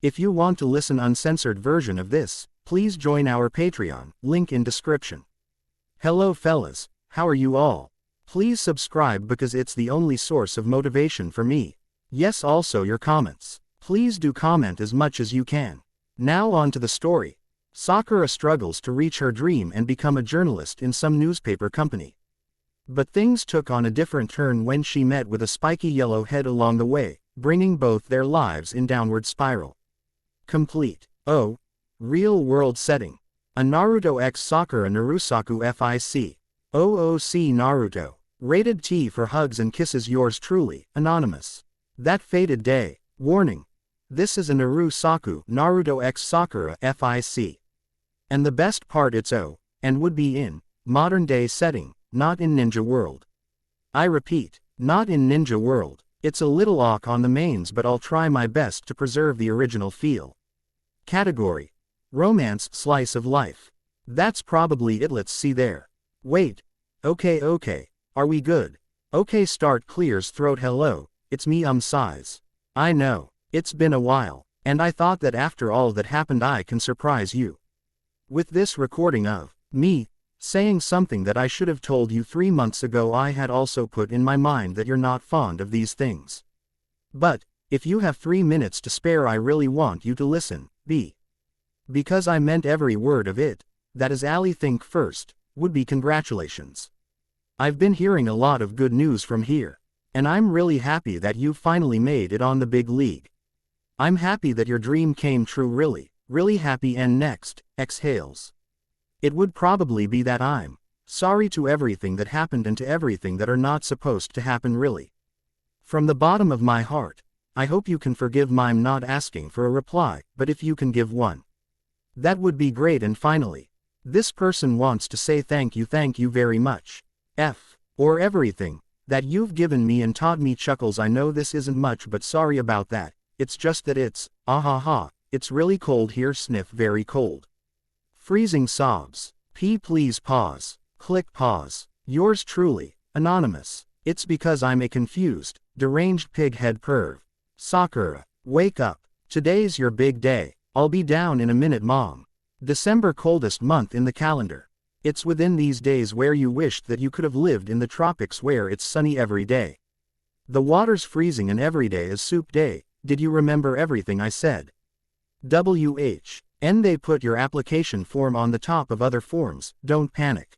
If you want to listen uncensored version of this, please join our Patreon, link in description. Hello fellas, how are you all? Please subscribe because it's the only source of motivation for me. Yes, also your comments. Please do comment as much as you can. Now on to the story. Sakura struggles to reach her dream and become a journalist in some newspaper company. But things took on a different turn when she met with a spiky yellow head along the way, bringing both their lives in downward spiral. Complete. Oh. Real world setting. A Naruto x Sakura Narusaku FIC. OOC Naruto. Rated T for hugs and kisses, yours truly, Anonymous. That fated day. Warning. This is a Narusaku Naruto x Sakura FIC. And the best part, it's and would be in modern day setting, not in Ninja World. I repeat, not in Ninja World. It's a little awk on the mains, but I'll try my best to preserve the original feel. Category. Romance slice of life. That's probably it, let's see there. Wait. Okay. Are we good? Okay, start clears throat. Hello, it's me size. I know, it's been a while, and I thought that after all that happened I can surprise you with this recording of me saying something that I should have told you 3 months ago. I had also put in my mind that you're not fond of these things. But, if you have 3 minutes to spare, I really want you to listen, because I meant every word of it. That is Ali. Think first, would be congratulations. I've been hearing a lot of good news from here. And I'm really happy that you finally made it on the big league. I'm happy that your dream came true, really happy. And next, exhales. It would probably be that I'm sorry to everything that happened and to everything that are not supposed to happen, really. From the bottom of my heart, I hope you can forgive me. I'm not asking for a reply, but if you can give one, that would be great. And finally, this person wants to say thank you very much. Or everything that you've given me and taught me. Chuckles. I know this isn't much, but sorry about that. It's just that it's, it's really cold here. Sniff. Very cold. Freezing. Sobs. Please pause. Click pause. Yours truly, Anonymous. It's because I'm a confused, deranged pig-head perv. Sakura, wake up. Today's your big day. I'll be down in a minute, Mom. December, coldest month in the calendar. It's within these days where you wished that you could have lived in the tropics where it's sunny every day. The water's freezing and every day is soup day. Did you remember everything I said? And they put your application form on the top of other forms. Don't panic.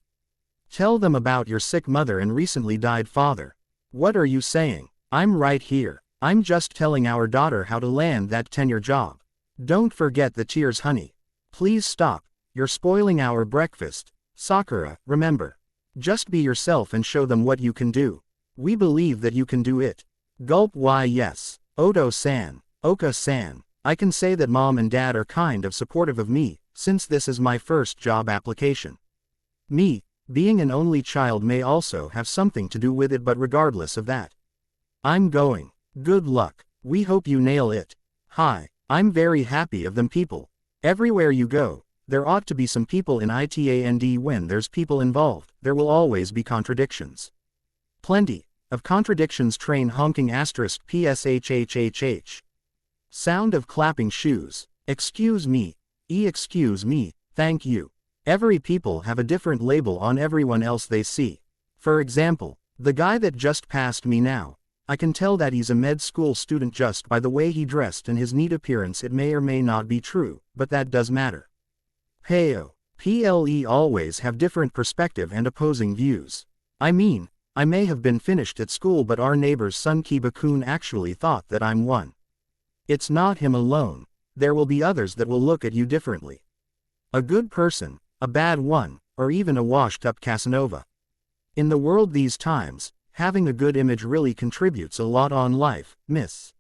Tell them about your sick mother and recently died father. What are you saying? I'm right here. I'm just telling our daughter how to land that tenure job. Don't forget the tears, honey. Please stop. You're spoiling our breakfast. Sakura, remember. Just be yourself and show them what you can do. We believe that you can do it. Gulp. Why yes. Oto-san, Oka-san. I can say that Mom and Dad are kind of supportive of me, since this is my first job application. Me, being an only child may also have something to do with it, but regardless of that, I'm going. Good luck. We hope you nail it. Hi, I'm very happy of them people. Everywhere you go, there ought to be some people in it, and when there's people involved, there will always be contradictions. Plenty of contradictions. Train honking *. PSHHHH. Sound of clapping shoes. Excuse me. Excuse me. Thank you. Every people have a different label on everyone else they see. For example, the guy that just passed me now. I can tell that he's a med school student just by the way he dressed and his neat appearance. It may or may not be true, but that does matter. Heyo. PLE always have different perspective and opposing views. I mean, I may have been finished at school, but our neighbor's son Kiba-kun actually thought that I'm one. It's not him alone. There will be others that will look at you differently. A good person, a bad one, or even a washed-up Casanova. In the world these times, having a good image really contributes a lot on life, miss.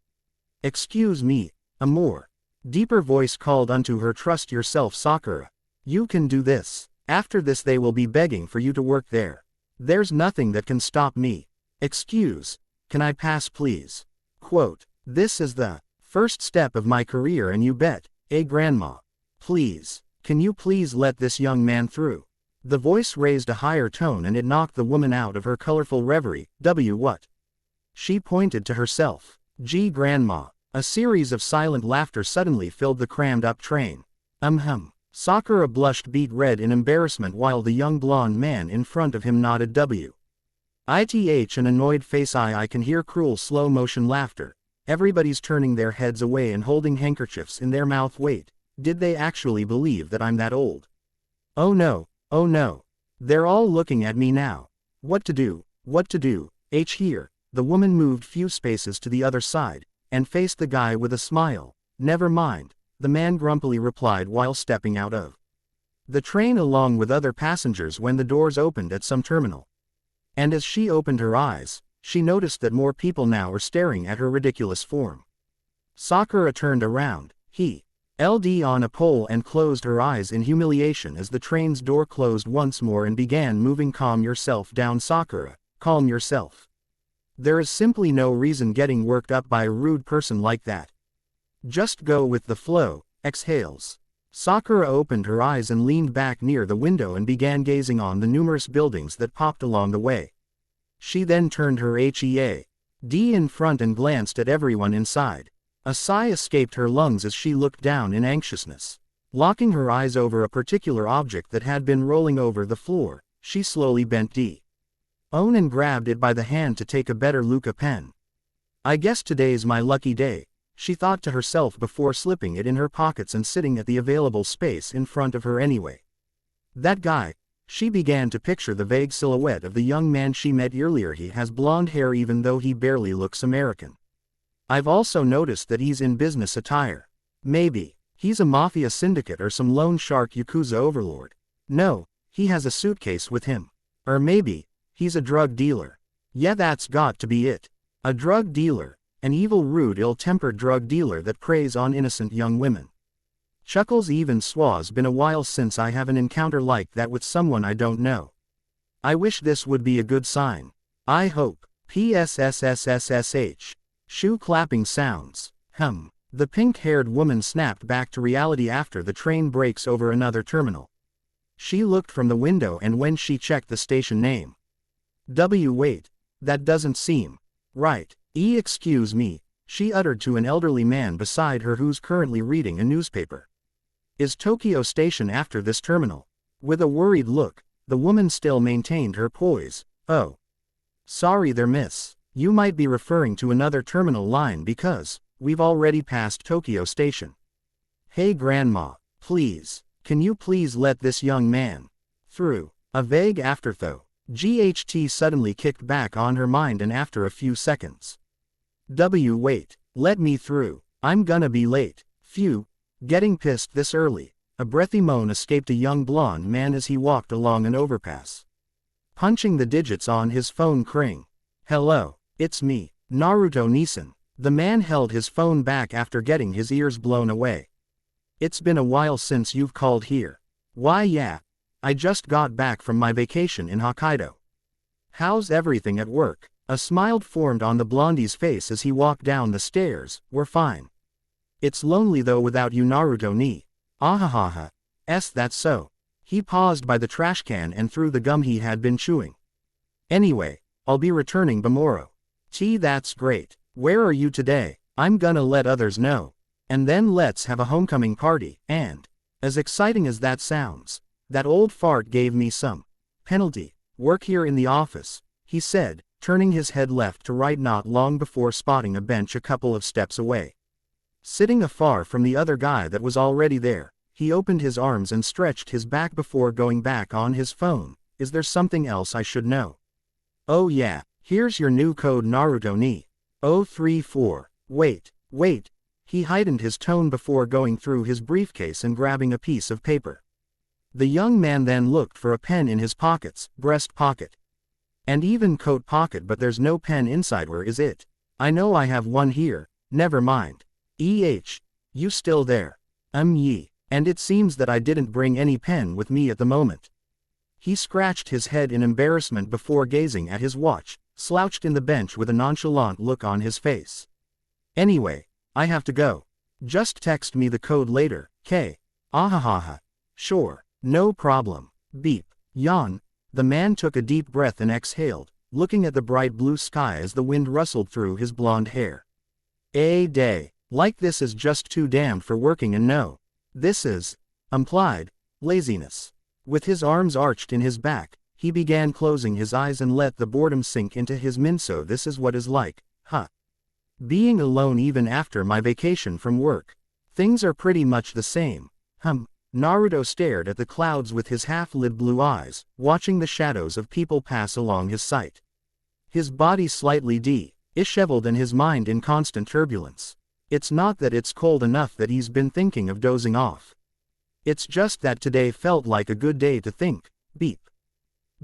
Excuse me, a more deeper voice called unto her. Trust yourself, Sakura. You can do this. After this they will be begging for you to work there. There's nothing that can stop me. Excuse, can I pass please? Quote, this is the first step of my career and you bet, grandma. Please, can you please let this young man through? The voice raised a higher tone and it knocked the woman out of her colorful reverie. What? She pointed to herself. Gee, grandma, A series of silent laughter suddenly filled the crammed-up train. Sakura blushed beet red in embarrassment while the young blonde man in front of him nodded W. Ith an annoyed face. I can hear cruel slow-motion laughter. Everybody's turning their heads away and holding handkerchiefs in their mouth. Wait, did they actually believe that I'm that old? Oh no, oh no. They're all looking at me now. What to do, what to do? Here. The woman moved few spaces to the other side, and faced the guy with a smile. Never mind, the man grumpily replied while stepping out of the train along with other passengers when the doors opened at some terminal. And as she opened her eyes, she noticed that more people now were staring at her ridiculous form. Sakura turned around, LD on a pole and closed her eyes in humiliation as the train's door closed once more and began moving. Calm yourself down, Sakura, calm yourself. There is simply no reason getting worked up by a rude person like that. Just go with the flow. Exhales. Sakura opened her eyes and leaned back near the window and began gazing on the numerous buildings that popped along the way. She then turned her head in front and glanced at everyone inside. A sigh escaped her lungs as she looked down in anxiousness. Locking her eyes over a particular object that had been rolling over the floor, she slowly bent down and grabbed it by the hand to take a better look. A pen. I guess today's my lucky day, she thought to herself before slipping it in her pockets and sitting at the available space in front of her anyway. That guy. She began to picture the vague silhouette of the young man she met earlier. He has blonde hair even though he barely looks American. I've also noticed that he's in business attire. Maybe he's a mafia syndicate or some loan shark Yakuza overlord. No, he has a suitcase with him. Or maybe he's a drug dealer. Yeah, that's got to be it. A drug dealer. An evil, rude, ill-tempered drug dealer that preys on innocent young women. Chuckles. Even swaz been a while since I have an encounter like that with someone I don't know. I wish this would be a good sign. I hope. PSSSSSH. Shoe clapping sounds. The pink-haired woman snapped back to reality after the train breaks over another terminal. She looked from the window and when she checked the station name. Wait. That doesn't seem right. Excuse me, she uttered to an elderly man beside her who's currently reading a newspaper. Is Tokyo Station after this terminal? With a worried look, the woman still maintained her poise. Oh. Sorry there, miss. You might be referring to another terminal line because we've already passed Tokyo Station. Hey grandma, please, can you please let this young man through? A vague afterthought. GHT suddenly kicked back on her mind and after a few seconds. Wait, let me through, I'm gonna be late. Phew, getting pissed this early. A breathy moan escaped a young blonde man as he walked along an overpass. Punching the digits on his phone. Cring. Hello, it's me, Naruto Nissan. The man held his phone back after getting his ears blown away. It's been a while since you've called here. Why yeah, I just got back from my vacation in Hokkaido. How's everything at work? A smile formed on the blondie's face as he walked down the stairs. We're fine. It's lonely though without you, Naruto ni. Ahahaha. That's so. He paused by the trash can and threw the gum he had been chewing. Anyway, I'll be returning tomorrow. That's great. Where are you today? I'm gonna let others know. And then let's have a homecoming party. And, as exciting as that sounds, that old fart gave me some penalty. Work here in the office, he said, turning his head left to right not long before spotting a bench a couple of steps away. Sitting afar from the other guy that was already there, he opened his arms and stretched his back before going back on his phone. Is there something else I should know? Oh yeah, here's your new code, Naruto ni. 034. Wait. He heightened his tone before going through his briefcase and grabbing a piece of paper. The young man then looked for a pen in his pockets, breast pocket, and even coat pocket, but there's no pen inside. Where is it? I know I have one here. Never mind. You still there? And it seems that I didn't bring any pen with me at the moment. He scratched his head in embarrassment before gazing at his watch, slouched in the bench with a nonchalant look on his face. Anyway, I have to go. Just text me the code later, K. Ahahaha. Sure, no problem. Beep. Yawn. The man took a deep breath and exhaled, looking at the bright blue sky as the wind rustled through his blonde hair. A day. Like this is just too damned for working and no. This is implied laziness. With his arms arched in his back, he began closing his eyes and let the boredom sink into his mind. So this is what is like, huh? Being alone even after my vacation from work. Things are pretty much the same. Naruto stared at the clouds with his half-lit blue eyes, watching the shadows of people pass along his sight. His body slightly disheveled and his mind in constant turbulence. It's not that it's cold enough that he's been thinking of dozing off. It's just that today felt like a good day to think. Beep.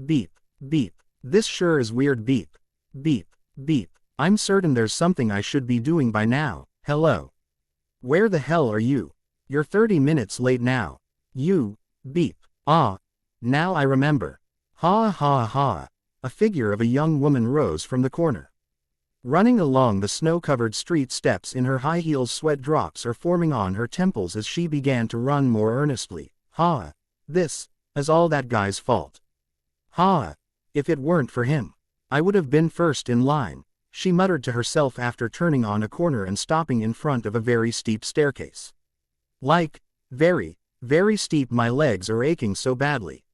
Beep. Beep. This sure is weird. Beep. Beep. Beep. I'm certain there's something I should be doing by now. Hello. Where the hell are you? You're 30 minutes late now. You. Beep. Ah. Now I remember. Ha ha ha. A figure of a young woman rose from the corner. Running along the snow-covered street steps in her high heels, sweat drops are forming on her temples as she began to run more earnestly. Ha. This is all that guy's fault. Ha. If it weren't for him, I would have been first in line, she muttered to herself after turning on a corner and stopping in front of a very steep staircase. Like, very, very steep. My legs are aching so badly.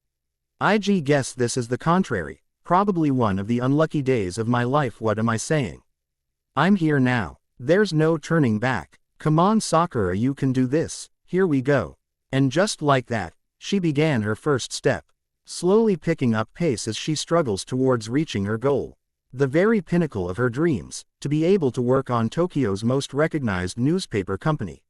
I guess this is the contrary, probably one of the unlucky days of my life. What am I saying? I'm here now. There's no turning back. Come on Sakura, you can do this, here we go. And just like that, she began her first step, slowly picking up pace as she struggles towards reaching her goal. The very pinnacle of her dreams, to be able to work on Tokyo's most recognized newspaper company.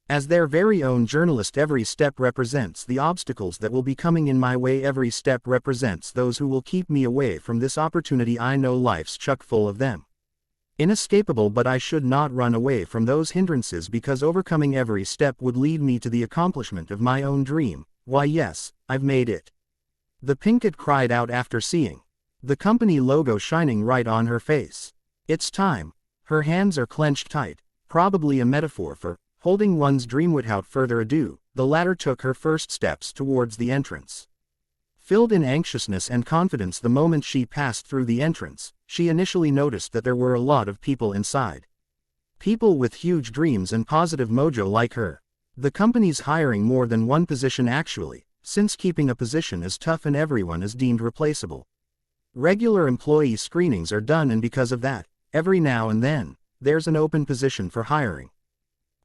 As their very own journalist, every step represents the obstacles that will be coming in my way. Every step represents those who will keep me away from this opportunity. I know life's chock full of them. Inescapable, but I should not run away from those hindrances because overcoming every step would lead me to the accomplishment of my own dream. Why yes, I've made it. The Pinkett cried out after seeing the company logo shining right on her face. It's time. Her hands are clenched tight, probably a metaphor for holding one's dream. Without further ado, the latter took her first steps towards the entrance. Filled in anxiousness and confidence the moment she passed through the entrance, she initially noticed that there were a lot of people inside. People with huge dreams and positive mojo like her. The company's hiring more than one position actually, since keeping a position is tough and everyone is deemed replaceable. Regular employee screenings are done, and because of that, every now and then, there's an open position for hiring.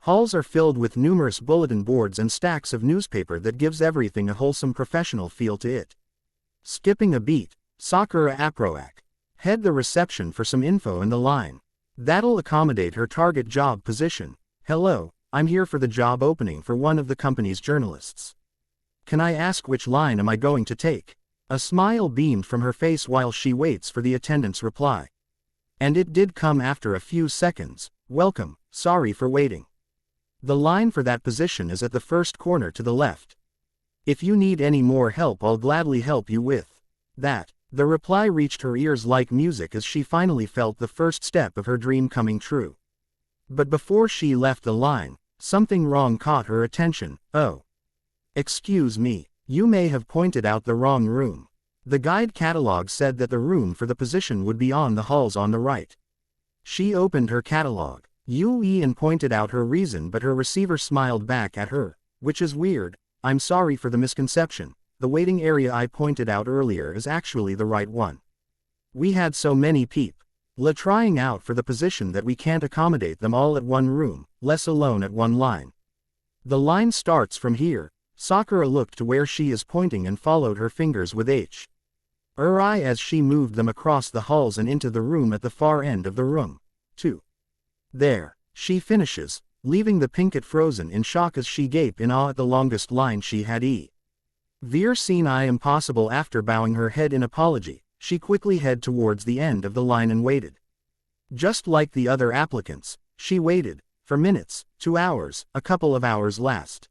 Halls are filled with numerous bulletin boards and stacks of newspaper that gives everything a wholesome professional feel to it. Skipping a beat, Sakura approach. Head the reception for some info in the line. That'll accommodate her target job position. Hello, I'm here for the job opening for one of the company's journalists. Can I ask which line am I going to take? A smile beamed from her face while she waits for the attendant's reply. And it did come after a few seconds. Welcome, sorry for waiting. The line for that position is at the first corner to the left. If you need any more help, I'll gladly help you with that. The reply reached her ears like music as she finally felt the first step of her dream coming true. But before she left the line, something wrong caught her attention. Oh. Excuse me, you may have pointed out the wrong room. The guide catalog said that the room for the position would be on the halls on the right. She opened her catalog, and pointed out her reason, but her receiver smiled back at her, which is weird. I'm sorry for the misconception. The waiting area I pointed out earlier is actually the right one. We had so many people trying out for the position that we can't accommodate them all at one room, less alone at one line. The line starts from here. Sakura looked to where she is pointing and followed her fingers with her eye as she moved them across the halls and into the room at the far end of the room. 2. There, she finishes, leaving the Pinkett frozen in shock as she gaped in awe at the longest line she had seen. Impossible. After bowing her head in apology, she quickly headed towards the end of the line and waited. Just like the other applicants, she waited, for minutes, 2 hours, a couple of hours last.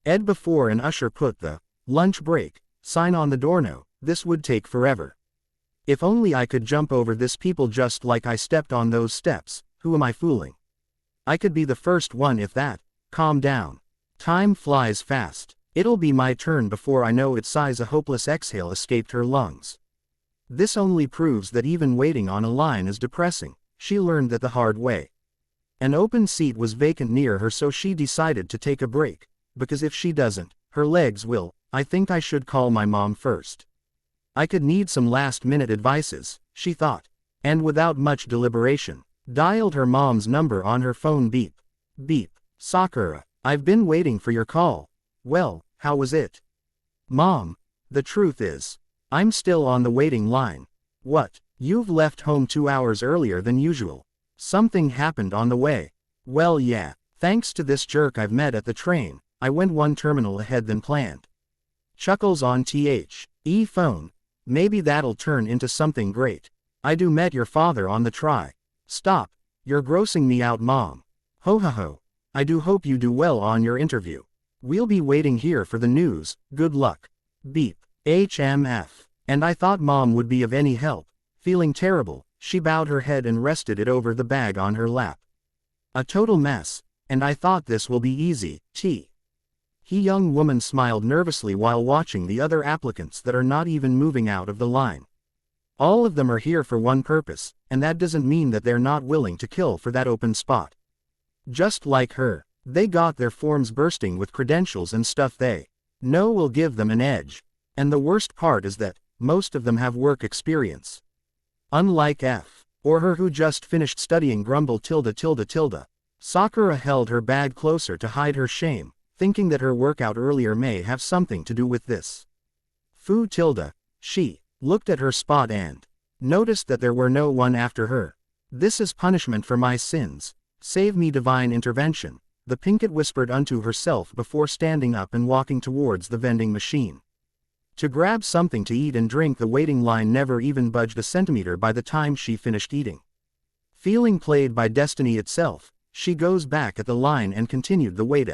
Before an usher put the lunch break sign on the door. No, this would take forever. If only I could jump over this people just like I stepped on those steps. Who am I fooling? I could be the first one if that. Calm down. Time flies fast. It'll be my turn before I know it. Sighs. A hopeless exhale escaped her lungs. This only proves that even waiting on a line is depressing. She learned that the hard way. An open seat was vacant near her, so she decided to take a break, because if she doesn't, her legs will. I think I should call my mom first. I could need some last-minute advices, she thought. And without much deliberation, dialed her mom's number on her phone. Beep. Beep. Sakura, I've been waiting for your call. Well, how was it? Mom, the truth is, I'm still on the waiting line. What? You've left home 2 hours earlier than usual. Something happened on the way. Well, yeah, thanks to this jerk I've met at the train, I went 1 terminal ahead than planned. Chuckles on the phone. Maybe that'll turn into something great. I do met your father on the try. Stop, you're grossing me out, Mom. Ho ho ho. I do hope you do well on your interview. We'll be waiting here for the news, good luck. Beep. HMF. And I thought Mom would be of any help. Feeling terrible, she bowed her head and rested it over the bag on her lap. A total mess, and I thought this will be easy, young woman smiled nervously while watching the other applicants that are not even moving out of the line. All of them are here for one purpose, and that doesn't mean that they're not willing to kill for that open spot. Just like her, they got their forms bursting with credentials and stuff they know will give them an edge. And the worst part is that most of them have work experience. Unlike F. or her who just finished studying. Grumble. Sakura held her bag closer to hide her shame, thinking that her workout earlier may have something to do with this. She looked at her spot and noticed that there were no one after her. This is punishment for my sins. Save me, divine intervention, the Pinkett whispered unto herself before standing up and walking towards the vending machine. To grab something to eat and drink. The waiting line never even budged a centimeter by the time she finished eating. Feeling played by destiny itself, she goes back at the line and continued the wait.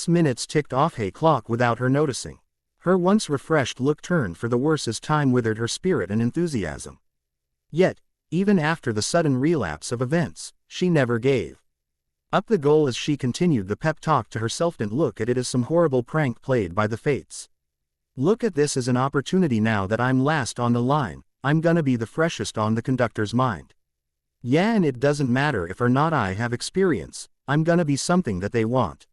Minutes ticked off. Hey clock without her noticing. Her once refreshed look turned for the worse as time withered her spirit and enthusiasm. Yet, even after the sudden relapse of events, she never gave up the goal as she continued the pep talk to herself. Don't look at it as some horrible prank played by the fates. Look at this as an opportunity. Now that I'm last on the line, I'm gonna be the freshest on the conductor's mind. Yeah, and it doesn't matter if or not I have experience, I'm gonna be something that they want.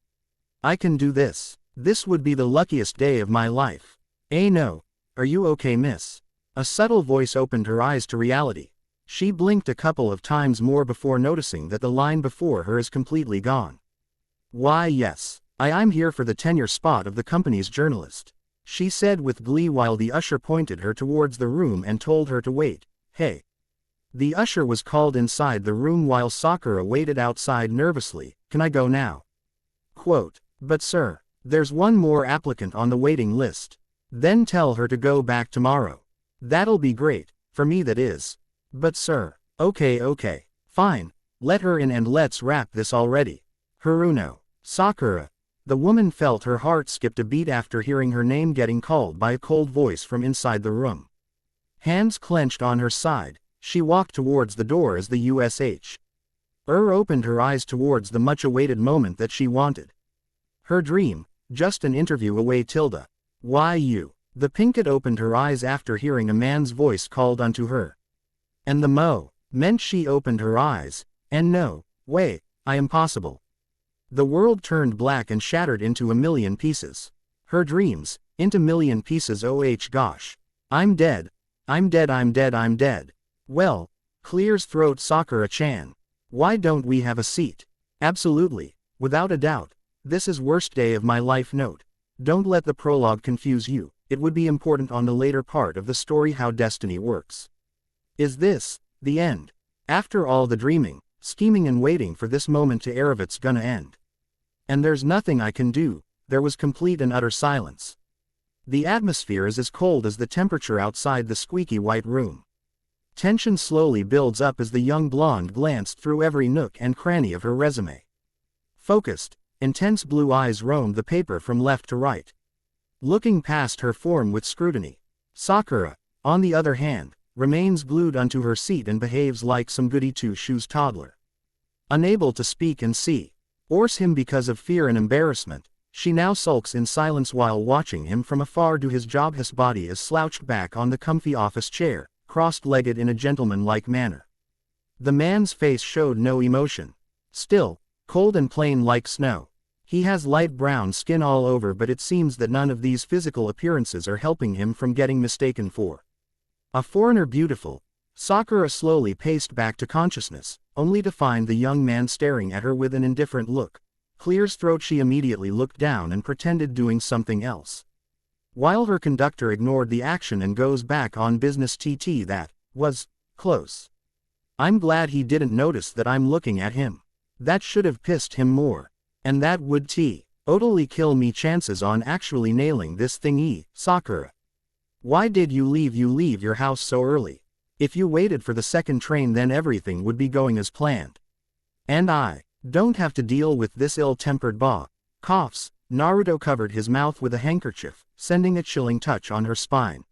I can do this. This would be the luckiest day of my life. No. Are you okay, miss? A subtle voice opened her eyes to reality. She blinked a couple of times more before noticing that the line before her is completely gone. Why yes, I'm here for the tenure spot of the company's journalist, she said with glee while the usher pointed her towards the room and told her to wait. Hey. The usher was called inside the room while Sakura waited outside nervously. Can I go now? Quote, but sir, there's one more applicant on the waiting list. Then tell her to go back tomorrow. That'll be great, for me that is. But sir, okay, fine, let her in and let's wrap this already. Haruno. Sakura. The woman felt her heart skipped a beat after hearing her name getting called by a cold voice from inside the room. Hands clenched on her side, she walked towards the door as the USH opened her eyes towards the much-awaited moment that she wanted. Her dream, just an interview away. Why you? The Pinkett opened her eyes after hearing a man's voice called unto her. And the meant she opened her eyes, and no way, I am possible. The world turned black and shattered into a million pieces. Her dreams, into million pieces. Oh gosh. I'm dead. Well, clears throat. Sakura-chan. Why don't we have a seat? Absolutely, without a doubt. This is worst day of my life. Note. Don't let the prologue confuse you, it would be important on the later part of the story how destiny works. Is this the end? After all the dreaming, scheming and waiting for this moment to arrive, it's gonna end. And there's nothing I can do. There was complete and utter silence. The atmosphere is as cold as the temperature outside the squeaky white room. Tension slowly builds up as the young blonde glanced through every nook and cranny of her resume. Focused, intense blue eyes roamed the paper from left to right, looking past her form with scrutiny. Sakura, on the other hand, remains glued onto her seat and behaves like some goody two-shoes toddler. Unable to speak and see or him because of fear and embarrassment, she now sulks in silence while watching him from afar do his job. His body is slouched back on the comfy office chair, crossed-legged in a gentleman-like manner. The man's face showed no emotion. Still, cold and plain like snow. He has light brown skin all over, but it seems that none of these physical appearances are helping him from getting mistaken for a foreigner. Beautiful. Sakura slowly paced back to consciousness, only to find the young man staring at her with an indifferent look. Clears throat. She immediately looked down and pretended doing something else, while her conductor ignored the action and goes back on business. That was close. I'm glad he didn't notice that I'm looking at him. That should have pissed him more. And that would totally kill me chances on actually nailing this thingy. Sakura, why did you leave your house so early? If you waited for the second train, then everything would be going as planned. And I don't have to deal with this ill-tempered coughs. Naruto covered his mouth with a handkerchief, sending a chilling touch on her spine.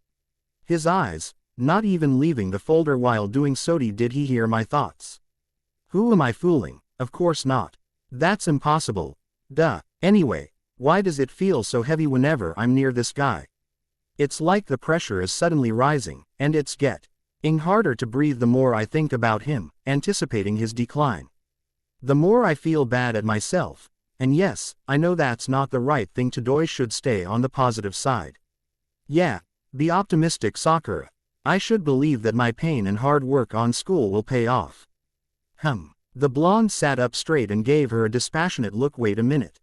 His eyes, not even leaving the folder while doing so. Did he hear my thoughts? Who am I fooling? Of course not. That's impossible. Duh. Anyway, why does it feel so heavy whenever I'm near this guy? It's like the pressure is suddenly rising, and it's getting harder to breathe the more I think about him, anticipating his decline. The more I feel bad at myself. And yes, I know that's not the right thing to do. I should stay on the positive side. Yeah, be optimistic, Sakura. I should believe that my pain and hard work on school will pay off. The blonde sat up straight and gave her a dispassionate look. Wait a minute.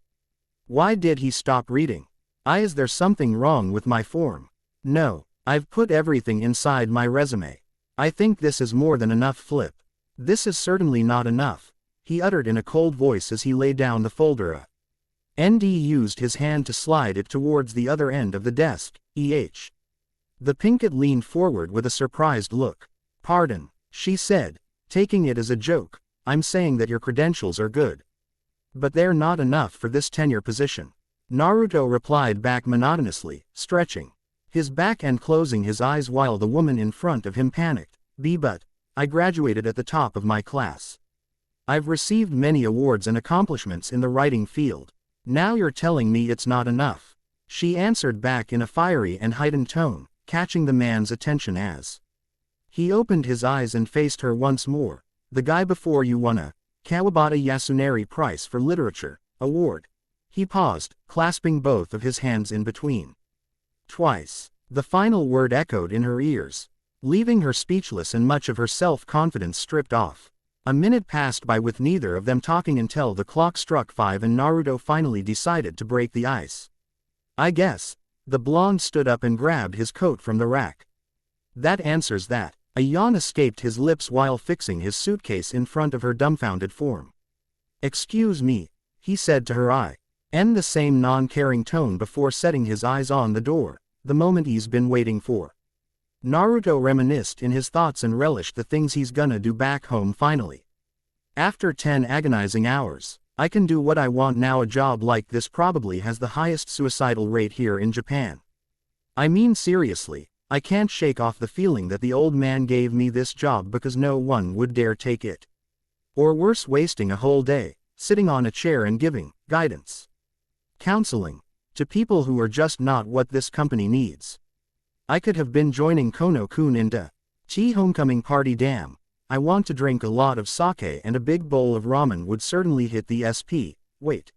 Why did he stop reading? Is there something wrong with my form? No, I've put everything inside my resume. I think this is more than enough. Flip. This is certainly not enough, he uttered in a cold voice as he laid down the folder. ND used his hand to slide it towards the other end of the desk. The pinkett leaned forward with a surprised look. Pardon, she said, taking it as a joke. I'm saying that your credentials are good, but they're not enough for this tenure position. Naruto replied back monotonously, stretching his back and closing his eyes while the woman in front of him panicked. But I graduated at the top of my class. I've received many awards and accomplishments in the writing field. Now you're telling me it's not enough? She answered back in a fiery and heightened tone, catching the man's attention as he opened his eyes and faced her once more. The guy before you won a Kawabata Yasunari Prize for Literature award. He paused, clasping both of his hands in between. Twice. The final word echoed in her ears, leaving her speechless and much of her self-confidence stripped off. A minute passed by with neither of them talking until the clock struck 5 and Naruto finally decided to break the ice. I guess. The blonde stood up and grabbed his coat from the rack. That answers that. A yawn escaped his lips while fixing his suitcase in front of her dumbfounded form. Excuse me, he said to her in the same non-caring tone before setting his eyes on the door, the moment he's been waiting for. Naruto reminisced in his thoughts and relished the things he's gonna do back home finally. After 10 agonizing hours, I can do what I want now. A job like this probably has the highest suicidal rate here in Japan. I mean seriously. I can't shake off the feeling that the old man gave me this job because no one would dare take it. Or worse, wasting a whole day, sitting on a chair and giving guidance, counseling, to people who are just not what this company needs. I could have been joining Kono-kun in the tea homecoming party. Damn, I want to drink a lot of sake, and a big bowl of ramen would certainly hit the SP. Wait.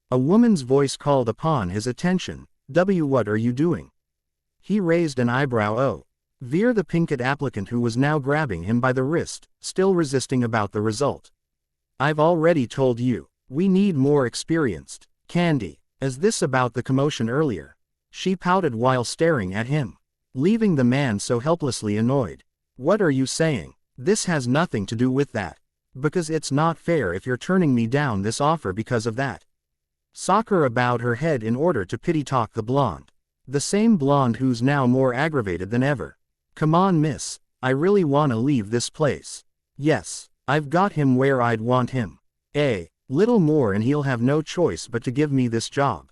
A woman's voice called upon his attention. What are you doing? He raised an eyebrow. Veer, the pinkett applicant who was now grabbing him by the wrist, still resisting about the result. I've already told you, we need more experienced candy. Is this about the commotion earlier? She pouted while staring at him, leaving the man so helplessly annoyed. What are you saying? This has nothing to do with that. Because it's not fair if you're turning me down this offer because of that. Sakura bowed her head in order to pity-talk the blonde. The same blonde who's now more aggravated than ever. Come on, miss, I really wanna leave this place. Yes, I've got him where I'd want him. A little more and he'll have no choice but to give me this job.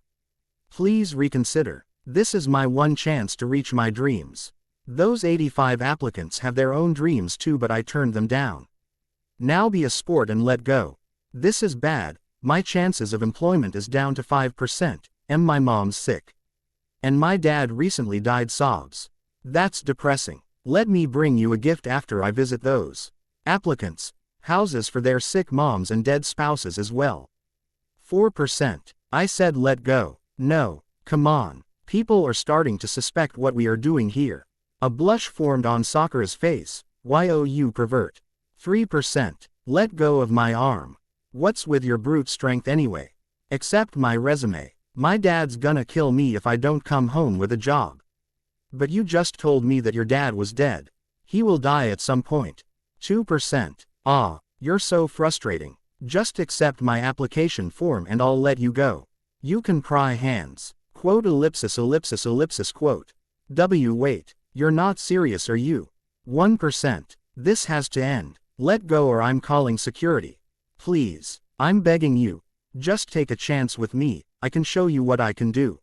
Please reconsider. This is my one chance to reach my dreams. Those 85 applicants have their own dreams too, but I turned them down. Now be a sport and let go. This is bad. My chances of employment is down to 5%, and my mom's sick. And my dad recently died. Sobs. That's depressing. Let me bring you a gift after I visit those applicants. Houses for their sick moms and dead spouses as well. 4%. I said let go. No. Come on. People are starting to suspect what we are doing here. A blush formed on Sakura's face. You pervert. 3%. Let go of my arm. What's with your brute strength anyway? Accept my resume. My dad's gonna kill me if I don't come home with a job. But you just told me that your dad was dead. He will die at some point. 2%. Ah, you're so frustrating. Just accept my application form and I'll let you go. You can pry hands. Quote ellipsis ellipsis ellipsis quote. Wait, you're not serious are you? 1%. This has to end. Let go or I'm calling security. Please, I'm begging you. Just take a chance with me, I can show you what I can do.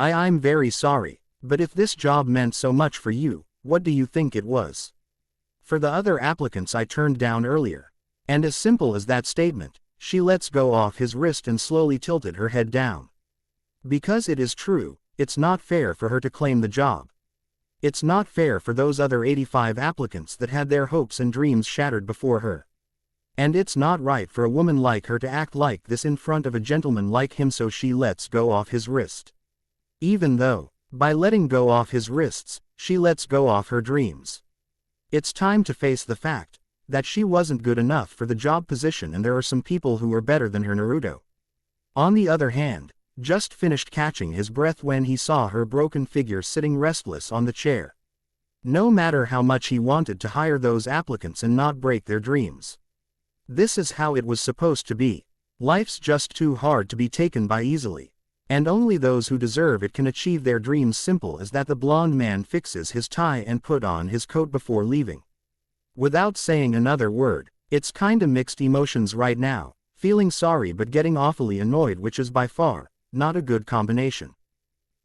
I'm very sorry, but if this job meant so much for you, what do you think it was? For the other applicants I turned down earlier. And as simple as that statement, she lets go off his wrist and slowly tilted her head down. Because it is true, it's not fair for her to claim the job. It's not fair for those other 85 applicants that had their hopes and dreams shattered before her. And it's not right for a woman like her to act like this in front of a gentleman like him, so she lets go off his wrist. Even though, by letting go off his wrists, she lets go off her dreams. It's time to face the fact that she wasn't good enough for the job position and there are some people who are better than her. Naruto, on the other hand, just finished catching his breath when he saw her broken figure sitting restless on the chair. No matter how much he wanted to hire those applicants and not break their dreams. This is how it was supposed to be. Life's just too hard to be taken by easily. And only those who deserve it can achieve their dreams. Simple as that. The blonde man fixes his tie and put on his coat before leaving. Without saying another word, it's kinda mixed emotions right now, feeling sorry but getting awfully annoyed, which is by far not a good combination.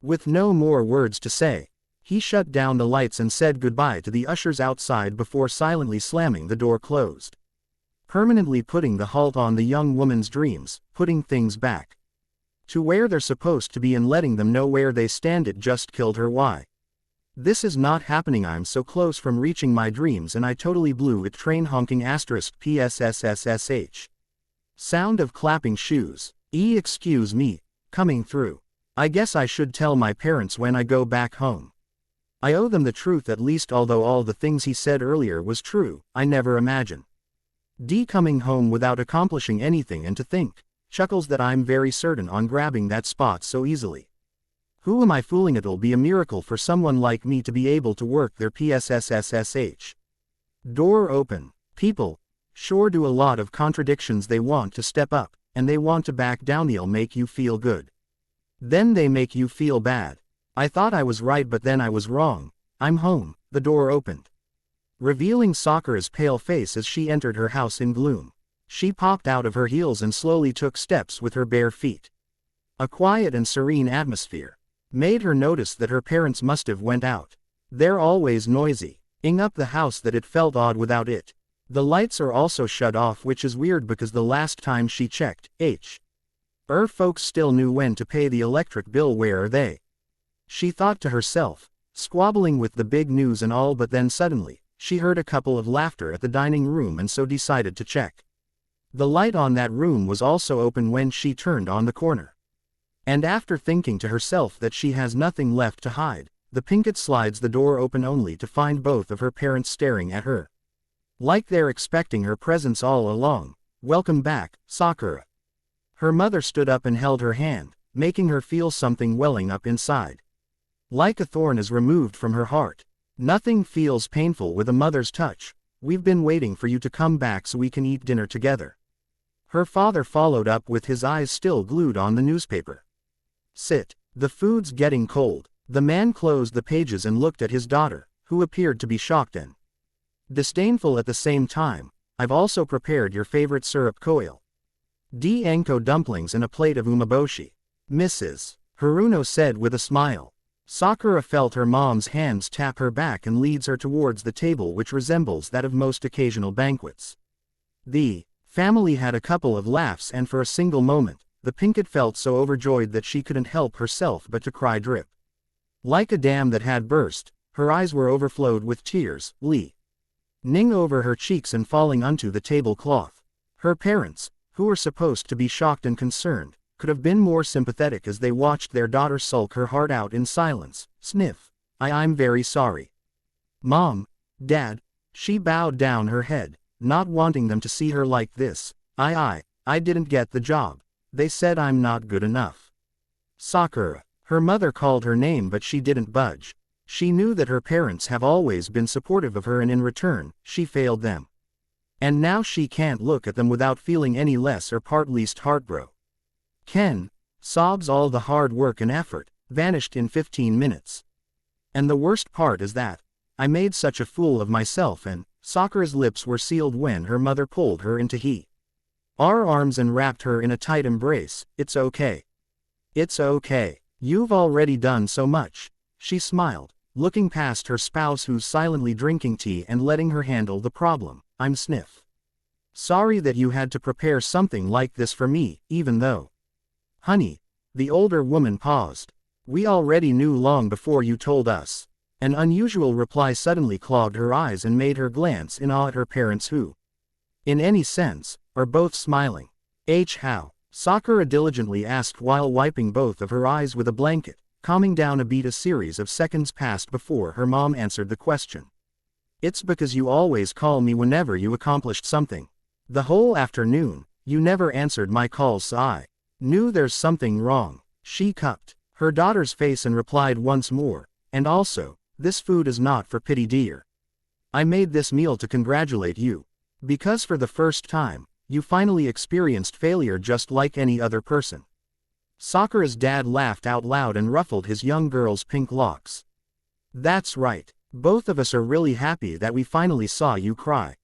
With no more words to say, he shut down the lights and said goodbye to the ushers outside before silently slamming the door closed. Permanently putting the halt on the young woman's dreams, putting things back to where they're supposed to be and letting them know where they stand. It just killed her. Why? This is not happening. I'm so close from reaching my dreams and I totally blew it. Train honking *PSSSSH. Sound of clapping shoes. Excuse me, coming through. I guess I should tell my parents when I go back home. I owe them the truth at least, although all the things he said earlier was true, I never imagined. Coming home without accomplishing anything, and to think, chuckles, that I'm very certain on grabbing that spot so easily. Who am I fooling? It'll be a miracle for someone like me to be able to work their PSSSSH. Door open. People sure do a lot of contradictions. They want to step up, and they want to back down. They'll make you feel good. Then they make you feel bad. I thought I was right, but then I was wrong. I'm home. The door opened, revealing Sakura's pale face as she entered her house in gloom. She popped out of her heels and slowly took steps with her bare feet. A quiet and serene atmosphere made her notice that her parents must have went out. They're always noisy-ing up the house that it felt odd without it. The lights are also shut off, which is weird because the last time she checked, folks still knew when to pay the electric bill. Where are they? She thought to herself, squabbling with the big news and all, but then suddenly, she heard a couple of laughter at the dining room and so decided to check. The light on that room was also open when she turned on the corner. And after thinking to herself that she has nothing left to hide, the Pinkett slides the door open only to find both of her parents staring at her. Like they're expecting her presence all along. Welcome back, Sakura. Her mother stood up and held her hand, making her feel something welling up inside. Like a thorn is removed from her heart. Nothing feels painful with a mother's touch. We've been waiting for you to come back so we can eat dinner together. Her father followed up with his eyes still glued on the newspaper. Sit. The food's getting cold. The man closed the pages and looked at his daughter, who appeared to be shocked and disdainful at the same time. I've also prepared your favorite syrup coil. Enko dumplings and a plate of umeboshi. Mrs. Haruno said with a smile. Sakura felt her mom's hands tap her back and leads her towards the table, which resembles that of most occasional banquets. The family had a couple of laughs, and for a single moment, the Pinkett felt so overjoyed that she couldn't help herself but to cry. Drip. Like a dam that had burst, her eyes were overflowed with tears. ning over her cheeks and falling onto the tablecloth. Her parents, who were supposed to be shocked and concerned, could have been more sympathetic as they watched their daughter sulk her heart out in silence. Sniff. I'm very sorry. Mom, Dad, she bowed down her head, not wanting them to see her like this. I didn't get the job. They said I'm not good enough. Sakura. Her mother called her name but she didn't budge. She knew that her parents have always been supportive of her and in return, she failed them. And now she can't look at them without feeling any less or part least heartbroken. Ken, sobs all the hard work and effort, vanished in 15 minutes. And the worst part is that, I made such a fool of myself and, Sakura's lips were sealed when her mother pulled her into our arms and wrapped her in a tight embrace. It's okay. It's okay. You've already done so much. She smiled, looking past her spouse who's silently drinking tea and letting her handle the problem. I'm Sniff. Sorry that you had to prepare something like this for me, even though. Honey, the older woman paused. We already knew long before you told us. An unusual reply suddenly clogged her eyes and made her glance in awe at her parents who, in any sense, are both smiling. How? Sakura diligently asked while wiping both of her eyes with a blanket, calming down a beat. A series of seconds passed before her mom answered the question. It's because you always call me whenever you accomplished something. The whole afternoon, you never answered my calls so I knew there's something wrong. She cupped her daughter's face and replied once more, and also, this food is not for pity dear. I made this meal to congratulate you. Because for the first time, you finally experienced failure just like any other person. Sakura's dad laughed out loud and ruffled his young girl's pink locks. That's right. Both of us are really happy that we finally saw you cry.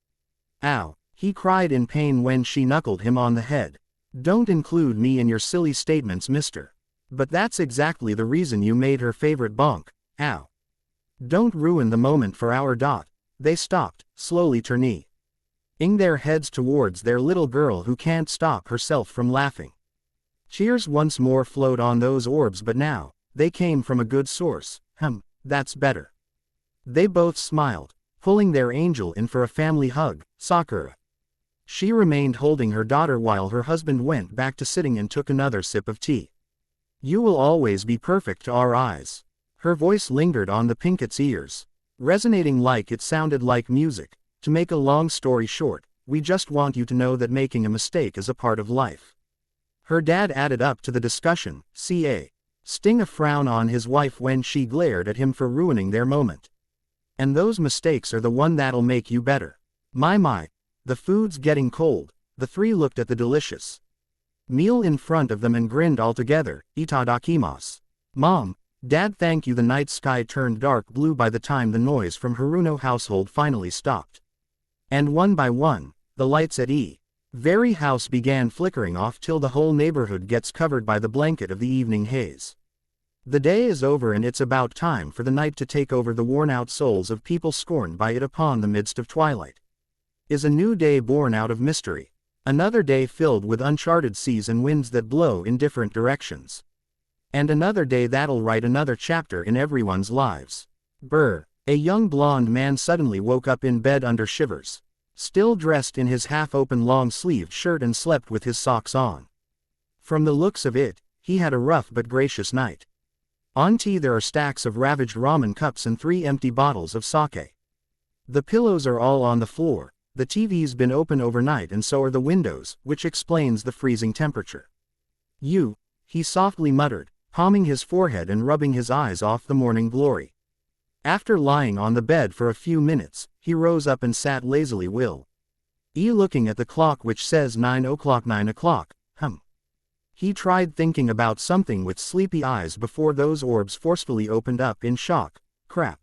Ow. He cried in pain when she knuckled him on the head. Don't include me in your silly statements, mister. But that's exactly the reason you made her favorite bonk. Ow. Don't ruin the moment for our dot. They stopped, slowly turning their heads towards their little girl who can't stop herself from laughing. Cheers once more flowed on those orbs, but now, they came from a good source. That's better. They both smiled, pulling their angel in for a family hug. Sakura. She remained holding her daughter while her husband went back to sitting and took another sip of tea. You will always be perfect to our eyes. Her voice lingered on the pinket's ears, resonating like it sounded like music. To make a long story short, we just want you to know that making a mistake is a part of life. Her dad added up to the discussion, sting a frown on his wife when she glared at him for ruining their moment. And those mistakes are the one that'll make you better. My, the food's getting cold. The three looked at the delicious meal in front of them and grinned all together. Itadakimasu. Mom, Dad, thank you. The night sky turned dark blue by the time the noise from Haruno household finally stopped. And one by one, the lights at very house began flickering off till the whole neighborhood gets covered by the blanket of the evening haze. The day is over and it's about time for the night to take over the worn-out souls of people scorned by it. Upon the midst of twilight is a new day born out of mystery. Another day filled with uncharted seas and winds that blow in different directions. And another day that'll write another chapter in everyone's lives. Brr. A young blonde man suddenly woke up in bed under shivers. Still dressed in his half-open long-sleeved shirt and slept with his socks on. From the looks of it, he had a rough but gracious night. On tea there are stacks of ravaged ramen cups and 3 empty bottles of sake. The pillows are all on the floor, the TV's been open overnight and so are the windows, which explains the freezing temperature. He softly muttered, palming his forehead and rubbing his eyes off the morning glory. After lying on the bed for a few minutes, he rose up and sat lazily looking at the clock which says 9 o'clock. 9 o'clock, He tried thinking about something with sleepy eyes before those orbs forcefully opened up in shock. Crap.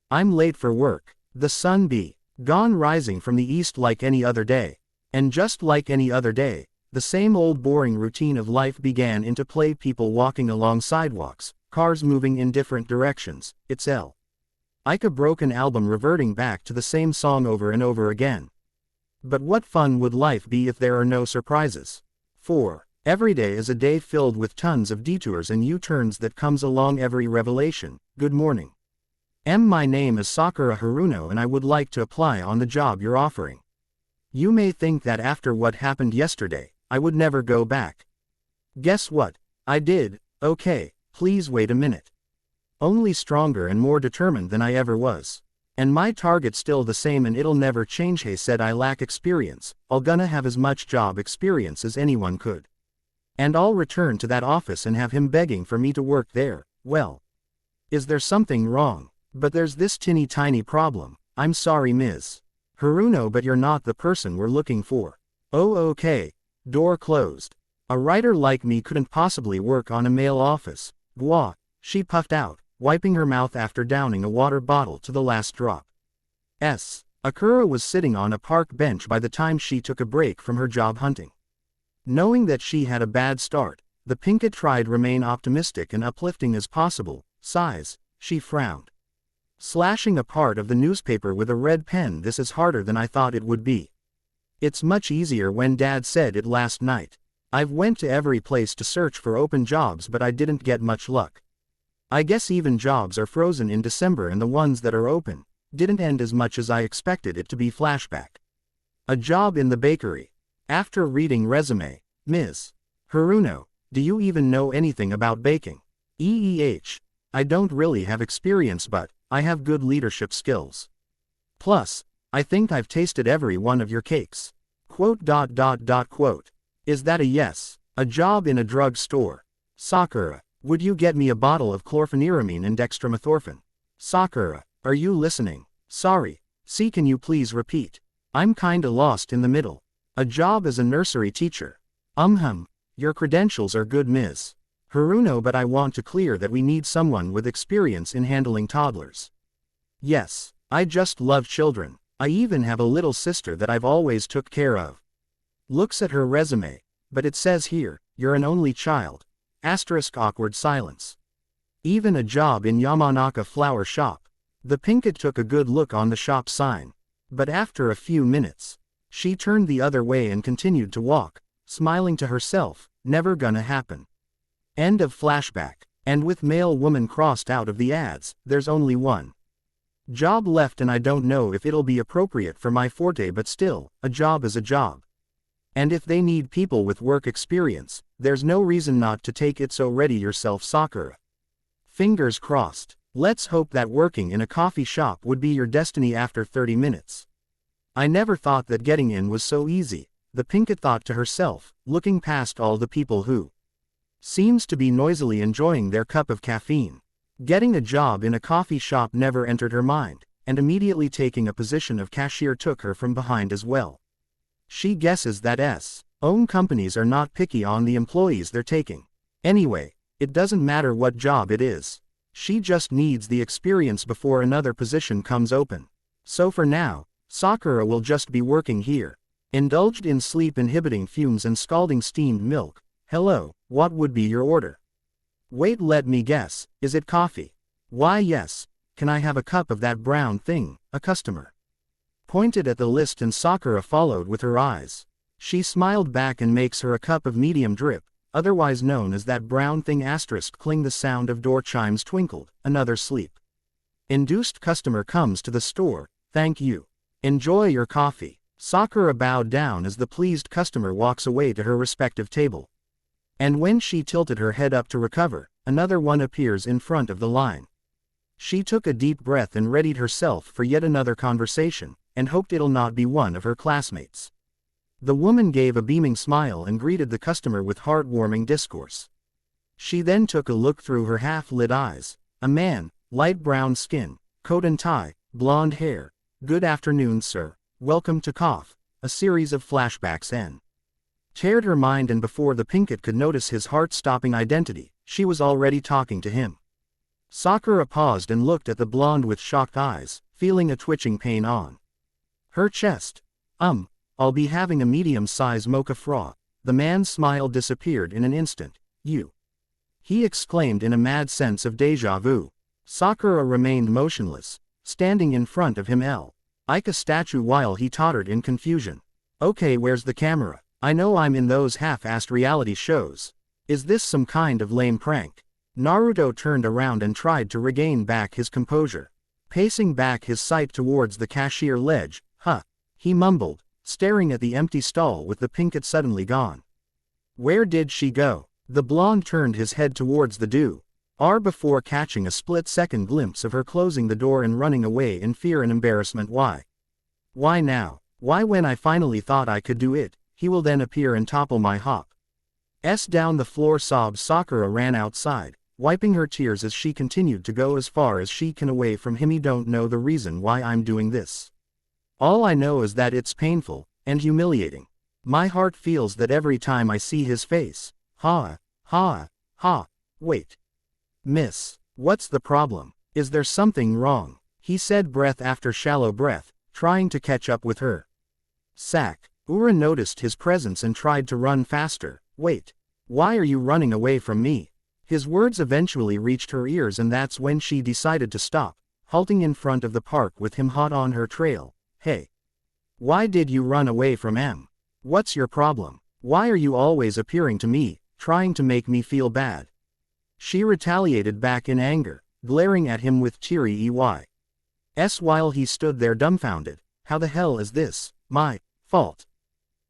I'm late for work. The sun be gone rising from the east like any other day. And just like any other day, the same old boring routine of life began into play. People walking along sidewalks, cars moving in different directions. It's like a broken album reverting back to the same song over and over again. But what fun would life be if there are no surprises? 4. Every day is a day filled with tons of detours and U-turns that comes along every revelation. Good morning. My name is Sakura Haruno and I would like to apply on the job you're offering. You may think that after what happened yesterday, I would never go back. Guess what? I did. Okay, please wait a minute. Only stronger and more determined than I ever was. And my target's still the same and it'll never change. He said I lack experience, I'll gonna have as much job experience as anyone could. And I'll return to that office and have him begging for me to work there. Well, is there something wrong? But there's this tiny problem. I'm sorry Ms. Haruno, but you're not the person we're looking for. Oh okay. Door closed. A writer like me couldn't possibly work on a male office. Blah, she puffed out, wiping her mouth after downing a water bottle to the last drop. Sakura was sitting on a park bench by the time she took a break from her job hunting. Knowing that she had a bad start, the Pinkett tried remain optimistic and uplifting as possible. Sighs, she frowned. Slashing a part of the newspaper with a red pen. This is harder than I thought it would be. It's much easier when Dad said it last night. I've went to every place to search for open jobs but I didn't get much luck. I guess even jobs are frozen in December and the ones that are open didn't end as much as I expected it to be. Flashback. A job in the bakery. After reading resume, Ms. Haruno, do you even know anything about baking? I don't really have experience but I have good leadership skills. Plus, I think I've tasted every one of your cakes. Quote. Is that a yes? A job in a drug store. Sakura, would you get me a bottle of chlorpheniramine and dextromethorphan? Sakura, are you listening? Sorry, see, can you please repeat? I'm kinda lost in the middle. A job as a nursery teacher. Your credentials are good Ms. Haruno, but I want to clear that we need someone with experience in handling toddlers. Yes, I just love children. I even have a little sister that I've always took care of. Looks at her resume, but it says here, you're an only child. Awkward silence. Even a job in Yamanaka flower shop. The Pinkett took a good look on the shop sign. But after a few minutes, she turned the other way and continued to walk, smiling to herself, never gonna happen. End of flashback. And with male woman crossed out of the ads, there's only one job left and I don't know if it'll be appropriate for my forte, but still, a job is a job. And if they need people with work experience, there's no reason not to take it, so ready yourself Sakura. Fingers crossed. Let's hope that working in a coffee shop would be your destiny after 30 minutes. I never thought that getting in was so easy, the Pinkett thought to herself, looking past all the people who seems to be noisily enjoying their cup of caffeine. Getting a job in a coffee shop never entered her mind, and immediately taking a position of cashier took her from behind as well. She guesses that own companies are not picky on the employees they're taking. Anyway, it doesn't matter what job it is. She just needs the experience before another position comes open. So for now, Sakura will just be working here. Indulged in sleep-inhibiting fumes and scalding steamed milk. Hello, what would be your order? Wait, let me guess, is it coffee? Why yes, can I have a cup of that brown thing? A customer pointed at the list and Sakura followed with her eyes. She smiled back and makes her a cup of medium drip, otherwise known as that brown thing. Cling. The sound of door chimes twinkled, another sleep induced customer comes to the store. Thank you. Enjoy your coffee. Sakura bowed down as the pleased customer walks away to her respective table. And when she tilted her head up to recover, another one appears in front of the line. She took a deep breath and readied herself for yet another conversation, and hoped it'll not be one of her classmates. The woman gave a beaming smile and greeted the customer with heartwarming discourse. She then took a look through her half-lit eyes. A man, light brown skin, coat and tie, blonde hair. Good afternoon, sir. Welcome to Cough. A series of flashbacks teared her mind, and before the Pinkett could notice his heart-stopping identity, she was already talking to him. Sakura paused and looked at the blonde with shocked eyes, feeling a twitching pain on her chest. I'll be having a medium-size mocha froth. The man's smile disappeared in an instant. You! He exclaimed in a mad sense of déjà vu. Sakura remained motionless, standing in front of him like a statue while he tottered in confusion. Okay, where's the camera? I know I'm in those half-assed reality shows. Is this some kind of lame prank? Naruto turned around and tried to regain back his composure. pacing back his sight towards the cashier ledge. Huh, he mumbled, staring at the empty stall with the Pinkett suddenly gone. Where did she go? The blonde turned his head towards the door before catching a split-second glimpse of her closing the door and running away in fear and embarrassment. Why? Why now? Why, when I finally thought I could do it, he will then appear and topple my hop. Down the floor sobbed Sakura ran outside, wiping her tears as she continued to go as far as she can away from him. I don't know the reason why I'm doing this. All I know is that it's painful and humiliating. My heart feels that every time I see his face. Ha, ha, ha, wait. Miss, what's the problem? Is there something wrong? He said, breath after shallow breath, trying to catch up with her. Sakura noticed his presence and tried to run faster. Wait, why are you running away from me? His words eventually reached her ears, and that's when she decided to stop, halting in front of the park with him hot on her trail. Hey, why did you run away from him? What's your problem? Why are you always appearing to me, trying to make me feel bad? She retaliated back in anger, glaring at him with teary eyes while he stood there dumbfounded. How the hell is this my fault?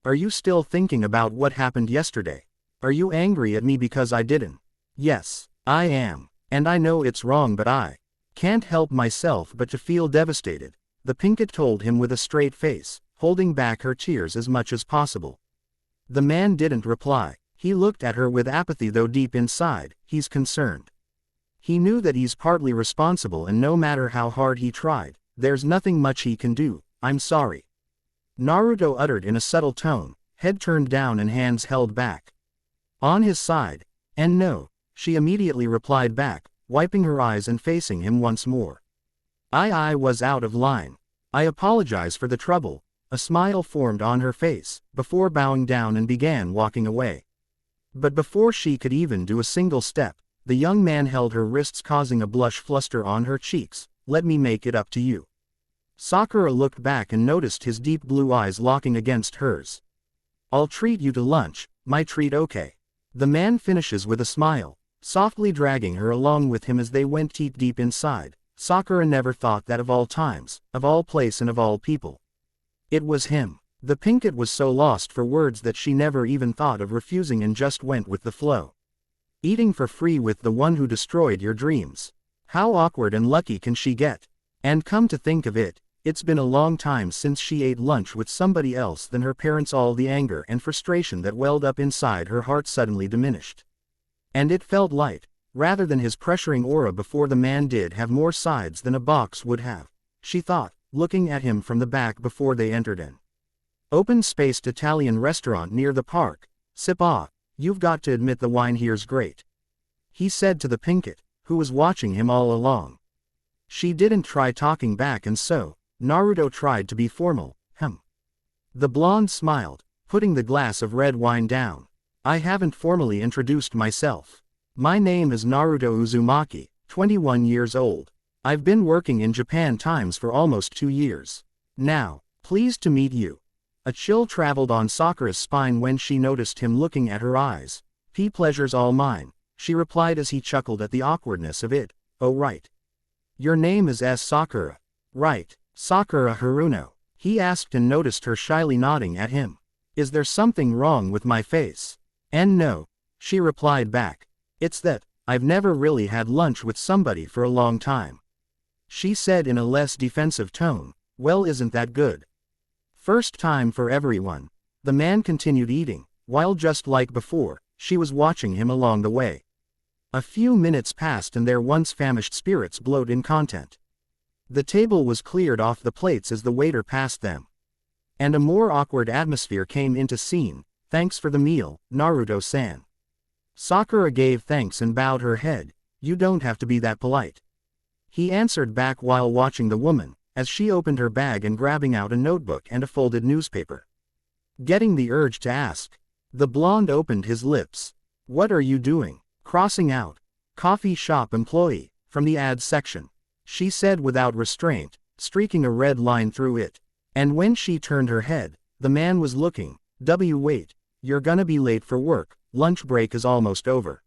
Are you still thinking about what happened yesterday? Are you angry at me because I didn't? Yes, I am, and I know it's wrong, but I can't help myself but to feel devastated, the Pinkett told him with a straight face, holding back her tears as much as possible. The man didn't reply. He looked at her with apathy, though deep inside, he's concerned. He knew that he's partly responsible, and no matter how hard he tried, there's nothing much he can do. I'm sorry, Naruto uttered in a subtle tone, head turned down and hands held back on his side. And no, she immediately replied back, wiping her eyes and facing him once more. I was out of line. I apologize for the trouble. A smile formed on her face, before bowing down and began walking away. But before she could even do a single step, the young man held her wrists, causing a blush fluster on her cheeks. Let me make it up to you. Sakura looked back and noticed his deep blue eyes locking against hers. I'll treat you to lunch, my treat, okay? The man finishes with a smile, softly dragging her along with him as they went teeth deep inside. Sakura never thought that of all times, of all place and of all people, it was him. The Pinkett was so lost for words that she never even thought of refusing and just went with the flow. Eating for free with the one who destroyed your dreams. How awkward and lucky can she get? And come to think of it, it's been a long time since she ate lunch with somebody else than her parents. All the anger and frustration that welled up inside her heart suddenly diminished. And it felt light, rather than his pressuring aura before. The man did have more sides than a box would have, she thought, looking at him from the back before they entered an open-spaced Italian restaurant near the park. You've got to admit the wine here's great, he said to the Pinkett, who was watching him all along. She didn't try talking back, and so Naruto tried to be formal. The blonde smiled, putting the glass of red wine down. I haven't formally introduced myself. My name is Naruto Uzumaki, 21 years old. I've been working in Japan times for almost 2 years now. Pleased to meet you. A chill traveled on Sakura's spine when she noticed him looking at her eyes. Pleasure's all mine, she replied as he chuckled at the awkwardness of it. Oh right. Your name is Sakura. Right, Sakura Haruno, he asked and noticed her shyly nodding at him. Is there something wrong with my face? And no, she replied back. It's that I've never really had lunch with somebody for a long time, she said in a less defensive tone. Well, isn't that good? First time for everyone. The man continued eating, while just like before, she was watching him along the way. A few minutes passed and their once famished spirits glowed in content. The table was cleared off the plates as the waiter passed them. And a more awkward atmosphere came into scene. Thanks for the meal, Naruto-san. Sakura gave thanks and bowed her head. You don't have to be that polite, he answered back while watching the woman, as she opened her bag and grabbing out a notebook and a folded newspaper. Getting the urge to ask. The blonde opened his lips. What are you doing? Crossing out. Coffee shop employee, from the ads section, she said without restraint, streaking a red line through it. And when she turned her head, the man was looking. Wait, you're gonna be late for work, lunch break is almost over.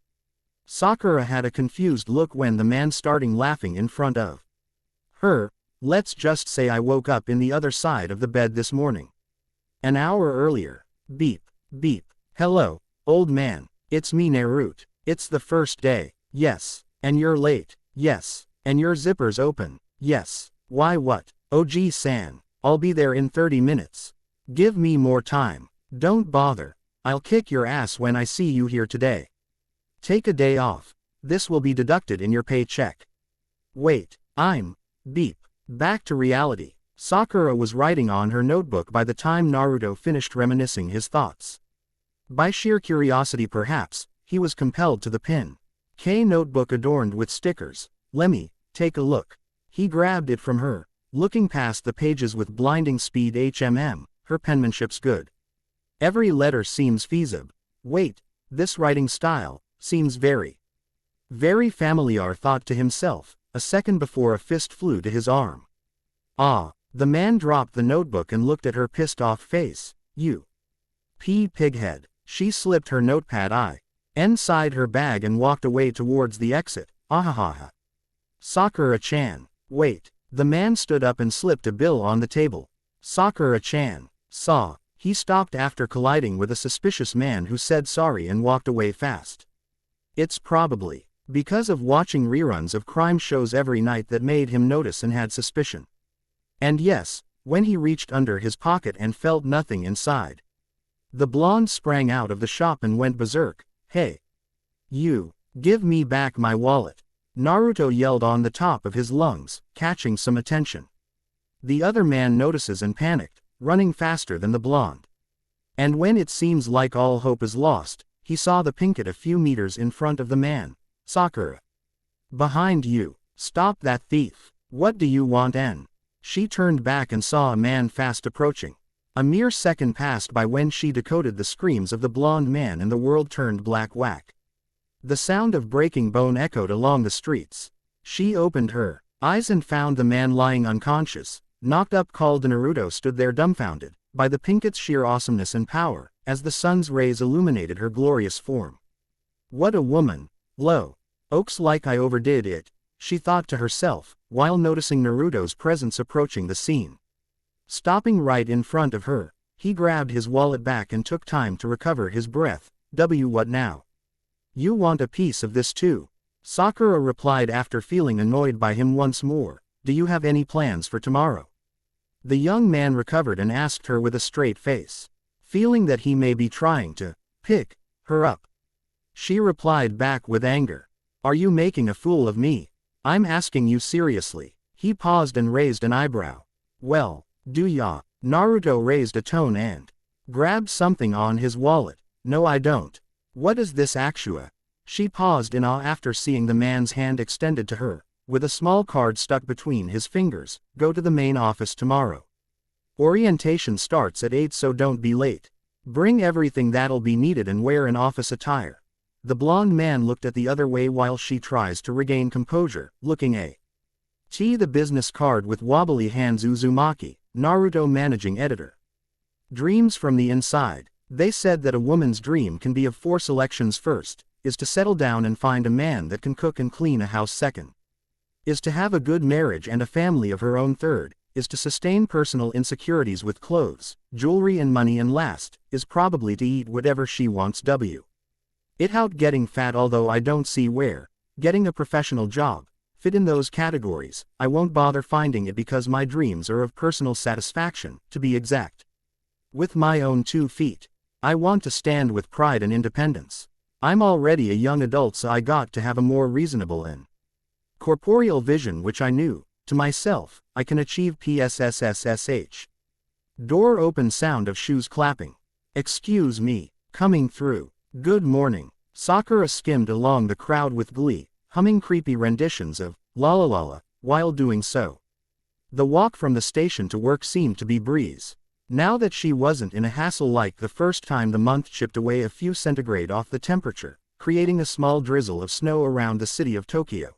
Sakura had a confused look when the man started laughing in front of Her, let's just say I woke up in the other side of the bed this morning. An hour earlier. Beep, beep. Hello, old man. It's me Naruto. It's the first day. Yes. And you're late. Yes. And your zipper's open. Yes. Why what? OG-san. I'll be there in 30 minutes. Give me more time. Don't bother. I'll kick your ass when I see you here today. Take a day off. This will be deducted in your paycheck. Wait, beep. Back to reality. Sakura was writing on her notebook by the time Naruto finished reminiscing his thoughts. By sheer curiosity perhaps, he was compelled to the pen. K notebook adorned with stickers. Lemme, take a look. He grabbed it from her, looking past the pages with blinding speed. Her penmanship's good. Every letter seems feasible. Wait, this writing style seems very familiar, thought to himself, a second before a fist flew to his arm. Ah, the man dropped the notebook and looked at her pissed-off face. You pighead. She slipped her notepad inside her bag and walked away towards the exit. Ahahaha. Sakura-chan. Wait. The man stood up and slipped a bill on the table. Sakura-chan saw. He stopped after colliding with a suspicious man who said sorry and walked away fast. It's probably because of watching reruns of crime shows every night that made him notice and had suspicion. And yes, when he reached under his pocket and felt nothing inside. The blonde sprang out of the shop and went berserk. Hey! You! Give me back my wallet! Naruto yelled on the top of his lungs, catching some attention. The other man notices and panicked, running faster than the blonde. And when it seems like all hope is lost, he saw the picket a few meters in front of the man. Sakura. Behind you. Stop that thief. What do you want? She turned back and saw a man fast approaching. A mere second passed by when she decoded the screams of the blonde man and the world turned black whack. The sound of breaking bone echoed along the streets. She opened her eyes and found the man lying unconscious, knocked up. Naruto stood there dumbfounded by the pinket's sheer awesomeness and power, as the sun's rays illuminated her glorious form. What a woman! Lo! Looks like I overdid it, she thought to herself, while noticing Naruto's presence approaching the scene. Stopping right in front of her, he grabbed his wallet back and took time to recover his breath. What now? You want a piece of this too? Sakura replied after feeling annoyed by him once more. Do you have any plans for tomorrow? The young man recovered and asked her with a straight face, feeling that he may be trying to pick her up. She replied back with anger. Are you making a fool of me? I'm asking you seriously. He paused and raised an eyebrow. Well, do ya? Naruto raised a tone and grabbed something on his wallet. No, I don't. What is this Actua? She paused in awe after seeing the man's hand extended to her, with a small card stuck between his fingers. Go to the main office tomorrow. Orientation starts at 8, so don't be late. Bring everything that'll be needed and wear an office attire. The blonde man looked at the other way while she tries to regain composure, looking at the business card with wobbly hands. Uzumaki, Naruto managing editor. Dreams from the inside. They said that a woman's dream can be of 4 selections. First, is to settle down and find a man that can cook and clean a house. Second, is to have a good marriage and a family of her own. Third, is to sustain personal insecurities with clothes, jewelry and money. And last, is probably to eat whatever she wants. Without getting fat, although I don't see where getting a professional job fit in those categories. I won't bother finding it because my dreams are of personal satisfaction, to be exact. With my own 2 feet. I want to stand with pride and independence. I'm already a young adult, so I got to have a more reasonable and corporeal vision, which I knew, to myself, I can achieve. PSSSSH. Door open, sound of shoes clapping. Excuse me, coming through. Good morning. Sakura skimmed along the crowd with glee, humming creepy renditions of La La La La while doing so. The walk from the station to work seemed to be breeze. Now that she wasn't in a hassle like the first time, the month chipped away a few centigrade off the temperature, creating a small drizzle of snow around the city of Tokyo.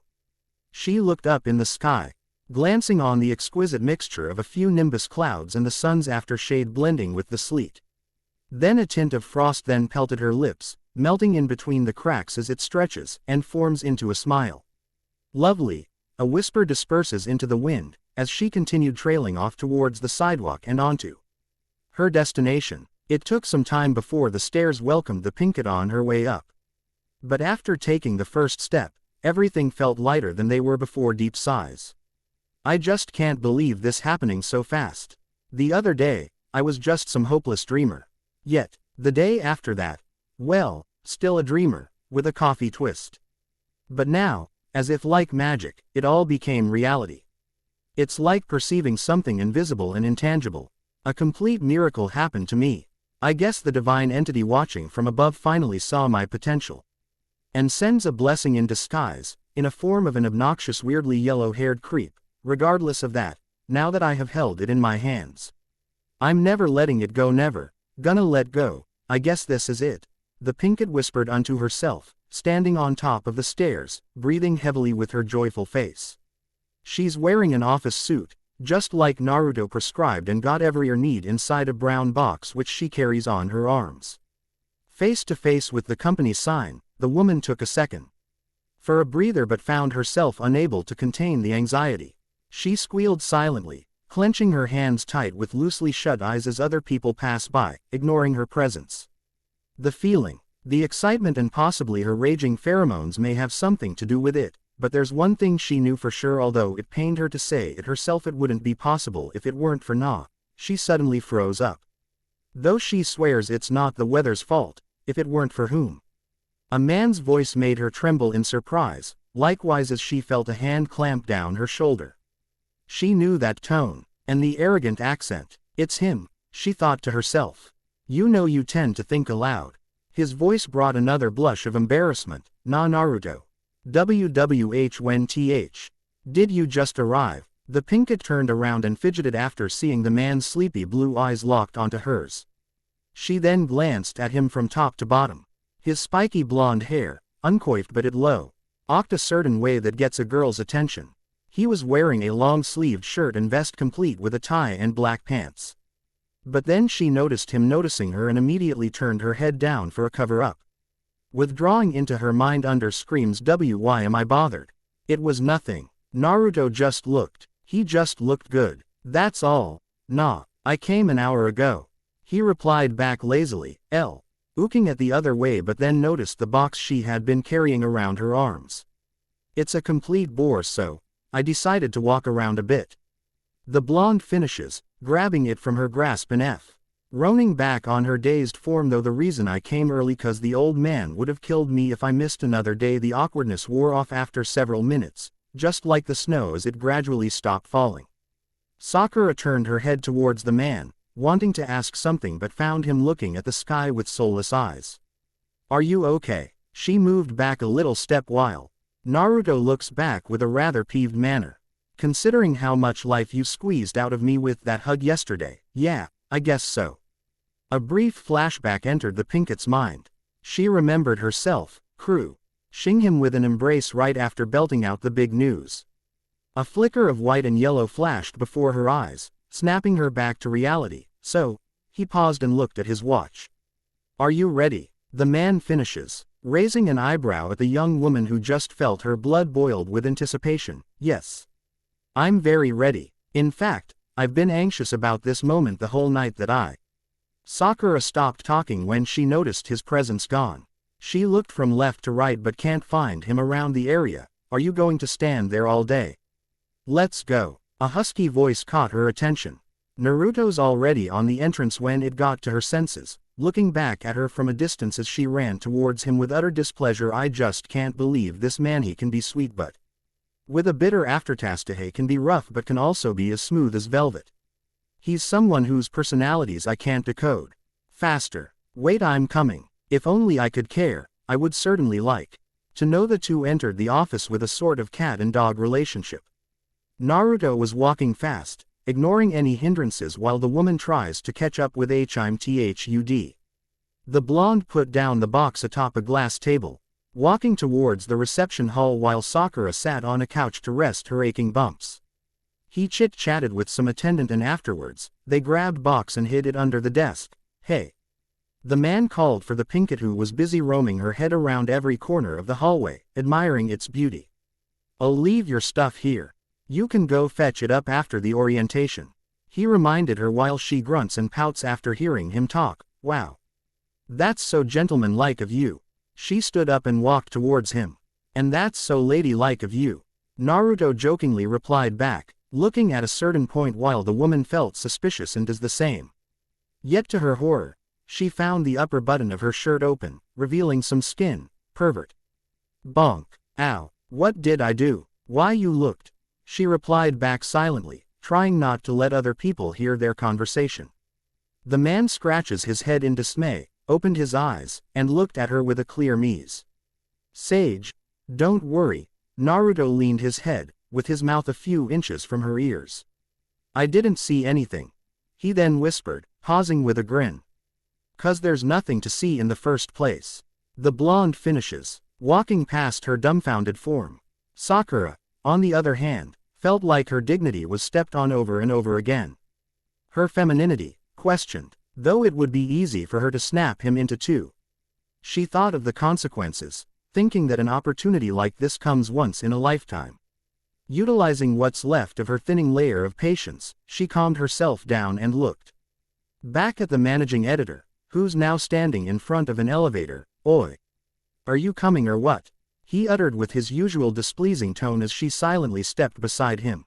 She looked up in the sky, glancing on the exquisite mixture of a few nimbus clouds and the sun's aftershade blending with the sleet. Then a tint of frost then pelted her lips, melting in between the cracks as it stretches and forms into a smile. Lovely, A whisper disperses into the wind, as she continued trailing off towards the sidewalk and onto her destination. It took some time before the stairs welcomed the Pinkett on her way up. But after taking the first step, everything felt lighter than they were before. Deep sighs. I just can't believe this happening so fast. The other day, I was just some hopeless dreamer. Yet, the day after that, well, still a dreamer, with a coffee twist. But now, as if like magic, it all became reality. It's like perceiving something invisible and intangible. A complete miracle happened to me. I guess the divine entity watching from above finally saw my potential. And sends a blessing in disguise, in a form of an obnoxious weirdly yellow-haired creep. Regardless of that, now that I have held it in my hands, I'm never letting it go, never gonna let go. I guess this is it. The Pinkett whispered unto herself, standing on top of the stairs, breathing heavily with her joyful face. She's wearing an office suit, just like Naruto prescribed, and got every need inside a brown box which she carries on her arms. Face to face with the company sign, the woman took a second for a breather but found herself unable to contain the anxiety. She squealed silently, clenching her hands tight with loosely shut eyes as other people pass by, ignoring her presence. The feeling, the excitement, and possibly her raging pheromones may have something to do with it, but there's one thing she knew for sure, although it pained her to say it herself. It wouldn't be possible if it weren't for Na. She suddenly froze up. Though she swears it's not the weather's fault, if it weren't for whom? A man's voice made her tremble in surprise, likewise as she felt a hand clamp down her shoulder. She knew that tone, and the arrogant accent. It's him, she thought to herself. You know you tend to think aloud. His voice brought another blush of embarrassment. Na Naruto. WWH when th. Did you just arrive? The Pinkett turned around and fidgeted after seeing the man's sleepy blue eyes locked onto hers. She then glanced at him from top to bottom. His spiky blonde hair, uncoiffed but it low, ocked a certain way that gets a girl's attention. He was wearing a long-sleeved shirt and vest complete with a tie and black pants. But then she noticed him noticing her and immediately turned her head down for a cover-up. Withdrawing into her mind under screams, why am I bothered? It was nothing. Naruto just looked. He just looked good. That's all. Nah, I came an hour ago. He replied back lazily, looking at the other way, but then noticed the box she had been carrying around her arms. It's a complete bore, so I decided to walk around a bit. The blonde finishes, grabbing it from her grasp and roaning back on her dazed form. Though the reason I came early, 'cause the old man would have killed me if I missed another day. The awkwardness wore off after several minutes, just like the snow as it gradually stopped falling. Sakura turned her head towards the man, wanting to ask something, but found him looking at the sky with soulless eyes. Are you okay? She moved back a little step while Naruto looks back with a rather peeved manner. Considering how much life you squeezed out of me with that hug yesterday, yeah, I guess so. A brief flashback entered the Pinkett's mind. She remembered herself, crushing him with an embrace right after belting out the big news. A flicker of white and yellow flashed before her eyes, snapping her back to reality. So, he paused and looked at his watch. Are you ready? The man finishes, raising an eyebrow at the young woman who just felt her blood boiled with anticipation. Yes. I'm very ready. In fact, I've been anxious about this moment the whole night that Sakura stopped talking when she noticed his presence gone. She looked from left to right but can't find him around the area. Are you going to stand there all day? Let's go. A husky voice caught her attention. Naruto's already on the entrance when it got to her senses, looking back at her from a distance as she ran towards him with utter displeasure. I just can't believe this man. He can be sweet but with a bitter aftertaste. He can be rough but can also be as smooth as velvet. He's someone whose personalities I can't decode. Faster. Wait, I'm coming. If only I could care, I would certainly like to know. The two entered the office with a sort of cat and dog relationship. Naruto was walking fast, ignoring any hindrances while the woman tries to catch up with him. The blonde put down the box atop a glass table, walking towards the reception hall while Sakura sat on a couch to rest her aching bumps. He chit-chatted with some attendant and afterwards, they grabbed box and hid it under the desk. Hey. The man called for the Pinkett, who was busy roaming her head around every corner of the hallway, admiring its beauty. I'll leave your stuff here. You can go fetch it up after the orientation. He reminded her while she grunts and pouts after hearing him talk. Wow. That's so gentlemanlike of you. She stood up and walked towards him. And that's so ladylike of you. Naruto jokingly replied back, looking at a certain point while the woman felt suspicious and does the same. Yet to her horror, she found the upper button of her shirt open, revealing some skin. Pervert. Bonk. Ow. What did I do? Why you looked? She replied back silently, trying not to let other people hear their conversation. The man scratches his head in dismay, opened his eyes, and looked at her with a clear meze. Sage. Don't worry. Naruto leaned his head, with his mouth a few inches from her ears. I didn't see anything. He then whispered, pausing with a grin. 'Cause there's nothing to see in the first place. The blonde finishes, walking past her dumbfounded form. Sakura, on the other hand, felt like her dignity was stepped on over and over again. Her femininity, questioned, though it would be easy for her to snap him into two. She thought of the consequences, thinking that an opportunity like this comes once in a lifetime. Utilizing what's left of her thinning layer of patience, she calmed herself down and looked back at the managing editor, who's now standing in front of an elevator. Oi. Are you coming or what? He uttered with his usual displeasing tone as she silently stepped beside him.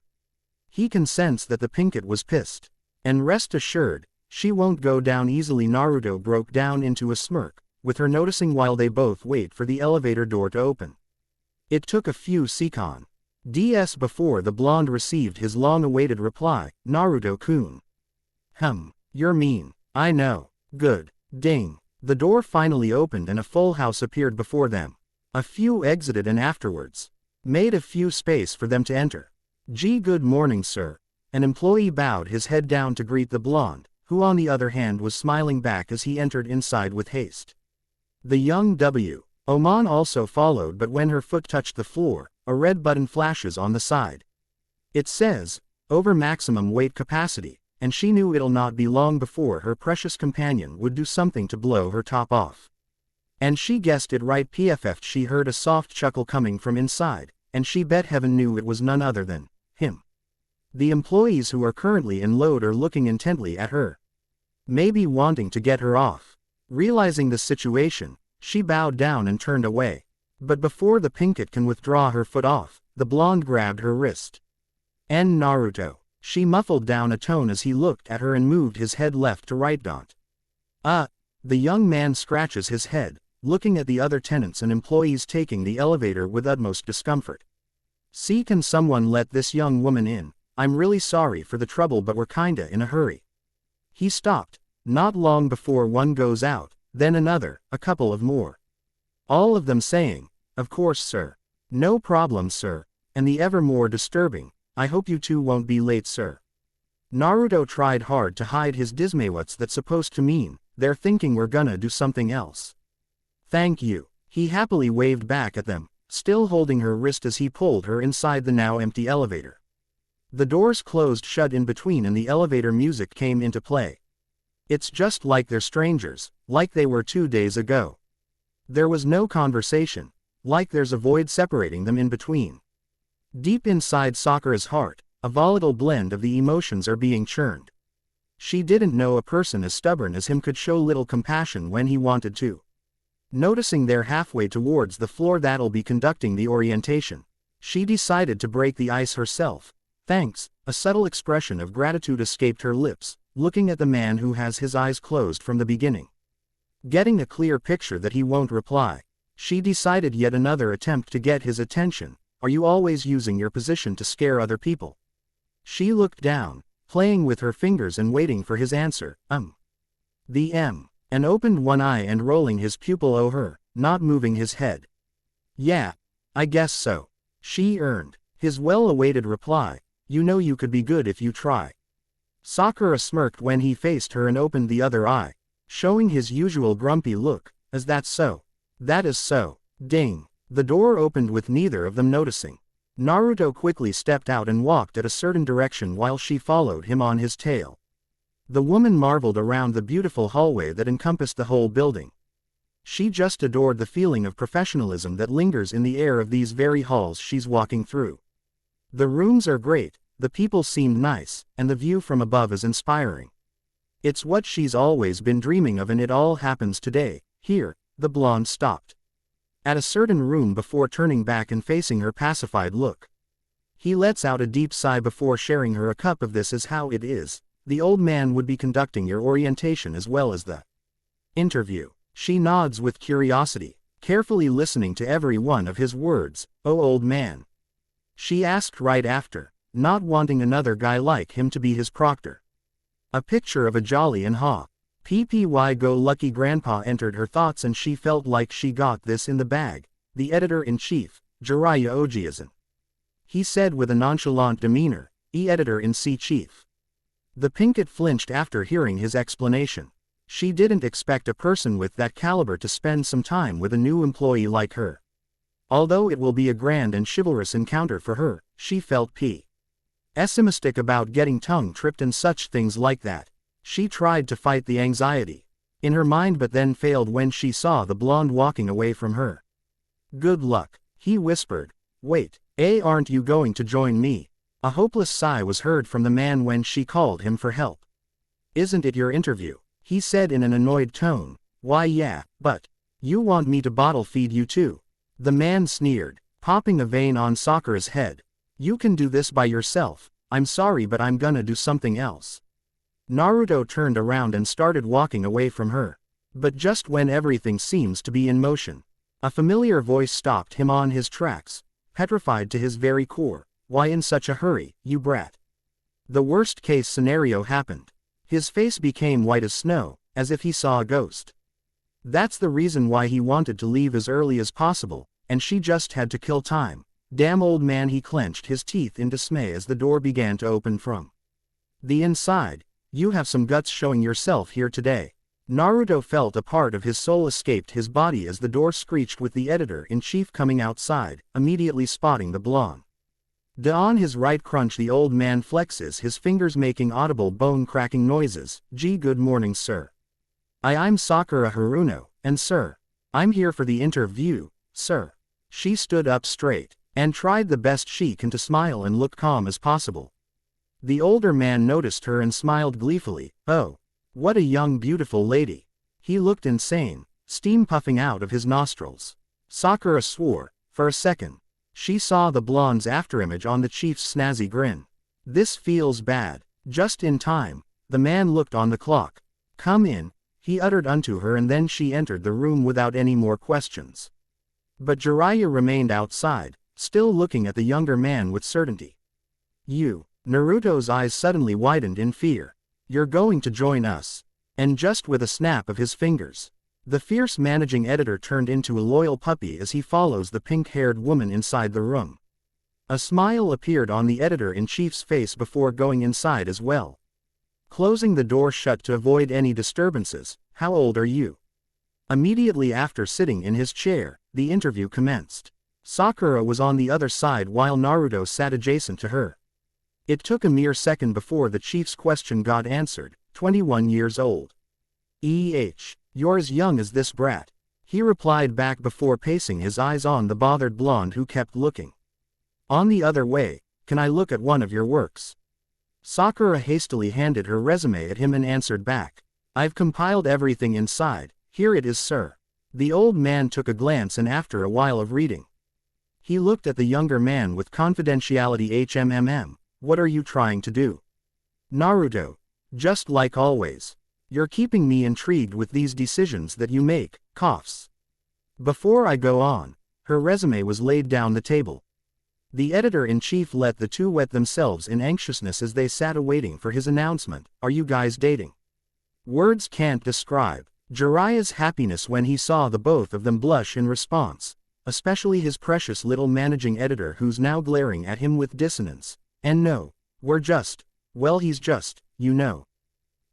He can sense that the pinkett was pissed. And rest assured, she won't go down easily. Naruto broke down into a smirk, with her noticing while they both wait for the elevator door to open. It took a few seconds before the blonde received his long-awaited reply, Naruto-kun. You're mean. I know. Good. Ding. The door finally opened and a full house appeared before them. A few exited and afterwards made a few space for them to enter. Good morning, sir. An employee bowed his head down to greet the blonde, who on the other hand was smiling back as he entered inside with haste. The young Oman also followed, but when her foot touched the floor, a red button flashes on the side. It says, over maximum weight capacity, and she knew it'll not be long before her precious companion would do something to blow her top off. And she guessed it right. PFF. She heard a soft chuckle coming from inside, and she bet heaven knew it was none other than him. The employees who are currently in load are looking intently at her, maybe wanting to get her off. Realizing the situation, she bowed down and turned away. But before the pinkett can withdraw her foot off, the blonde grabbed her wrist. And Naruto. She muffled down a tone as he looked at her and moved his head left to right. The young man scratches his head, looking at the other tenants and employees taking the elevator with utmost discomfort. Can someone let this young woman in? I'm really sorry for the trouble, but we're kinda in a hurry. He stopped. Not long before one goes out, then another, a couple of more. All of them saying, of course, sir. No problem, sir. And the ever more disturbing, I hope you two won't be late, sir. Naruto tried hard to hide his dismay. What's that supposed to mean? They're thinking we're gonna do something else. Thank you. He happily waved back at them, still holding her wrist as he pulled her inside the now empty elevator. The doors closed shut in between and the elevator music came into play. It's just like they're strangers, like they were 2 days ago. There was no conversation, like there's a void separating them in between. Deep inside Sakura's heart, a volatile blend of the emotions are being churned. She didn't know a person as stubborn as him could show little compassion when he wanted to. Noticing they're halfway towards the floor that'll be conducting the orientation, she decided to break the ice herself. Thanks. A subtle expression of gratitude escaped her lips, looking at the man who has his eyes closed from the beginning. Getting a clear picture that he won't reply, she decided yet another attempt to get his attention. Are you always using your position to scare other people? She looked down, playing with her fingers and waiting for his answer. And opened one eye and rolling his pupil over her, not moving his head. Yeah, I guess so. She earned his well-awaited reply. You know you could be good if you try. Sakura smirked when he faced her and opened the other eye, showing his usual grumpy look. Is that so? That is so. Ding. The door opened with neither of them noticing. Naruto quickly stepped out and walked at a certain direction while she followed him on his tail. The woman marveled around the beautiful hallway that encompassed the whole building. She just adored the feeling of professionalism that lingers in the air of these very halls she's walking through. The rooms are great, the people seemed nice, and the view from above is inspiring. It's what she's always been dreaming of, and it all happens today, here. The blonde stopped at a certain room before turning back and facing her pacified look. He lets out a deep sigh before sharing her a cup of this. Is how it is. The old man would be conducting your orientation as well as the interview. She nods with curiosity, carefully listening to every one of his words. Oh, old man, she asked right after, not wanting another guy like him to be his proctor. A picture of a jolly and happy-go-lucky grandpa entered her thoughts, and she felt like she got this in the bag. The editor-in-chief, Jiraiya Ojiazan, he said with a nonchalant demeanor. Editor-in-chief. The Pinkett flinched after hearing his explanation. She didn't expect a person with that caliber to spend some time with a new employee like her. Although it will be a grand and chivalrous encounter for her, she felt pessimistic about getting tongue-tripped and such things like that. She tried to fight the anxiety in her mind, but then failed when she saw the blonde walking away from her. Good luck, he whispered. Wait, aren't you going to join me? A hopeless sigh was heard from the man when she called him for help. Isn't it your interview? He said in an annoyed tone. Why yeah, but you want me to bottle feed you too? The man sneered, popping a vein on Sakura's head. You can do this by yourself. I'm sorry, but I'm gonna do something else. Naruto turned around and started walking away from her. But just when everything seems to be in motion, a familiar voice stopped him on his tracks, petrified to his very core. Why in such a hurry, you brat? The worst-case scenario happened. His face became white as snow, as if he saw a ghost. That's the reason why he wanted to leave as early as possible, and she just had to kill time. Damn old man, he clenched his teeth in dismay as the door began to open from the inside. You have some guts showing yourself here today. Naruto felt a part of his soul escaped his body as the door screeched with the editor-in-chief coming outside, immediately spotting the blonde. On his right crunch, the old man flexes his fingers, making audible bone-cracking noises. Good morning, sir. I'm Sakura Haruno, and sir, I'm here for the interview, sir. She stood up straight, and tried the best she can to smile and look calm as possible. The older man noticed her and smiled gleefully. Oh, what a young beautiful lady. He looked insane, steam puffing out of his nostrils. Sakura swore. For a second, she saw the blonde's afterimage on the chief's snazzy grin. This feels bad. Just in time, the man looked on the clock. Come in, he uttered unto her, and then she entered the room without any more questions. But Jiraiya remained outside, still looking at the younger man with certainty. You. Naruto's eyes suddenly widened in fear. You're going to join us. And just with a snap of his fingers, the fierce managing editor turned into a loyal puppy as he follows the pink-haired woman inside the room. A smile appeared on the editor-in-chief's face before going inside as well. Closing the door shut to avoid any disturbances. How old are you? Immediately after sitting in his chair, the interview commenced. Sakura was on the other side while Naruto sat adjacent to her. It took a mere second before the chief's question got answered. 21 years old. You're as young as this brat. He replied back before pacing his eyes on the bothered blonde who kept looking on the other way. Can I look at one of your works? Sakura hastily handed her resume at him and answered back. I've compiled everything inside. Here it is, sir. The old man took a glance, and after a while of reading, he looked at the younger man with confidentiality. What are you trying to do? Naruto. Just like always. You're keeping me intrigued with these decisions that you make. Coughs. Before I go on, her resume was laid down the table. The editor-in-chief let the two wet themselves in anxiousness as they sat awaiting for his announcement. Are you guys dating? Words can't describe Jiraiya's happiness when he saw the both of them blush in response, especially his precious little managing editor, who's now glaring at him with dissonance. And no, he's just,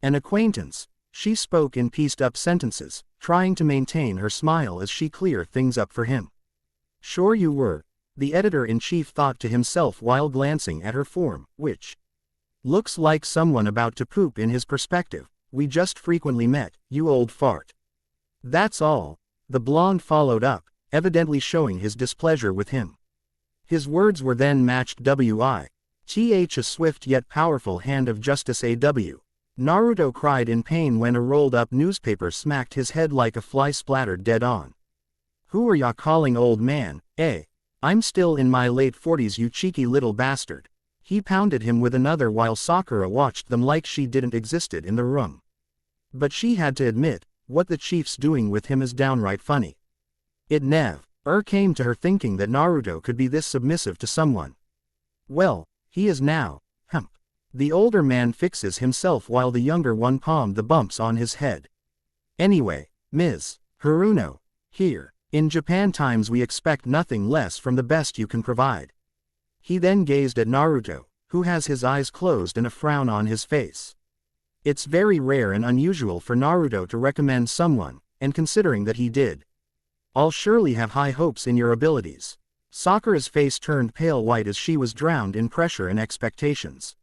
an acquaintance. She spoke in pieced-up sentences, trying to maintain her smile as she cleared things up for him. Sure you were, the editor-in-chief thought to himself while glancing at her form, which looks like someone about to poop in his perspective. We just frequently met, you old fart. That's all. The blonde followed up, evidently showing his displeasure with him. His words were then matched with a swift yet powerful hand of justice AW. Naruto cried in pain when a rolled-up newspaper smacked his head like a fly splattered dead on. Who are ya calling old man, eh? I'm still in my late 40s, you cheeky little bastard. He pounded him with another while Sakura watched them like she didn't existed in the room. But she had to admit, what the chief's doing with him is downright funny. It never came to her thinking that Naruto could be this submissive to someone. Well, he is now. The older man fixes himself while the younger one palmed the bumps on his head. Anyway, Ms. Haruno, here. In Japan times we expect nothing less from the best you can provide. He then gazed at Naruto, who has his eyes closed and a frown on his face. It's very rare and unusual for Naruto to recommend someone, and considering that he did, I'll surely have high hopes in your abilities. Sakura's face turned pale white as she was drowned in pressure and expectations.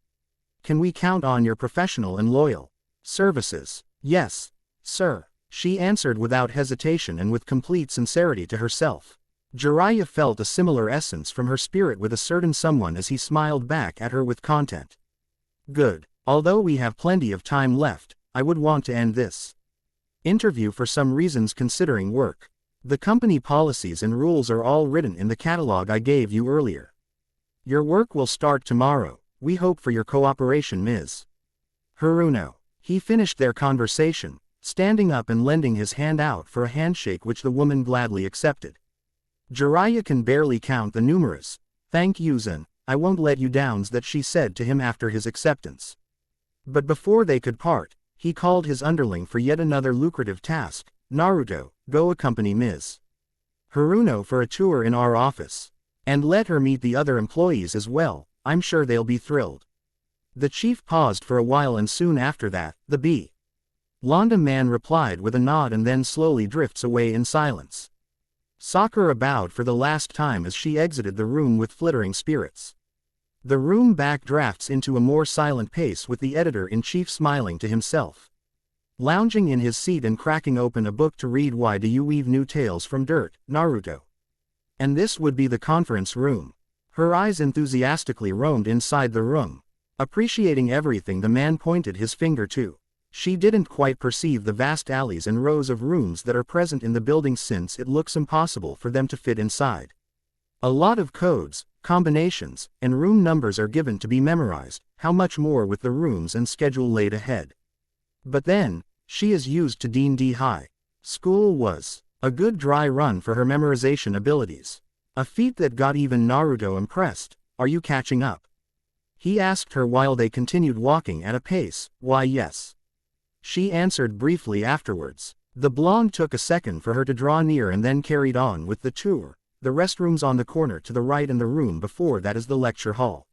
Can we count on your professional and loyal services? Yes, sir, she answered without hesitation and with complete sincerity to herself. Jiraiya felt a similar essence from her spirit with a certain someone as he smiled back at her with content. Good. Although we have plenty of time left, I would want to end this interview for some reasons considering work. The company policies and rules are all written in the catalog I gave you earlier. Your work will start tomorrow. We hope for your cooperation, Ms. Haruno. He finished their conversation, standing up and lending his hand out for a handshake which the woman gladly accepted. Jiraiya can barely count the numerous "thank yous and I won't let you downs" that she said to him after his acceptance. But before they could part, he called his underling for yet another lucrative task. Naruto, go accompany Ms. Haruno for a tour in our office. And let her meet the other employees as well, I'm sure they'll be thrilled. The chief paused for a while and soon after that, the blonde man replied with a nod and then slowly drifts away in silence. Sakura bowed for the last time as she exited the room with flittering spirits. The room backdrafts into a more silent pace with the editor-in-chief smiling to himself. Lounging in his seat and cracking open a book to read Why Do You Weave New Tales from Dirt, Naruto. And this would be the conference room. Her eyes enthusiastically roamed inside the room. Appreciating everything the man pointed his finger to. She didn't quite perceive the vast alleys and rows of rooms that are present in the building since it looks impossible for them to fit inside. A lot of codes, combinations, and room numbers are given to be memorized, how much more with the rooms and schedule laid ahead. But then, she is used to D&D high. School was a good dry run for her memorization abilities. A feat that got even Naruto impressed. Are you catching up? He asked her while they continued walking at a pace. Why yes. She answered briefly afterwards. The blonde took a second for her to draw near and then carried on with the tour. The restrooms on the corner to the right and the room before that is the lecture hall.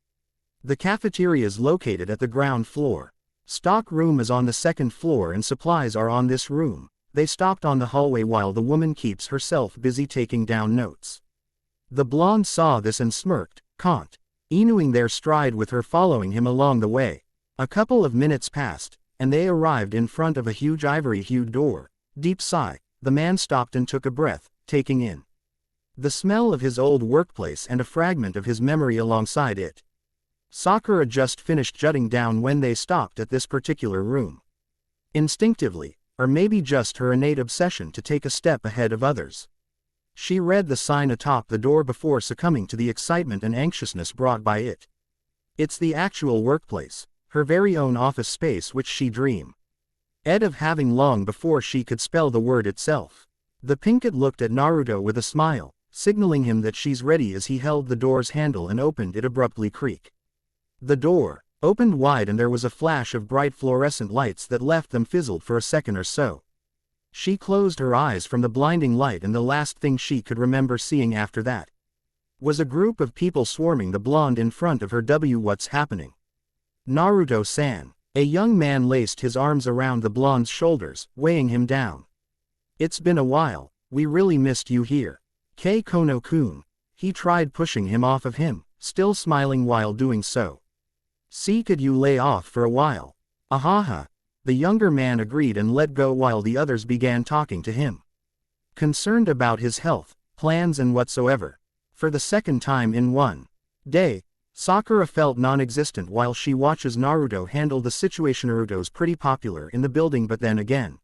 The cafeteria is located at the ground floor. Stock room is on the second floor and supplies are on this room. They stopped on the hallway while the woman keeps herself busy taking down notes. The blonde saw this and smirked, continuing their stride with her following him along the way. A couple of minutes passed, and they arrived in front of a huge ivory-hued door. Deep sigh, the man stopped and took a breath, taking in the smell of his old workplace and a fragment of his memory alongside it. Sakura just finished jutting down when they stopped at this particular room. Instinctively, or maybe just her innate obsession to take a step ahead of others, she read the sign atop the door before succumbing to the excitement and anxiousness brought by it. It's the actual workplace, her very own office space which she dreamed of having long before she could spell the word itself. The pinkett looked at Naruto with a smile, signaling him that she's ready as he held the door's handle and opened it abruptly. Creak. The door opened wide and there was a flash of bright fluorescent lights that left them fizzled for a second or so. She closed her eyes from the blinding light and the last thing she could remember seeing after that was a group of people swarming the blonde in front of her. What's happening? Naruto-san. A young man laced his arms around the blonde's shoulders, weighing him down. It's been a while, we really missed you here. Kei Kono-kun. He tried pushing him off of him, still smiling while doing so. See, could you lay off for a while? Ahaha. The younger man agreed and let go while the others began talking to him. concerned about his health, plans and whatsoever. For the second time in one day, Sakura felt non-existent while she watches Naruto handle the situation. Naruto's pretty popular in the building, but then again,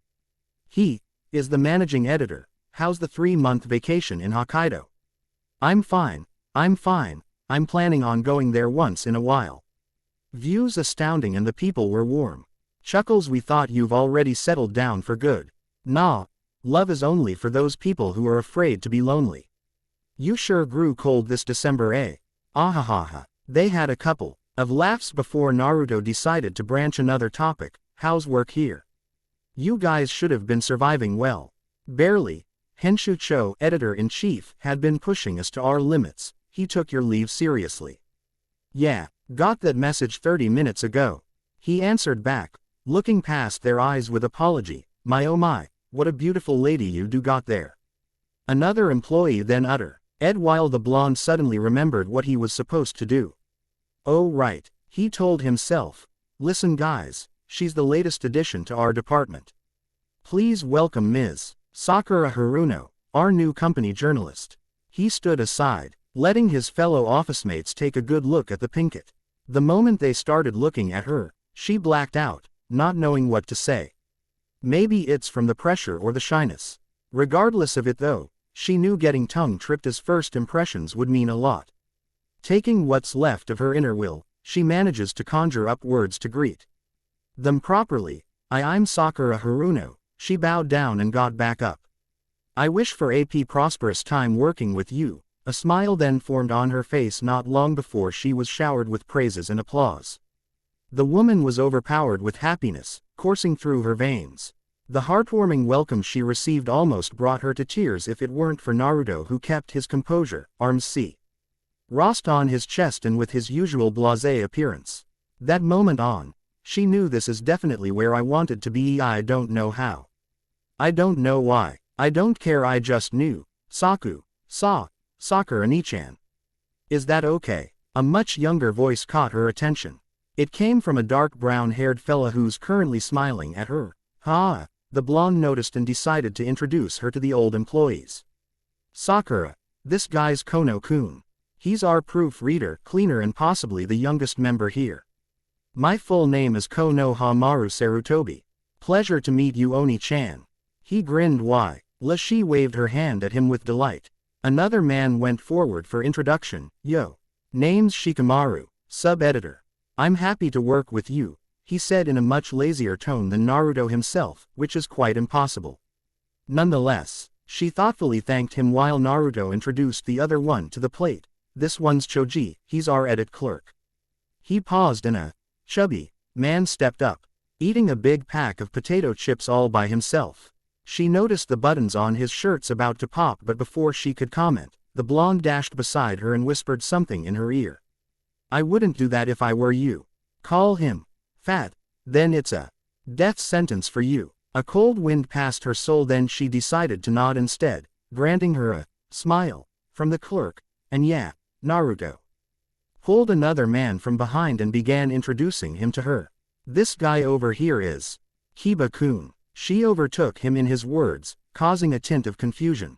he is the managing editor. How's the 3-month vacation in Hokkaido? I'm fine. I'm planning on going there once in a while. Views astounding and the people were warm. Chuckles, we thought you've already settled down for good. Nah, love is only for those people who are afraid to be lonely. You sure grew cold this December, eh? Ahahaha. They had a couple of laughs before Naruto decided to branch another topic. How's work here? You guys should have been surviving well. Barely. Henshucho, editor-in-chief, had been pushing us to our limits. He took your leave seriously. Yeah, got that message 30 minutes ago. He answered back, looking past their eyes with apology. My oh my, what a beautiful lady you do got there. Another employee then uttered. Ed, while the blonde suddenly remembered what he was supposed to do. Oh right, he told himself. Listen guys, she's the latest addition to our department. Please welcome Ms. Sakura Haruno, our new company journalist. He stood aside, letting his fellow officemates take a good look at the pinkett. The moment they started looking at her, she blacked out, not knowing what to say. Maybe it's from the pressure or the shyness. Regardless of it though, she knew getting tongue-tripped as first impressions would mean a lot. Taking what's left of her inner will, she manages to conjure up words to greet them properly. I'm Sakura Haruno. She bowed down and got back up. I wish for a prosperous time working with you. A smile then formed on her face not long before she was showered with praises and applause. The woman was overpowered with happiness, coursing through her veins. The heartwarming welcome she received almost brought her to tears if it weren't for Naruto, who kept his composure, arms crossed on his chest and with his usual blasé appearance. That moment on, she knew this is definitely where I wanted to be. I don't know how. I don't know why. I don't care, I just knew. Sakura Nichan. Is that okay? A much younger voice caught her attention. It came from a dark brown-haired fella who's currently smiling at her. The blonde noticed and decided to introduce her to the old employees. Sakura, this guy's Kono-kun. He's our proofreader, cleaner and possibly the youngest member here. My full name is Konohamaru Sarutobi. Pleasure to meet you, Oni-chan. He grinned. Why? She waved her hand at him with delight. Another man went forward for introduction. Yo. Name's Shikamaru, sub-editor. I'm happy to work with you, he said in a much lazier tone than Naruto himself, which is quite impossible. Nonetheless, she thoughtfully thanked him while Naruto introduced the other one to the plate. This one's Choji, he's our edit clerk. He paused and a chubby man stepped up, eating a big pack of potato chips all by himself. She noticed the buttons on his shirts about to pop, but before she could comment, the blonde dashed beside her and whispered something in her ear. I wouldn't do that if I were you. Call him fat, then it's a death sentence for you. A cold wind passed her soul, then she decided to nod instead, granting her a smile from the clerk. And yeah, Naruto pulled another man from behind and began introducing him to her. This guy over here is Kiba-kun. She overtook him in his words, causing a tint of confusion.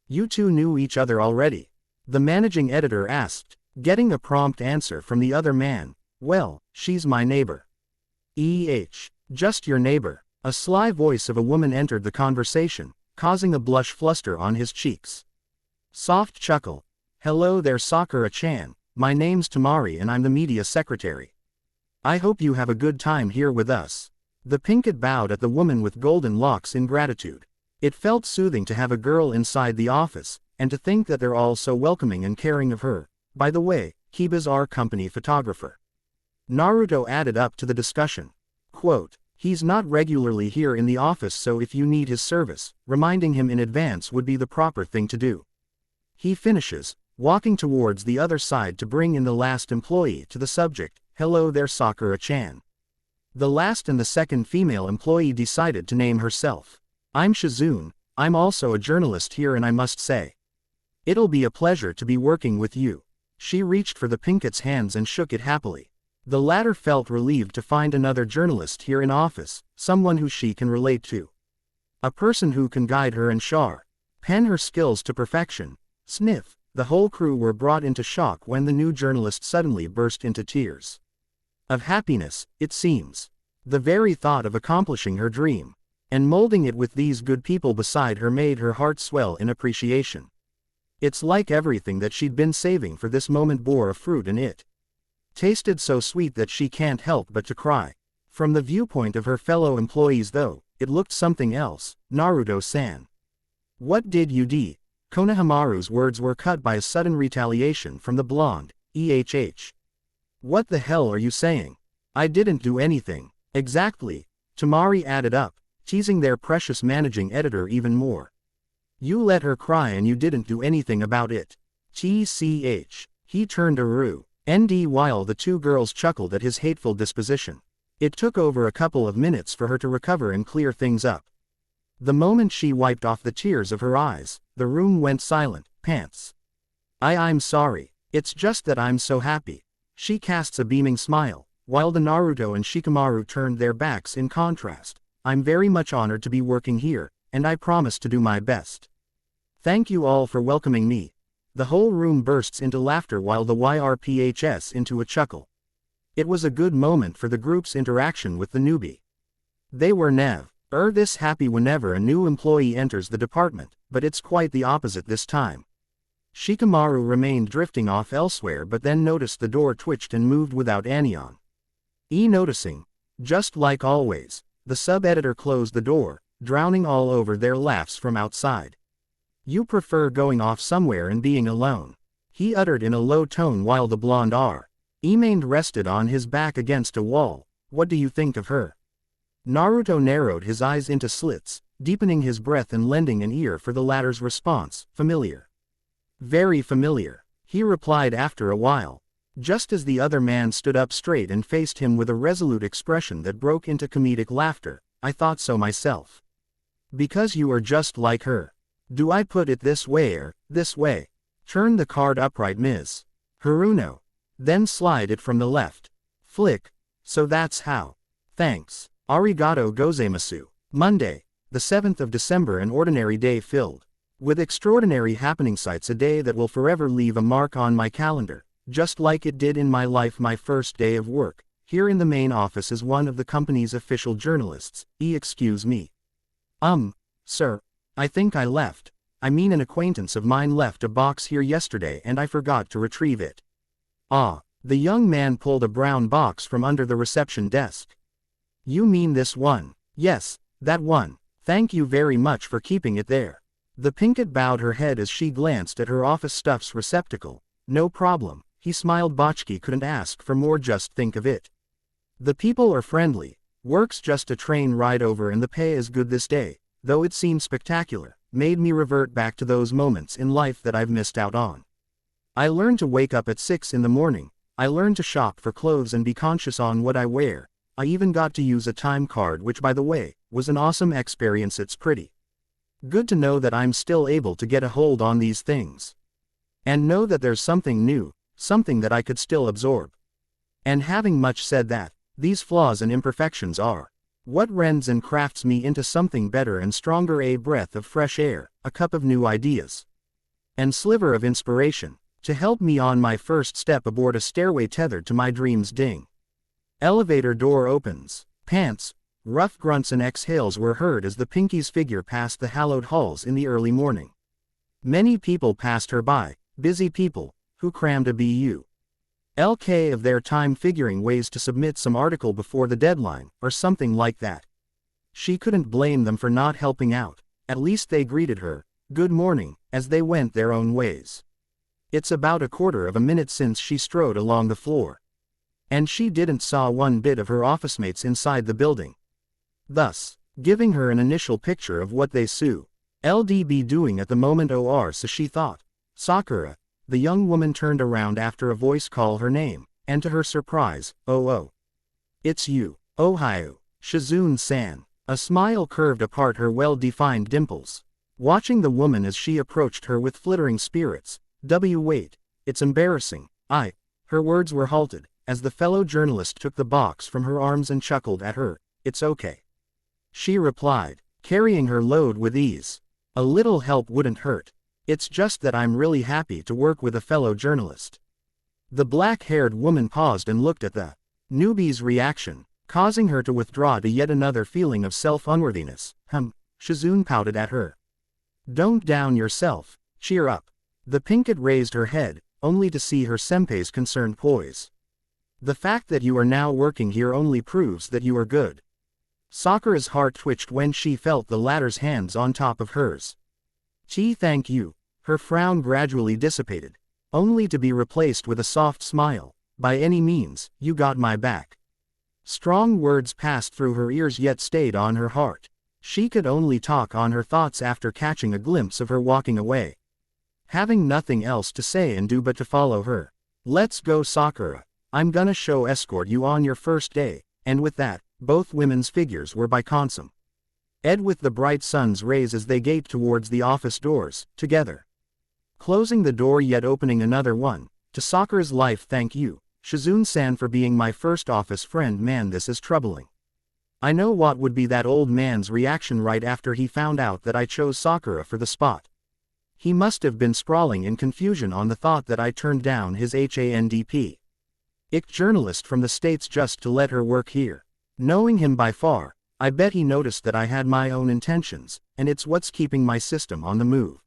You two knew each other already? The managing editor asked, getting a prompt answer from the other man. Well, she's my neighbor. Just your neighbor. A sly voice of a woman entered the conversation, causing a blush fluster on his cheeks. Soft chuckle. Hello there, Sakura-chan. My name's Tamari and I'm the media secretary. I hope you have a good time here with us. The pinkett bowed at the woman with golden locks in gratitude. It felt soothing to have a girl inside the office, and to think that they're all so welcoming and caring of her. By the way, Kiba's our company photographer. Naruto added up to the discussion. Quote, he's not regularly here in the office, so if you need his service, reminding him in advance would be the proper thing to do. He finishes, walking towards the other side to bring in the last employee to the subject. Hello there, Sakura-chan. The last and the second female employee decided to name herself. I'm Shizune, I'm also a journalist here and I must say, it'll be a pleasure to be working with you. She reached for the pinkett's hands and shook it happily. The latter felt relieved to find another journalist here in office, someone who she can relate to. A person who can guide her and show pen her skills to perfection. Sniff. The whole crew were brought into shock when the new journalist suddenly burst into tears. Of happiness, it seems. The very thought of accomplishing her dream, and molding it with these good people beside her made her heart swell in appreciation. It's like everything that she'd been saving for this moment bore a fruit, and it tasted so sweet that she can't help but to cry. From the viewpoint of her fellow employees though, it looked something else. Naruto-san. What did you do? Konohamaru's words were cut by a sudden retaliation from the blonde. What the hell are you saying? I didn't do anything. Exactly. Tamari added up, teasing their precious managing editor even more. You let her cry and you didn't do anything about it. TCH. He turned Aru. ND while the two girls chuckled at his hateful disposition. It took over a couple of minutes for her to recover and clear things up. The moment she wiped off the tears of her eyes, the room went silent. Pants. I'm sorry. It's just that I'm so happy. She casts a beaming smile, while the Naruto and Shikamaru turned their backs in contrast. I'm very much honored to be working here, and I promise to do my best. Thank you all for welcoming me. The whole room bursts into laughter while the YRPHs into a chuckle. It was a good moment for the group's interaction with the newbie. They were never this happy whenever a new employee enters the department, but it's quite the opposite this time. Shikamaru remained drifting off elsewhere but then noticed the door twitched and moved without Anion. Noticing. Just like always, the sub-editor closed the door, drowning all over their laughs from outside. You prefer going off somewhere and being alone, he uttered in a low tone while the blonde remained rested on his back against a wall. What do you think of her? Naruto narrowed his eyes into slits, deepening his breath and lending an ear for the latter's response. Familiar. Very familiar, he replied after a while, just as the other man stood up straight and faced him with a resolute expression that broke into comedic laughter. I thought so myself. Because you are just like her. Do I put it this way or this way? Turn the card upright, Ms. Haruno. Then slide it from the left. Flick. So that's how. Thanks. Arigato gozaimasu. Monday, the 7th of December, an ordinary day filled with extraordinary happening sights, a day that will forever leave a mark on my calendar, just like it did in my life. My first day of work, here in the main office as one of the company's official journalists. Excuse me. Sir. I think I left. I mean an acquaintance of mine left a box here yesterday and I forgot to retrieve it. Ah. The young man pulled a brown box from under the reception desk. You mean this one? Yes, that one. Thank you very much for keeping it there. The pinkett bowed her head as she glanced at her office stuffs receptacle. No problem, he smiled. Botchki couldn't ask for more, just think of it. The people are friendly. Work's just a train ride over and the pay is good. This day, though it seemed spectacular, made me revert back to those moments in life that I've missed out on. I learned to wake up at 6 in the morning. I learned to shop for clothes and be conscious on what I wear. I even got to use a time card, which by the way, was an awesome experience. It's pretty good to know that I'm still able to get a hold on these things. And know that there's something new, something that I could still absorb. And having much said that, these flaws and imperfections are what rends and crafts me into something better and stronger. A breath of fresh air, a cup of new ideas, and sliver of inspiration, to help me on my first step aboard a stairway tethered to my dreams. Ding. Elevator door opens. Pants. Rough grunts and exhales were heard as the Pinky's figure passed the hallowed halls in the early morning. Many people passed her by, busy people, who crammed a LK of their time figuring ways to submit some article before the deadline, or something like that. She couldn't blame them for not helping out. At least they greeted her, good morning, as they went their own ways. It's about a quarter of a minute since she strode along the floor. And she didn't saw one bit of her officemates inside the building. Thus, giving her an initial picture of what they LDB doing at the moment. Or so she thought. Sakura. The young woman turned around after a voice called her name, and to her surprise, oh. It's you, Ohio, Shizune-san. A smile curved apart her well-defined dimples. Watching the woman as she approached her with flittering spirits. Wait, it's embarrassing. Her words were halted, as the fellow journalist took the box from her arms and chuckled at her. It's okay. She replied, carrying her load with ease. A little help wouldn't hurt. It's just that I'm really happy to work with a fellow journalist. The black-haired woman paused and looked at the newbie's reaction, causing her to withdraw to yet another feeling of self-unworthiness. Shizune pouted at her. Don't down yourself, cheer up. The pinkett raised her head, only to see her senpai's concerned poise. The fact that you are now working here only proves that you are good. Sakura's heart twitched when she felt the latter's hands on top of hers. Thank you. Her frown gradually dissipated, only to be replaced with a soft smile. By any means, you got my back. Strong words passed through her ears yet stayed on her heart. She could only talk on her thoughts after catching a glimpse of her walking away. Having nothing else to say and do but to follow her. Let's go, Sakura. I'm gonna escort you on your first day, and with that, both women's figures were by consum. Ed with the bright sun's rays as they gaped towards the office doors, together. Closing the door yet opening another one. To Sakura's life, thank you, Shizune-san, for being my first office friend. Man, this is troubling. I know what would be that old man's reaction right after he found out that I chose Sakura for the spot. He must have been sprawling in confusion on the thought that I turned down his handp. Journalist from the States just to let her work here. Knowing him by far, I bet he noticed that I had my own intentions, and it's what's keeping my system on the move.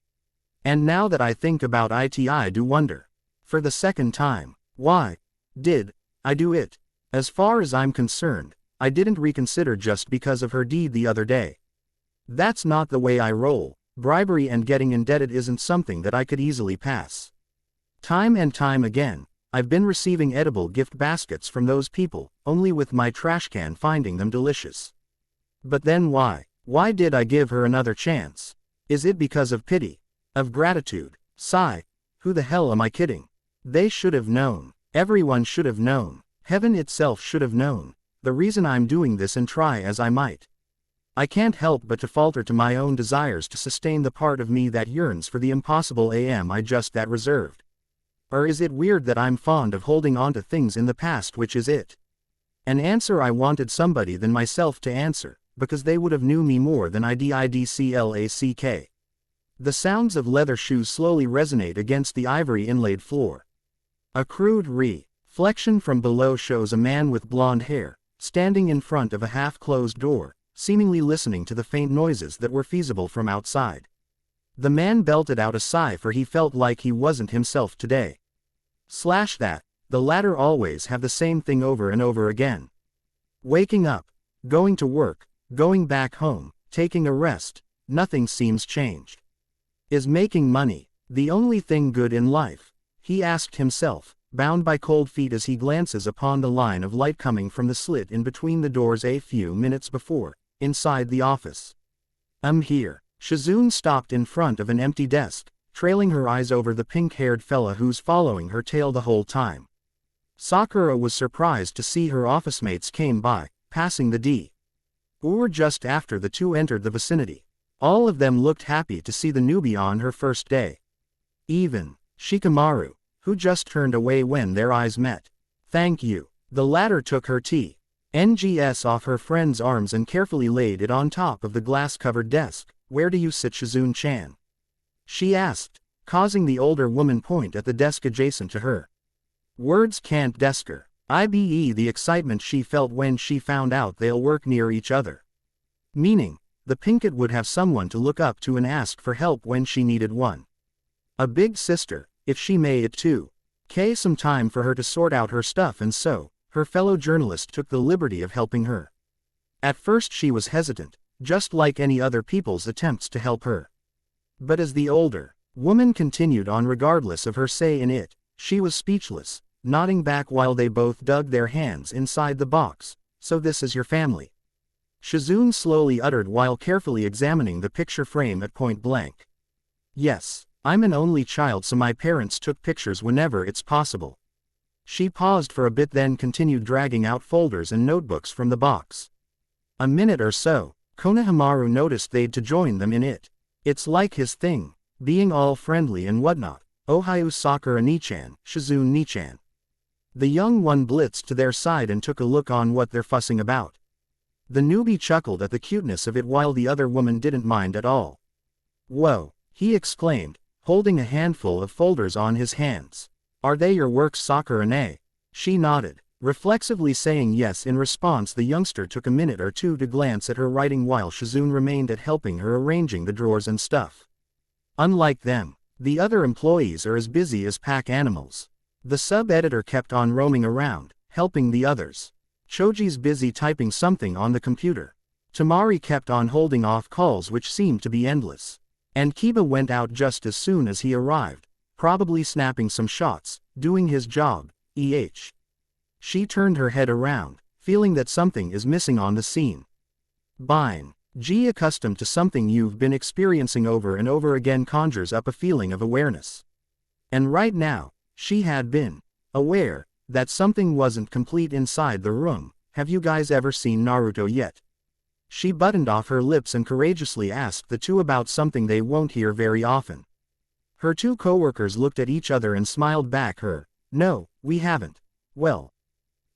And now that I think about it, I do wonder. For the second time, why did I do it? As far as I'm concerned, I didn't reconsider just because of her deed the other day. That's not the way I roll. Bribery and getting indebted isn't something that I could easily pass. Time and time again, I've been receiving edible gift baskets from those people, only with my trash can finding them delicious. But then why? Why did I give her another chance? Is it because of pity? Of gratitude? Sigh. Who the hell am I kidding? They should have known. Everyone should have known. Heaven itself should have known. The reason I'm doing this, and try as I might, I can't help but to falter to my own desires to sustain the part of me that yearns for the impossible. Am I just that reserved? Or is it weird that I'm fond of holding on to things in the past? Which is it? An answer I wanted somebody than myself to answer, because they would have knew me more than I didclack. The sounds of leather shoes slowly resonate against the ivory inlaid floor. A crude reflection from below shows a man with blonde hair, standing in front of a half-closed door, seemingly listening to the faint noises that were feasible from outside. The man belted out a sigh, for he felt like he wasn't himself today. That, the latter always have the same thing over and over again. Waking up, going to work, going back home, taking a rest, nothing seems changed. Is making money the only thing good in life? He asked himself, bound by cold feet as he glances upon the line of light coming from the slit in between the doors a few minutes before, inside the office. Here. Shizune stopped in front of an empty desk, trailing her eyes over the pink-haired fella who's following her tail the whole time. Sakura was surprised to see her office mates came by, passing the door just after the two entered the vicinity. All of them looked happy to see the newbie on her first day. Even Shikamaru, who just turned away when their eyes met. Thank you. The latter took her TNGS off her friend's arms and carefully laid it on top of the glass-covered desk. Where do you sit, Shizune-chan? She asked, causing the older woman point at the desk adjacent to her. Words can't describe the excitement she felt when she found out they'll work near each other. Meaning, the pinkett would have someone to look up to and ask for help when she needed one. A big sister, if she may. It too. Some time for her to sort out her stuff, and so, her fellow journalist took the liberty of helping her. At first she was hesitant, just like any other people's attempts to help her. But as the older woman continued on regardless of her say in it, she was speechless, nodding back while they both dug their hands inside the box. So this is your family? Shizune slowly uttered while carefully examining the picture frame at point blank. Yes, I'm an only child, so my parents took pictures whenever it's possible. She paused for a bit, then continued dragging out folders and notebooks from the box. A minute or so, Konohamaru noticed they'd to join them in it. It's like his thing, being all friendly and whatnot. Ohayo Sakura Nichan, Shizune Nichan. The young one blitzed to their side and took a look on what they're fussing about. The newbie chuckled at the cuteness of it while the other woman didn't mind at all. Whoa, he exclaimed, holding a handful of folders on his hands. Are they your works, Sakura? She nodded, reflexively saying yes. In response, the youngster took a minute or two to glance at her writing while Shizune remained at helping her arranging the drawers and stuff. Unlike them, the other employees are as busy as pack animals. The sub-editor kept on roaming around, helping the others. Choji's busy typing something on the computer. Tamari kept on holding off calls which seemed to be endless. And Kiba went out just as soon as he arrived, probably snapping some shots, doing his job, She turned her head around, feeling that something is missing on the scene. Bine. G, accustomed to something you've been experiencing over and over again, conjures up a feeling of awareness. And right now, she had been aware that something wasn't complete inside the room. Have you guys ever seen Naruto yet? She buttoned off her lips and courageously asked the two about something they won't hear very often. Her two coworkers looked at each other and smiled back. No, we haven't. Well,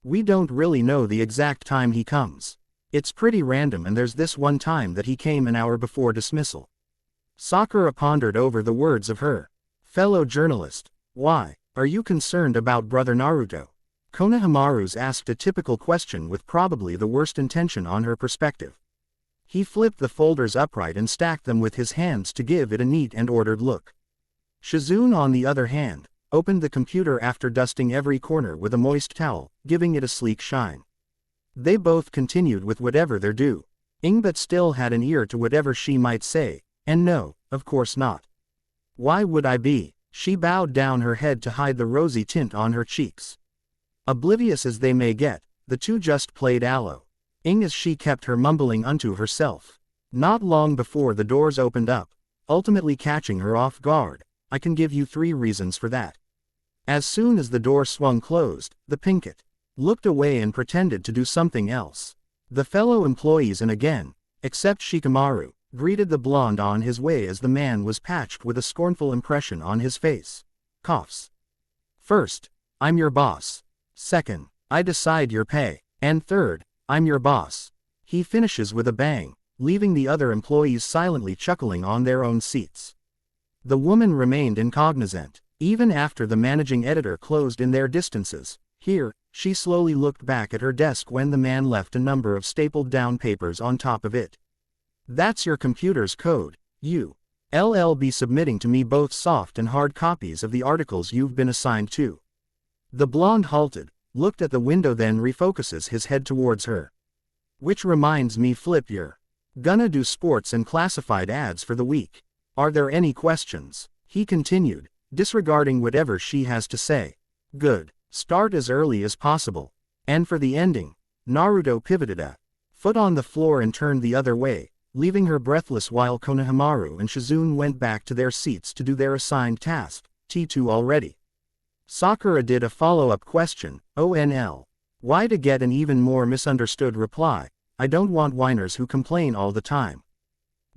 we don't really know the exact time he comes. It's pretty random, and there's this one time that he came an hour before dismissal. Sakura pondered over the words of her fellow journalist. Why, are you concerned about brother Naruto? Konohamaru's asked a typical question with probably the worst intention on her perspective. He flipped the folders upright and stacked them with his hands to give it a neat and ordered look. Shizune, on the other hand, opened the computer after dusting every corner with a moist towel, giving it a sleek shine. They both continued with whatever they're due. But still had an ear to whatever she might say, and no, of course not. Why would I be? She bowed down her head to hide the rosy tint on her cheeks. Oblivious as they may get, the two just played aloe. As she kept her mumbling unto herself. Not long before the doors opened up, ultimately catching her off guard. I can give you 3 reasons for that. As soon as the door swung closed, the pinkett looked away and pretended to do something else. The fellow employees, and again, except Shikamaru, greeted the blonde on his way as the man was patched with a scornful impression on his face. Coughs. First, I'm your boss. Second, I decide your pay. And third, I'm your boss. He finishes with a bang, leaving the other employees silently chuckling on their own seats. The woman remained incognizant, even after the managing editor closed in their distances. Here, she slowly looked back at her desk when the man left a number of stapled down papers on top of it. That's your computer's code. You'll be submitting to me both soft and hard copies of the articles you've been assigned to. The blonde halted, looked at the window, then refocuses his head towards her. Which reminds me, Flip, you're gonna do sports and classified ads for the week. Are there any questions? He continued, disregarding whatever she has to say. Good. Start as early as possible. And for the ending, Naruto pivoted a foot on the floor and turned the other way, leaving her breathless while Konohamaru and Shizune went back to their seats to do their assigned task. T2 already. Sakura did a follow-up question. ONL. Why, to get an even more misunderstood reply. I don't want whiners who complain all the time.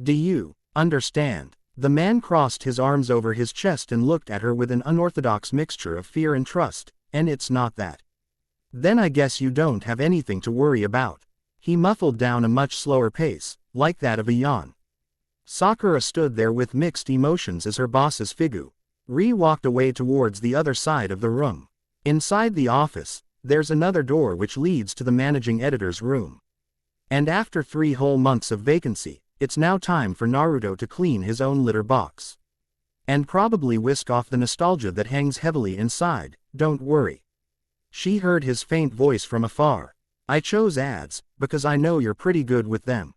Do you understand? The man crossed his arms over his chest and looked at her with an unorthodox mixture of fear and trust. And it's not that. Then I guess you don't have anything to worry about. He muffled down a much slower pace, like that of a yawn. Sakura stood there with mixed emotions as her boss's figure walked away towards the other side of the room. Inside the office, there's another door which leads to the managing editor's room. And after 3 whole months of vacancy, it's now time for Naruto to clean his own litter box. And probably whisk off the nostalgia that hangs heavily inside. Don't worry. She heard his faint voice from afar. I chose ads, because I know you're pretty good with them.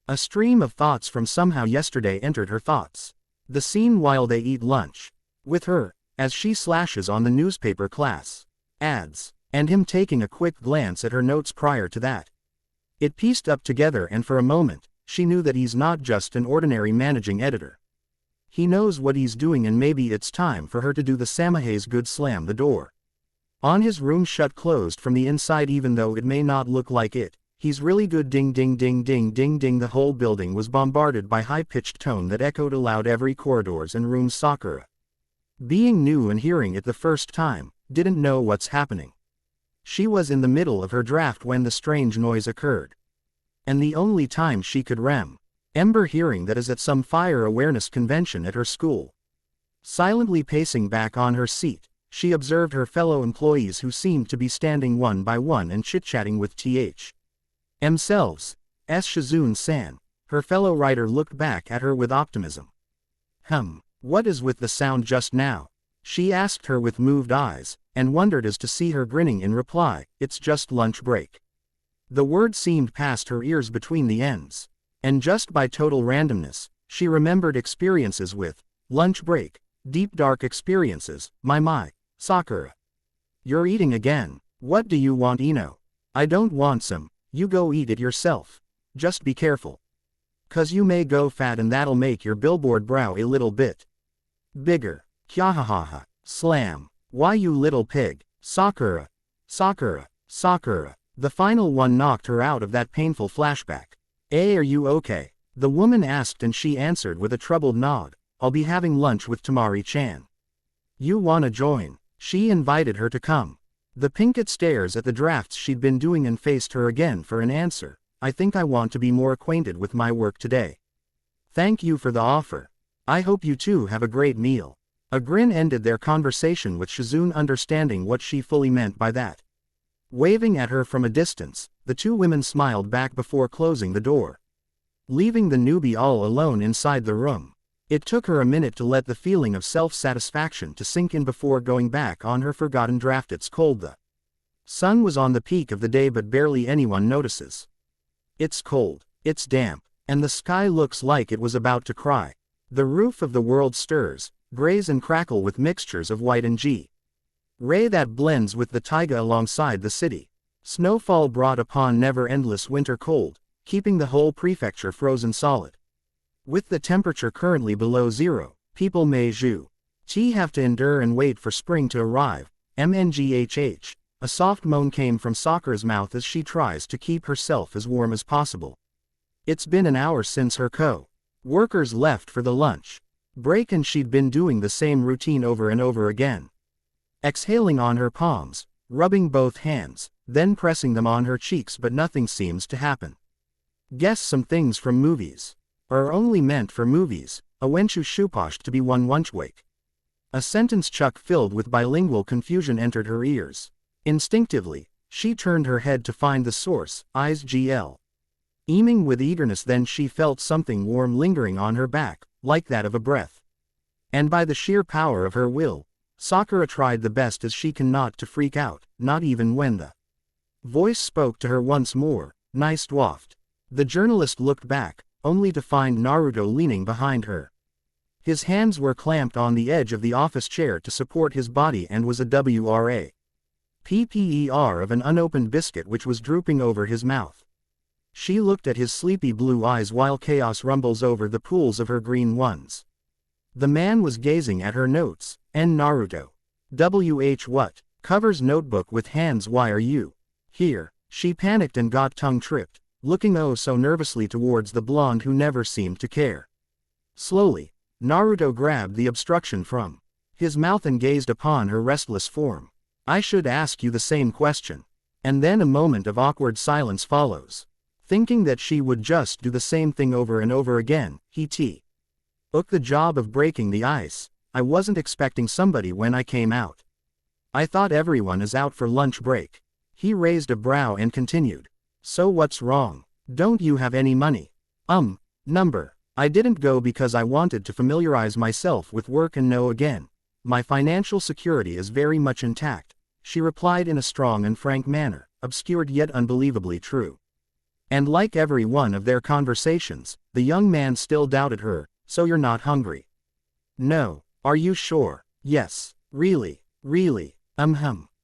A stream of thoughts from somehow yesterday entered her thoughts. The scene while they eat lunch. With her, as she slashes on the newspaper class ads, and him taking a quick glance at her notes prior to that. It pieced up together, and for a moment, she knew that he's not just an ordinary managing editor. He knows what he's doing, and maybe it's time for her to do the Samahe's good, slam the door on his room shut closed from the inside. Even though it may not look like it, he's really good. Ding ding ding ding ding ding. The whole building was bombarded by high-pitched tone that echoed aloud every corridors and rooms. Sakura, being new and hearing it the first time, didn't know what's happening. She was in the middle of her draft when the strange noise occurred. And the only time she could Ember hearing that is at some fire awareness convention at her school. Silently pacing back on her seat, she observed her fellow employees who seemed to be standing one by one and chit-chatting with themselves. Shizune-san, her fellow writer looked back at her with optimism. What is with the sound just now? She asked her with moved eyes, and wondered as to see her grinning in reply. It's just lunch break. The word seemed past her ears between the ends. And just by total randomness, she remembered experiences with lunch break, deep dark experiences. My, Sakura. You're eating again. What do you want, Ino? I don't want some, you go eat it yourself. Just be careful. 'Cause you may go fat and that'll make your billboard brow a little bit bigger. Kyahahaha. Slam. Why you little pig. Sakura. The final one knocked her out of that painful flashback. Are you okay? The woman asked and she answered with a troubled nod. I'll be having lunch with Tamari-chan. You wanna join? She invited her to come. The pinkett stares at the drafts she'd been doing and faced her again for an answer. I think I want to be more acquainted with my work today. Thank you for the offer. I hope you two have a great meal. A grin ended their conversation with Shizune understanding what she fully meant by that. Waving at her from a distance, the two women smiled back before closing the door, leaving the newbie all alone inside the room. It took her a minute to let the feeling of self-satisfaction to sink in before going back on her forgotten draft. It's cold. The sun was on the peak of the day but barely anyone notices. It's cold, it's damp, and the sky looks like it was about to cry. The roof of the world stirs, grays and crackle with mixtures of white and ray that blends with the taiga alongside the city. Snowfall brought upon never-endless winter cold, keeping the whole prefecture frozen solid. With the temperature currently below zero, people may have to endure and wait for spring to arrive. MNGHH. A soft moan came from Sakura's mouth as she tries to keep herself as warm as possible. It's been an hour since her co-workers left for the lunch break and she'd been doing the same routine over and over again. Exhaling on her palms, rubbing both hands, then pressing them on her cheeks, but nothing seems to happen. Guess some things from movies are only meant for movies. A wenshu shuposhed to be one wunchwake. A sentence chuck filled with bilingual confusion entered her ears. Instinctively, she turned her head to find the source, eyes eaming with eagerness. Then she felt something warm lingering on her back, like that of a breath. And by the sheer power of her will, Sakura tried the best as she can not to freak out, not even when the voice spoke to her once more. Nice dwaft. The journalist looked back, only to find Naruto leaning behind her. His hands were clamped on the edge of the office chair to support his body and was a PPER of an unopened biscuit which was drooping over his mouth. She looked at his sleepy blue eyes while chaos rumbles over the pools of her green ones. The man was gazing at her notes. Naruto. What? Covers notebook with hands. Why are you here? She panicked and got tongue-tripped, looking oh so nervously towards the blonde who never seemed to care. Slowly, Naruto grabbed the obstruction from his mouth and gazed upon her restless form. I should ask you the same question. And then a moment of awkward silence follows. Thinking that she would just do the same thing over and over again, he took the job of breaking the ice. I wasn't expecting somebody when I came out. I thought everyone is out for lunch break. He raised a brow and continued. So what's wrong? Don't you have any money? Number. I didn't go because I wanted to familiarize myself with work and know again. My financial security is very much intact, she replied in a strong and frank manner, obscured yet unbelievably true. And like every one of their conversations, the young man still doubted her. So you're not hungry? No. Are you sure? Yes. Really?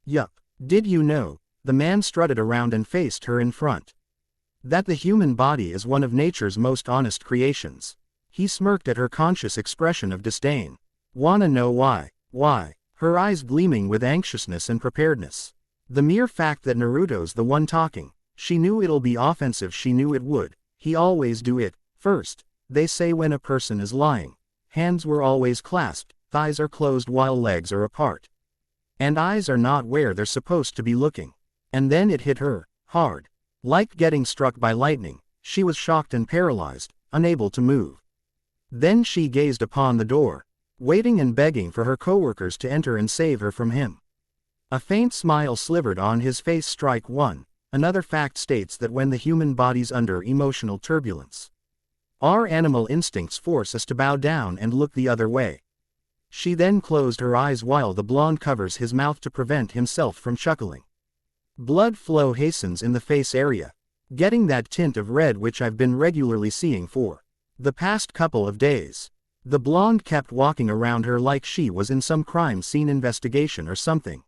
Yup. Did you know? The man strutted around and faced her in front. That the human body is one of nature's most honest creations. He smirked at her conscious expression of disdain. Wanna know why? Why? Her eyes gleaming with anxiousness and preparedness. The mere fact that Naruto's the one talking. She knew it'll be offensive. She knew it would. He always do it first. They say when a person is lying, hands were always clasped, thighs are closed while legs are apart. And eyes are not where they're supposed to be looking. And then it hit her, hard. Like getting struck by lightning, she was shocked and paralyzed, unable to move. Then she gazed upon the door, waiting and begging for her coworkers to enter and save her from him. A faint smile slivered on his face. Strike 1. Another fact states that when the human body's under emotional turbulence, our animal instincts force us to bow down and look the other way. She then closed her eyes while the blonde covers his mouth to prevent himself from chuckling. Blood flow hastens in the face area, getting that tint of red which I've been regularly seeing for the past couple of days. The blonde kept walking around her like she was in some crime scene investigation or something.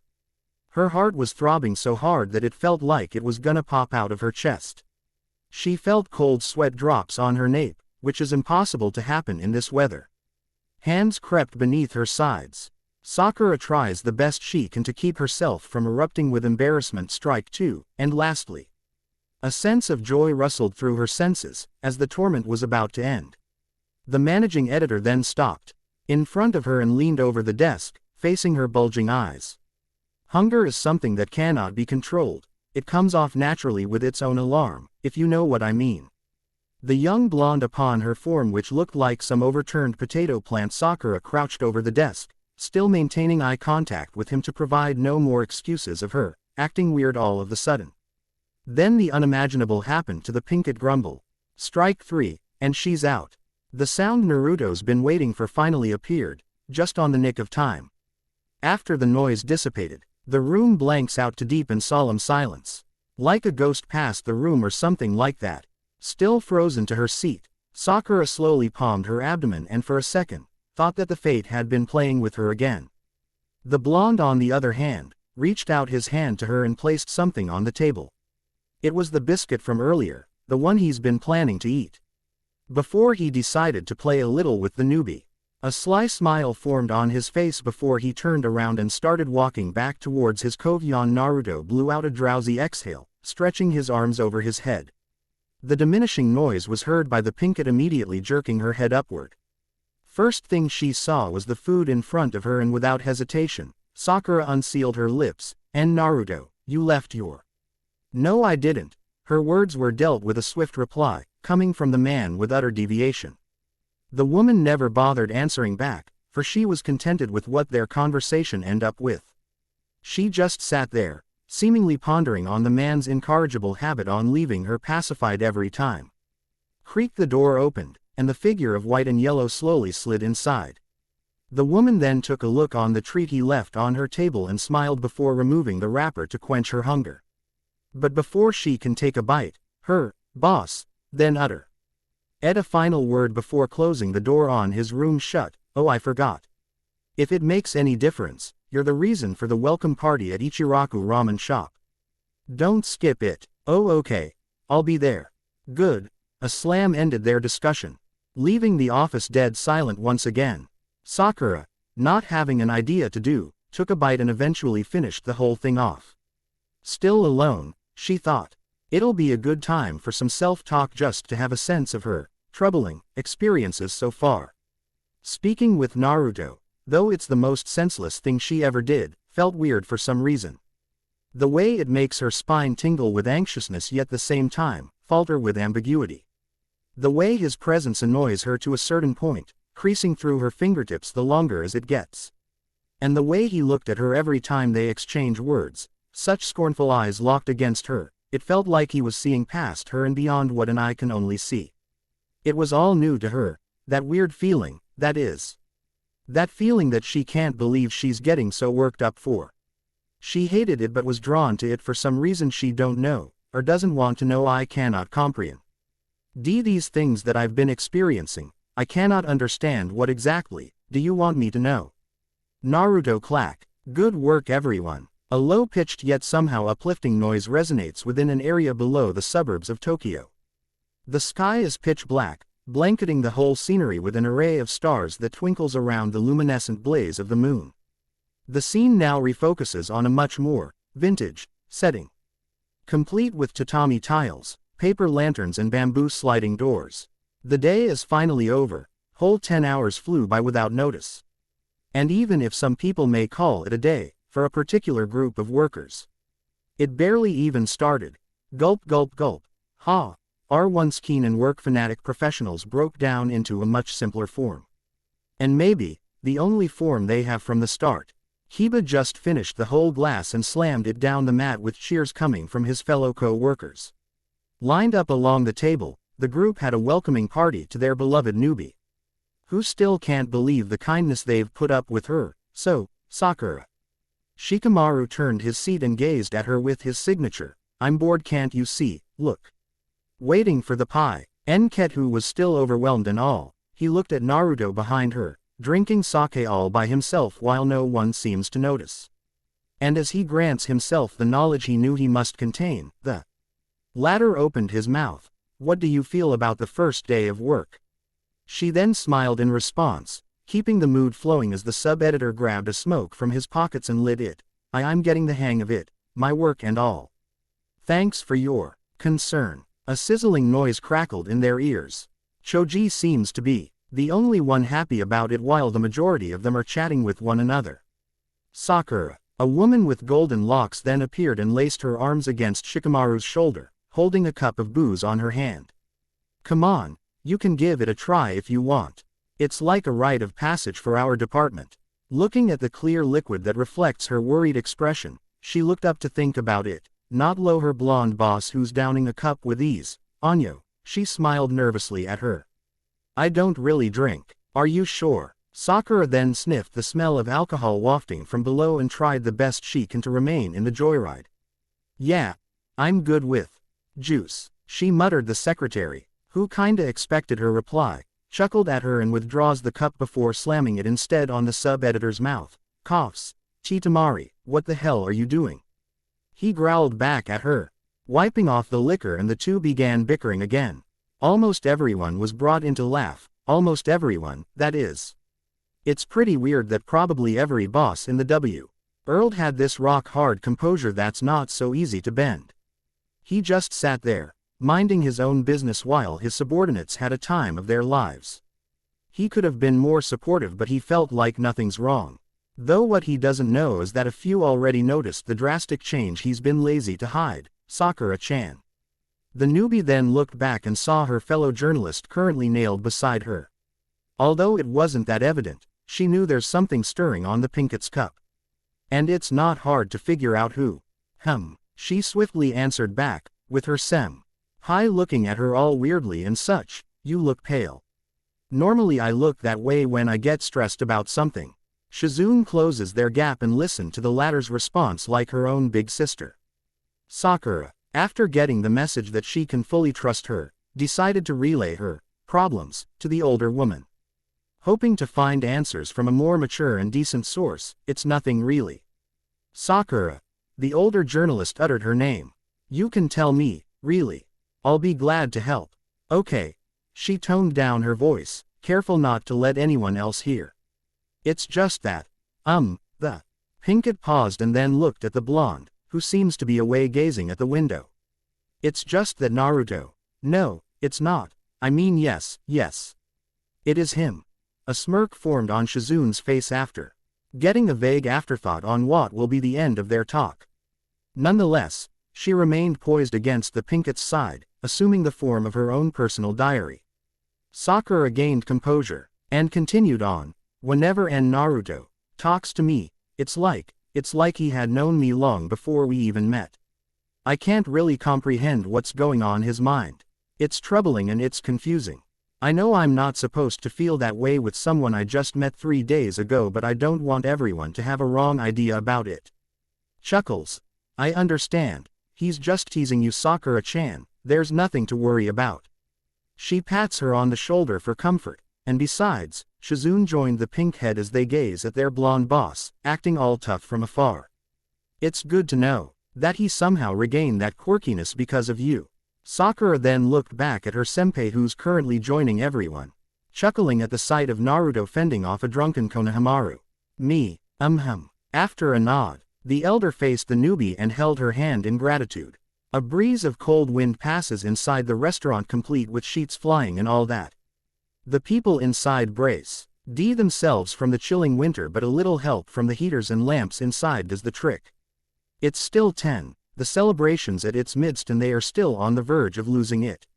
Her heart was throbbing so hard that it felt like it was gonna pop out of her chest. She felt cold sweat drops on her nape, which is impossible to happen in this weather. Hands crept beneath her sides. Sakura tries the best she can to keep herself from erupting with embarrassment. Strike 2, and lastly, a sense of joy rustled through her senses, as the torment was about to end. The managing editor then stopped in front of her and leaned over the desk, facing her bulging eyes. Hunger is something that cannot be controlled. It comes off naturally with its own alarm, if you know what I mean. The young blonde upon her form, which looked like some overturned potato plant. Sakura crouched over the desk, still maintaining eye contact with him to provide no more excuses of her acting weird all of the sudden. Then the unimaginable happened to the Pinkett grumble. Strike 3, and she's out. The sound Naruto's been waiting for finally appeared, just on the nick of time. After the noise dissipated, the room blanks out to deep and solemn silence. Like a ghost passed the room or something like that. Still frozen to her seat, Sakura slowly palmed her abdomen and for a second, thought that the fate had been playing with her again. The blonde, on the other hand, reached out his hand to her and placed something on the table. It was the biscuit from earlier, the one he's been planning to eat. Before he decided to play a little with the newbie, a sly smile formed on his face before he turned around and started walking back towards his Kovion. Naruto blew out a drowsy exhale, stretching his arms over his head. The diminishing noise was heard by the Pinkett, immediately jerking her head upward. First thing she saw was the food in front of her, and without hesitation, Sakura unsealed her lips. And Naruto, you left your... No, I didn't. Her words were dealt with a swift reply, coming from the man with utter deviation. The woman never bothered answering back, for she was contented with what their conversation ended up with. She just sat there, seemingly pondering on the man's incorrigible habit on leaving her pacified every time. Creak, the door opened, and the figure of white and yellow slowly slid inside. The woman then took a look on the treat he left on her table and smiled before removing the wrapper to quench her hunger. But before she can take a bite, her boss then uttered a final word before closing the door on his room shut. Oh, I forgot. If it makes any difference, you're the reason for the welcome party at Ichiraku Ramen Shop. Don't skip it. Oh, okay. I'll be there. Good. A slam ended their discussion, leaving the office dead silent once again. Sakura, not having an idea to do, took a bite and eventually finished the whole thing off. Still alone, she thought, it'll be a good time for some self-talk just to have a sense of her troubling experiences so far. Speaking with Naruto, though it's the most senseless thing she ever did, felt weird for some reason. The way it makes her spine tingle with anxiousness yet at the same time falter with ambiguity. The way his presence annoys her to a certain point, creasing through her fingertips the longer as it gets. And the way he looked at her every time they exchange words, such scornful eyes locked against her, it felt like he was seeing past her and beyond what an eye can only see. It was all new to her, that weird feeling, that is. That feeling that she can't believe she's getting so worked up for. She hated it but was drawn to it for some reason she don't know, or doesn't want to know. I cannot comprehend. These things that I've been experiencing, I cannot understand. What exactly do you want me to know? Naruto clack. Good work everyone. A low-pitched yet somehow uplifting noise resonates within an area below the suburbs of Tokyo. The sky is pitch black, blanketing the whole scenery with an array of stars that twinkles around the luminescent blaze of the moon. The scene now refocuses on a much more vintage setting, complete with tatami tiles, paper lanterns and bamboo sliding doors. The day is finally over. Whole 10 hours flew by without notice. And even if some people may call it a day, for a particular group of workers, it barely even started. Gulp gulp gulp. Ha. our once keen and work-fanatic professionals broke down into a much simpler form. And maybe, the only form they have from the start. Heba just finished the whole glass and slammed it down the mat with cheers coming from his fellow co-workers. Lined up along the table, the group had a welcoming party to their beloved newbie. Who still can't believe the kindness they've put up with her, so, Sakura. Shikamaru turned his seat and gazed at her with his signature, "I'm bored, can't you see, look." Waiting for the pie, Enketu was still overwhelmed and all. He looked at Naruto behind her, drinking sake all by himself while no one seems to notice. And as he grants himself the knowledge he knew he must contain, the latter opened his mouth. "What do you feel about the first day of work?" She then smiled in response, keeping the mood flowing as the sub-editor grabbed a smoke from his pockets and lit it. I'm getting the hang of it, my work and all. Thanks for your concern." A sizzling noise crackled in their ears. Choji seems to be the only one happy about it while the majority of them are chatting with one another. Sakura, a woman with golden locks, then appeared and laced her arms against Shikamaru's shoulder, holding a cup of booze on her hand. "Come on, you can give it a try if you want. It's like a rite of passage for our department." Looking at the clear liquid that reflects her worried expression, she looked up to think about it, not lo her blonde boss who's downing a cup with ease. "Anyo," she smiled nervously at her. "I don't really drink." "Are you sure?" Sakura then sniffed the smell of alcohol wafting from below and tried the best she can to remain in the joyride. "Yeah, I'm good with juice," she muttered. The secretary, who kinda expected her reply, chuckled at her and withdraws the cup before slamming it instead on the sub-editor's mouth. Coughs. "Chitamari, what the hell are you doing?" he growled back at her, wiping off the liquor, and the two began bickering again. Almost everyone was brought into laugh, almost everyone, that is. It's pretty weird that probably every boss in the W. World had this rock-hard composure that's not so easy to bend. He just sat there, minding his own business while his subordinates had a time of their lives. He could have been more supportive, but he felt like nothing's wrong. Though what he doesn't know is that a few already noticed the drastic change he's been lazy to hide. Sakura-chan. The newbie then looked back and saw her fellow journalist currently nailed beside her. Although it wasn't that evident, she knew there's something stirring on the Pinket's cup. And it's not hard to figure out who. She swiftly answered back, with her high looking at her all weirdly and such. "You look pale." "Normally I look that way when I get stressed about something." Shizune closes their gap and listened to the latter's response like her own big sister. Sakura, after getting the message that she can fully trust her, decided to relay her problems to the older woman. Hoping to find answers from a more mature and decent source. "It's nothing really." "Sakura." The older journalist uttered her name. "You can tell me, really. I'll be glad to help." "Okay." She toned down her voice, careful not to let anyone else hear. "It's just that, the." Pinkett paused and then looked at the blonde, who seems to be away gazing at the window. "It's just that Naruto." "No, it's not. I mean yes. It is him." A smirk formed on Shizune's face after getting a vague afterthought on what will be the end of their talk. Nonetheless, she remained poised against the Pinkett's side, assuming the form of her own personal diary. Sakura gained composure, and continued on. "Whenever Naruto talks to me, it's like he had known me long before we even met. I can't really comprehend what's going on his mind. It's troubling and it's confusing. I know I'm not supposed to feel that way with someone I just met 3 days ago, but I don't want everyone to have a wrong idea about it." Chuckles. "I understand. He's just teasing you, Sakura-chan. There's nothing to worry about." She pats her on the shoulder for comfort, and besides, Shizune joined the pink head as they gaze at their blonde boss, acting all tough from afar. "It's good to know that he somehow regained that quirkiness because of you." Sakura then looked back at her senpai, who's currently joining everyone, chuckling at the sight of Naruto fending off a drunken Konohamaru. "Me, After a nod, the elder faced the newbie and held her hand in gratitude. A breeze of cold wind passes inside the restaurant, complete with sheets flying and all that. The people inside brace themselves from the chilling winter, but a little help from the heaters and lamps inside does the trick. It's still 10, the celebration's at its midst, and they are still on the verge of losing it.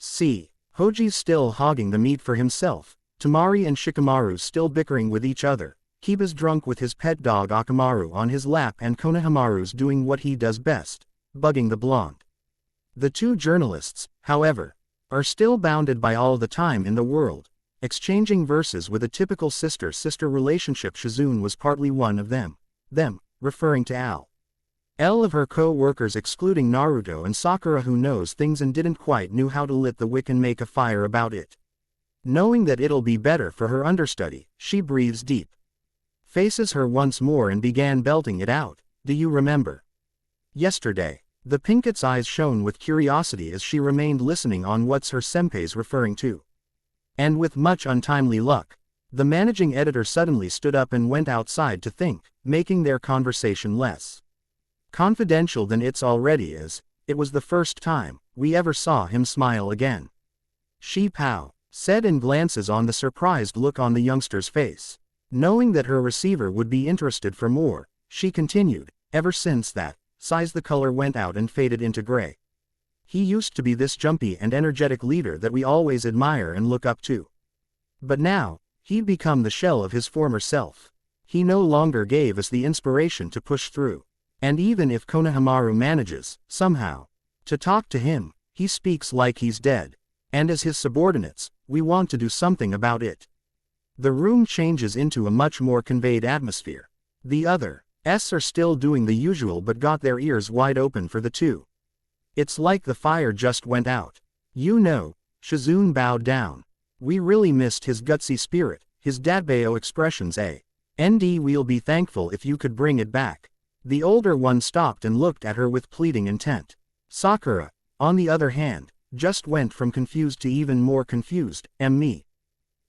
C. Hoji's still hogging the meat for himself, Tamari and Shikamaru still bickering with each other, Kiba's drunk with his pet dog Akamaru on his lap and Konohamaru's doing what he does best, bugging the blonde. The two journalists, however, are still bounded by all the time in the world, exchanging verses with a typical sister-sister relationship. Shizune was partly one of them, referring to L of her co-workers excluding Naruto and Sakura, who knows things and didn't quite knew how to lit the wick and make a fire about it. Knowing that it'll be better for her understudy, she breathes deep, faces her once more and began belting it out. Do you remember yesterday? The Pinket's eyes shone with curiosity as she remained listening on what's her senpai's referring to. And with much untimely luck, the managing editor suddenly stood up and went outside to think, making their conversation less confidential than it already is. It was the first time we ever saw him smile again. She pow, said, and glances on the surprised look on the youngster's face. Knowing that her receiver would be interested for more, she continued, ever since that size the color went out and faded into gray. He used to be this jumpy and energetic leader that we always admire and look up to. But now, he'd become the shell of his former self. He no longer gave us the inspiration to push through. And even if Konohamaru manages, somehow, to talk to him, he speaks like he's dead. And as his subordinates, we want to do something about it. The room changes into a much more conveyed atmosphere. The others are still doing the usual but got their ears wide open for the two. It's like the fire just went out. You know, Shizune bowed down. We really missed his gutsy spirit, his dadbao expressions. We'll be thankful if you could bring it back. The older one stopped and looked at her with pleading intent. Sakura, on the other hand, just went from confused to even more confused. Me.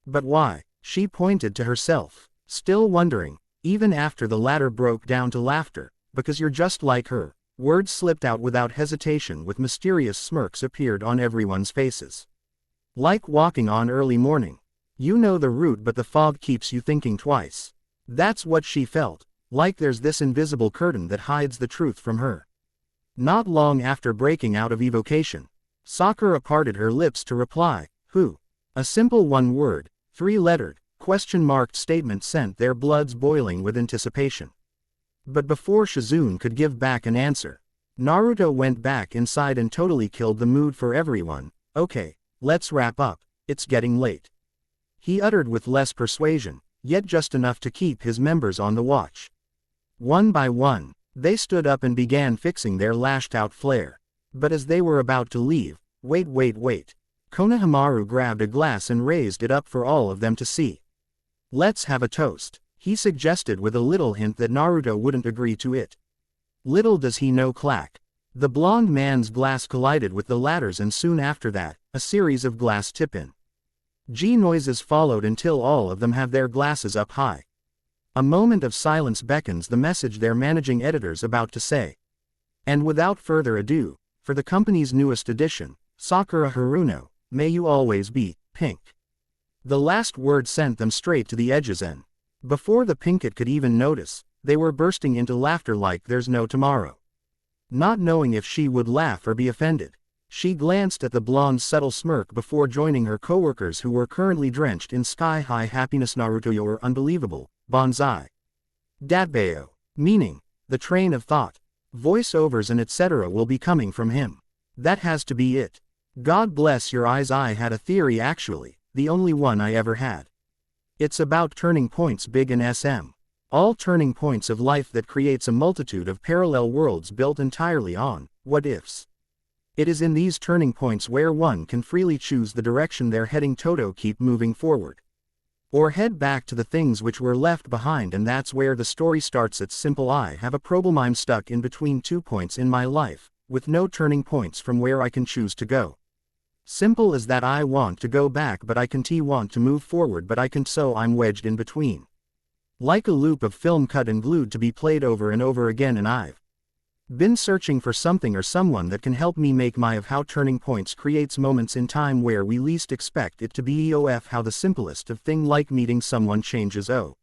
But why? She pointed to herself, still wondering, even after the latter broke down to laughter. Because you're just like her. Words slipped out without hesitation, with mysterious smirks appeared on everyone's faces. Like walking on early morning. You know the route but the fog keeps you thinking twice. That's what she felt, like there's this invisible curtain that hides the truth from her. Not long after breaking out of evocation, Sakura parted her lips to reply, who? A simple one-word, three-lettered, question-marked statement sent their bloods boiling with anticipation. But before Shizune could give back an answer, Naruto went back inside and totally killed the mood for everyone. Okay, let's wrap up, it's getting late. He uttered with less persuasion, yet just enough to keep his members on the watch. One by one, they stood up and began fixing their lashed-out flair. But as they were about to leave, wait. Konohamaru grabbed a glass and raised it up for all of them to see. Let's have a toast, he suggested with a little hint that Naruto wouldn't agree to it. Little does he know, clack. The blonde man's glass collided with the latter's, and soon after that, a series of glass tip-in G noises followed until all of them have their glasses up high. A moment of silence beckons the message their managing editor's about to say. And without further ado, for the company's newest edition, Sakura Haruno, may you always be pink. The last word sent them straight to the edges, and before the Pinket could even notice, they were bursting into laughter like there's no tomorrow. Not knowing if she would laugh or be offended, she glanced at the blonde's subtle smirk before joining her coworkers, who were currently drenched in sky-high happiness. Naruto, you're unbelievable, Banzai. Dadbao, meaning, the train of thought, voiceovers and etc. will be coming from him. That has to be it. God bless your eyes. I had a theory, actually, the only one I ever had. It's about turning points, big in SM. All turning points of life that creates a multitude of parallel worlds built entirely on what ifs. It is in these turning points where one can freely choose the direction they're heading. Toto, keep moving forward. Or head back to the things which were left behind, and that's where the story starts. It's simple. I have a problem. I'm stuck in between 2 points in my life, with no turning points from where I can choose to go. Simple as that. I want to go back but I can't, want to move forward but I can't, so I'm wedged in between. Like a loop of film cut and glued to be played over and over again, and I've been searching for something or someone that can help me make my of how turning points creates moments in time where we least expect it to be. Of how the simplest of thing like meeting someone changes our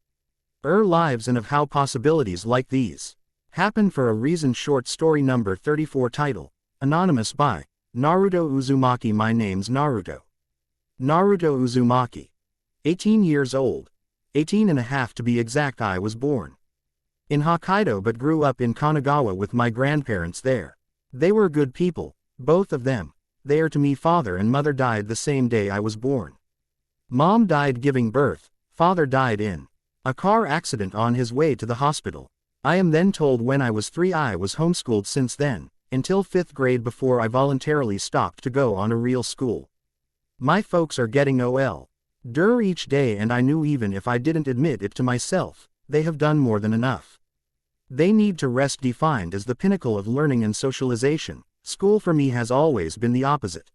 lives, and of how possibilities like these happen for a reason. Short story number 34, title, Anonymous by Naruto Uzumaki. My name's Naruto. Naruto Uzumaki. 18 years old. 18 and a half to be exact. I was born in Hokkaido but grew up in Kanagawa with my grandparents there. They were good people, both of them. They are to me. Father and mother died the same day I was born. Mom died giving birth, father died in a car accident on his way to the hospital. I am then told when I was 3 I was homeschooled since then, until 5th grade before I voluntarily stopped to go on a real school. My folks are getting older each day, and I knew even if I didn't admit it to myself, they have done more than enough. They need to rest. Defined as the pinnacle of learning and socialization, school for me has always been the opposite.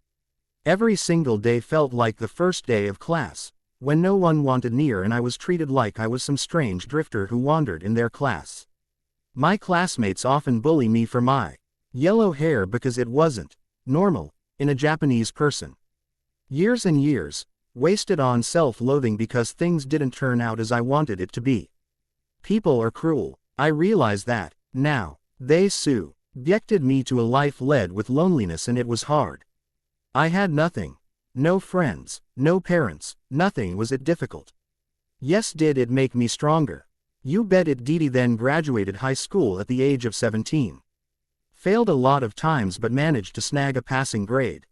Every single day felt like the first day of class, when no one wanted near and I was treated like I was some strange drifter who wandered in their class. My classmates often bully me for my yellow hair because it wasn't normal in a Japanese person. Years and years wasted on self-loathing because things didn't turn out as I wanted it to be. People are cruel. I realize that now. They subjected me to a life led with loneliness, and it was hard. I had nothing. No friends, no parents, nothing. Was it difficult? Yes. Did it make me stronger? You bet it did. Then graduated high school at the age of 17. Failed a lot of times but managed to snag a passing grade.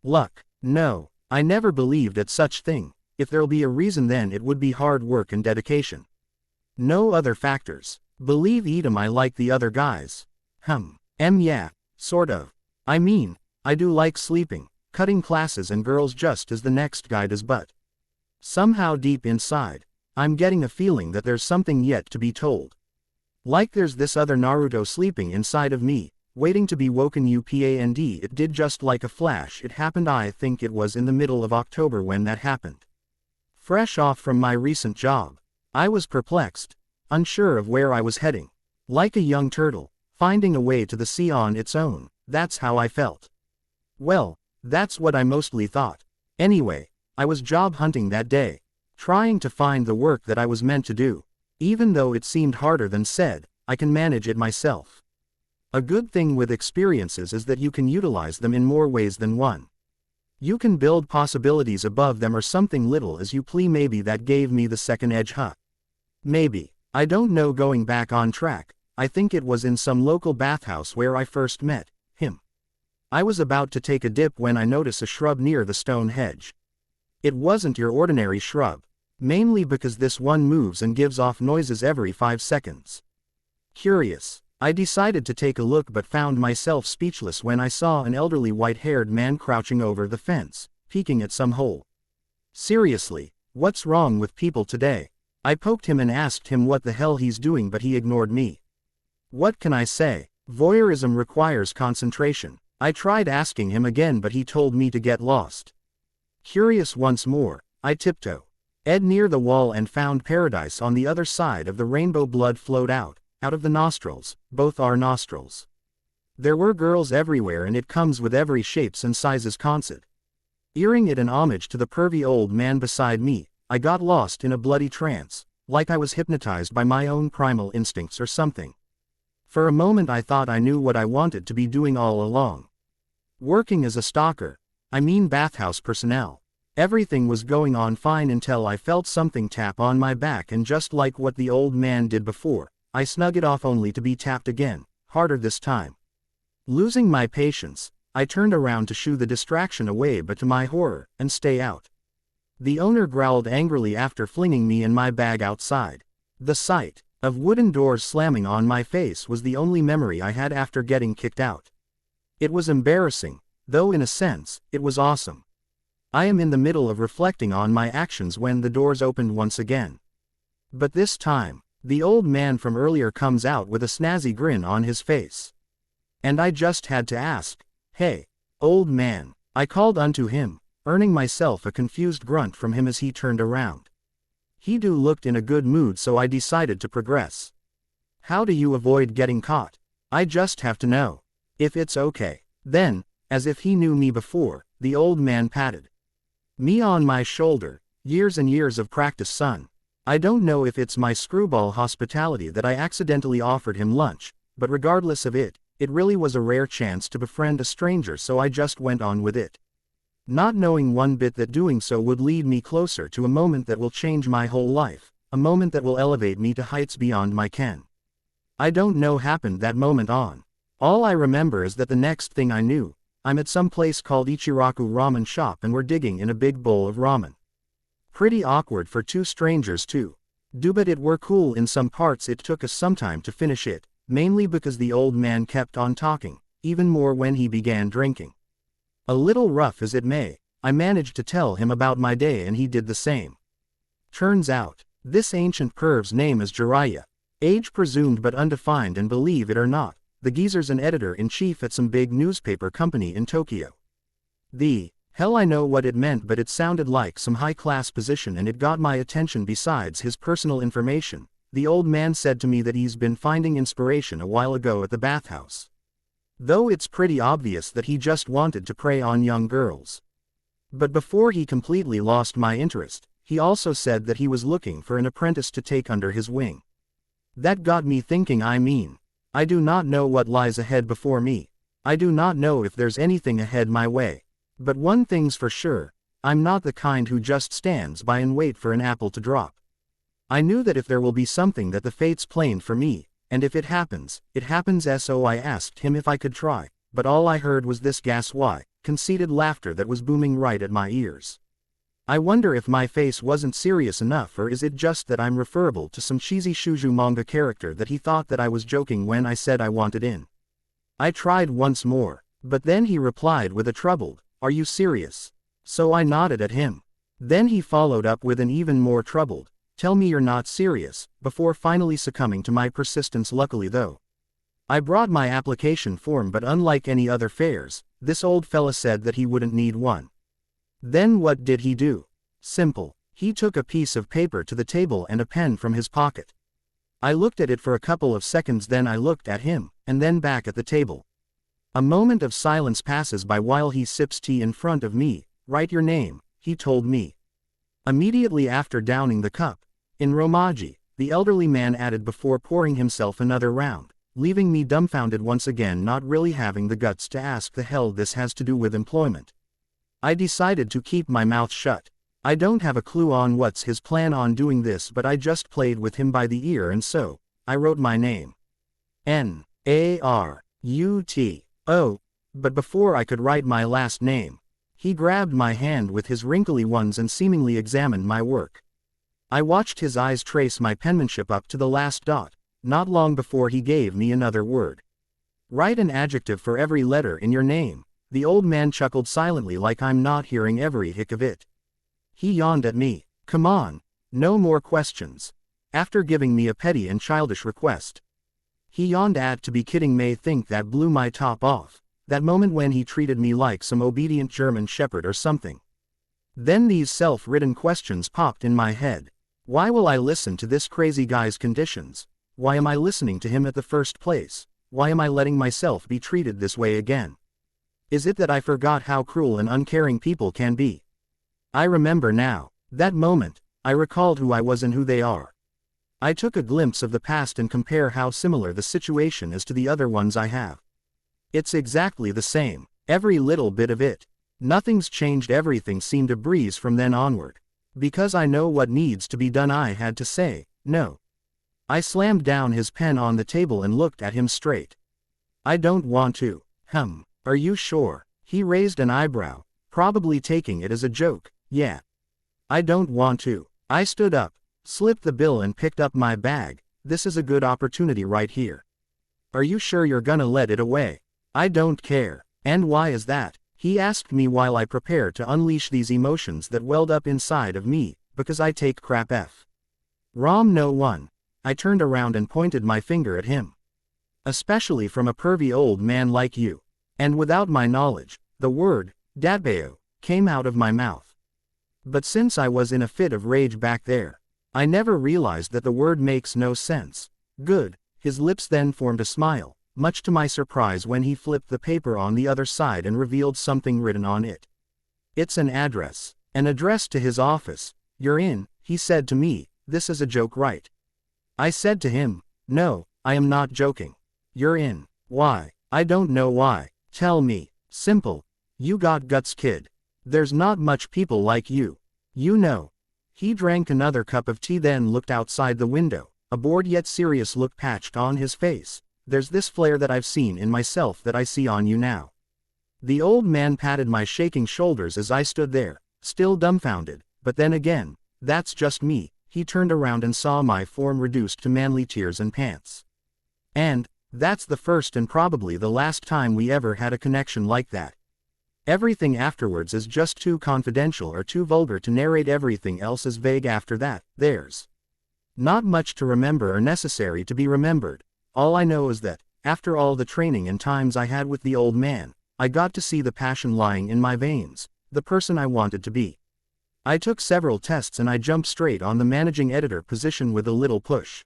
Luck? No. I never believed at such thing. If there'll be a reason, then it would be hard work and dedication. No other factors. Believe Am I like the other guys? Yeah, sort of. I mean, I do like sleeping, cutting classes and girls just as the next guy does, but somehow deep inside, I'm getting a feeling that there's something yet to be told. Like there's this other Naruto sleeping inside of me, waiting to be woken up. And it did just like a flash. It happened. I think it was in the middle of October when that happened. Fresh off from my recent job, I was perplexed, unsure of where I was heading. Like a young turtle, finding a way to the sea on its own. That's how I felt. Well, that's what I mostly thought. Anyway, I was job hunting that day, trying to find the work that I was meant to do. Even though it seemed harder than said, I can manage it myself. A good thing with experiences is that you can utilize them in more ways than one. You can build possibilities above them or something little as you please. Maybe that gave me the second edge. Maybe. I don't know. Going back on track, I think it was in some local bathhouse where I first met him. I was about to take a dip when I noticed a shrub near the stone hedge. It wasn't your ordinary shrub, mainly because this one moves and gives off noises every 5 seconds. Curious, I decided to take a look but found myself speechless when I saw an elderly white-haired man crouching over the fence, peeking at some hole. Seriously, what's wrong with people today? I poked him and asked him what the hell he's doing, but he ignored me. What can I say? Voyeurism requires concentration. I tried asking him again but he told me to get lost. Curious once more, I tiptoed near the wall and found paradise on the other side of the rainbow. Blood flowed out of the nostrils, both our nostrils. There were girls everywhere and it comes with every shapes and sizes. Considering it an homage to the pervy old man beside me, I got lost in a bloody trance, like I was hypnotized by my own primal instincts or something. For a moment I thought I knew what I wanted to be doing all along. Working as a stalker, I mean bathhouse personnel. Everything was going on fine until I felt something tap on my back, and just like what the old man did before, I snug it off only to be tapped again, harder this time. Losing my patience, I turned around to shoo the distraction away, but to my horror, and stay out. The owner growled angrily after flinging me and my bag outside. The sight of wooden doors slamming on my face was the only memory I had after getting kicked out. It was embarrassing, though in a sense, it was awesome. I am in the middle of reflecting on my actions when the doors opened once again. But this time, the old man from earlier comes out with a snazzy grin on his face. And I just had to ask, "Hey, old man," I called unto him, earning myself a confused grunt from him as he turned around. He looked in a good mood, so I decided to progress. "How do you avoid getting caught? I just have to know. If it's okay." Then, as if he knew me before, the old man patted me on my shoulder. "Years and years of practice, son. I don't know if it's my screwball hospitality that I accidentally offered him lunch, but regardless of it, It really was a rare chance to befriend a stranger, so I just went on with it. Not knowing one bit that doing so would lead me closer to a moment that will change my whole life, a moment that will elevate me to heights beyond my ken. I don't know happened that moment on. All I remember is that the next thing I knew, I'm at some place called Ichiraku Ramen Shop and we're digging in a big bowl of ramen. Pretty awkward for two strangers too. But it were cool in some parts. It took us some time to finish it, mainly because the old man kept on talking, even more when he began drinking. A little rough as it may, I managed to tell him about my day and he did the same. Turns out, this ancient perv's name is Jiraiya. Age presumed but undefined, and believe it or not, the geezer's an editor-in-chief at some big newspaper company in Tokyo. Hell, I know what it meant, but it sounded like some high-class position and it got my attention. Besides his personal information, the old man said to me that he's been finding inspiration a while ago at the bathhouse. Though it's pretty obvious that he just wanted to prey on young girls. But before he completely lost my interest, he also said that he was looking for an apprentice to take under his wing. That got me thinking. I do not know what lies ahead before me. I do not know if there's anything ahead my way. But one thing's for sure, I'm not the kind who just stands by and wait for an apple to drop. I knew that if there will be something that the fates planned for me, and if it happens, it happens. So I asked him if I could try, but all I heard was this conceited laughter that was booming right at my ears. I wonder if my face wasn't serious enough, or is it just that I'm referable to some cheesy shoujo manga character that he thought that I was joking when I said I wanted in. I tried once more, but then he replied with a troubled, "Are you serious?" So I nodded at him. Then he followed up with an even more troubled, "Tell me you're not serious," before finally succumbing to my persistence. Luckily though, I brought my application form, but unlike any other fairs, this old fella said that he wouldn't need one. Then what did he do? Simple. He took a piece of paper to the table and a pen from his pocket. I looked at it for a couple of seconds, then I looked at him, and then back at the table. A moment of silence passes by while he sips tea in front of me. "Write your name," he told me. Immediately after downing the cup, "In Romaji," the elderly man added before pouring himself another round, leaving me dumbfounded once again, not really having the guts to ask the hell this has to do with employment. I decided to keep my mouth shut. I don't have a clue on what's his plan on doing this, but I just played with him by the ear, and so I wrote my name. Naruto. But before I could write my last name, he grabbed my hand with his wrinkly ones and seemingly examined my work. I watched his eyes trace my penmanship up to the last dot, not long before he gave me another word. "Write an adjective for every letter in your name." The old man chuckled silently, like I'm not hearing every hick of it. He yawned at me. "Come on, no more questions." After giving me a petty and childish request, he yawned at, "To be kidding, may think that blew my top off. That moment when he treated me like some obedient German shepherd or something. Then these self-written questions popped in my head. Why will I listen to this crazy guy's conditions? Why am I listening to him at the first place? Why am I letting myself be treated this way again? Is it that I forgot how cruel and uncaring people can be? I remember now. That moment, I recalled who I was and who they are. I took a glimpse of the past and compare how similar the situation is to the other ones I have. It's exactly the same, every little bit of it. Nothing's changed, everything seemed a breeze from then onward. Because I know what needs to be done, I had to say, no. I slammed down his pen on the table and looked at him straight. "I don't want to." Are you sure?" He raised an eyebrow, probably taking it as a joke. "Yeah. I don't want to." I stood up, slipped the bill and picked up my bag. "This is a good opportunity right here. Are you sure you're gonna let it away?" "I don't care." "And why is that?" he asked me while I prepared to unleash these emotions that welled up inside of me. "Because I take crap f. Rom no one." I turned around and pointed my finger at him. "Especially from a pervy old man like you." And without my knowledge, the word, "datbeo," came out of my mouth. But since I was in a fit of rage back there, I never realized that the word makes no sense. "Good." His lips then formed a smile, much to my surprise when he flipped the paper on the other side and revealed something written on it. "It's an address. An address to his office. You're in," he said to me. "This is a joke, right?" I said to him, "No, I am not joking. You're in." "Why?" I don't know why. Tell me. Simple. You got guts, kid. There's not much people like you. You know. He drank another cup of tea, then looked outside the window, a bored yet serious look patched on his face. There's this flare that I've seen in myself that I see on you now. The old man patted my shaking shoulders as I stood there, still dumbfounded, but then again, that's just me. He turned around and saw my form reduced to manly tears and pants. And that's the first and probably the last time we ever had a connection like that. Everything afterwards is just too confidential or too vulgar to narrate. Everything else is vague after that. There's not much to remember or necessary to be remembered. All I know is that, after all the training and times I had with the old man, I got to see the passion lying in my veins, the person I wanted to be. I took several tests and I jumped straight on the managing editor position with a little push.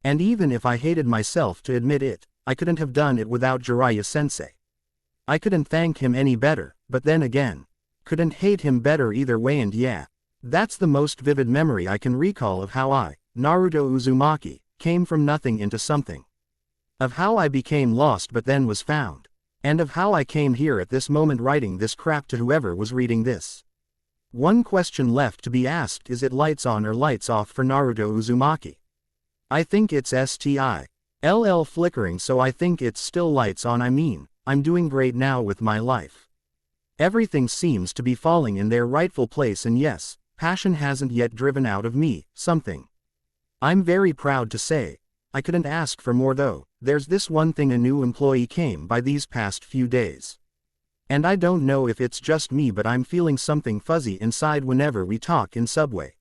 And even if I hated myself to admit it, I couldn't have done it without Jiraiya-sensei. I couldn't thank him any better, but then again, couldn't hate him better either way. And yeah, that's the most vivid memory I can recall of how I, Naruto Uzumaki, came from nothing into something. Of how I became lost but then was found. And of how I came here at this moment writing this crap to whoever was reading this. One question left to be asked: is it lights on or lights off for Naruto Uzumaki? I think it's STILL flickering, so I think it's still lights on. I mean, I'm doing great now with my life. Everything seems to be falling in their rightful place, and yes, passion hasn't yet driven out of me something. I'm very proud to say. I couldn't ask for more though. There's this one thing: a new employee came by these past few days. And I don't know if it's just me, but I'm feeling something fuzzy inside whenever we talk in Subway.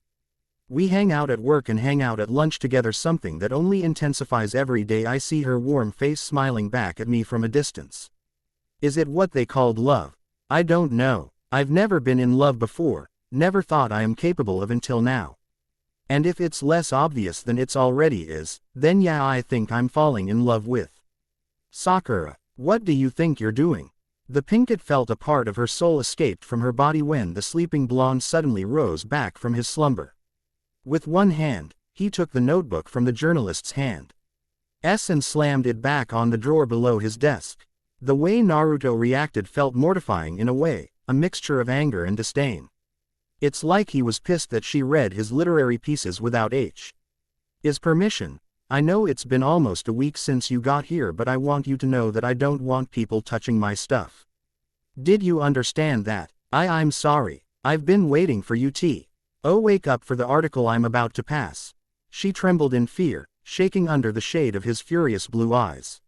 We hang out at work and hang out at lunch together, something that only intensifies every day I see her warm face smiling back at me from a distance. Is it what they called love? I don't know. I've never been in love before, never thought I am capable of until now. And if it's less obvious than it's already is, then yeah, I think I'm falling in love with Sakura. What do you think you're doing? The pink it felt a part of her soul escaped from her body when the sleeping blonde suddenly rose back from his slumber. With one hand, he took the notebook from the journalist's hand and slammed it back on the drawer below his desk. The way Naruto reacted felt mortifying in a way, a mixture of anger and disdain. It's like he was pissed that she read his literary pieces without his permission. I know it's been almost a week since you got here, but I want you to know that I don't want people touching my stuff. Did you understand that? I'm sorry. I've been waiting for you. Oh, wake up for the article I'm about to pass. She trembled in fear, shaking under the shade of his furious blue eyes.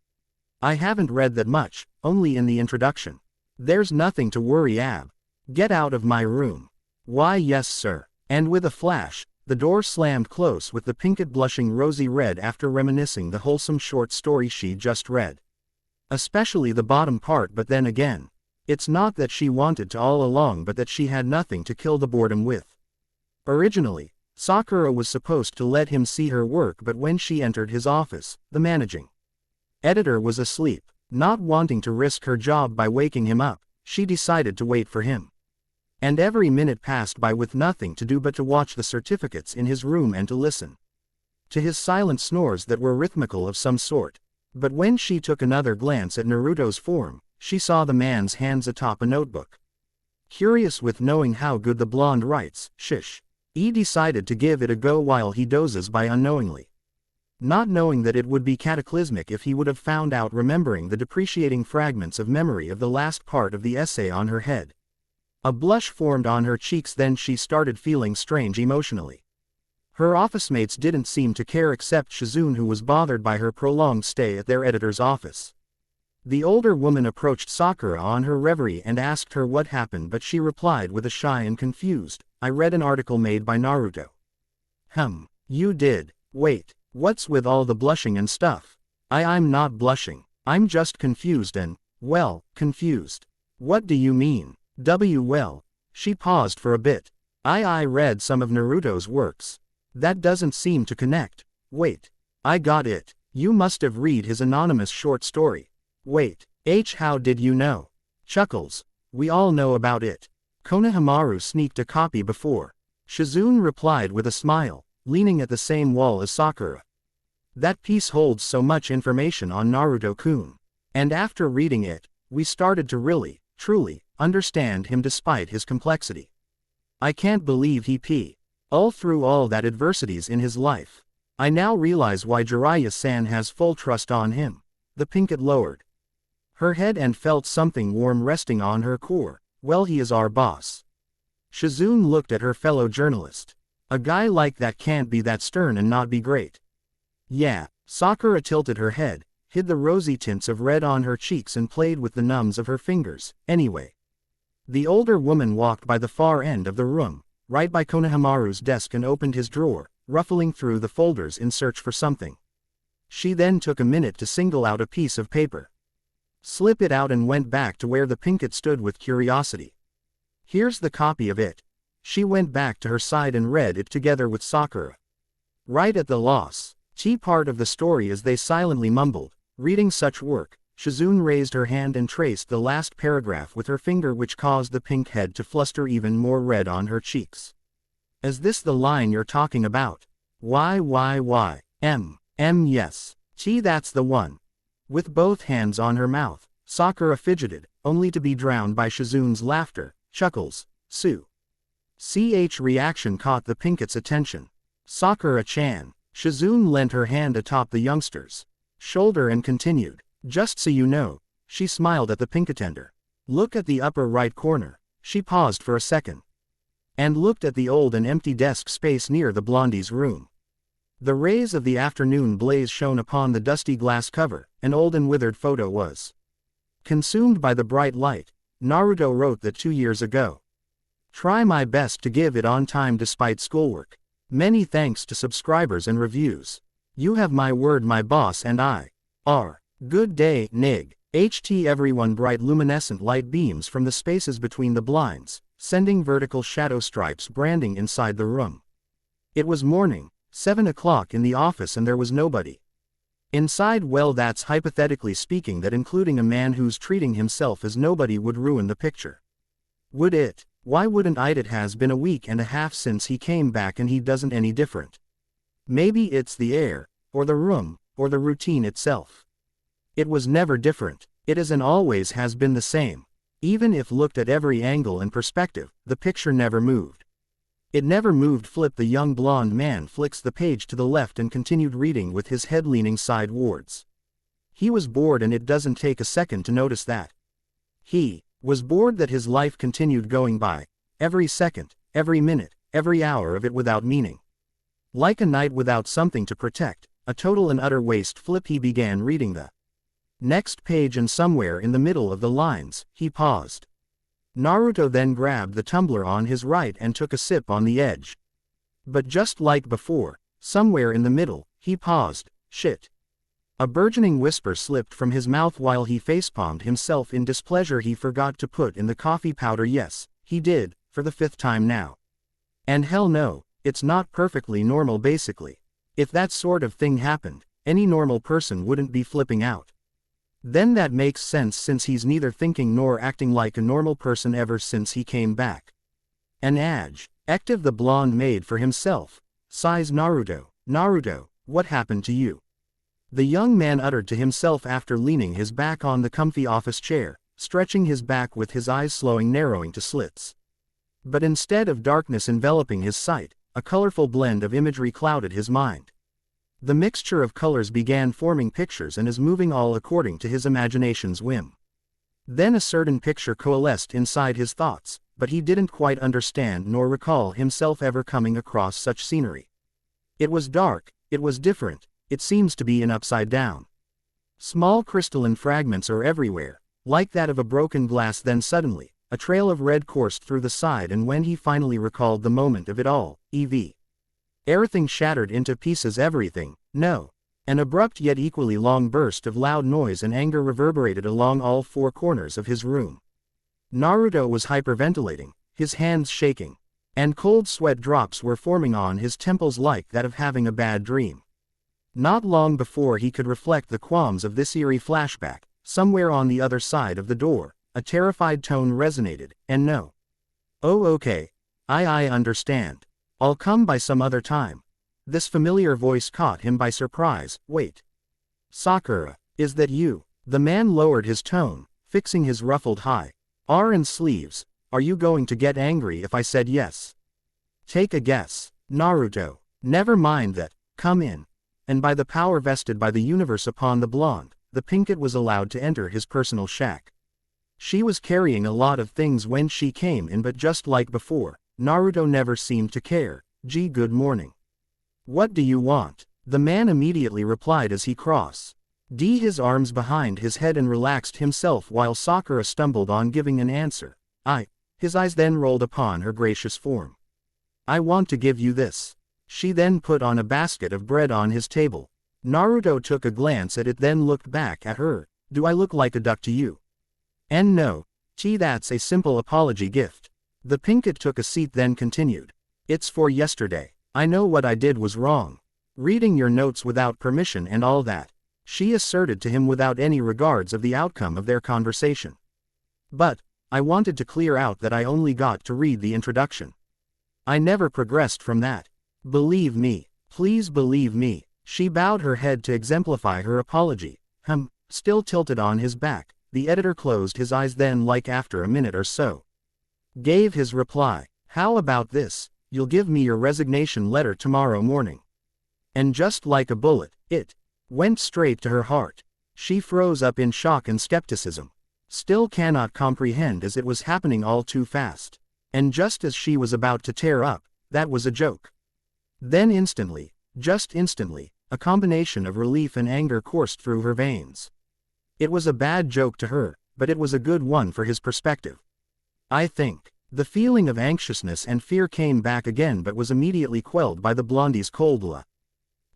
I haven't read that much, only in the introduction. There's nothing to worry, Ab. Get out of my room. Why, yes, sir. And with a flash, the door slammed close with the pinkett blushing rosy red after reminiscing the wholesome short story she just read. Especially the bottom part, but then again, it's not that she wanted to all along, but that she had nothing to kill the boredom with. Originally, Sakura was supposed to let him see her work, but when she entered his office, the managing editor was asleep. Not wanting to risk her job by waking him up, she decided to wait for him. And every minute passed by with nothing to do but to watch the certificates in his room and to listen to his silent snores that were rhythmical of some sort. But when she took another glance at Naruto's form, she saw the man's hands atop a notebook. Curious with knowing how good the blonde writes, he decided to give it a go while he dozes by unknowingly. Not knowing that it would be cataclysmic if he would have found out, remembering the depreciating fragments of memory of the last part of the essay on her head. A blush formed on her cheeks, then she started feeling strange emotionally. Her office mates didn't seem to care except Shizune, who was bothered by her prolonged stay at their editor's office. The older woman approached Sakura on her reverie and asked her what happened, but she replied with a shy and confused, "I read an article made by Naruto." You did? Wait, what's with all the blushing and stuff? I'm not blushing. I'm just confused and, well, confused. What do you mean? Well, she paused for a bit. I read some of Naruto's works. That doesn't seem to connect. Wait. I got it. You must have read his anonymous short story. Wait. How did you know? Chuckles. We all know about it. Konohamaru sneaked a copy before. Shizune replied with a smile, leaning at the same wall as Sakura. That piece holds so much information on Naruto-kun. And after reading it, we started to really, truly, understand him despite his complexity. I can't believe he all through all that adversities in his life. I now realize why Jiraiya-san has full trust on him. The Pinkett lowered her head and felt something warm resting on her core. Well, he is our boss. Shizune looked at her fellow journalist. A guy like that can't be that stern and not be great. Yeah. Sakura tilted her head, hid the rosy tints of red on her cheeks and played with the numbs of her fingers. Anyway. The older woman walked by the far end of the room, right by Konohamaru's desk, and opened his drawer, ruffling through the folders in search for something. She then took a minute to single out a piece of paper. Slip it out and went back to where the Pinkett stood with curiosity. Here's the copy of it. She went back to her side and read it together with Sakura. Right at the lost part of the story as they silently mumbled, reading such work, Shizune raised her hand and traced the last paragraph with her finger, which caused the pink head to fluster even more red on her cheeks. Is this the line you're talking about? Why, yes. That's the one. With both hands on her mouth, Sakura fidgeted, only to be drowned by Shizune's laughter, chuckles, Ch reaction caught the Pinkett's attention. Sakura-chan. Shizune leant her hand atop the youngster's shoulder and continued. Just so you know, she smiled at the Pinketender. Look at the upper right corner. She paused for a second and looked at the old and empty desk space near the blondie's room. The rays of the afternoon blaze shone upon the dusty glass cover. An old and withered photo was consumed by the bright light. Naruto wrote that 2 years ago. Try my best to give it on time despite schoolwork. Many thanks to subscribers and reviews. You have my word, my boss and I are. Good day, Nig. HT everyone. Bright luminescent light beams from the spaces between the blinds, sending vertical shadow stripes branding inside the room. It was morning, 7 o'clock in the office, and there was nobody inside. Well, that's hypothetically speaking, that including a man who's treating himself as nobody would ruin the picture. Would it? Why wouldn't it? It has been a week and a half since he came back and he doesn't any different. Maybe it's the air, or the room, or the routine itself. It was never different. It is and always has been the same. Even if looked at every angle and perspective, the picture never moved. It never moved. Flip. The young blonde man flicks the page to the left and continued reading with his head leaning sidewards. He was bored, and it doesn't take a second to notice that. He was bored that his life continued going by, every second, every minute, every hour of it without meaning. Like a night without something to protect, a total and utter waste. Flip. He began reading the next page, and somewhere in the middle of the lines, he paused. Naruto then grabbed the tumbler on his right and took a sip on the edge. But just like before, somewhere in the middle, he paused. Shit. A burgeoning whisper slipped from his mouth while he facepalmed himself in displeasure. He forgot to put in the coffee powder. Yes, he did, for the 5th time now. And hell no, it's not perfectly normal basically. If that sort of thing happened, any normal person wouldn't be flipping out. Then that makes sense, since he's neither thinking nor acting like a normal person ever since he came back. An adjective the blonde made for himself. Sighs Naruto. Naruto, what happened to you? The young man uttered to himself after leaning his back on the comfy office chair, stretching his back with his eyes narrowing to slits. But instead of darkness enveloping his sight, a colorful blend of imagery clouded his mind. The mixture of colors began forming pictures and is moving all according to his imagination's whim. Then a certain picture coalesced inside his thoughts, but he didn't quite understand nor recall himself ever coming across such scenery. It was dark, it was different, it seems to be an upside down. Small crystalline fragments are everywhere, like that of a broken glass. Then suddenly, a trail of red coursed through the side, and when he finally recalled the moment of it all, everything shattered into pieces. Everything, no. An abrupt yet equally long burst of loud noise and anger reverberated along all 4 corners of his room. Naruto was hyperventilating, his hands shaking, and cold sweat drops were forming on his temples like that of having a bad dream. Not long before he could reflect the qualms of this eerie flashback, somewhere on the other side of the door, a terrified tone resonated. And no. Oh, okay. I understand. I'll come by some other time. This familiar voice caught him by surprise. Wait. Sakura, is that you? The man lowered his tone, fixing his ruffled high-R sleeves. Are you going to get angry if I said yes? Take a guess. Naruto. Never mind that. Come in. And by the power vested by the universe upon the blonde, the Pinkett was allowed to enter his personal shack. She was carrying a lot of things when she came in, but just like before, Naruto never seemed to care. Gee, good morning. What do you want? The man immediately replied as he crossed his arms behind his head and relaxed himself while Sakura stumbled on giving an answer. His eyes then rolled upon her gracious form. I want to give you this. She then put on a basket of bread on his table. Naruto took a glance at it, then looked back at her. Do I look like a duck to you? And no. That's a simple apology gift. The Pinkett took a seat then continued. It's for yesterday. I know what I did was wrong. Reading your notes without permission and all that. She asserted to him without any regards of the outcome of their conversation. But I wanted to clear out that I only got to read the introduction. I never progressed from that. Believe me. Please believe me. She bowed her head to exemplify her apology. Still tilted on his back, the editor closed his eyes then, like after a minute or so, gave his reply. How about this? You'll give me your resignation letter tomorrow morning. And just like a bullet, it went straight to her heart. She froze up in shock and skepticism. Still cannot comprehend as it was happening all too fast. And just as she was about to tear up, that was a joke. Then instantly, just instantly, a combination of relief and anger coursed through her veins. It was a bad joke to her, but it was a good one for his perspective. I think. The feeling of anxiousness and fear came back again but was immediately quelled by the blondie's cold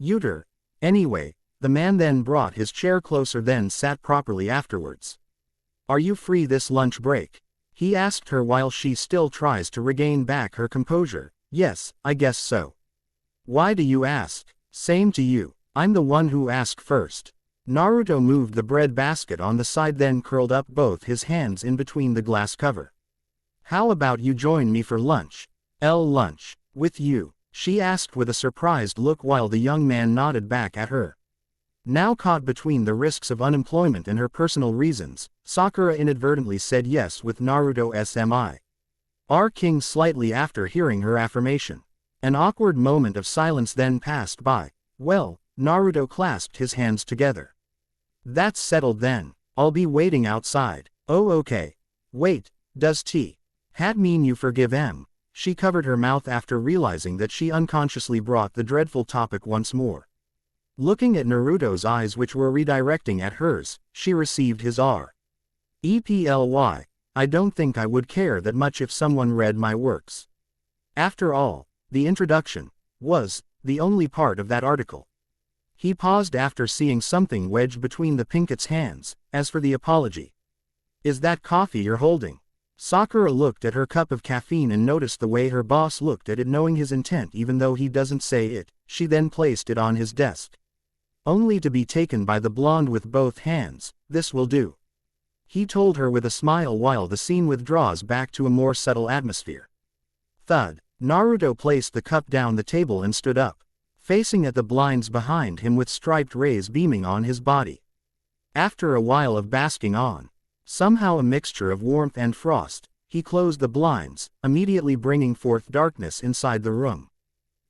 uter. Anyway, the man then brought his chair closer then sat properly afterwards. Are you free this lunch break? He asked her while she still tries to regain back her composure. Yes, I guess so. Why do you ask? Same to you. I'm the one who asked first. Naruto moved the bread basket on the side then curled up both his hands in between the glass cover. How about you join me for lunch? Lunch. With you? She asked with a surprised look while the young man nodded back at her. Now caught between the risks of unemployment and her personal reasons, Sakura inadvertently said yes with Naruto SMI. King slightly after hearing her affirmation. An awkward moment of silence then passed by. Well, Naruto clasped his hands together. That's settled then. I'll be waiting outside. Oh okay. Wait, does Hat mean you forgive M? She covered her mouth after realizing that she unconsciously brought the dreadful topic once more. Looking at Naruto's eyes which were redirecting at hers, she received his reply. I don't think I would care that much if someone read my works. After all, the introduction was the only part of that article. He paused after seeing something wedged between the Pinkett's hands. As for the apology. Is that coffee you're holding? Sakura looked at her cup of caffeine and noticed the way her boss looked at it, knowing his intent even though he doesn't say it. She then placed it on his desk. Only to be taken by the blonde with both hands. This will do. He told her with a smile while the scene withdraws back to a more subtle atmosphere. Thud. Naruto placed the cup down the table and stood up, facing at the blinds behind him with striped rays beaming on his body. After a while of basking on, somehow a mixture of warmth and frost, he closed the blinds, immediately bringing forth darkness inside the room.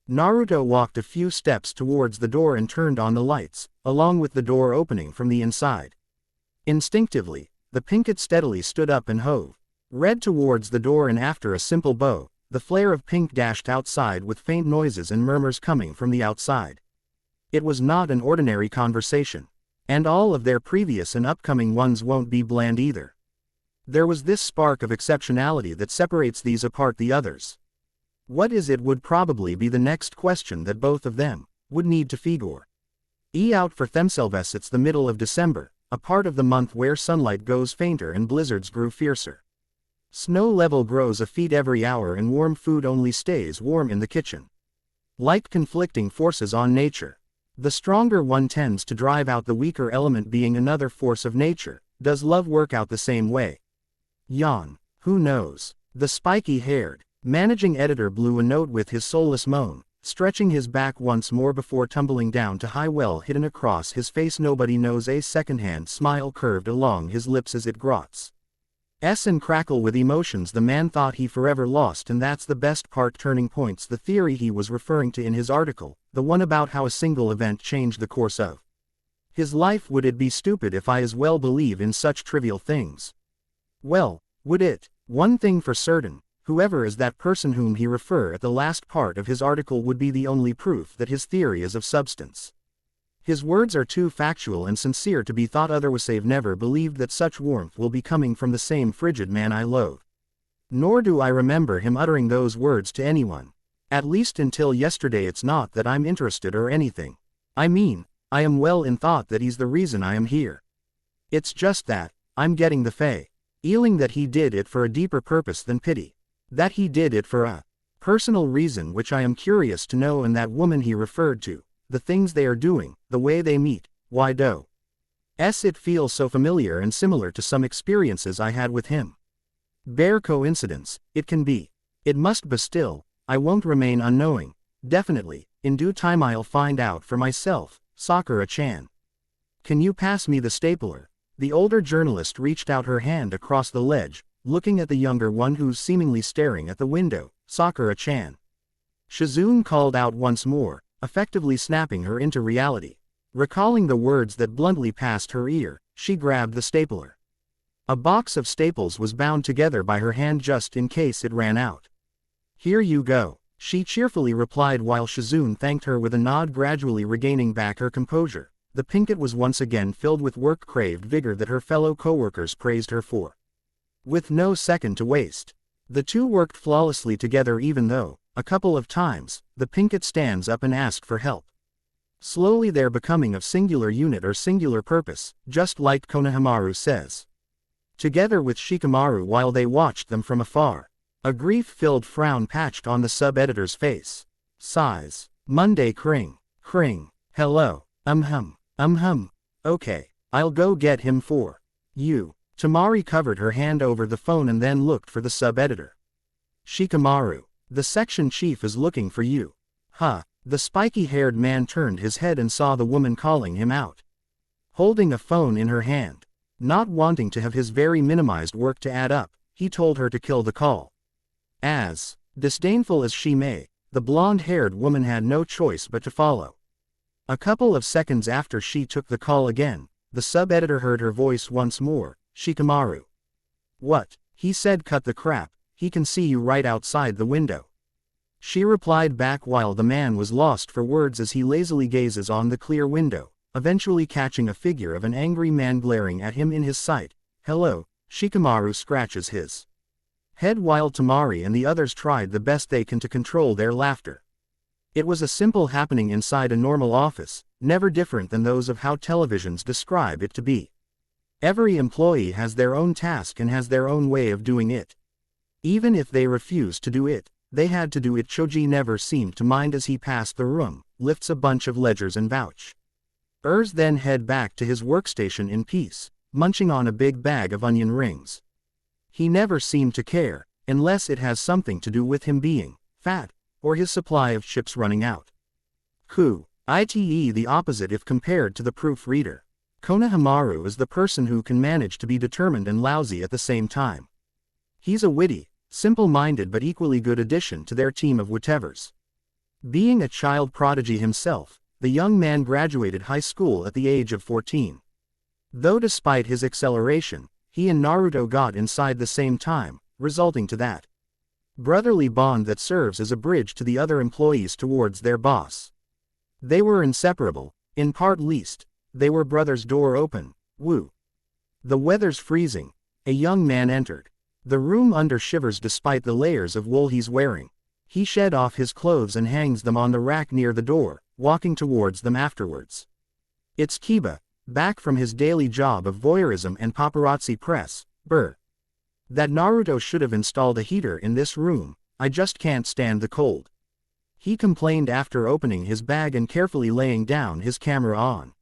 Naruto walked a few steps towards the door and turned on the lights, along with the door opening from the inside. Instinctively, the Pinkett steadily stood up and read towards the door, and after a simple bow, the flare of pink dashed outside with faint noises and murmurs coming from the outside. It was not an ordinary conversation. And all of their previous and upcoming ones won't be bland either. There was this spark of exceptionality that separates these apart the others. What is it would probably be the next question that both of them would need to figure out for themselves. It's the middle of December, a part of the month where sunlight goes fainter and blizzards grew fiercer. Snow level grows a feet every hour and warm food only stays warm in the kitchen. Like conflicting forces on nature. The stronger one tends to drive out the weaker element, being another force of nature. Does love work out the same way? Yawn. Who knows? The spiky-haired managing editor blew a note with his soulless moan, stretching his back once more before tumbling down to high well hidden across his face. Nobody knows. A second-hand smile curved along his lips as it grots. And crackle with emotions. The man thought he forever lost, and that's the best part. Turning points, the theory he was referring to in his article, the one about how a single event changed the course of his life. Would it be stupid if I as well believe in such trivial things? Well, would it? One thing for certain, whoever is that person whom he referred at the last part of his article would be the only proof that his theory is of substance. His words are too factual and sincere to be thought otherwise. I've never believed that such warmth will be coming from the same frigid man I loathe. Nor do I remember him uttering those words to anyone. At least until yesterday. It's not that I'm interested or anything. I mean, I am well in thought that he's the reason I am here. It's just that, I'm getting the feeling that he did it for a deeper purpose than pity. That he did it for a personal reason which I am curious to know. And that woman he referred to, the things they are doing, the way they meet, why do it feels so familiar and similar to some experiences I had with him. Bare coincidence, it can be. It must be. Still, I won't remain unknowing. Definitely, in due time I'll find out for myself. Sakura-chan. Can you pass me the stapler? The older journalist reached out her hand across the ledge, looking at the younger one who's seemingly staring at the window. Sakura-chan. Shizune called out once more, effectively snapping her into reality. Recalling the words that bluntly passed her ear, she grabbed the stapler. A box of staples was bound together by her hand just in case it ran out. Here you go, she cheerfully replied while Shizune thanked her with a nod. Gradually regaining back her composure, the pinkett was once again filled with work-craved vigor that her fellow co-workers praised her for. With no second to waste, the two worked flawlessly together, even though, a couple of times, the pinkett stands up and asked for help. Slowly they're becoming of singular unit or singular purpose, just like Konohamaru says. Together with Shikamaru while they watched them from afar. A grief-filled frown patched on the sub-editor's face. Sighs. Monday Kring. Kring. Hello. Okay, I'll go get him for you. Tamari covered her hand over the phone and then looked for the sub-editor. Shikamaru. The section chief is looking for you. Huh. The spiky-haired man turned his head and saw the woman calling him out. Holding a phone in her hand. Not wanting to have his very minimized work to add up, he told her to kill the call. As disdainful as she may, the blonde-haired woman had no choice but to follow. A couple of seconds after she took the call again, the sub-editor heard her voice once more. Shikamaru. What? He said, cut the crap, he can see you right outside the window. She replied back while the man was lost for words as he lazily gazes on the clear window, eventually catching a figure of an angry man glaring at him in his sight. Hello, Shikamaru scratches his head while Tamari and the others tried the best they can to control their laughter. It was a simple happening inside a normal office, never different than those of how televisions describe it to be. Every employee has their own task and has their own way of doing it. Even if they refuse to do it, they had to do it. Choji never seemed to mind as he passed the room, lifts a bunch of ledgers and vouchers, then head back to his workstation in peace, munching on a big bag of onion rings. He never seemed to care, unless it has something to do with him being fat, or his supply of chips running out. Ite the opposite if compared to the proofreader. Konohamaru is the person who can manage to be determined and lousy at the same time. He's a witty, simple-minded but equally good addition to their team of whatevers. Being a child prodigy himself, the young man graduated high school at the age of 14. Though despite his acceleration, he and Naruto got inside the same time, resulting to that brotherly bond that serves as a bridge to the other employees towards their boss. They were inseparable, in part least. They were brothers. Door open. Woo. The weather's freezing. A young man entered the room under shivers despite the layers of wool he's wearing. He shed off his clothes and hangs them on the rack near the door, walking towards them afterwards. It's Kiba, back from his daily job of voyeurism and paparazzi press. That Naruto should have installed a heater in this room, I just can't stand the cold. He complained after opening his bag and carefully laying down his camera on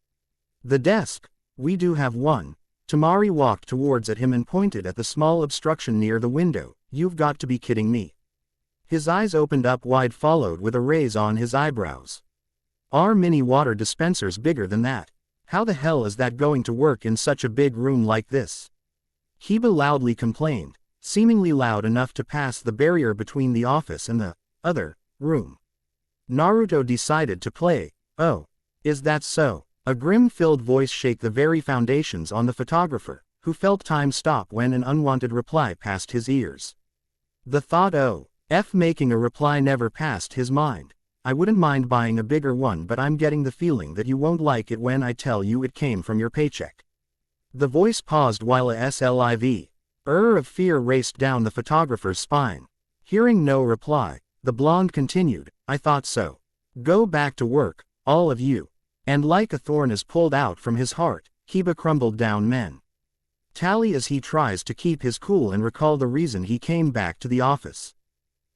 the desk. We do have one. Tamari walked towards him and pointed at the small obstruction near the window. You've got to be kidding me. His eyes opened up wide, followed with a raise on his eyebrows. Are mini water dispensers bigger than that? How the hell is that going to work in such a big room like this? Hiba loudly complained, seemingly loud enough to pass the barrier between the office and the other room. Naruto decided to play. Oh, is that so? A grim-filled voice shook the very foundations on the photographer, who felt time stop when an unwanted reply passed his ears. The thought making a reply never passed his mind. I wouldn't mind buying a bigger one, but I'm getting the feeling that you won't like it when I tell you it came from your paycheck. The voice paused while a sliv of fear raced down the photographer's spine. Hearing no reply, the blonde continued, I thought so. Go back to work, all of you. And like a thorn is pulled out from his heart, Hiba crumbled down mentally as he tries to keep his cool and recall the reason he came back to the office.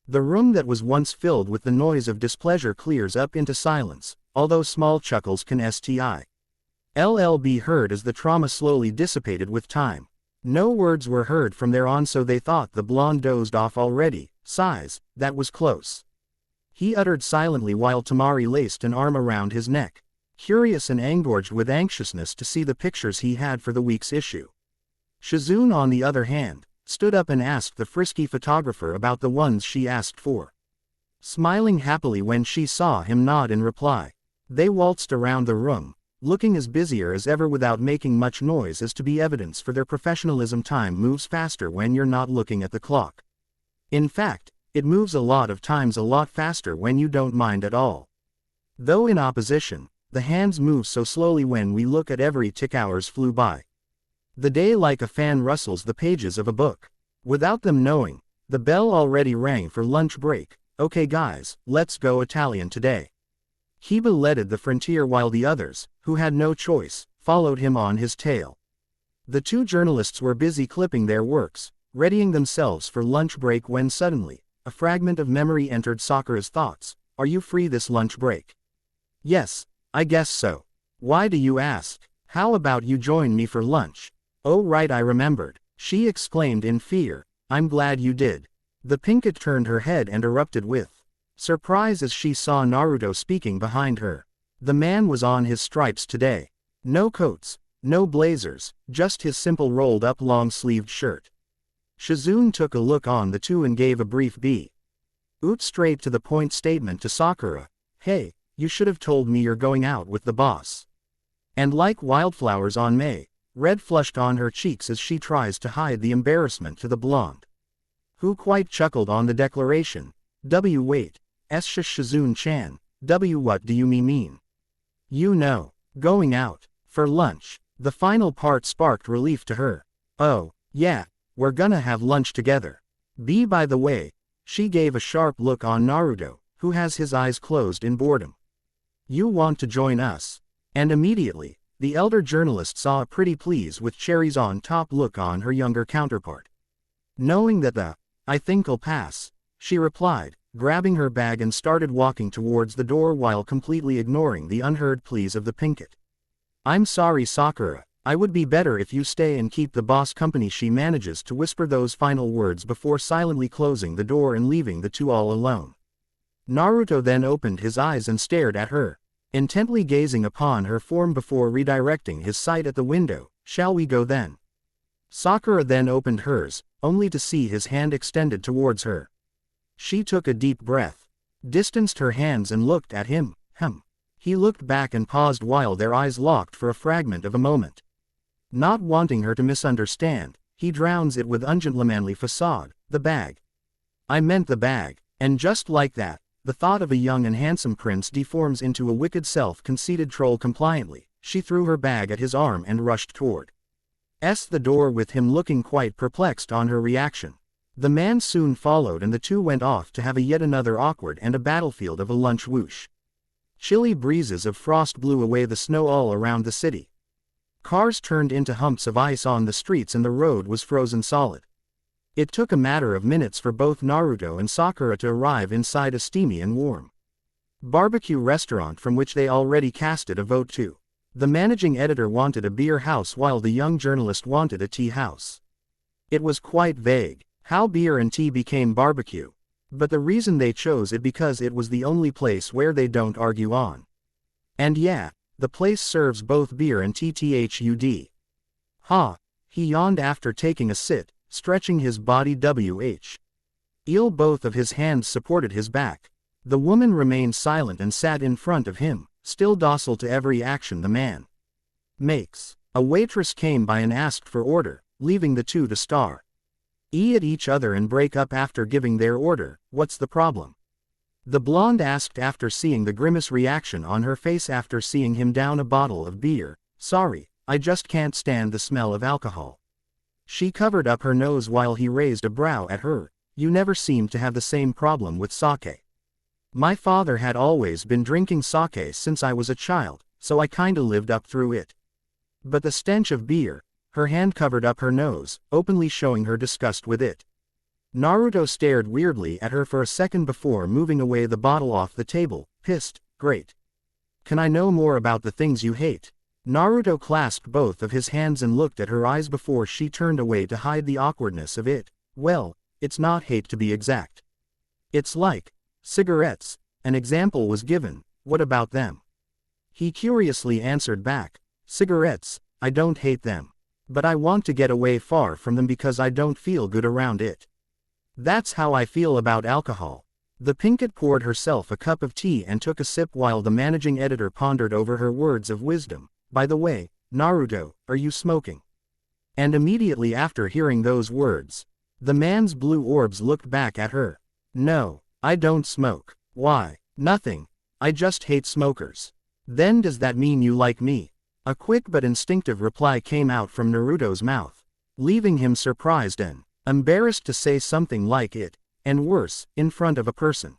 The room that was once filled with the noise of displeasure clears up into silence, although small chuckles can still be heard as the trauma slowly dissipated with time. No words were heard from there on, so they thought the blonde dozed off already. Sighs, that was close. He uttered silently while Tamari laced an arm around his neck, curious and engorged with anxiousness to see the pictures he had for the week's issue. Shizune, on the other hand, stood up and asked the frisky photographer about the ones she asked for. Smiling happily when she saw him nod in reply, they waltzed around the room, looking as busier as ever without making much noise as to be evidence for their professionalism. Time moves faster when you're not looking at the clock. In fact, it moves a lot of times a lot faster when you don't mind at all. Though in opposition, the hands move so slowly when we look at every tick. Hours flew by. The day like a fan rustles the pages of a book. Without them knowing, the bell already rang for lunch break. Okay guys, let's go Italian today. Hiba leaded the frontier while the others, who had no choice, followed him on his tail. The two journalists were busy clipping their works, readying themselves for lunch break when suddenly, a fragment of memory entered Sakura's thoughts. Are you free this lunch break? Yes, I guess so. Why do you ask? How about you join me for lunch? Oh right, I remembered, she exclaimed in fear. I'm glad you did. The Pinkett turned her head and erupted with surprise as she saw Naruto speaking behind her. The man was on his stripes today. No coats, no blazers, just his simple rolled-up long-sleeved shirt. Shizune took a look on the two and gave a brief straight to the point statement to Sakura. Hey, you should have told me you're going out with the boss. And like wildflowers on May, red flushed on her cheeks as she tries to hide the embarrassment to the blonde, who quite chuckled on the declaration. Wait, Shizune-chan, what do you mean? You know, going out, for lunch. The final part sparked relief to her. Oh, yeah, we're gonna have lunch together. By the way, she gave a sharp look on Naruto, who has his eyes closed in boredom. You want to join us? And immediately, the elder journalist saw a pretty pleased with cherries on top look on her younger counterpart. Knowing that I think I'll pass, she replied, grabbing her bag and started walking towards the door while completely ignoring the unheard pleas of the Pinkett. I'm sorry Sakura, I would be better if you stay and keep the boss company. She manages to whisper those final words before silently closing the door and leaving the two all alone. Naruto then opened his eyes and stared at her, intently gazing upon her form before redirecting his sight at the window. Shall we go then? Sakura then opened hers, only to see his hand extended towards her. She took a deep breath, distanced her hands and looked at him. He looked back and paused while their eyes locked for a fragment of a moment. Not wanting her to misunderstand, he drowns it with ungentlemanly facade. The bag. I meant the bag. And just like that, the thought of a young and handsome prince deforms into a wicked self-conceited troll. Compliantly, she threw her bag at his arm and rushed toward the door with him looking quite perplexed on her reaction. The man soon followed and the two went off to have yet another awkward and a battlefield of a lunch. Whoosh. Chilly breezes of frost blew away the snow all around the city. Cars turned into humps of ice on the streets and the road was frozen solid. It took a matter of minutes for both Naruto and Sakura to arrive inside a steamy and warm barbecue restaurant from which they already casted a vote to. The managing editor wanted a beer house while the young journalist wanted a tea house. It was quite vague how beer and tea became barbecue. But the reason they chose it because it was the only place where they don't argue on. And yeah, the place serves both beer and TTHUD. Ha, he yawned after taking a sit, stretching his body both of his hands supported his back. The woman remained silent and sat in front of him, still docile to every action the man makes. A waitress came by and asked for order, leaving the two to stare at each other and break up after giving their order. What's the problem? The blonde asked after seeing the grimace reaction on her face after seeing him down a bottle of beer. Sorry, I just can't stand the smell of alcohol. She covered up her nose while he raised a brow at her. You never seem to have the same problem with sake. My father had always been drinking sake since I was a child, so I kinda lived up through it. But the stench of beer, her hand covered up her nose, openly showing her disgust with it. Naruto stared weirdly at her for a second before moving away the bottle off the table, pissed. Great. Can I know more about the things you hate? Naruto clasped both of his hands and looked at her eyes before she turned away to hide the awkwardness of it. Well, it's not hate to be exact. It's like cigarettes. An example was given. What about them? He curiously answered back. Cigarettes, I don't hate them. But I want to get away far from them because I don't feel good around it. That's how I feel about alcohol. The Pinkett poured herself a cup of tea and took a sip while the managing editor pondered over her words of wisdom. By the way, Naruto, are you smoking? And immediately after hearing those words, the man's blue orbs looked back at her. No, I don't smoke. Why? Nothing. I just hate smokers. Then does that mean you like me? A quick but instinctive reply came out from Naruto's mouth, leaving him surprised and embarrassed to say something like it, and worse, in front of a person.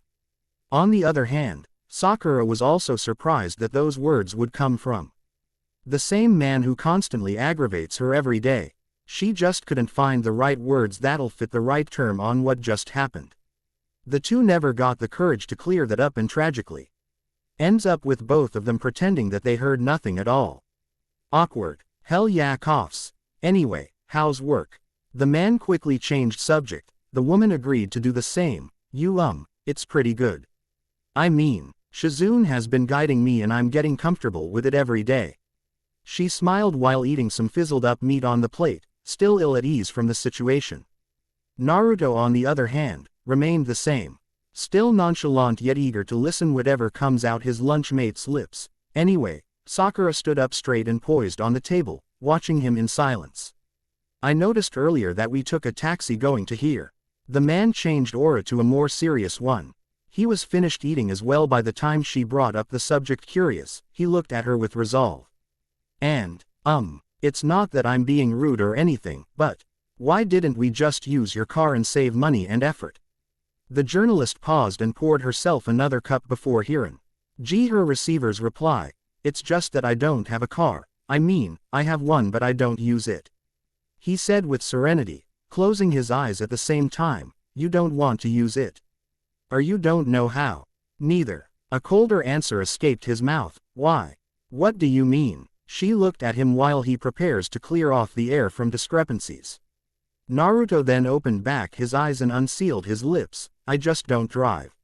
On the other hand, Sakura was also surprised that those words would come from the same man who constantly aggravates her every day. She just couldn't find the right words that'll fit the right term on what just happened. The two never got the courage to clear that up and tragically ends up with both of them pretending that they heard nothing at all. Awkward. Hell yeah, coughs. Anyway, how's work? The man quickly changed subject. The woman agreed to do the same. It's pretty good. I mean, Shizune has been guiding me and I'm getting comfortable with it every day. She smiled while eating some fizzled up meat on the plate, still ill at ease from the situation. Naruto, on the other hand, remained the same. Still nonchalant yet eager to listen whatever comes out his lunchmate's lips. Anyway, Sakura stood up straight and poised on the table, watching him in silence. I noticed earlier that we took a taxi going to here. The man changed aura to a more serious one. He was finished eating as well by the time she brought up the subject. Curious, he looked at her with resolve. And, it's not that I'm being rude or anything, but why didn't we just use your car and save money and effort? The journalist paused and poured herself another cup before hearing her receiver's reply. It's just that I don't have a car. I mean, I have one but I don't use it. He said with serenity, closing his eyes at the same time. You don't want to use it? Or you don't know how? Neither. A colder answer escaped his mouth. Why? What do you mean? She looked at him while he prepares to clear off the air from discrepancies. Naruto then opened back his eyes and unsealed his lips. I just don't drive.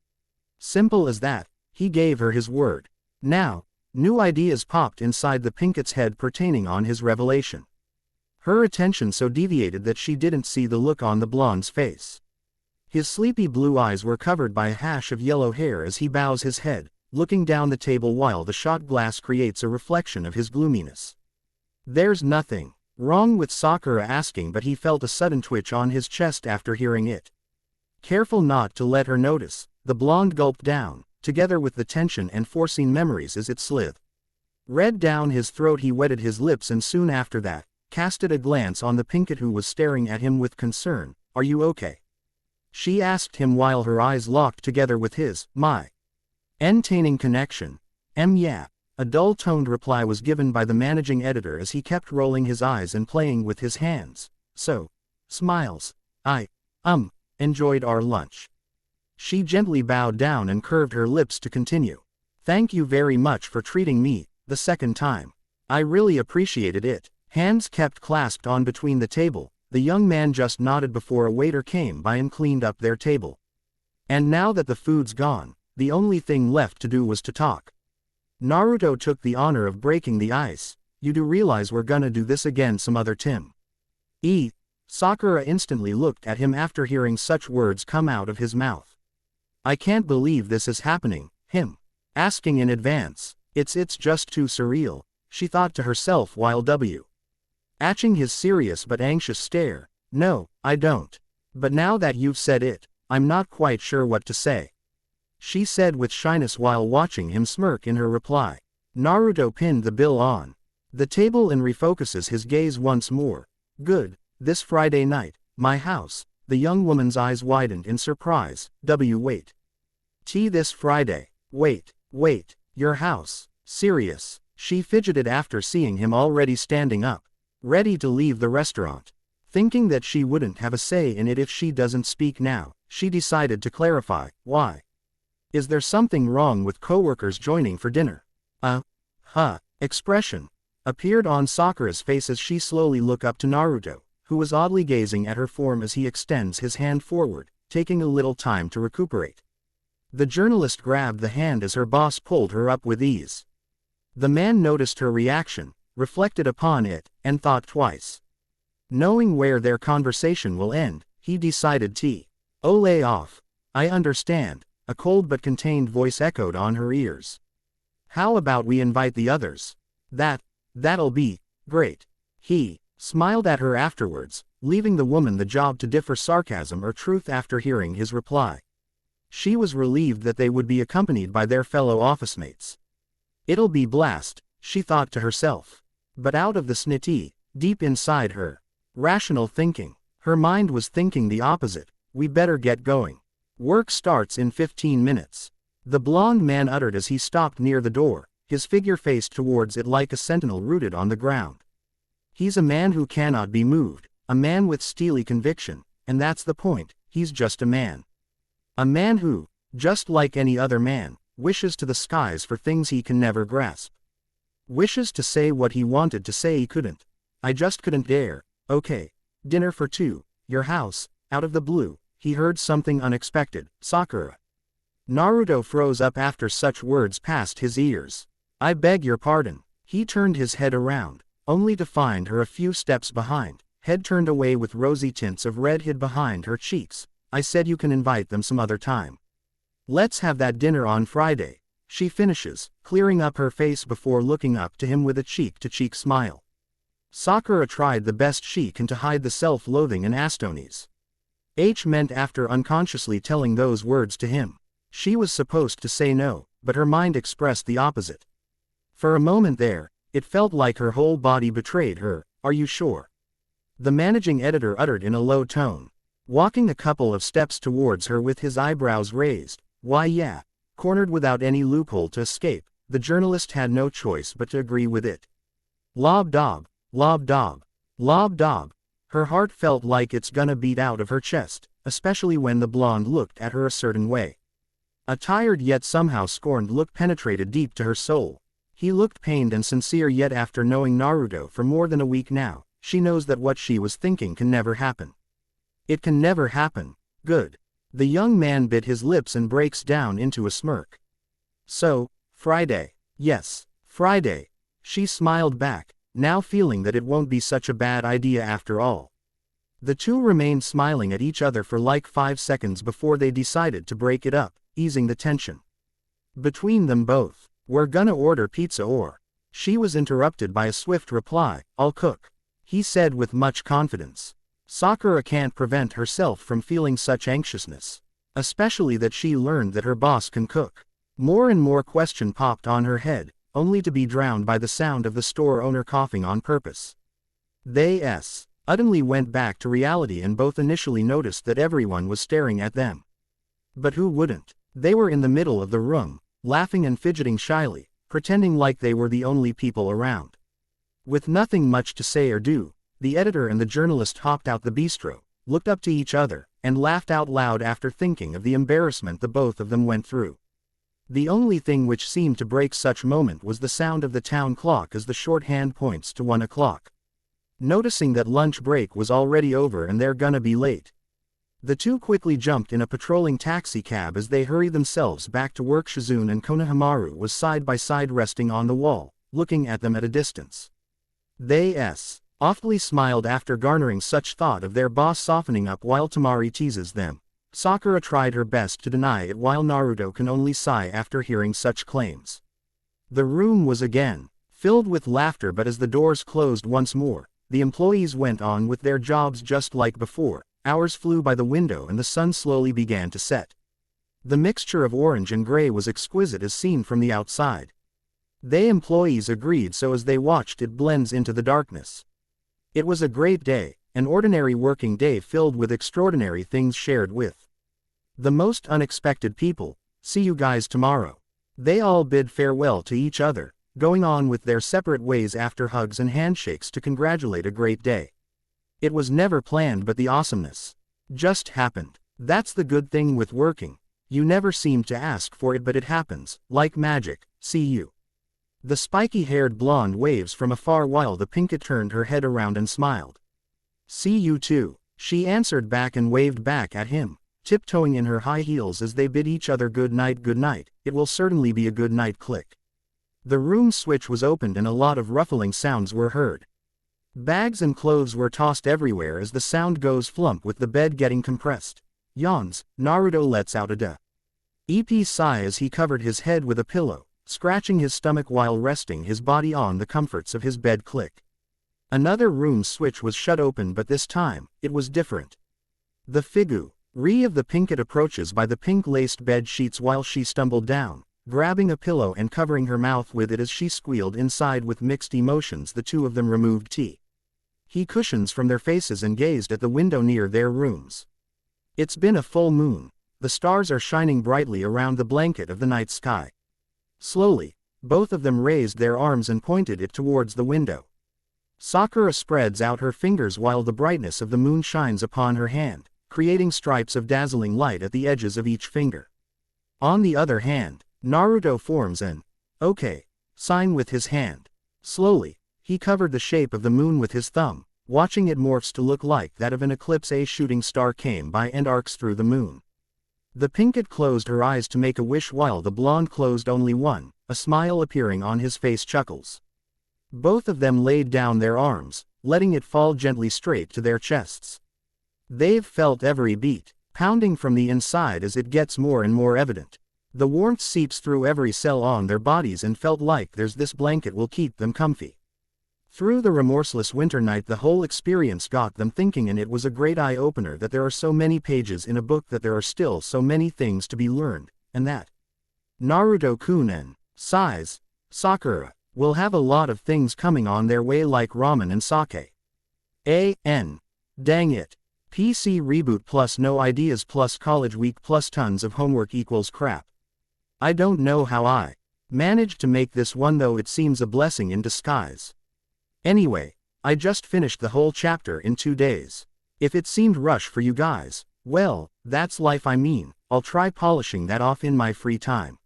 Simple as that. He gave her his word. Now, new ideas popped inside the Pinkett's head pertaining on his revelation. Her attention so deviated that she didn't see the look on the blonde's face. His sleepy blue eyes were covered by a hash of yellow hair as he bows his head, looking down the table while the shot glass creates a reflection of his gloominess. There's nothing wrong with Sakura asking, but he felt a sudden twitch on his chest after hearing it. Careful not to let her notice, the blonde gulped down, together with the tension and foreseen memories as it slid red down his throat. He wetted his lips and soon after that, casted a glance on the Pinkett who was staring at him with concern. Are you okay? She asked him while her eyes locked together with his. Maintaining connection. Yeah. A dull-toned reply was given by the managing editor as he kept rolling his eyes and playing with his hands. So, smiles. I enjoyed our lunch. She gently bowed down and curved her lips to continue. Thank you very much for treating me, the second time. I really appreciated it. Hands kept clasped on between the table, the young man just nodded before a waiter came by and cleaned up their table. And now that the food's gone, the only thing left to do was to talk. Naruto took the honor of breaking the ice. You do realize we're gonna do this again some other time. Sakura instantly looked at him after hearing such words come out of his mouth. I can't believe this is happening, him asking in advance. It's just too surreal, she thought to herself while watching his serious but anxious stare. No, I don't. But now that you've said it, I'm not quite sure what to say, she said with shyness while watching him smirk in her reply. Naruto pinned the bill on the table and refocuses his gaze once more. Good, this Friday night, my house. The young woman's eyes widened in surprise. Wait. This Friday? Wait, your house? Serious? She fidgeted after seeing him already standing up, ready to leave the restaurant. Thinking that she wouldn't have a say in it if she doesn't speak now, she decided to clarify. Why? Is there something wrong with coworkers joining for dinner? Expression appeared on Sakura's face as she slowly looked up to Naruto, who was oddly gazing at her form as he extends his hand forward, taking a little time to recuperate. The journalist grabbed the hand as her boss pulled her up with ease. The man noticed her reaction, reflected upon it, and thought twice. Knowing where their conversation will end, he decided lay off. I understand, a cold but contained voice echoed on her ears. How about we invite the others? That'll be great. He smiled at her afterwards, leaving the woman the job to differ sarcasm or truth after hearing his reply. She was relieved that they would be accompanied by their fellow office mates. It'll be blast, she thought to herself. But out of the snitty, deep inside her rational thinking, her mind was thinking the opposite. We better get going. Work starts in 15 minutes. The blond man uttered as he stopped near the door, his figure faced towards it like a sentinel rooted on the ground. He's a man who cannot be moved, a man with steely conviction, and that's the point, he's just a man. A man who, just like any other man, wishes to the skies for things he can never grasp. Wishes to say what he wanted to say he couldn't. I just couldn't dare. Okay, dinner for two, your house. Out of the blue, he heard something unexpected. Sakura. Naruto froze up after such words passed his ears. I beg your pardon. He turned his head around, only to find her a few steps behind, head turned away with rosy tints of red hid behind her cheeks. I said you can invite them some other time. Let's have that dinner on Friday, she finishes, clearing up her face before looking up to him with a cheek-to-cheek smile. Sakura tried the best she can to hide the self-loathing and astonies meant after unconsciously telling those words to him. She was supposed to say no, but her mind expressed the opposite. For a moment there, it felt like her whole body betrayed her. Are you sure? The managing editor uttered in a low tone, walking a couple of steps towards her with his eyebrows raised. Why yeah. Cornered without any loophole to escape, the journalist had no choice but to agree with it. Lob dob, lob dob, lob dob. Her heart felt like it's gonna beat out of her chest, especially when the blonde looked at her a certain way. A tired yet somehow scorned look penetrated deep to her soul. He looked pained and sincere, yet after knowing Naruto for more than a week now, she knows that what she was thinking can never happen. It can never happen. Good. The young man bit his lips and breaks down into a smirk. So, Friday. Yes, Friday. She smiled back, now feeling that it won't be such a bad idea after all. The two remained smiling at each other for like 5 seconds before they decided to break it up, easing the tension between them both. We're gonna order pizza or... She was interrupted by a swift reply. I'll cook, he said with much confidence. Sakura can't prevent herself from feeling such anxiousness, especially that she learned that her boss can cook. More and more question popped on her head, only to be drowned by the sound of the store owner coughing on purpose. They suddenly went back to reality and both initially noticed that everyone was staring at them. But who wouldn't? They were in the middle of the room, laughing and fidgeting shyly, pretending like they were the only people around. With nothing much to say or do, the editor and the journalist hopped out the bistro, looked up to each other, and laughed out loud after thinking of the embarrassment the both of them went through. The only thing which seemed to break such moment was the sound of the town clock as the shorthand points to 1 o'clock. Noticing that lunch break was already over and they're gonna be late, The two quickly jumped in a patrolling taxi cab as they hurried themselves back to work. Shizune and Konohamaru was side by side resting on the wall, looking at them at a distance. They awfully smiled after garnering such thought of their boss softening up while Tamari teases them. Sakura tried her best to deny it while Naruto can only sigh after hearing such claims. The room was again filled with laughter, but as the doors closed once more, the employees went on with their jobs just like before. Hours flew by the window and the sun slowly began to set. The mixture of orange and gray was exquisite as seen from the outside. They employees agreed so as they watched it blends into the darkness. It was a great day, an ordinary working day filled with extraordinary things shared with the most unexpected people. See you guys tomorrow. They all bid farewell to each other, going on with their separate ways after hugs and handshakes to congratulate a great day. It was never planned, but the awesomeness just happened. That's the good thing with working. You never seem to ask for it, but it happens, like magic. See you. The spiky-haired blonde waves from afar while the Pinket turned her head around and smiled. See you too, she answered back and waved back at him, tiptoeing in her high heels as they bid each other good night. Good night, it will certainly be a good night. Click. The room switch was opened and a lot of ruffling sounds were heard. Bags and clothes were tossed everywhere as the sound goes flump with the bed getting compressed. Yawns, Naruto lets out a deep sigh as he covered his head with a pillow, scratching his stomach while resting his body on the comforts of his bed. Click. Another room switch was shut open, but this time, it was different. The figure of the Pinket approaches by the pink-laced bed sheets while she stumbled down, grabbing a pillow and covering her mouth with it as she squealed inside with mixed emotions. The two of them removed cushions from their faces and gazed at the window near their rooms. It's been a full moon. The stars are shining brightly around the blanket of the night sky. Slowly, both of them raised their arms and pointed it towards the window. Sakura spreads out her fingers while the brightness of the moon shines upon her hand, creating stripes of dazzling light at the edges of each finger. On the other hand, Naruto forms an OK sign with his hand. Slowly, he covered the shape of the moon with his thumb, watching it morphs to look like that of an eclipse. A shooting star came by and arcs through the moon. The Pinket closed her eyes to make a wish while the blonde closed only one, a smile appearing on his face. Chuckles. Both of them laid down their arms, letting it fall gently straight to their chests. They've felt every beat pounding from the inside as it gets more and more evident. The warmth seeps through every cell on their bodies and felt like there's this blanket will keep them comfy. Through the remorseless winter night, the whole experience got them thinking, and it was a great eye-opener that there are so many pages in a book, that there are still so many things to be learned, and that Naruto-kun and Sakura will have a lot of things coming on their way, like ramen and sake. Dang it. PC reboot plus no ideas plus college week plus tons of homework equals crap. I don't know how I managed to make this one, though it seems a blessing in disguise. Anyway, I just finished the whole chapter in 2 days. If it seemed rush for you guys, well, that's life. I mean, I'll try polishing that off in my free time.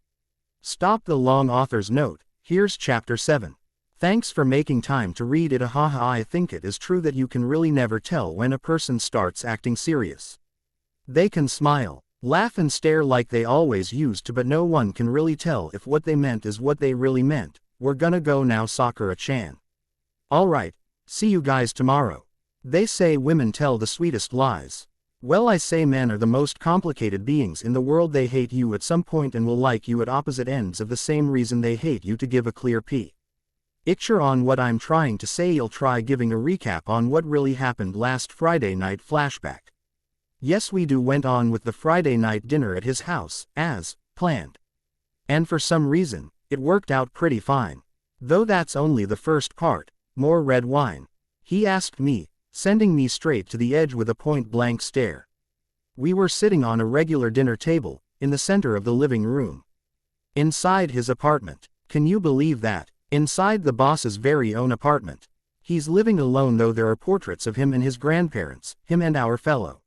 Stop the long author's note. Here's chapter 7. Thanks for making time to read it. Haha, I think it is true that you can really never tell when a person starts acting serious. They can smile, laugh and stare like they always used to, but no one can really tell if what they meant is what they really meant. We're gonna go now, Sakura-chan. Alright, see you guys tomorrow. They say women tell the sweetest lies. Well, I say men are the most complicated beings in the world. They hate you at some point and will like you at opposite ends of the same reason they hate you. To give a clear picture on what I'm trying to say, you'll try giving a recap on what really happened last Friday night. Flashback. Yes, we went on with the Friday night dinner at his house, as planned. And for some reason, it worked out pretty fine. Though that's only the first part. More red wine? He asked me, sending me straight to the edge with a point-blank stare. We were sitting on a regular dinner table, in the center of the living room. Inside his apartment. Can you believe that? Inside the boss's very own apartment. He's living alone, though there are portraits of him and his grandparents, him and our fellow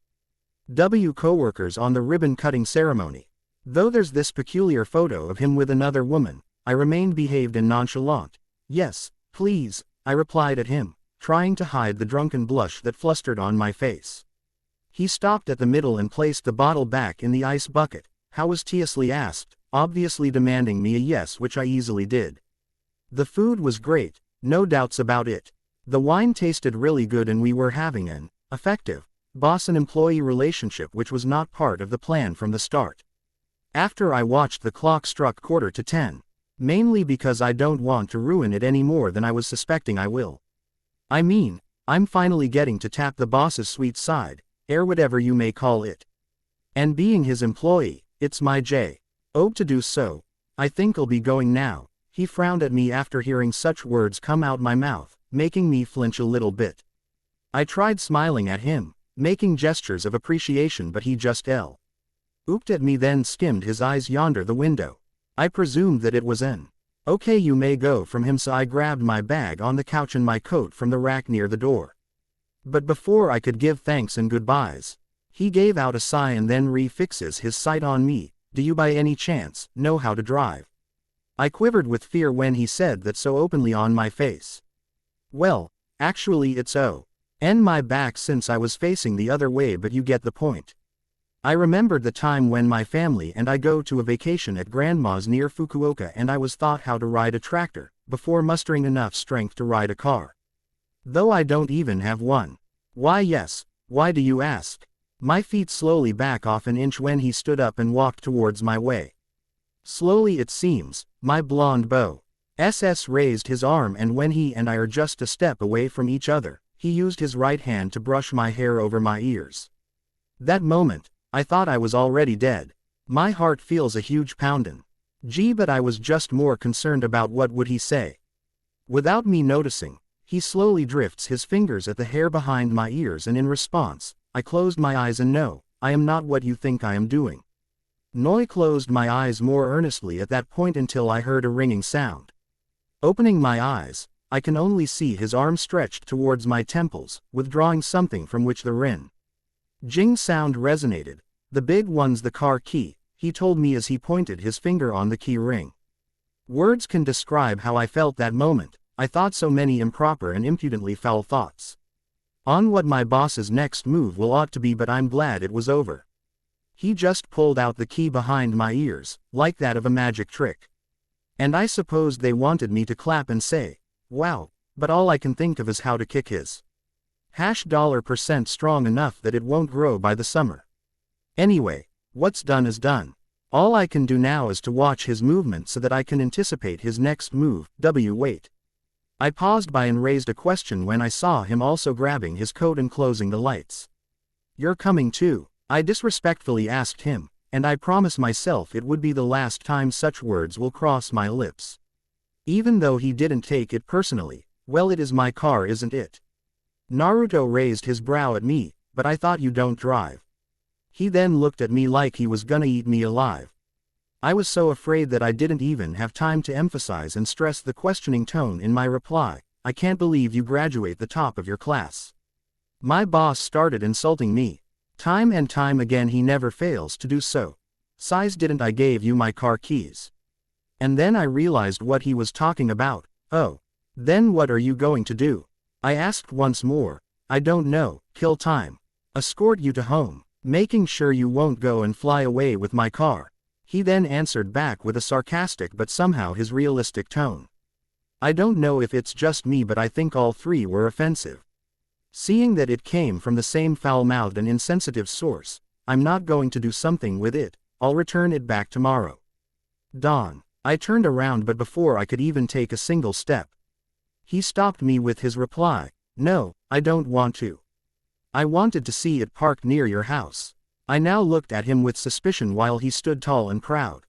co-workers on the ribbon-cutting ceremony. Though there's this peculiar photo of him with another woman, I remained behaved and nonchalant. Yes, please, I replied at him, trying to hide the drunken blush that flustered on my face. He stopped at the middle and placed the bottle back in the ice bucket. How was Tiesley asked, obviously demanding me a yes, which I easily did. The food was great, no doubts about it. The wine tasted really good and we were having an effective boss and employee relationship, which was not part of the plan from the start. After I watched the clock struck 9:45, mainly because I don't want to ruin it any more than I was suspecting I will. I mean, I'm finally getting to tap the boss's sweet side, or whatever you may call it. And being his employee, it's my job to do so. I think I'll be going now. He frowned at me after hearing such words come out my mouth, making me flinch a little bit. I tried smiling at him, making gestures of appreciation, but he just looked at me, then skimmed his eyes yonder the window. I presumed that it was an okay, you may go from him, so I grabbed my bag on the couch and my coat from the rack near the door. But before I could give thanks and goodbyes, he gave out a sigh and then refixes his sight on me. Do you by any chance know how to drive? I quivered with fear when he said that so openly on my face. Well, actually it's my back since I was facing the other way, but you get the point. I remembered the time when my family and I go to a vacation at grandma's near Fukuoka and I was taught how to ride a tractor, before mustering enough strength to ride a car. Though I don't even have one. Why yes, why do you ask? My feet slowly back off an inch when he stood up and walked towards my way. Slowly it seems, my blonde beau. SS raised his arm, and when he and I are just a step away from each other, he used his right hand to brush my hair over my ears. That moment, I thought I was already dead. My heart feels a huge poundin'. Gee, but I was just more concerned about what would he say. Without me noticing, he slowly drifts his fingers at the hair behind my ears, and in response, I closed my eyes and no, I am not what you think I am doing. Noi closed my eyes more earnestly at that point until I heard a ringing sound. Opening my eyes, I can only see his arm stretched towards my temples, withdrawing something from which the jing sound resonated. The big one's the car key, he told me as he pointed his finger on the key ring. Words can describe how I felt that moment. I thought so many improper and impudently foul thoughts on what my boss's next move will ought to be, but I'm glad it was over. He just pulled out the key behind my ears, like that of a magic trick. And I supposed they wanted me to clap and say, wow, but all I can think of is how to kick his $% strong enough that it won't grow by the summer. Anyway, what's done is done. All I can do now is to watch his movement so that I can anticipate his next move. Wait. I paused by and raised a question when I saw him also grabbing his coat and closing the lights. You're coming too? I disrespectfully asked him, and I promise myself it would be the last time such words will cross my lips. Even though he didn't take it personally, well, it is my car, isn't it? Naruto raised his brow at me, but I thought you don't drive. He then looked at me like he was gonna eat me alive. I was so afraid that I didn't even have time to emphasize and stress the questioning tone in my reply. I can't believe you graduate the top of your class. My boss started insulting me. Time and time again he never fails to do so. Size, didn't I gave you my car keys? And then I realized what he was talking about. Oh. Then what are you going to do? I asked once more. I don't know, kill time. Escort you to home, making sure you won't go and fly away with my car. He then answered back with a sarcastic but somehow his realistic tone. I don't know if it's just me, but I think all three were offensive. Seeing that it came from the same foul-mouthed and insensitive source, I'm not going to do something with it. I'll return it back tomorrow. Dawn. I turned around, but before I could even take a single step, he stopped me with his reply. No, I don't want to. I wanted to see it parked near your house. I now looked at him with suspicion while he stood tall and proud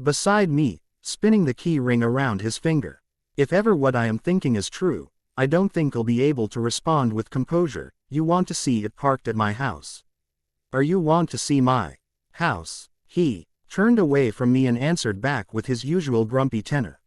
beside me, spinning the key ring around his finger. If ever what I am thinking is true, I don't think I'll be able to respond with composure. You want to see it parked at my house? Or you want to see my house? He turned away from me and answered back with his usual grumpy tenor.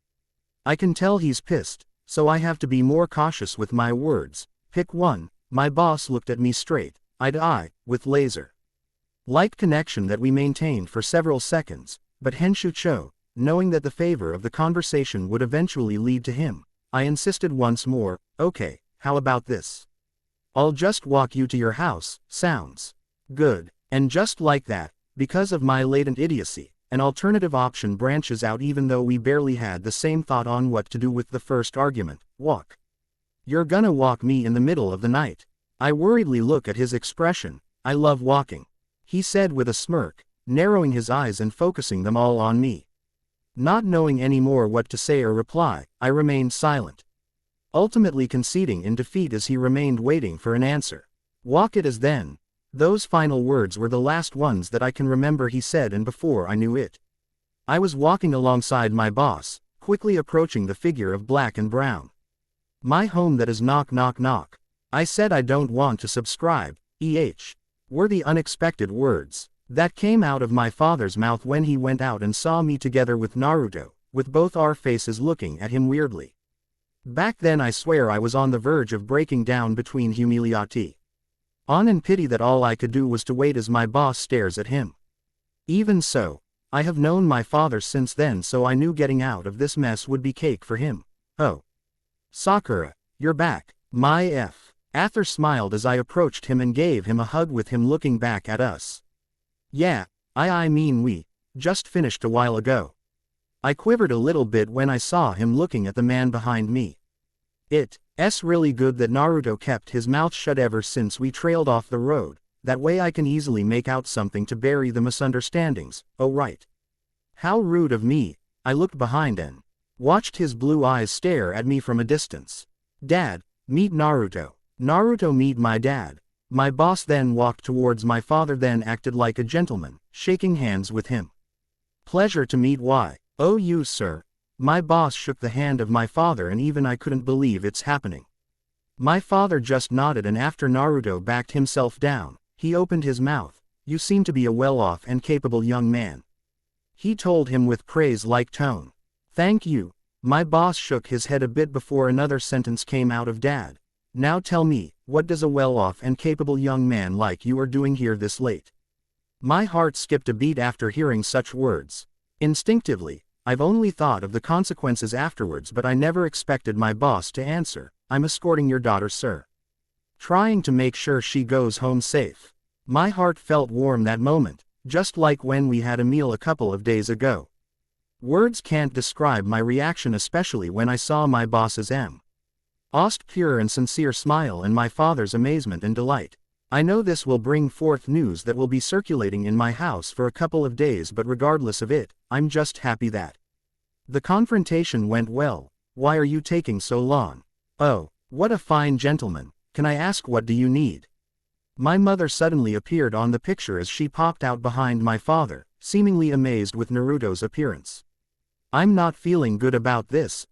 I can tell he's pissed, so I have to be more cautious with my words. Pick one. My boss looked at me straight, eye to eye, with laser-like connection that we maintained for several seconds, but Henshu-cho, knowing that the favor of the conversation would eventually lead to him, I insisted once more. Okay, how about this? I'll just walk you to your house. Sounds Good. And just like that, because of my latent idiocy, an alternative option branches out even though we barely had the same thought on what to do with the first argument. Walk. You're gonna walk me in the middle of the night. I worriedly look at his expression. I love walking, he said with a smirk, narrowing his eyes and focusing them all on me. Not knowing any more what to say or reply, I remained silent, ultimately conceding in defeat as he remained waiting for an answer. Walk it as then. Those final words were the last ones that I can remember he said, and before I knew it, I was walking alongside my boss, quickly approaching the figure of black and brown. My home that is knock knock knock. I said I don't want to subscribe, were the unexpected words that came out of my father's mouth when he went out and saw me together with Naruto, with both our faces looking at him weirdly. Back then I swear I was on the verge of breaking down between humiliati and pity that all I could do was to wait as my boss stares at him. Even so, I have known my father since then, so I knew getting out of this mess would be cake for him. Oh. Sakura, you're back. My F. Arthur smiled as I approached him and gave him a hug with him looking back at us. Yeah, I mean we just finished a while ago. I quivered a little bit when I saw him looking at the man behind me. It's really good that Naruto kept his mouth shut ever since we trailed off the road, that way I can easily make out something to bury the misunderstandings. Oh right. How rude of me. I looked behind and watched his blue eyes stare at me from a distance. Dad, meet Naruto. Naruto, meet my dad. My boss then walked towards my father, then acted like a gentleman, shaking hands with him. Pleasure to meet you, sir. My boss shook the hand of my father and even I couldn't believe it's happening. My father just nodded, and after Naruto backed himself down, he opened his mouth. You seem to be a well-off and capable young man, he told him with praise-like tone. Thank you. My boss shook his head a bit before another sentence came out of Dad. Now tell me, what does a well-off and capable young man like you are doing here this late? My heart skipped a beat after hearing such words. Instinctively, I've only thought of the consequences afterwards, but I never expected my boss to answer, I'm escorting your daughter, sir. Trying to make sure she goes home safe. My heart felt warm that moment, just like when we had a meal a couple of days ago. Words can't describe my reaction, especially when I saw my boss's most pure and sincere smile and my father's amazement and delight. I know this will bring forth news that will be circulating in my house for a couple of days, but regardless of it, I'm just happy that the confrontation went well. Why are you taking so long? Oh, what a fine gentleman. Can I ask, what do you need? My mother suddenly appeared on the picture as she popped out behind my father, seemingly amazed with Naruto's appearance. I'm not feeling good about this.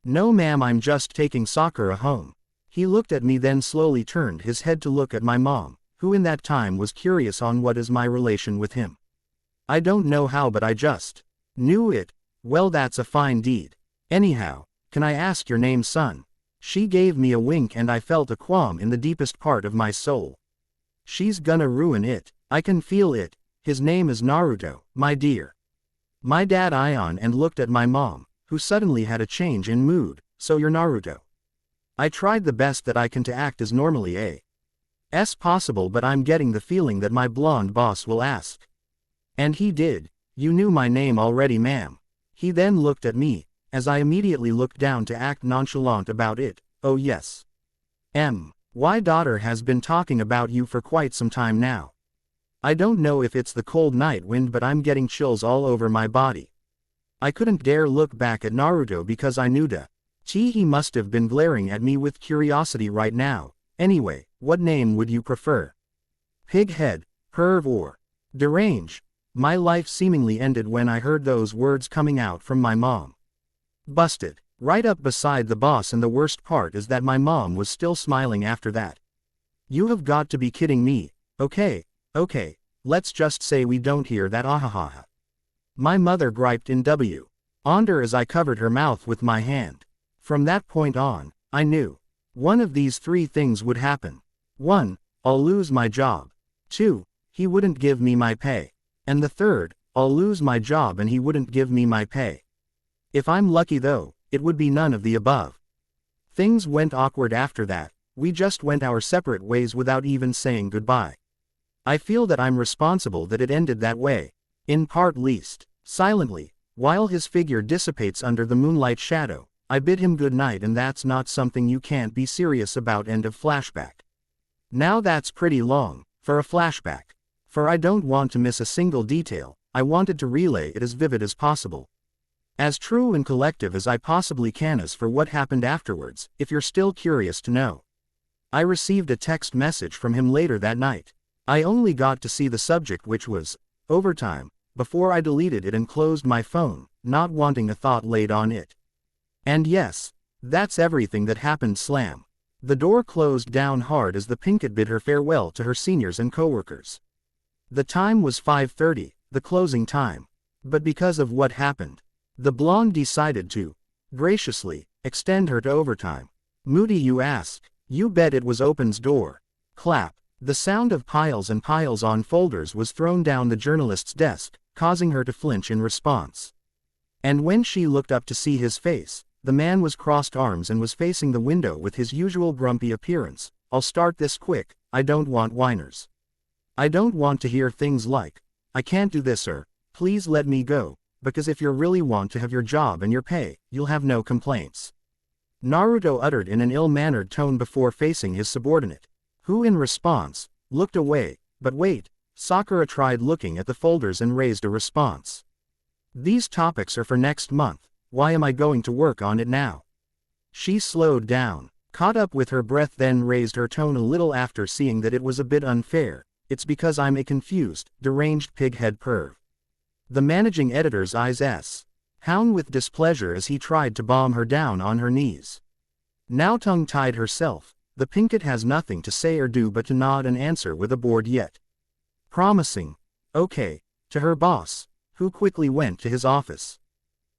No ma'am, I'm just taking Sakura home. He looked at me, then slowly turned his head to look at my mom, who in that time was curious on what is my relation with him. I don't know how, but I just knew it. Well, that's a fine deed. Anyhow, can I ask your name, son? She gave me a wink and I felt a qualm in the deepest part of my soul. She's gonna ruin it. I can feel it. His name is Naruto, my dear. My dad eyed and looked at my mom, who suddenly had a change in mood. So you're Naruto? I tried the best that I can to act as normally as possible, but I'm getting the feeling that my blonde boss will ask. And he did. You knew my name already, ma'am. He then looked at me, as I immediately looked down to act nonchalant about it. Oh yes. My daughter has been talking about you for quite some time now. I don't know if it's the cold night wind, but I'm getting chills all over my body. I couldn't dare look back at Naruto because I knew he must have been glaring at me with curiosity right now. Anyway, what name would you prefer? Pighead, perv, or derange? My life seemingly ended when I heard those words coming out from my mom. Busted. Right up beside the boss, and the worst part is that my mom was still smiling after that. You have got to be kidding me. Okay, let's just say we don't hear that, ahaha. My mother griped in wonder as I covered her mouth with my hand. From that point on, I knew one of these three things would happen. 1. I'll lose my job. 2. He wouldn't give me my pay. And the third, I'll lose my job and he wouldn't give me my pay. If I'm lucky though, it would be none of the above. Things went awkward after that. We just went our separate ways without even saying goodbye. I feel that I'm responsible that it ended that way. In part least. Silently, while his figure dissipates under the moonlight shadow, I bid him good night, and that's not something you can't be serious about. End of flashback. Now that's pretty long, for a flashback. For I don't want to miss a single detail, I wanted to relay it as vivid as possible. As true and collective as I possibly can as for what happened afterwards, if you're still curious to know. I received a text message from him later that night. I only got to see the subject, which was overtime, before I deleted it and closed my phone, not wanting a thought laid on it. And yes, that's everything that happened. Slam. The door closed down hard as the Pinkett bid her farewell to her seniors and coworkers. The time was 5:30, the closing time. But because of what happened, the blonde decided to, graciously, extend her to overtime. Moody, you ask? You bet it was Open's door. Clap. The sound of piles and piles on folders was thrown down the journalist's desk, causing her to flinch in response. And when she looked up to see his face, the man was crossed arms and was facing the window with his usual grumpy appearance. I'll start this quick, I don't want whiners. I don't want to hear things like, I can't do this, or, please let me go, because if you really want to have your job and your pay, you'll have no complaints. Naruto uttered in an ill-mannered tone before facing his subordinate, who in response, looked away. But wait, Sakura tried looking at the folders and raised a response. These topics are for next month, why am I going to work on it now? She slowed down, caught up with her breath, then raised her tone a little after seeing that it was a bit unfair. It's because I'm a confused, deranged pighead perv. The managing editor's eyes hound with displeasure as he tried to balm her down on her knees. Now tongue-tied herself, the Pinkett has nothing to say or do but to nod and answer with a bored yet promising, okay, to her boss, who quickly went to his office.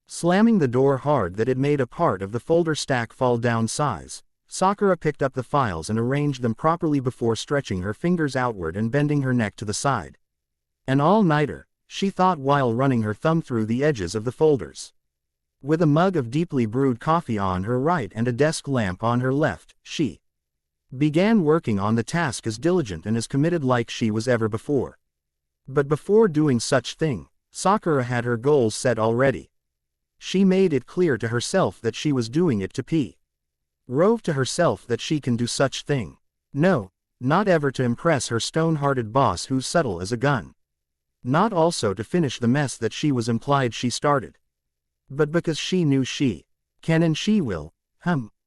Slamming the door hard that it made a part of the folder stack fall down size, Sakura picked up the files and arranged them properly before stretching her fingers outward and bending her neck to the side. An all-nighter, she thought while running her thumb through the edges of the folders. With a mug of deeply brewed coffee on her right and a desk lamp on her left, she began working on the task as diligent and as committed like she was ever before. But before doing such thing, Sakura had her goals set already. She made it clear to herself that she was doing it to prove to herself that she can do such thing. No, not ever to impress her stone-hearted boss who's subtle as a gun. Not also to finish the mess that she was implied she started. But because she knew she can and she will,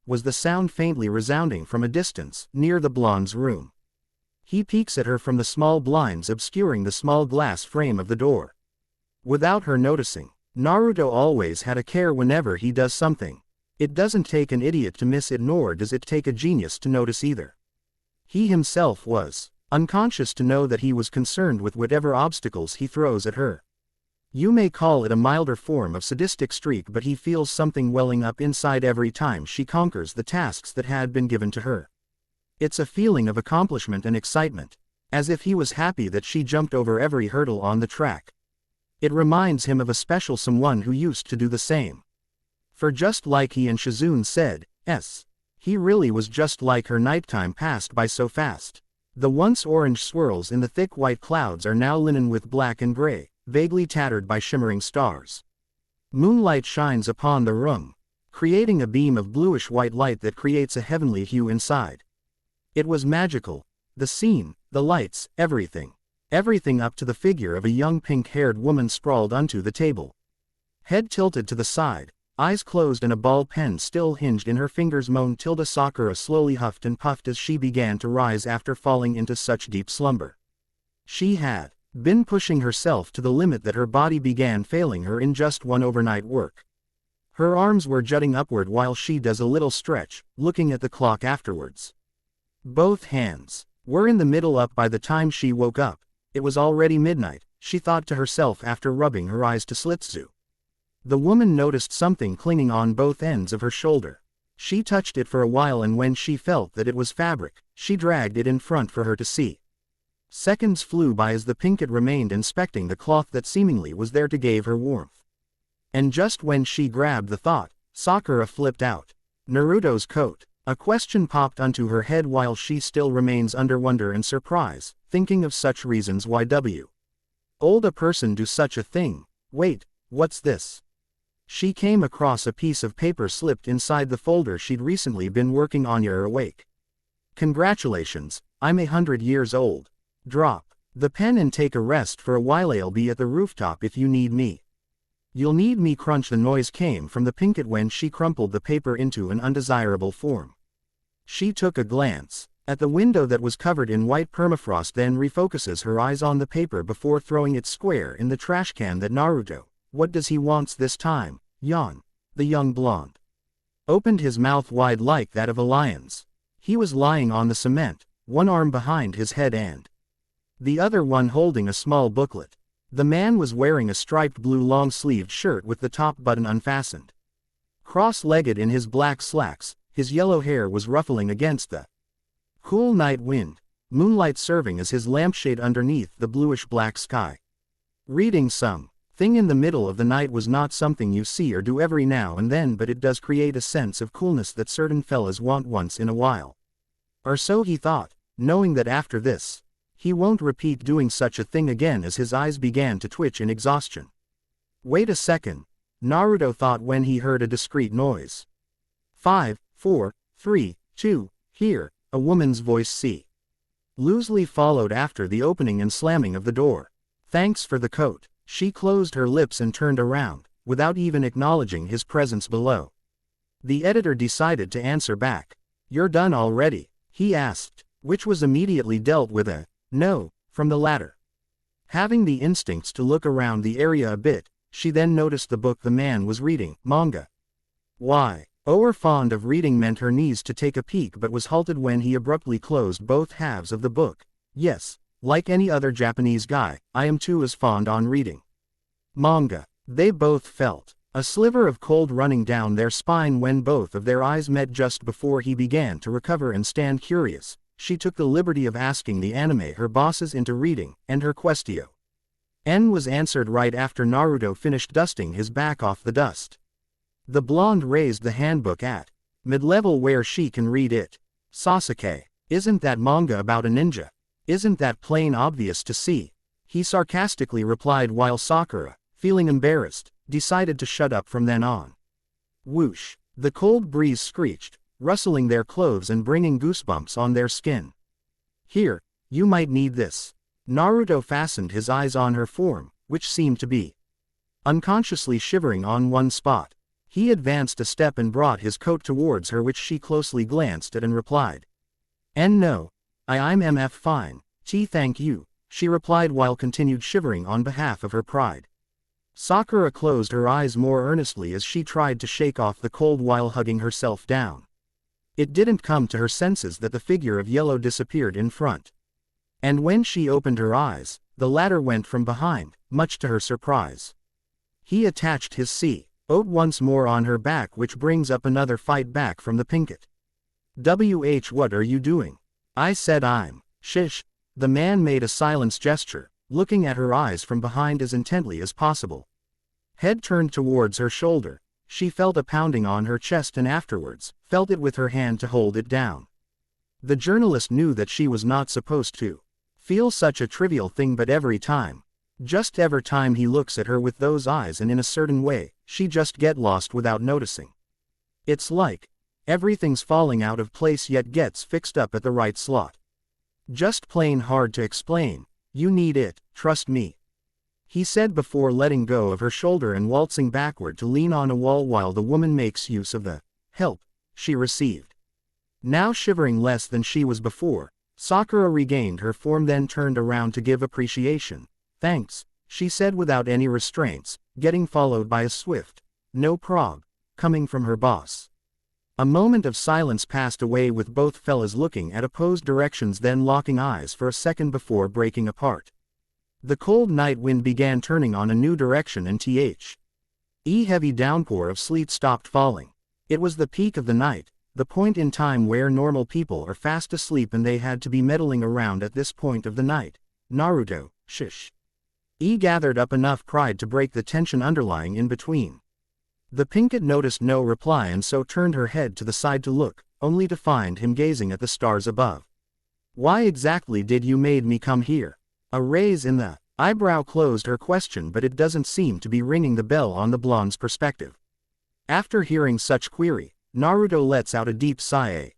was the sound faintly resounding from a distance, near the blonde's room. He peeks at her from the small blinds obscuring the small glass frame of the door. Without her noticing, Naruto always had a care whenever he does something. It doesn't take an idiot to miss it, nor does it take a genius to notice either. He himself was unconscious to know that he was concerned with whatever obstacles he throws at her. You may call it a milder form of sadistic streak, but he feels something welling up inside every time she conquers the tasks that had been given to her. It's a feeling of accomplishment and excitement, as if he was happy that she jumped over every hurdle on the track. It reminds him of a special someone who used to do the same. For just like he and Shizune said, he really was just like her. Nighttime passed by so fast. The once orange swirls in the thick white clouds are now linen with black and gray, vaguely tattered by shimmering stars. Moonlight shines upon the room, creating a beam of bluish-white light that creates a heavenly hue inside. It was magical. The scene, the lights, everything. Everything up to the figure of a young pink-haired woman sprawled onto the table. Head tilted to the side, eyes closed and a ball pen still hinged in her fingers. Moaned Tilda. Sakura slowly huffed and puffed as she began to rise after falling into such deep slumber. She had been pushing herself to the limit that her body began failing her in just one overnight work. Her arms were jutting upward while she does a little stretch, looking at the clock afterwards. Both hands were in the middle up by the time she woke up. It was already midnight, she thought to herself after rubbing her eyes to slitzu. The woman noticed something clinging on both ends of her shoulder. She touched it for a while, and when she felt that it was fabric, she dragged it in front for her to see. Seconds flew by as the Pinkett remained inspecting the cloth that seemingly was there to give her warmth. And just when she grabbed the thought, Sakura flipped out. Naruto's coat. A question popped onto her head while she still remains under wonder and surprise, thinking of such reasons why old a person do such a thing. Wait, what's this? She came across a piece of paper slipped inside the folder she'd recently been working on. You're awake. Congratulations, I'm 100 years old. Drop the pen and take a rest for a while. I'll be at the rooftop if you need me. You'll need me. Crunch. The noise came from the Pinkett when she crumpled the paper into an undesirable form. She took a glance at the window that was covered in white permafrost, then refocuses her eyes on the paper before throwing it square in the trash can. That Naruto. What does he want this time? Yawn. The young blonde opened his mouth wide like that of a lion's. He was lying on the cement, one arm behind his head and the other one holding a small booklet. The man was wearing a striped blue long-sleeved shirt with the top button unfastened. Cross-legged in his black slacks, his yellow hair was ruffling against the cool night wind, moonlight serving as his lampshade underneath the bluish-black sky. Reading something in the middle of the night was not something you see or do every now and then, but it does create a sense of coolness that certain fellas want once in a while. Or so he thought, knowing that after this, he won't repeat doing such a thing again as his eyes began to twitch in exhaustion. Wait a second, Naruto thought when he heard a discreet noise. 5, 4, 3, 2, here, a woman's voice loosely followed after the opening and slamming of the door. Thanks for the coat. She closed her lips and turned around, without even acknowledging his presence below. The editor decided to answer back. You're done already? He asked, which was immediately dealt with a no from the latter. Having the instincts to look around the area a bit, she then noticed the book the man was reading, manga. Why? Ower fond of reading meant her knees to take a peek, but was halted when he abruptly closed both halves of the book. Yes, like any other Japanese guy, I am too as fond on reading manga. They both felt a sliver of cold running down their spine when both of their eyes met. Just before he began to recover and stand curious, she took the liberty of asking the anime her bosses into reading, and her question was answered right after Naruto finished dusting his back off the dust. The blonde raised the handbook at mid-level where she can read it. Sasuke, isn't that manga about a ninja? Isn't that plain obvious to see? He sarcastically replied while Sakura, feeling embarrassed, decided to shut up from then on. Whoosh! The cold breeze screeched, rustling their clothes and bringing goosebumps on their skin. Here, you might need this. Naruto fastened his eyes on her form, which seemed to be unconsciously shivering on one spot. He advanced a step and brought his coat towards her, which she closely glanced at and replied. No. I'm MF fine, thank you, she replied while continued shivering on behalf of her pride. Sakura closed her eyes more earnestly as she tried to shake off the cold while hugging herself down. It didn't come to her senses that the figure of yellow disappeared in front. And when she opened her eyes, the latter went from behind, much to her surprise. He attached his coat once more on her back, which brings up another fight back from the Pinkett. What are you doing? I said I'm. Shish. The man made a silence gesture, looking at her eyes from behind as intently as possible. Head turned towards her shoulder. She felt a pounding on her chest and afterwards, felt it with her hand to hold it down. The journalist knew that she was not supposed to feel such a trivial thing, but every time he looks at her with those eyes and in a certain way, she just get lost without noticing. It's like everything's falling out of place yet gets fixed up at the right slot. Just plain hard to explain. You need it, trust me. He said before letting go of her shoulder and waltzing backward to lean on a wall while the woman makes use of the help she received. Now shivering less than she was before, Sakura regained her form, then turned around to give appreciation. Thanks, she said without any restraints, getting followed by a swift, no prob, coming from her boss. A moment of silence passed away with both fellas looking at opposed directions, then locking eyes for a second before breaking apart. The cold night wind began turning on a new direction and heavy downpour of sleet stopped falling. It was the peak of the night, the point in time where normal people are fast asleep and they had to be meddling around at this point of the night. Naruto, shish. Gathered up enough pride to break the tension underlying in between. The Pinkett noticed no reply and so turned her head to the side to look only to find him gazing at the stars above. Why exactly did you made me come here? A raise in the eyebrow closed her question, but it doesn't seem to be ringing the bell on the blonde's perspective. After hearing such query, Naruto lets out a deep sigh.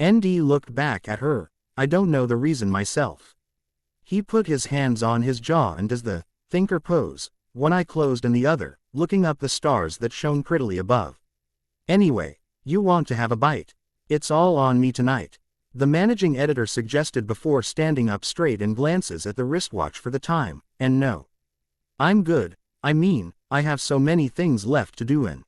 ND looked back at her. I don't know the reason myself. He put his hands on his jaw and does the thinker pose, one eye closed and the other, looking up the stars that shone prettily above. Anyway, you want to have a bite? It's all on me tonight. The managing editor suggested before standing up straight and glances at the wristwatch for the time, and no. I'm good, I mean, I have so many things left to do and.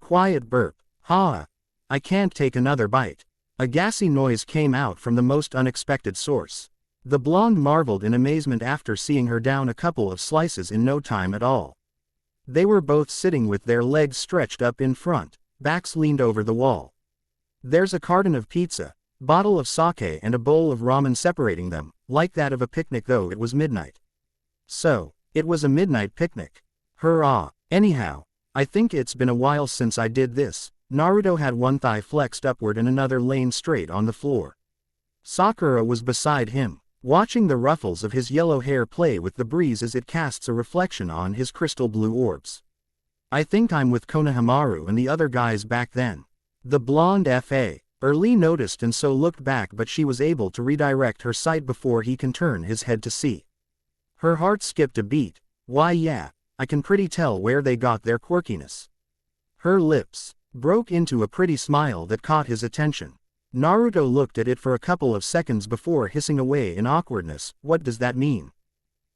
Quiet burp. Ha! I can't take another bite. A gassy noise came out from the most unexpected source. The blonde marveled in amazement after seeing her down a couple of slices in no time at all. They were both sitting with their legs stretched up in front, backs leaned over the wall. There's a carton of pizza, bottle of sake and a bowl of ramen separating them, like that of a picnic, though it was midnight. So, it was a midnight picnic. Hurrah! Anyhow, I think it's been a while since I did this. Naruto had one thigh flexed upward and another laying straight on the floor. Sakura was beside him, watching the ruffles of his yellow hair play with the breeze as it casts a reflection on his crystal blue orbs. I think I'm with Konohamaru and the other guys back then. The blonde F.A. Early noticed and so looked back, but she was able to redirect her sight before he can turn his head to see. Her heart skipped a beat. Why yeah, I can pretty tell where they got their quirkiness. Her lips broke into a pretty smile that caught his attention. Naruto looked at it for a couple of seconds before hissing away in awkwardness, what does that mean?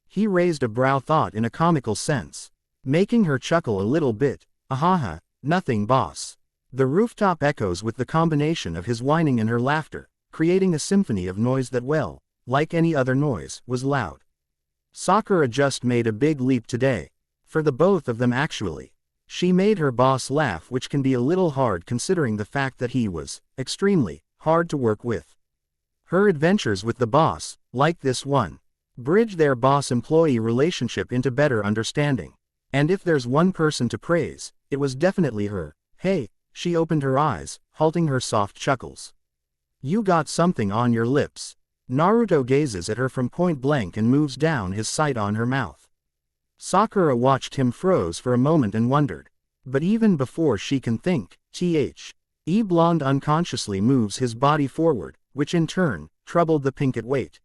He raised a brow, thought in a comical sense, making her chuckle a little bit. Ahaha, nothing boss. The rooftop echoes with the combination of his whining and her laughter, creating a symphony of noise that, well, like any other noise, was loud. Sakura just made a big leap today. For the both of them actually. She made her boss laugh, which can be a little hard considering the fact that he was extremely hard to work with. Her adventures with the boss, like this one, bridge their boss-employee relationship into better understanding. And if there's one person to praise, it was definitely her. Hey, she opened her eyes, halting her soft chuckles. You got something on your lips. Naruto gazes at her from point blank and moves down his sight on her mouth. Sakura watched him, froze for a moment and wondered. But even before she can think, blonde unconsciously moves his body forward, which in turn troubled the pink at weight.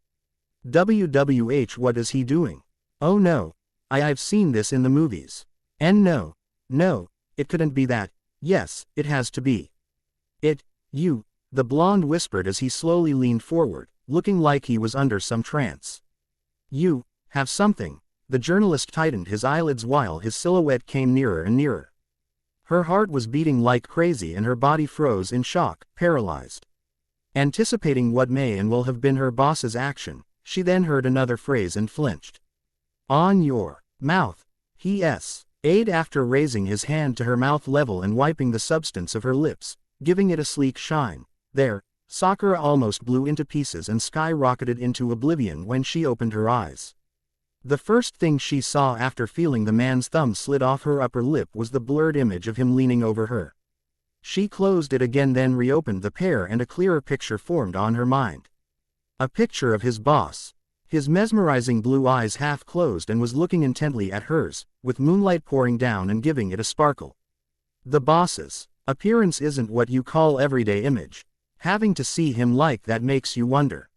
WWH, what is he doing? Oh no. I've seen this in the movies. And no, it couldn't be that. Yes, it has to be. You, the blonde whispered as he slowly leaned forward, looking like he was under some trance. You have something. The journalist tightened his eyelids while his silhouette came nearer and nearer. Her heart was beating like crazy and her body froze in shock, paralyzed. Anticipating what may and will have been her boss's action, she then heard another phrase and flinched. On your mouth, he s'd after raising his hand to her mouth level and wiping the substance of her lips, giving it a sleek shine. There, Sakura almost blew into pieces and skyrocketed into oblivion when she opened her eyes. The first thing she saw after feeling the man's thumb slid off her upper lip was the blurred image of him leaning over her. She closed it again, then reopened the pair, and a clearer picture formed on her mind. A picture of his boss. His mesmerizing blue eyes half closed and was looking intently at hers, with moonlight pouring down and giving it a sparkle. The boss's appearance isn't what you call everyday image. Having to see him like that makes you wonder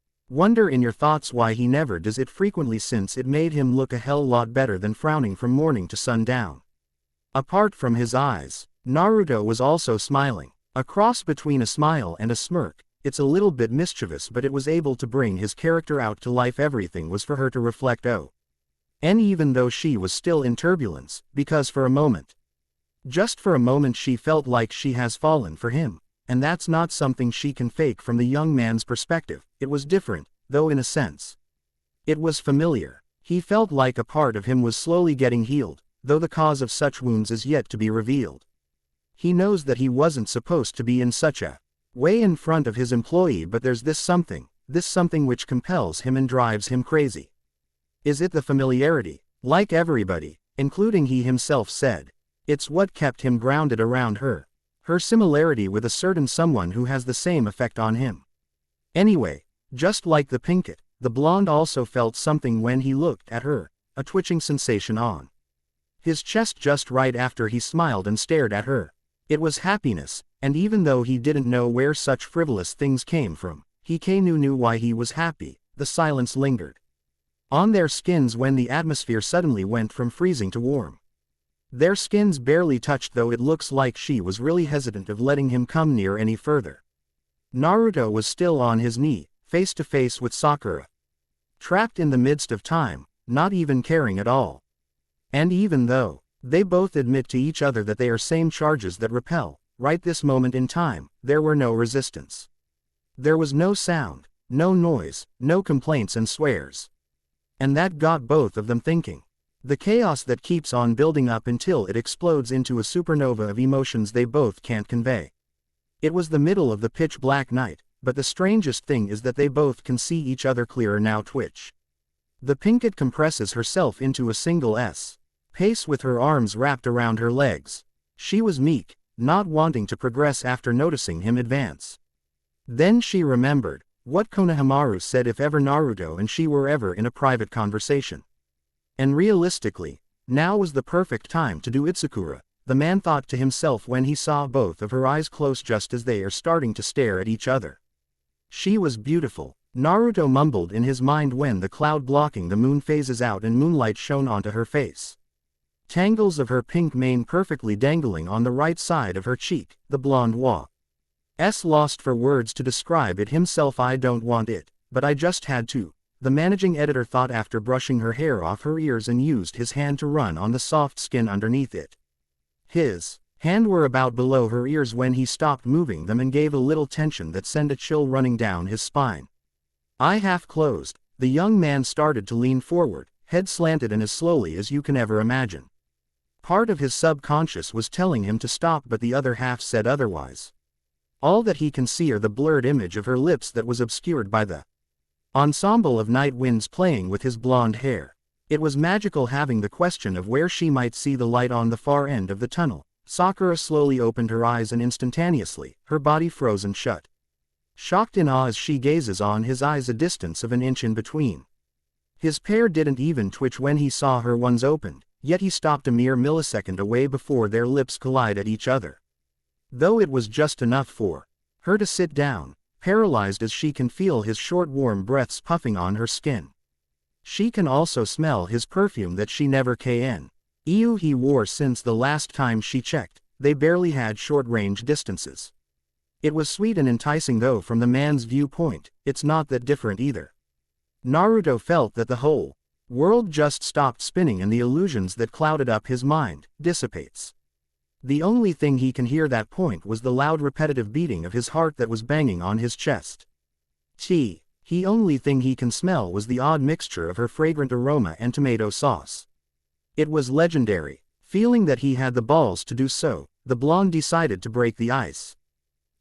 in your thoughts why he never does it frequently, since it made him look a hell lot better than frowning from morning to sundown. Apart from his eyes, Naruto was also smiling. A cross between a smile and a smirk. It's a little bit mischievous, but it was able to bring his character out to life. Everything was for her to reflect on. And even though she was still in turbulence, because for a moment, just for a moment, she felt like she has fallen for him. And that's not something she can fake. From the young man's perspective, it was different, though in a sense. It was familiar. He felt like a part of him was slowly getting healed, though the cause of such wounds is yet to be revealed. He knows that he wasn't supposed to be in such a way in front of his employee, but there's this something which compels him and drives him crazy. Is it the familiarity? Like everybody, including he himself said, it's what kept him grounded around her. Her similarity with a certain someone who has the same effect on him. Anyway, just like the pinkett, the blonde also felt something when he looked at her, a twitching sensation on his chest just right after he smiled and stared at her. It was happiness, and even though he didn't know where such frivolous things came from, he knew why he was happy. The silence lingered on their skins when the atmosphere suddenly went from freezing to warm. Their skins barely touched, though it looks like she was really hesitant of letting him come near any further. Naruto was still on his knee, face to face with Sakura. Trapped in the midst of time, not even caring at all. And even though they both admit to each other that they are same charges that repel, right this moment in time, there were no resistance. There was no sound, no noise, no complaints and swears. And that got both of them thinking. The chaos that keeps on building up until it explodes into a supernova of emotions they both can't convey. It was the middle of the pitch black night, but the strangest thing is that they both can see each other clearer now. Twitch. The pinkett compresses herself into a single pace with her arms wrapped around her legs. She was meek, not wanting to progress after noticing him advance. Then she remembered what Konohamaru said if ever Naruto and she were ever in a private conversation. And realistically, now was the perfect time to do it. Sakura, the man thought to himself when he saw both of her eyes close just as they are starting to stare at each other. She was beautiful, Naruto mumbled in his mind when the cloud blocking the moon phases out and moonlight shone onto her face. Tangles of her pink mane perfectly dangling on the right side of her cheek, the blonde was lost for words to describe it himself. I don't want it, but I just had to, the managing editor thought after brushing her hair off her ears and used his hand to run on the soft skin underneath it. His hands were about below her ears when he stopped moving them and gave a little tension that sent a chill running down his spine. Eye half closed, the young man started to lean forward, head slanted and as slowly as you can ever imagine. Part of his subconscious was telling him to stop, but the other half said otherwise. All that he can see are the blurred image of her lips that was obscured by the ensemble of night winds playing with his blonde hair. It was magical, having the question of where she might see the light on the far end of the tunnel. Sakura slowly opened her eyes and instantaneously, her body frozen shut. Shocked in awe as she gazes on his eyes, a distance of an inch in between. His pair didn't even twitch when he saw her ones opened, yet he stopped a mere millisecond away before their lips collided at each other. Though it was just enough for her to sit down, paralyzed as she can feel his short warm breaths puffing on her skin. She can also smell his perfume that she never he wore since the last time she checked. They barely had short-range distances. It was sweet and enticing, though from the man's viewpoint, it's not that different either. Naruto felt that the whole world just stopped spinning and the illusions that clouded up his mind dissipates. The only thing he can hear that point was the loud repetitive beating of his heart that was banging on his chest. The only thing he can smell was the odd mixture of her fragrant aroma and tomato sauce. It was legendary. Feeling that he had the balls to do so, the blonde decided to break the ice.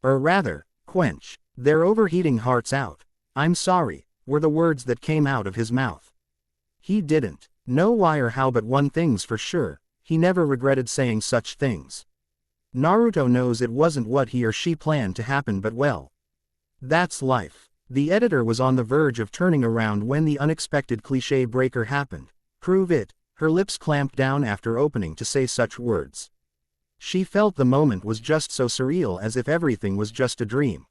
Or rather, quench their overheating hearts out. "I'm sorry," were the words that came out of his mouth. He didn't know why or how, but one thing's for sure, he never regretted saying such things. Naruto knows it wasn't what he or she planned to happen, but well, that's life. The editor was on the verge of turning around when the unexpected cliché breaker happened. Prove it. Her lips clamped down after opening to say such words. She felt the moment was just so surreal, as if everything was just a dream.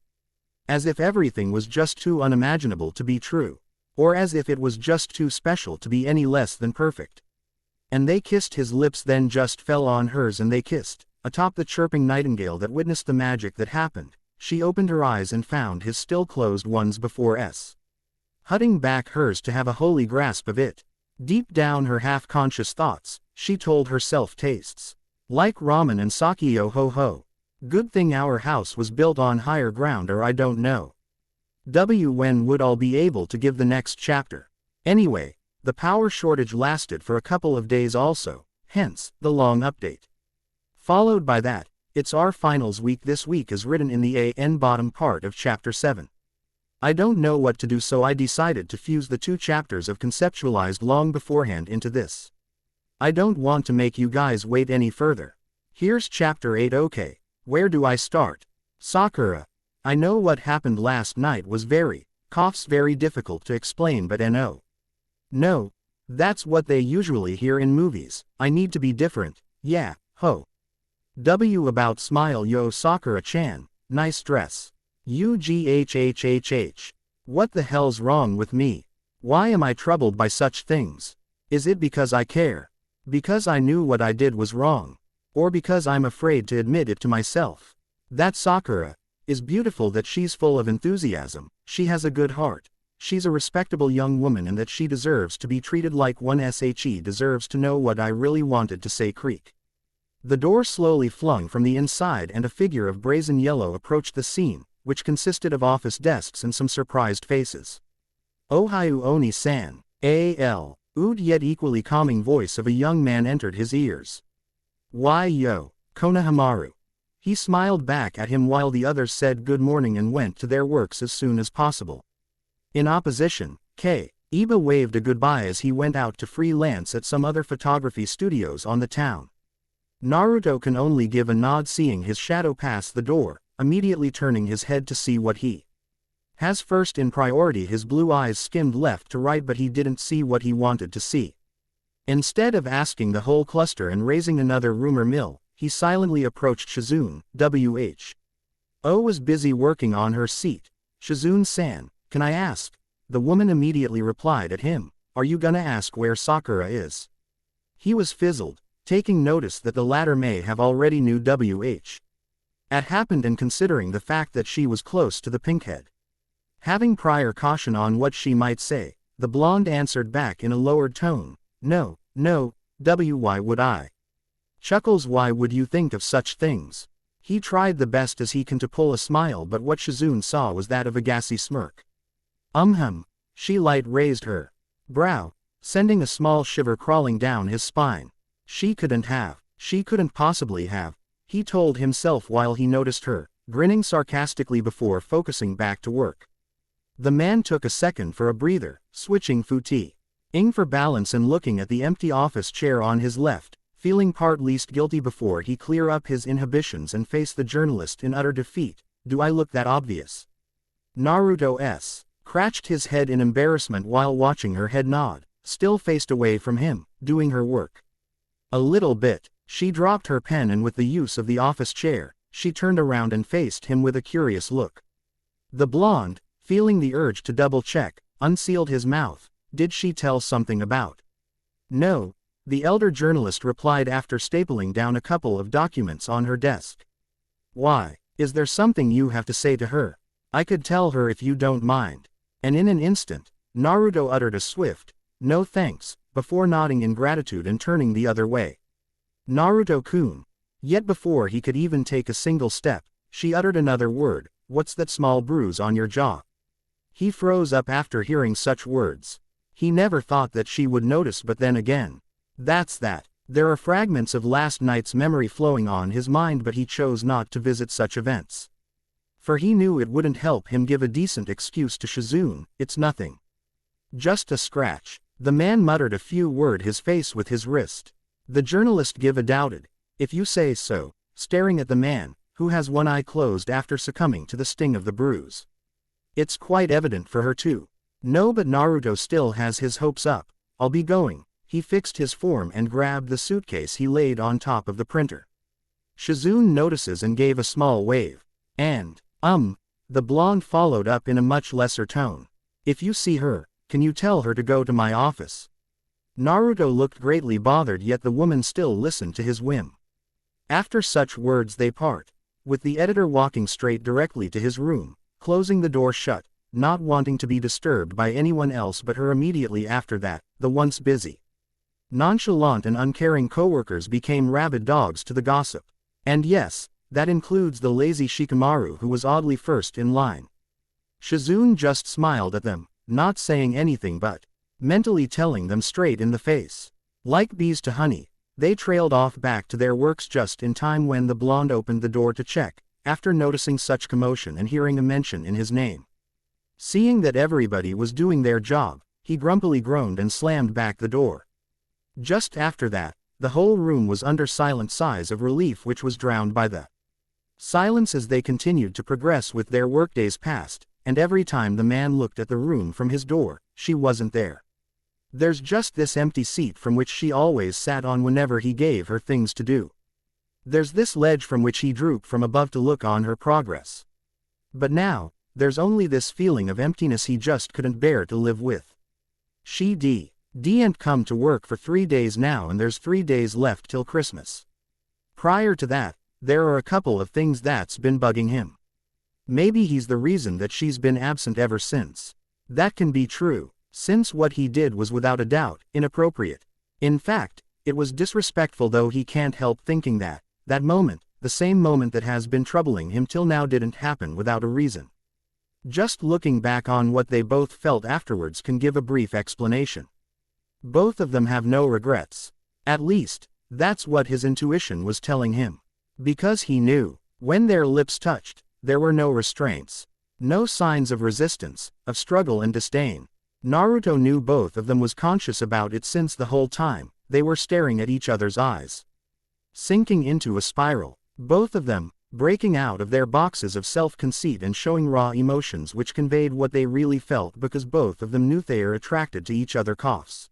As if everything was just too unimaginable to be true. Or as if it was just too special to be any less than perfect. And they kissed. His lips then just fell on hers and they kissed. Atop the chirping nightingale that witnessed the magic that happened, she opened her eyes and found his still closed ones before hutting back hers to have a holy grasp of it. Deep down her half-conscious thoughts, she told herself, tastes like ramen and sake. Yo ho ho. Good thing our house was built on higher ground, or I don't know when would all be able to give the next chapter. Anyway, the power shortage lasted for a couple of days also, hence the long update. Followed by that, it's our finals week. This week is written in the bottom part of chapter 7. I don't know what to do, so I decided to fuse the two chapters of conceptualized long beforehand into this. I don't want to make you guys wait any further. Here's chapter 8. Okay, Where do I start? Sakura. I know what happened last night was very difficult to explain, but no. That's what they usually hear in movies. I need to be different. Yeah, ho. W about smile yo Sakura-chan, nice dress. UGHHHH. What the hell's wrong with me? Why am I troubled by such things? Is it because I care? Because I knew what I did was wrong? Or because I'm afraid to admit it to myself? That Sakura is beautiful, that she's full of enthusiasm, she has a good heart, she's a respectable young woman, and that she deserves to be treated like one. She deserves to know what I really wanted to say. Creak. The door slowly flung from the inside and a figure of brazen yellow approached the scene, which consisted of office desks and some surprised faces. Ohayu Oni-san. A.L. Ood yet equally calming voice of a young man entered his ears. Why yo, Konohamaru. He smiled back at him while the others said good morning and went to their works as soon as possible. In opposition, Iba waved a goodbye as he went out to freelance at some other photography studios on the town. Naruto can only give a nod, seeing his shadow pass the door, immediately turning his head to see what he has first in priority. His blue eyes skimmed left to right, but he didn't see what he wanted to see. Instead of asking the whole cluster and raising another rumor mill, he silently approached Shizune. Who was busy working on her seat. Shizune-san, can I ask? The woman immediately replied at him, are you gonna ask where Sakura is? He was fizzled, taking notice that the latter may have already knew It happened, and considering the fact that she was close to the pinkhead. Having prior caution on what she might say, the blonde answered back in a lowered tone, no, why would I? Chuckles, why would you think of such things? He tried the best as he can to pull a smile, but what Shizune saw was that of a gassy smirk. She light raised her brow, sending a small shiver crawling down his spine. She couldn't possibly have, he told himself while he noticed her, grinning sarcastically before focusing back to work. The man took a second for a breather, switching footing for balance and looking at the empty office chair on his left, feeling part least guilty before he clear up his inhibitions and face the journalist in utter defeat. Do I look that obvious? Naruto scratched his head in embarrassment while watching her head nod, still faced away from him, doing her work. A little bit. She dropped her pen, and with the use of the office chair, she turned around and faced him with a curious look. The blonde, feeling the urge to double-check, unsealed his mouth. Did she tell something about? No, the elder journalist replied after stapling down a couple of documents on her desk. Why, is there something you have to say to her? I could tell her if you don't mind. And in an instant, Naruto uttered a swift, no thanks, before nodding in gratitude and turning the other way. Naruto-kun. Yet before he could even take a single step, she uttered another word, what's that small bruise on your jaw? He froze up after hearing such words. He never thought that she would notice, but then again, that's that. There are fragments of last night's memory flowing on his mind, but he chose not to visit such events. For he knew it wouldn't help him give a decent excuse to Shizune. It's nothing. Just a scratch. The man muttered a few words, his face with his wrist. The journalist gave a doubted, if you say so, staring at the man, who has one eye closed after succumbing to the sting of the bruise. It's quite evident for her too. No, but Naruto still has his hopes up. I'll be going. He fixed his form and grabbed the suitcase he laid on top of the printer. Shizune notices and gave a small wave. And, the blonde followed up in a much lesser tone. If you see her, can you tell her to go to my office? Naruto looked greatly bothered, yet the woman still listened to his whim. After such words they part, with the editor walking straight directly to his room, closing the door shut, not wanting to be disturbed by anyone else but her. Immediately after that, the once busy, nonchalant and uncaring coworkers became rabid dogs to the gossip. And yes, that includes the lazy Shikamaru, who was oddly first in line. Shizune just smiled at them, not saying anything but mentally telling them straight in the face. Like bees to honey, they trailed off back to their works just in time when the blonde opened the door to check, after noticing such commotion and hearing a mention in his name. Seeing that everybody was doing their job, he grumpily groaned and slammed back the door. Just after that, the whole room was under silent sighs of relief, which was drowned by the Silence as they continued to progress with their workdays passed, and every time the man looked at the room from his door, she wasn't there. There's just this empty seat from which she always sat on whenever he gave her things to do. There's this ledge from which he drooped from above to look on her progress. But now, there's only this feeling of emptiness he just couldn't bear to live with. She ain't come to work for 3 days now, and there's 3 days left till Christmas. Prior to that, there are a couple of things that's been bugging him. Maybe he's the reason that she's been absent ever since. That can be true, since what he did was without a doubt inappropriate. In fact, it was disrespectful, though he can't help thinking that moment, the same moment that has been troubling him till now, didn't happen without a reason. Just looking back on what they both felt afterwards can give a brief explanation. Both of them have no regrets. At least, that's what his intuition was telling him. Because he knew, when their lips touched, there were no restraints. No signs of resistance, of struggle and disdain. Naruto knew both of them was conscious about it, since the whole time, they were staring at each other's eyes. Sinking into a spiral, both of them, breaking out of their boxes of self-conceit and showing raw emotions which conveyed what they really felt, because both of them knew they are attracted to each other. Coughs.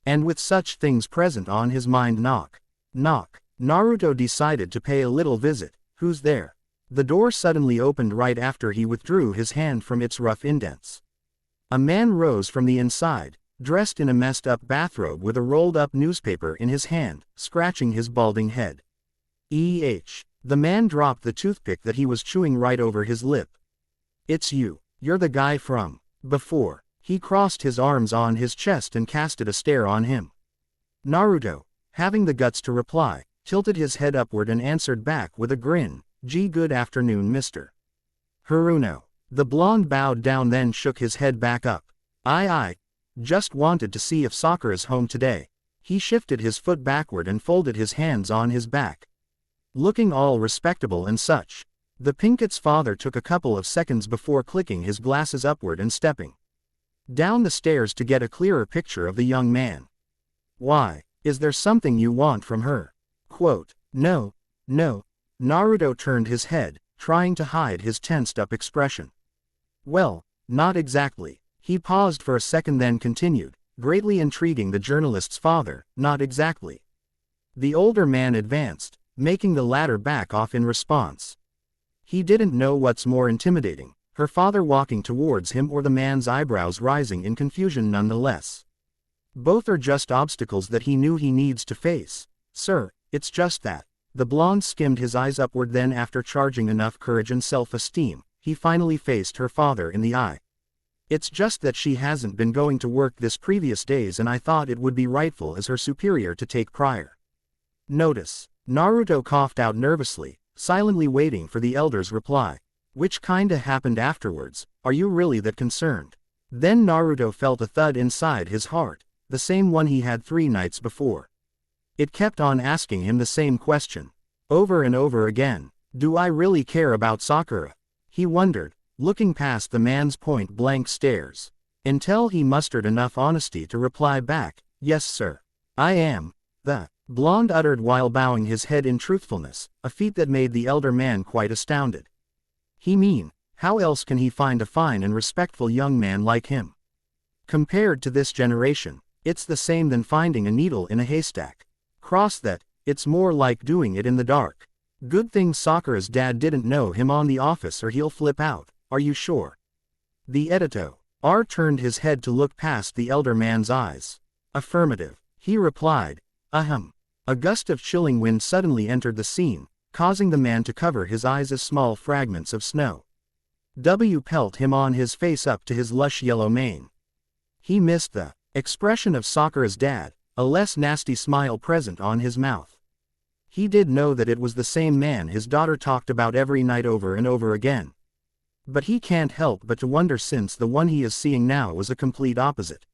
And with such things present on his mind, knock. Naruto decided to pay a little visit. Who's there? The door suddenly opened right after he withdrew his hand from its rough indents. A man rose from the inside, dressed in a messed up bathrobe with a rolled up newspaper in his hand, scratching his balding head. The man dropped the toothpick that he was chewing right over his lip. It's you. You're the guy from before. He crossed his arms on his chest and casted a stare on him. Naruto, having the guts to reply, tilted his head upward and answered back with a grin, "Gee, good afternoon, Mr. Haruno." The blonde bowed down, then shook his head back up. I just wanted to see if Sakura's home today." He shifted his foot backward and folded his hands on his back. Looking all respectable and such. The Pinket's father took a couple of seconds before clicking his glasses upward and stepping down the stairs to get a clearer picture of the young man. "Why, is there something you want from her?" Quote, No. Naruto turned his head, trying to hide his tensed-up expression. "Well, not exactly." He paused for a second, then continued, greatly intriguing the journalist's father, "Not exactly." The older man advanced, making the latter back off in response. He didn't know what's more intimidating, her father walking towards him or the man's eyebrows rising in confusion nonetheless. Both are just obstacles that he knew he needs to face. "Sir, it's just that." The blonde skimmed his eyes upward, then after charging enough courage and self-esteem, he finally faced her father in the eye. "It's just that she hasn't been going to work this previous days, and I thought it would be rightful as her superior to take prior notice." Naruto coughed out nervously, silently waiting for the elder's reply. "Which kinda happened afterwards? Are you really that concerned?" Then Naruto felt a thud inside his heart, the same one he had 3 nights before. It kept on asking him the same question, over and over again. "Do I really care about Sakura?" He wondered, looking past the man's point-blank stares, until he mustered enough honesty to reply back, "Yes, sir. I am." The blonde uttered while bowing his head in truthfulness, a feat that made the elder man quite astounded. He mean, how else can he find a fine and respectful young man like him? Compared to this generation, it's the same than finding a needle in a haystack. Cross that, it's more like doing it in the dark. Good thing Sakura's dad didn't know him on the office, or he'll flip out. Are you sure? The Edito R turned his head to look past the elder man's eyes. "Affirmative," he replied. "Ahem." A gust of chilling wind suddenly entered the scene, causing the man to cover his eyes as small fragments of snow pelt him on his face up to his lush yellow mane. He missed the expression of Sakura's dad, a less nasty smile present on his mouth. He did know that it was the same man his daughter talked about every night over and over again. But he can't help but to wonder, since the one he is seeing now was a complete opposite.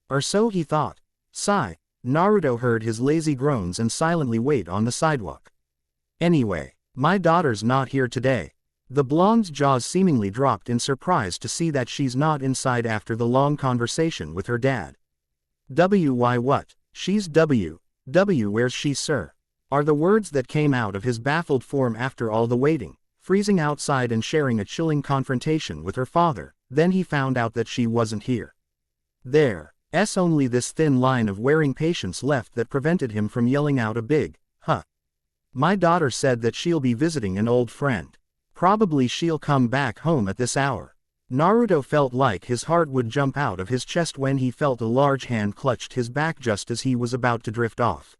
Or so he thought. Sigh. Naruto heard his lazy groans and silently wait on the sidewalk. "Anyway, my daughter's not here today." The blonde's jaws seemingly dropped in surprise to see that she's not inside after the long conversation with her dad. Why what? She's where's she, sir? are the words that came out of his baffled form after all the waiting, freezing outside and sharing a chilling confrontation with her father. Then he found out that she wasn't here. There's only this thin line of wearing patience left that prevented him from yelling out a big, "Huh." My daughter said that she'll be visiting an old friend. Probably she'll come back home at this hour. Naruto felt like his heart would jump out of his chest when he felt a large hand clutched his back just as he was about to drift off.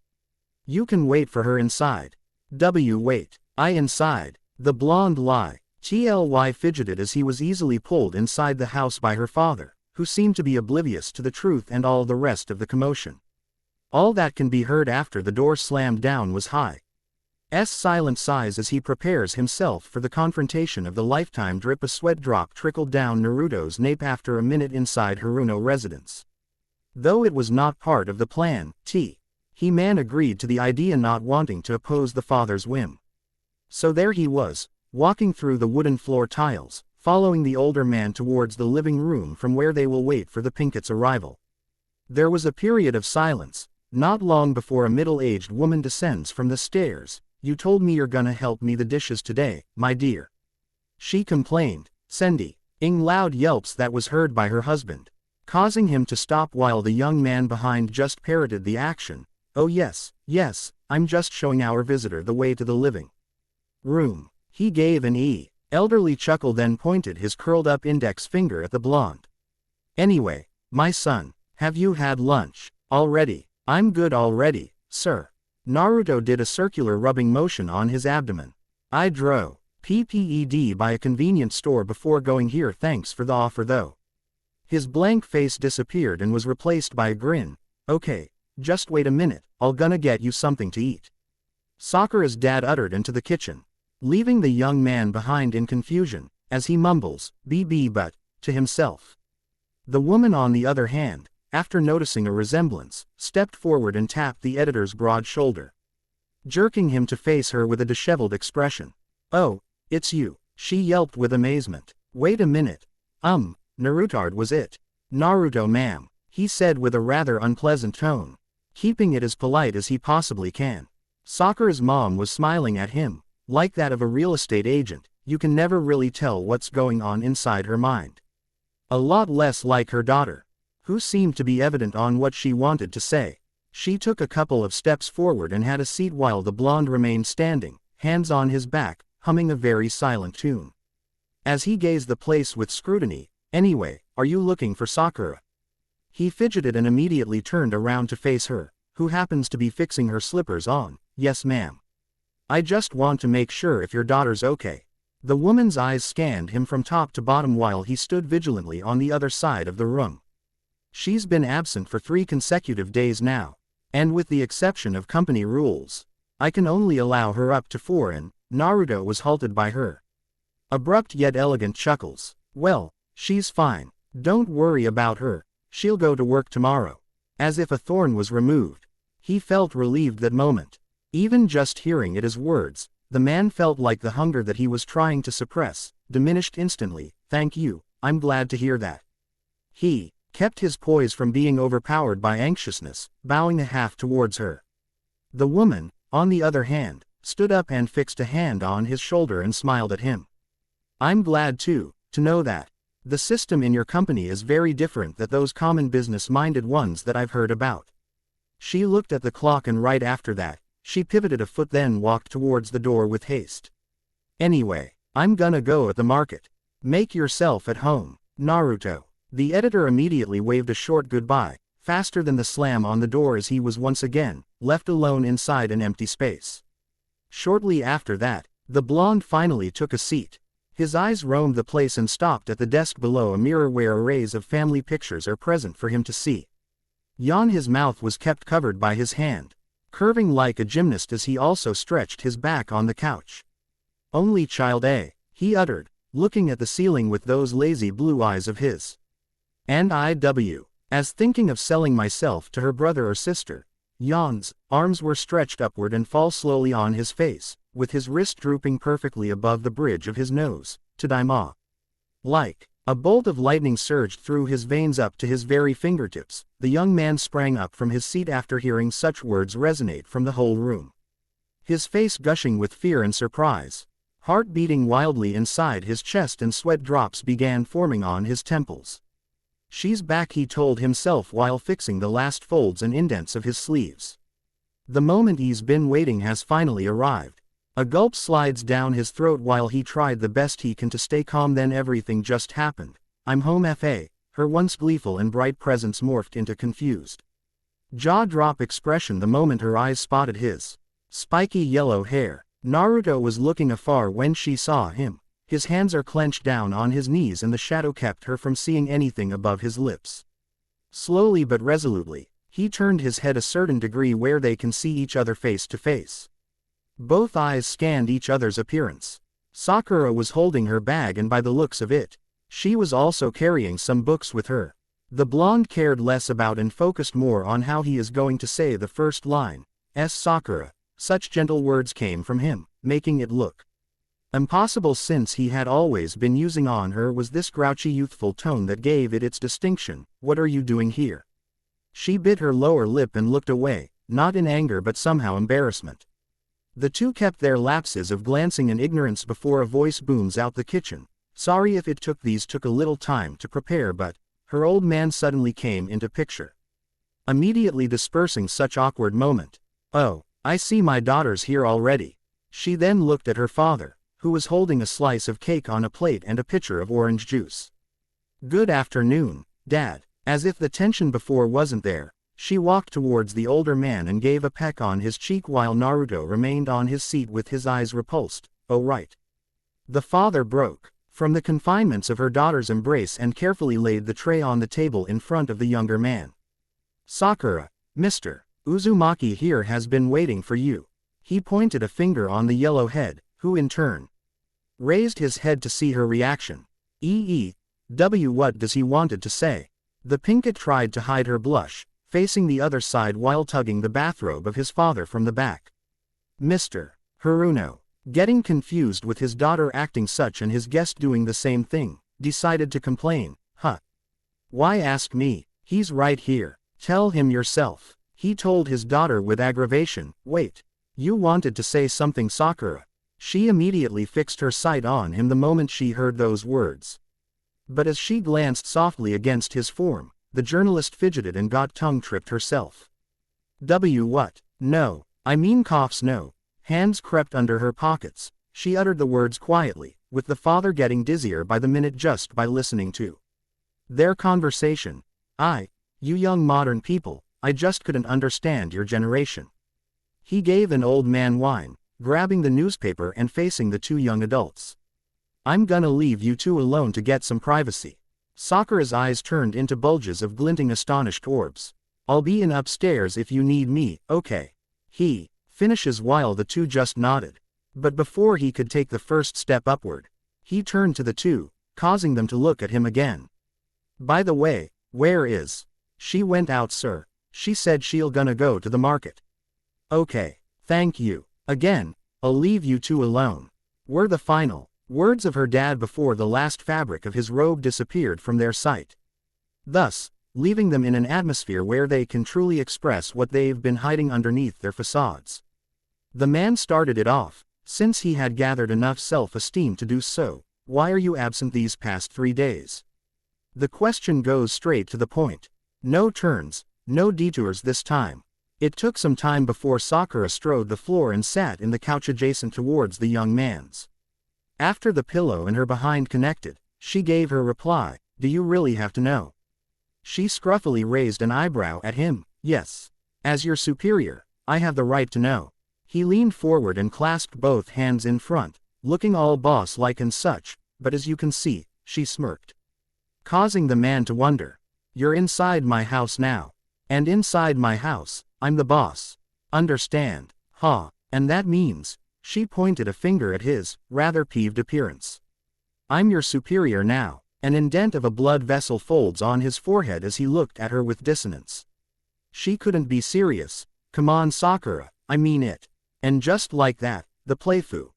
You can wait for her inside. Wait. Inside. The blonde Tly fidgeted as he was easily pulled inside the house by her father, who seemed to be oblivious to the truth and all the rest of the commotion. All that can be heard after the door slammed down was silent sighs as he prepares himself for the confrontation of the lifetime. A sweat drop trickled down Naruto's nape after a minute inside Haruno residence. Though it was not part of the plan, He-Man agreed to the idea, not wanting to oppose the father's whim. So there he was, walking through the wooden floor tiles, following the older man towards the living room from where they will wait for the Pinkets' arrival. There was a period of silence, not long before a middle-aged woman descends from the stairs. You told me you're gonna help me the dishes today, my dear. She complained, sending loud yelps that was heard by her husband, causing him to stop while the young man behind just parroted the action. Oh yes, I'm just showing our visitor the way to the living room. He gave an elderly chuckle, then pointed his curled-up index finger at the blonde. Anyway, my son, have you had lunch already? I'm good already, sir. Naruto did a circular rubbing motion on his abdomen. I drove PPED by a convenience store before going here, thanks for the offer though. His blank face disappeared and was replaced by a grin. Okay, just wait a minute, I'll gonna get you something to eat. Sakura's dad uttered into the kitchen, leaving the young man behind in confusion, as he mumbles, "BB but," to himself. The woman on the other hand, after noticing a resemblance, stepped forward and tapped the editor's broad shoulder, jerking him to face her with a disheveled expression. Oh, it's you, she yelped with amazement. Wait a minute. Narutard was it? Naruto ma'am, he said with a rather unpleasant tone, keeping it as polite as he possibly can. Sakura's mom was smiling at him, like that of a real estate agent. You can never really tell what's going on inside her mind. A lot less like her daughter, who seemed to be evident on what she wanted to say. She took a couple of steps forward and had a seat while the blonde remained standing, hands on his back, humming a very silent tune. As he gazed the place with scrutiny, anyway, are you looking for Sakura? He fidgeted and immediately turned around to face her, who happens to be fixing her slippers on. Yes ma'am. I just want to make sure if your daughter's okay. The woman's eyes scanned him from top to bottom while he stood vigilantly on the other side of the room. She's been absent for 3 consecutive days now, and with the exception of company rules, I can only allow her up to 4 and Naruto was halted by her abrupt yet elegant chuckles. Well, she's fine. Don't worry about her, she'll go to work tomorrow. As if a thorn was removed, he felt relieved that moment. Even just hearing it as words, the man felt like the hunger that he was trying to suppress diminished instantly. Thank you, I'm glad to hear that. He kept his poise from being overpowered by anxiousness, bowing a half towards her. The woman, on the other hand, stood up and fixed a hand on his shoulder and smiled at him. I'm glad too, to know that. The system in your company is very different than those common business-minded ones that I've heard about. She looked at the clock and right after that, she pivoted a foot then walked towards the door with haste. Anyway, I'm gonna go at the market. Make yourself at home, Naruto. The editor immediately waved a short goodbye, faster than the slam on the door as he was once again left alone inside an empty space. Shortly after that, the blonde finally took a seat. His eyes roamed the place and stopped at the desk below a mirror where arrays of family pictures are present for him to see. His mouth was kept covered by his hand, curving like a gymnast as he also stretched his back on the couch. Only child A, he uttered, looking at the ceiling with those lazy blue eyes of his. And as thinking of selling myself to her brother or sister. Jan's arms were stretched upward and fall slowly on his face, with his wrist drooping perfectly above the bridge of his nose, to Daima. Like a bolt of lightning surged through his veins up to his very fingertips. The young man sprang up from his seat after hearing such words resonate from the whole room. his face gushing with fear and surprise. Heart beating wildly inside his chest and sweat drops began forming on his temples. She's back, he told himself while fixing the last folds and indents of his sleeves. The moment he's been waiting has finally arrived. A gulp slides down his throat while he tried the best he can to stay calm. Then everything just happened. I'm home, Fa. Her once gleeful and bright presence morphed into confused, jaw-drop expression the moment her eyes spotted his spiky yellow hair. Naruto was looking afar when she saw him. His hands are clenched down on his knees and the shadow kept her from seeing anything above his lips. Slowly but resolutely, he turned his head a certain degree where they can see each other face to face. Both eyes scanned each other's appearance. Sakura was holding her bag, and by the looks of it, she was also carrying some books with her. The blonde cared less about and focused more on how he is going to say the first line. Sakura. Such gentle words came from him, making it look impossible since he had always been using on her was this grouchy youthful tone that gave it its distinction. What are you doing here? She bit her lower lip and looked away, not in anger but somehow embarrassment. The two kept their lapses of glancing in ignorance before a voice booms out the kitchen. Sorry if it took a little time to prepare, but her old man suddenly came into picture, immediately dispersing such awkward moment. Oh, I see my daughter's here already. She then looked at her father, who was holding a slice of cake on a plate and a pitcher of orange juice. Good afternoon, Dad. As if the tension before wasn't there, she walked towards the older man and gave a peck on his cheek while Naruto remained on his seat with his eyes repulsed. Oh right. The father broke from the confinements of her daughter's embrace and carefully laid the tray on the table in front of the younger man. Sakura, Mr. Uzumaki here has been waiting for you. He pointed a finger on the yellow head, who in turn raised his head to see her reaction. What does he wanted to say? The pinkett tried to hide her blush, facing the other side while tugging the bathrobe of his father from the back. Mr. Haruno, getting confused with his daughter acting such and his guest doing the same thing, decided to complain. Huh. Why ask me? He's right here. Tell him yourself. He told his daughter with aggravation. Wait. You wanted to say something, Sakura. She immediately fixed her sight on him the moment she heard those words. But as she glanced softly against his form, the journalist fidgeted and got tongue-tripped herself. What? No. I mean coughs no. Hands crept under her pockets. She uttered the words quietly, with the father getting dizzier by the minute just by listening to their conversation. You young modern people, I just couldn't understand your generation. He gave an old man whine, grabbing the newspaper and facing the two young adults. I'm gonna leave you two alone to get some privacy. Sakura's eyes turned into bulges of glinting astonished orbs. I'll be in upstairs if you need me, okay? He finishes while the two just nodded. But before he could take the first step upward, he turned to the two, causing them to look at him again. By the way, where is? She went out, sir. She said she'll gonna go to the market. Okay, thank you. Again, I'll leave you two alone. Were the final words of her dad before the last fabric of his robe disappeared from their sight, thus leaving them in an atmosphere where they can truly express what they've been hiding underneath their facades. The man started it off. Since he had gathered enough self-esteem to do so, why are you absent these past 3 days? The question goes straight to the point. No turns, no detours this time. It took some time before Sakura strode the floor and sat in the couch adjacent towards the young man's. After the pillow and her behind connected, she gave her reply. Do you really have to know? She scruffily raised an eyebrow at him. Yes. As your superior, I have the right to know. He leaned forward and clasped both hands in front, looking all boss-like and such, but as you can see, she smirked, causing the man to wonder. You're inside my house now. And inside my house, I'm the boss. Understand? Ha. And that means, she pointed a finger at his rather peeved appearance. I'm your superior now. An indent of a blood vessel folds on his forehead as he looked at her with dissonance. She couldn't be serious. Come on, Sakura, I mean it. And just like that, the playful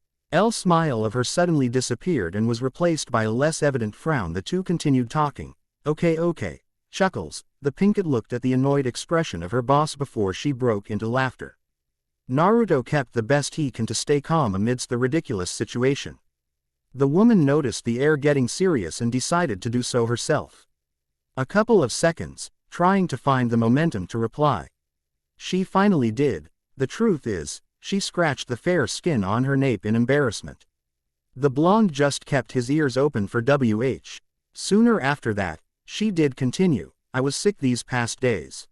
smile of her suddenly disappeared and was replaced by a less evident frown. The two continued talking. Okay. Chuckles. The pinkett looked at the annoyed expression of her boss before she broke into laughter. Naruto kept the best he can to stay calm amidst the ridiculous situation. The woman noticed the air getting serious and decided to do so herself. A couple of seconds, trying to find the momentum to reply. She finally did. The truth is, she scratched the fair skin on her nape in embarrassment. The blonde just kept his ears open for WH. Sooner after that, she did continue, I was sick these past days.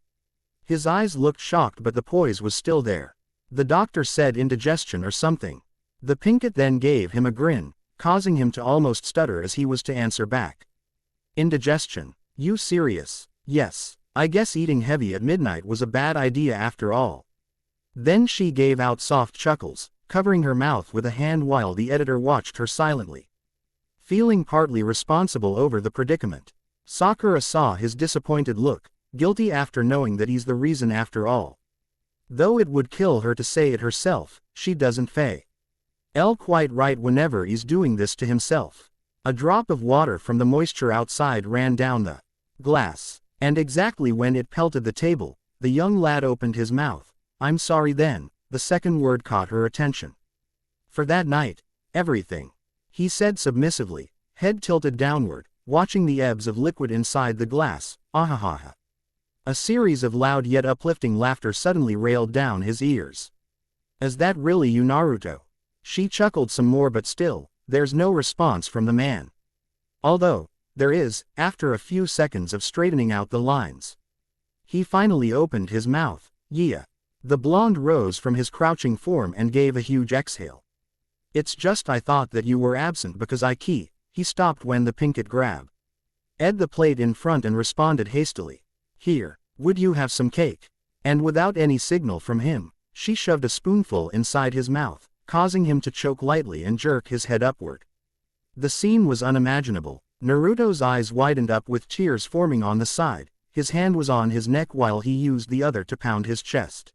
His eyes looked shocked but the poise was still there. The doctor said indigestion or something. The pinkett then gave him a grin, causing him to almost stutter as he was to answer back. Indigestion? You serious? Yes, I guess eating heavy at midnight was a bad idea after all. Then she gave out soft chuckles, covering her mouth with a hand while the editor watched her silently. Feeling partly responsible over the predicament, Sakura saw his disappointed look, guilty after knowing that he's the reason after all. Though it would kill her to say it herself, she doesn't fay. Quite right whenever he's doing this to himself. A drop of water from the moisture outside ran down the glass, and exactly when it pelted the table, the young lad opened his mouth. I'm sorry then, the second word caught her attention. For that night, everything, he said submissively, head tilted downward, watching the ebbs of liquid inside the glass, ahahaha. A series of loud yet uplifting laughter suddenly railed down his ears. Is that really you, Naruto? She chuckled some more but still, there's no response from the man. Although, there is, after a few seconds of straightening out the lines. He finally opened his mouth, yeah. The blonde rose from his crouching form and gave a huge exhale. It's just I thought that you were absent because he stopped when the pinkett grabbed the plate in front and responded hastily. Here, would you have some cake? And without any signal from him, she shoved a spoonful inside his mouth, causing him to choke lightly and jerk his head upward. The scene was unimaginable. Naruto's eyes widened up with tears forming on the side, his hand was on his neck while he used the other to pound his chest.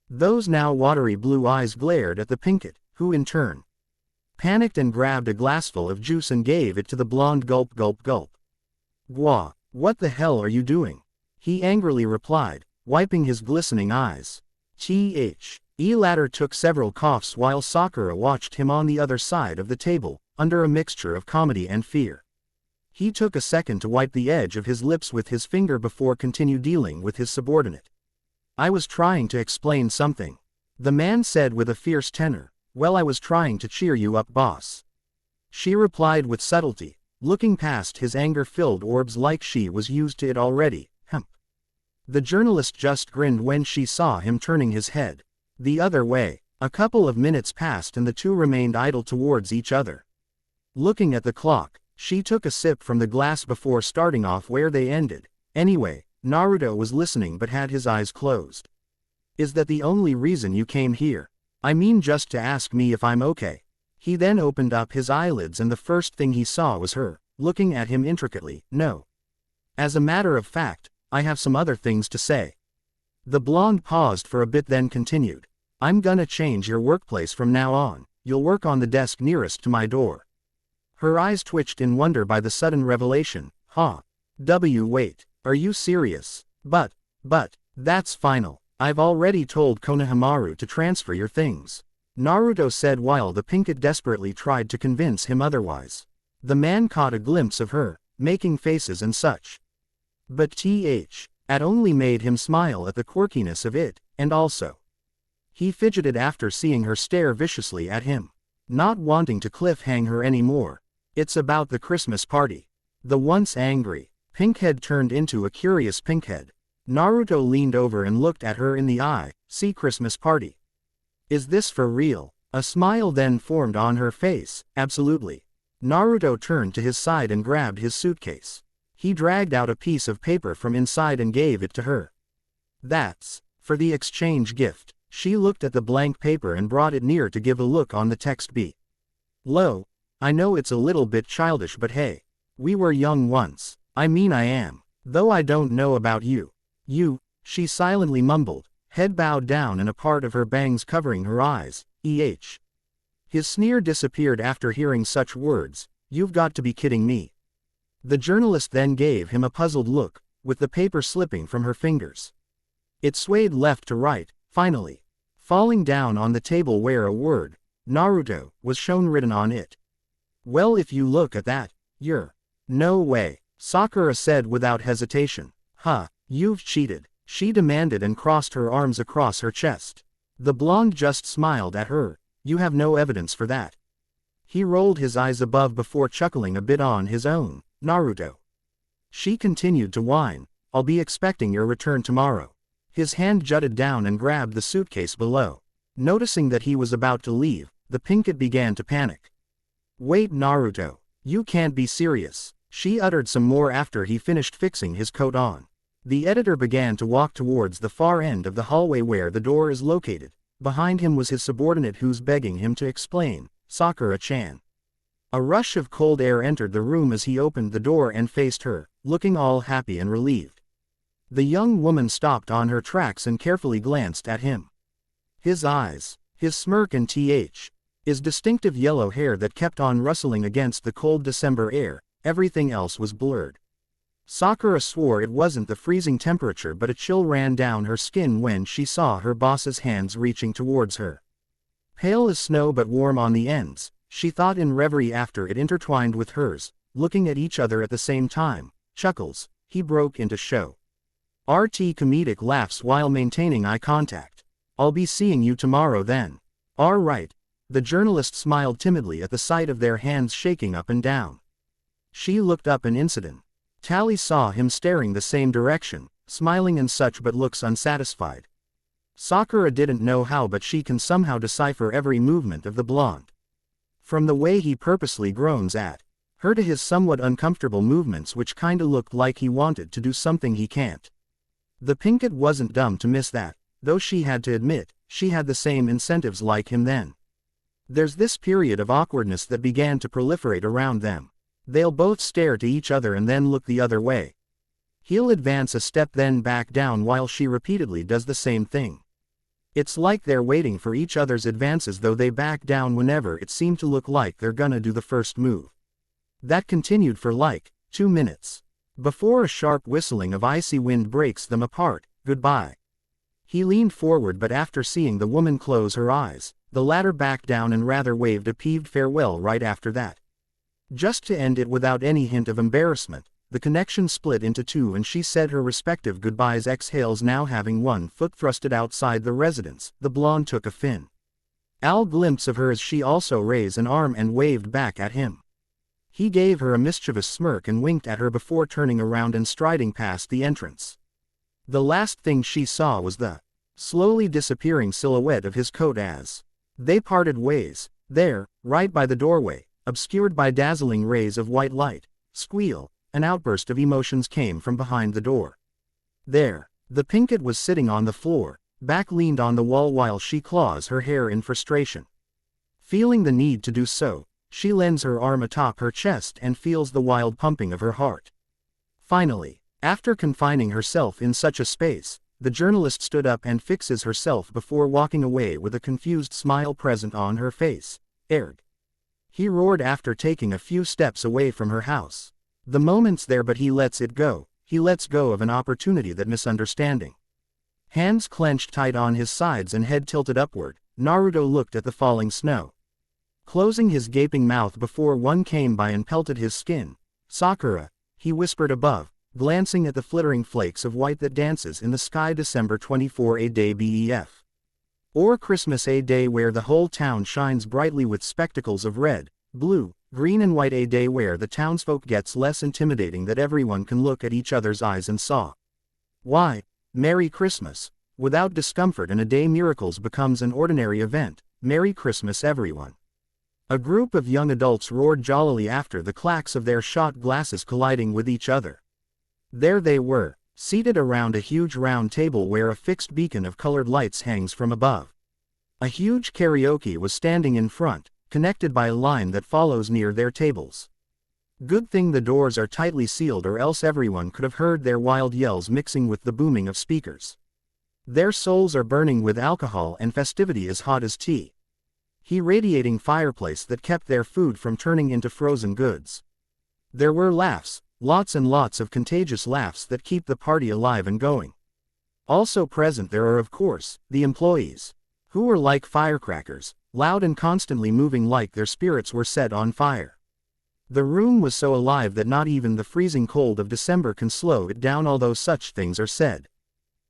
Those now watery blue eyes glared at the pinkett, who in turn panicked and grabbed a glassful of juice and gave it to the blonde. Gulp gulp gulp. Gwa, what the hell are you doing? He angrily replied, wiping his glistening eyes. Latter took several coughs while Sakura watched him on the other side of the table, under a mixture of comedy and fear. He took a second to wipe the edge of his lips with his finger before continue dealing with his subordinate. I was trying to explain something. The man said with a fierce tenor. Well, I was trying to cheer you up, boss. She replied with subtlety, looking past his anger-filled orbs like she was used to it already. The journalist just grinned when she saw him turning his head the other way. A couple of minutes passed and the two remained idle towards each other. Looking at the clock, she took a sip from the glass before starting off where they ended. Anyway, Naruto was listening but had his eyes closed. Is that the only reason you came here? I mean just to ask me if I'm okay. He then opened up his eyelids and the first thing he saw was her, looking at him intricately. No. As a matter of fact, I have some other things to say. The blonde paused for a bit then continued. I'm gonna change your workplace from now on. You'll work on the desk nearest to my door. Her eyes twitched in wonder by the sudden revelation. Wait, are you serious? But, that's final. I've already told Konohamaru to transfer your things. Naruto said while the pinkett desperately tried to convince him otherwise. The man caught a glimpse of her, making faces and such. But that only made him smile at the quirkiness of it, and also. He fidgeted after seeing her stare viciously at him. Not wanting to cliffhang her anymore. It's about the Christmas party. The once angry pinkhead turned into a curious pinkhead. Naruto leaned over and looked at her in the eye. See, Christmas party. Is this for real? A smile then formed on her face. Absolutely. Naruto turned to his side and grabbed his suitcase. He dragged out a piece of paper from inside and gave it to her. That's for the exchange gift. She looked at the blank paper and brought it near to give a look on the text below. I know it's a little bit childish but hey. We were young once. I mean I am. Though I don't know about you. She silently mumbled, head bowed down and a part of her bangs covering her eyes. His sneer disappeared after hearing such words. You've got to be kidding me. The journalist then gave him a puzzled look, with the paper slipping from her fingers. It swayed left to right, finally falling down on the table where a word, Naruto, was shown written on it. Well, if you look at that, you're... No way, Sakura said without hesitation. Huh, you've cheated, she demanded and crossed her arms across her chest. The blonde just smiled at her. You have no evidence for that. He rolled his eyes above before chuckling a bit on his own. Naruto. She continued to whine. I'll be expecting your return tomorrow. His hand jutted down and grabbed the suitcase below. Noticing that he was about to leave, the pinkett began to panic. Wait, Naruto. You can't be serious. She uttered some more after he finished fixing his coat on. The editor began to walk towards the far end of the hallway where the door is located. Behind him was his subordinate who's begging him to explain, Sakura-chan. A rush of cold air entered the room as he opened the door and faced her, looking all happy and relieved. The young woman stopped on her tracks and carefully glanced at him. His eyes, his smirk and his distinctive yellow hair that kept on rustling against the cold December air, everything else was blurred. Sakura swore it wasn't the freezing temperature but a chill ran down her skin when she saw her boss's hands reaching towards her. Pale as snow but warm on the ends, she thought in reverie after it intertwined with hers, looking at each other at the same time. Chuckles, he broke into show. RT comedic laughs while maintaining eye contact. I'll be seeing you tomorrow then. All right. The journalist smiled timidly at the sight of their hands shaking up and down. She looked up an instant. Tally saw him staring the same direction, smiling and such but looks unsatisfied. Sakura didn't know how but she can somehow decipher every movement of the blonde. From the way he purposely groans at her to his somewhat uncomfortable movements which kinda looked like he wanted to do something he can't. The pinkett wasn't dumb to miss that, though she had to admit, she had the same incentives like him then. There's this period of awkwardness that began to proliferate around them. They'll both stare to each other and then look the other way. He'll advance a step then back down while she repeatedly does the same thing. It's like they're waiting for each other's advances though they back down whenever it seemed to look like they're gonna do the first move. That continued for like 2 minutes. Before a sharp whistling of icy wind breaks them apart. Goodbye. He leaned forward but after seeing the woman close her eyes, the latter backed down and rather waved a peeved farewell right after that. Just to end it without any hint of embarrassment, the connection split into two and she said her respective goodbyes exhales now having one foot thrusted outside the residence. The blonde took a fin-al glimpse of her as she also raised an arm and waved back at him. He gave her a mischievous smirk and winked at her before turning around and striding past the entrance. The last thing she saw was the slowly disappearing silhouette of his coat as they parted ways, there, right by the doorway, obscured by dazzling rays of white light. Squeal, an outburst of emotions came from behind the door. There, the pinkett was sitting on the floor, back leaned on the wall while she claws her hair in frustration. Feeling the need to do so, she lends her arm atop her chest and feels the wild pumping of her heart. Finally, after confining herself in such a space, the journalist stood up and fixes herself before walking away with a confused smile present on her face. Erg. He roared after taking a few steps away from her house. The moment's there but he lets it go. He lets go of an opportunity that misunderstanding. Hands clenched tight on his sides and head tilted upward, Naruto looked at the falling snow. Closing his gaping mouth before one came by and pelted his skin. Sakura, he whispered above, glancing at the flittering flakes of white that dances in the sky. December 24 a day BEF. Or Christmas a day where the whole town shines brightly with spectacles of red, blue, green and white a day where the townsfolk gets less intimidating that everyone can look at each other's eyes and saw. Why, Merry Christmas, without discomfort and a day miracles becomes an ordinary event. Merry Christmas everyone. A group of young adults roared jollily after the clacks of their shot glasses colliding with each other. There they were, seated around a huge round table where a fixed beacon of colored lights hangs from above. A huge karaoke was standing in front, connected by a line that follows near their tables. Good thing the doors are tightly sealed or else everyone could have heard their wild yells mixing with the booming of speakers. Their souls are burning with alcohol and festivity as hot as tea. He radiating fireplace that kept their food from turning into frozen goods. There were laughs, lots and lots of contagious laughs that keep the party alive and going. Also present there are of course, the employees. who were like firecrackers, loud and constantly moving like their spirits were set on fire. The room was so alive that not even the freezing cold of December can slow it down, although such things are said.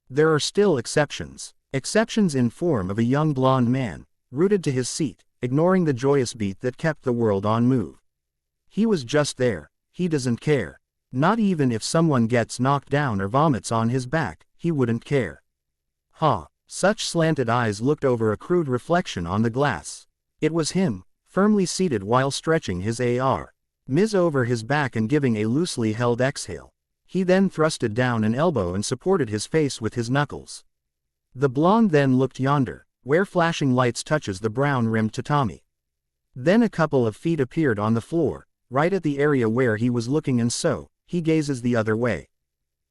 There are still exceptions. Exceptions in form of a young blonde man, rooted to his seat, ignoring the joyous beat that kept the world on move. He was just there. He doesn't care. Not even if someone gets knocked down or vomits on his back, he wouldn't care. Ha! Such slanted eyes looked over a crude reflection on the glass. It was him, firmly seated while stretching his arms over his back and giving a loosely held exhale. He then thrusted down an elbow and supported his face with his knuckles. The blonde then looked yonder, where flashing lights touches the brown-rimmed tatami. Then a couple of feet appeared on the floor, right at the area where he was looking, and so, he gazes the other way.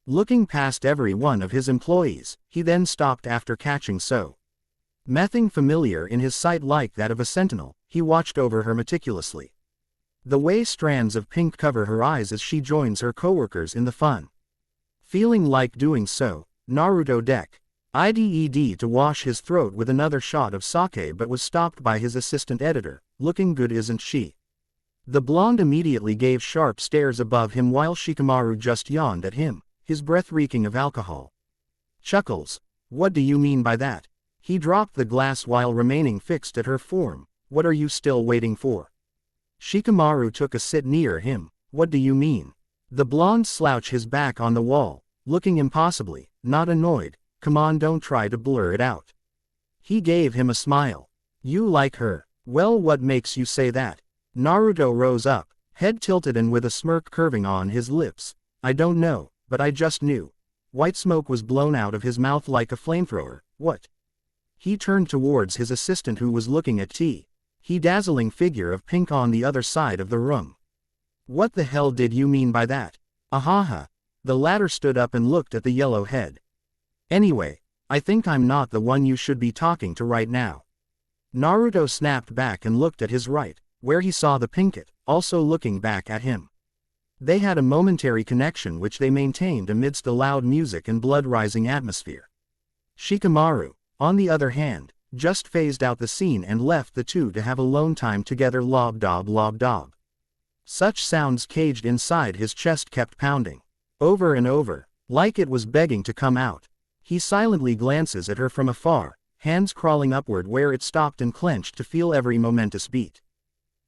Looking past every one of his employees, he then stopped after catching something familiar in his sight like that of a sentinel. He watched over her meticulously. The way strands of pink cover her eyes as she joins her coworkers in the fun. Feeling like doing so, Naruto decided to wash his throat with another shot of sake, but was stopped by his assistant editor. Looking good, isn't she? The blonde immediately gave sharp stares above him while Shikamaru just yawned at him, his breath reeking of alcohol. Chuckles. What do you mean by that? He dropped the glass while remaining fixed at her form. What are you still waiting for? Shikamaru took a sit near him. What do you mean? The blonde slouched his back on the wall, looking impossibly, not annoyed. Come on, don't try to blur it out. He gave him a smile. You like her? Well, what makes you say that? Naruto rose up, head tilted and with a smirk curving on his lips. I don't know, but I just knew. White smoke was blown out of his mouth like a flamethrower. What? He turned towards his assistant, who was looking at he dazzling figure of pink on the other side of the room. What the hell did you mean by that? Ahaha. The latter stood up and looked at the yellow head. Anyway, I think I'm not the one you should be talking to right now. Naruto snapped back and looked at his right, where he saw the pinkett, also looking back at him. They had a momentary connection which they maintained amidst the loud music and blood-rising atmosphere. Shikamaru, on the other hand, just phased out the scene and left the two to have alone time together. Lob dob. Such sounds caged inside his chest kept pounding, over and over, like it was begging to come out. He silently glances at her from afar, hands crawling upward where it stopped and clenched to feel every momentous beat.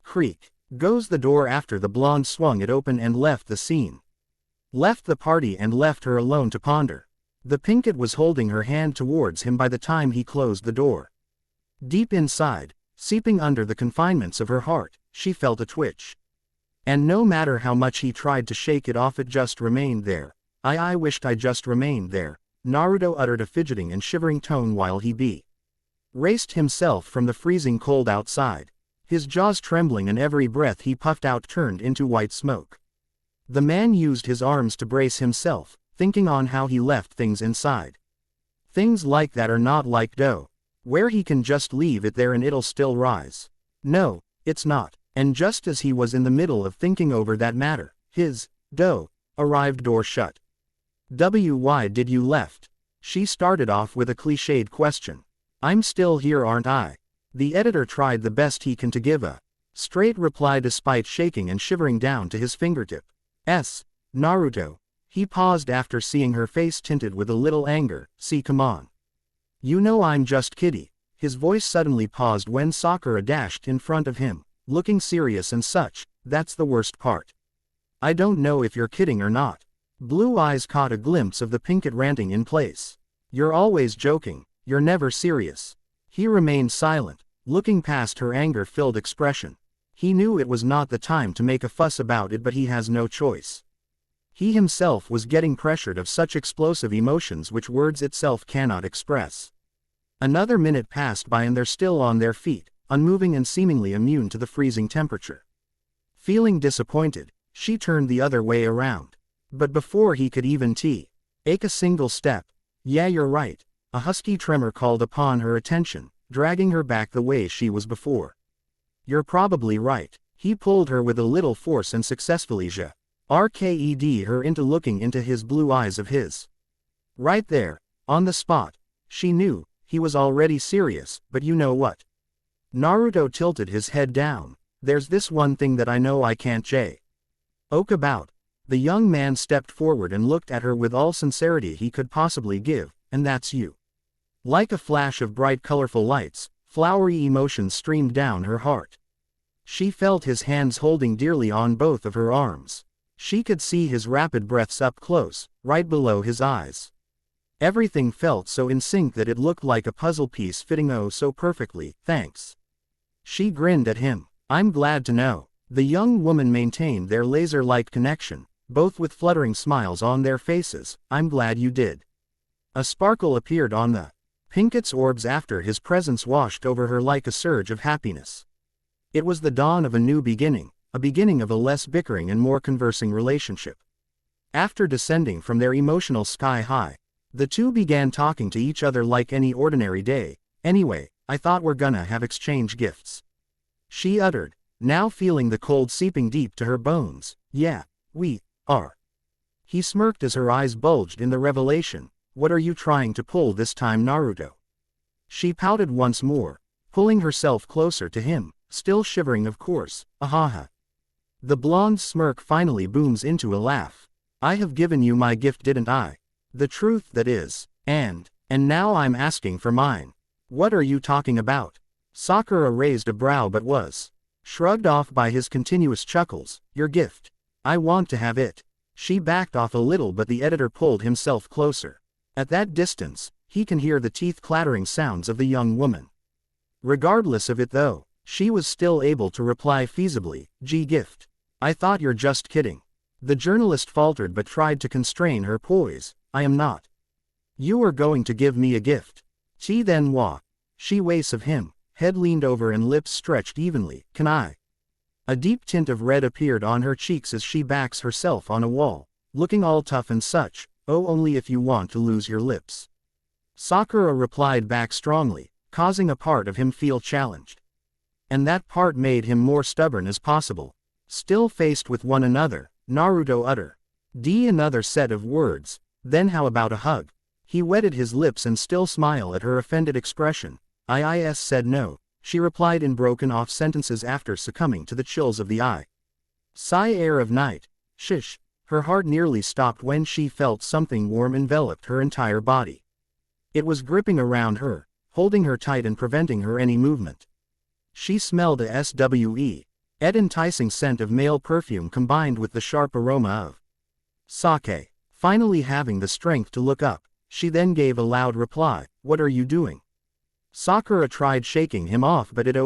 Creak goes the door after the blonde swung it open and left the scene. Left the party and left her alone to ponder. The pinkett was holding her hand towards him by the time he closed the door. Deep inside, seeping under the confinements of her heart, she felt a twitch. And no matter how much he tried to shake it off, it just remained there. I wished I just remained there. Naruto uttered a fidgeting and shivering tone while he raced himself from the freezing cold outside. His jaws trembling and every breath he puffed out turned into white smoke. The man used his arms to brace himself, thinking on how he left things inside. Things like that are not like dough, where he can just leave it there and it'll still rise. No, it's not. And just as he was in the middle of thinking over that matter, his arrived door shut. Why did you left? She started off with a cliched question. I'm still here, aren't I? The editor tried the best he can to give a straight reply despite shaking and shivering down to his fingertip. Naruto. He paused after seeing her face tinted with a little anger. See, come on. You know I'm just kidding. His voice suddenly paused when Sakura dashed in front of him, looking serious and such. That's the worst part. I don't know if you're kidding or not. Blue eyes caught a glimpse of the pinkett ranting in place. You're always joking, you're never serious. He remained silent, looking past her anger-filled expression. He knew it was not the time to make a fuss about it, but he has no choice. He himself was getting pressured of such explosive emotions which words itself cannot express. Another minute passed by and they're still on their feet, unmoving and seemingly immune to the freezing temperature. Feeling disappointed, she turned the other way around. But before he could even take a single step, yeah, you're right, a husky tremor called upon her attention, dragging her back the way she was before. You're probably right. He pulled her with a little force and successfully rked her into looking into his blue eyes of his. Right there, on the spot, she knew, He was already serious, but you know what? Naruto tilted his head down. There's this one thing that I know I can't joke about. The young man stepped forward and looked at her with all sincerity he could possibly give, and that's you. Like a flash of bright colorful lights, flowery emotions streamed down her heart. She felt his hands holding dearly on both of her arms. She could see his rapid breaths up close, right below his eyes. Everything felt so in sync that it looked like a puzzle piece fitting oh so perfectly. Thanks. She grinned at him. I'm glad to know. The young woman maintained their laser-like connection, both with fluttering smiles on their faces. I'm glad you did. A sparkle appeared on the Pinket's orbs after his presence washed over her like a surge of happiness. It was the dawn of a new beginning, a beginning of a less bickering and more conversing relationship. After descending from their emotional sky high, the two began talking to each other like any ordinary day. Anyway, I thought we're gonna have exchange gifts. She uttered, now feeling the cold seeping deep to her bones. Yeah, we are. He smirked as her eyes bulged in the revelation. What are you trying to pull this time, Naruto? She pouted once more, pulling herself closer to him, still shivering of course. Ahaha. The blonde smirk finally booms into a laugh. I have given you my gift, didn't I? The truth that is, and now I'm asking for mine. What are you talking about? Sakura raised a brow but was shrugged off by his continuous chuckles. Your gift. I want to have it. She backed off a little but the editor pulled himself closer. At that distance, he can hear the teeth-clattering sounds of the young woman. Regardless of it though, she was still able to reply feasibly, gift. I thought you're just kidding. The journalist faltered but tried to constrain her poise. I am not. You are going to give me a gift. She then walked. She waits of him, head leaned over and lips stretched evenly. Can I? A deep tint of red appeared on her cheeks as she backs herself on a wall, looking all tough and such. Oh, only if you want to lose your lips. Sakura replied back strongly, causing a part of him feel challenged. And that part made him more stubborn as possible. Still faced with one another, Naruto uttered another set of words. Then how about a hug? He wetted his lips and still smiled at her offended expression. I said no, she replied in broken off sentences after succumbing to the chills of the sigh air of night. Shish. Her heart nearly stopped when she felt something warm enveloped her entire body. It was gripping around her, holding her tight and preventing her any movement. She smelled a S3x enticing scent of male perfume combined with the sharp aroma of sake. Finally having the strength to look up, she then gave a loud reply. What are you doing? Sakura tried shaking him off but it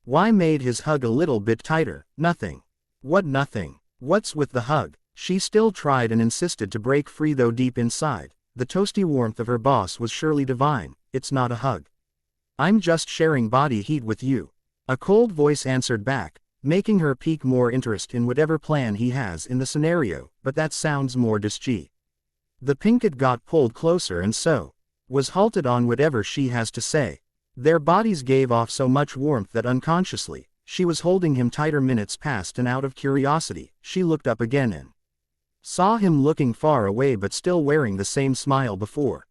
why made his hug a little bit tighter. Nothing. What nothing? What's with the hug? She still tried and insisted to break free though deep inside, the toasty warmth of her boss was surely divine. It's not a hug. I'm just sharing body heat with you. A cold voice answered back, making her pique more interest in whatever plan he has in the scenario, but that sounds more disg. The Pinket got pulled closer and so was halted on whatever she has to say. Their bodies gave off so much warmth that unconsciously, she was holding him tighter. Minutes passed and out of curiosity, she looked up again and saw him looking far away but still wearing the same smile before.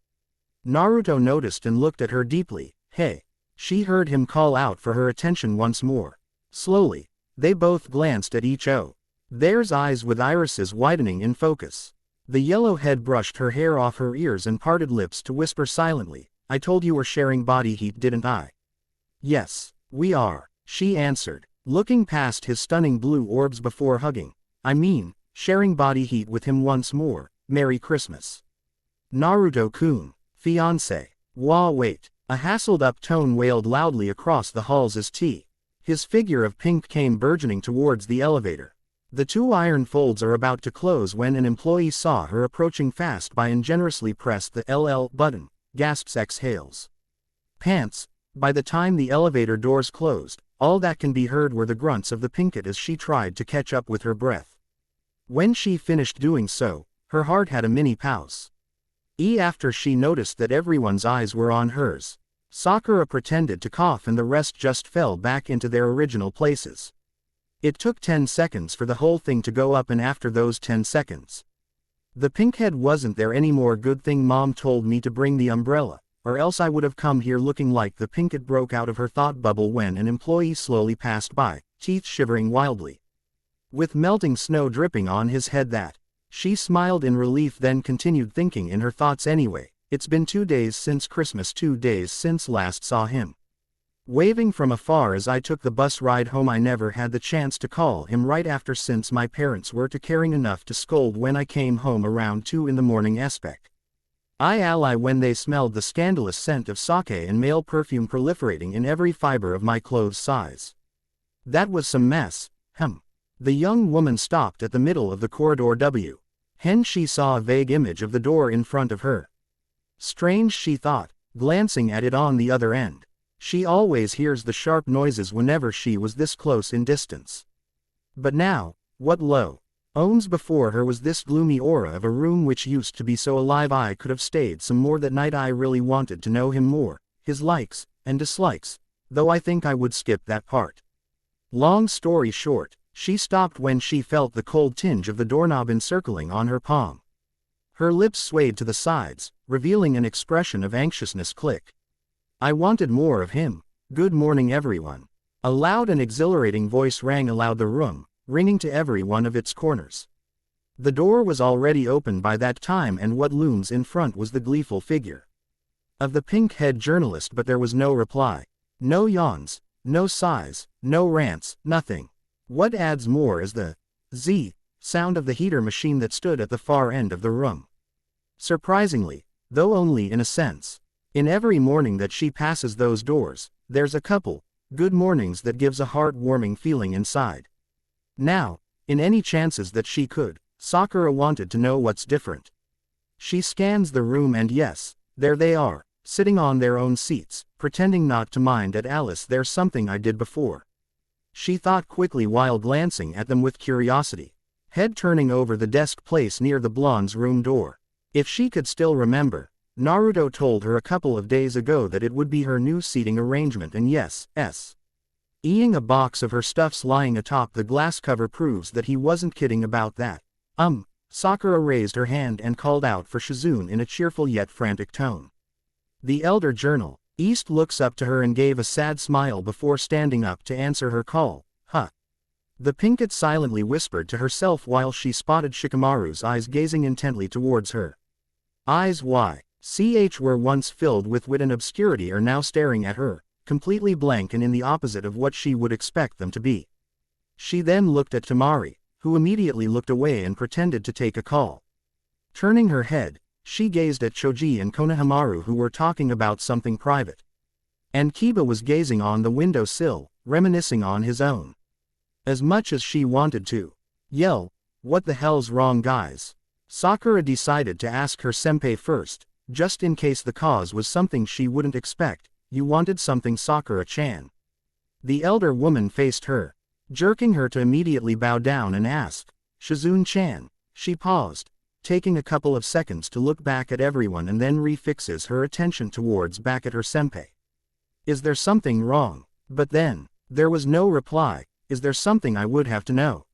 Naruto noticed and looked at her deeply. Hey. She heard him call out for her attention once more. Slowly, they both glanced at each other's eyes with irises widening in focus. The yellow head brushed her hair off her ears and parted lips to whisper silently, I told you we're sharing body heat, didn't I? Yes, we are, she answered, looking past his stunning blue orbs before hugging. I mean, sharing body heat with him once more. Merry Christmas. Naruto-kun, fiancé. Wait. A hassled-up tone wailed loudly across the halls as his figure of pink came burgeoning towards the elevator. The two iron folds are about to close when an employee saw her approaching fast by and generously pressed the LL button, gasps exhales. Pants. By the time the elevator doors closed, all that can be heard were the grunts of the Pinket as she tried to catch up with her breath. When she finished doing so, her heart had a mini pause. After she noticed that everyone's eyes were on hers, Sakura pretended to cough and the rest just fell back into their original places. It took 10 seconds for the whole thing to go up and after those 10 seconds, the pinkhead wasn't there anymore. Good thing mom told me to bring the umbrella. or else I would have come here looking like the pink. It broke out of her thought bubble when an employee slowly passed by, teeth shivering wildly, with melting snow dripping on his head. That. She smiled in relief, then continued thinking in her thoughts. Anyway, it's been 2 days since Christmas, 2 days since last saw him. Waving from afar as I took the bus ride home. I never had the chance to call him right after, since my parents were too caring enough to scold when I came home around 2 in the morning. Aspect. I ally when they smelled the scandalous scent of sake and male perfume proliferating in every fiber of my clothes size. That was some mess. The young woman stopped at the middle of the corridor. She saw a vague image of the door in front of her. Strange, she thought, glancing at it on the other end. She always hears the sharp noises whenever she was this close in distance. But now, what low owns before her was this gloomy aura of a room which used to be so alive. I could have stayed some more that night. I really wanted to know him more, his likes and dislikes, though I think I would skip that part. Long story short, she stopped when she felt the cold tinge of the doorknob encircling on her palm. Her lips swayed to the sides, revealing an expression of anxiousness. Click. I wanted more of him. Good morning, everyone. A loud and exhilarating voice rang aloud the room, ringing to every one of its corners. The door was already open by that time, and what looms in front was the gleeful figure of the pink-head journalist. But there was no reply. No yawns, no sighs, no rants, nothing. What adds more is the Z sound of the heater machine that stood at the far end of the room. Surprisingly, though only in a sense, in every morning that she passes those doors, there's a couple good mornings that gives a heart-warming feeling inside. Now, in any chances that she could, Sakura wanted to know what's different. She scans the room, and yes, there they are, sitting on their own seats, pretending not to mind. At Alice, there's something I did before, she thought quickly while glancing at them with curiosity, head turning over the desk place near the blonde's room door. If she could still remember, Naruto told her a couple of days ago that it would be her new seating arrangement, and yes, a box of her stuffs lying atop the glass cover proves that he wasn't kidding about that. Sakura raised her hand and called out for Shizune in a cheerful yet frantic tone. The elder journal East looks up to her and gave a sad smile before standing up to answer her call. The pinkette silently whispered to herself while she spotted Shikamaru's eyes gazing intently towards her. Eyes which were once filled with wit and obscurity are now staring at her, completely blank and in the opposite of what she would expect them to be. She then looked at Temari, who immediately looked away and pretended to take a call. Turning her head, she gazed at Choji and Konohamaru, who were talking about something private. And Kiba was gazing on the window sill, reminiscing on his own. As much as she wanted to yell, "What the hell's wrong, guys?" Sakura decided to ask her senpai first, just in case the cause was something she wouldn't expect. You wanted something, Sakura-chan? The elder woman faced her, jerking her to immediately bow down and ask, "Shizune-chan?" She paused, taking a couple of seconds to look back at everyone and then refixes her attention towards back at her senpai. Is there something wrong? But then, there was no reply. Is there something I would have to know?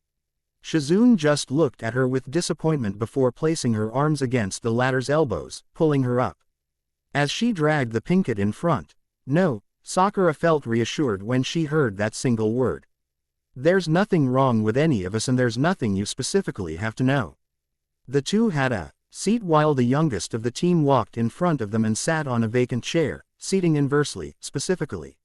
Shizune just looked at her with disappointment before placing her arms against the latter's elbows, pulling her up. As she dragged the pinkette in front. No, Sakura felt reassured when she heard that single word. There's nothing wrong with any of us, and there's nothing you specifically have to know. The two had a seat while the youngest of the team walked in front of them and sat on a vacant chair, seating inversely, specifically.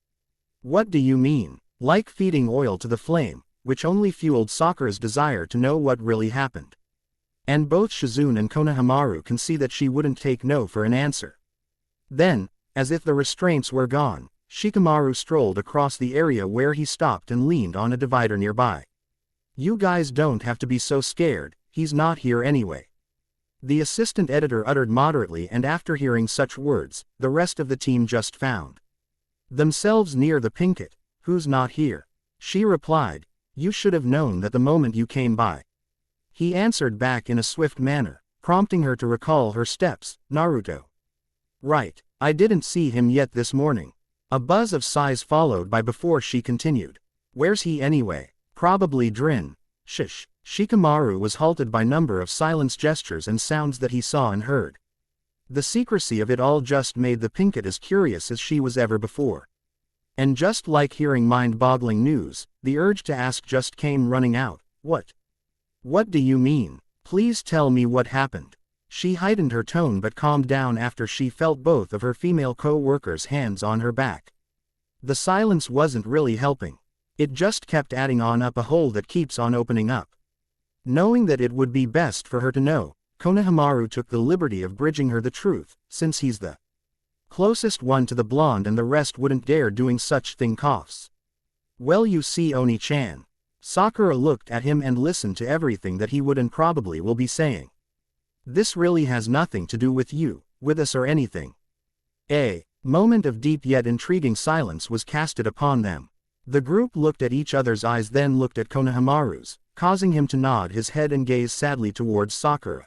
What do you mean? Like feeding oil to the flame, which only fueled Sakura's desire to know what really happened. And both Shizune and Konohamaru can see that she wouldn't take no for an answer. Then, as if the restraints were gone, Shikamaru strolled across the area where he stopped and leaned on a divider nearby. You guys don't have to be so scared, he's not here anyway. The assistant editor uttered moderately, and after hearing such words, the rest of the team just found themselves near the pinkette. Who's not here? She replied. You should have known that the moment you came by. He answered back in a swift manner, prompting her to recall her steps. Naruto. Right, I didn't see him yet this morning. A buzz of sighs followed by before she continued. Where's he anyway? Probably Drin. Shish. Shikamaru was halted by number of silence gestures and sounds that he saw and heard. The secrecy of it all just made the Pinkett as curious as she was ever before. And just like hearing mind-boggling news, the urge to ask just came running out. What? What do you mean? Please tell me what happened. She heightened her tone but calmed down after she felt both of her female co-workers' hands on her back. The silence wasn't really helping. It just kept adding on up a hole that keeps on opening up. Knowing that it would be best for her to know, Konohamaru took the liberty of bridging her the truth, since he's the closest one to the blonde and the rest wouldn't dare doing such thing. Coughs. Well, you see, Oni-chan. Sakura looked at him and listened to everything that he would and probably will be saying. This really has nothing to do with you, with us or anything. A moment of deep yet intriguing silence was casted upon them. The group looked at each other's eyes, then looked at Konohamaru's, causing him to nod his head and gaze sadly towards Sakura.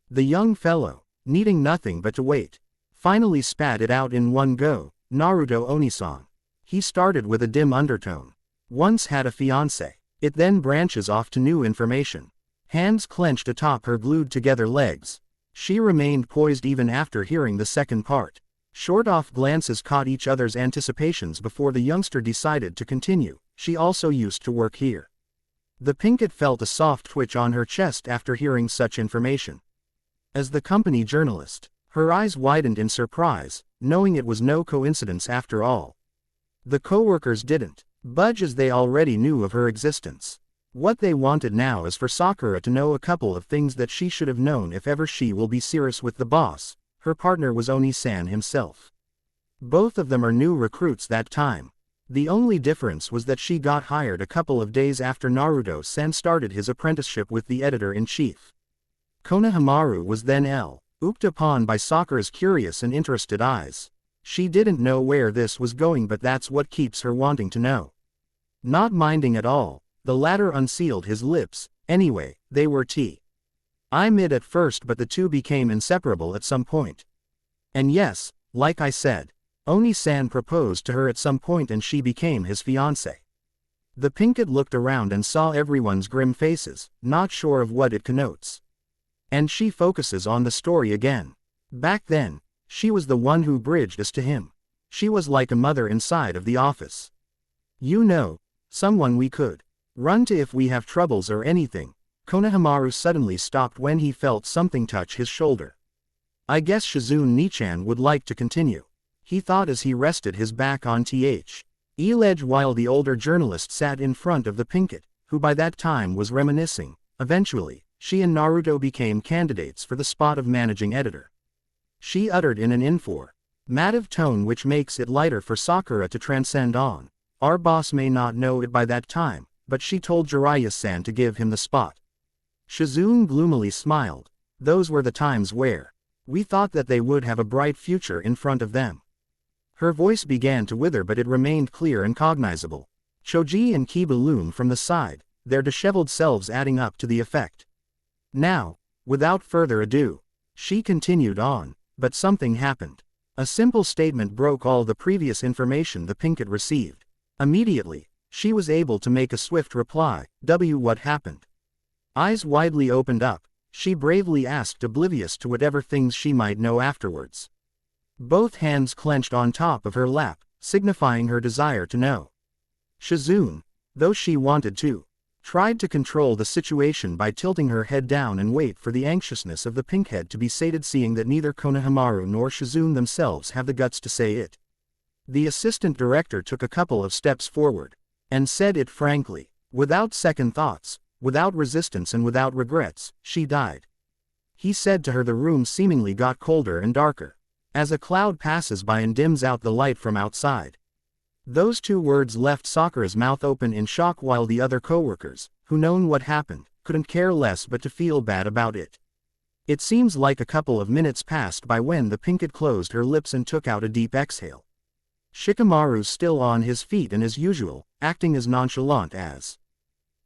The young fellow, needing nothing but to wait, finally spat it out in one go. Naruto Oni-san. He started with a dim undertone. Once had a fiancé. It then branches off to new information. Hands clenched atop her glued-together legs. She remained poised even after hearing the second part. Short-off glances caught each other's anticipations before the youngster decided to continue. She also used to work here. The Pinkett felt a soft twitch on her chest after hearing such information. As the company journalist, her eyes widened in surprise, knowing it was no coincidence after all. The co-workers didn't budge as they already knew of her existence. What they wanted now is for Sakura to know a couple of things that she should have known if ever she will be serious with the boss. Her partner was Oni-san himself. Both of them are new recruits that time. The only difference was that she got hired a couple of days after Naruto-san started his apprenticeship with the editor-in-chief. Konohamaru was then looked upon by Sakura's curious and interested eyes. She didn't know where this was going, but that's what keeps her wanting to know. Not minding at all, the latter unsealed his lips. Anyway, they were I mid at first, but the two became inseparable at some point. And yes, like I said, Oni-san proposed to her at some point and she became his fiancé. The Pinkett looked around and saw everyone's grim faces, not sure of what it connotes. And she focuses on the story again. Back then, she was the one who bridged us to him. She was like a mother inside of the office. You know, someone we could run to if we have troubles or anything. Konohamaru suddenly stopped when he felt something touch his shoulder. I guess Shizune-ni-chan would like to continue, he thought as he rested his back on ledge while the older journalist sat in front of the Pinkett, who by that time was reminiscing. Eventually, she and Naruto became candidates for the spot of managing editor. She uttered in an informative tone which makes it lighter for Sakura to transcend on. Our boss may not know it by that time, but she told Jiraiya-san to give him the spot. Shizune gloomily smiled. Those were the times where we thought that they would have a bright future in front of them. Her voice began to wither, but it remained clear and cognizable. Choji and Kiba loomed from the side, their disheveled selves adding up to the effect. Now, without further ado, she continued on, but something happened. A simple statement broke all the previous information the Pinkett received. Immediately, she was able to make a swift reply. What happened? Eyes widely opened up, she bravely asked, oblivious to whatever things she might know afterwards. Both hands clenched on top of her lap, signifying her desire to know. Shizune, though she wanted to, tried to control the situation by tilting her head down and wait for the anxiousness of the Pinkhead to be sated, seeing that neither Konohamaru nor Shizune themselves have the guts to say it. The assistant director took a couple of steps forward, and said it frankly, without second thoughts, without resistance and without regrets. She died. He said to her. The room seemingly got colder and darker, as a cloud passes by and dims out the light from outside. Those two words left Sakura's mouth open in shock, while the other coworkers, who known what happened, couldn't care less but to feel bad about it. It seems like a couple of minutes passed by when the Pinkett closed her lips and took out a deep exhale. Shikamaru's still on his feet and as usual, acting as nonchalant as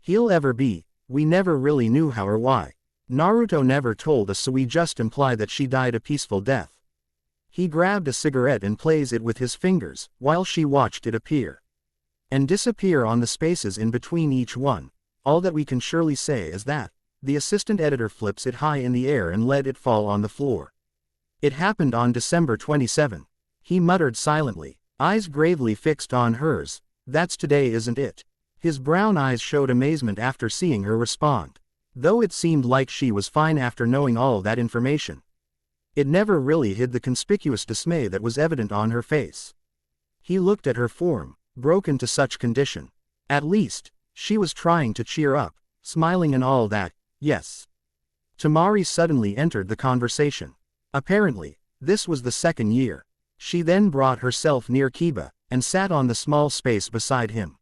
he'll ever be. We never really knew how or why. Naruto never told us, so we just imply that she died a peaceful death. He grabbed a cigarette and plays it with his fingers, while she watched it appear and disappear on the spaces in between each one. All that we can surely say is that the assistant editor flips it high in the air and let it fall on the floor. It happened on December 27. He muttered silently, eyes gravely fixed on hers. That's today, isn't it? His brown eyes showed amazement after seeing her respond. Though it seemed like she was fine after knowing all that information, it never really hid the conspicuous dismay that was evident on her face. He looked at her form, broken to such condition. At least, she was trying to cheer up, smiling and all that, yes. Tamari suddenly entered the conversation. Apparently, this was the second year. She then brought herself near Kiba, and sat on the small space beside him.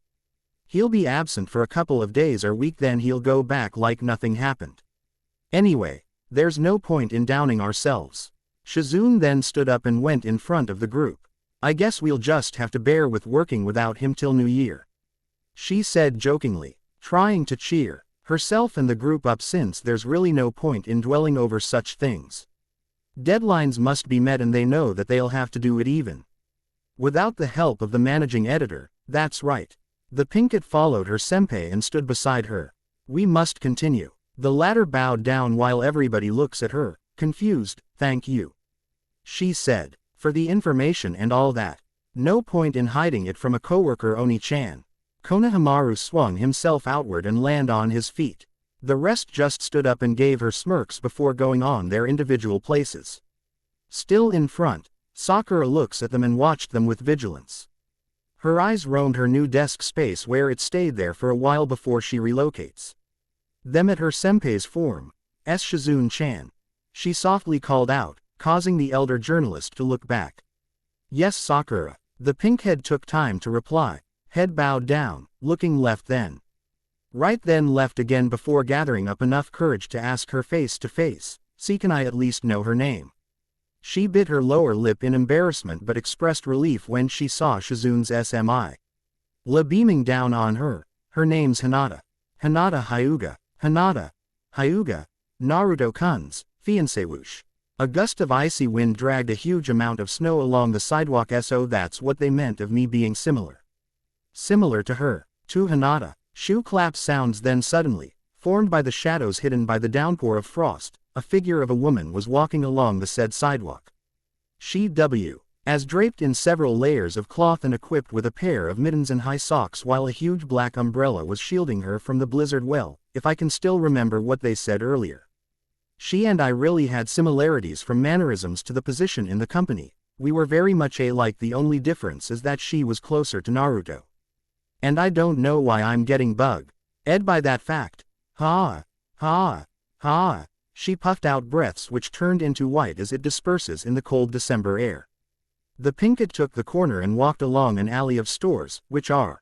He'll be absent for a couple of days or week, then he'll go back like nothing happened. Anyway, there's no point in downing ourselves. Shizune then stood up and went in front of the group. I guess we'll just have to bear with working without him till New Year, she said jokingly, trying to cheer herself and the group up since there's really no point in dwelling over such things. Deadlines must be met and they know that they'll have to do it even without the help of the managing editor. That's right. The Pinkett followed her senpai and stood beside her. We must continue. The latter bowed down while everybody looks at her, confused. Thank you, she said, for the information and all that. No point in hiding it from a coworker, Oni-chan. Konohamaru swung himself outward and landed on his feet. The rest just stood up and gave her smirks before going on their individual places. Still in front, Sakura looks at them and watched them with vigilance. Her eyes roamed her new desk space where it stayed there for a while before she relocates them at her senpai's form. S. Shizune-chan, she softly called out, causing the elder journalist to look back. Yes, Sakura. The pinkhead took time to reply, head bowed down, looking left then right then left again before gathering up enough courage to ask her face to face, see, can I at least know her name? She bit her lower lip in embarrassment but expressed relief when she saw Shizune's SMI. La beaming down on her. Her name's Hinata. Hinata Hyuga. Hinata Hyuga, Naruto-kun's fiancé. Whoosh. A gust of icy wind dragged a huge amount of snow along the sidewalk. So that's what they meant of me being similar. Similar to her. To Hinata. Shoe clap sounds. Then suddenly, formed by the shadows hidden by the downpour of frost, a figure of a woman was walking along the said sidewalk. She as draped in several layers of cloth and equipped with a pair of mittens and high socks while a huge black umbrella was shielding her from the blizzard. Well, if I can still remember what they said earlier. She and I really had similarities from mannerisms to the position in the company. We were very much alike. The only difference is that she was closer to Naruto. And I don't know why I'm getting bugged by that fact. Ha, ha, ha. She puffed out breaths which turned into white as it disperses in the cold December air. The pinkett took the corner and walked along an alley of stores, which are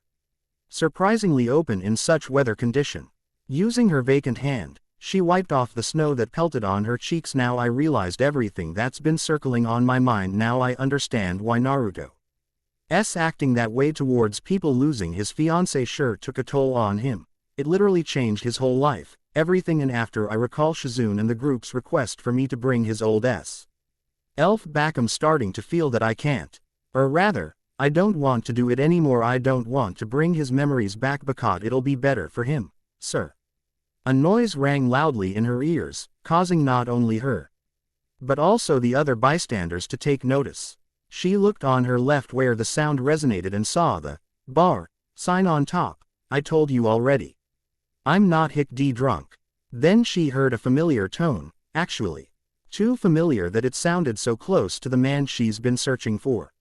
surprisingly open in such weather condition. Using her vacant hand, she wiped off the snow that pelted on her cheeks. Now I realized everything that's been circling on my mind. Now I understand why Naruto's acting that way towards people. Losing his fiancée sure took a toll on him. It literally changed his whole life, everything. And after I recall Shizune and the group's request for me to bring his old elf back, I'm starting to feel that I can't. Or rather, I don't want to do it anymore. I don't want to bring his memories back because it'll be better for him, sir. A noise rang loudly in her ears, causing not only her, but also the other bystanders to take notice. She looked on her left where the sound resonated and saw the bar sign on top. I told you already. I'm not drunk. Then she heard a familiar tone, actually. Too familiar that it sounded so close to the man she's been searching for.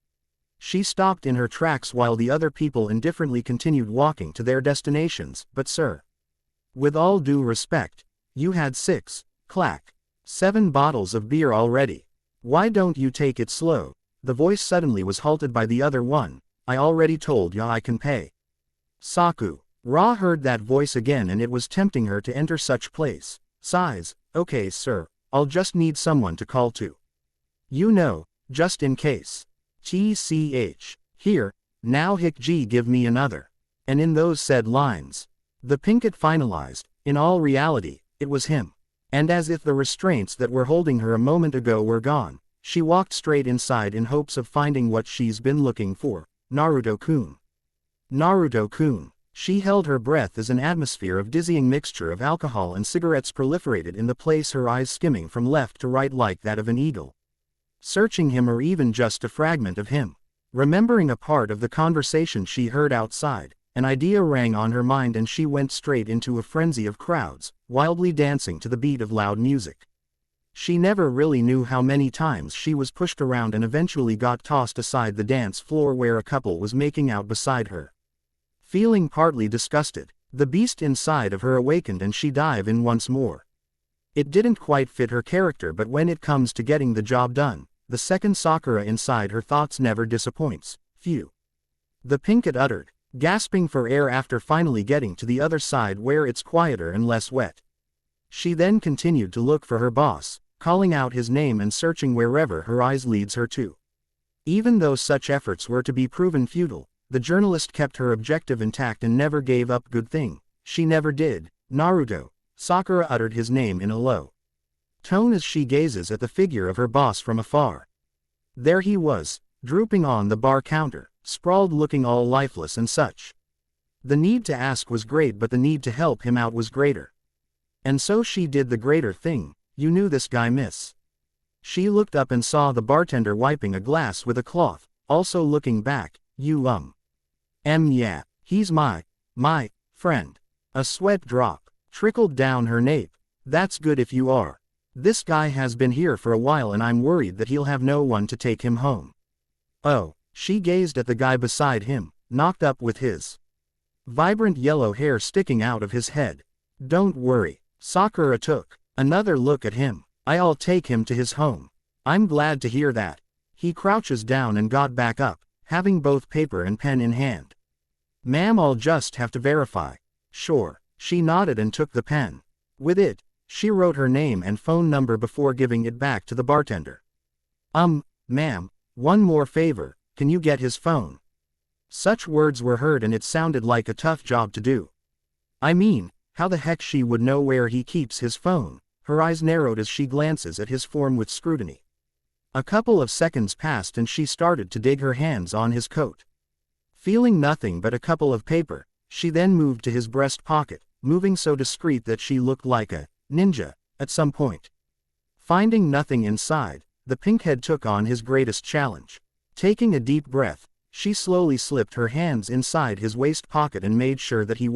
She stopped in her tracks while the other people indifferently continued walking to their destinations. But sir, with all due respect, you had 7 bottles of beer already. Why don't you take it slow? The voice suddenly was halted by the other one. I already told ya I can pay. Sakura heard that voice again and it was tempting her to enter such place. Sighs, okay sir, I'll just need someone to call to. You know, just in case. TCH. Here, now give me another. And in those said lines, the pinkett finalized, in all reality, it was him. And as if the restraints that were holding her a moment ago were gone, she walked straight inside in hopes of finding what she's been looking for, Naruto-kun. Naruto-kun. She held her breath as an atmosphere of dizzying mixture of alcohol and cigarettes proliferated in the place, her eyes skimming from left to right like that of an eagle. searching him or even just a fragment of him. Remembering a part of the conversation she heard outside, an idea rang on her mind and she went straight into a frenzy of crowds, wildly dancing to the beat of loud music. She never really knew how many times she was pushed around and eventually got tossed aside the dance floor where a couple was making out beside her. Feeling partly disgusted, the beast inside of her awakened and she dived in once more. It didn't quite fit her character, but when it comes to getting the job done, the second Sakura inside her thoughts never disappoints. Phew. The Pinkett uttered, gasping for air after finally getting to the other side where it's quieter and less wet. She then continued to look for her boss, calling out his name and searching wherever her eyes leads her to. Even though such efforts were to be proven futile, the journalist kept her objective intact and never gave up. Good thing she never did. Naruto. Sakura uttered his name in a low tone as she gazes at the figure of her boss from afar. There he was, drooping on the bar counter, sprawled, looking all lifeless and such. The need to ask was great, but the need to help him out was greater. And so she did the greater thing. You knew this guy, miss. She looked up and saw the bartender wiping a glass with a cloth, also looking back. Yeah, he's my friend. A sweat drop trickled down her nape. That's good if you are. This guy has been here for a while and I'm worried that he'll have no one to take him home. Oh, she gazed at the guy beside him, knocked up with his vibrant yellow hair sticking out of his head. Don't worry. Sakura took another look at him. I'll take him to his home. I'm glad to hear that. He crouches down and got back up, having both paper and pen in hand. Ma'am, I'll just have to verify. Sure. She nodded and took the pen. With it, she wrote her name and phone number before giving it back to the bartender. Ma'am, one more favor, can you get his phone? Such words were heard and it sounded like a tough job to do. I mean, how the heck she would know where he keeps his phone? Her eyes narrowed as she glances at his form with scrutiny. A couple of seconds passed and she started to dig her hands on his coat. Feeling nothing but a couple of paper, she then moved to his breast pocket, moving so discreet that she looked like a ninja at some point. Finding nothing inside, the pinkhead took on his greatest challenge. Taking a deep breath, she slowly slipped her hands inside his waist pocket and made sure that he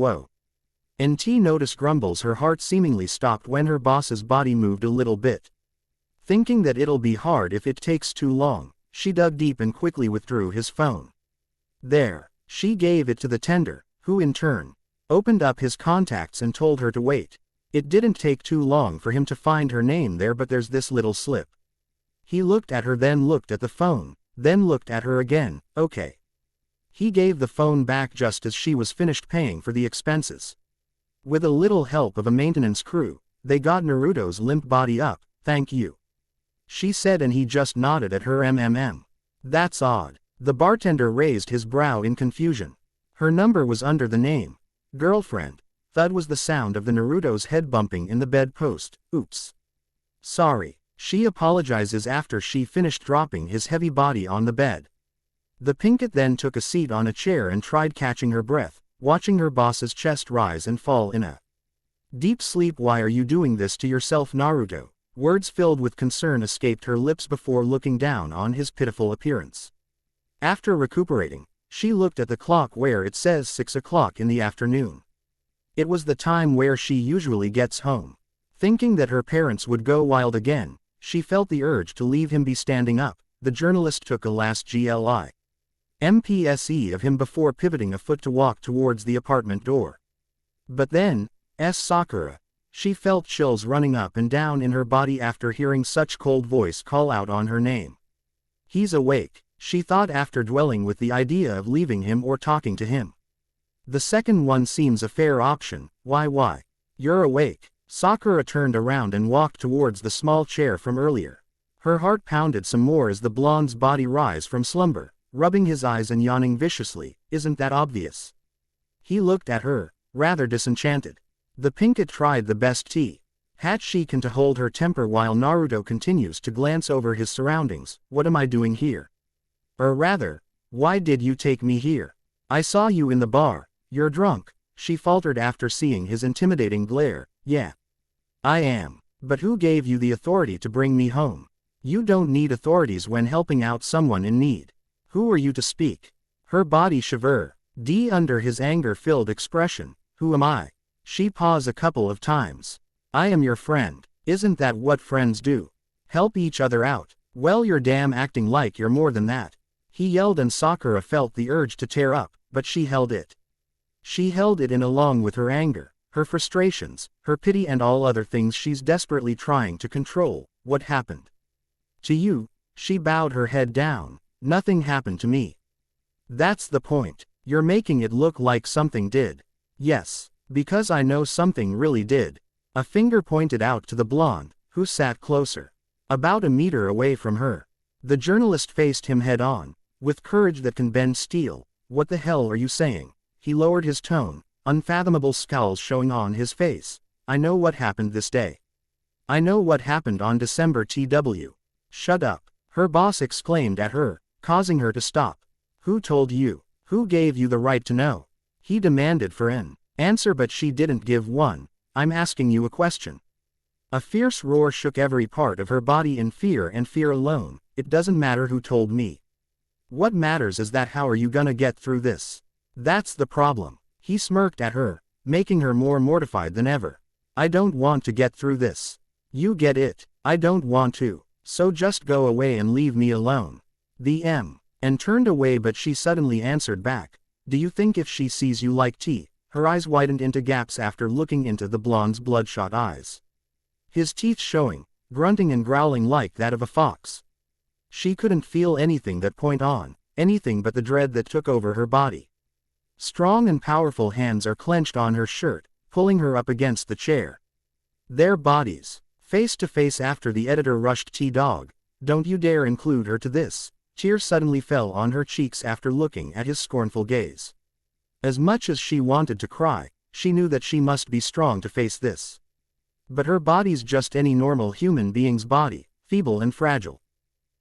NT noticed grumbles. Her heart seemingly stopped when her boss's body moved a little bit. Thinking that it'll be hard if it takes too long, she dug deep and quickly withdrew his phone. There, she gave it to the tender, who in turn opened up his contacts and told her to wait. It didn't take too long for him to find her name there, but there's this little slip. He looked at her, then looked at the phone, then looked at her again. Okay. He gave the phone back just as she was finished paying for the expenses. With a little help of a maintenance crew, they got Naruto's limp body up. Thank you, she said, and he just nodded at her. That's odd. The bartender raised his brow in confusion. Her number was under the name. Girlfriend. Thud was the sound of the Naruto's head bumping in the bedpost. Oops. Sorry. She apologizes after she finished dropping his heavy body on the bed. The pinkett then took a seat on a chair and tried catching her breath, watching her boss's chest rise and fall in a deep sleep. Why are you doing this to yourself, Naruto? Words filled with concern escaped her lips before looking down on his pitiful appearance. After recuperating, she looked at the clock where it says 6 o'clock in the afternoon. It was the time where she usually gets home. Thinking that her parents would go wild again, she felt the urge to leave him be. Standing up, the journalist took a last mpse of him before pivoting a foot to walk towards the apartment door. But then, Sakura. She felt chills running up and down in her body after hearing such cold voice call out on her name. He's awake, she thought after dwelling with the idea of leaving him or talking to him. The second one seems a fair option. Why? You're awake. Sakura turned around and walked towards the small chair from earlier. Her heart pounded some more as the blonde's body rose from slumber, rubbing his eyes and yawning viciously. Isn't that obvious? He looked at her, rather disenchanted. The pinkett tried the best she can to hold her temper while Naruto continues to glance over his surroundings. What am I doing here? Or rather, why did you take me here? I saw you in the bar. You're drunk, she faltered after seeing his intimidating glare. Yeah. I am. But who gave you the authority to bring me home? You don't need authorities when helping out someone in need. Who are you to speak? Her body shivered. Under his anger-filled expression. Who am I? She paused a couple of times. I am your friend. Isn't that what friends do? Help each other out. Well, you're damn acting like you're more than that. He yelled, and Sakura felt the urge to tear up, but she held it. She held it in along with her anger, her frustrations, her pity, and all other things she's desperately trying to control. What happened to you? She bowed her head down. Nothing happened to me. That's the point. You're making it look like something did. Yes, because I know something really did. A finger pointed out to the blonde, who sat closer, about a meter away from her. The journalist faced him head on, with courage that can bend steel. What the hell are you saying? He lowered his tone, unfathomable scowls showing on his face. I know what happened this day. I know what happened on December TW. Shut up, her boss exclaimed at her, causing her to stop. Who told you? Who gave you the right to know? He demanded for an answer, but she didn't give one. I'm asking you a question. A fierce roar shook every part of her body in fear, and fear alone. It doesn't matter who told me. What matters is that how are you gonna get through this? That's the problem. He smirked at her, making her more mortified than ever. I don't want to get through this. You get it. I don't want to. So just go away and leave me alone. And turned away, but she suddenly answered back. Do you think if she sees you like tea? Her eyes widened into gaps after looking into the blonde's bloodshot eyes. His teeth showing, grunting and growling like that of a fox. She couldn't feel anything that point on, anything but the dread that took over her body. Strong and powerful hands are clenched on her shirt, pulling her up against the chair. Their bodies, face to face after the editor rushed T-Dog. Don't you dare include her to this. Tears suddenly fell on her cheeks after looking at his scornful gaze. As much as she wanted to cry, she knew that she must be strong to face this. But her body's just any normal human being's body, feeble and fragile.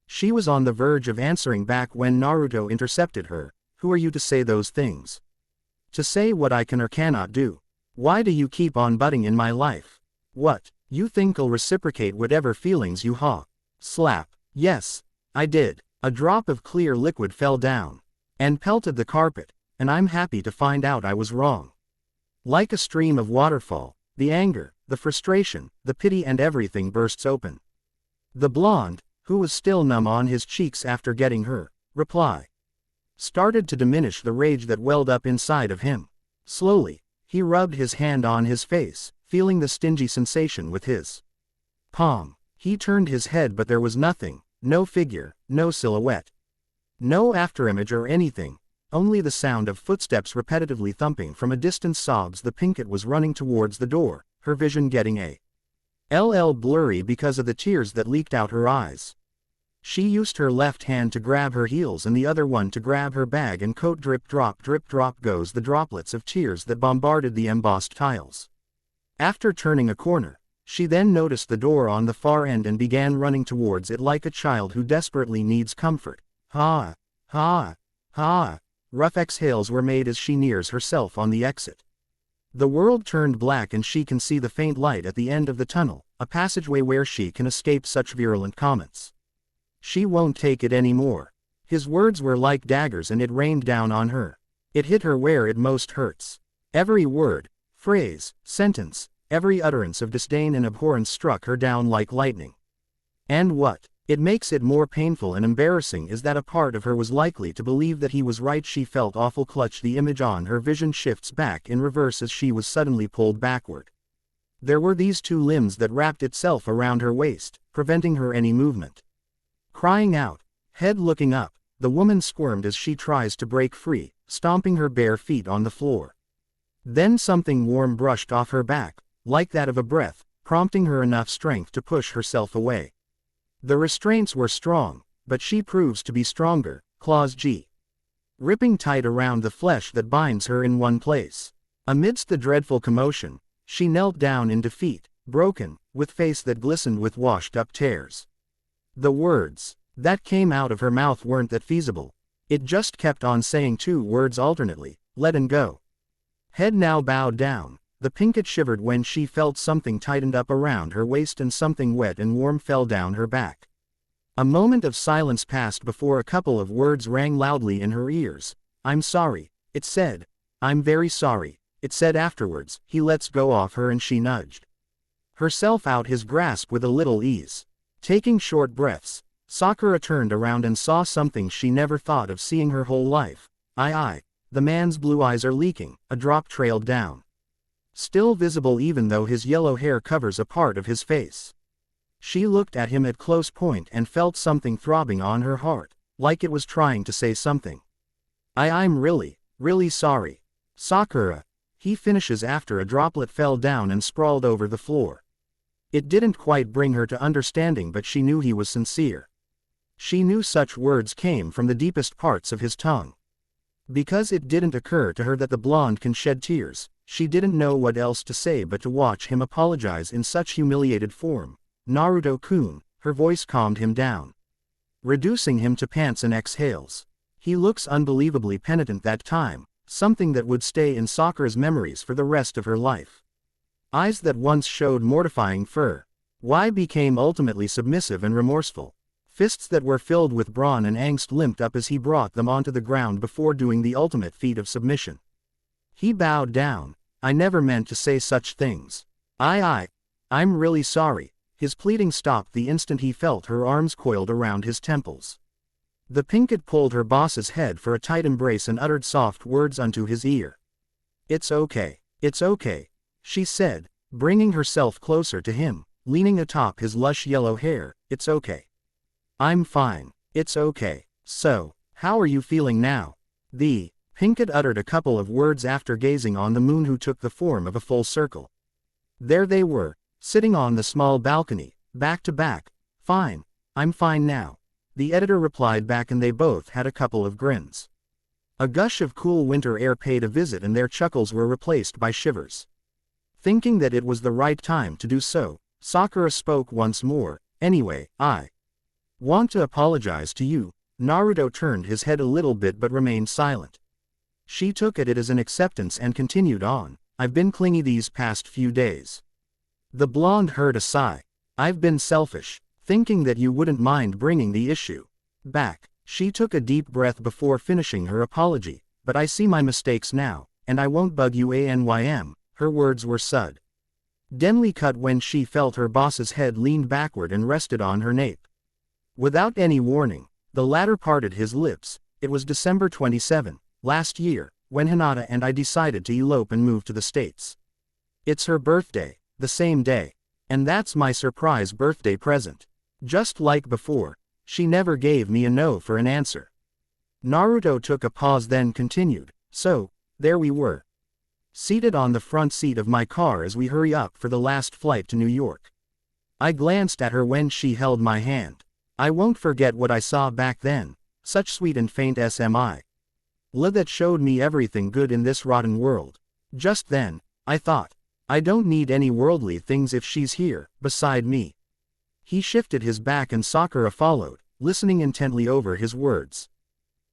She was on the verge of answering back when Naruto intercepted her. Who are you to say those things? To say what I can or cannot do? Why do you keep on butting in my life? What, you think I'll reciprocate whatever feelings you have? Slap. Yes, I did. A drop of clear liquid fell down and pelted the carpet, and I'm happy to find out I was wrong. Like a stream of waterfall, the anger, the frustration, the pity, and everything bursts open. The blonde, who was still numb on his cheeks after getting her reply, started to diminish the rage that welled up inside of him. Slowly, he rubbed his hand on his face, feeling the stingy sensation with his palm. He turned his head, but there was nothing. No figure, no silhouette. No afterimage or anything, only the sound of footsteps repetitively thumping from a distance. Sobs. The Pinkett was running towards the door, her vision getting a little blurry because of the tears that leaked out her eyes. She used her left hand to grab her heels and the other one to grab her bag and coat. Drip drop goes the droplets of tears that bombarded the embossed tiles. After turning a corner, she then noticed the door on the far end and began running towards it like a child who desperately needs comfort. Ha! Ha! Ha! Rough exhales were made as she nears herself on the exit. The world turned black and she can see the faint light at the end of the tunnel, a passageway where she can escape such virulent comments. She won't take it anymore. His words were like daggers and it rained down on her. It hit her where it most hurts. Every word, phrase, sentence, every utterance of disdain and abhorrence struck her down like lightning. And what it makes it more painful and embarrassing is that a part of her was likely to believe that he was right. She felt awful clutch. The image on her vision shifts back in reverse as she was suddenly pulled backward. There were these two limbs that wrapped itself around her waist, preventing her any movement. Crying out, head looking up, the woman squirmed as she tries to break free, stomping her bare feet on the floor. Then something warm brushed off her back, like that of a breath, prompting her enough strength to push herself away. The restraints were strong, but she proves to be stronger. Claws ripping tight around the flesh that binds her in one place. Amidst the dreadful commotion, she knelt down in defeat, broken, with face that glistened with washed-up tears. The words that came out of her mouth weren't that feasible. It just kept on saying two words alternately, let and go. Head now bowed down. The Pinkett shivered when she felt something tightened up around her waist and something wet and warm fell down her back. A moment of silence passed before a couple of words rang loudly in her ears. "I'm sorry," it said. "I'm very sorry," it said afterwards. He lets go of her and she nudged herself out his grasp with a little ease. Taking short breaths, Sakura turned around and saw something she never thought of seeing her whole life. The man's blue eyes are leaking, a drop trailed down. Still visible even though his yellow hair covers a part of his face. She looked at him at close point and felt something throbbing on her heart, like it was trying to say something. I'm really sorry. Sakura, he finishes after a droplet fell down and sprawled over the floor. It didn't quite bring her to understanding, but she knew he was sincere. She knew such words came from the deepest parts of his tongue. Because it didn't occur to her that the blonde can shed tears, she didn't know what else to say but to watch him apologize in such humiliated form. "Naruto-kun," her voice calmed him down, reducing him to pants and exhales. He looks unbelievably penitent that time, something that would stay in Sakura's memories for the rest of her life. Eyes that once showed mortifying fur, why became ultimately submissive and remorseful. Fists that were filled with brawn and angst limped up as he brought them onto the ground before doing the ultimate feat of submission. He bowed down. "I never meant to say such things. I'm really sorry." His pleading stopped the instant he felt her arms coiled around his temples. The pinkett pulled her boss's head for a tight embrace and uttered soft words unto his ear. It's okay, she said, bringing herself closer to him, leaning atop his lush yellow hair. "It's okay. I'm fine. It's okay. So, how are you feeling now?" The pinkett uttered a couple of words after gazing on the moon, who took the form of a full circle. There they were, sitting on the small balcony, back to back. "Fine. I'm fine now," the editor replied back, and they both had a couple of grins. A gush of cool winter air paid a visit, and their chuckles were replaced by shivers. Thinking that it was the right time to do so, Sakura spoke once more. "Anyway, I want to apologize to you." Naruto turned his head a little bit but remained silent. She took it as an acceptance and continued on. "I've been clingy these past few days." The blonde heard a sigh. "I've been selfish, thinking that you wouldn't mind bringing the issue back." She took a deep breath before finishing her apology. "But I see my mistakes now, and I won't bug you anym." Her words were suddenly cut when she felt her boss's head leaned backward and rested on her nape. Without any warning, the latter parted his lips. "It was December 27, last year, when Hinata and I decided to elope and move to the States. It's her birthday, the same day. And that's my surprise birthday present." Just like before, she never gave me a no for an answer. Naruto took a pause, then continued. "So, there we were, seated on the front seat of my car as we hurry up for the last flight to New York. I glanced at her when she held my hand. I won't forget what I saw back then, such sweet and faint smile that showed me everything good in this rotten world. Just then, I thought, I don't need any worldly things if she's here, beside me." He shifted his back and Sakura followed, listening intently over his words.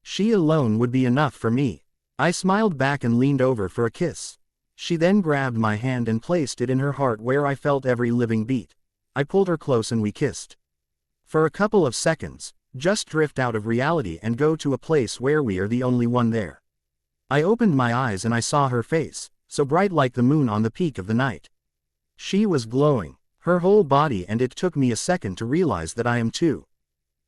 "She alone would be enough for me." I smiled back and leaned over for a kiss. She then grabbed my hand and placed it in her heart where I felt every living beat. I pulled her close and we kissed. For a couple of seconds, just drift out of reality and go to a place where we are the only one there. I opened my eyes and I saw her face, so bright like the moon on the peak of the night. She was glowing, her whole body, and it took me a second to realize that I am too.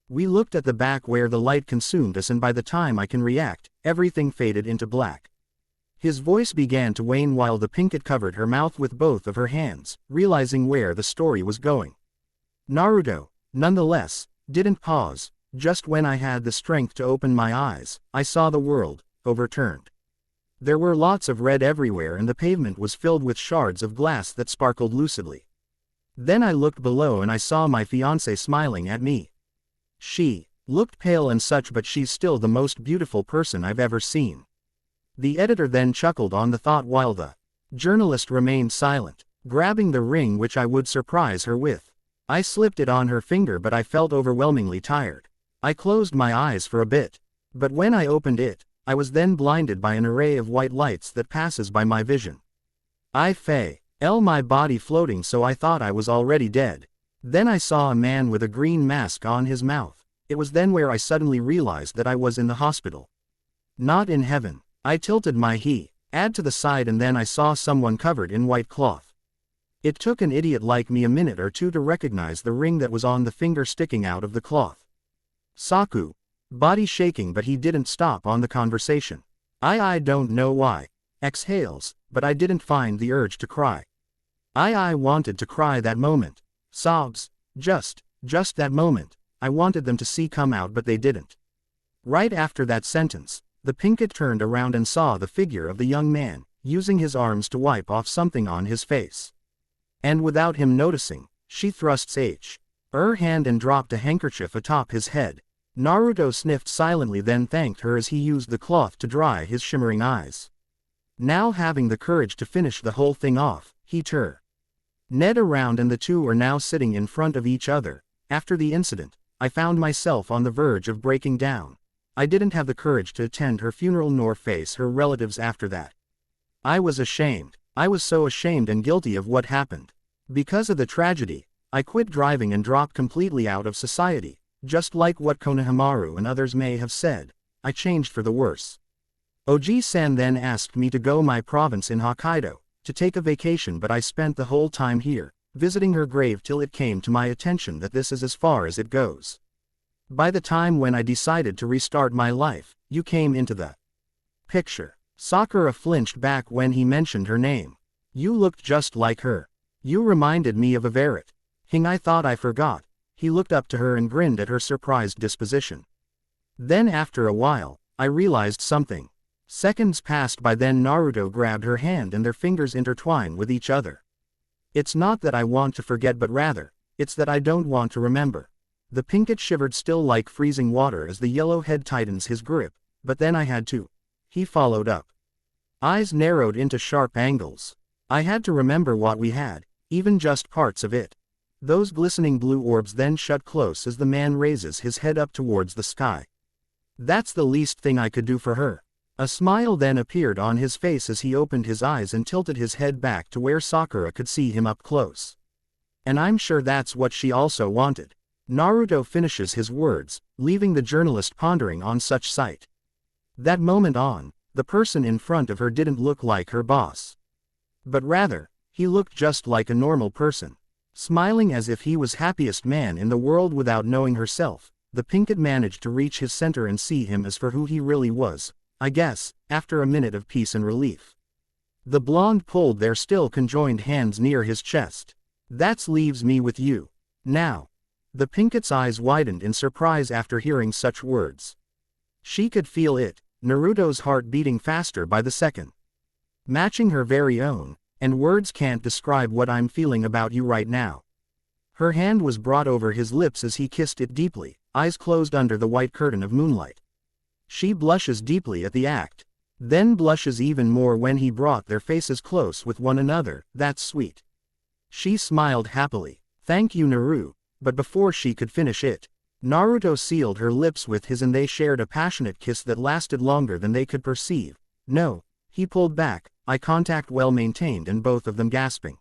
We looked at the back where the light consumed us, and by the time I can react, everything faded into black. His voice began to wane while the pinkett covered her mouth with both of her hands, realizing where the story was going. Naruto, nonetheless, didn't pause. Just when I had the strength to open my eyes, I saw the world overturned. There were lots of red everywhere, and the pavement was filled with shards of glass that sparkled lucidly. Then I looked below and I saw my fiancée smiling at me. She looked pale and such, but she's still the most beautiful person I've ever seen. The editor then chuckled on the thought while the journalist remained silent, grabbing the ring which I would surprise her with. I slipped it on her finger, but I felt overwhelmingly tired. I closed my eyes for a bit, but when I opened it, I was then blinded by an array of white lights that passes by my vision. I felt my body floating, so I thought I was already dead. Then I saw a man with a green mask on his mouth. It was then where I suddenly realized that I was in the hospital. Not in heaven. I tilted my head to the side and then I saw someone covered in white cloth. It took an idiot like me a minute or two to recognize the ring that was on the finger sticking out of the cloth. Saku. Body shaking, but he didn't stop on the conversation. I don't know why. Exhales, but I didn't find the urge to cry. I wanted to cry that moment. Sobs. Just that moment. I wanted them to see come out, but they didn't. Right after that sentence, the Pinkett turned around and saw the figure of the young man, using his arms to wipe off something on his face. And without him noticing, she thrusts her hand and dropped a handkerchief atop his head. Naruto sniffed silently, then thanked her as he used the cloth to dry his shimmering eyes. Now having the courage to finish the whole thing off, he turned Ned around and the two are now sitting in front of each other. After the incident, I found myself on the verge of breaking down. I didn't have the courage to attend her funeral nor face her relatives after that. I was ashamed. I was so ashamed and guilty of what happened. Because of the tragedy, I quit driving and dropped completely out of society. Just like what Konohamaru and others may have said, I changed for the worse. Oji-san then asked me to go my province in Hokkaido, to take a vacation, but I spent the whole time here, visiting her grave till it came to my attention that this is as far as it goes. By the time when I decided to restart my life, you came into the picture. Sakura flinched back when he mentioned her name. You looked just like her. You reminded me of a Verret. I thought I forgot. He looked up to her and grinned at her surprised disposition. Then after a while, I realized something. Seconds passed by, then Naruto grabbed her hand and their fingers intertwined with each other. It's not that I want to forget, but rather, it's that I don't want to remember. The Pinkett shivered still like freezing water as the yellow head tightens his grip, but then I had to. He followed up. Eyes narrowed into sharp angles. I had to remember what we had, even just parts of it. Those glistening blue orbs then shut close as the man raises his head up towards the sky. That's the least thing I could do for her. A smile then appeared on his face as he opened his eyes and tilted his head back to where Sakura could see him up close. And I'm sure that's what she also wanted. Naruto finishes his words, leaving the journalist pondering on such sight. That moment on, the person in front of her didn't look like her boss. But rather, he looked just like a normal person. Smiling as if he was happiest man in the world without knowing herself, the Pinkett managed to reach his center and see him as for who he really was, I guess, after a minute of peace and relief. The blonde pulled their still conjoined hands near his chest. That leaves me with you. Now. The Pinkett's eyes widened in surprise after hearing such words. She could feel it, Naruto's heart beating faster by the second. Matching her very own, and words can't describe what I'm feeling about you right now. Her hand was brought over his lips as he kissed it deeply, eyes closed under the white curtain of moonlight. She blushes deeply at the act, then blushes even more when he brought their faces close with one another. That's sweet. She smiled happily. Thank you, Naru, but before she could finish it, Naruto sealed her lips with his and they shared a passionate kiss that lasted longer than they could perceive. No, he pulled back, eye contact well maintained and both of them gasping.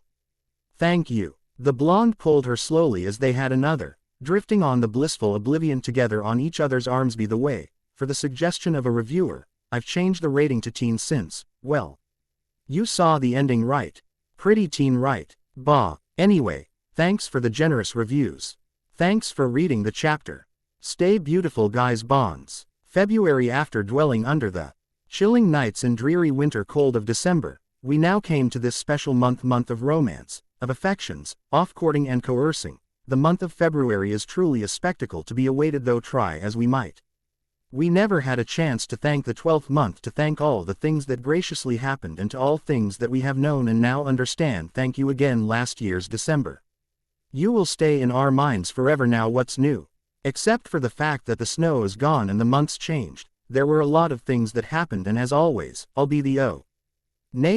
Thank you. The blonde pulled her slowly as they had another, drifting on the blissful oblivion together on each other's arms. By the way, for the suggestion of a reviewer, I've changed the rating to teen since, well. You saw the ending right. Pretty teen right. Bah. Anyway, thanks for the generous reviews. Thanks for reading the chapter. Stay beautiful guys. Bonds. February. After dwelling under the chilling nights and dreary winter cold of December, we now came to this special month of romance, of affections, off-courting and coercing. The month of February is truly a spectacle to be awaited, though try as we might. We never had a chance to thank the 12th month, to thank all the things that graciously happened and to all things that we have known and now understand. Thank you again. Last year's December. You will stay in our minds forever. Now what's new? Except for the fact that the snow is gone and the months changed, there were a lot of things that happened, and as always, I'll be the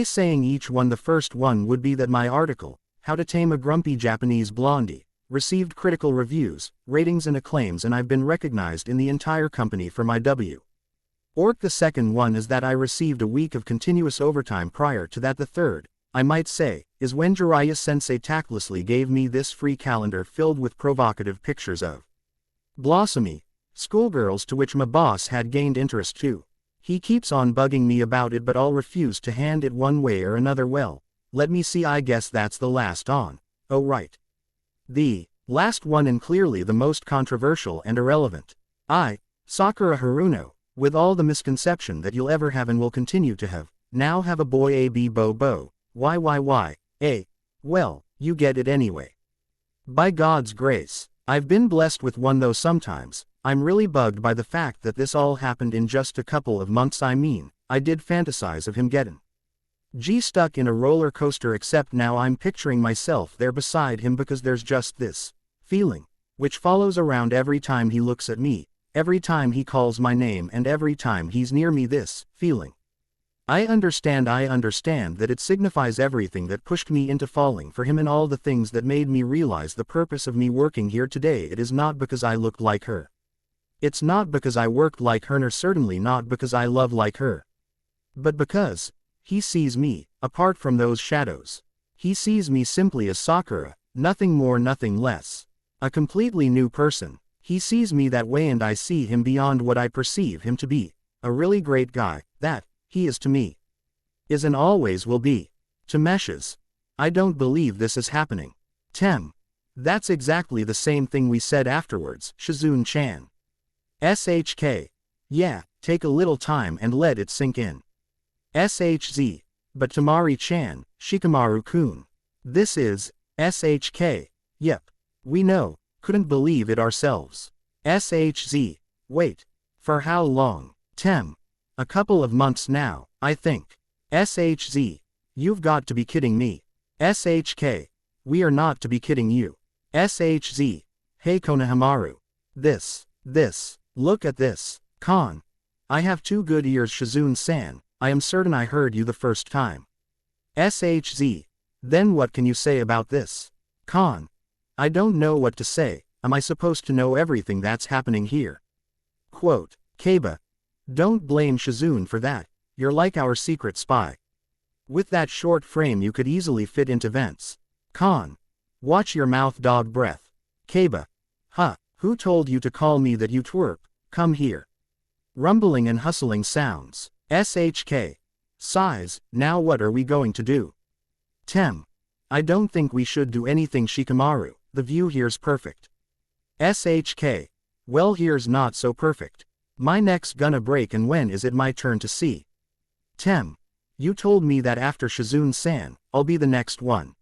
saying each one. The first one would be that my article, How to Tame a Grumpy Japanese Blondie, received critical reviews, ratings and acclaims, and I've been recognized in the entire company for my work. The second one is that I received a week of continuous overtime. Prior to that, the third, I might say, is when Jiraiya-sensei tactlessly gave me this free calendar filled with provocative pictures of blossomy schoolgirls to which my boss had gained interest too. He keeps on bugging me about it, but I'll refuse to hand it one way or another. Well, let me see, I guess that's the last on. Oh right. The last one, and clearly the most controversial and irrelevant. Sakura Haruno, with all the misconception that you'll ever have and will continue to have, now have a boy a b bo bo. Why? Well, you get it anyway. By God's grace, I've been blessed with one, though sometimes I'm really bugged by the fact that this all happened in just a couple of months. I mean, I did fantasize of him getting stuck in a roller coaster, except now I'm picturing myself there beside him, because there's just this feeling which follows around every time he looks at me, every time he calls my name, and every time he's near me. This feeling. I understand that it signifies everything that pushed me into falling for him and all the things that made me realize the purpose of me working here today. It is not because I looked like her. It's not because I worked like her, nor certainly not because I love like her. But because he sees me, apart from those shadows. He sees me simply as Sakura, nothing more, nothing less. A completely new person. He sees me that way, and I see him beyond what I perceive him to be. A really great guy, that he is to me. Is and always will be. To meshes. I don't believe this is happening. That's exactly the same thing we said afterwards, Shizune-chan. SHK. Yeah, take a little time and let it sink in. SHZ. But Tamari-chan, Shikamaru-kun. This is SHK. Yep. We know, couldn't believe it ourselves. SHZ. Wait. For how long? A couple of months now, I think. SHZ. You've got to be kidding me. SHK. We are not to be kidding you. SHZ. Hey Konohamaru. This. Look at this. Con. I have two good ears, Shizune-san. I am certain I heard you the first time. SHZ. Then what can you say about this? Con. I don't know what to say. Am I supposed to know everything that's happening here? Quote. Keiba. Don't blame Shizune for that. You're like our secret spy. With that short frame you could easily fit into vents. Con. Watch your mouth, dog breath. Keiba. Huh, who told you to call me that, you twerp? Come here. Rumbling and hustling sounds. SHK. Sighs. Now what are we going to do? I don't think we should do anything, Shikamaru. The view here's perfect. SHK. Well, here's not so perfect. My neck's gonna break, and when is it my turn to see? You told me that after Shizune-san, I'll be the next one.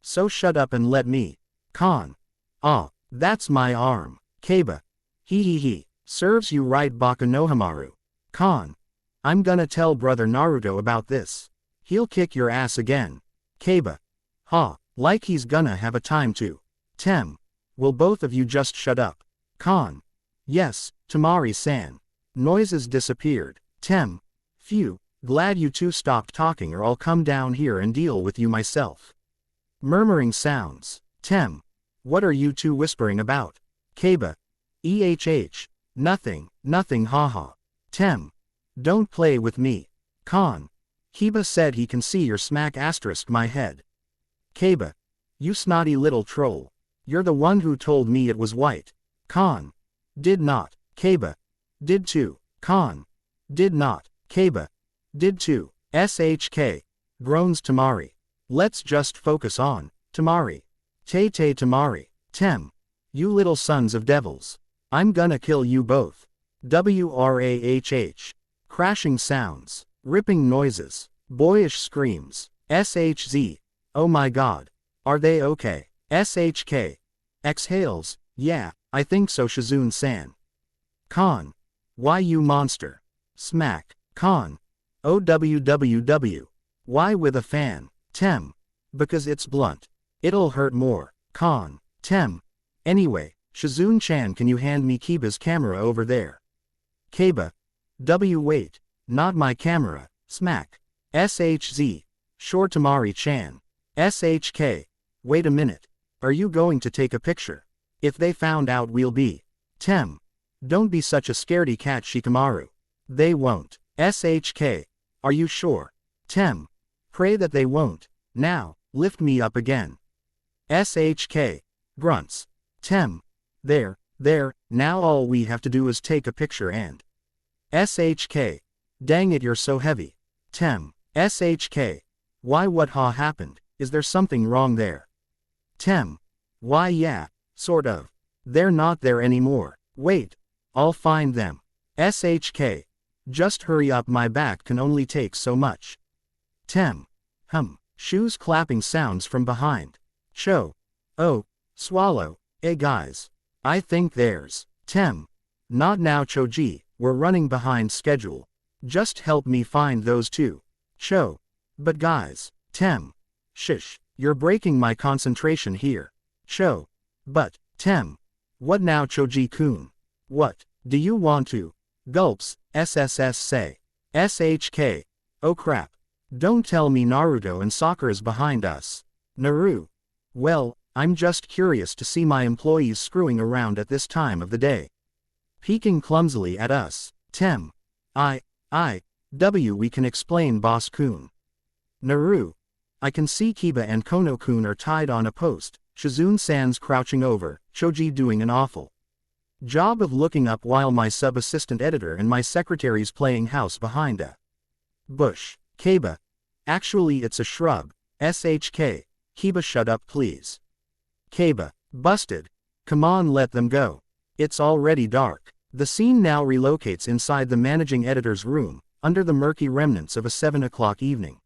So shut up and let me. Con. Ah, that's my arm. Keiba. He. Serves you right, Bakunohamaru. Con. I'm gonna tell brother Naruto about this. He'll kick your ass again. Keiba. Ha, like he's gonna have a time to. Will both of you just shut up? Con. Yes, Tamari-san. Noises disappeared. Phew, glad you two stopped talking, or I'll come down here and deal with you myself. Murmuring sounds. What are you two whispering about? Keiba. Nothing, haha. Don't play with me. Con. Keiba said he can see your smack asterisk my head. Keiba. You snotty little troll. You're the one who told me it was white. Con. Did not. Keiba. Did too. Con. Did not. Keiba. Did too. SHK. Groans Tamari. Let's just focus on Tamari. Tay Tamari. You little sons of devils. I'm gonna kill you both. WRAHH. Crashing sounds. Ripping noises. Boyish screams. SHZ. Oh my god. Are they okay? SHK. Exhales. Yeah, I think so, Shizune-san. Con. Why, you monster? Smack. Con. OWWW. Why with a fan? Because it's blunt. It'll hurt more. Con. Anyway, Shizune-chan, can you hand me Keiba's camera over there? Keiba. Wait. Not my camera. Smack. SHZ. Sure, Tamari-chan. SHK. Wait a minute. Are you going to take a picture? If they found out, we'll be. Don't be such a scaredy cat, Shikamaru. They won't. SHK. Are you sure? Pray that they won't. Now, lift me up again. SHK. Grunts. Tem. There, now all we have to do is take a picture and. SHK. Dang it, you're so heavy. Tem. SHK. Why, what happened? Is there something wrong there? Tem. Why, yeah, sort of. They're not there anymore. Wait. I'll find them. SHK. Just hurry up, my back can only take so much. Tem. Shoes clapping sounds from behind. Cho. Oh, swallow. Guys. I think there's. Tem. Not now, Choji, we're running behind schedule. Just help me find those two. Cho. But guys. Tem. Shish, you're breaking my concentration here. Cho. But, Tem. What now, Choji-kun? What, do you want to? Gulps. SSS say. SHK. Oh crap. Don't tell me Naruto and Sakura's behind us. Naru. Well, I'm just curious to see my employees screwing around at this time of the day. Peeking clumsily at us. Tem. We can explain, Boss-kun. Naru. I can see Kiba and Kono-kun are tied on a post, Shizune-san's crouching over, Choji doing an awful job of looking up while my sub-assistant editor and my secretary's playing house behind a bush. Kiba. Actually it's a shrub. SHK. Kiba, shut up please. Kiba. Busted. Come on, let them go. It's already dark. The scene now relocates inside the managing editor's room, under the murky remnants of a 7 o'clock evening.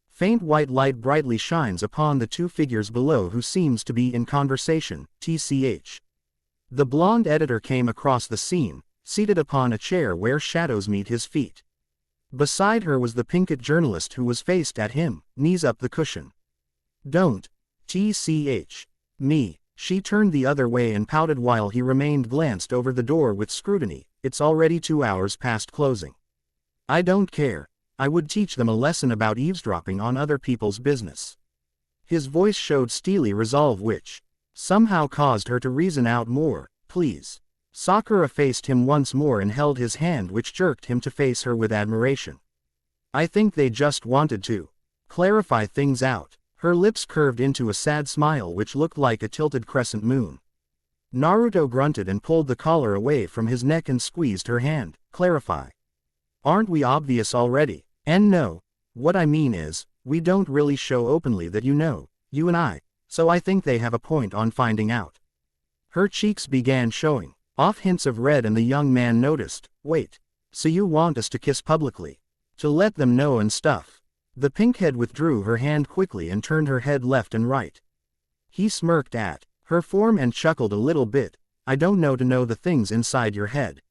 Faint white light brightly shines upon the two figures below who seems to be in conversation, TCH. The blonde editor came across the scene, seated upon a chair where shadows meet his feet. Beside her was the pinkett journalist who was faced at him, knees up the cushion. Don't. TCH. Me. She turned the other way and pouted while he remained glanced over the door with scrutiny. It's already 2 hours past closing. I don't care. I would teach them a lesson about eavesdropping on other people's business. His voice showed steely resolve which somehow caused her to reason out more. Please. Sakura faced him once more and held his hand, which jerked him to face her with admiration. I think they just wanted to clarify things out. Her lips curved into a sad smile which looked like a tilted crescent moon. Naruto grunted and pulled the collar away from his neck and squeezed her hand. Clarify. Aren't we obvious already? And no. What I mean is, we don't really show openly that you know, you and I, so I think they have a point on finding out. Her cheeks began showing off hints of red and the young man noticed. Wait. So you want us to kiss publicly? To let them know and stuff? The pinkhead withdrew her hand quickly and turned her head left and right. He smirked at her form and chuckled a little bit. I don't know to know the things inside your head.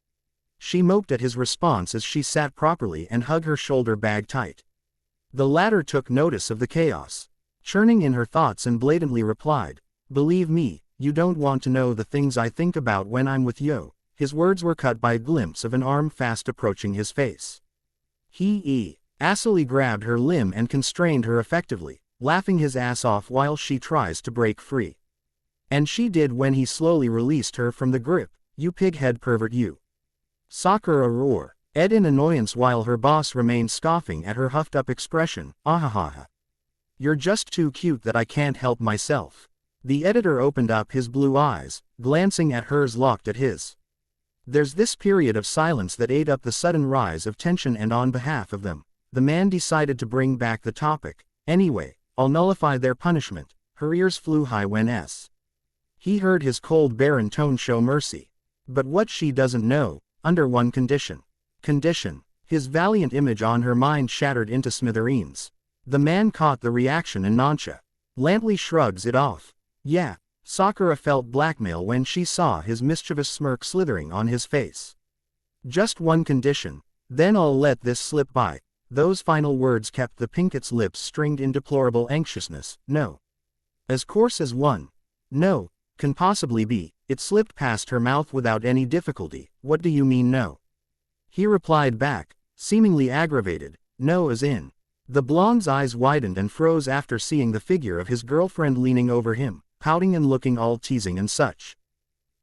She moped at his response as she sat properly and hugged her shoulder bag tight. The latter took notice of the chaos, churning in her thoughts, and blatantly replied, believe me, you don't want to know the things I think about when I'm with you. His words were cut by a glimpse of an arm fast approaching his face. He assily grabbed her limb and constrained her effectively, laughing his ass off while she tries to break free. And she did when he slowly released her from the grip. You pighead pervert, you. Sakura roar. Ed in annoyance while her boss remained scoffing at her huffed up expression. Ahahaha. You're just too cute that I can't help myself. The editor opened up his blue eyes, glancing at hers locked at his. There's this period of silence that ate up the sudden rise of tension, and on behalf of them, the man decided to bring back the topic. Anyway, I'll nullify their punishment. Her ears flew high when he heard his cold barren tone show mercy. But what she doesn't know, under one condition. His valiant image on her mind shattered into smithereens. The man caught the reaction and nonchalantly shrugs it off. Yeah, Sakura felt blackmail when she saw his mischievous smirk slithering on his face. Just one condition, then I'll let this slip by. Those final words kept the pinkett's lips stringed in deplorable anxiousness. No. As coarse as one. No. Can possibly be. It slipped past her mouth without any difficulty. What do you mean no? He replied back, seemingly aggravated. No as in. The blonde's eyes widened and froze after seeing the figure of his girlfriend leaning over him, pouting and looking all teasing and such.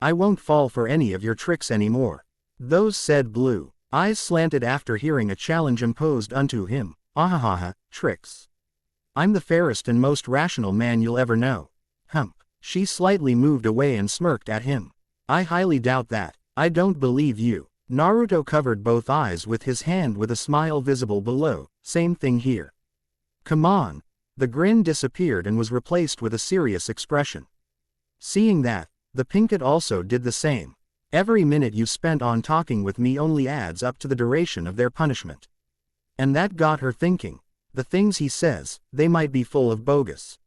I won't fall for any of your tricks anymore. Those said blue eyes slanted after hearing a challenge imposed unto him. Ahahaha, tricks. I'm the fairest and most rational man you'll ever know. Hump. She slightly moved away and smirked at him. I highly doubt that. I don't believe you. Naruto covered both eyes with his hand with a smile visible below. Same thing here. Come on. The grin disappeared and was replaced with a serious expression. Seeing that, the Pinkett also did the same. Every minute you spent on talking with me only adds up to the duration of their punishment. And that got her thinking. The things he says, they might be full of bogus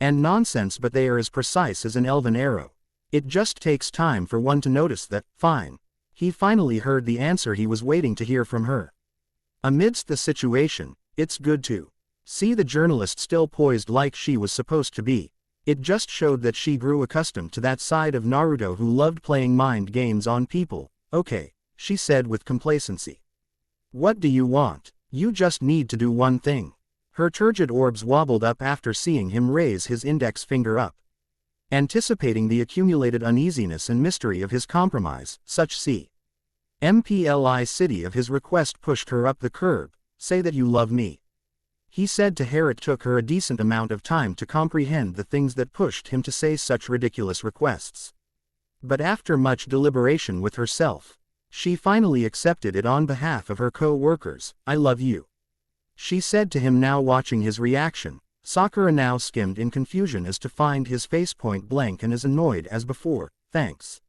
and nonsense, but they are as precise as an elven arrow. It just takes time for one to notice that. Fine. He finally heard the answer he was waiting to hear from her. Amidst the situation, it's good to see the journalist still poised like she was supposed to be. It just showed that she grew accustomed to that side of Naruto who loved playing mind games on people. Okay, she said with complacency. What do you want? You just need to do one thing. Her turgid orbs wobbled up after seeing him raise his index finger up. Anticipating the accumulated uneasiness and mystery of his compromise, such CMPLI of his request pushed her up the curb. Say that you love me. He said to her. It took her a decent amount of time to comprehend the things that pushed him to say such ridiculous requests. But after much deliberation with herself, she finally accepted it on behalf of her co-workers. I love you. She said to him, now watching his reaction. Sakura now skimmed in confusion as to find his face point blank and as annoyed as before. Thanks.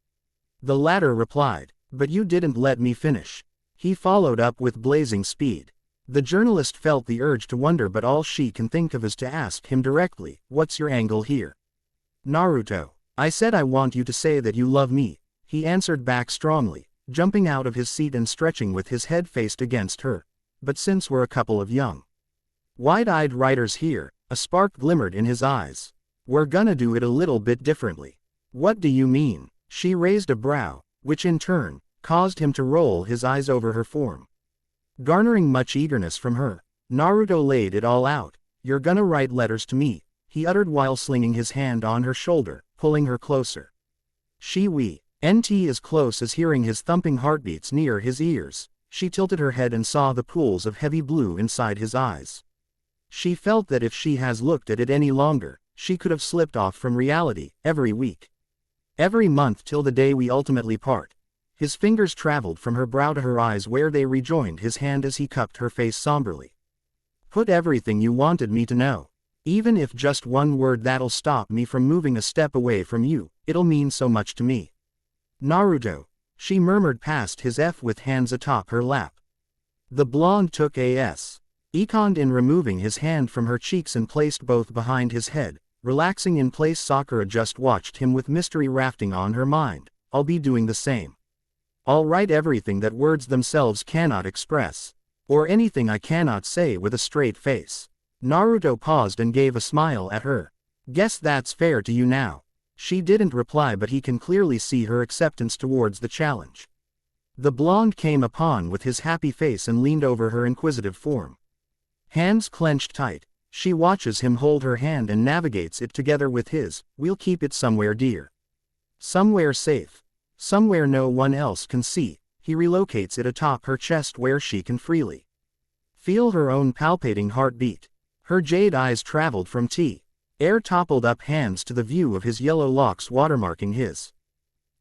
The latter replied. But you didn't let me finish. He followed up with blazing speed. The journalist felt the urge to wonder, but all she can think of is to ask him directly, what's your angle here? Naruto. I said I want you to say that you love me, he answered back strongly, jumping out of his seat and stretching with his head faced against her. But since we're a couple of young, wide-eyed writers here, a spark glimmered in his eyes. We're gonna do it a little bit differently. What do you mean? She raised a brow, which in turn caused him to roll his eyes over her form. Garnering much eagerness from her, Naruto laid it all out. You're gonna write letters to me, he uttered while slinging his hand on her shoulder, pulling her closer. She went as close as hearing his thumping heartbeats near his ears. She tilted her head and saw the pools of heavy blue inside his eyes. She felt that if she has looked at it any longer, she could have slipped off from reality. Every week, every month till the day we ultimately part. His fingers traveled from her brow to her eyes where they rejoined his hand as he cupped her face somberly. Put everything you wanted me to know. Even if just one word that'll stop me from moving a step away from you, it'll mean so much to me. Naruto, she murmured past his F with hands atop her lap. The blonde took a second in removing his hand from her cheeks and placed both behind his head, relaxing in place. Sakura just watched him with mystery rafting on her mind. I'll be doing the same. I'll write everything that words themselves cannot express, or anything I cannot say with a straight face. Naruto paused and gave a smile at her. Guess that's fair to you now. She didn't reply, but he can clearly see her acceptance towards the challenge. The blonde came upon with his happy face and leaned over her inquisitive form. Hands clenched tight, she watches him hold her hand and navigates it together with his. We'll keep it somewhere dear. Somewhere safe. Somewhere no one else can see. He relocates it atop her chest where she can freely feel her own palpitating heartbeat. Her jade eyes traveled from air toppled up hands to the view of his yellow locks watermarking his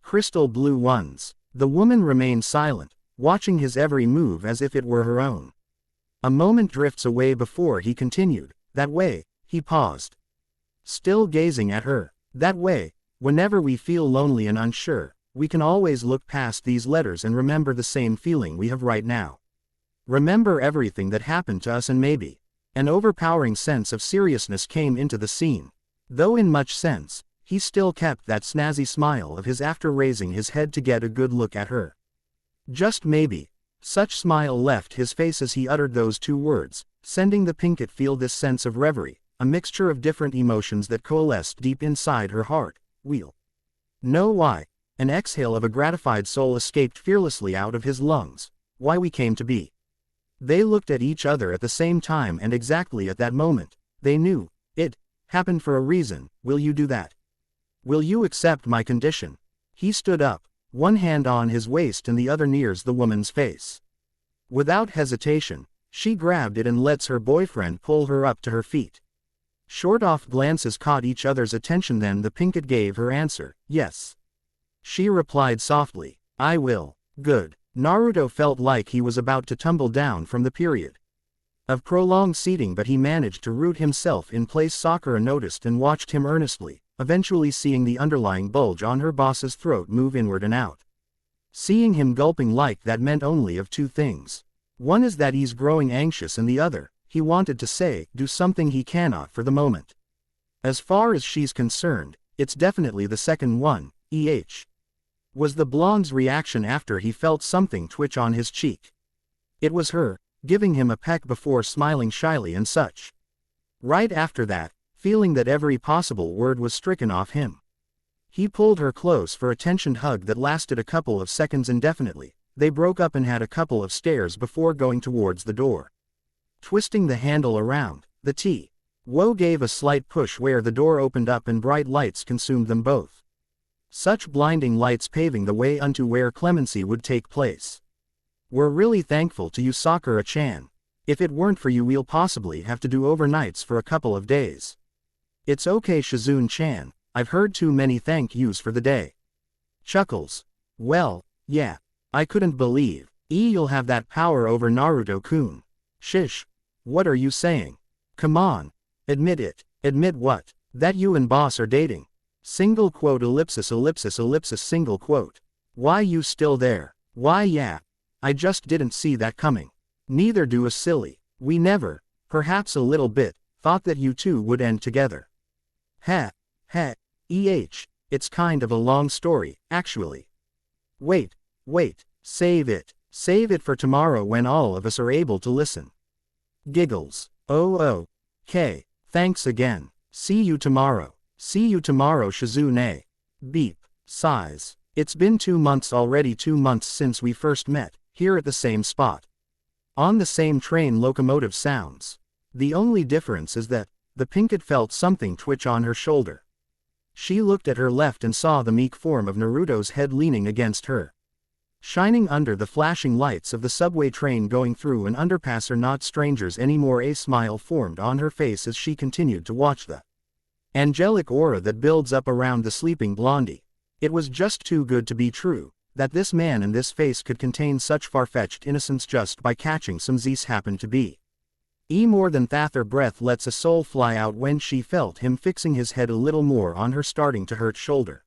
crystal blue ones. The woman remained silent, watching his every move as if it were her own. A moment drifts away before he continued. That way, he paused, still gazing at her. That way, whenever we feel lonely and unsure, we can always look past these letters and remember the same feeling we have right now. Remember everything that happened to us, and maybe an overpowering sense of seriousness came into the scene. Though in much sense, he still kept that snazzy smile of his after raising his head to get a good look at her. Just maybe. Such smile left his face as he uttered those two words, sending the Pinkett feel this sense of reverie, a mixture of different emotions that coalesced deep inside her heart. We'll know why. An exhale of a gratified soul escaped fearlessly out of his lungs. Why we came to be. They looked at each other at the same time, and exactly at that moment, they knew, it happened for a reason. Will you do that? Will you accept my condition? He stood up, one hand on his waist and the other nears the woman's face. Without hesitation, she grabbed it and lets her boyfriend pull her up to her feet. Short-off glances caught each other's attention, then the Pinkett gave her answer, yes. She replied softly, I will. Good. Naruto felt like he was about to tumble down from the period of prolonged seating, but he managed to root himself in place. Sakura noticed and watched him earnestly, eventually seeing the underlying bulge on her boss's throat move inward and out. Seeing him gulping like that meant only of two things. One is that he's growing anxious, and the other, he wanted to say, do something he cannot for the moment. As far as she's concerned, it's definitely the second one, was the blonde's reaction after he felt something twitch on his cheek. It was her, giving him a peck before smiling shyly and such. Right after that, feeling that every possible word was stricken off him, he pulled her close for a tensioned hug that lasted a couple of seconds indefinitely. They broke up and had a couple of stares before going towards the door. Twisting the handle around, the T-Wo gave a slight push where the door opened up and bright lights consumed them both. Such blinding lights paving the way unto where clemency would take place. We're really thankful to you, Sakura-chan. If it weren't for you, we'll possibly have to do overnights for a couple of days. It's okay, Shizune-chan, I've heard too many thank yous for the day. Chuckles. Well, yeah. I couldn't believe you'll have that power over Naruto-kun. Shish. What are you saying? Come on. Admit it. Admit what? That you and boss are dating. Single quote ellipsis ellipsis ellipsis single quote. Why you still there? Why yeah. I just didn't see that coming. Neither do us, silly. We never, perhaps a little bit, thought that you two would end together. Heh. It's kind of a long story, actually. Wait, save it for tomorrow when all of us are able to listen. Giggles. Okay, thanks again. See you tomorrow, Shizune. Beep. Sighs. It's been 2 months already, 2 months since we first met, here at the same spot. On the same train, locomotive sounds. The only difference is that, the Pinkett felt something twitch on her shoulder. She looked at her left and saw the meek form of Naruto's head leaning against her. Shining under the flashing lights of the subway train going through an underpass are not strangers anymore. A smile formed on her face as she continued to watch the angelic aura that builds up around the sleeping blondie. It was just too good to be true, that this man and this face could contain such far-fetched innocence just by catching some Z's happened to be. More than that, her breath lets a soul fly out when she felt him fixing his head a little more on her starting to hurt shoulder.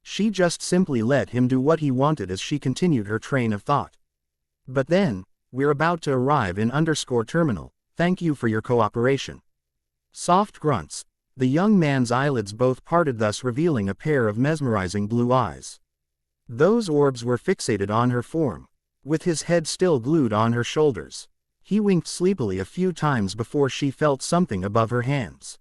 She just simply let him do what he wanted as she continued her train of thought. But then, we're about to arrive in _terminal, thank you for your cooperation. Soft grunts. The young man's eyelids both parted, thus revealing a pair of mesmerizing blue eyes. Those orbs were fixated on her form. With his head still glued on her shoulders, he winked sleepily a few times before she felt something above her hands.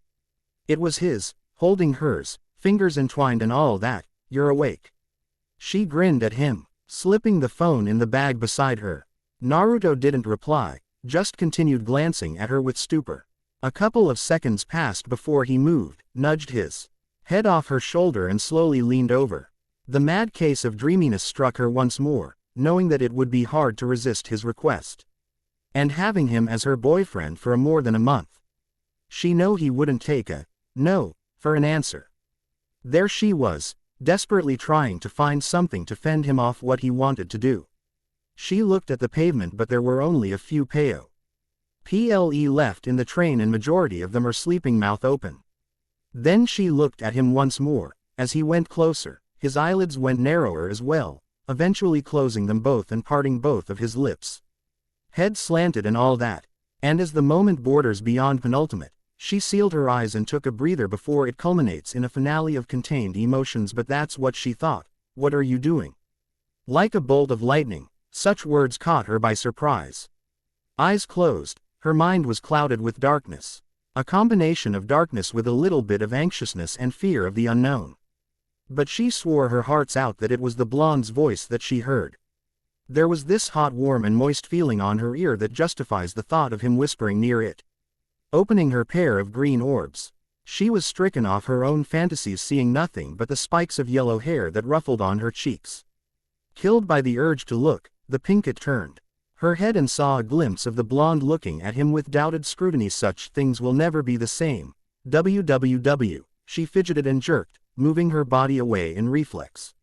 It was his, holding hers, fingers entwined and all that. You're awake. She grinned at him, slipping the phone in the bag beside her. Naruto didn't reply, just continued glancing at her with stupor. A couple of seconds passed before he moved, nudged his head off her shoulder and slowly leaned over. The mad case of dreaminess struck her once more, knowing that it would be hard to resist his request. And having him as her boyfriend for more than a month. She knew he wouldn't take a no for an answer. There she was, desperately trying to find something to fend him off what he wanted to do. She looked at the pavement, but there were only a few PLE left in the train and majority of them are sleeping, mouth open. Then she looked at him once more. As he went closer, his eyelids went narrower as well, eventually closing them both and parting both of his lips. Head slanted and all that. And as the moment borders beyond penultimate, she sealed her eyes and took a breather before it culminates in a finale of contained emotions. But that's what she thought. What are you doing? Like a bolt of lightning, such words caught her by surprise. Eyes closed, her mind was clouded with darkness. A combination of darkness with a little bit of anxiousness and fear of the unknown. But she swore her heart's out that it was the blonde's voice that she heard. There was this hot, warm and moist feeling on her ear that justifies the thought of him whispering near it. Opening her pair of green orbs, she was stricken off her own fantasies, seeing nothing but the spikes of yellow hair that ruffled on her cheeks. Killed by the urge to look, the Pinkett turned her head and saw a glimpse of the blonde looking at him with doubted scrutiny. Such things will never be the same, WWW, she fidgeted and jerked, moving her body away in reflex.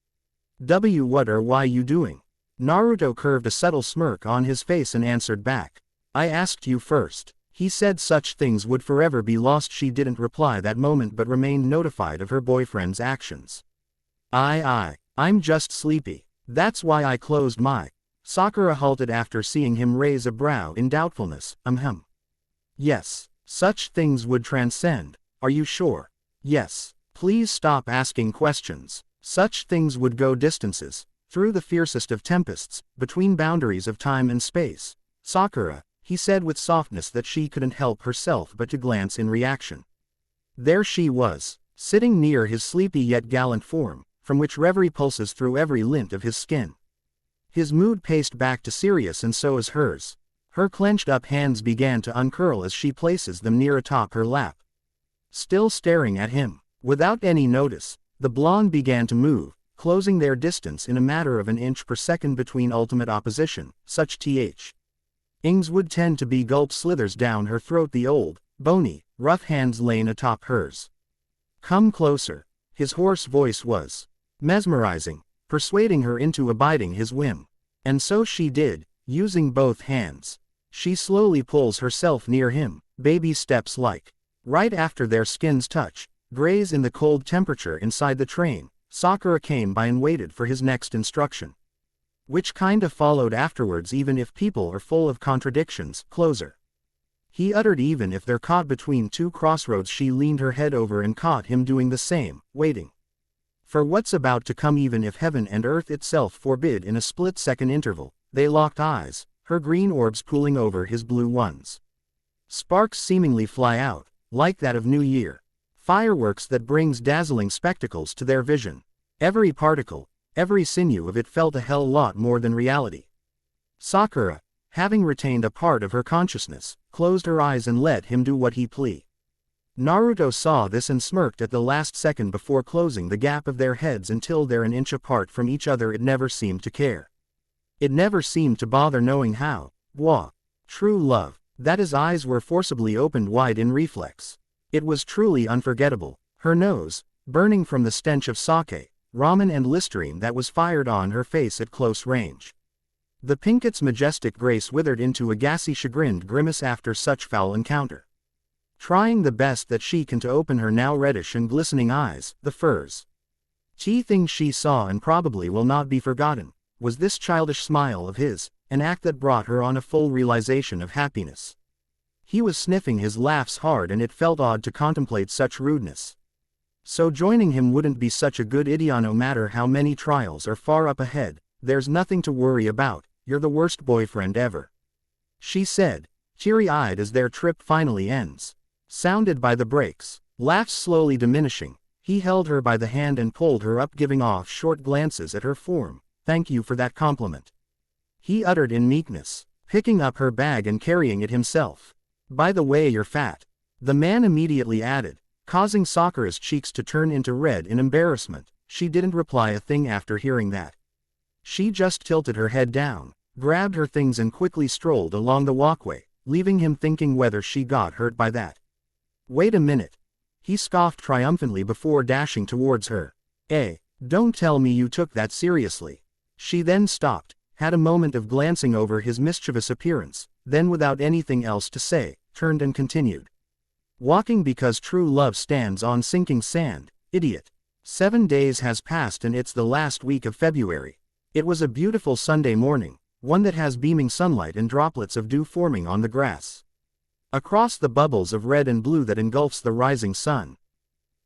What or why you doing? Naruto curved a subtle smirk on his face and answered back. I asked you first. He said such things would forever be lost. She didn't reply that moment but remained notified of her boyfriend's actions. I'm just sleepy. That's why I closed my. Sakura halted after seeing him raise a brow in doubtfulness. Yes, such things would transcend. Are you sure? Yes. Please stop asking questions. Such things would go distances, through the fiercest of tempests, between boundaries of time and space. Sakura, he said with softness that she couldn't help herself but to glance in reaction. There she was, sitting near his sleepy yet gallant form, from which reverie pulses through every lint of his skin. His mood paced back to serious, and so is hers. Her clenched up hands began to uncurl as she places them near atop her lap. Still staring at him, without any notice, the blonde began to move, closing their distance in a matter of an inch per second between ultimate opposition. Such ings would tend to be gulp slithers down her throat. The old, bony, rough hands laying atop hers. Come closer. His hoarse voice was mesmerizing, persuading her into abiding his whim. And so she did, using both hands. She slowly pulls herself near him, baby steps like. Right after their skins touch, graze in the cold temperature inside the train, Sakura came by and waited for his next instruction. Which kinda followed afterwards. Even if people are full of contradictions, closer. He uttered. Even if they're caught between two crossroads. She leaned her head over and caught him doing the same, waiting for what's about to come. Even if heaven and earth itself forbid. In a split-second interval, they locked eyes, her green orbs pooling over his blue ones. Sparks seemingly fly out, like that of New Year. Fireworks that brings dazzling spectacles to their vision. Every particle, every sinew of it felt a hell lot more than reality. Sakura, having retained a part of her consciousness, closed her eyes and let him do what he pleased. Naruto saw this and smirked at the last second before closing the gap of their heads until they're an inch apart from each other. It never seemed to care. It never seemed to bother knowing how. True love. That his eyes were forcibly opened wide in reflex. It was truly unforgettable. Her nose, burning from the stench of sake, ramen and Listerine that was fired on her face at close range. The pinket's majestic grace withered into a gassy chagrined grimace after such foul encounter. Trying the best that she can to open her now reddish and glistening eyes, the first thing she saw, and probably will not be forgotten, was this childish smile of his, an act that brought her on a full realization of happiness. He was sniffing his laughs hard, and it felt odd to contemplate such rudeness. So joining him wouldn't be such a good idea. No matter how many trials are far up ahead, there's nothing to worry about. You're the worst boyfriend ever, she said, teary-eyed as their trip finally ends. Sounded by the brakes, laughs slowly diminishing, he held her by the hand and pulled her up, giving off short glances at her form. Thank you for that compliment, he uttered in meekness, picking up her bag and carrying it himself. By the way, you're fat, the man immediately added, causing Sakura's cheeks to turn into red in embarrassment. She didn't reply a thing after hearing that. She just tilted her head down, grabbed her things and quickly strolled along the walkway, leaving him thinking whether she got hurt by that. Wait a minute, he scoffed triumphantly before dashing towards her. Don't tell me you took that seriously. She then stopped, had a moment of glancing over his mischievous appearance, then without anything else to say, turned and continued walking, because true love stands on sinking sand, idiot. 7 days has passed and it's the last week of February. It was a beautiful Sunday morning, one that has beaming sunlight and droplets of dew forming on the grass. Across the bubbles of red and blue that engulfs the rising sun.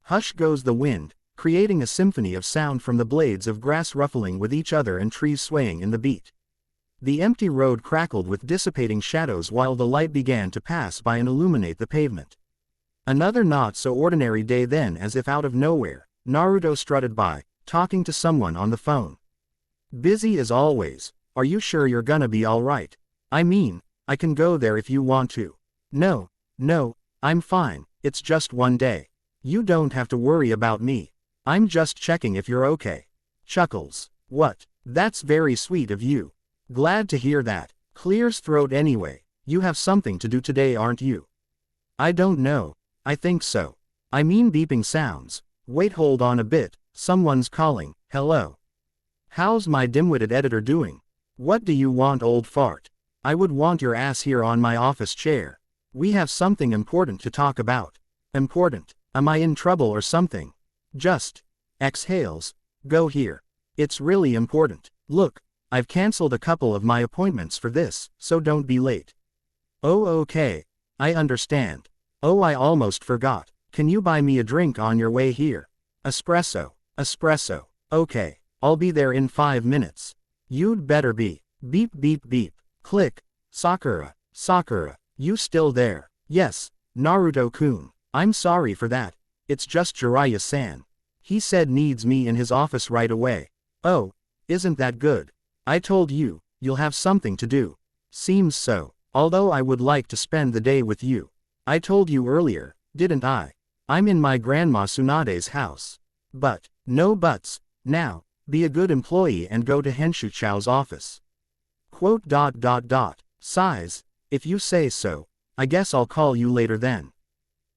Hush goes the wind, creating a symphony of sound from the blades of grass ruffling with each other and trees swaying in the beat. The empty road crackled with dissipating shadows while the light began to pass by and illuminate the pavement. Another not so ordinary day then. As if out of nowhere, Naruto strutted by, talking to someone on the phone. Busy as always. Are you sure you're gonna be alright? I mean, I can go there if you want to. No, I'm fine, it's just one day. You don't have to worry about me. I'm just checking if you're okay. Chuckles. What? That's very sweet of you. Glad to hear that. Clears throat anyway. You have something to do today, aren't you? I don't know. I think so. I mean beeping sounds. Wait, hold on a bit, someone's calling. Hello. How's my dim-witted editor doing? What do you want, old fart? I would want your ass here on my office chair. We have something important to talk about. Important? Am I in trouble or something? Just exhales. Go here. It's really important. Look, I've canceled a couple of my appointments for this, so don't be late. Oh, okay. I understand. Oh, I almost forgot. Can you buy me a drink on your way here? Espresso. Espresso. Okay, I'll be there in 5 minutes. You'd better be. Beep beep beep. Click. Sakura. Sakura, you still there? Yes, Naruto-kun. I'm sorry for that. It's just Jiraiya-san. He said needs me in his office right away. Oh, isn't that good? I told you, you'll have something to do. Seems so. Although I would like to spend the day with you. I told you earlier, didn't I? I'm in my grandma Tsunade's house. But, no buts. Now, be a good employee and go to Henshuchao's office. Quote. Sighs, if you say so, I guess I'll call you later then.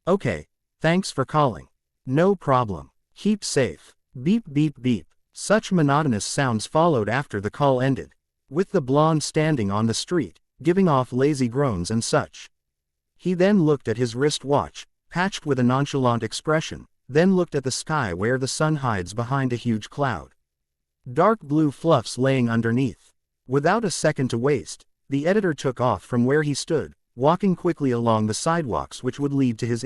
Okay, thanks for calling. No problem. Keep safe. Beep beep beep. Such monotonous sounds followed after the call ended, with the blonde standing on the street, giving off lazy groans and such. He then looked at his wristwatch, patched with a nonchalant expression, then looked at the sky where the sun hides behind a huge cloud. Dark blue fluffs laying underneath. Without a second to waste, the editor took off from where he stood, walking quickly along the sidewalks which would lead to his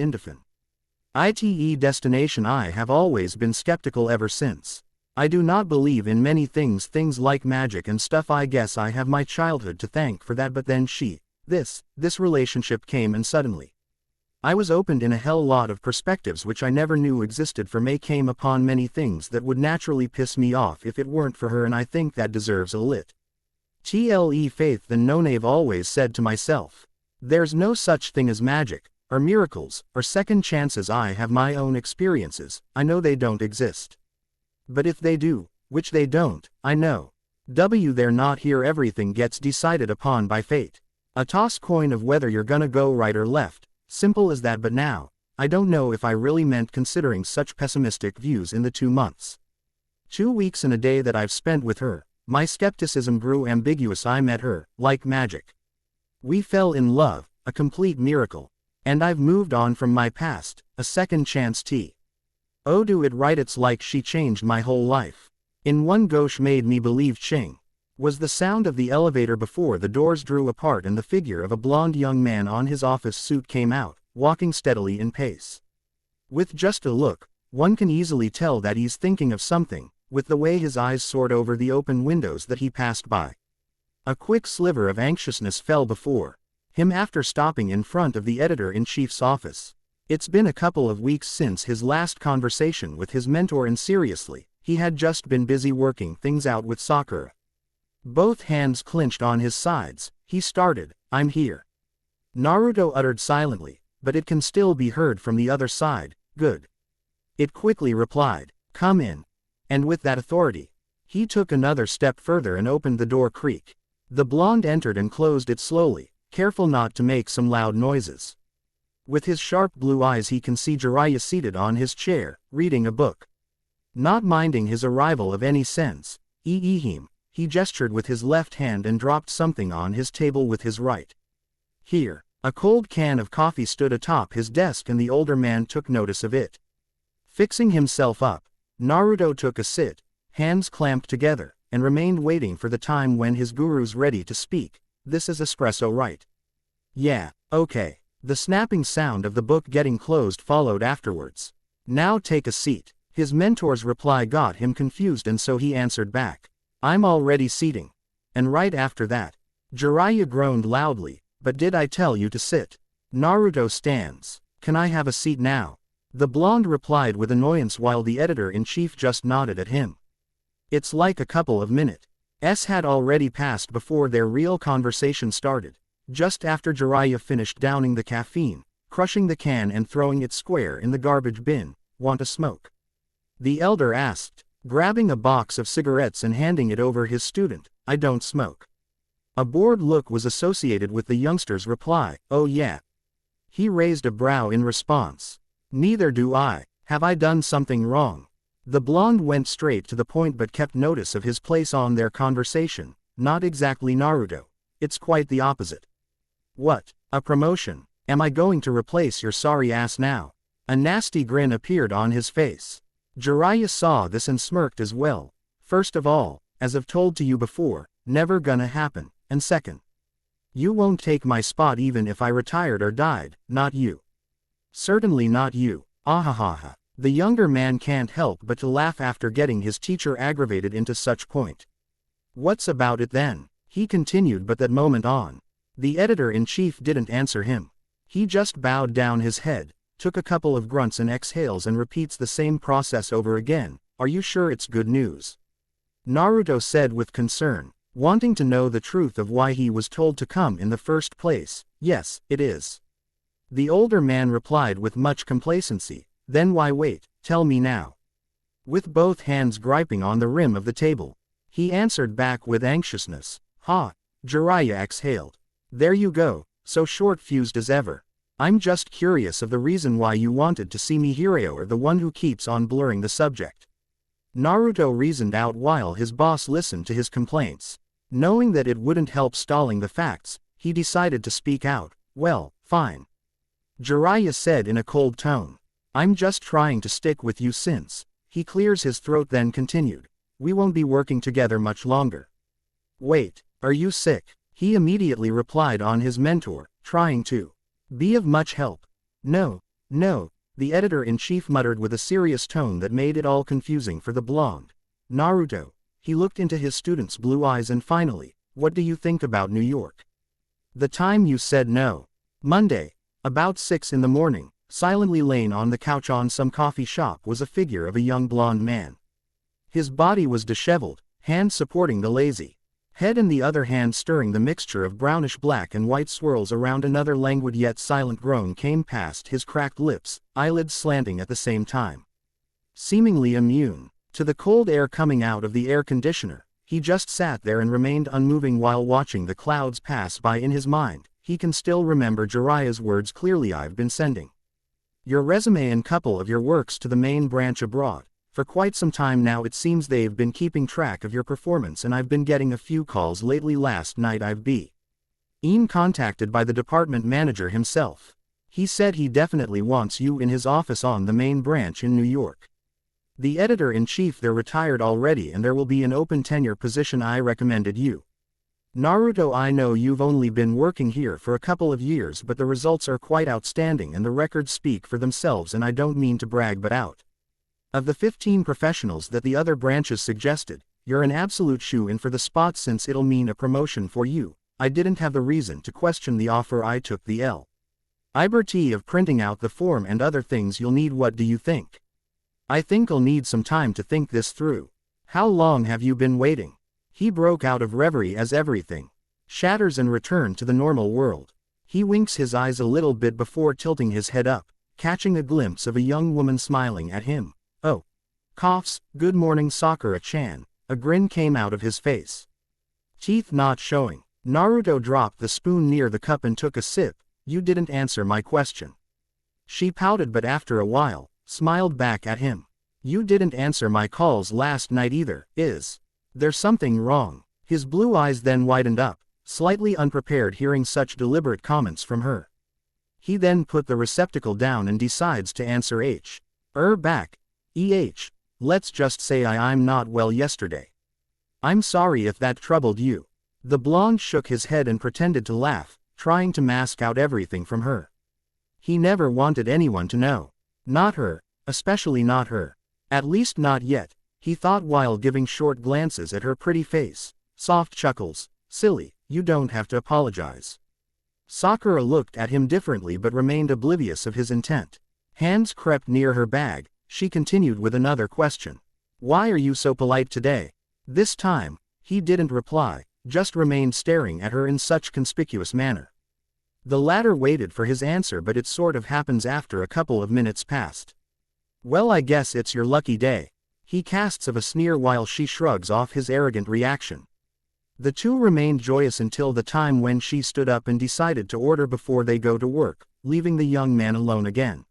ite destination. I have always been skeptical ever since. I do not believe in many things like magic and stuff. I guess I have my childhood to thank for that, but then this relationship came and suddenly I was opened in a hell lot of perspectives which I never knew existed. For May came upon many things that would naturally piss me off if it weren't for her, and I think that deserves a lit. Faith. Then I've always said to myself, there's no such thing as magic, or miracles, or second chances. I have my own experiences, I know they don't exist. But if they do, which they don't, I know. They're not here. Everything gets decided upon by fate. A toss coin of whether you're gonna go right or left, simple as that. But now, I don't know if I really meant considering such pessimistic views in the 2 months. 2 weeks and a day that I've spent with her. My skepticism grew ambiguous. I met her, like magic. We fell in love, a complete miracle. And I've moved on from my past, a second chance. Oh, do it right. It's like she changed my whole life. In one gosh, made me believe. Ching was the sound of the elevator before the doors drew apart and the figure of a blond young man on his office suit came out, walking steadily in pace. With just a look, one can easily tell that he's thinking of something, with the way his eyes soared over the open windows that he passed by. A quick sliver of anxiousness fell before him after stopping in front of the editor-in-chief's office. It's been a couple of weeks since his last conversation with his mentor, and seriously, he had just been busy working things out with Sakura. Both hands clenched on his sides, he started, I'm here. Naruto uttered silently, but it can still be heard from the other side. Good. It quickly replied, come in. And with that authority, he took another step further and opened the door. Creak. The blonde entered and closed it slowly, careful not to make some loud noises. With his sharp blue eyes he can see Jiraiya seated on his chair, reading a book. Not minding his arrival of any sense, he gestured with his left hand and dropped something on his table with his right. Here, a cold can of coffee stood atop his desk and the older man took notice of it. Fixing himself up, Naruto took a sit, hands clamped together, and remained waiting for the time when his guru's ready to speak. This is espresso, right? Yeah, okay. The snapping sound of the book getting closed followed afterwards. Now take a seat. His mentor's reply got him confused, and so he answered back, I'm already seating. And right after that, Jiraiya groaned loudly, but did I tell you to sit? Naruto stands. Can I have a seat now? The blonde replied with annoyance while the editor-in-chief just nodded at him. It's like a couple of minutes had already passed before their real conversation started, just after Jiraiya finished downing the caffeine, crushing the can and throwing it square in the garbage bin. Want a smoke? The elder asked, grabbing a box of cigarettes and handing it over his student. I don't smoke. A bored look was associated with the youngster's reply. Oh yeah. He raised a brow in response. Neither do I. Have I done something wrong? The blonde went straight to the point but kept notice of his place on their conversation. Not exactly Naruto. It's quite the opposite. What? A promotion? Am I going to replace your sorry ass now? A nasty grin appeared on his face. Jiraiya saw this and smirked as well. First of all, as I've told to you before, never gonna happen, and second, you won't take my spot even if I retired or died, not you. Certainly not you. Ahahaha. The younger man can't help but to laugh after getting his teacher aggravated into such point. What's about it then? He continued, but that moment on. The editor-in-chief didn't answer him. He just bowed down his head, took a couple of grunts and exhales and repeats the same process over again. Are you sure it's good news? Naruto said with concern, wanting to know the truth of why he was told to come in the first place. Yes, it is. The older man replied with much complacency. Then why wait? Tell me now. With both hands griping on the rim of the table, he answered back with anxiousness. Ha! Jiraiya exhaled. There you go, so short-fused as ever. I'm just curious of the reason why you wanted to see me Hirao or the one who keeps on blurring the subject. Naruto reasoned out while his boss listened to his complaints. Knowing that it wouldn't help stalling the facts, he decided to speak out. Well, fine. Jiraiya said in a cold tone. I'm just trying to stick with you since. He clears his throat then continued. We won't be working together much longer. Wait, are you sick? He immediately replied on his mentor, trying to be of much help. No, the editor-in-chief muttered with a serious tone that made it all confusing for the blonde. Naruto. He looked into his student's blue eyes and finally, what do you think about New York? The time you said no. Monday. About 6 in the morning, silently laying on the couch on some coffee shop was a figure of a young blonde man. His body was disheveled, hands supporting the lazy head and the other hand stirring the mixture of brownish black and white swirls around. Another languid yet silent groan came past his cracked lips, eyelids slanting at the same time. Seemingly immune to the cold air coming out of the air conditioner, he just sat there and remained unmoving while watching the clouds pass by. In his mind, he can still remember Jiraiya's words clearly. I've been sending your resume and couple of your works to the main branch abroad. For quite some time now it seems they've been keeping track of your performance and I've been getting a few calls lately. Last night I've been contacted by the department manager himself. He said he definitely wants you in his office on the main branch in New York. The editor-in-chief there retired already and there will be an open tenure position. I recommended you. Naruto, I know you've only been working here for a couple of years but the results are quite outstanding and the records speak for themselves, and I don't mean to brag but out of the 15 professionals that the other branches suggested, you're an absolute shoe-in for the spot since it'll mean a promotion for you. I didn't have the reason to question the offer. I took the liberty of printing out the form and other things you'll need. What do you think? I think I'll need some time to think this through. How long have you been waiting? He broke out of reverie as everything shatters and returned to the normal world. He winks his eyes a little bit before tilting his head up, catching a glimpse of a young woman smiling at him. Oh. Coughs, good morning Sakura-chan. A grin came out of his face. Teeth not showing. Naruto dropped the spoon near the cup and took a sip. You didn't answer my question. She pouted but after a while, smiled back at him. You didn't answer my calls last night either. Is there something wrong? His blue eyes then widened up, slightly unprepared hearing such deliberate comments from her. He then put the receptacle down and decides to answer back. Let's just say I'm not well yesterday. I'm sorry if that troubled you. The blonde shook his head and pretended to laugh, trying to mask out everything from her. He never wanted anyone to know. Not her, especially not her. At least not yet, he thought while giving short glances at her pretty face. Soft chuckles. Silly, you don't have to apologize. Sakura looked at him differently but remained oblivious of his intent. Hands crept near her bag. She continued with another question. Why are you so polite today? This time, he didn't reply, just remained staring at her in such conspicuous manner. The latter waited for his answer but it sort of happens after a couple of minutes passed. Well, I guess it's your lucky day. He casts of a sneer while she shrugs off his arrogant reaction. The two remained joyous until the time when she stood up and decided to order before they go to work, leaving the young man alone again.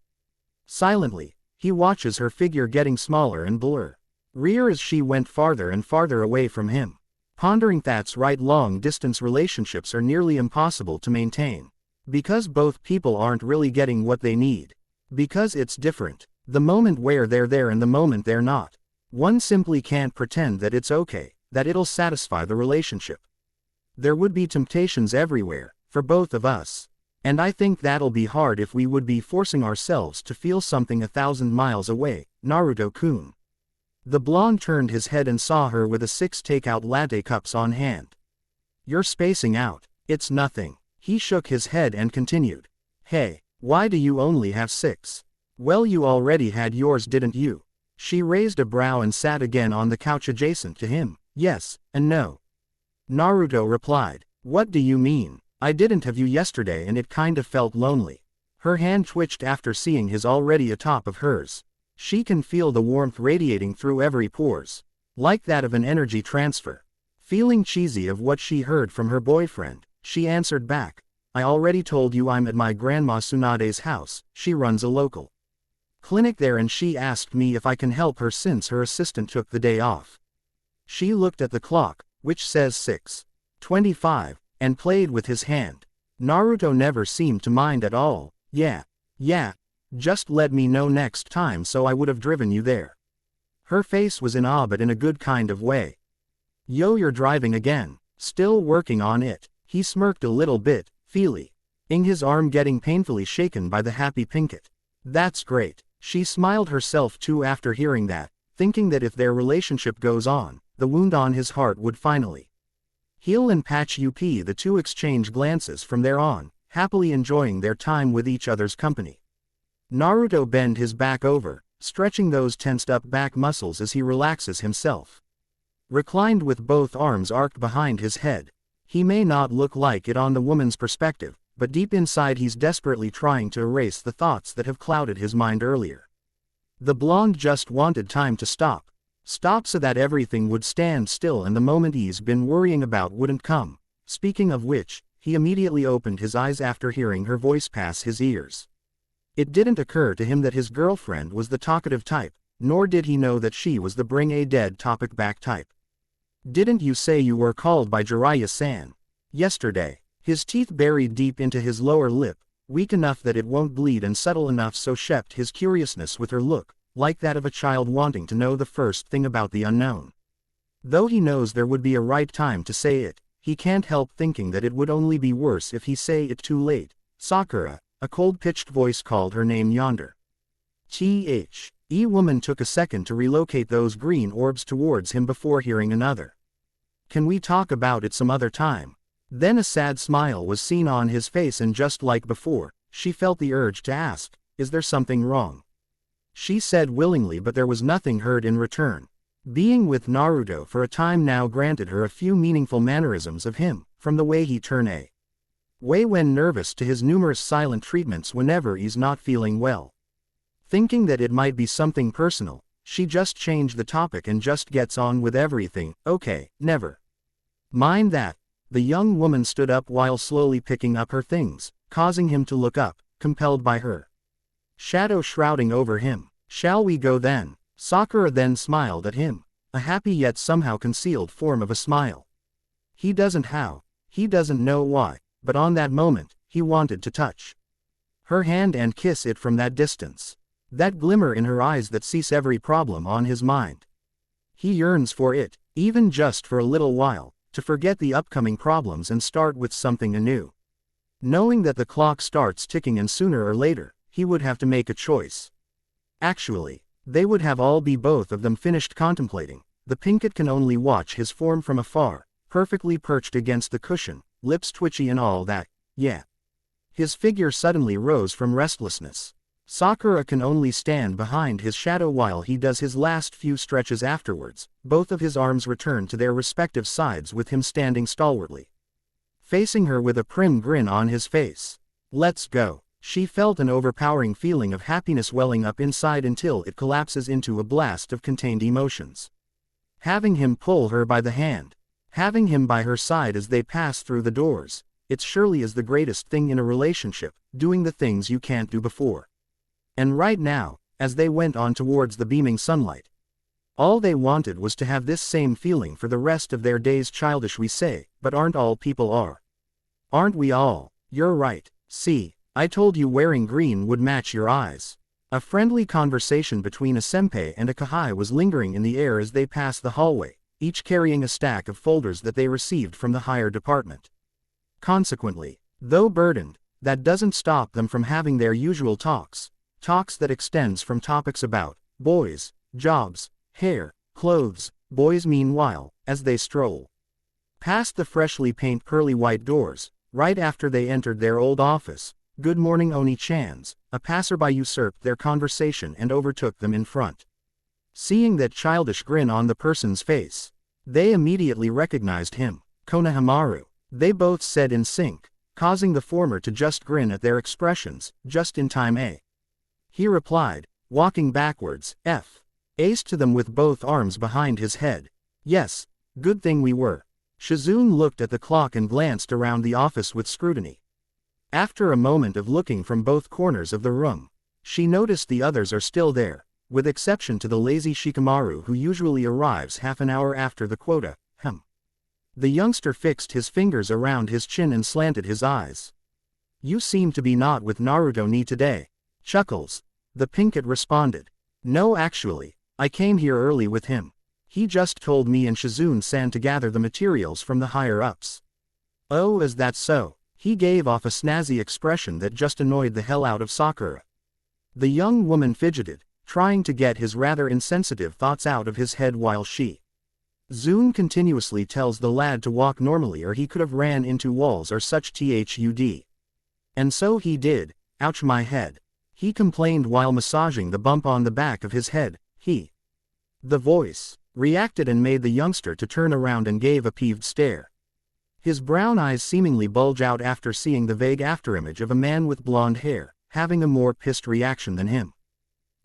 Silently, he watches her figure getting smaller and blur rear as she went farther and farther away from him. Pondering that's right, long-distance relationships are nearly impossible to maintain. Because both people aren't really getting what they need. Because it's different. The moment where they're there and the moment they're not. One simply can't pretend that it's okay, that it'll satisfy the relationship. There would be temptations everywhere, for both of us. And I think that'll be hard if we would be forcing ourselves to feel something 1,000 miles away, Naruto-kun. The blonde turned his head and saw her with 6 takeout latte cups on hand. You're spacing out. It's nothing. He shook his head and continued. Hey, why do you only have 6? Well, you already had yours, didn't you? She raised a brow and sat again on the couch adjacent to him. Yes, and no. Naruto replied. What do you mean? I didn't have you yesterday and it kind of felt lonely. Her hand twitched after seeing his already atop of hers. She can feel the warmth radiating through every pores. Like that of an energy transfer. Feeling cheesy of what she heard from her boyfriend, she answered back. I already told you I'm at my grandma Tsunade's house. She runs a local clinic there and she asked me if I can help her since her assistant took the day off. She looked at the clock, which says 6:25, and played with his hand. Naruto never seemed to mind at all. Yeah. Just let me know next time so I would have driven you there. Her face was in awe but in a good kind of way. Yo, you're driving again. Still working on it. He smirked a little bit, feeling his arm getting painfully shaken by the happy Pinkett. That's great. She smiled herself too after hearing that, thinking that if their relationship goes on, the wound on his heart would finally heal and patch up. The two exchange glances from there on, happily enjoying their time with each other's company. Naruto bent his back over, stretching those tensed up back muscles as he relaxes himself. Reclined with both arms arched behind his head. He may not look like it on the woman's perspective, but deep inside he's desperately trying to erase the thoughts that have clouded his mind earlier. The blonde just wanted time to stop so that everything would stand still and the moment he's been worrying about wouldn't come. Speaking of which, he immediately opened his eyes after hearing her voice pass his ears. It didn't occur to him that his girlfriend was the talkative type, nor did he know that she was the bring a dead topic back type. Didn't you say you were called by Jiraiya-san yesterday? His teeth buried deep into his lower lip, weak enough that it won't bleed and subtle enough so shept his curiousness with her look, like that of a child wanting to know the first thing about the unknown. Though he knows there would be a right time to say it, he can't help thinking that it would only be worse if he say it too late. Sakura, a cold-pitched voice called her name yonder. Woman took a second to relocate those green orbs towards him before hearing another. Can we talk about it some other time? Then a sad smile was seen on his face and just like before, she felt the urge to ask, is there something wrong? She said willingly but there was nothing heard in return. Being with Naruto for a time now granted her a few meaningful mannerisms of him, from the way he turned away when nervous to his numerous silent treatments whenever he's not feeling well. Thinking that it might be something personal, she just changed the topic and just gets on with everything. Okay, never mind that. The young woman stood up while slowly picking up her things, causing him to look up, compelled by her shadow shrouding over him. Shall we go then? Sakura then smiled at him, a happy yet somehow concealed form of a smile. He doesn't know why, but on that moment, he wanted to touch her hand and kiss it from that distance. That glimmer in her eyes that sees every problem on his mind. He yearns for it, even just for a little while, to forget the upcoming problems and start with something anew. Knowing that the clock starts ticking and sooner or later, he would have to make a choice. Actually, they would have all be both of them finished contemplating. The Pinkett can only watch his form from afar, perfectly perched against the cushion, lips twitchy and all that. Yeah. His figure suddenly rose from restlessness. Sakura can only stand behind his shadow while he does his last few stretches afterwards. Both of his arms return to their respective sides with him standing stalwartly, facing her with a prim grin on his face. Let's go. She felt an overpowering feeling of happiness welling up inside until it collapses into a blast of contained emotions. Having him pull her by the hand, having him by her side as they pass through the doors, it surely is the greatest thing in a relationship, doing the things you can't do before. And right now, as they went on towards the beaming sunlight, all they wanted was to have this same feeling for the rest of their days. Childish we say, but aren't all people are? Aren't we all? You're right. See, I told you wearing green would match your eyes. A friendly conversation between a senpai and a kahai was lingering in the air as they passed the hallway, each carrying a stack of folders that they received from the higher department. Consequently, though burdened, that doesn't stop them from having their usual talks that extends from topics about boys, jobs, hair, clothes. Boys meanwhile, as they stroll past the freshly painted pearly white doors, right after they entered their old office, "Good morning Oni-chans," a passerby usurped their conversation and overtook them in front. Seeing that childish grin on the person's face, they immediately recognized him, Konohamaru. They both said in sync, causing the former to just grin at their expressions. "Just in time, eh?" he replied, walking backwards, Ace to them with both arms behind his head. "Yes, good thing we were." Shizune looked at the clock and glanced around the office with scrutiny. After a moment of looking from both corners of the room, she noticed the others are still there, with exception to the lazy Shikamaru who usually arrives half an hour after the quota. The youngster fixed his fingers around his chin and slanted his eyes. "You seem to be not with Naruto ni today." Chuckles. The pinkett responded. "No, actually, I came here early with him. He just told me and Shizune-san to gather the materials from the higher-ups." "Oh, is that so?" He gave off a snazzy expression that just annoyed the hell out of Sakura. The young woman fidgeted, trying to get his rather insensitive thoughts out of his head while Zune continuously tells the lad to walk normally or he could have ran into walls or such thud. And so he did. "Ouch my head," he complained while massaging the bump on the back of his head. The voice reacted and made the youngster to turn around and gave a peeved stare. His brown eyes seemingly bulge out after seeing the vague afterimage of a man with blonde hair, having a more pissed reaction than him.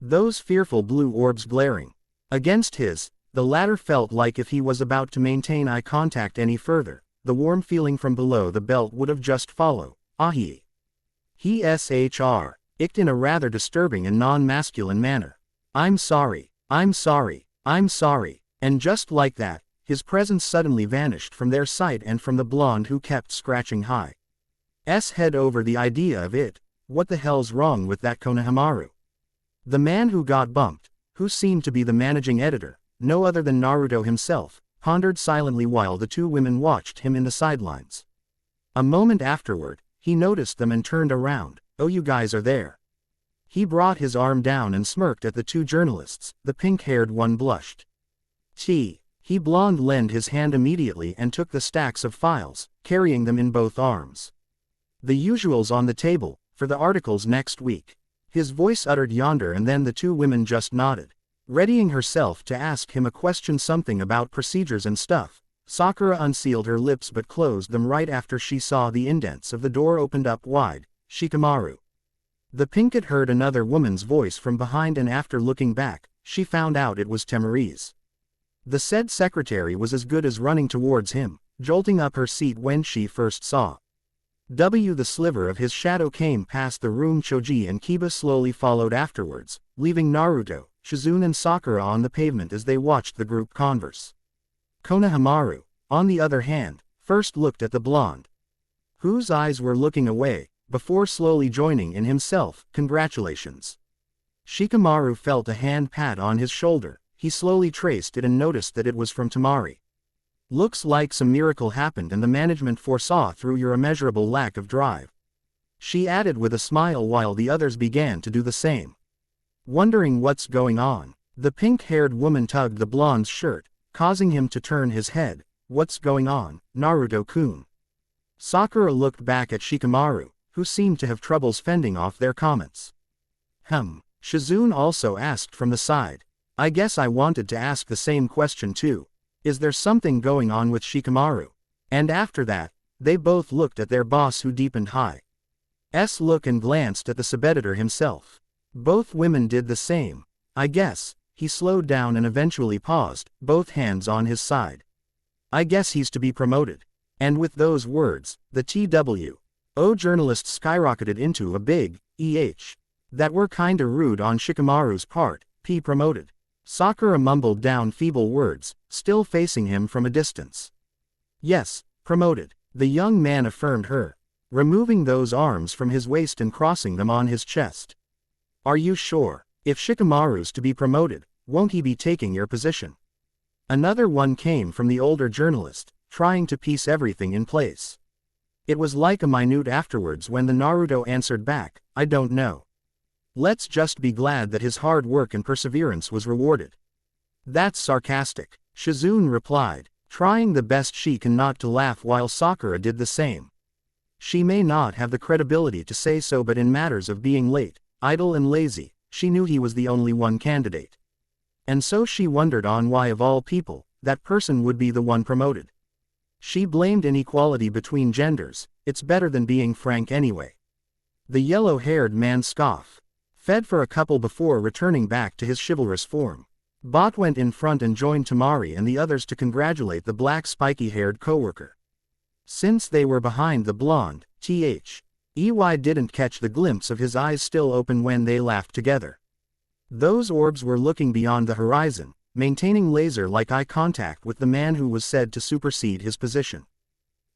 Those fearful blue orbs glaring against his, the latter felt like if he was about to maintain eye contact any further, the warm feeling from below the belt would have just followed. He icked in a rather disturbing and non-masculine manner. I'm sorry, I'm sorry, I'm sorry." And just like that, his presence suddenly vanished from their sight and from the blonde who kept scratching Hi's head over the idea of it. What the hell's wrong with that Konohamaru? The man who got bumped, who seemed to be the managing editor, no other than Naruto himself, pondered silently while the two women watched him in the sidelines. A moment afterward, he noticed them and turned around. "Oh, you guys are there." He brought his arm down and smirked at the two journalists. The pink-haired one blushed. He blonde lent his hand immediately and took the stacks of files, carrying them in both arms. "The usuals on the table, for the articles next week." His voice uttered yonder and then the two women just nodded. Readying herself to ask him a question, something about procedures and stuff, Sakura unsealed her lips but closed them right after she saw the indents of the door opened up wide. "Shikamaru." The pinkett heard another woman's voice from behind and after looking back, she found out it was Temari's. The said secretary was as good as running towards him, jolting up her seat when she first saw the sliver of his shadow came past the room. Choji and Kiba slowly followed afterwards, leaving Naruto, Shizune and Sakura on the pavement as they watched the group converse. Konohamaru, on the other hand, first looked at the blonde, whose eyes were looking away, before slowly joining in himself. "Congratulations." Shikamaru felt a hand pat on his shoulder. He slowly traced it and noticed that it was from Temari. "Looks like some miracle happened and the management foresaw through your immeasurable lack of drive," she added with a smile while the others began to do the same. Wondering what's going on, the pink-haired woman tugged the blonde's shirt, causing him to turn his head. "What's going on, Naruto-kun?" Sakura looked back at Shikamaru, who seemed to have troubles fending off their comments. Shizune also asked from the side. "I guess I wanted to ask the same question too. Is there something going on with Shikamaru?" And after that, they both looked at their boss who deepened Hi's look and glanced at the sub-editor himself. Both women did the same. "I guess," he slowed down and eventually paused, both hands on his side. "I guess he's to be promoted." And with those words, the TWO journalist skyrocketed into a big That were kinda rude on Shikamaru's part, P promoted. Sakura mumbled down feeble words, still facing him from a distance. Yes, promoted. The young man affirmed her, removing those arms from his waist and crossing them on his chest. Are you sure? If Shikamaru's to be promoted, won't he be taking your position? Another one came from the older journalist, trying to piece everything in place. It was like a minute afterwards when the Naruto answered back, I don't know. Let's just be glad that his hard work and perseverance was rewarded. That's sarcastic, Shizune replied, trying the best she can not to laugh while Sakura did the same. She may not have the credibility to say so, but in matters of being late, idle and lazy, she knew he was the only one candidate. And so she wondered on why of all people, that person would be the one promoted. She blamed inequality between genders, it's better than being frank anyway. The yellow-haired man scoffed, fed for a couple before returning back to his chivalrous form. Bot went in front and joined Tamari and the others to congratulate the black spiky-haired co-worker. Since they were behind the blonde, EY didn't catch the glimpse of his eyes still open when they laughed together. Those orbs were looking beyond the horizon, maintaining laser-like eye contact with the man who was said to supersede his position.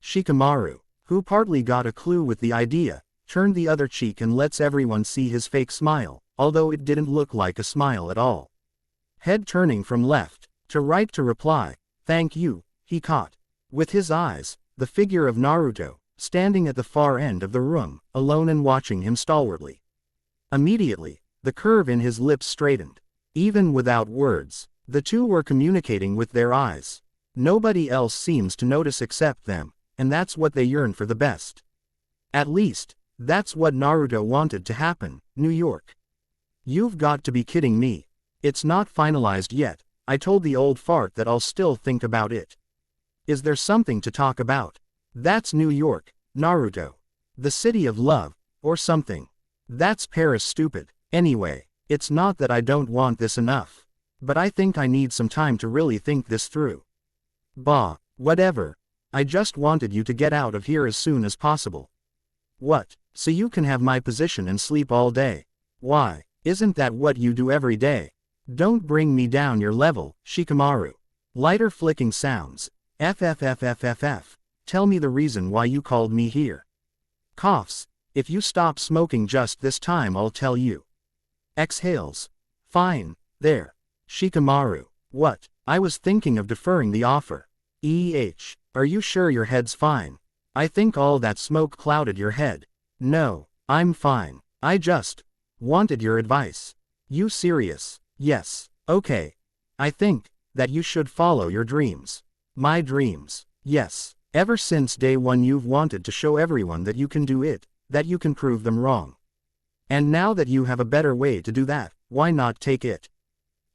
Shikamaru, who partly got a clue with the idea, turned the other cheek and lets everyone see his fake smile, although it didn't look like a smile at all. Head turning from left to right to reply, thank you, he caught, with his eyes, the figure of Naruto, standing at the far end of the room, alone and watching him stalwartly. Immediately, the curve in his lips straightened. Even without words, the two were communicating with their eyes. Nobody else seems to notice except them, and that's what they yearn for the best. At least, that's what Naruto wanted to happen, New York. You've got to be kidding me. It's not finalized yet, I told the old fart that I'll still think about it. Is there something to talk about? That's New York, Naruto. The city of love, or something. That's Paris stupid. Anyway, it's not that I don't want this enough. But I think I need some time to really think this through. Bah, whatever. I just wanted you to get out of here as soon as possible. What, so you can have my position and sleep all day? Why, isn't that what you do every day? Don't bring me down your level, Shikamaru. Lighter flicking sounds. FFFFFF. Tell me the reason why you called me here. Coughs. If you stop smoking just this time I'll tell you. Exhales. Fine, there. Shikamaru. What? I was thinking of deferring the offer. Are you sure your head's fine? I think all that smoke clouded your head. No, I'm fine. I just wanted your advice. You serious? Yes. Okay. I think that you should follow your dreams. My dreams. Yes. Ever since day one you've wanted to show everyone that you can do it, that you can prove them wrong. And now that you have a better way to do that, why not take it?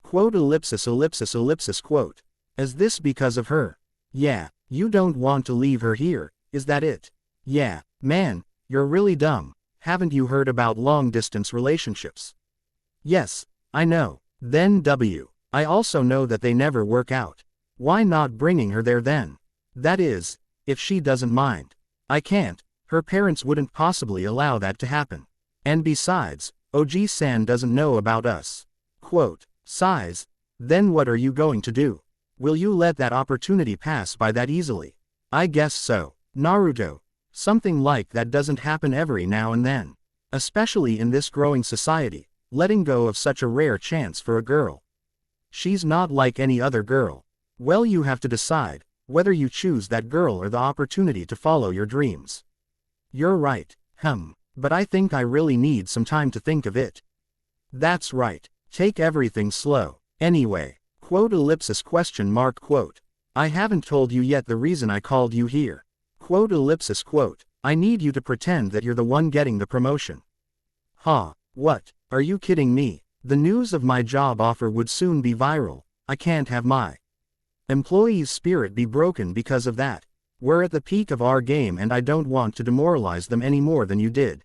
Quote ellipsis ellipsis ellipsis quote. Is this because of her? Yeah, you don't want to leave her here, is that it? Yeah, man, you're really dumb. Haven't you heard about long-distance relationships? Yes, I know. Then I also know that they never work out. Why not bringing her there then? That is, if she doesn't mind. I can't, her parents wouldn't possibly allow that to happen. And besides, OG-san doesn't know about us. Quote, sighs, then what are you going to do? Will you let that opportunity pass by that easily? I guess so, Naruto. Something like that doesn't happen every now and then. Especially in this growing society, letting go of such a rare chance for a girl. She's not like any other girl. Well, you have to decide whether you choose that girl or the opportunity to follow your dreams. You're right, but I think I really need some time to think of it. That's right, take everything slow. Anyway, quote ellipsis question mark quote. I haven't told you yet the reason I called you here. Quote ellipsis quote. I need you to pretend that you're the one getting the promotion. What? Are you kidding me? The news of my job offer would soon be viral. I can't have my employees' spirit be broken because of that. We're at the peak of our game and I don't want to demoralize them any more than you did.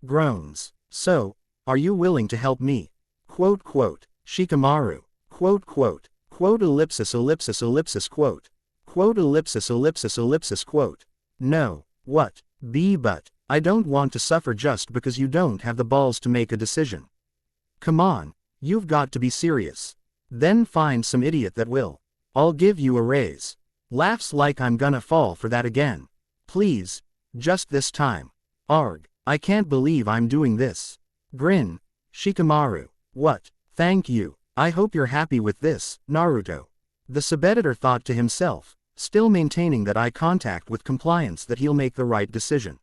Groans. So, are you willing to help me? Quote quote. Shikamaru. Quote quote. Quote ellipsis ellipsis ellipsis quote. Quote ellipsis ellipsis ellipsis quote. No. What? But I don't want to suffer just because you don't have the balls to make a decision. Come on, you've got to be serious. Then find some idiot that will. I'll give you a raise. Laughs like I'm gonna fall for that again. Please, just this time. Arg, I can't believe I'm doing this. Grin. Shikamaru. What? Thank you. I hope you're happy with this, Naruto. The sub-editor thought to himself, still maintaining that eye contact with compliance that he'll make the right decision.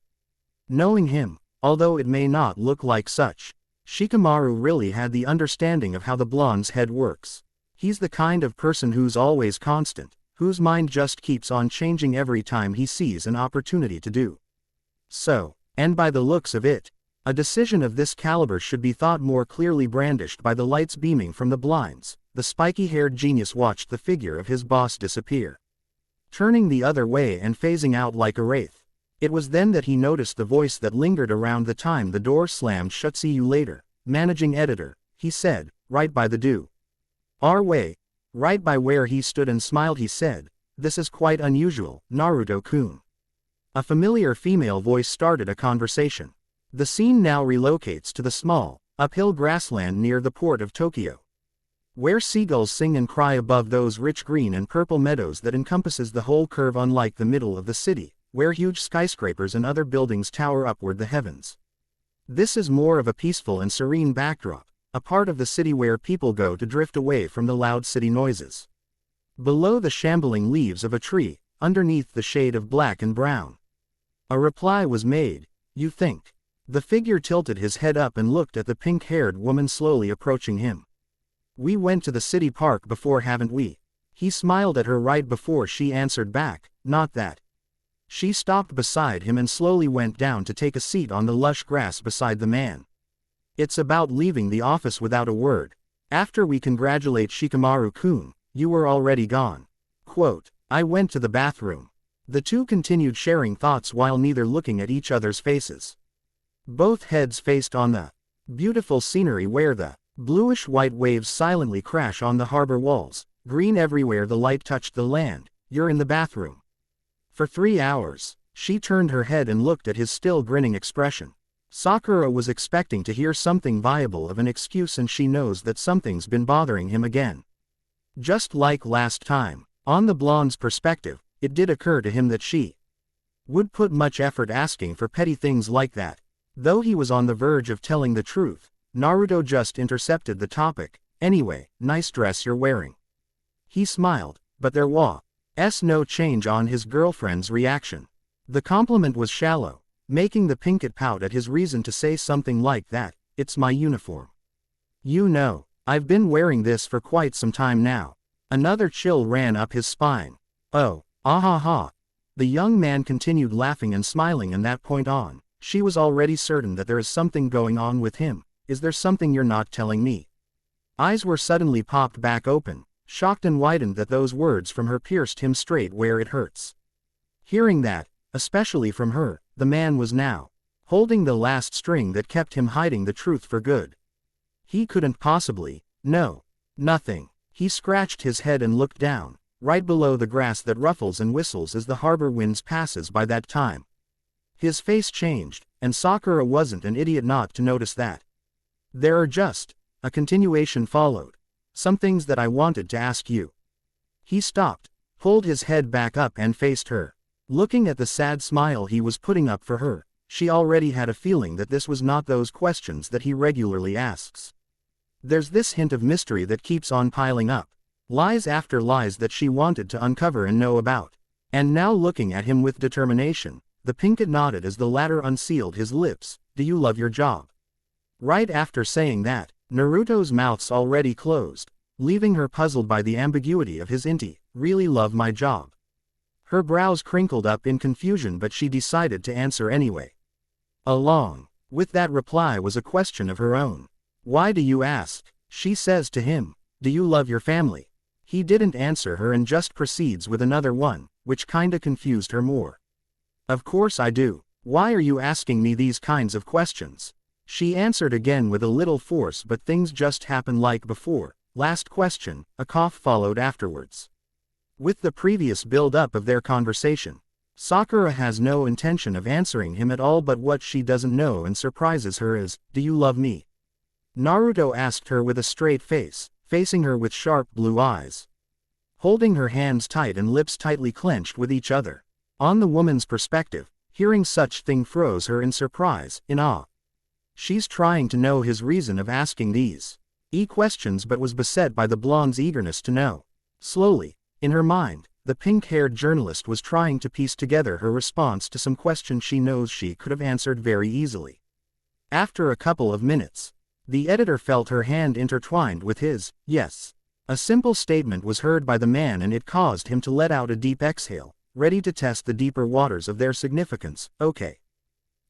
Knowing him, although it may not look like such, Shikamaru really had the understanding of how the blonde's head works. He's the kind of person who's always constant, whose mind just keeps on changing every time he sees an opportunity to do so, and by the looks of it, a decision of this caliber should be thought more clearly brandished by the lights beaming from the blinds. The spiky-haired genius watched the figure of his boss disappear, turning the other way and phasing out like a wraith. It was then that he noticed the voice that lingered around the time the door slammed shut. See you later, managing editor, he said, right by the do. Our way. Right by where he stood and smiled he said, this is quite unusual, Naruto-kun. A familiar female voice started a conversation. The scene now relocates to the small, uphill grassland near the port of Tokyo, where seagulls sing and cry above those rich green and purple meadows that encompasses the whole curve, unlike the middle of the city, where huge skyscrapers and other buildings tower upward the heavens. This is more of a peaceful and serene backdrop, a part of the city where people go to drift away from the loud city noises. Below the shambling leaves of a tree, underneath the shade of black and brown. A reply was made. You think? The figure tilted his head up and looked at the pink-haired woman slowly approaching him. We went to the city park before, haven't we? He smiled at her right before she answered back, not that. She stopped beside him and slowly went down to take a seat on the lush grass beside the man. It's about leaving the office without a word. After we congratulate Shikamaru-kun, you were already gone. Quote, I went to the bathroom. The two continued sharing thoughts while neither looking at each other's faces. Both heads faced on the beautiful scenery where the bluish-white waves silently crash on the harbor walls, green everywhere the light touched the land. You're in the bathroom. For 3 hours. She turned her head and looked at his still grinning expression. Sakura was expecting to hear something viable of an excuse, and she knows that something's been bothering him again. Just like last time, on the blonde's perspective, it did occur to him that she would put much effort asking for petty things like that. Though he was on the verge of telling the truth, Naruto just intercepted the topic. Anyway, nice dress you're wearing. He smiled, but there was no change on his girlfriend's reaction. The compliment was shallow, making the pinkett pout at his reason to say something like that. It's my uniform. You know, I've been wearing this for quite some time now. Another chill ran up his spine. Oh, ah ha ha. The young man continued laughing and smiling, and that point on, she was already certain that there is something going on with him. Is there something you're not telling me? Eyes were suddenly popped back open, shocked and widened that those words from her pierced him straight where it hurts. Hearing that, especially from her, the man was now holding the last string that kept him hiding the truth for good. He couldn't possibly. No. Nothing. He scratched his head and looked down, right below the grass that ruffles and whistles as the harbor winds passes by that time. His face changed, and Sakura wasn't an idiot not to notice that. There are just, a continuation followed. Some things that I wanted to ask you. He stopped, pulled his head back up and faced her. Looking at the sad smile he was putting up for her, she already had a feeling that this was not those questions that he regularly asks. There's this hint of mystery that keeps on piling up. Lies after lies that she wanted to uncover and know about. And now looking at him with determination, the pinkett nodded as the latter unsealed his lips. Do you love your job? Right after saying that, Naruto's mouth's already closed, leaving her puzzled by the ambiguity of his inti. Really love my job. Her brows crinkled up in confusion, but she decided to answer anyway. Along with that reply was a question of her own. Why do you ask? She says to him. Do you love your family? He didn't answer her and just proceeds with another one, which kinda confused her more. Of course I do. Why are you asking me these kinds of questions? She answered again with a little force, but things just happen like before. Last question. A cough followed afterwards. With the previous build-up of their conversation, Sakura has no intention of answering him at all, but what she doesn't know and surprises her is, "Do you love me?" Naruto asked her with a straight face, facing her with sharp blue eyes. Holding her hands tight and lips tightly clenched with each other. On the woman's perspective, hearing such thing froze her in surprise, in awe. She's trying to know his reason of asking these questions, but was beset by the blonde's eagerness to know. Slowly, in her mind, the pink-haired journalist was trying to piece together her response to some question she knows she could have answered very easily. After a couple of minutes, the editor felt her hand intertwined with his. Yes. A simple statement was heard by the man, and it caused him to let out a deep exhale, ready to test the deeper waters of their significance. Okay.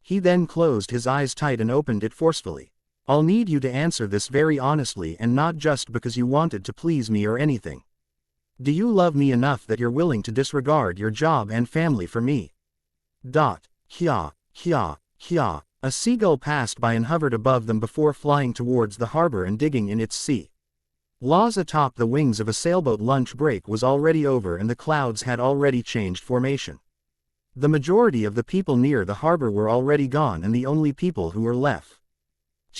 He then closed his eyes tight and opened it forcefully. I'll need you to answer this very honestly, and not just because you wanted to please me or anything. Do you love me enough that you're willing to disregard your job and family for me? Hya, hya, hya. A seagull passed by and hovered above them before flying towards the harbor and digging in its sea. Laws atop the wings of a sailboat. Lunch break was already over and the clouds had already changed formation. The majority of the people near the harbor were already gone, and the only people who were left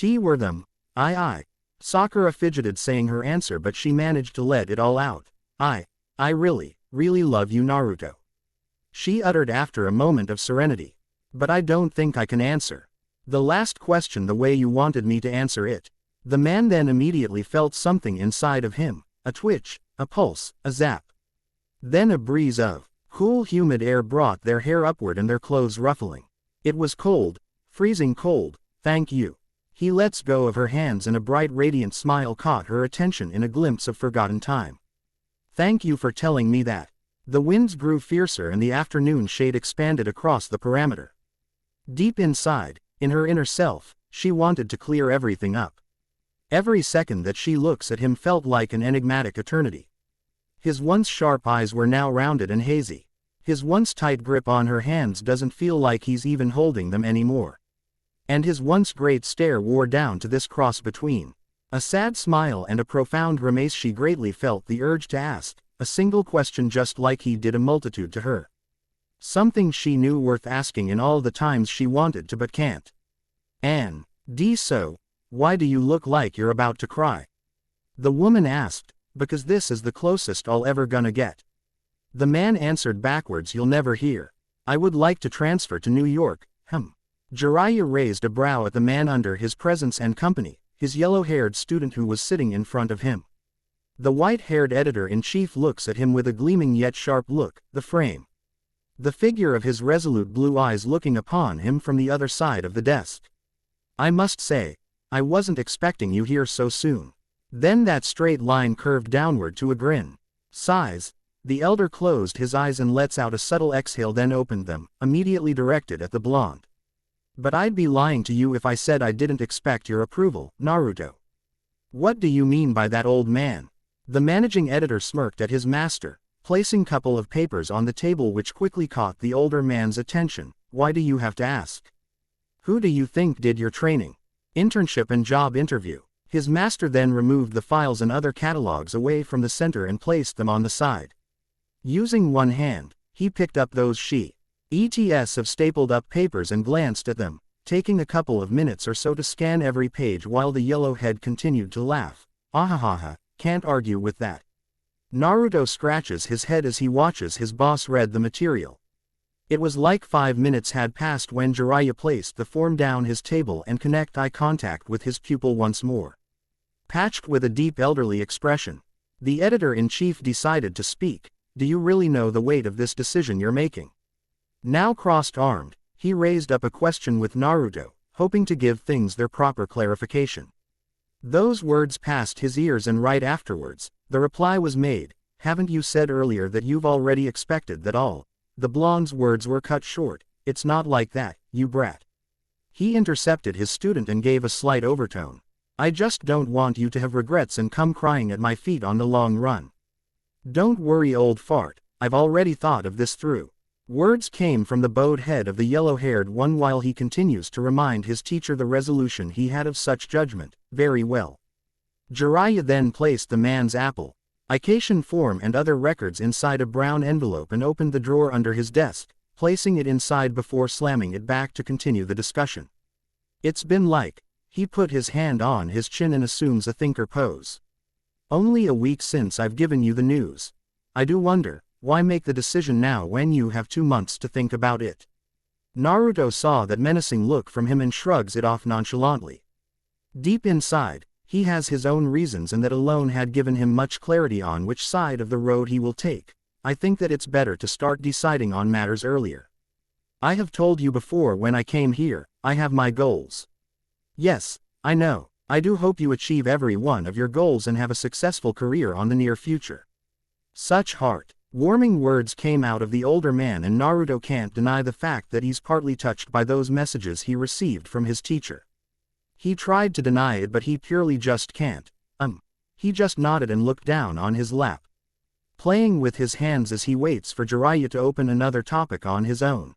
were them. I. Sakura fidgeted saying her answer, but she managed to let it all out. I really, really love you, Naruto. She uttered after a moment of serenity. But I don't think I can answer the last question the way you wanted me to answer it. The man then immediately felt something inside of him, a twitch, a pulse, a zap. Then a breeze of cool humid air brought their hair upward and their clothes ruffling. It was cold, freezing cold. Thank you. He lets go of her hands and a bright radiant smile caught her attention in a glimpse of forgotten time. Thank you for telling me that. The winds grew fiercer and the afternoon shade expanded across the parameter. Deep inside, in her inner self, she wanted to clear everything up. Every second that she looks at him felt like an enigmatic eternity. His once sharp eyes were now rounded and hazy. His once tight grip on her hands doesn't feel like he's even holding them anymore. And his once great stare wore down to this cross between a sad smile and a profound grimace. She greatly felt the urge to ask a single question, just like he did a multitude to her. Something she knew worth asking in all the times she wanted to but can't. So, why do you look like you're about to cry? The woman asked. Because this is the closest I'll ever gonna get. The man answered backwards. You'll never hear. I would like to transfer to New York. Jiraiya raised a brow at the man under his presence and company, his yellow-haired student who was sitting in front of him. The white-haired editor-in-chief looks at him with a gleaming yet sharp look, the frame. The figure of his resolute blue eyes looking upon him from the other side of the desk. I must say, I wasn't expecting you here so soon. Then that straight line curved downward to a grin. Sighs. The elder closed his eyes and lets out a subtle exhale, then opened them, immediately directed at the blonde. But I'd be lying to you if I said I didn't expect your approval, Naruto. What do you mean by that, old man? The managing editor smirked at his master, placing a couple of papers on the table which quickly caught the older man's attention. Why do you have to ask? Who do you think did your training, internship and job interview? His master then removed the files and other catalogs away from the center and placed them on the side. Using one hand, he picked up those ETS of stapled up papers and glanced at them, taking a couple of minutes or so to scan every page while the yellow head continued to laugh. Ahahaha, can't argue with that. Naruto scratches his head as he watches his boss read the material. It was like 5 minutes had passed when Jiraiya placed the form down his table and connect eye contact with his pupil once more. Patched with a deep elderly expression, the editor-in-chief decided to speak. Do you really know the weight of this decision you're making? Now crossed-armed, he raised up a question with Naruto, hoping to give things their proper clarification. Those words passed his ears and right afterwards, the reply was made. Haven't you said earlier that you've already expected that all? The blonde's words were cut short. It's not like that, you brat. He intercepted his student and gave a slight overtone. I just don't want you to have regrets and come crying at my feet on the long run. Don't worry, old fart, I've already thought of this through. Words came from the bowed head of the yellow-haired one while he continues to remind his teacher the resolution he had of such judgment. Very well. Jiraiya then placed the man's application form and other records inside a brown envelope and opened the drawer under his desk, placing it inside before slamming it back to continue the discussion. It's been like, he put his hand on his chin and assumes a thinker pose. Only a week since I've given you the news. I do wonder, why make the decision now when you have 2 months to think about it? Naruto saw that menacing look from him and shrugs it off nonchalantly. Deep inside, he has his own reasons, and that alone had given him much clarity on which side of the road he will take. I think that it's better to start deciding on matters earlier. I have told you before when I came here, I have my goals. Yes, I know. I do hope you achieve every one of your goals and have a successful career on the near future. Such heart-warming words came out of the older man, and Naruto can't deny the fact that he's partly touched by those messages he received from his teacher. He tried to deny it, but he purely just can't. He just nodded and looked down on his lap, playing with his hands as he waits for Jiraiya to open another topic on his own.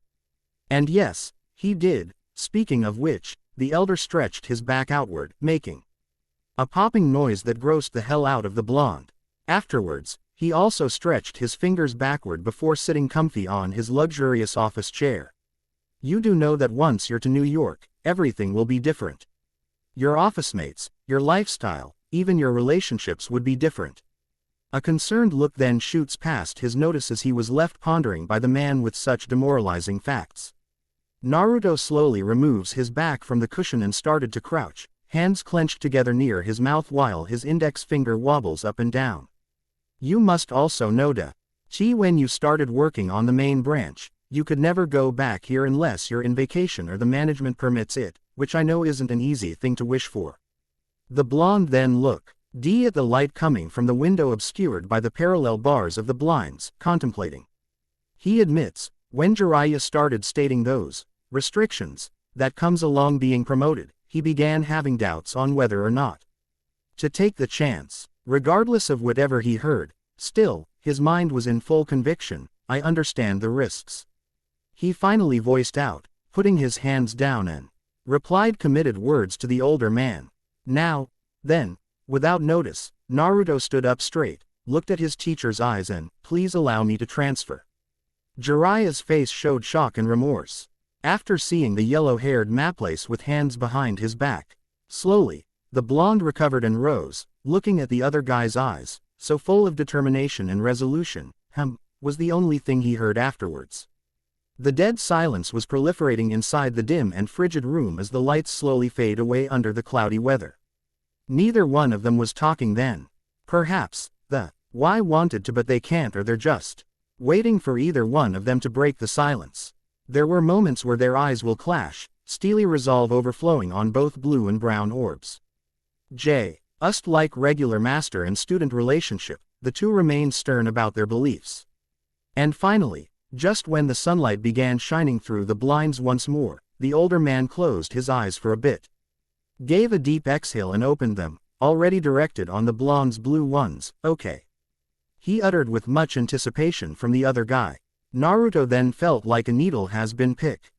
And yes, he did. Speaking of which, the elder stretched his back outward, making a popping noise that grossed the hell out of the blonde. Afterwards, he also stretched his fingers backward before sitting comfy on his luxurious office chair. You do know that once you're to New York, everything will be different. Your office mates, your lifestyle, even your relationships would be different. A concerned look then shoots past his notice as he was left pondering by the man with such demoralizing facts. Naruto slowly removes his back from the cushion and started to crouch, hands clenched together near his mouth while his index finger wobbles up and down. You must also know that, when you started working on the main branch, you could never go back here unless you're in vacation or the management permits it, which I know isn't an easy thing to wish for. The blonde then looked at the light coming from the window obscured by the parallel bars of the blinds, contemplating. He admits, when Jiraiya started stating those restrictions that comes along being promoted, he began having doubts on whether or not to take the chance. Regardless of whatever he heard, still, his mind was in full conviction. I understand the risks. He finally voiced out, putting his hands down, and replied committed words to the older man. Now, then, without notice, Naruto stood up straight, looked at his teacher's eyes and, please allow me to transfer. Jiraiya's face showed shock and remorse. After seeing the yellow-haired Maplace with hands behind his back, slowly, the blonde recovered and rose, looking at the other guy's eyes, so full of determination and resolution, was the only thing he heard afterwards. The dead silence was proliferating inside the dim and frigid room as the lights slowly fade away under the cloudy weather. Neither one of them was talking then. Perhaps, why wanted to but they can't, or they're just waiting for either one of them to break the silence. There were moments where their eyes will clash, steely resolve overflowing on both blue and brown orbs. Like regular master and student relationship, the two remained stern about their beliefs. And finally, just when the sunlight began shining through the blinds once more, the older man closed his eyes for a bit, gave a deep exhale and opened them, already directed on the blonde's blue ones. Okay, he uttered with much anticipation from the other guy. Naruto then felt like a needle has been picked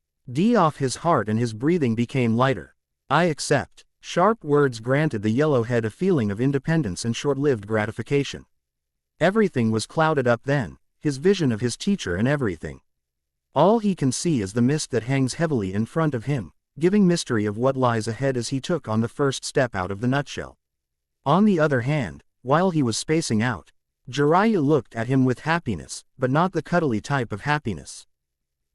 off his heart and his breathing became lighter. I accept. Sharp words granted the yellowhead a feeling of independence and short-lived gratification. Everything was clouded up then, his vision of his teacher and everything. All he can see is the mist that hangs heavily in front of him, giving mystery of what lies ahead as he took on the first step out of the nutshell. On the other hand, while he was spacing out, Jiraiya looked at him with happiness, but not the cuddly type of happiness.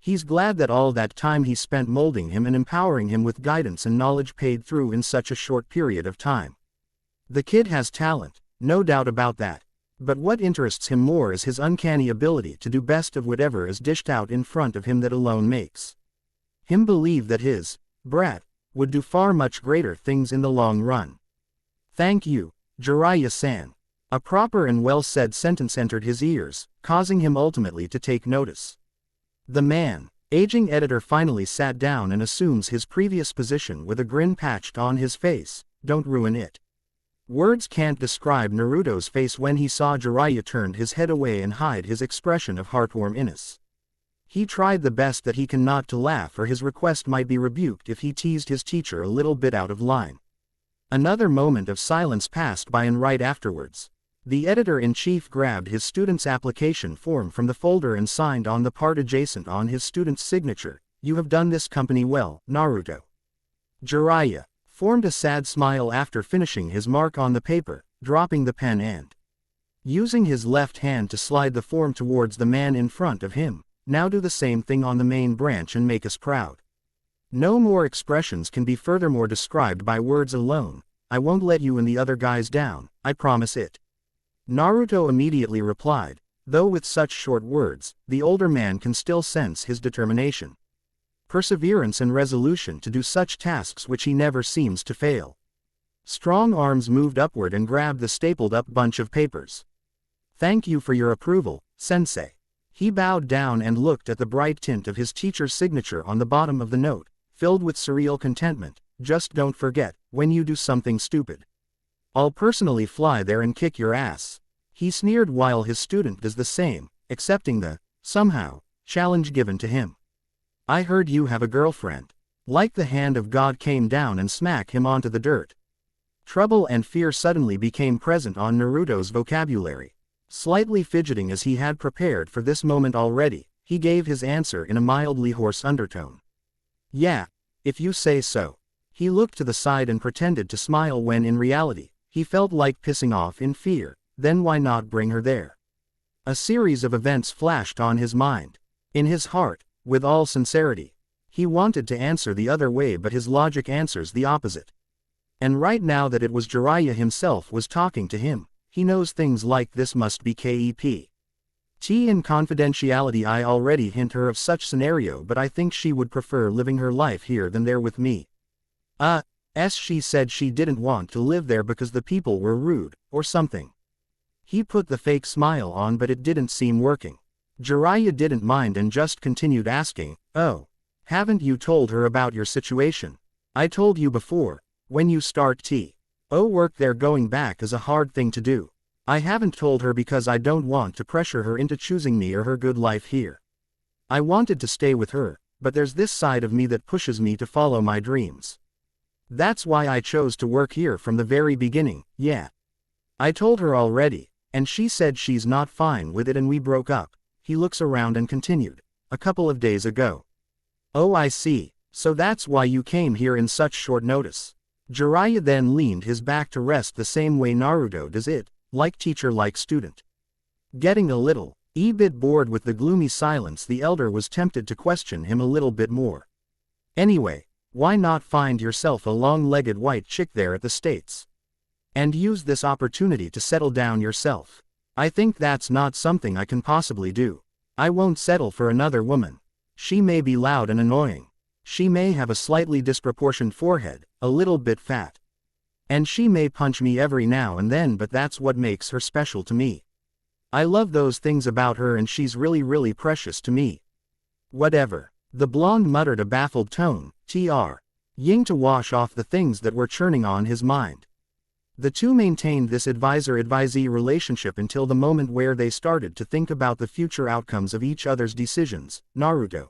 He's glad that all that time he spent molding him and empowering him with guidance and knowledge paid through in such a short period of time. The kid has talent, no doubt about that. But what interests him more is his uncanny ability to do best of whatever is dished out in front of him that alone makes him believe that his brat would do far much greater things in the long run. Thank you, Jiraiya-san. A proper and well-said sentence entered his ears, causing him ultimately to take notice. The aging editor finally sat down and assumes his previous position with a grin patched on his face. Don't ruin it. Words can't describe Naruto's face when he saw Jiraiya turned his head away and hide his expression of heartwarmness. He tried the best that he can not to laugh, or his request might be rebuked if he teased his teacher a little bit out of line. Another moment of silence passed by, and right afterwards, The editor-in-chief grabbed his student's application form from the folder and signed on the part adjacent on his student's signature. You have done this company well, Naruto. Jiraiya formed a sad smile after finishing his mark on the paper, dropping the pen and using his left hand to slide the form towards the man in front of him. Now do the same thing on the main branch and make us proud. No more expressions can be furthermore described by words alone. I won't let you and the other guys down, I promise it. Naruto immediately replied, though with such short words, the older man can still sense his determination, perseverance and resolution to do such tasks which he never seems to fail. Strong arms moved upward and grabbed the stapled-up bunch of papers. Thank you for your approval, sensei. He bowed down and looked at the bright tint of his teacher's signature on the bottom of the note, filled with surreal contentment. Just don't forget, when you do something stupid, I'll personally fly there and kick your ass. He sneered while his student does the same, accepting the, somehow, challenge given to him. I heard you have a girlfriend. Like the hand of God came down and smacked him onto the dirt. Trouble and fear suddenly became present on Naruto's vocabulary. Slightly fidgeting as he had prepared for this moment already, he gave his answer in a mildly hoarse undertone. Yeah, if you say so. He looked to the side and pretended to smile when in reality, he felt like pissing off in fear. Then why not bring her there? A series of events flashed on his mind. In his heart, with all sincerity, he wanted to answer the other way, but his logic answers the opposite. And right now that it was Jiraiya himself was talking to him, he knows things like this must be KEP. In confidentiality, I already hint her of such scenario, but I think she would prefer living her life here than there with me. She said she didn't want to live there because the people were rude, or something. He put the fake smile on, but it didn't seem working. Jiraiya didn't mind and just continued asking, oh, haven't you told her about your situation? I told you before, when you start work there, going back is a hard thing to do. I haven't told her because I don't want to pressure her into choosing me or her good life here. I wanted to stay with her, but there's this side of me that pushes me to follow my dreams. That's why I chose to work here from the very beginning. Yeah. I told her already, and she said she's not fine with it and we broke up. He looks around and continued, a couple of days ago. Oh, I see, so that's why you came here in such short notice. Jiraiya then leaned his back to rest the same way Naruto does it, like teacher like student. Getting a little bit bored with the gloomy silence, the elder was tempted to question him a little bit more. Anyway, why not find yourself a long-legged white chick there at the States? And use this opportunity to settle down yourself. I think that's not something I can possibly do. I won't settle for another woman. She may be loud and annoying. She may have a slightly disproportioned forehead, a little bit fat. And she may punch me every now and then, but that's what makes her special to me. I love those things about her and she's really, really precious to me. Whatever. The blonde muttered a baffled tone, Ying to wash off the things that were churning on his mind. The two maintained this advisor-advisee relationship until the moment where they started to think about the future outcomes of each other's decisions, Naruto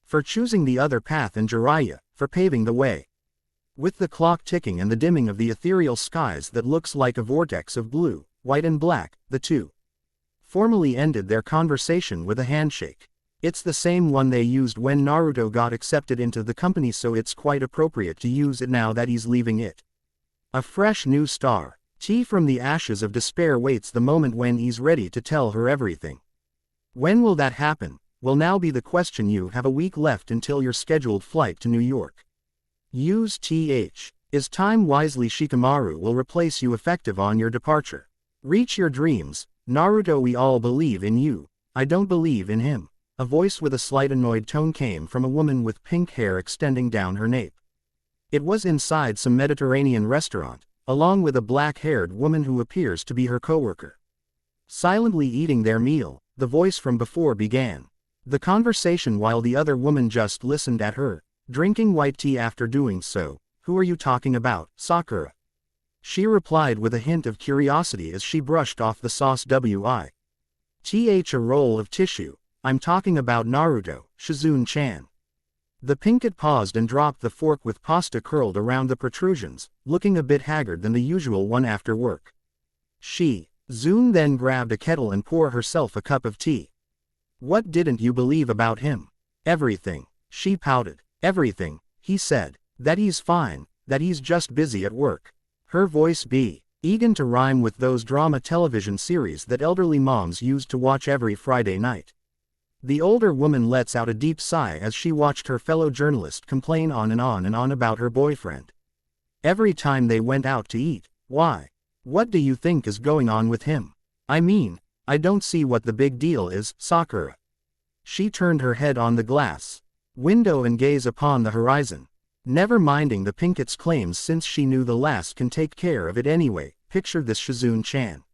for choosing the other path and Jiraiya for paving the way. With the clock ticking and the dimming of the ethereal skies that looks like a vortex of blue, white and black, the two formally ended their conversation with a handshake. It's the same one they used when Naruto got accepted into the company, so it's quite appropriate to use it now that he's leaving it. A fresh new star, from the ashes of despair, waits the moment when he's ready to tell her everything. When will that happen? Will now be the question. You have a week left until your scheduled flight to New York. Use is time wisely. Shikamaru will replace you effective on your departure. Reach your dreams, Naruto. We all believe in you. I don't believe in him. A voice with a slight annoyed tone came from a woman with pink hair extending down her nape. It was inside some Mediterranean restaurant, along with a black-haired woman who appears to be her coworker. Silently eating their meal, the voice from before began the conversation while the other woman just listened at her, drinking white tea. After doing so, who are you talking about, Sakura? She replied with a hint of curiosity as she brushed off the sauce. A roll of tissue. I'm talking about Naruto, Shizune-chan. The pinkett paused and dropped the fork with pasta curled around the protrusions, looking a bit haggard than the usual one after work. She Zune then grabbed a kettle and poured herself a cup of tea. What didn't you believe about him? Everything. She pouted. Everything, he said. That he's fine, that he's just busy at work. Her voice began to rhyme with those drama television series that elderly moms used to watch every Friday night. The older woman lets out a deep sigh as she watched her fellow journalist complain on and on and on about her boyfriend. Every time they went out to eat. Why? What do you think is going on with him? I mean, I don't see what the big deal is, Sakura. She turned her head on the glass window and gazed upon the horizon, never minding the Pinket's claims since she knew the lass can take care of it anyway. Picture this, Shizune-chan.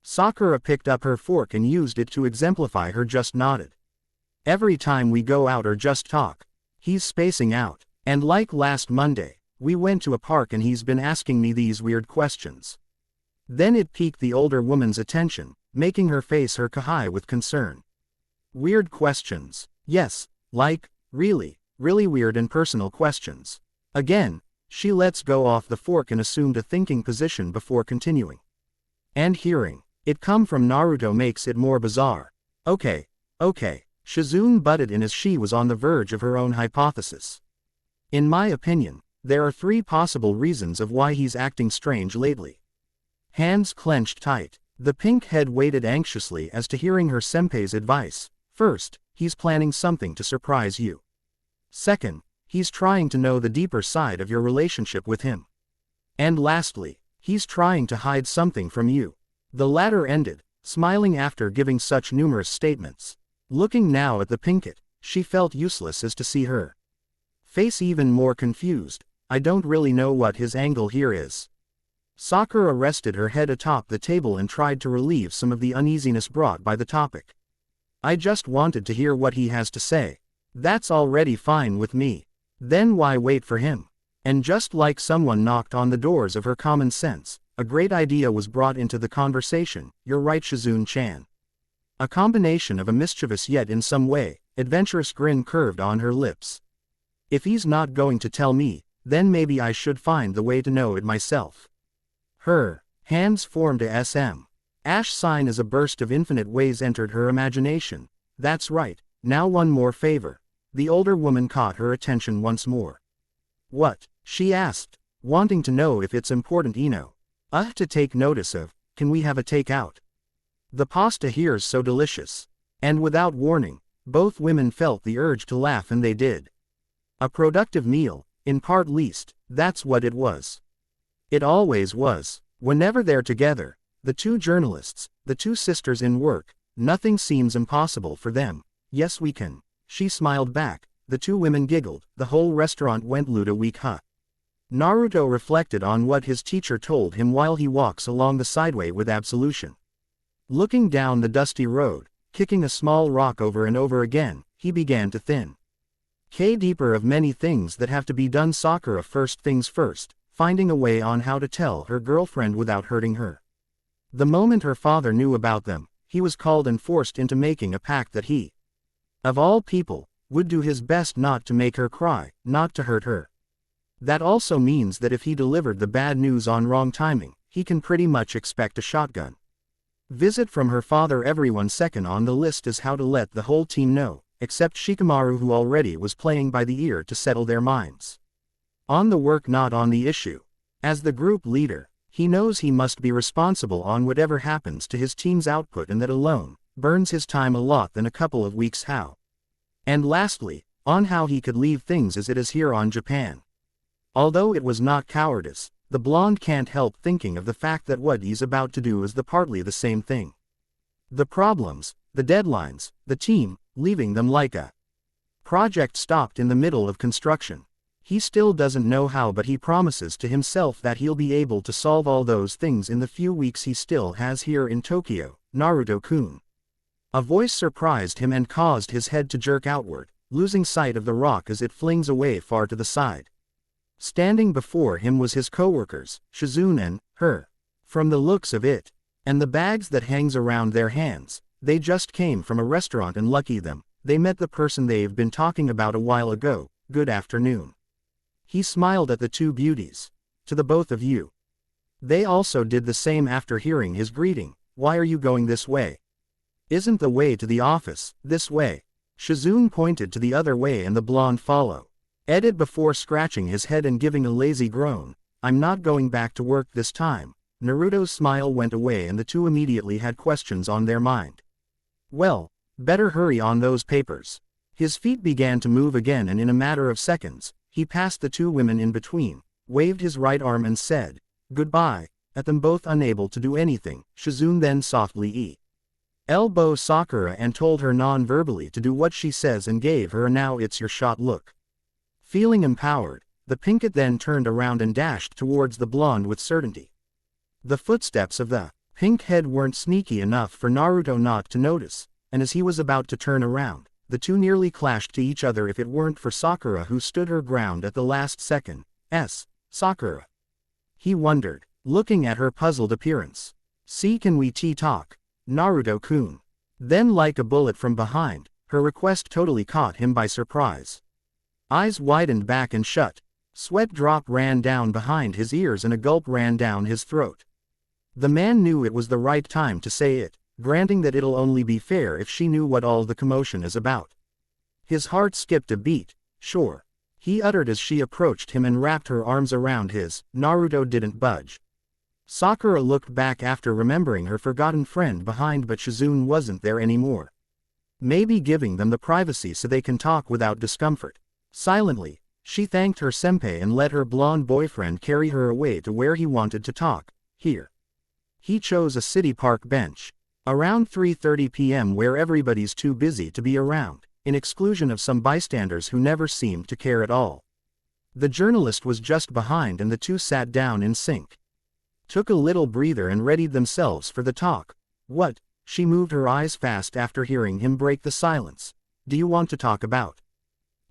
Sakura picked up her fork and used it to exemplify her just nodded. Every time we go out or just talk, he's spacing out. And like last Monday, we went to a park and he's been asking me these weird questions. Then it piqued the older woman's attention, making her face her kahai with concern. Weird questions. Yes, like, really weird and personal questions. Again, she lets go off the fork and assumed a thinking position before continuing. And hearing it come from Naruto makes it more bizarre. Okay. Shizune butted in as she was on the verge of her own hypothesis. In my opinion, there are 3 possible reasons of why he's acting strange lately. Hands clenched tight, the pink head waited anxiously as to hearing her senpai's advice. First, he's planning something to surprise you. Second, he's trying to know the deeper side of your relationship with him. And lastly, he's trying to hide something from you. The latter ended, smiling after giving such numerous statements. Looking now at the Pinket, she felt useless as to see her face even more confused. I don't really know what his angle here is. Sakura rested her head atop the table and tried to relieve some of the uneasiness brought by the topic. I just wanted to hear what he has to say. That's already fine with me. Then why wait for him? And just like someone knocked on the doors of her common sense, a great idea was brought into the conversation. You're right, Shizune-chan. A combination of a mischievous yet in some way adventurous grin curved on her lips. If he's not going to tell me, then maybe I should find the way to know it myself. Her hands formed a SM Ash sign as a burst of infinite ways entered her imagination. That's right, now one more favor. The older woman caught her attention once more. What? She asked, wanting to know if it's important, to take notice of. Can we have a takeout? The pasta here's so delicious. And without warning, both women felt the urge to laugh, and they did. A productive meal, in part least, that's what it was. It always was. Whenever they're together, the 2 journalists, the 2 sisters in work, nothing seems impossible for them. Yes, we can. She smiled back, the 2 women giggled, the whole restaurant went Ludowick. Naruto reflected on what his teacher told him while he walks along the sideway with absolution. Looking down the dusty road, kicking a small rock over and over again, he began to think. Deeper of many things that have to be done. Sakura, first things first, finding a way on how to tell her girlfriend without hurting her. The moment her father knew about them, he was called and forced into making a pact that he, of all people, would do his best not to make her cry, not to hurt her. That also means that if he delivered the bad news on wrong timing, he can pretty much expect a shotgun visit from her father. Everyone second on the list is how to let the whole team know, except Shikamaru, who already was playing by the ear to settle their minds on the work, not on the issue. As the group leader, he knows he must be responsible on whatever happens to his team's output, and that alone burns his time a lot than a couple of weeks. How? And lastly, on how he could leave things as it is here on Japan. Although it was not cowardice, the blonde can't help thinking of the fact that what he's about to do is partly the same thing. The problems, the deadlines, the team, leaving them like a project stopped in the middle of construction. He still doesn't know how, but he promises to himself that he'll be able to solve all those things in the few weeks he still has here in Tokyo. Naruto-kun. A voice surprised him and caused his head to jerk outward, losing sight of the rock as it flings away far to the side. Standing before him was his co-workers, Shizune and her. From the looks of it, and the bags that hangs around their hands, they just came from a restaurant, and lucky them, they met the person they've been talking about a while ago. Good afternoon. He smiled at the 2 beauties. To the both of you. They also did the same after hearing his greeting. why are you going this way? Isn't the way to the office this way? Shizune pointed to the other way and the blonde followed. Edit before scratching his head and giving a lazy groan. I'm not going back to work this time. Naruto's smile went away and the two immediately had questions on their mind. Well, better hurry on those papers. His feet began to move again and in a matter of seconds, he passed the two women in between, waved his right arm and said, "Goodbye," at them both unable to do anything. Shizune then softly elbowed Sakura and told her non-verbally to do what she says and gave her a "now it's your shot" look. Feeling empowered, the pinkett then turned around and dashed towards the blonde with certainty. The footsteps of the pink head weren't sneaky enough for Naruto not to notice, and as he was about to turn around, the two nearly clashed to each other if it weren't for Sakura who stood her ground at the last second. Sakura. He wondered, looking at her puzzled appearance. "See, can we talk, Naruto-kun?" Then like a bullet from behind, her request totally caught him by surprise. Eyes widened back and shut. Sweat drop ran down behind his ears and a gulp ran down his throat. The man knew it was the right time to say it, granting that it'll only be fair if she knew what all the commotion is about. His heart skipped a beat. "Sure," he uttered as she approached him and wrapped her arms around his. Naruto didn't budge. Sakura looked back after remembering her forgotten friend behind, but Shizune wasn't there anymore. Maybe giving them the privacy so they can talk without discomfort. Silently, she thanked her senpai and let her blonde boyfriend carry her away to where he wanted to talk. Here. He chose a city park bench. Around 3:30 p.m. where everybody's too busy to be around, in exclusion of some bystanders who never seemed to care at all. The journalist was just behind and the two sat down in sync. Took a little breather and readied themselves for the talk. "What?" She moved her eyes fast after hearing him break the silence. "Do you want to talk about?"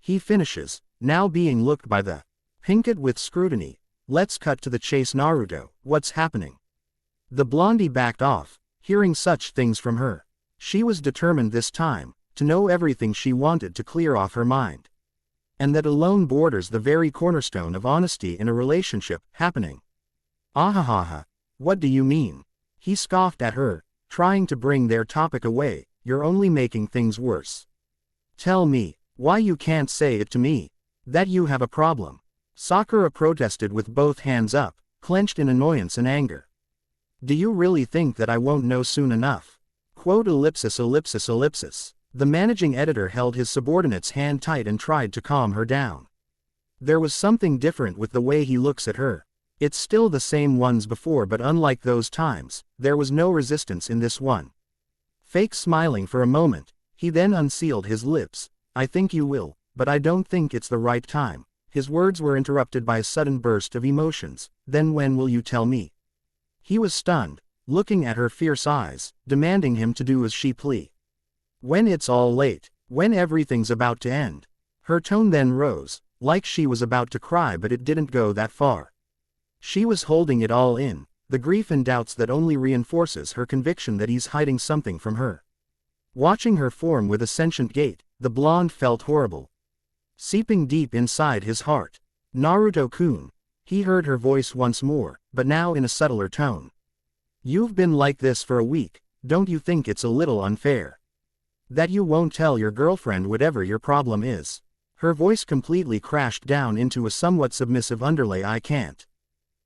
He finishes, now being looked by the pinkett with scrutiny. "Let's cut to the chase, Naruto. What's happening?" The blondie backed off, hearing such things from her. She was determined this time to know everything she wanted to clear off her mind. And that alone borders the very cornerstone of honesty in a relationship. Happening. "Ahahaha. What do you mean?" He scoffed at her, trying to bring their topic away. "You're only making things worse. Tell me, why you can't say it to me? That you have a problem." Sakura protested with both hands up, clenched in annoyance and anger. "Do you really think that I won't know soon enough?" Quote ellipsis. The managing editor held his subordinate's hand tight and tried to calm her down. There was something different with the way he looks at her. It's still the same ones before, but unlike those times, there was no resistance in this one. Fake smiling for a moment, he then unsealed his lips. "I think you will, but I don't think it's the right time." His words were interrupted by a sudden burst of emotions. "Then when will you tell me?" He was stunned, looking at her fierce eyes, demanding him to do as she pleased. "When it's all late, when everything's about to end." Her tone then rose, like she was about to cry, but it didn't go that far. She was holding it all in, the grief and doubts that only reinforces her conviction that he's hiding something from her. Watching her form with a sentient gait, the blonde felt horrible. Seeping deep inside his heart. "Naruto-kun." He heard her voice once more, but now in a subtler tone. "You've been like this for a week, don't you think it's a little unfair? That you won't tell your girlfriend whatever your problem is?" Her voice completely crashed down into a somewhat submissive underlay. "I can't.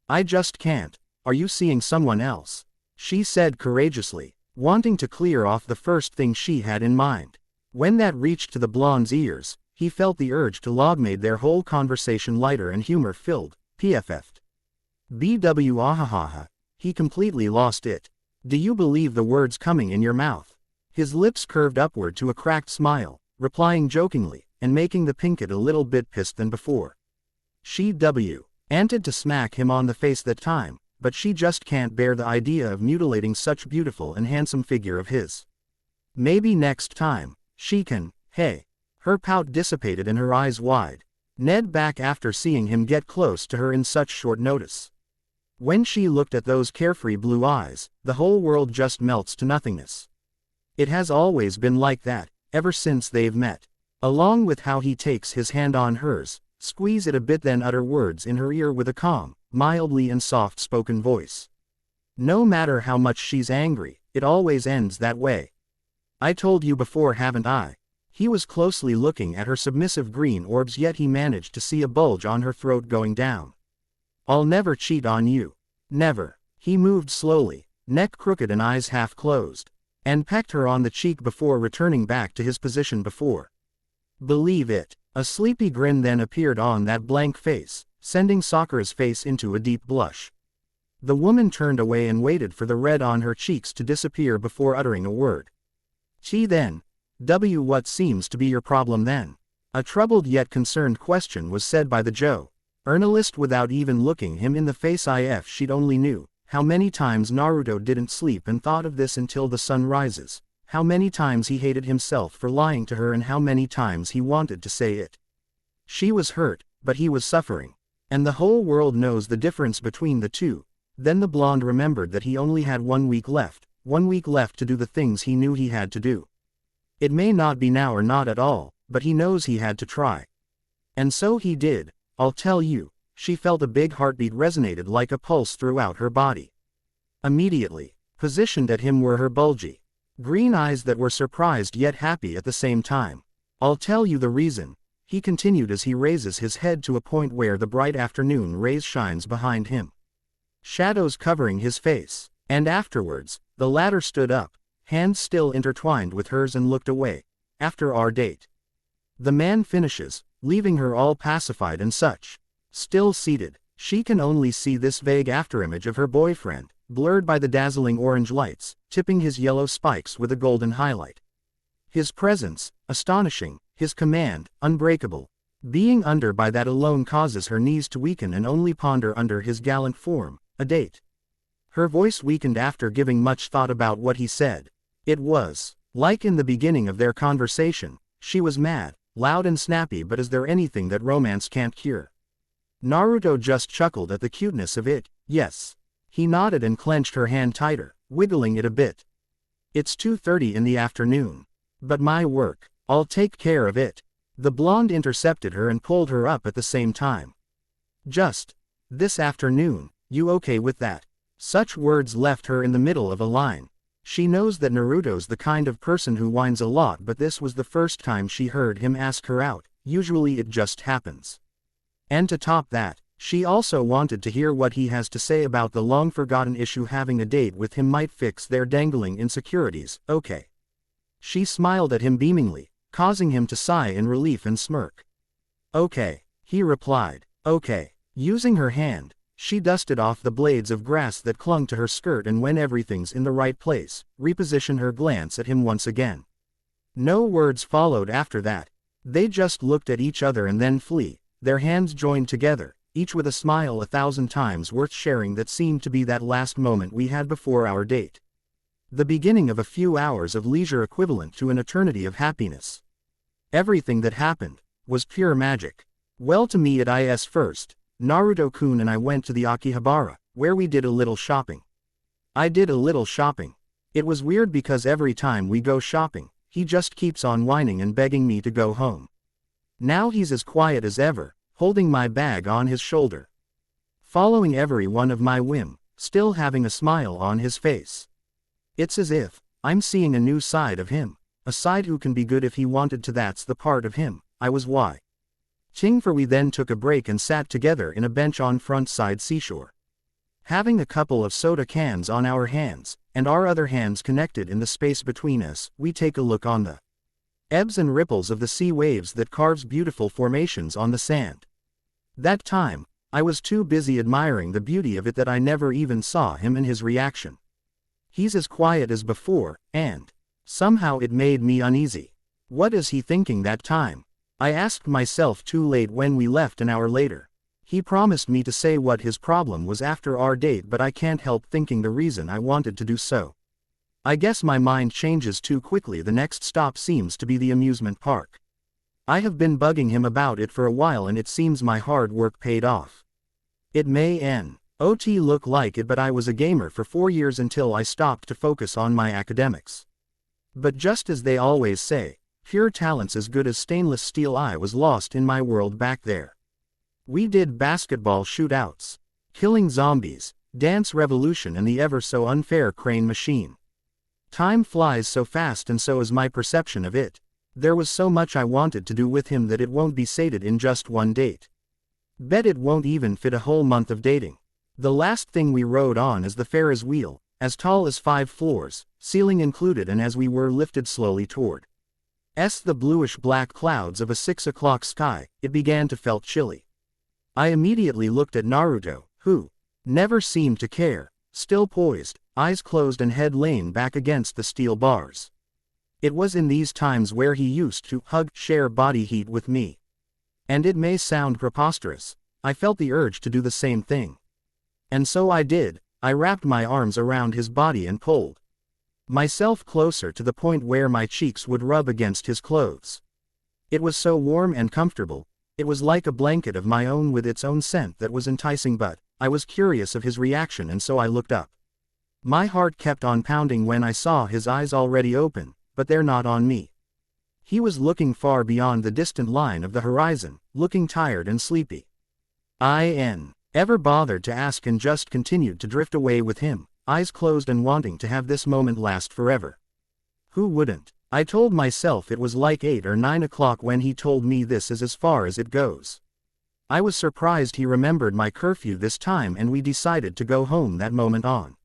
I just can't. Are you seeing someone else?" she said courageously, wanting to clear off the first thing she had in mind. When that reached to the blonde's ears, he felt the urge to log made their whole conversation lighter and humor-filled. PFF'd. BW ahahaha. He completely lost it. "Do you believe the words coming in your mouth?" His lips curved upward to a cracked smile, replying jokingly, and making the pinkett a little bit pissed than before. She wanted to smack him on the face that time, but she just can't bear the idea of mutilating such beautiful and handsome figure of his. Maybe next time, she can. Hey. Her pout dissipated and her eyes wide. Ned back after seeing him get close to her in such short notice. When she looked at those carefree blue eyes, the whole world just melts to nothingness. It has always been like that, ever since they've met. Along with how he takes his hand on hers, squeeze it a bit, then utter words in her ear with a calm, mildly and soft-spoken voice. No matter how much she's angry, it always ends that way. I told you before, haven't I? He was closely looking at her submissive green orbs, yet he managed to see a bulge on her throat going down. I'll never cheat on you. Never. He moved slowly, neck crooked and eyes half closed, and pecked her on the cheek before returning back to his position before. Believe it. A sleepy grin then appeared on that blank face, sending Sakura's face into a deep blush. The woman turned away and waited for the red on her cheeks to disappear before uttering a word. Gee then. What seems to be your problem then? A troubled yet concerned question was said by the Joe. Earnest without even looking him in the face. If she'd only knew how many times Naruto didn't sleep and thought of this until the sun rises, how many times he hated himself for lying to her, and how many times he wanted to say it. She was hurt, but he was suffering. And the whole world knows the difference between the two. Then the blonde remembered that he only had 1 week left to do the things he knew he had to do. It may not be now or not at all, but he knows he had to try. And so he did. I'll tell you. She felt a big heartbeat resonated like a pulse throughout her body. Immediately, positioned at him were her bulgy green eyes that were surprised yet happy at the same time. I'll tell you the reason, he continued as he raises his head to a point where the bright afternoon rays shines behind him, shadows covering his face. And afterwards, the latter stood up, hands still intertwined with hers, and looked away. After our date. The man finishes, leaving her all pacified and such. Still seated, she can only see this vague afterimage of her boyfriend, blurred by the dazzling orange lights, tipping his yellow spikes with a golden highlight. His presence, astonishing, his command, unbreakable. Being under by that alone causes her knees to weaken and only ponder under his gallant form. A date. Her voice weakened after giving much thought about what he said. It was like in the beginning of their conversation. She was mad, loud and snappy, but is there anything that romance can't cure? Naruto just chuckled at the cuteness of it. Yes. He nodded and clenched her hand tighter, wiggling it a bit. It's 2:30 in the afternoon. But my work, I'll take care of it. The blonde intercepted her and pulled her up at the same time. Just this afternoon, you okay with that? Such words left her in the middle of a line. She knows that Naruto's the kind of person who whines a lot, but this was the first time she heard him ask her out. Usually it just happens. And to top that, she also wanted to hear what he has to say about the long-forgotten issue having a date with him might fix their dangling insecurities. Okay. She smiled at him beamingly, causing him to sigh in relief and smirk. Okay, he replied. Okay. Using her hand, she dusted off the blades of grass that clung to her skirt, and when everything's in the right place, repositioned her glance at him once again. No words followed after that. They just looked at each other and then flee, their hands joined together, each with a smile 1,000 times worth sharing that seemed to be that last moment we had before our date. The beginning of a few hours of leisure equivalent to an eternity of happiness. Everything that happened was pure magic. Well, to me at is first, Naruto-kun and I went to the Akihabara, where we did a little shopping. I did a little shopping. It was weird because every time we go shopping, he just keeps on whining and begging me to go home. Now he's as quiet as ever, holding my bag on his shoulder, following every one of my whim, still having a smile on his face. It's as if I'm seeing a new side of him, a side who can be good if he wanted to. That's the part of him I was watching for. We then took a break and sat together in a bench on front side seashore, having a couple of soda cans on our hands, and our other hands connected in the space between us. We take a look on the ebbs and ripples of the sea waves that carves beautiful formations on the sand. That time, I was too busy admiring the beauty of it that I never even saw him and his reaction. He's as quiet as before, and somehow it made me uneasy. What is he thinking that time? I asked myself too late when we left an hour later. He promised me to say what his problem was after our date, but I can't help thinking the reason I wanted to do so. I guess my mind changes too quickly. The next stop seems to be the amusement park. I have been bugging him about it for a while, and it seems my hard work paid off. It may not look like it, but I was a gamer for 4 years until I stopped to focus on my academics. But just as they always say, pure talent's as good as stainless steel. I was lost in my world back there. We did basketball shootouts, killing zombies, dance revolution, and the ever so unfair crane machine. Time flies so fast and so is my perception of it. There was so much I wanted to do with him that it won't be sated in just one date. Bet it won't even fit a whole month of dating. The last thing we rode on is the Ferris wheel, as tall as 5 floors, ceiling included, and as we were lifted slowly toward the bluish-black clouds of a 6 o'clock sky, it began to felt chilly. I immediately looked at Naruto, who never seemed to care, still poised, eyes closed and head laying back against the steel bars. It was in these times where he used to share body heat with me. And it may sound preposterous, I felt the urge to do the same thing. And so I did. I wrapped my arms around his body and pulled myself closer to the point where my cheeks would rub against his clothes. It was so warm and comfortable, it was like a blanket of my own with its own scent that was enticing, but I was curious of his reaction and so I looked up. My heart kept on pounding when I saw his eyes already open, but they're not on me. He was looking far beyond the distant line of the horizon, looking tired and sleepy. I ever bothered to ask and just continued to drift away with him, eyes closed and wanting to have this moment last forever. Who wouldn't? I told myself it was like 8 or 9 o'clock when he told me this is as far as it goes. I was surprised he remembered my curfew this time and we decided to go home that moment on.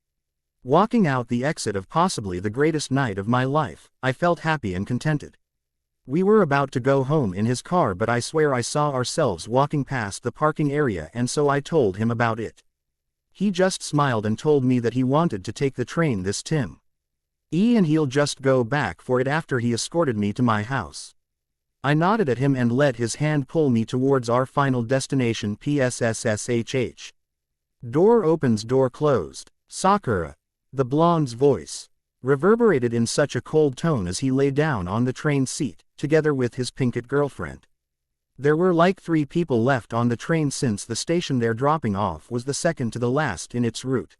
Walking out the exit of possibly the greatest night of my life, I felt happy and contented. We were about to go home in his car, but I swear I saw ourselves walking past the parking area, and so I told him about it. He just smiled and told me that he wanted to take the train this time, and he'll just go back for it after he escorted me to my house. I nodded at him and let his hand pull me towards our final destination, PSSSHH. Door opens, door closed. Sakura, the blonde's voice, reverberated in such a cold tone as he lay down on the train seat, together with his pinkett girlfriend. There were like 3 people left on the train since the station they're dropping off was the second to the last in its route.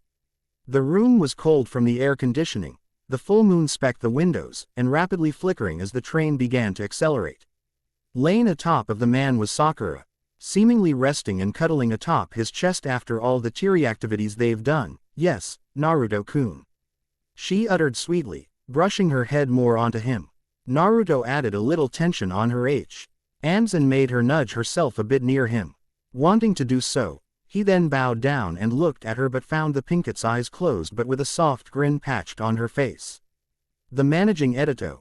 The room was cold from the air conditioning, the full moon specked the windows, and rapidly flickering as the train began to accelerate. Laying atop of the man was Sakura, seemingly resting and cuddling atop his chest after all the teary activities they've done. Yes, Naruto-kun, she uttered sweetly, brushing her head more onto him. Naruto added a little tension on her hands and made her nudge herself a bit near him. Wanting to do so, he then bowed down and looked at her but found the pinkett's eyes closed but with a soft grin patched on her face. The managing editor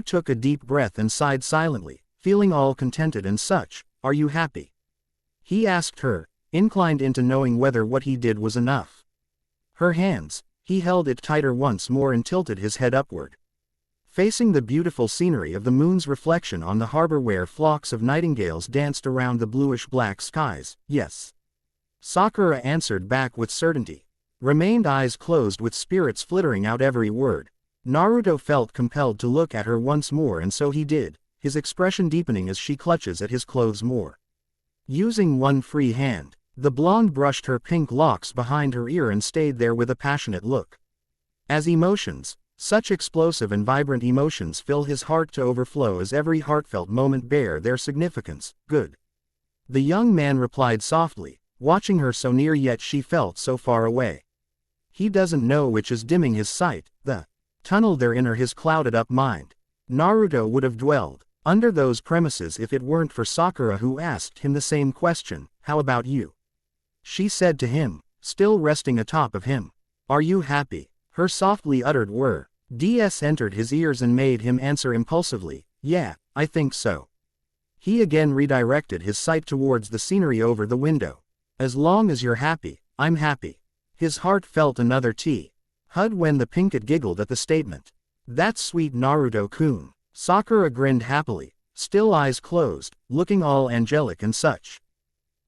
took a deep breath and sighed silently, feeling all contented and such. Are you happy? He asked her, inclined into knowing whether what he did was enough. Her hands, he held it tighter once more and tilted his head upward, facing the beautiful scenery of the moon's reflection on the harbor where flocks of nightingales danced around the bluish-black skies. Yes. Sakura answered back with certainty, remained eyes closed with spirits flittering out every word. Naruto felt compelled to look at her once more and so he did, his expression deepening as she clutches at his clothes more. Using one free hand, the blonde brushed her pink locks behind her ear and stayed there with a passionate look. As emotions, such explosive and vibrant emotions fill his heart to overflow as every heartfelt moment bear their significance. Good. The young man replied softly, watching her so near yet she felt so far away. He doesn't know which is dimming his sight, the tunnel therein or his clouded up mind. Naruto would have dwelled under those premises if it weren't for Sakura, who asked him the same question. How about you? She said to him, still resting atop of him. Are you happy? Her softly uttered words entered his ears and made him answer impulsively, yeah, I think so. He again redirected his sight towards the scenery over the window. As long as you're happy, I'm happy. His heart felt another hud when the pinkett giggled at the statement. That's sweet, Naruto-kun. Sakura grinned happily, still eyes closed, looking all angelic and such.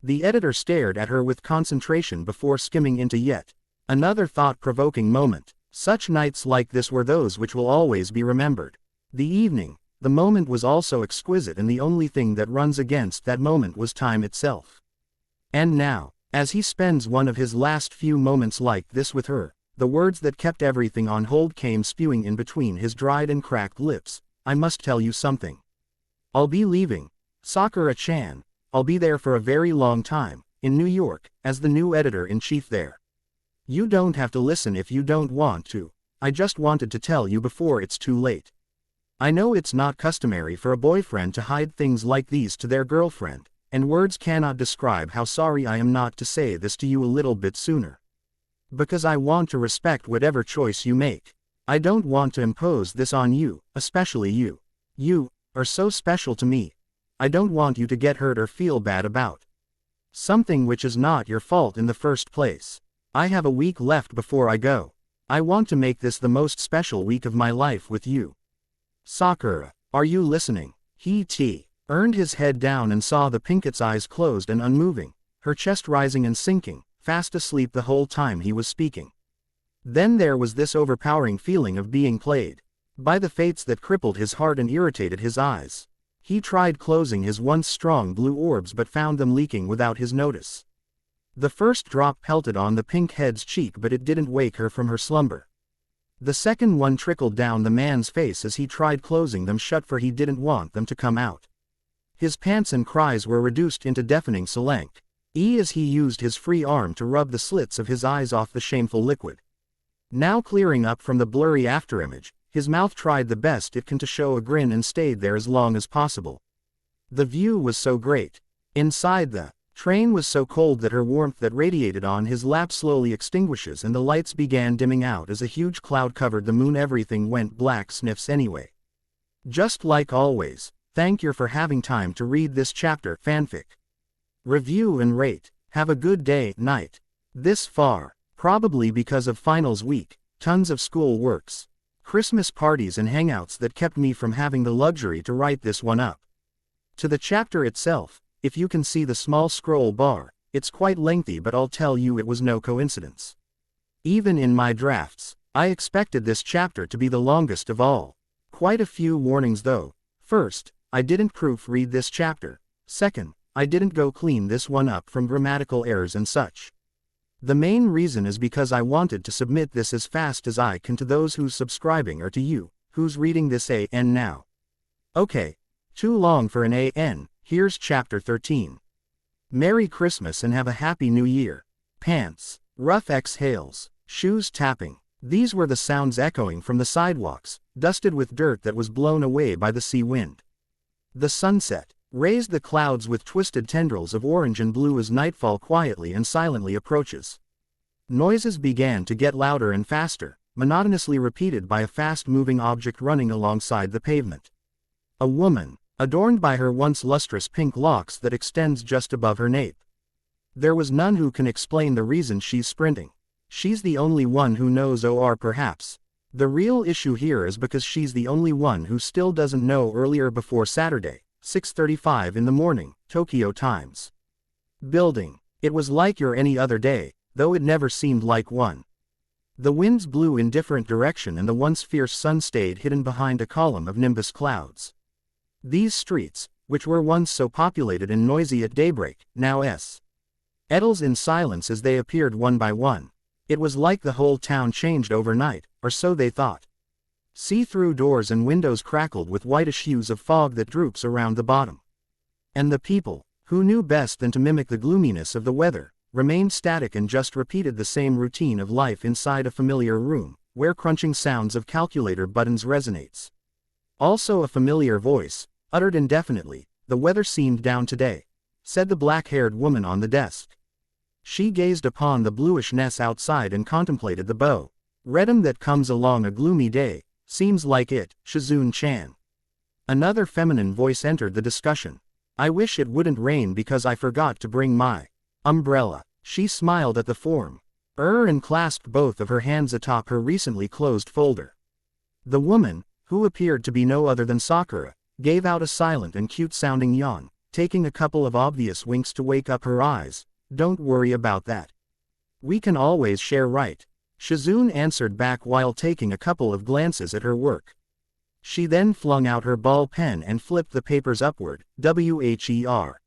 The editor stared at her with concentration before skimming into yet another thought-provoking moment. Such nights like this were those which will always be remembered. The evening, the moment was also exquisite, and the only thing that runs against that moment was time itself. And now, as he spends one of his last few moments like this with her, the words that kept everything on hold came spewing in between his dried and cracked lips. I must tell you something. I'll be leaving, Sakura-chan. I'll be there for a very long time, in New York, as the new editor-in-chief there. You don't have to listen if you don't want to. I just wanted to tell you before it's too late. I know it's not customary for a boyfriend to hide things like these to their girlfriend, and words cannot describe how sorry I am not to say this to you a little bit sooner. Because I want to respect whatever choice you make. I don't want to impose this on you, especially you. You are so special to me. I don't want you to get hurt or feel bad about something which is not your fault in the first place. I have a week left before I go. I want to make this the most special week of my life with you. Sakura, are you listening? He turned his head down and saw the Pinket's eyes closed and unmoving, her chest rising and sinking, fast asleep the whole time he was speaking. Then there was this overpowering feeling of being played by the fates that crippled his heart and irritated his eyes. He tried closing his once strong blue orbs but found them leaking without his notice. The first drop pelted on the pink head's cheek but it didn't wake her from her slumber. The second one trickled down the man's face as he tried closing them shut for he didn't want them to come out. His pants and cries were reduced into deafening salank as he used his free arm to rub the slits of his eyes off the shameful liquid. Now clearing up from the blurry afterimage, his mouth tried the best it can to show a grin and stayed there as long as possible. The view was so great. Inside the train was so cold that her warmth that radiated on his lap slowly extinguishes and the lights began dimming out as a huge cloud covered the moon. Everything went black sniffs anyway. Just like always, thank you for having time to read this chapter, fanfic. Review and rate. Have a good day, night. This far, probably because of finals week, tons of school works, Christmas parties and hangouts that kept me from having the luxury to write this one up. To the chapter itself, if you can see the small scroll bar, it's quite lengthy but I'll tell you it was no coincidence. Even in my drafts, I expected this chapter to be the longest of all. Quite a few warnings though. First, I didn't proofread this chapter. Second, I didn't go clean this one up from grammatical errors and such. The main reason is because I wanted to submit this as fast as I can to those who's subscribing or to you, who's reading this AN now. Okay, too long for an AN, here's chapter 13. Merry Christmas and have a Happy New Year. Pants, rough exhales, shoes tapping. These were the sounds echoing from the sidewalks, dusted with dirt that was blown away by the sea wind. The sunset raised the clouds with twisted tendrils of orange and blue as nightfall quietly and silently approaches. Noises began to get louder and faster, monotonously repeated by a fast-moving object running alongside the pavement. A woman, adorned by her once lustrous pink locks that extends just above her nape. There was none who can explain the reason she's sprinting. She's the only one who knows, or perhaps the real issue here is because she's the only one who still doesn't know. Earlier before Saturday, 6:35 in the morning, Tokyo Times building. It was like your any other day, though it never seemed like one. The winds blew in different direction and the once fierce sun stayed hidden behind a column of nimbus clouds. These streets, which were once so populated and noisy at daybreak, now idles in silence as they appeared one by one. It was like the whole town changed overnight, or so they thought. See-through doors and windows crackled with whitish hues of fog that droops around the bottom. And the people, who knew best than to mimic the gloominess of the weather, remained static and just repeated the same routine of life inside a familiar room, where crunching sounds of calculator buttons resonates. Also a familiar voice, uttered indefinitely, "The weather seemed down today," said the black-haired woman on the desk. She gazed upon the bluishness outside and contemplated the bow rhythm that comes along a gloomy day. Seems like it, Shizune-chan. Another feminine voice entered the discussion. I wish it wouldn't rain because I forgot to bring my umbrella. She smiled at the form and clasped both of her hands atop her recently closed folder. The woman, who appeared to be no other than Sakura, gave out a silent and cute-sounding yawn, taking a couple of obvious winks to wake up her eyes. Don't worry about that. We can always share, right? Shizune answered back while taking a couple of glances at her work. She then flung out her ball pen and flipped the papers upward, WHER.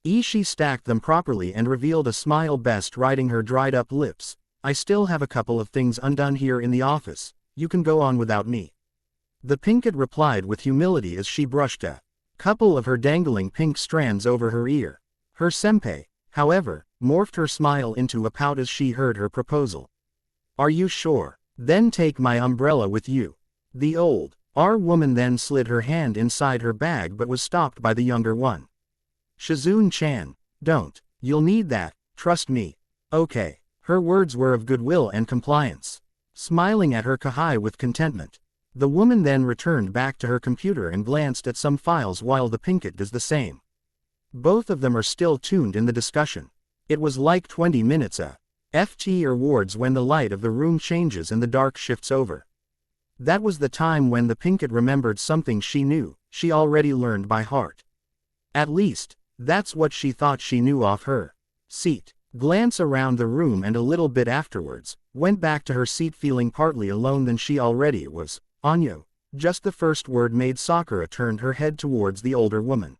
She stacked them properly and revealed a smile best riding her dried-up lips. I still have a couple of things undone here in the office, you can go on without me. The Pinkett replied with humility as she brushed a couple of her dangling pink strands over her ear. Her senpai, however, morphed her smile into a pout as she heard her proposal. Are you sure? Then take my umbrella with you. The older woman then slid her hand inside her bag but was stopped by the younger one. Shizune-chan, don't. You'll need that, trust me. Okay. Her words were of goodwill and compliance. Smiling at her Kahai with contentment. The woman then returned back to her computer and glanced at some files while the Pinkett does the same. Both of them are still tuned in the discussion. It was like 20 minutes FT or wards when the light of the room changes and the dark shifts over. That was the time when the Pinkett remembered something she knew, she already learned by heart. At least, that's what she thought she knew off her seat. Glance around the room and a little bit afterwards, went back to her seat feeling partly alone than she already was. Anyo. Just the first word made Sakura turned her head towards the older woman.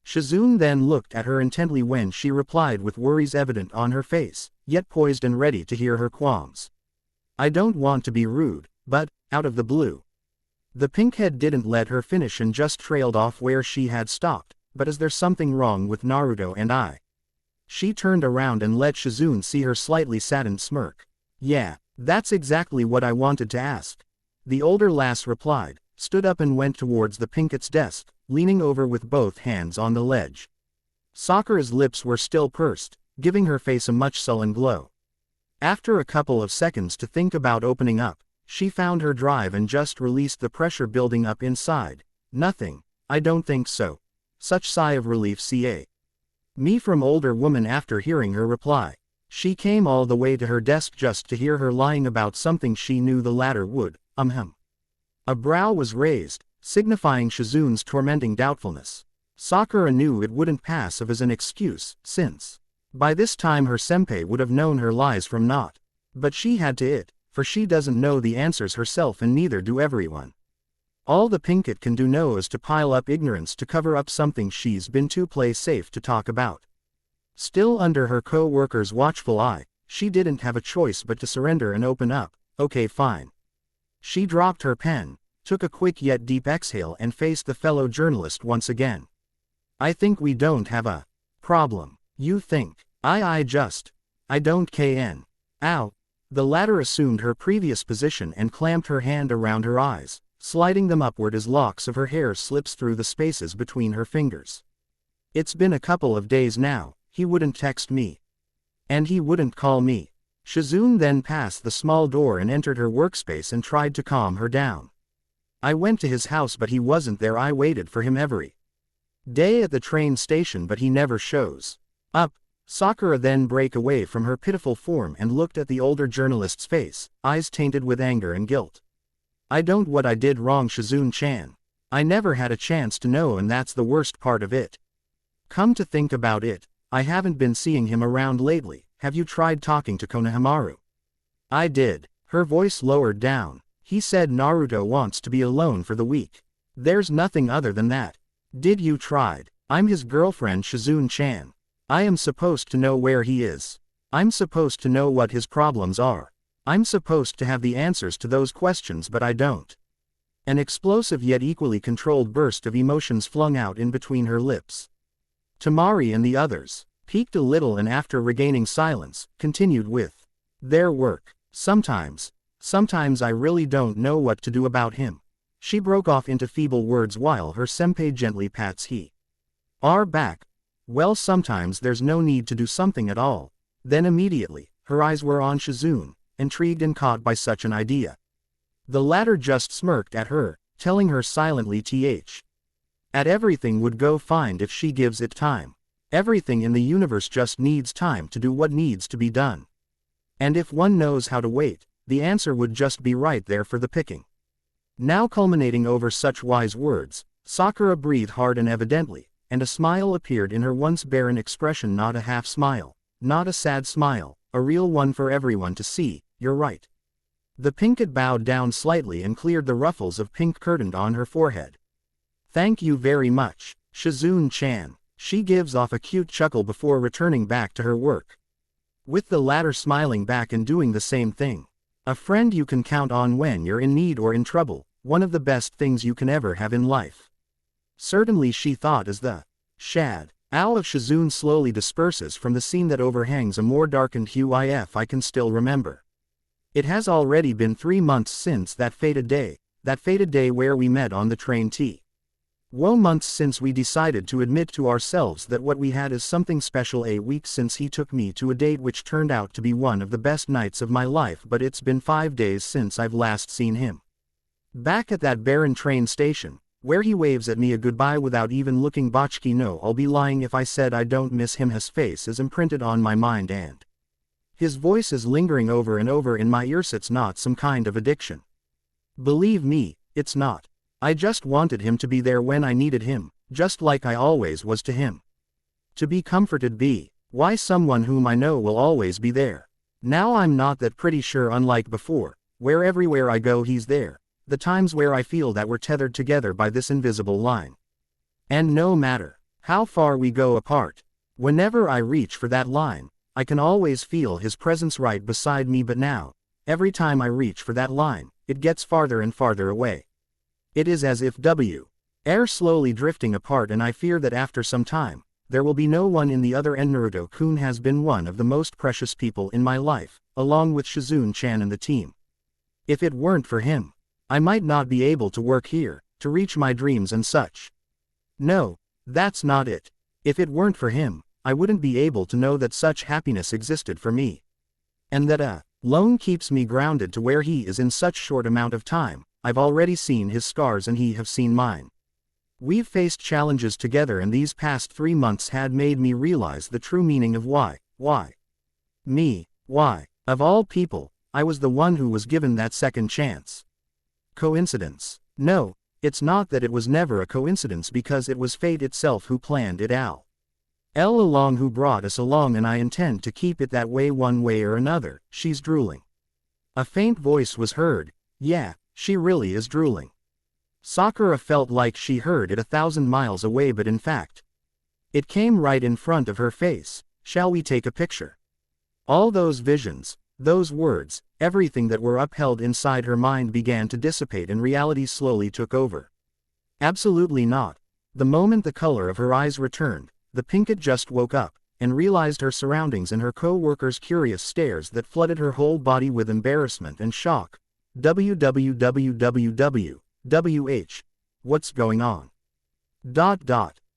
Shizune then looked at her intently when she replied with worries evident on her face, yet poised and ready to hear her qualms. I don't want to be rude, but, out of the blue. The pinkhead didn't let her finish and just trailed off where she had stopped, but is there something wrong with Naruto and I? She turned around and let Shizune see her slightly saddened smirk. Yeah, that's exactly what I wanted to ask. The older lass replied, stood up and went towards the Pinkett's desk, leaning over with both hands on the ledge. Sakura's lips were still pursed, giving her face a much sullen glow. After a couple of seconds to think about opening up, she found her drive and just released the pressure building up inside. Nothing, I don't think so. Such sigh of relief ca. Me from older woman after hearing her reply. She came all the way to her desk just to hear her lying about something she knew the latter would, A brow was raised, signifying Shizune's tormenting doubtfulness. Sakura knew it wouldn't pass as an excuse, since by this time her senpai would have known her lies from naught. But she had to for she doesn't know the answers herself and neither do everyone. All the Pinkett can do now is to pile up ignorance to cover up something she's been too play safe to talk about. Still under her co-worker's watchful eye, she didn't have a choice but to surrender and open up. Okay, fine. She dropped her pen, took a quick yet deep exhale and faced the fellow journalist once again. I think we don't have a problem. You think? I don't kn. Ow. The latter assumed her previous position and clamped her hand around her eyes, sliding them upward as locks of her hair slips through the spaces between her fingers. It's been a couple of days now, he wouldn't text me. And he wouldn't call me. Shizune then passed the small door and entered her workspace and tried to calm her down. I went to his house but he wasn't there. I waited for him every day at the train station but he never shows up. Sakura then broke away from her pitiful form and looked at the older journalist's face, eyes tainted with anger and guilt. I don't what I did wrong, Shizune-chan. I never had a chance to know and that's the worst part of it. Come to think about it, I haven't been seeing him around lately. Have you tried talking to Konohamaru? I did. Her voice lowered down. He said Naruto wants to be alone for the week. There's nothing other than that. Did you tried? I'm his girlfriend, Shizune-chan. I am supposed to know where he is. I'm supposed to know what his problems are. I'm supposed to have the answers to those questions but I don't. An explosive yet equally controlled burst of emotions flung out in between her lips. Tamari and the others peeked a little and after regaining silence, continued with their work. Sometimes I really don't know what to do about him. She broke off into feeble words while her senpai gently pats her back. Well, sometimes there's no need to do something at all. Then immediately, her eyes were on Shizune, intrigued and caught by such an idea. The latter just smirked at her, telling her silently at everything would go fine if she gives it time. Everything in the universe just needs time to do what needs to be done. And if one knows how to wait, the answer would just be right there for the picking. Now culminating over such wise words, Sakura breathed hard and evidently, and a smile appeared in her once barren expression, not a half smile, not a sad smile, a real one for everyone to see. You're right. The Pinkett bowed down slightly and cleared the ruffles of pink curtained on her forehead. Thank you very much, Shizune-chan. She gives off a cute chuckle before returning back to her work. With the latter smiling back and doing the same thing. A friend you can count on when you're in need or in trouble, one of the best things you can ever have in life. Certainly, she thought as the shadow of Shizune slowly disperses from the scene that overhangs a more darkened hue. If I can still remember It has already been 3 months since that fated day where we met on the train T. Woe months since we decided to admit to ourselves that what we had is something special. A week since he took me to a date which turned out to be one of the best nights of my life, but it's been 5 days since I've last seen him. Back at that barren train station, where he waves at me a goodbye without even looking. Botchki, no, I'll be lying if I said I don't miss him. His face is imprinted on my mind and his voice is lingering over and over in my ears. It's not some kind of addiction. Believe me, it's not. I just wanted him to be there when I needed him, just like I always was to him. To be comforted. Why, someone whom I know will always be there. Now I'm not that pretty sure, unlike before, where everywhere I go he's there. The times where I feel that we're tethered together by this invisible line. And no matter how far we go apart, whenever I reach for that line, I can always feel his presence right beside me. But now, every time I reach for that line, it gets farther and farther away. It is as if we're slowly drifting apart, and I fear that after some time, there will be no one in the other end. Naruto-kun has been one of the most precious people in my life, along with Shizune-chan and the team. If it weren't for him, I might not be able to work here, to reach my dreams and such. No, that's not it. If it weren't for him, I wouldn't be able to know that such happiness existed for me. And that alone keeps me grounded to where he is in such short amount of time. I've already seen his scars and he have seen mine. We've faced challenges together, and these past 3 months had made me realize the true meaning of why. Me, why, of all people, I was the one who was given that second chance. Coincidence? No, it's not that. It was never a coincidence, because it was fate itself who planned it all along, who brought us along, and I intend to keep it that way one way or another. She's drooling. A faint voice was heard. Yeah, she really is drooling. Sakura felt like she heard it 1,000 miles away, but in fact, it came right in front of her face. Shall we take a picture? All those visions, those words, everything that were upheld inside her mind began to dissipate, and reality slowly took over. Absolutely not. The moment the color of her eyes returned, the Pinkett just woke up, and realized her surroundings and her co-workers' curious stares that flooded her whole body with embarrassment and shock. What's going on?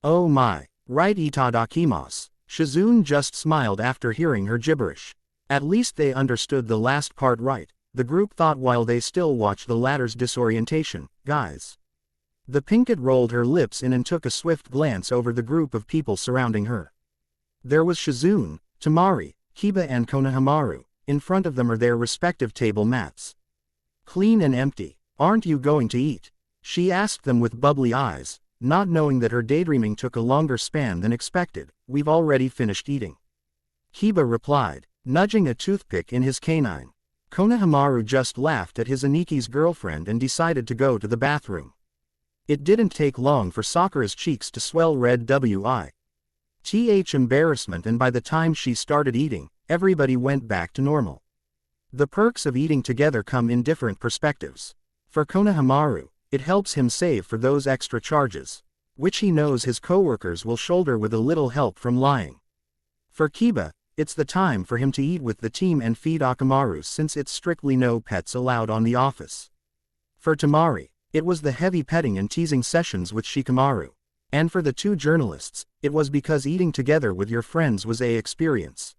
Oh my, right, itadakimasu. Shizune just smiled after hearing her gibberish. At least they understood the last part right, the group thought while they still watched the latter's disorientation. Guys. The Pinkett rolled her lips in and took a swift glance over the group of people surrounding her. There was Shizune, Temari, Kiba and Konohamaru. In front of them are their respective table mats. Clean and empty. Aren't you going to eat? She asked them with bubbly eyes, not knowing that her daydreaming took a longer span than expected. We've already finished eating. Kiba replied, nudging a toothpick in his canine. Konohamaru just laughed at his Aniki's girlfriend and decided to go to the bathroom. It didn't take long for Sakura's cheeks to swell red with embarrassment, and by the time she started eating, everybody went back to normal. The perks of eating together come in different perspectives. For Konohamaru, it helps him save for those extra charges, which he knows his coworkers will shoulder with a little help from lying. For Kiba, it's the time for him to eat with the team and feed Akamaru, since it's strictly no pets allowed on the office. For Temari, it was the heavy petting and teasing sessions with Shikamaru. And for the two journalists, it was because eating together with your friends was an experience.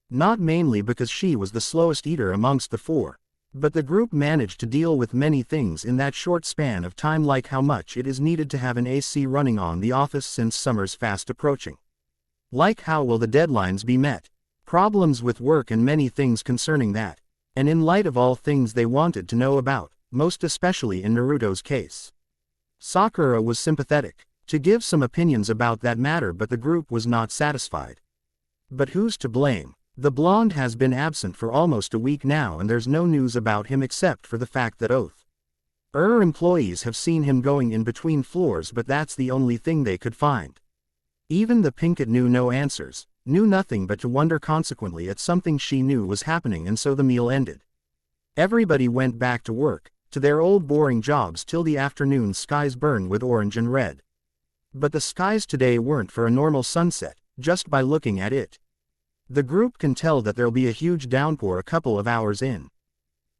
Not mainly because she was the slowest eater amongst the four, but the group managed to deal with many things in that short span of time, like how much it is needed to have an AC running on the office since summer's fast approaching. Like how will the deadlines be met, problems with work, and many things concerning that. And in light of all things they wanted to know about, most especially in Naruto's case, Sakura was sympathetic to give some opinions about that matter, but the group was not satisfied. But who's to blame? The blonde has been absent for almost a week now, and there's no news about him except for the fact that employees have seen him going in between floors, but that's the only thing they could find. Even the Pinkett knew no answers, knew nothing but to wonder consequently at something she knew was happening, and so the meal ended. Everybody went back to work, to their old boring jobs, till the afternoon skies burned with orange and red. But the skies today weren't for a normal sunset, just by looking at it. The group can tell that there'll be a huge downpour a couple of hours in.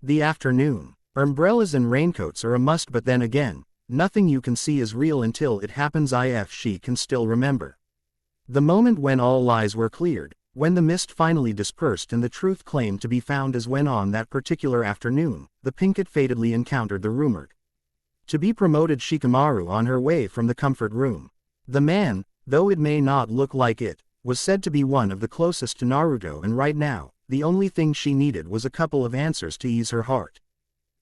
The afternoon. Umbrellas and raincoats are a must, but then again, nothing you can see is real until it happens. If she can still remember. The moment when all lies were cleared, when the mist finally dispersed and the truth claimed to be found, is when on that particular afternoon, the Pinkett fatedly encountered the rumored to be promoted Shikamaru on her way from the comfort room. The man, though it may not look like it, was said to be one of the closest to Naruto, and right now, the only thing she needed was a couple of answers to ease her heart.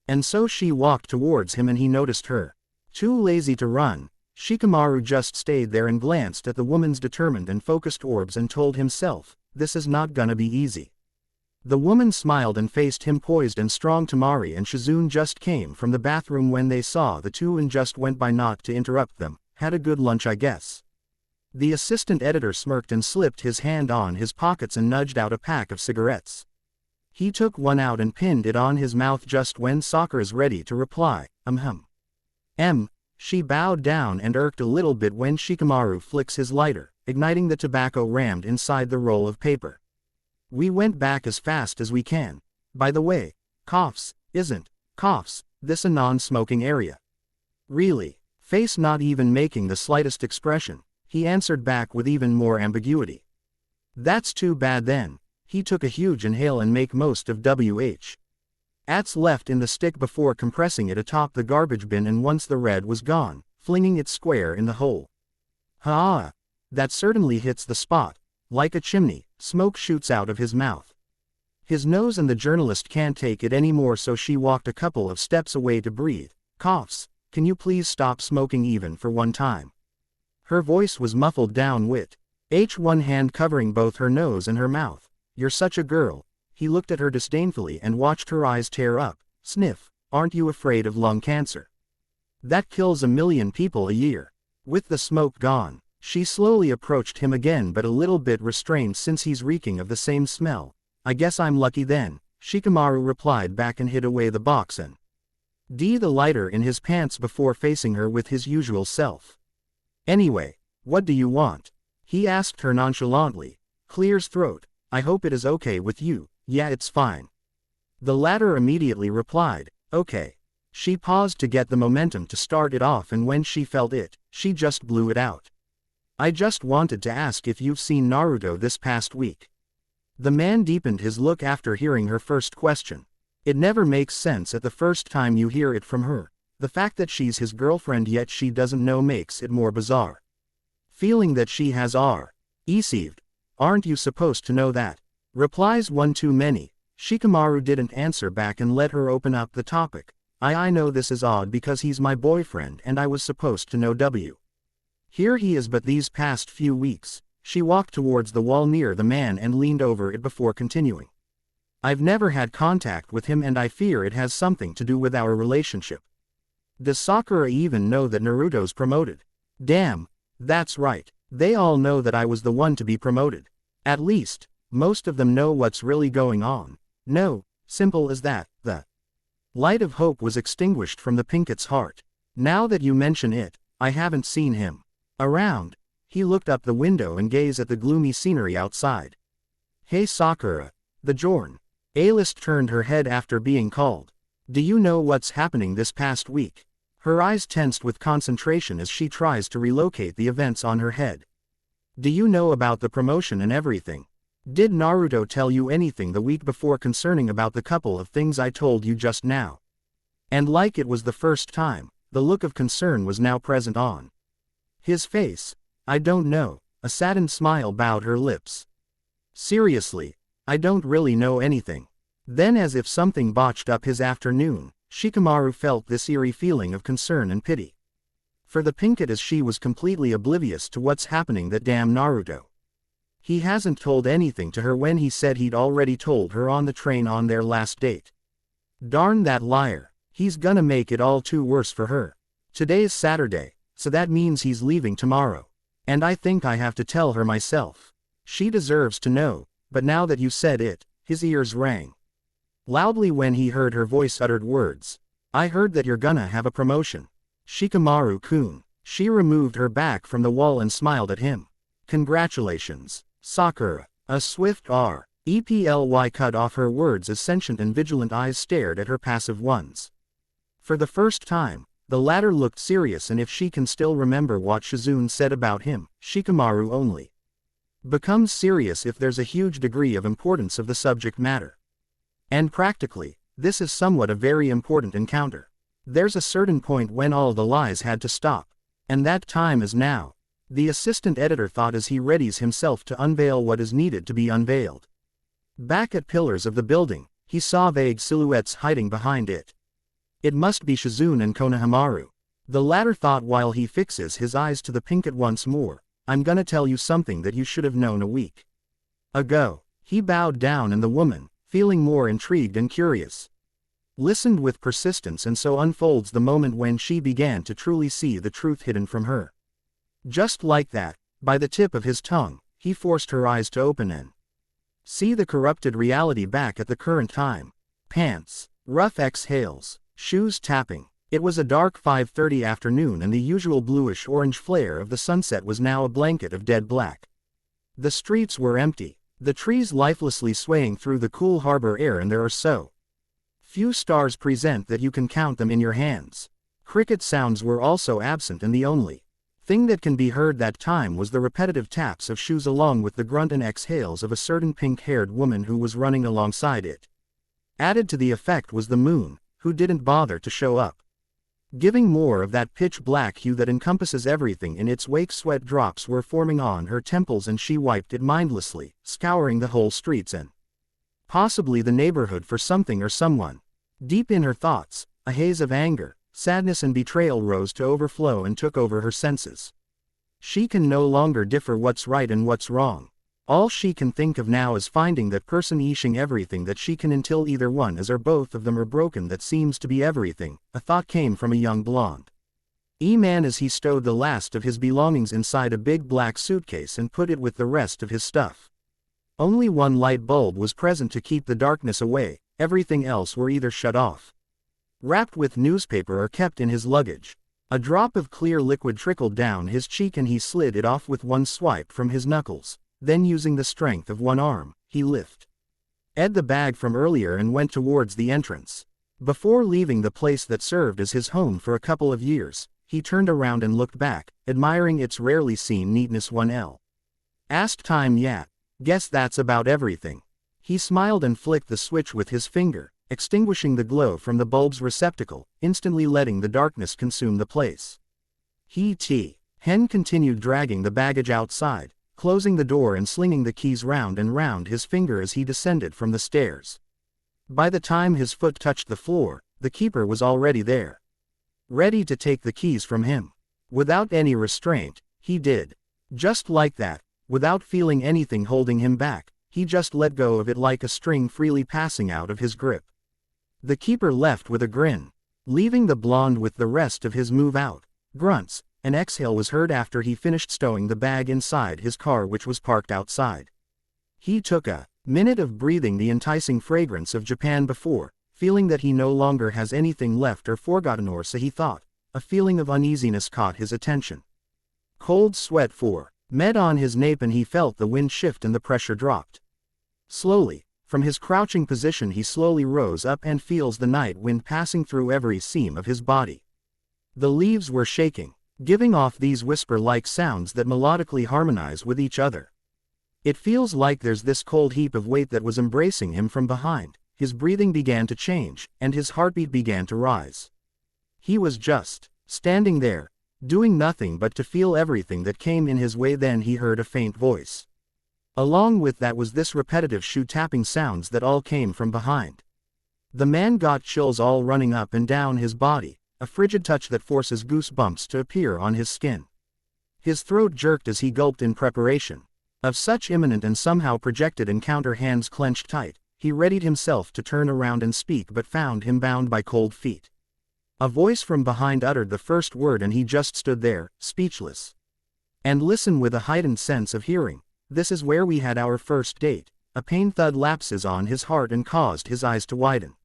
And so she walked towards him and he noticed her. Too lazy to run, Shikamaru just stayed there and glanced at the woman's determined and focused orbs and told himself, this is not gonna be easy. The woman smiled and faced him, poised and strong. Tamari and Shizune just came from the bathroom when they saw the two and just went by not to interrupt them. Had a good lunch, I guess. The assistant editor smirked and slipped his hand on his pockets and nudged out a pack of cigarettes. He took one out and pinned it on his mouth just when Sakura's ready to reply. She bowed down and irked a little bit when Shikamaru flicks his lighter, igniting the tobacco rammed inside the roll of paper. We went back as fast as we can. By the way, isn't this a non-smoking area? Really? Face not even making the slightest expression, he answered back with even more ambiguity. That's too bad then. He took a huge inhale and make most of what's left in the stick before compressing it atop the garbage bin, and once the red was gone, flinging it square in the hole. That certainly hits the spot. Like a chimney, smoke shoots out of his mouth. His nose, and the journalist can't take it anymore, so she walked a couple of steps away to breathe. Can you please stop smoking even for one time? Her voice was muffled down with one hand covering both her nose and her mouth. You're such a girl. He looked at her disdainfully and watched her eyes tear up. Sniff. Aren't you afraid of lung cancer? That kills 1 million people a year. With the smoke gone, she slowly approached him again, but a little bit restrained since he's reeking of the same smell. I guess I'm lucky then, Shikamaru replied back and hid away the box and the lighter in his pants before facing her with his usual self. Anyway, what do you want? He asked her nonchalantly. Clears throat. I hope it is okay with you. Yeah, it's fine. The latter immediately replied, okay. She paused to get the momentum to start it off, and when she felt it, she just blew it out. I just wanted to ask if you've seen Naruto this past week. The man deepened his look after hearing her first question. It never makes sense at the first time you hear it from her. The fact that she's his girlfriend yet she doesn't know makes it more bizarre. Feeling that she has received. Aren't you supposed to know that? Replies one too many. Shikamaru didn't answer back and let her open up the topic. I know this is odd because he's my boyfriend and I was supposed to know Here he is, but these past few weeks. She walked towards the wall near the man and leaned over it before continuing. I've never had contact with him and I fear it has something to do with our relationship. Does Sakura even know that Naruto's promoted? Damn, that's right. They all know that I was the one to be promoted. At least, most of them know what's really going on. No, simple as that. The light of hope was extinguished from the Pinkett's heart. Now that you mention it, I haven't seen him around. He looked up the window and gazed at the gloomy scenery outside. Hey Sakura, the Jorn. A-list turned her head after being called. Do you know what's happening this past week? Her eyes tensed with concentration as she tries to relocate the events on her head. Do you know about the promotion and everything? Did Naruto tell you anything the week before concerning about the couple of things I told you just now? And like it was the first time, the look of concern was now present on his face. I don't know. A saddened smile bowed her lips. Seriously, I don't really know anything. Then, as if something botched up his afternoon, Shikamaru felt this eerie feeling of concern and pity for the Pinkett, as she was completely oblivious to what's happening. That damn Naruto. He hasn't told anything to her when he said he'd already told her on the train on their last date. Darn that liar. He's gonna make it all too worse for her. Today's Saturday, so that means he's leaving tomorrow. And I think I have to tell her myself. She deserves to know, but now that you said it, his ears rang loudly when he heard her voice uttered words. I heard that you're gonna have a promotion. Shikamaru-kun. She removed her back from the wall and smiled at him. Congratulations, Sakura. A swift EPLY cut off her words as sentient and vigilant eyes stared at her passive ones. For the first time, the latter looked serious, and if she can still remember what Shizune said about him, Shikamaru only becomes serious if there's a huge degree of importance of the subject matter. And practically, this is somewhat a very important encounter. There's a certain point when all the lies had to stop. And that time is now. The assistant editor thought as he readies himself to unveil what is needed to be unveiled. Back at pillars of the building, he saw vague silhouettes hiding behind it. It must be Shizune and Konohamaru. The latter thought while he fixes his eyes to the picket once more. I'm gonna tell you something that you should have known a week ago. He bowed down, and the woman, feeling more intrigued and curious, listened with persistence, and so unfolds the moment when she began to truly see the truth hidden from her. Just like that, by the tip of his tongue, he forced her eyes to open and see the corrupted reality back at the current time. Pants, rough exhales, shoes tapping. It was a dark 5:30 afternoon, and the usual bluish-orange flare of the sunset was now a blanket of dead black. The streets were empty, the trees lifelessly swaying through the cool harbor air, and there are so few stars present that you can count them in your hands. Cricket sounds were also absent, and the only thing that can be heard that time was the repetitive taps of shoes along with the grunt and exhales of a certain pink-haired woman who was running alongside it. Added to the effect was the moon, who didn't bother to show up, giving more of that pitch-black hue that encompasses everything in its wake. Sweat drops were forming on her temples, and she wiped it mindlessly, scouring the whole streets and possibly the neighborhood for something or someone. Deep in her thoughts, a haze of anger, sadness and betrayal rose to overflow and took over her senses. She can no longer differ what's right and what's wrong. All she can think of now is finding that person, eating everything that she can until either one is or both of them are broken. That seems to be everything, a thought came from a young blonde E-man as he stowed the last of his belongings inside a big black suitcase and put it with the rest of his stuff. Only one light bulb was present to keep the darkness away, everything else were either shut off, wrapped with newspaper, or kept in his luggage. A drop of clear liquid trickled down his cheek, and he slid it off with one swipe from his knuckles. Then, using the strength of one arm, he lifted the bag from earlier and went towards the entrance. Before leaving the place that served as his home for a couple of years, he turned around and looked back, admiring its rarely seen neatness. 1L. Asked time yet? Guess that's about everything. He smiled and flicked the switch with his finger, extinguishing the glow from the bulb's receptacle, instantly letting the darkness consume the place. Hen continued dragging the baggage outside, closing the door and slinging the keys round and round his finger as he descended from the stairs. By the time his foot touched the floor, the keeper was already there, ready to take the keys from him. Without any restraint, he did. Just like that, without feeling anything holding him back, he just let go of it like a string freely passing out of his grip. The keeper left with a grin, leaving the blonde with the rest of his move out. Grunts. An exhale was heard after he finished stowing the bag inside his car, which was parked outside. He took a minute of breathing the enticing fragrance of Japan before, feeling that he no longer has anything left or forgotten, or so he thought. A feeling of uneasiness caught his attention. Cold sweat met on his nape, and he felt the wind shift and the pressure dropped. Slowly, from his crouching position, he slowly rose up and feels the night wind passing through every seam of his body. The leaves were shaking, giving off these whisper-like sounds that melodically harmonize with each other. It feels like there's this cold heap of weight that was embracing him from behind. His breathing began to change, and his heartbeat began to rise. He was just standing there, doing nothing but to feel everything that came in his way. Then he heard a faint voice. Along with that was this repetitive shoe-tapping sounds that all came from behind. The man got chills all running up and down his body, a frigid touch that forces goosebumps to appear on his skin. His throat jerked as he gulped in preparation of such imminent and somehow projected encounter. Hands clenched tight, he readied himself to turn around and speak, but found him bound by cold feet. A voice from behind uttered the first word, and he just stood there, speechless, and listened with a heightened sense of hearing. "This is where we had our first date." A pain thud lapses on his heart and caused his eyes to widen.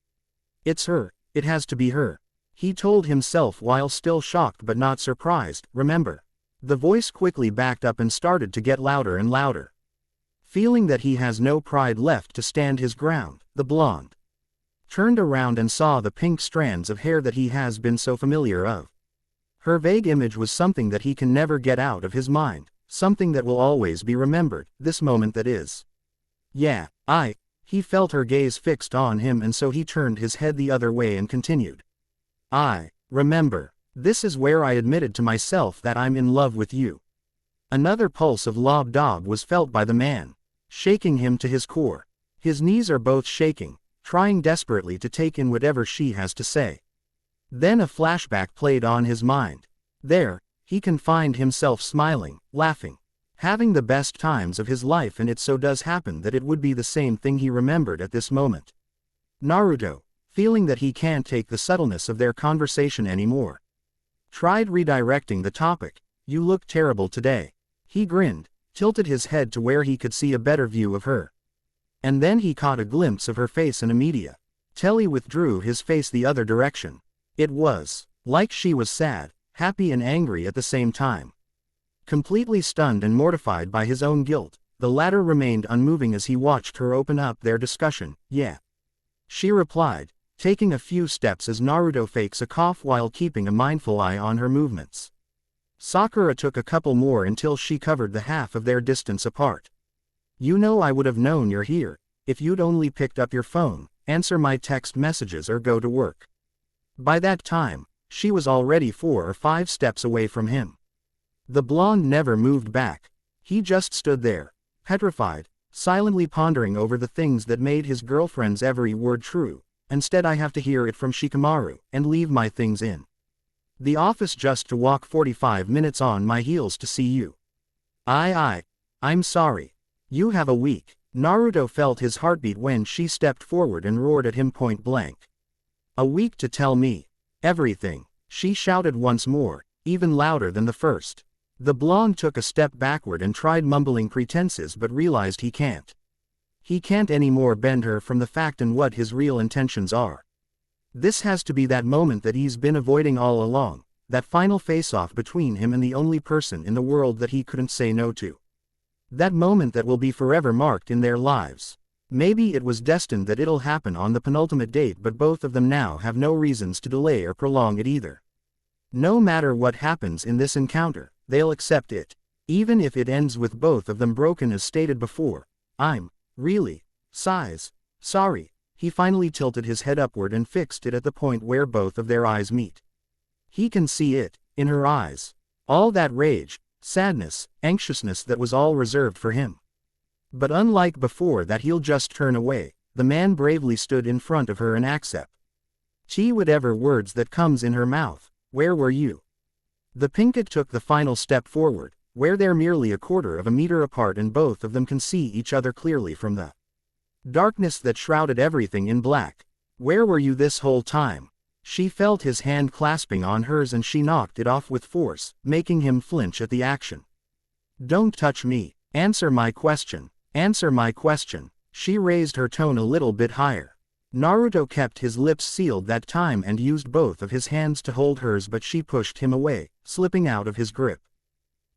"It's her, it has to be her," he told himself while still shocked but not surprised. "Remember?" The voice quickly backed up and started to get louder and louder. Feeling that he has no pride left to stand his ground, the blonde turned around and saw the pink strands of hair that he has been so familiar of. Her vague image was something that he can never get out of his mind, something that will always be remembered, this moment that is. Yeah, he felt her gaze fixed on him, and so he turned his head the other way and continued. I remember. This is where I admitted to myself that I'm in love with you. Another pulse of love dog was felt by the man, shaking him to his core. His knees are both shaking, trying desperately to take in whatever she has to say. Then a flashback played on his mind. There, he can find himself smiling, laughing, having the best times of his life, and it so does happen that it would be the same thing he remembered at this moment. Naruto, feeling that he can't take the subtleness of their conversation anymore, tried redirecting the topic. You look terrible today. He grinned, tilted his head to where he could see a better view of her. And then he caught a glimpse of her face, and immediately withdrew his face the other direction. It was like she was sad, happy and angry at the same time. Completely stunned and mortified by his own guilt, the latter remained unmoving as he watched her open up their discussion. Yeah, she replied, taking a few steps as Naruto fakes a cough while keeping a mindful eye on her movements. Sakura took a couple more until she covered the half of their distance apart. You know, I would have known you're here, if you'd only picked up your phone, answer my text messages or go to work. By that time, she was already 4 or 5 steps away from him. The blonde never moved back. He just stood there, petrified, silently pondering over the things that made his girlfriend's every word true. Instead, I have to hear it from Shikamaru, and leave my things in the office just to walk 45 minutes on my heels to see you. I'm sorry. You have a week. Naruto felt his heartbeat when she stepped forward and roared at him point blank. A week to tell me everything, she shouted once more, even louder than the first. The blonde took a step backward and tried mumbling pretenses, but realized he can't. He can't anymore bend her from the fact and what his real intentions are. This has to be that moment that he's been avoiding all along, that final face-off between him and the only person in the world that he couldn't say no to. That moment that will be forever marked in their lives. Maybe it was destined that it'll happen on the penultimate date, but both of them now have no reasons to delay or prolong it either. No matter what happens in this encounter, they'll accept it, even if it ends with both of them broken as stated before. I'm really sorry. He finally tilted his head upward and fixed it at the point where both of their eyes meet. He can see it, in her eyes. All that rage, sadness, anxiousness that was all reserved for him. But unlike before that he'll just turn away, the man bravely stood in front of her and accept whatever words that comes in her mouth. Where were you? The pinkett took the final step forward, where they're merely a quarter of a meter apart and both of them can see each other clearly from the darkness that shrouded everything in black. Where were you this whole time? She felt his hand clasping on hers and she knocked it off with force, making him flinch at the action. Don't touch me. Answer my question. Answer my question. She raised her tone a little bit higher. Naruto kept his lips sealed that time and used both of his hands to hold hers, but she pushed him away, slipping out of his grip.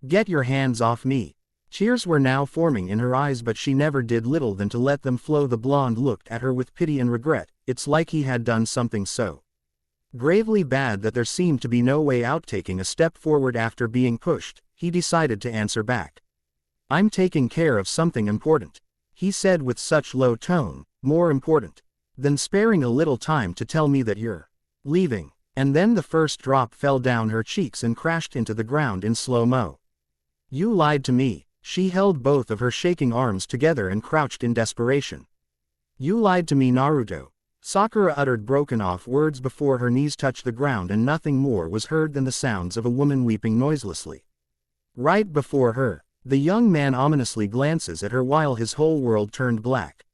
Get your hands off me. Tears were now forming in her eyes, but she never did little than to let them flow. The blonde looked at her with pity and regret. It's like he had done something so gravely bad that there seemed to be no way out. Taking a step forward after being pushed, he decided to answer back. I'm taking care of something important, he said with such low tone, more important than sparing a little time to tell me that you're leaving. And then the first drop fell down her cheeks and crashed into the ground in slow-mo. You lied to me. She held both of her shaking arms together and crouched in desperation. You lied to me, Naruto. Sakura uttered broken-off words before her knees touched the ground and nothing more was heard than the sounds of a woman weeping noiselessly. Right before her, the young man ominously glances at her while his whole world turned black.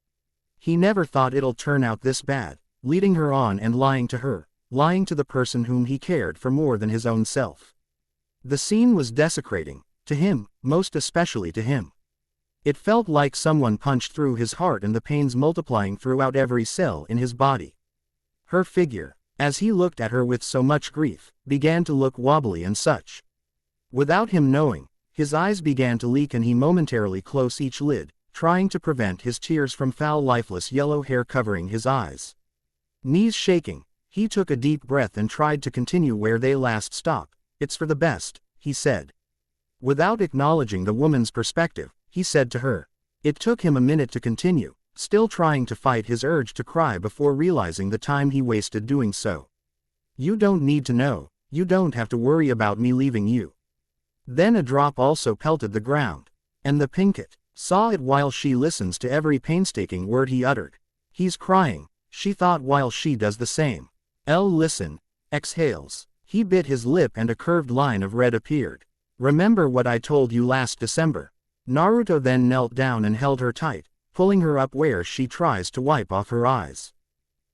He never thought it'll turn out this bad, leading her on and lying to her, lying to the person whom he cared for more than his own self. The scene was desecrating, to him, most especially to him. It felt like someone punched through his heart and the pains multiplying throughout every cell in his body. Her figure, as he looked at her with so much grief, began to look wobbly and such. Without him knowing, his eyes began to leak and he momentarily closed each lid, trying to prevent his tears from foul lifeless yellow hair covering his eyes. Knees shaking, he took a deep breath and tried to continue where they last stopped. "It's for the best," he said. Without acknowledging the woman's perspective, he said to her. It took him a minute to continue, still trying to fight his urge to cry before realizing the time he wasted doing so. "You don't need to know, you don't have to worry about me leaving you." Then a drop also pelted the ground. And the Pinkett saw it while she listens to every painstaking word he uttered. "He's crying," she thought while she does the same. Listen, exhales. He bit his lip and a curved line of red appeared. "Remember what I told you last December." Naruto then knelt down and held her tight, pulling her up where she tries to wipe off her eyes.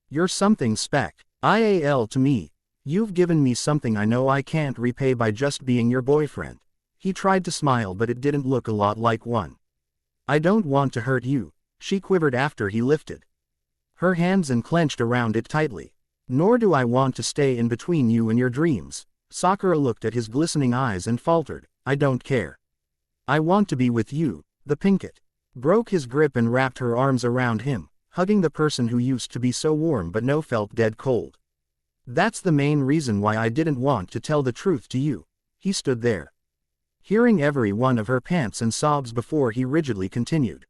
"You're something special to me. You've given me something I know I can't repay by just being your boyfriend." He tried to smile but it didn't look a lot like one. "I don't want to hurt you," she quivered after he lifted her hands and clenched around it tightly. "Nor do I want to stay in between you and your dreams." Sakura looked at his glistening eyes and faltered, "I don't care. I want to be with you." The Pinkett broke his grip and wrapped her arms around him, hugging the person who used to be so warm but now felt dead cold. "That's the main reason why I didn't want to tell the truth to you." He stood there, hearing every one of her pants and sobs before he rigidly continued.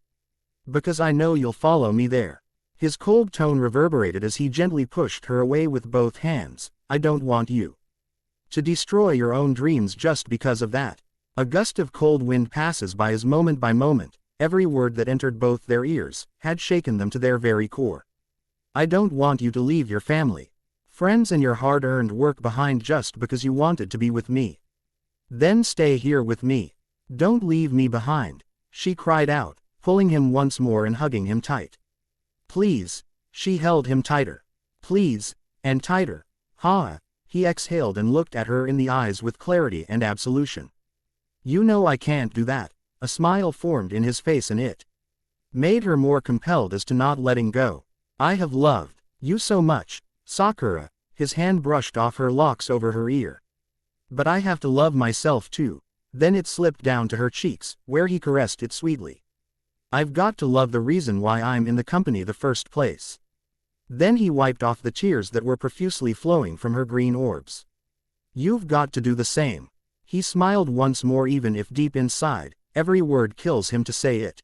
"Because I know you'll follow me there." His cold tone reverberated as he gently pushed her away with both hands. "I don't want you to destroy your own dreams just because of that." A gust of cold wind passes by as moment by moment, every word that entered both their ears had shaken them to their very core. "I don't want you to leave your family, friends and your hard-earned work behind just because you wanted to be with me. Then stay here with me. Don't leave me behind," she cried out, pulling him once more and hugging him tight. "Please." She held him tighter. "Please," and tighter. He exhaled and looked at her in the eyes with clarity and absolution. "You know I can't do that." A smile formed in his face and it made her more compelled as to not letting go. "I have loved you so much, Sakura." His hand brushed off her locks over her ear. "But I have to love myself too." Then it slipped down to her cheeks, where he caressed it sweetly. "I've got to love the reason why I'm in the company the first place." Then he wiped off the tears that were profusely flowing from her green orbs. "You've got to do the same." He smiled once more even if deep inside, every word kills him to say it.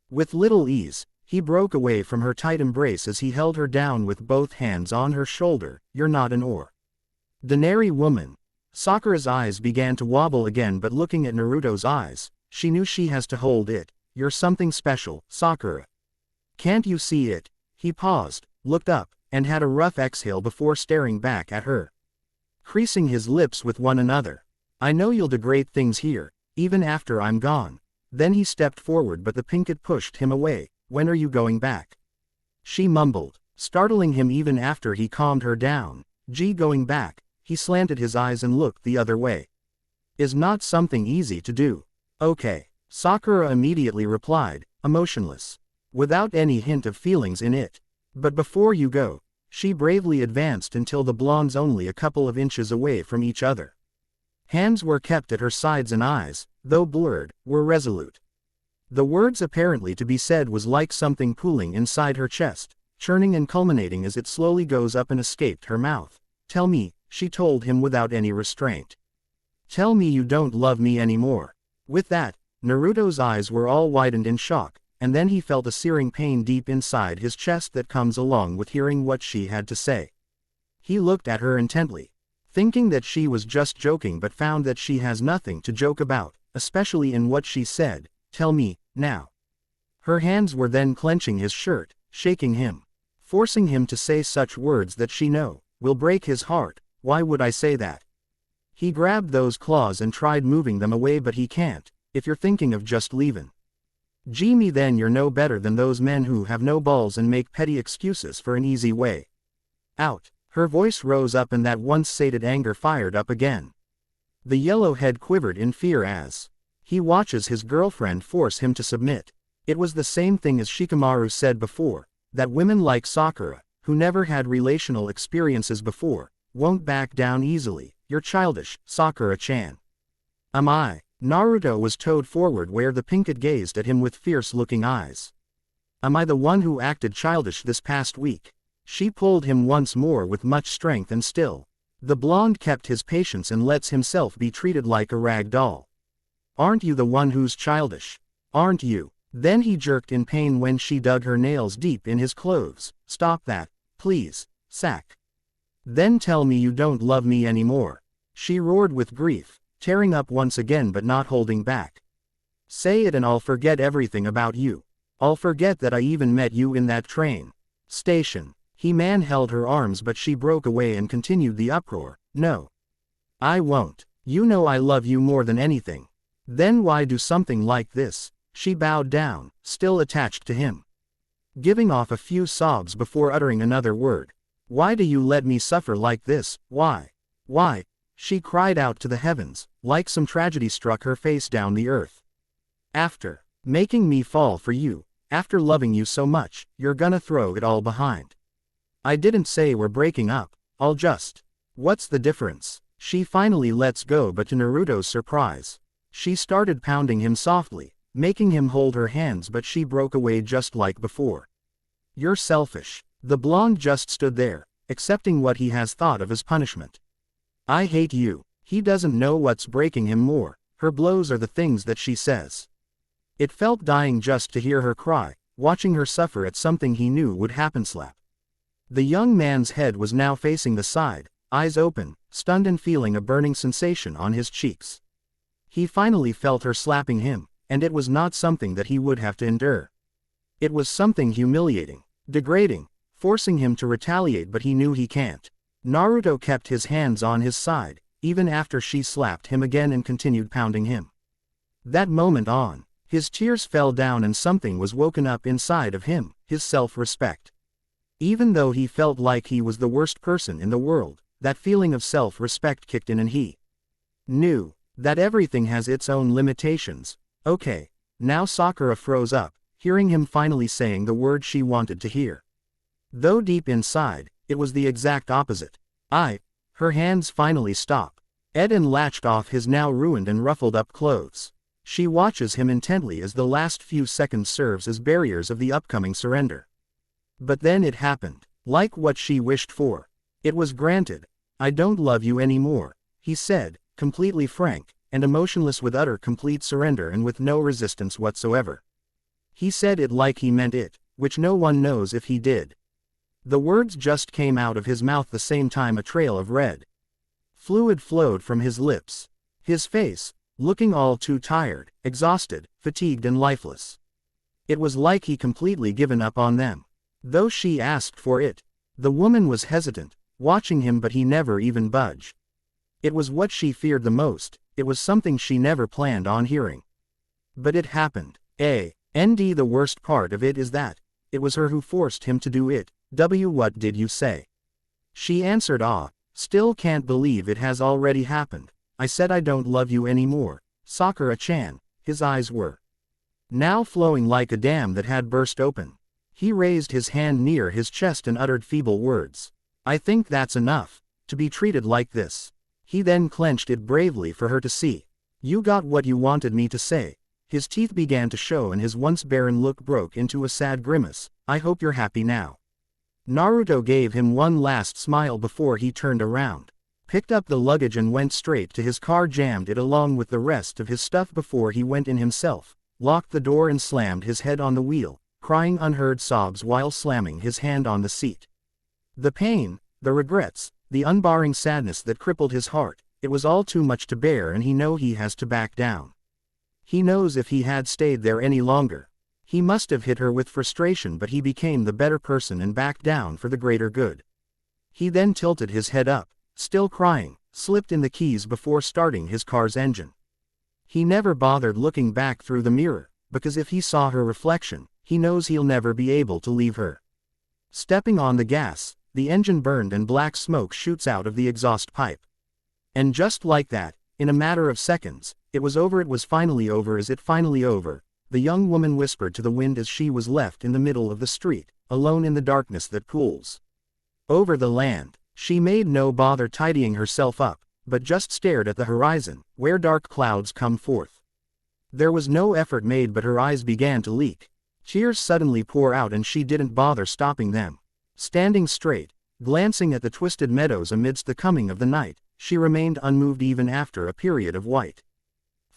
With little ease, he broke away from her tight embrace as he held her down with both hands on her shoulder. "You're not an ordinary woman." Sakura's eyes began to wobble again, but looking at Naruto's eyes, she knew she has to hold it. "You're something special, Sakura. Can't you see it?" He paused, looked up, and had a rough exhale before staring back at her, creasing his lips with one another. "I know you'll do great things here, even after I'm gone." Then he stepped forward but the Pinkett pushed him away. "When are you going back?" she mumbled, startling him even after he calmed her down. Going back." He slanted his eyes and looked the other way. "Is not something easy to do." "Okay," Sakura immediately replied, emotionless, without any hint of feelings in it. "But before you go," she bravely advanced until the blondes only a couple of inches away from each other. Hands were kept at her sides and eyes, though blurred, were resolute. The words apparently to be said was like something pooling inside her chest, churning and culminating as it slowly goes up and escaped her mouth. "Tell me," she told him without any restraint. "Tell me you don't love me anymore." With that, Naruto's eyes were all widened in shock, and then he felt a searing pain deep inside his chest that comes along with hearing what she had to say. He looked at her intently, thinking that she was just joking, but found that she has nothing to joke about, especially in what she said. "Tell me, now." Her hands were then clenching his shirt, shaking him, forcing him to say such words that she will break his heart. "Why would I say that?" He grabbed those claws and tried moving them away, but he can't. "If you're thinking of just leaving me, then you're no better than those men who have no balls and make petty excuses for an easy way out." Her voice rose up and that once sated anger fired up again. The yellow head quivered in fear as he watches his girlfriend force him to submit. It was the same thing as Shikamaru said before, that women like Sakura, who never had relational experiences before, won't back down easily. "You're childish, Sakura-chan." "Am I?" Naruto was towed forward where the Pinkett gazed at him with fierce-looking eyes. Am I the one who acted childish this past week? She pulled him once more with much strength and still. The blonde kept his patience and lets himself be treated like a rag doll. Aren't you the one who's childish? Aren't you? Then he jerked in pain when she dug her nails deep in his clothes. Stop that, please, Sak. Then tell me you don't love me anymore. She roared with grief, tearing up once again but not holding back. Say it and I'll forget everything about you. I'll forget that I even met you in that train station. He held her arms but she broke away and continued the uproar. No. I won't. You know I love you more than anything. Then why do something like this? She bowed down, still attached to him, giving off a few sobs before uttering another word. Why do you let me suffer like this? Why? Why? She cried out to the heavens, like some tragedy struck her face down the earth. After making me fall for you, after loving you so much, you're gonna throw it all behind. I didn't say we're breaking up, I'll just. What's the difference? She finally lets go but to Naruto's surprise, she started pounding him softly, making him hold her hands but she broke away just like before. You're selfish. The blonde just stood there, accepting what he has thought of as punishment. I hate you. He doesn't know what's breaking him more, her blows are the things that she says. It felt dying just to hear her cry, watching her suffer at something he knew would happen. Slap. The young man's head was now facing the side, eyes open, stunned and feeling a burning sensation on his cheeks. He finally felt her slapping him, and it was not something that he would have to endure. It was something humiliating, degrading, forcing him to retaliate but he knew he can't. Naruto kept his hands on his side, even after she slapped him again and continued pounding him. That moment on, his tears fell down and something was woken up inside of him, his self-respect. Even though he felt like he was the worst person in the world, that feeling of self-respect kicked in and he knew that everything has its own limitations. Okay, now Sakura froze up, hearing him finally saying the word she wanted to hear. Though deep inside, it was the exact opposite. Her hands finally stop. Eden latched off his now ruined and ruffled up clothes. She watches him intently as the last few seconds serves as barriers of the upcoming surrender. But then it happened, like what she wished for. It was granted. I don't love you anymore, he said, completely frank, and emotionless with utter complete surrender and with no resistance whatsoever. He said it like he meant it, which no one knows if he did. The words just came out of his mouth the same time a trail of red fluid flowed from his lips. His face, looking all too tired, exhausted, fatigued and lifeless. It was like he completely given up on them. Though she asked for it, the woman was hesitant, watching him but he never even budged. It was what she feared the most, it was something she never planned on hearing. But it happened. The worst part of it is that it was her who forced him to do it. What did you say? She answered, still can't believe it has already happened. I said I don't love you anymore, Sakura-chan. His eyes were now flowing like a dam that had burst open. He raised his hand near his chest and uttered feeble words. I think that's enough, to be treated like this. He then clenched it bravely for her to see. You got what you wanted me to say. His teeth began to show and his once barren look broke into a sad grimace. I hope you're happy now. Naruto gave him one last smile before he turned around, picked up the luggage and went straight to his car, jammed it along with the rest of his stuff before he went in himself, locked the door and slammed his head on the wheel, crying unheard sobs while slamming his hand on the seat. The pain, the regrets, the unbarring sadness that crippled his heart, it was all too much to bear and he knows he has to back down. He knows if he had stayed there any longer, he must have hit her with frustration but he became the better person and backed down for the greater good. He then tilted his head up, still crying, slipped in the keys before starting his car's engine. He never bothered looking back through the mirror, because if he saw her reflection, he knows he'll never be able to leave her. Stepping on the gas, the engine burned and black smoke shoots out of the exhaust pipe. And just like that, in a matter of seconds, it was over. It was finally over. Is it finally over? The young woman whispered to the wind as she was left in the middle of the street, alone in the darkness that pools over the land. She made no bother tidying herself up, but just stared at the horizon, where dark clouds come forth. There was no effort made, but her eyes began to leak. Tears suddenly pour out and she didn't bother stopping them. Standing straight, glancing at the twisted meadows amidst the coming of the night, she remained unmoved even after a period of white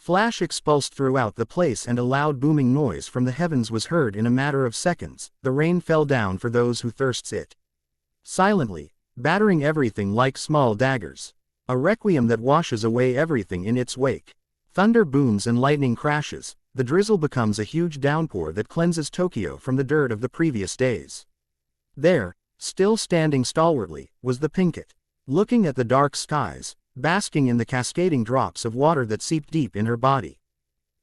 flash expulsed throughout the place, and a loud booming noise from the heavens was heard in a matter of seconds. The rain fell down for those who thirsts it. Silently, battering everything like small daggers. A requiem that washes away everything in its wake. Thunder booms and lightning crashes. The drizzle becomes a huge downpour that cleanses Tokyo from the dirt of the previous days. There, still standing stalwartly, was the Pinkett. Looking at the dark skies, basking in the cascading drops of water that seeped deep in her body.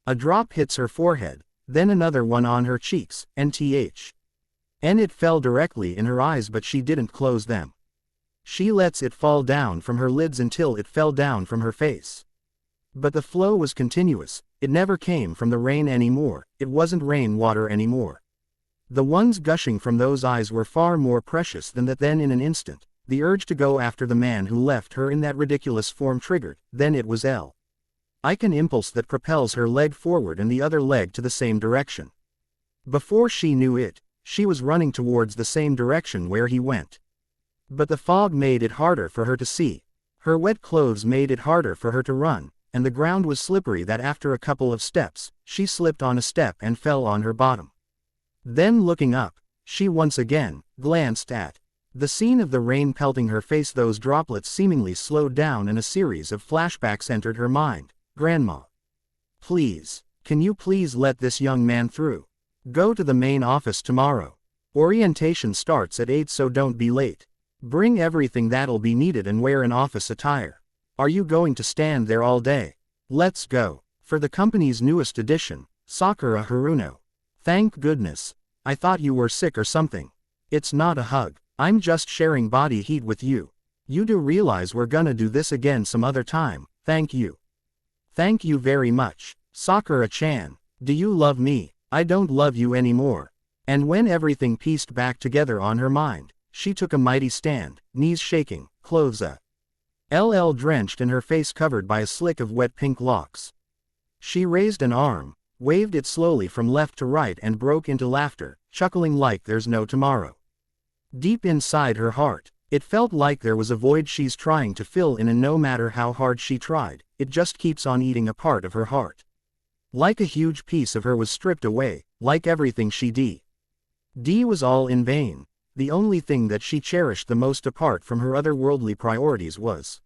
A drop hits her forehead, then another one on her cheeks, and it fell directly in her eyes, but she didn't close them. She lets it fall down from her lids until it fell down from her face. But the flow was continuous. It never came from the rain anymore. It wasn't rain water anymore. The ones gushing from those eyes were far more precious than that. Then in an instant, the urge to go after the man who left her in that ridiculous form triggered. Then it was an impulse that propels her leg forward and the other leg to the same direction. Before she knew it, she was running towards the same direction where he went. But the fog made it harder for her to see. Her wet clothes made it harder for her to run, and the ground was slippery that after a couple of steps, she slipped on a step and fell on her bottom. Then looking up, she once again glanced at the scene of the rain pelting her face. Those droplets seemingly slowed down and a series of flashbacks entered her mind. Grandma. Please, can you please let this young man through? Go to the main office tomorrow. Orientation starts at 8, so don't be late. Bring everything that'll be needed and wear an office attire. Are you going to stand there all day? Let's go. For the company's newest addition, Sakura Haruno. Thank goodness. I thought you were sick or something. It's not a hug. I'm just sharing body heat with you. You do realize we're gonna do this again some other time. Thank you. Thank you very much. Sakura-chan. Do you love me? I don't love you anymore. And when everything pieced back together on her mind, she took a mighty stand, knees shaking, clothes drenched and her face covered by a slick of wet pink locks. She raised an arm, waved it slowly from left to right and broke into laughter, chuckling like there's no tomorrow. Deep inside her heart, it felt like there was a void she's trying to fill in, and no matter how hard she tried, it just keeps on eating a part of her heart. Like a huge piece of her was stripped away, like everything she did was all in vain. The only thing that she cherished the most apart from her other worldly priorities was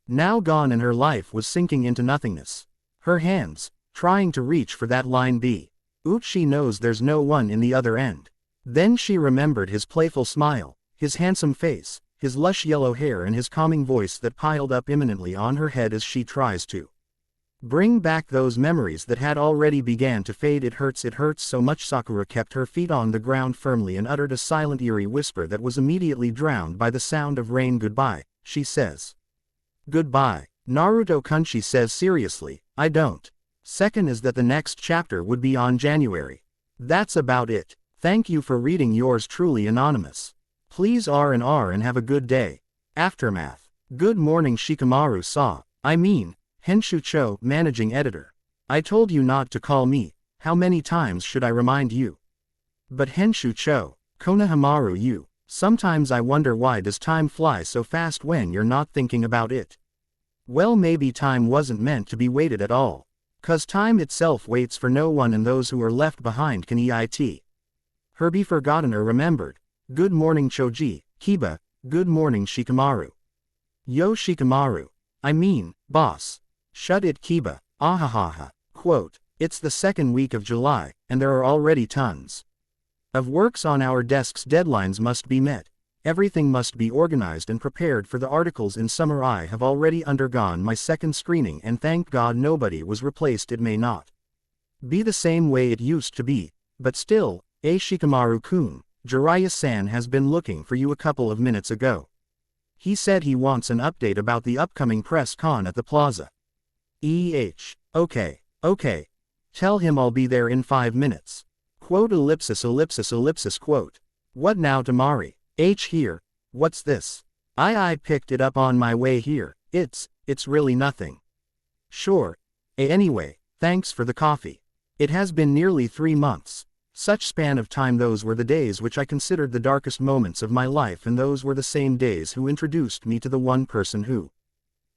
now gone, and her life was sinking into nothingness. Her hands, trying to reach for that line B. She knows there's no one in the other end. Then she remembered his playful smile, his handsome face, his lush yellow hair and his calming voice that piled up imminently on her head as she tries to bring back those memories that had already began to fade. It hurts so much. Sakura kept her feet on the ground firmly and uttered a silent eerie whisper that was immediately drowned by the sound of rain. Goodbye, she says. Goodbye, Naruto-kun, she says seriously. I don't. Second is that the next chapter would be on January. That's about it. Thank you for reading. Yours truly, Anonymous. Please R&R and have a good day. Aftermath. Good morning, Shikamaru Henshu-cho, managing editor. I told you not to call me. How many times should I remind you? But Henshu-cho, Konohamaru, sometimes I wonder why does time fly so fast when you're not thinking about it? Well, maybe time wasn't meant to be waited at all. 'Cause time itself waits for no one, and those who are left behind can be forgotten or remembered. Good morning, Choji, Kiba. Good morning, Shikamaru. Yo, Shikamaru. Boss. Shut it, Kiba. Ahahaha. Quote, it's the second week of July, and there are already tons of works on our desks. Deadlines must be met. Everything must be organized and prepared for the articles in summer. I have already undergone my second screening, and thank God nobody was replaced. It may not be the same way it used to be, but still, Shikamaru-kun, Jiraiya-san has been looking for you a couple of minutes ago. He said he wants an update about the upcoming press con at the plaza. Okay. Tell him I'll be there in 5 minutes. Quote ellipsis quote. What now, Tamari? Here. What's this? I picked it up on my way here. It's really nothing. Sure. Anyway, thanks for the coffee. It has been nearly 3 months. Such span of time, those were the days which I considered the darkest moments of my life, and those were the same days who introduced me to the one person who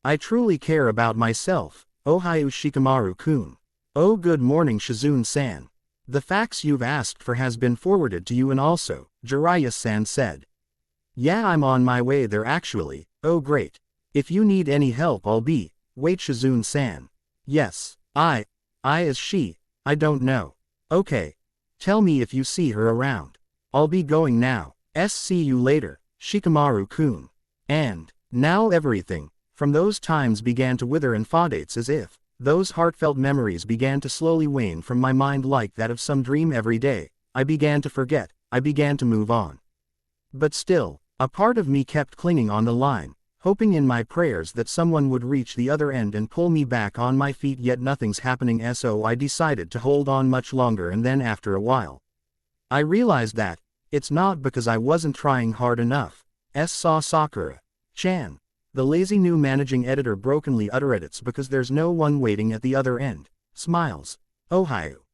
I truly care about myself. Ohio Shikamaru-kun. Oh, good morning Shizune-san. The fax you've asked for has been forwarded to you, and also, Jiraiya-san said. Yeah, I'm on my way there actually. Oh great. If you need any help I'll be. Wait, Shizune-san. Yes, I is she. I don't know. Okay. Tell me if you see her around. I'll be going now. See you later, Shikamaru-kun. And now everything from those times began to wither and fade as if those heartfelt memories began to slowly wane from my mind like that of some dream. Every day, I began to forget, I began to move on. But still, a part of me kept clinging on the line, hoping in my prayers that someone would reach the other end and pull me back on my feet, yet nothing's happening. So I decided to hold on much longer, and then after a while, I realized that it's not because I wasn't trying hard enough. Saw Sakura-chan. The lazy new managing editor brokenly uttered, it's because there's no one waiting at the other end. Smiles. Ohio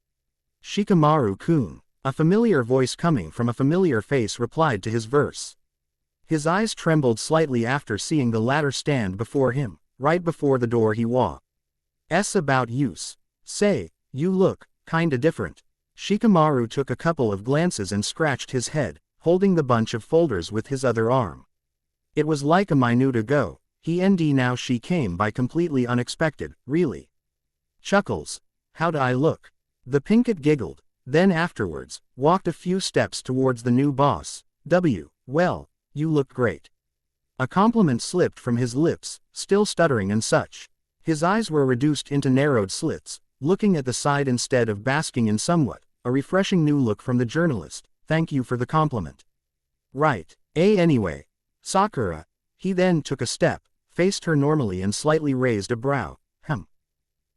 Shikamaru-kun. A familiar voice coming from a familiar face replied to his verse. His eyes trembled slightly after seeing the latter stand before him, right before the door he was. About use. Say, you look kinda different. Shikamaru took a couple of glances and scratched his head, holding the bunch of folders with his other arm. It was like a minute ago. Now she came by completely unexpected, really. Chuckles. How do I look? The pinkett giggled, then afterwards, walked a few steps towards the new boss. Well, you look great. A compliment slipped from his lips, still stuttering and such. His eyes were reduced into narrowed slits, looking at the side instead of basking in somewhat a refreshing new look from the journalist. Thank you for the compliment. Right. Anyway. Sakura. He then took a step, faced her normally and slightly raised a brow.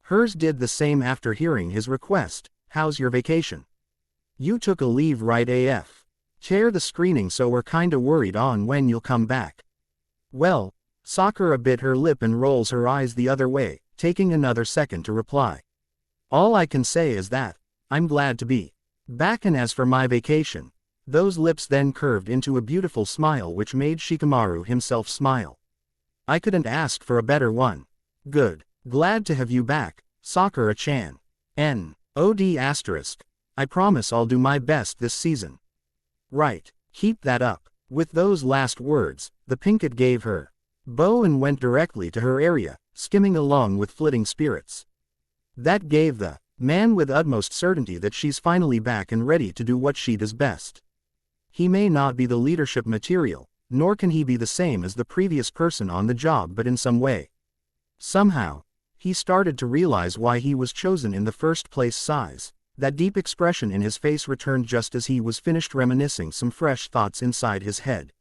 Hers did the same after hearing his request. How's your vacation? You took a leave, right? Chair the screening, so we're kinda worried on when you'll come back. Well, Sakura bit her lip and rolls her eyes the other way, taking another second to reply. All I can say is that I'm glad to be back, and as for my vacation, those lips then curved into a beautiful smile which made Shikamaru himself smile. I couldn't ask for a better one. Good. Glad to have you back, Sakura-chan. I promise I'll do my best this season. Right. Keep that up. With those last words, the pinkett gave her bow and went directly to her area, skimming along with flitting spirits. That gave the man with utmost certainty that she's finally back and ready to do what she does best. He may not be the leadership material, nor can he be the same as the previous person on the job, but in some way, somehow, he started to realize why he was chosen in the first place. Sighs. That deep expression in his face returned just as he was finished reminiscing some fresh thoughts inside his head.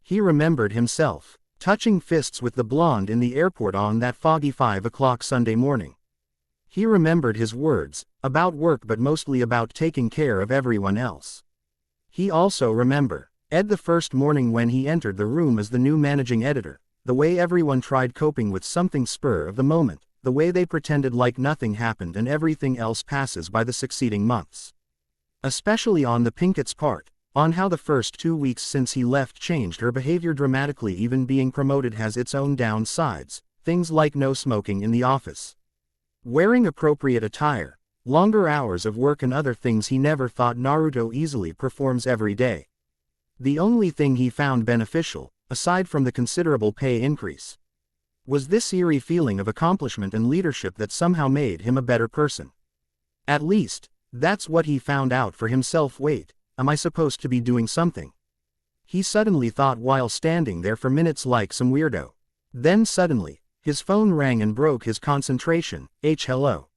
He remembered himself touching fists with the blonde in the airport on that foggy 5 o'clock Sunday morning. He remembered his words, about work but mostly about taking care of everyone else. He also remembered the first morning when he entered the room as the new managing editor, the way everyone tried coping with something spur of the moment, the way they pretended like nothing happened and everything else passes by the succeeding months. Especially on the pinkett's part, on how the first 2 weeks since he left changed her behavior dramatically. Even being promoted has its own downsides, things like no smoking in the office, wearing appropriate attire, longer hours of work, and other things he never thought Naruto easily performs every day. The only thing he found beneficial, aside from the considerable pay increase, was this eerie feeling of accomplishment and leadership that somehow made him a better person. At least, that's what he found out for himself. Wait, am I supposed to be doing something? He suddenly thought while standing there for minutes like some weirdo. Then suddenly, his phone rang and broke his concentration. Hello.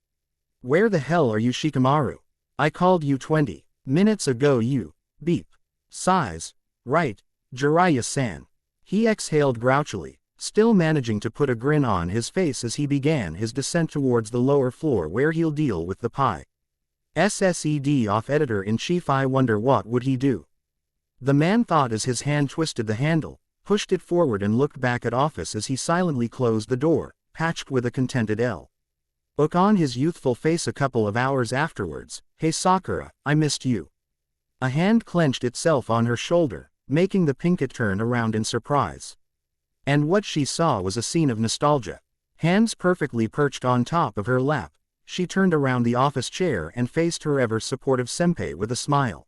Where the hell are you, Shikamaru? I called you 20 minutes ago. You beep. Sighs. Right, Jiraiya-san. He exhaled grouchily, still managing to put a grin on his face as he began his descent towards the lower floor where he'll deal with the pie. SSED editor-in-chief. I wonder what would he do? The man thought as his hand twisted the handle, pushed it forward and looked back at office as he silently closed the door, patched with a contented L. Look on his youthful face a couple of hours afterwards. Hey Sakura, I missed you. A hand clenched itself on her shoulder, making the Pinkett turn around in surprise. And what she saw was a scene of nostalgia. Hands perfectly perched on top of her lap, she turned around the office chair and faced her ever-supportive senpai with a smile.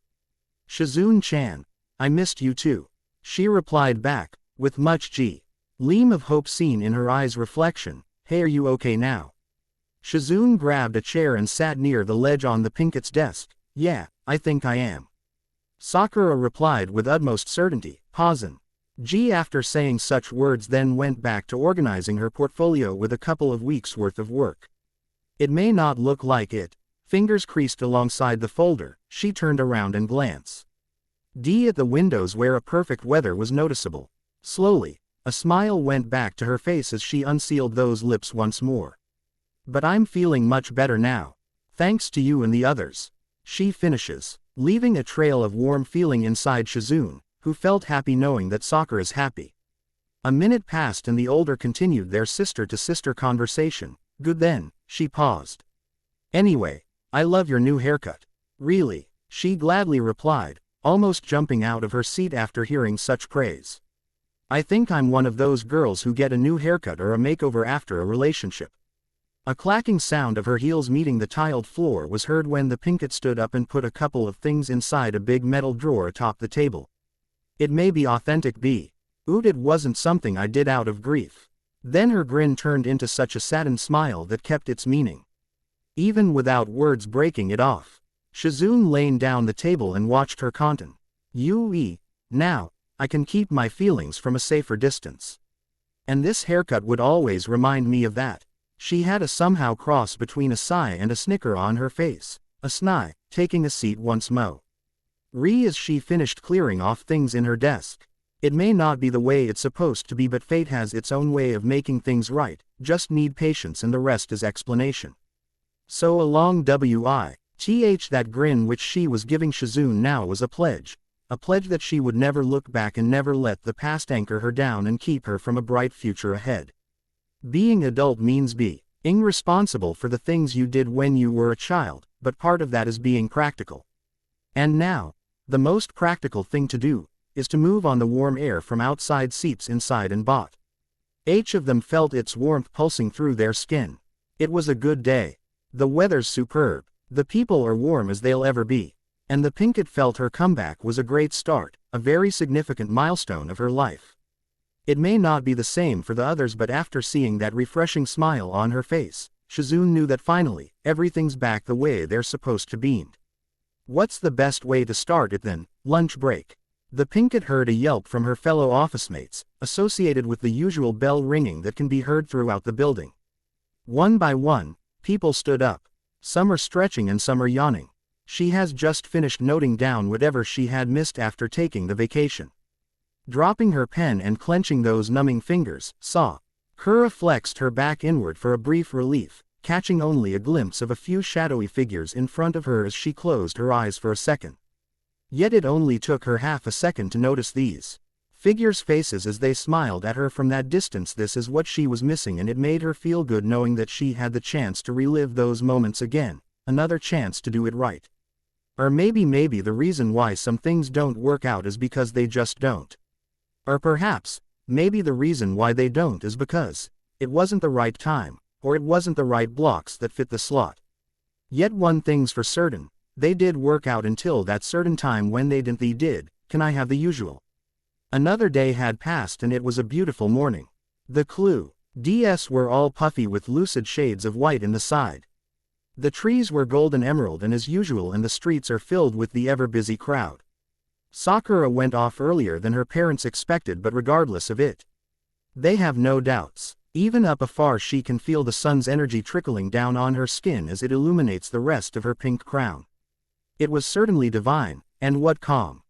Shizune-chan, I missed you too. She replied back, with much gleam of hope seen in her eyes' reflection. Hey, are you okay now? Shizune grabbed a chair and sat near the ledge on the Pinkett's desk. Yeah, I think I am. Sakura replied with utmost certainty, pausing. After saying such words then went back to organizing her portfolio with a couple of weeks' worth of work. It may not look like it. Fingers creased alongside the folder, she turned around and glanced at the windows where a perfect weather was noticeable. Slowly, a smile went back to her face as she unsealed those lips once more. But I'm feeling much better now. Thanks to you and the others. She finishes, leaving a trail of warm feeling inside Shizune, who felt happy knowing that Sakura is happy. A minute passed and the older continued their sister-to-sister conversation. Good then, she paused. Anyway, I love your new haircut. Really, she gladly replied, almost jumping out of her seat after hearing such praise. I think I'm one of those girls who get a new haircut or a makeover after a relationship. A clacking sound of her heels meeting the tiled floor was heard when the Pinkett stood up and put a couple of things inside a big metal drawer atop the table. It may be authentic it wasn't something I did out of grief. Then her grin turned into such a saddened smile that kept its meaning. Even without words breaking it off, Shizune leaned down the table and watched her content. Now, I can keep my feelings from a safer distance. And this haircut would always remind me of that. She had a somehow cross between a sigh and a snicker on her face. A sigh, taking a seat once more. As she finished clearing off things in her desk. It may not be the way it's supposed to be, but fate has its own way of making things right, just need patience and the rest is explanation. So along that grin which she was giving Shizune now was a pledge that she would never look back and never let the past anchor her down and keep her from a bright future ahead. Being adult means being responsible for the things you did when you were a child, but part of that is being practical. And now, the most practical thing to do is to move on. The warm air from outside seeps inside and bought. Each of them felt its warmth pulsing through their skin. It was a good day. The weather's superb. The people are warm as they'll ever be. And the Pinkett felt her comeback was a great start, a very significant milestone of her life. It may not be the same for the others, but after seeing that refreshing smile on her face, Shizune knew that finally, everything's back the way they're supposed to be. What's the best way to start it then? Lunch break. The Pinkett heard a yelp from her fellow officemates, associated with the usual bell ringing that can be heard throughout the building. One by one, people stood up. Some are stretching and some are yawning. She has just finished noting down whatever she had missed after taking the vacation. Dropping her pen and clenching those numbing fingers, Sakura flexed her back inward for a brief relief, catching only a glimpse of a few shadowy figures in front of her as she closed her eyes for a second. Yet it only took her half a second to notice these figures' faces as they smiled at her from that distance. This is what she was missing, and it made her feel good knowing that she had the chance to relive those moments again, another chance to do it right. Or maybe the reason why some things don't work out is because they just don't. Or perhaps, maybe the reason why they don't is because it wasn't the right time, or it wasn't the right blocks that fit the slot. Yet one thing's for certain, they did work out until that certain time when they did. Can I have the usual? Another day had passed and it was a beautiful morning. The clouds were all puffy with lucid shades of white in the side. The trees were golden emerald and as usual, and the streets are filled with the ever-busy crowd. Sakura went off earlier than her parents expected, but regardless of it, they have no doubts. Even up afar she can feel the sun's energy trickling down on her skin as it illuminates the rest of her pink crown. It was certainly divine, and what calm's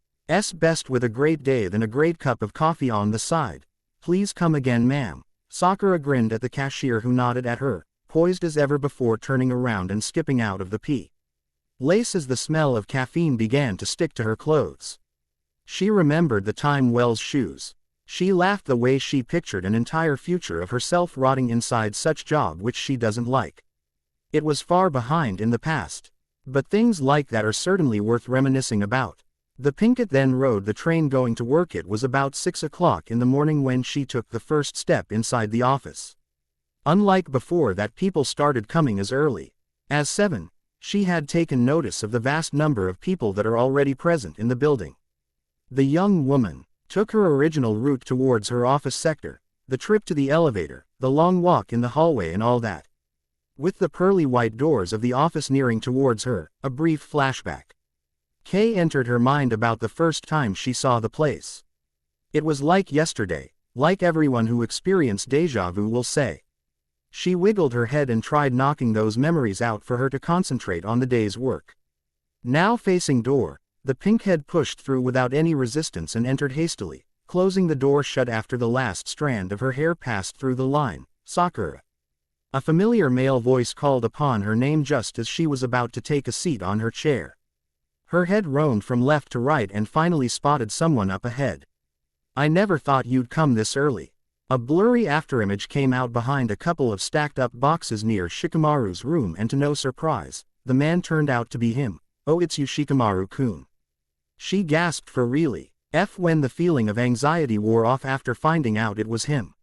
best with a great day than a great cup of coffee on the side. Please come again, ma'am. Sakura grinned at the cashier who nodded at her, poised as ever before, turning around and skipping out of the place as the smell of caffeine began to stick to her clothes. She remembered the time Wells' shoes. She laughed the way she pictured an entire future of herself rotting inside such job which she doesn't like. It was far behind in the past. But things like that are certainly worth reminiscing about. The Pinkett then rode the train going to work. It was about 6 o'clock in the morning when she took the first step inside the office. Unlike before that people started coming as early as 7, she had taken notice of the vast number of people that are already present in the building. The young woman took her original route towards her office sector, the trip to the elevator, the long walk in the hallway and all that. With the pearly white doors of the office nearing towards her, a brief flashback entered her mind about the first time she saw the place. It was like yesterday, like everyone who experienced déjà vu will say. She wiggled her head and tried knocking those memories out for her to concentrate on the day's work. Now facing door, the pinkhead pushed through without any resistance and entered hastily, closing the door shut after the last strand of her hair passed through the line. Sakura. A familiar male voice called upon her name just as she was about to take a seat on her chair. Her head roamed from left to right and finally spotted someone up ahead. I never thought you'd come this early. A blurry afterimage came out behind a couple of stacked-up boxes near Shikamaru's room, and to no surprise, the man turned out to be him. Oh, it's you, Shikamaru-kun. She gasped for really when the feeling of anxiety wore off after finding out it was him.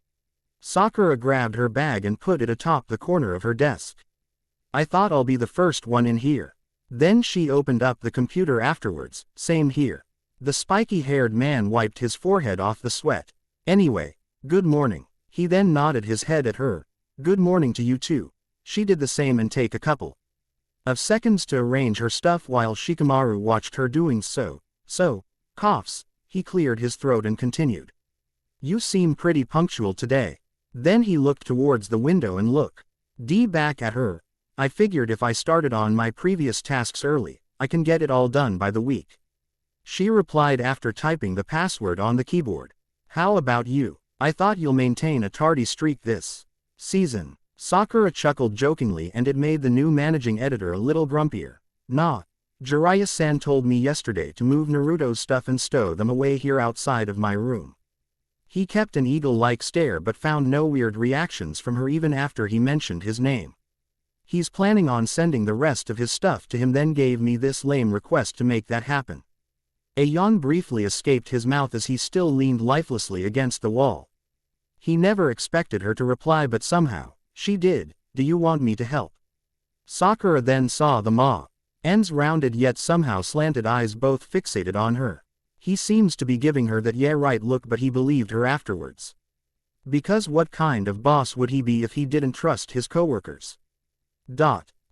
Sakura grabbed her bag and put it atop the corner of her desk. I thought I'll be the first one in here. Then she opened up the computer afterwards. Same here. The spiky-haired man wiped his forehead off the sweat. Anyway, good morning. He then nodded his head at her. Good morning to you too. She did the same and take a couple of seconds to arrange her stuff while Shikamaru watched her doing so. Coughs. He cleared his throat and continued. You seem pretty punctual today. Then he looked towards the window and looked back at her. I figured if I started on my previous tasks early, I can get it all done by the week. She replied after typing the password on the keyboard. How about you? I thought you'll maintain a tardy streak this season. Sakura chuckled jokingly, and it made the new managing editor a little grumpier. Nah. Jiraiya-san told me yesterday to move Naruto's stuff and stow them away here outside of my room. He kept an eagle-like stare but found no weird reactions from her even after he mentioned his name. He's planning on sending the rest of his stuff to him, then gave me this lame request to make that happen. A yawn briefly escaped his mouth as he still leaned lifelessly against the wall. He never expected her to reply, but somehow, she did. Do you want me to help? Sakura then saw the Ma's rounded yet somehow slanted eyes both fixated on her. He seems to be giving her that yeah right look, but he believed her afterwards. Because what kind of boss would he be if he didn't trust his coworkers?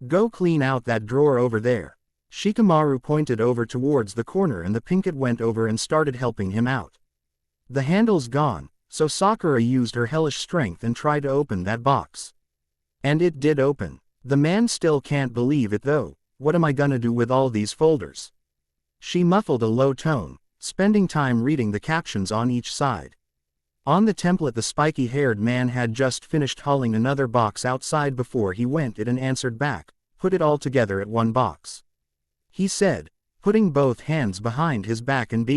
Go clean out that drawer over there. Shikamaru pointed over towards the corner, and the pinkett went over and started helping him out. The handle's gone, so Sakura used her hellish strength and tried to open that box. And it did open. The man still can't believe it though. What am I gonna do with all these folders? She muffled a low tone, spending time reading the captions on each side. On the template, the spiky-haired man had just finished hauling another box outside before he went it and answered back, put it all together at one box. He said, putting both hands behind his back and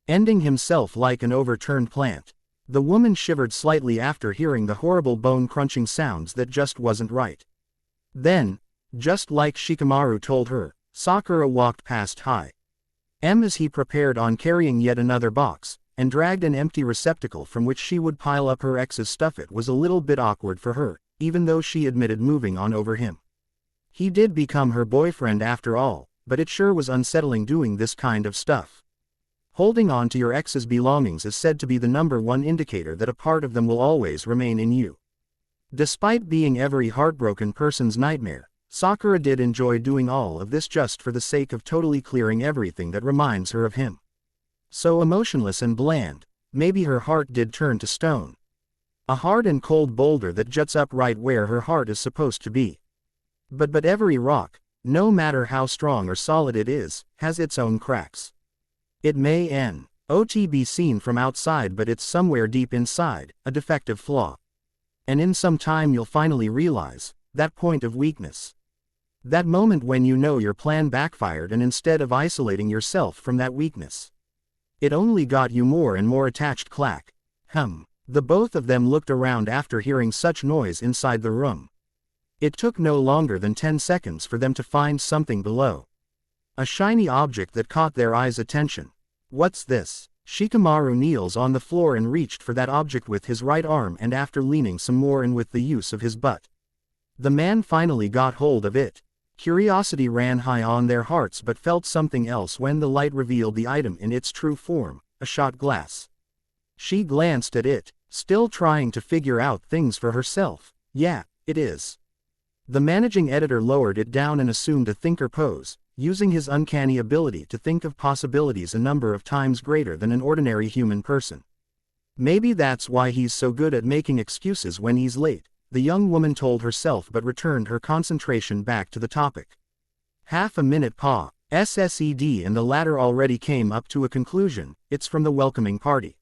ending himself like an overturned plant. The woman shivered slightly after hearing the horrible bone-crunching sounds that just wasn't right. Then, just like Shikamaru told her, Sakura walked past as he prepared on carrying yet another box, and dragged an empty receptacle from which she would pile up her ex's stuff. It was a little bit awkward for her, even though she admitted moving on over him. He did become her boyfriend after all, but it sure was unsettling doing this kind of stuff. Holding on to your ex's belongings is said to be the #1 indicator that a part of them will always remain in you. Despite being every heartbroken person's nightmare, Sakura did enjoy doing all of this just for the sake of totally clearing everything that reminds her of him. So emotionless and bland, maybe her heart did turn to stone. A hard and cold boulder that juts up right where her heart is supposed to be. But every rock, no matter how strong or solid it is, has its own cracks. It may not be seen from outside, but it's somewhere deep inside, a defective flaw. And in some time you'll finally realize that point of weakness. That moment when you know your plan backfired, and instead of isolating yourself from that weakness, it only got you more and more attached. The both of them looked around after hearing such noise inside the room. It took no longer than 10 seconds for them to find something below. A shiny object that caught their eyes' attention. What's this? Shikamaru kneels on the floor and reached for that object with his right arm, and after leaning some more in with the use of his butt, the man finally got hold of it. Curiosity ran high on their hearts but felt something else when the light revealed the item in its true form, a shot glass. She glanced at it, still trying to figure out things for herself. Yeah, it is. The managing editor lowered it down and assumed a thinker pose, using his uncanny ability to think of possibilities a number of times greater than an ordinary human person. Maybe that's why he's so good at making excuses when he's late, the young woman told herself, but returned her concentration back to the topic. Half a minute pause. SSED and the latter already came up to a conclusion. It's from the welcoming party.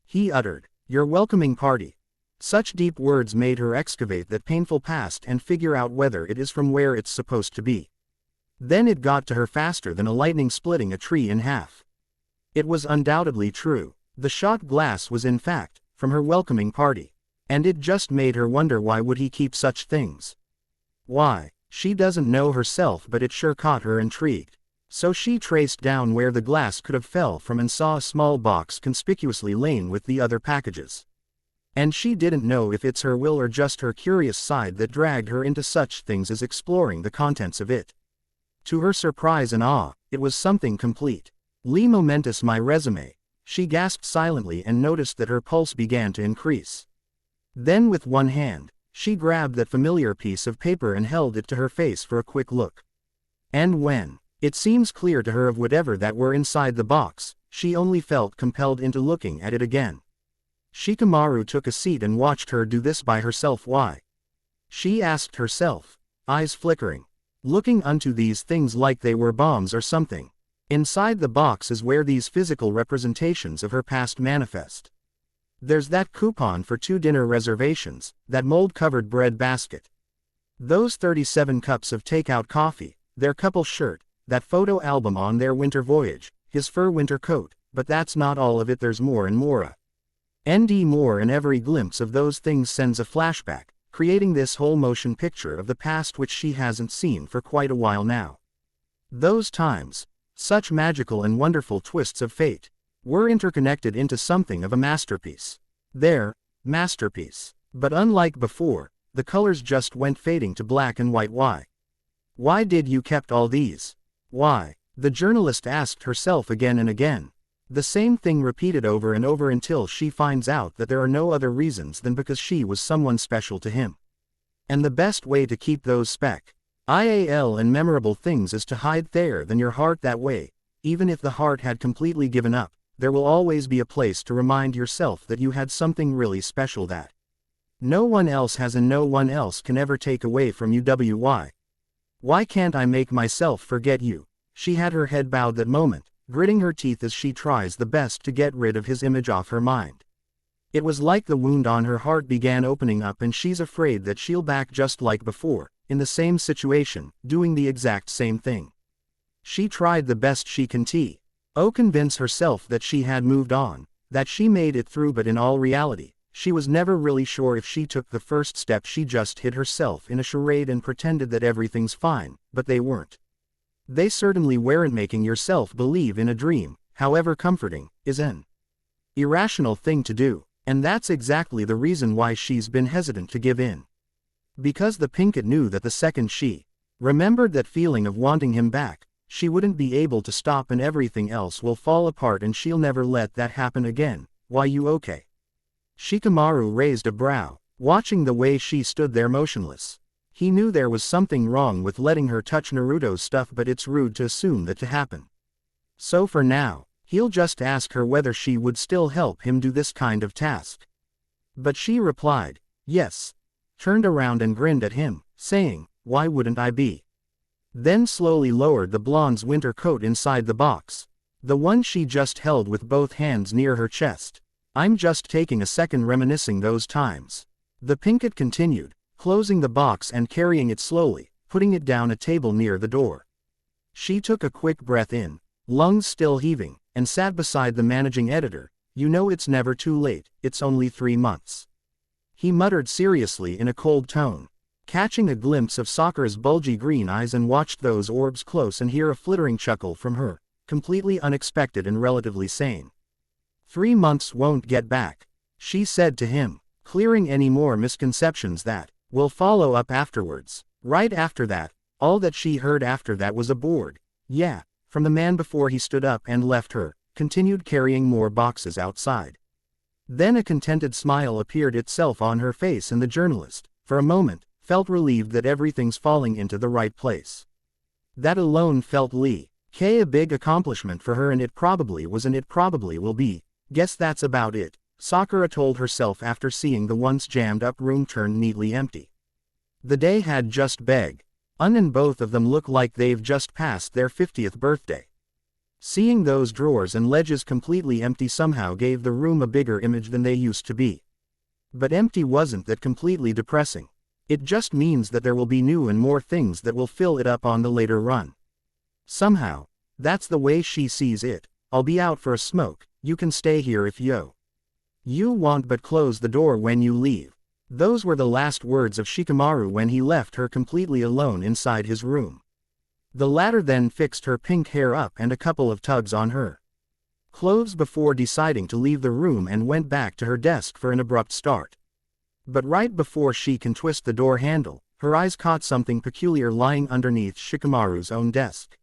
He uttered, "Your welcoming party." Such deep words made her excavate that painful past and figure out whether it is from where it's supposed to be. Then it got to her faster than a lightning splitting a tree in half. It was undoubtedly true. The shot glass was in fact from her welcoming party. And it just made her wonder, why would he keep such things? Why? She doesn't know herself, but it sure caught her intrigued. So she traced down where the glass could have fell from and saw a small box conspicuously laying with the other packages. And she didn't know if it's her will or just her curious side that dragged her into such things as exploring the contents of it. To her surprise and awe, it was something complete. "Lee momentous, my resume." She gasped silently and noticed that her pulse began to increase. Then with one hand, she grabbed that familiar piece of paper and held it to her face for a quick look. And when it seems clear to her of whatever that were inside the box, she only felt compelled into looking at it again. Shikamaru took a seat and watched her do this by herself. Why? She asked herself, eyes flickering. Looking unto these things like they were bombs or something. Inside the box is where these physical representations of her past manifest. There's that coupon for 2 dinner reservations, that mold-covered bread basket. Those 37 cups of takeout coffee, their couple shirt, that photo album on their winter voyage, his fur winter coat, but that's not all of it, there's more and more. More, and every glimpse of those things sends a flashback, creating this whole motion picture of the past which she hasn't seen for quite a while now. Those times, such magical and wonderful twists of fate, were interconnected into something of a masterpiece. Their masterpiece. But unlike before, the colors just went fading to black and white. Why? Why did you kept all these? Why? The journalist asked herself again and again. The same thing repeated over and over until she finds out that there are no other reasons than because she was someone special to him. And the best way to keep those special and memorable things is to hide there than your heart. That way, even if the heart had completely given up, there will always be a place to remind yourself that you had something really special that no one else has and no one else can ever take away from you. Why can't I make myself forget you? She had her head bowed that moment, gritting her teeth as she tries the best to get rid of his image off her mind. It was like the wound on her heart began opening up, and she's afraid that she'll back just like before, in the same situation, doing the exact same thing. She tried the best she can convince herself that she had moved on, that she made it through, but in all reality, she was never really sure if she took the first step. She just hid herself in a charade and pretended that everything's fine, but they weren't. They certainly weren't. Making yourself believe in a dream, however comforting, is an irrational thing to do, and that's exactly the reason why she's been hesitant to give in. Because the Pinkett knew that the second she remembered that feeling of wanting him back, she wouldn't be able to stop and everything else will fall apart, and she'll never let that happen again. Why, you okay? Shikamaru raised a brow, watching the way she stood there motionless. He knew there was something wrong with letting her touch Naruto's stuff, but it's rude to assume that to happen. So for now, he'll just ask her whether she would still help him do this kind of task. But she replied, yes, turned around and grinned at him, saying, why wouldn't I be? Then slowly lowered the blonde's winter coat inside the box. The one she just held with both hands near her chest. I'm just taking a second reminiscing those times. The Pinkett continued, closing the box and carrying it slowly, putting it down a table near the door. She took a quick breath in, lungs still heaving, and sat beside the managing editor, you know it's never too late, it's only 3 months. He muttered seriously in a cold tone, catching a glimpse of Sakura's bulgy green eyes, and watched those orbs close and hear a flittering chuckle from her, completely unexpected and relatively sane. 3 months won't get back, she said to him, clearing any more misconceptions that will follow up afterwards. Right after that, all that she heard after that was a bored "yeah" from the man before he stood up and left her, continued carrying more boxes outside. Then a contented smile appeared itself on her face, and the journalist, for a moment, felt relieved that everything's falling into the right place. That alone felt a big accomplishment for her, and it probably was and it probably will be. Guess that's about it, Sakura told herself after seeing the once jammed-up room turn neatly empty. The day had just begun, and both of them look like they've just passed their 50th birthday. Seeing those drawers and ledges completely empty somehow gave the room a bigger image than they used to be. But empty wasn't that completely depressing. It just means that there will be new and more things that will fill it up on the later run. Somehow, that's the way she sees it. I'll be out for a smoke, you can stay here if you want, but close the door when you leave. Those were the last words of Shikamaru when he left her completely alone inside his room. The latter then fixed her pink hair up and a couple of tugs on her clothes before deciding to leave the room, and went back to her desk for an abrupt start. But right before she can twist the door handle, her eyes caught something peculiar lying underneath Shikamaru's own desk.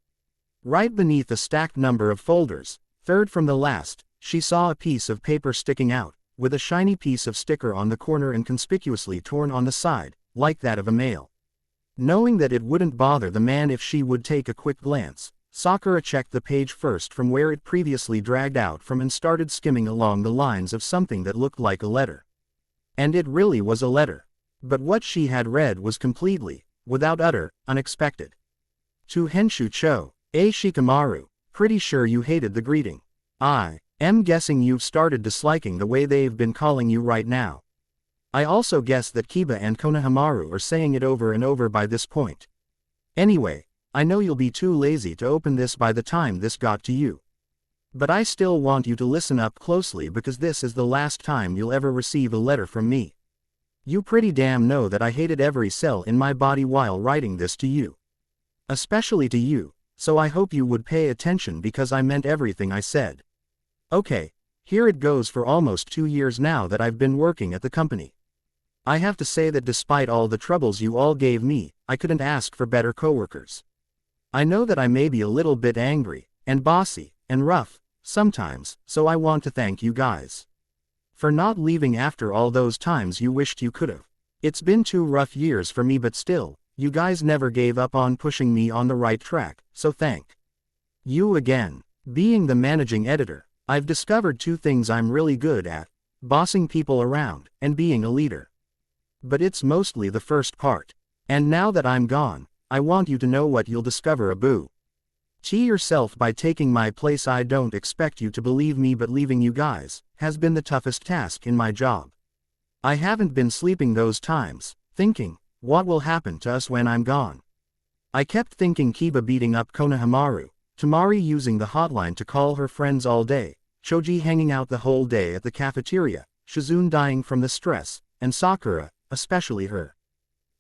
Right beneath a stacked number of folders, third from the last, she saw a piece of paper sticking out, with a shiny piece of sticker on the corner and conspicuously torn on the side, like that of a mail. Knowing that it wouldn't bother the man if she would take a quick glance, Sakura checked the page first from where it previously dragged out from and started skimming along the lines of something that looked like a letter. And it really was a letter. But what she had read was completely, without utter, unexpected. To Henshu Cho, Shikamaru, pretty sure you hated the greeting. I am guessing you've started disliking the way they've been calling you right now. I also guess that Kiba and Konohamaru are saying it over and over by this point. Anyway, I know you'll be too lazy to open this by the time this got to you. But I still want you to listen up closely, because this is the last time you'll ever receive a letter from me. You pretty damn know that I hated every cell in my body while writing this to you. Especially to you, so I hope you would pay attention, because I meant everything I said. Okay, here it goes. For almost 2 years now that I've been working at the company, I have to say that despite all the troubles you all gave me, I couldn't ask for better coworkers. I know that I may be a little bit angry, and bossy, and rough, sometimes, so I want to thank you guys for not leaving after all those times you wished you could've. It's been 2 rough years for me, but still, you guys never gave up on pushing me on the right track, so thank you again. Being the managing editor, I've discovered 2 things I'm really good at: bossing people around, and being a leader. But it's mostly the first part. And now that I'm gone, I want you to know what you'll discover yourself by taking my place. I don't expect you to believe me, but leaving you guys has been the toughest task in my job. I haven't been sleeping those times, thinking, what will happen to us when I'm gone? I kept thinking Kiba beating up Konohamaru, Tamari using the hotline to call her friends all day, Choji hanging out the whole day at the cafeteria, Shizune dying from the stress, and Sakura, especially her.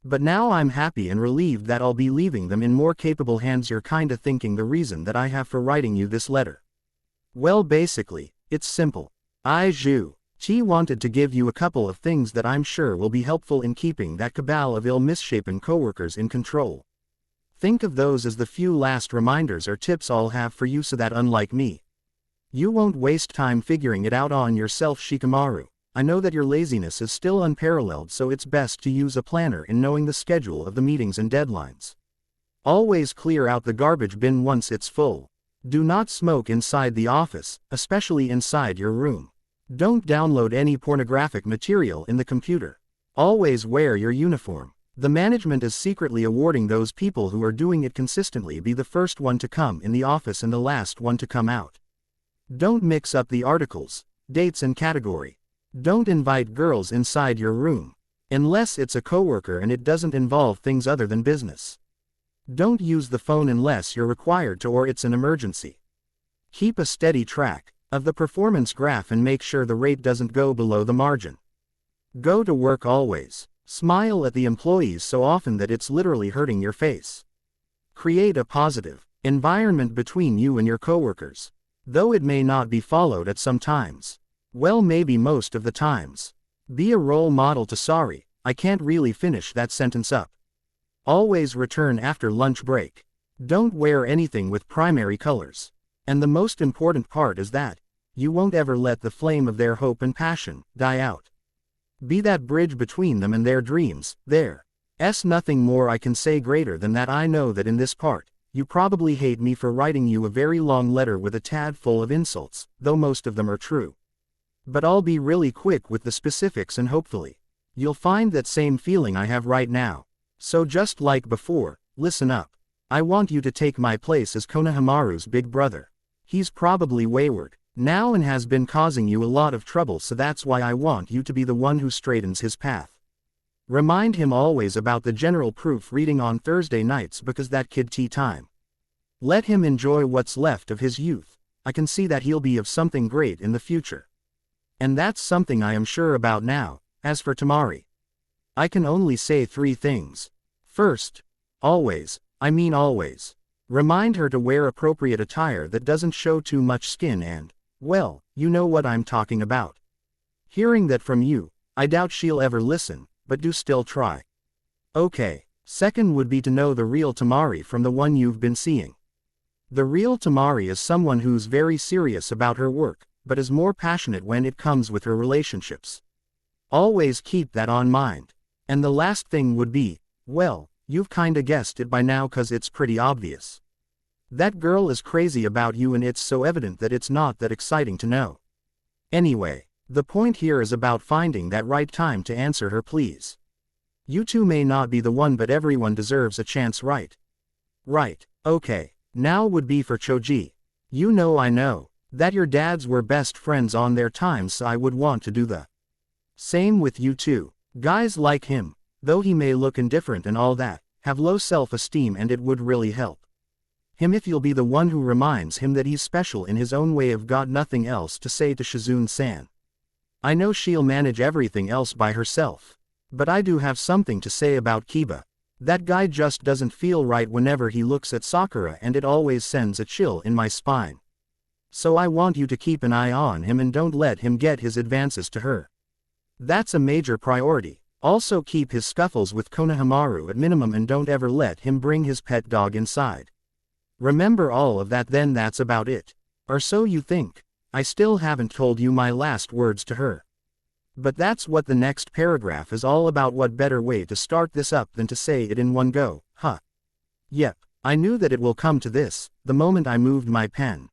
But now I'm happy and relieved that I'll be leaving them in more capable hands. You're kinda thinking the reason that I have for writing you this letter. Well, basically, it's simple. She wanted to give you a couple of things that I'm sure will be helpful in keeping that cabal of ill-misshapen coworkers in control. Think of those as the few last reminders or tips I'll have for you, so that unlike me, you won't waste time figuring it out on yourself. Shikamaru, I know that your laziness is still unparalleled, so it's best to use a planner in knowing the schedule of the meetings and deadlines. Always clear out the garbage bin once it's full. Do not smoke inside the office, especially inside your room. Don't download any pornographic material in the computer. Always wear your uniform. The management is secretly awarding those people who are doing it consistently. Be the first one to come in the office and the last one to come out. Don't mix up the articles, dates and category. Don't invite girls inside your room, unless it's a coworker and it doesn't involve things other than business. Don't use the phone unless you're required to or it's an emergency. Keep a steady track of the performance graph and make sure the rate doesn't go below the margin. Go to work always. Smile at the employees so often that it's literally hurting your face. Create a positive environment between you and your coworkers. Though it may not be followed at some times. Well, maybe most of the times. Be a role model to sorry, I can't really finish that sentence up. Always return after lunch break. Don't wear anything with primary colors. And the most important part is that you won't ever let the flame of their hope and passion die out. Be that bridge between them and their dreams. There's nothing more I can say greater than that. I know that in this part, you probably hate me for writing you a very long letter with a tad full of insults, though most of them are true. But I'll be really quick with the specifics and hopefully, you'll find that same feeling I have right now. So just like before, listen up. I want you to take my place as Konohamaru's big brother. He's probably wayward now and has been causing you a lot of trouble, so that's why I want you to be the one who straightens his path. Remind him always about the general proof reading on Thursday nights because that kid tea time. Let him enjoy what's left of his youth. I can see that he'll be of something great in the future. And that's something I am sure about now. As for Tamari, I can only say 3 things. First, always, I mean always. Remind her to wear appropriate attire that doesn't show too much skin and, well, you know what I'm talking about. Hearing that from you, I doubt she'll ever listen, but do still try. Okay. Second would be to know the real Tamari from the one you've been seeing. The real Tamari is someone who's very serious about her work, but is more passionate when it comes with her relationships. Always keep that on mind. And the last thing would be, well, you've kinda guessed it by now cause it's pretty obvious. That girl is crazy about you and it's so evident that it's not that exciting to know. Anyway, the point here is about finding that right time to answer her please. You two may not be the one but everyone deserves a chance, right? Right, okay. Now would be for Choji. You know I know that your dads were best friends on their times, so I would want to do the same with you too. Guys like him, though he may look indifferent and all that, have low self-esteem and it would really help him if you'll be the one who reminds him that he's special in his own way. I've got nothing else to say to Shizune-san. I know she'll manage everything else by herself. But I do have something to say about Kiba. That guy just doesn't feel right whenever he looks at Sakura and it always sends a chill in my spine. So I want you to keep an eye on him and don't let him get his advances to her. That's a major priority. Also keep his scuffles with Konohamaru at minimum and don't ever let him bring his pet dog inside. Remember all of that, then that's about it. Or so you think. I still haven't told you my last words to her. But that's what the next paragraph is all about. What better way to start this up than to say it in one go, huh? Yep, I knew that it will come to this, the moment I moved my pen.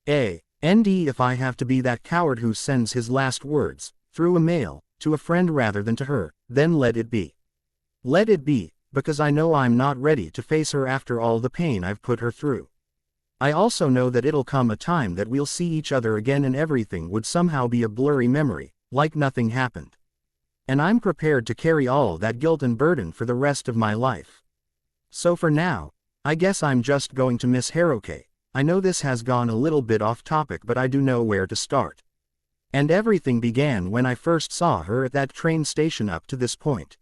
And if I have to be that coward who sends his last words, through a mail, to a friend rather than to her, then let it be. Let it be, because I know I'm not ready to face her after all the pain I've put her through. I also know that it'll come a time that we'll see each other again and everything would somehow be a blurry memory, like nothing happened. And I'm prepared to carry all that guilt and burden for the rest of my life. So for now, I guess I'm just going to miss Haruka. I know this has gone a little bit off topic, but I do know where to start. And everything began when I first saw her at that train station. Up to this point,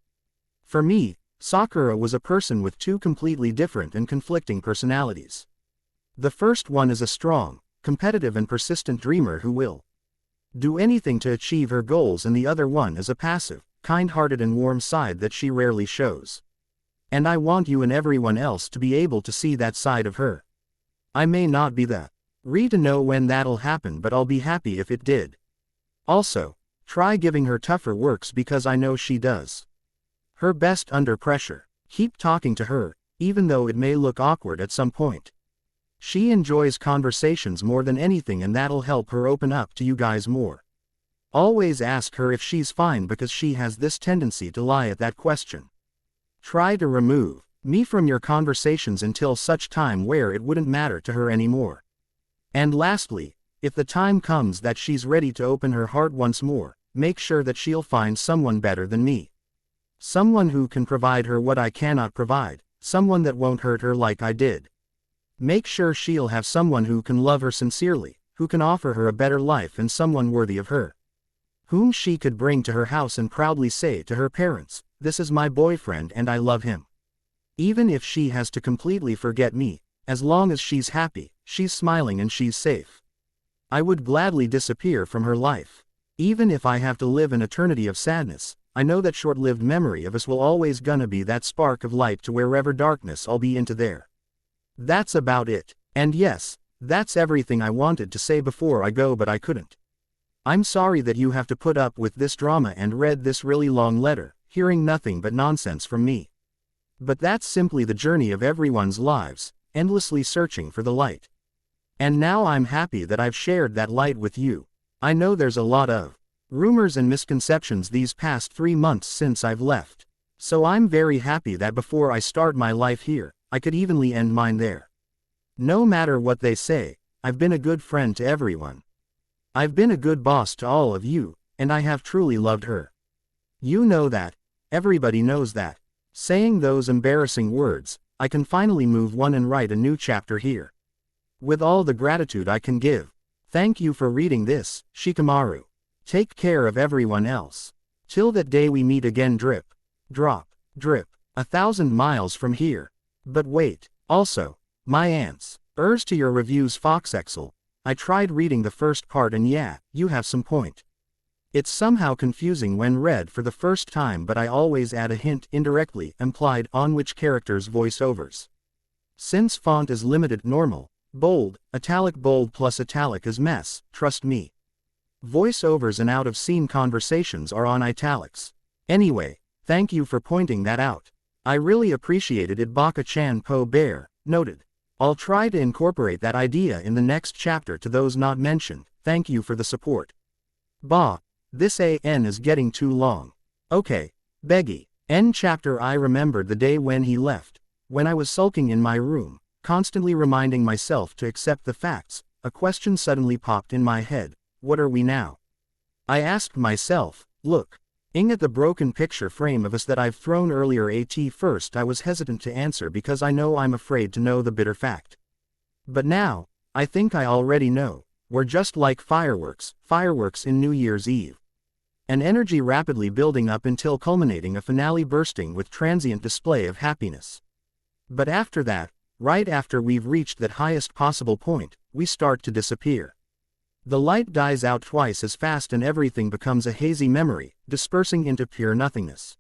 for me, Sakura was a person with 2 completely different and conflicting personalities. The first one is a strong, competitive and persistent dreamer who will do anything to achieve her goals, and the other one is a passive, kind-hearted and warm side that she rarely shows. And I want you and everyone else to be able to see that side of her. I may not be the to know when that'll happen, but I'll be happy if it did. Also, try giving her tougher works because I know she does her best under pressure. Keep talking to her, even though it may look awkward at some point. She enjoys conversations more than anything and that'll help her open up to you guys more. Always ask her if she's fine because she has this tendency to lie at that question. Try to remove me from your conversations until such time where it wouldn't matter to her anymore. And lastly, if the time comes that she's ready to open her heart once more, make sure that she'll find someone better than me. Someone who can provide her what I cannot provide, someone that won't hurt her like I did. Make sure she'll have someone who can love her sincerely, who can offer her a better life and someone worthy of her. Whom she could bring to her house and proudly say to her parents, "This is my boyfriend and I love him." Even if she has to completely forget me, as long as she's happy, she's smiling and she's safe. I would gladly disappear from her life. Even if I have to live an eternity of sadness, I know that short-lived memory of us will always gonna be that spark of light to wherever darkness I'll be into there. That's about it. And yes, that's everything I wanted to say before I go, but I couldn't. I'm sorry that you have to put up with this drama and read this really long letter, hearing nothing but nonsense from me. But that's simply the journey of everyone's lives, endlessly searching for the light. And now I'm happy that I've shared that light with you. I know there's a lot of rumors and misconceptions these past 3 months since I've left. So I'm very happy that before I start my life here, I could evenly end mine there. No matter what they say, I've been a good friend to everyone. I've been a good boss to all of you, and I have truly loved her. You know that. Everybody knows that. Saying those embarrassing words, I can finally move on and write a new chapter here. With all the gratitude I can give. Thank you for reading this, Shikamaru. Take care of everyone else. Till that day we meet again. Drip. Drop. Drip. 1,000 miles from here. But wait. Also, my aunts. To your reviews Foxexel. I tried reading the first part and yeah, you have some point. It's somehow confusing when read for the first time, but I always add a hint indirectly implied on which characters' voiceovers. Since font is limited normal, bold, italic bold plus italic is mess, trust me. Voiceovers and out-of-scene conversations are on italics. Anyway, thank you for pointing that out. I really appreciated it. Baka-chan Po Bear noted. I'll try to incorporate that idea in the next chapter to those not mentioned. Thank you for the support. Bah, this AN is getting too long. Okay, Beggy. End chapter. I remembered the day when he left, when I was sulking in my room, constantly reminding myself to accept the facts. A question suddenly popped in my head. What are we now? I asked myself, looking at the broken picture frame of us that I've thrown earlier. At first I was hesitant to answer because I know I'm afraid to know the bitter fact. But now, I think I already know. We're just like fireworks in New Year's Eve. An energy rapidly building up until culminating a finale bursting with transient display of happiness. But after that, right after we've reached that highest possible point, we start to disappear. The light dies out twice as fast and everything becomes a hazy memory, dispersing into pure nothingness.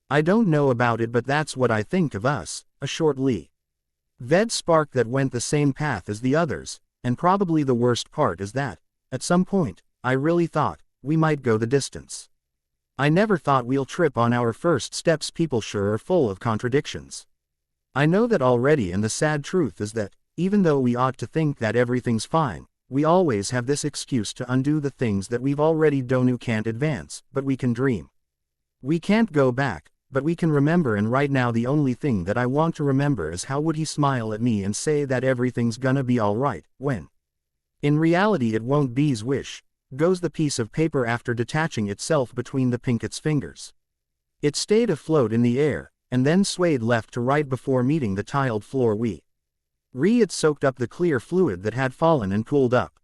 I don't know about it, but that's what I think of us, a short-lived spark that went the same path as the others, and probably the worst part is that, at some point, I really thought, we might go the distance. I never thought we'll trip on our first steps. People sure are full of contradictions. I know that already, and the sad truth is that, even though we ought to think that everything's fine, we always have this excuse to undo the things that we've already done. You can't advance, but we can dream. We can't go back, but we can remember, and right now the only thing that I want to remember is how would he smile at me and say that everything's gonna be alright, when in reality it won't be's wish, goes the piece of paper after detaching itself between the pinket's fingers. It stayed afloat in the air, and then swayed left to right before meeting the tiled floor. It soaked up the clear fluid that had fallen and cooled up.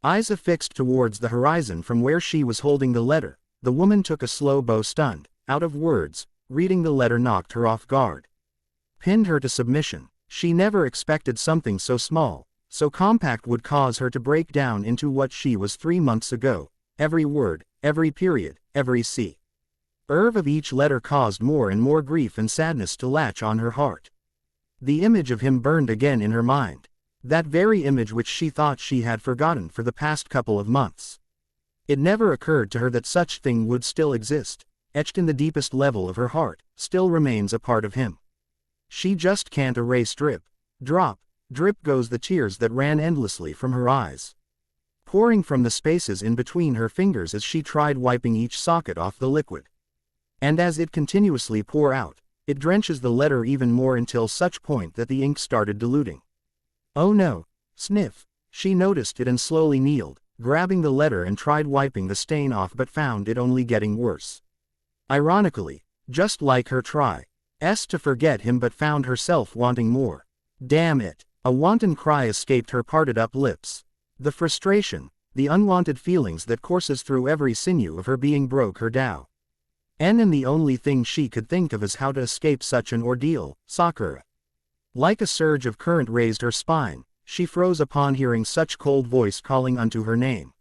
Eyes affixed towards the horizon from where she was holding the letter, the woman took a slow bow. Stunned, out of words, reading the letter knocked her off guard. Pinned her to submission. She never expected something so small, so compact would cause her to break down into what she was 3 months ago. Every word, every period, every curve of each letter caused more and more grief and sadness to latch on her heart. The image of him burned again in her mind. That very image which she thought she had forgotten for the past couple of months. It never occurred to her that such thing would still exist, etched in the deepest level of her heart, still remains a part of him. She just can't erase. Drip, drop, drip goes the tears that ran endlessly from her eyes, pouring from the spaces in between her fingers as she tried wiping each socket off the liquid. And as it continuously poured out, it drenches the letter even more until such point that the ink started diluting. Oh no, sniff. She noticed it and slowly kneeled, grabbing the letter and tried wiping the stain off, but found it only getting worse. Ironically, just like her try to forget him, but found herself wanting more. Damn it. A wanton cry escaped her parted up lips. The frustration, the unwanted feelings that courses through every sinew of her being broke her down. And the only thing she could think of is how to escape such an ordeal. Sakura. Like a surge of current raised her spine, she froze upon hearing such cold voice calling unto her name.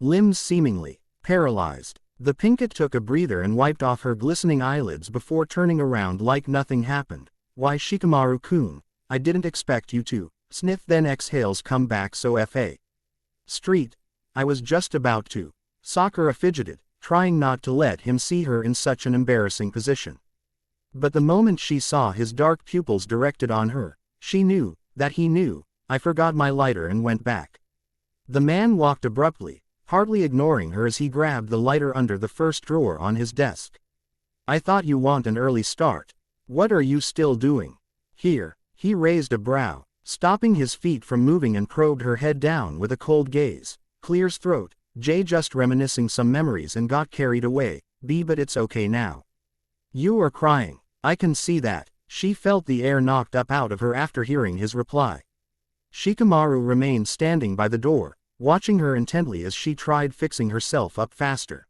Limbs seemingly paralyzed, the Pinkett took a breather and wiped off her glistening eyelids before turning around like nothing happened. Why Shikamaru-kun, I didn't expect you to. Sniff then exhales come back so F.A. Street. I was just about to. Sakura fidgeted, trying not to let him see her in such an embarrassing position. But the moment she saw his dark pupils directed on her, she knew that he knew. I forgot my lighter and went back. The man walked abruptly, hardly ignoring her as he grabbed the lighter under the first drawer on his desk. I thought you want an early start. What are you still doing here? He raised a brow, stopping his feet from moving and probed her head down with a cold gaze. Clears throat. J just reminiscing some memories and got carried away. B but it's okay now. You are crying. I can see that. She felt the air knocked up out of her after hearing his reply. Shikamaru remained standing by the door, watching her intently as she tried fixing herself up faster.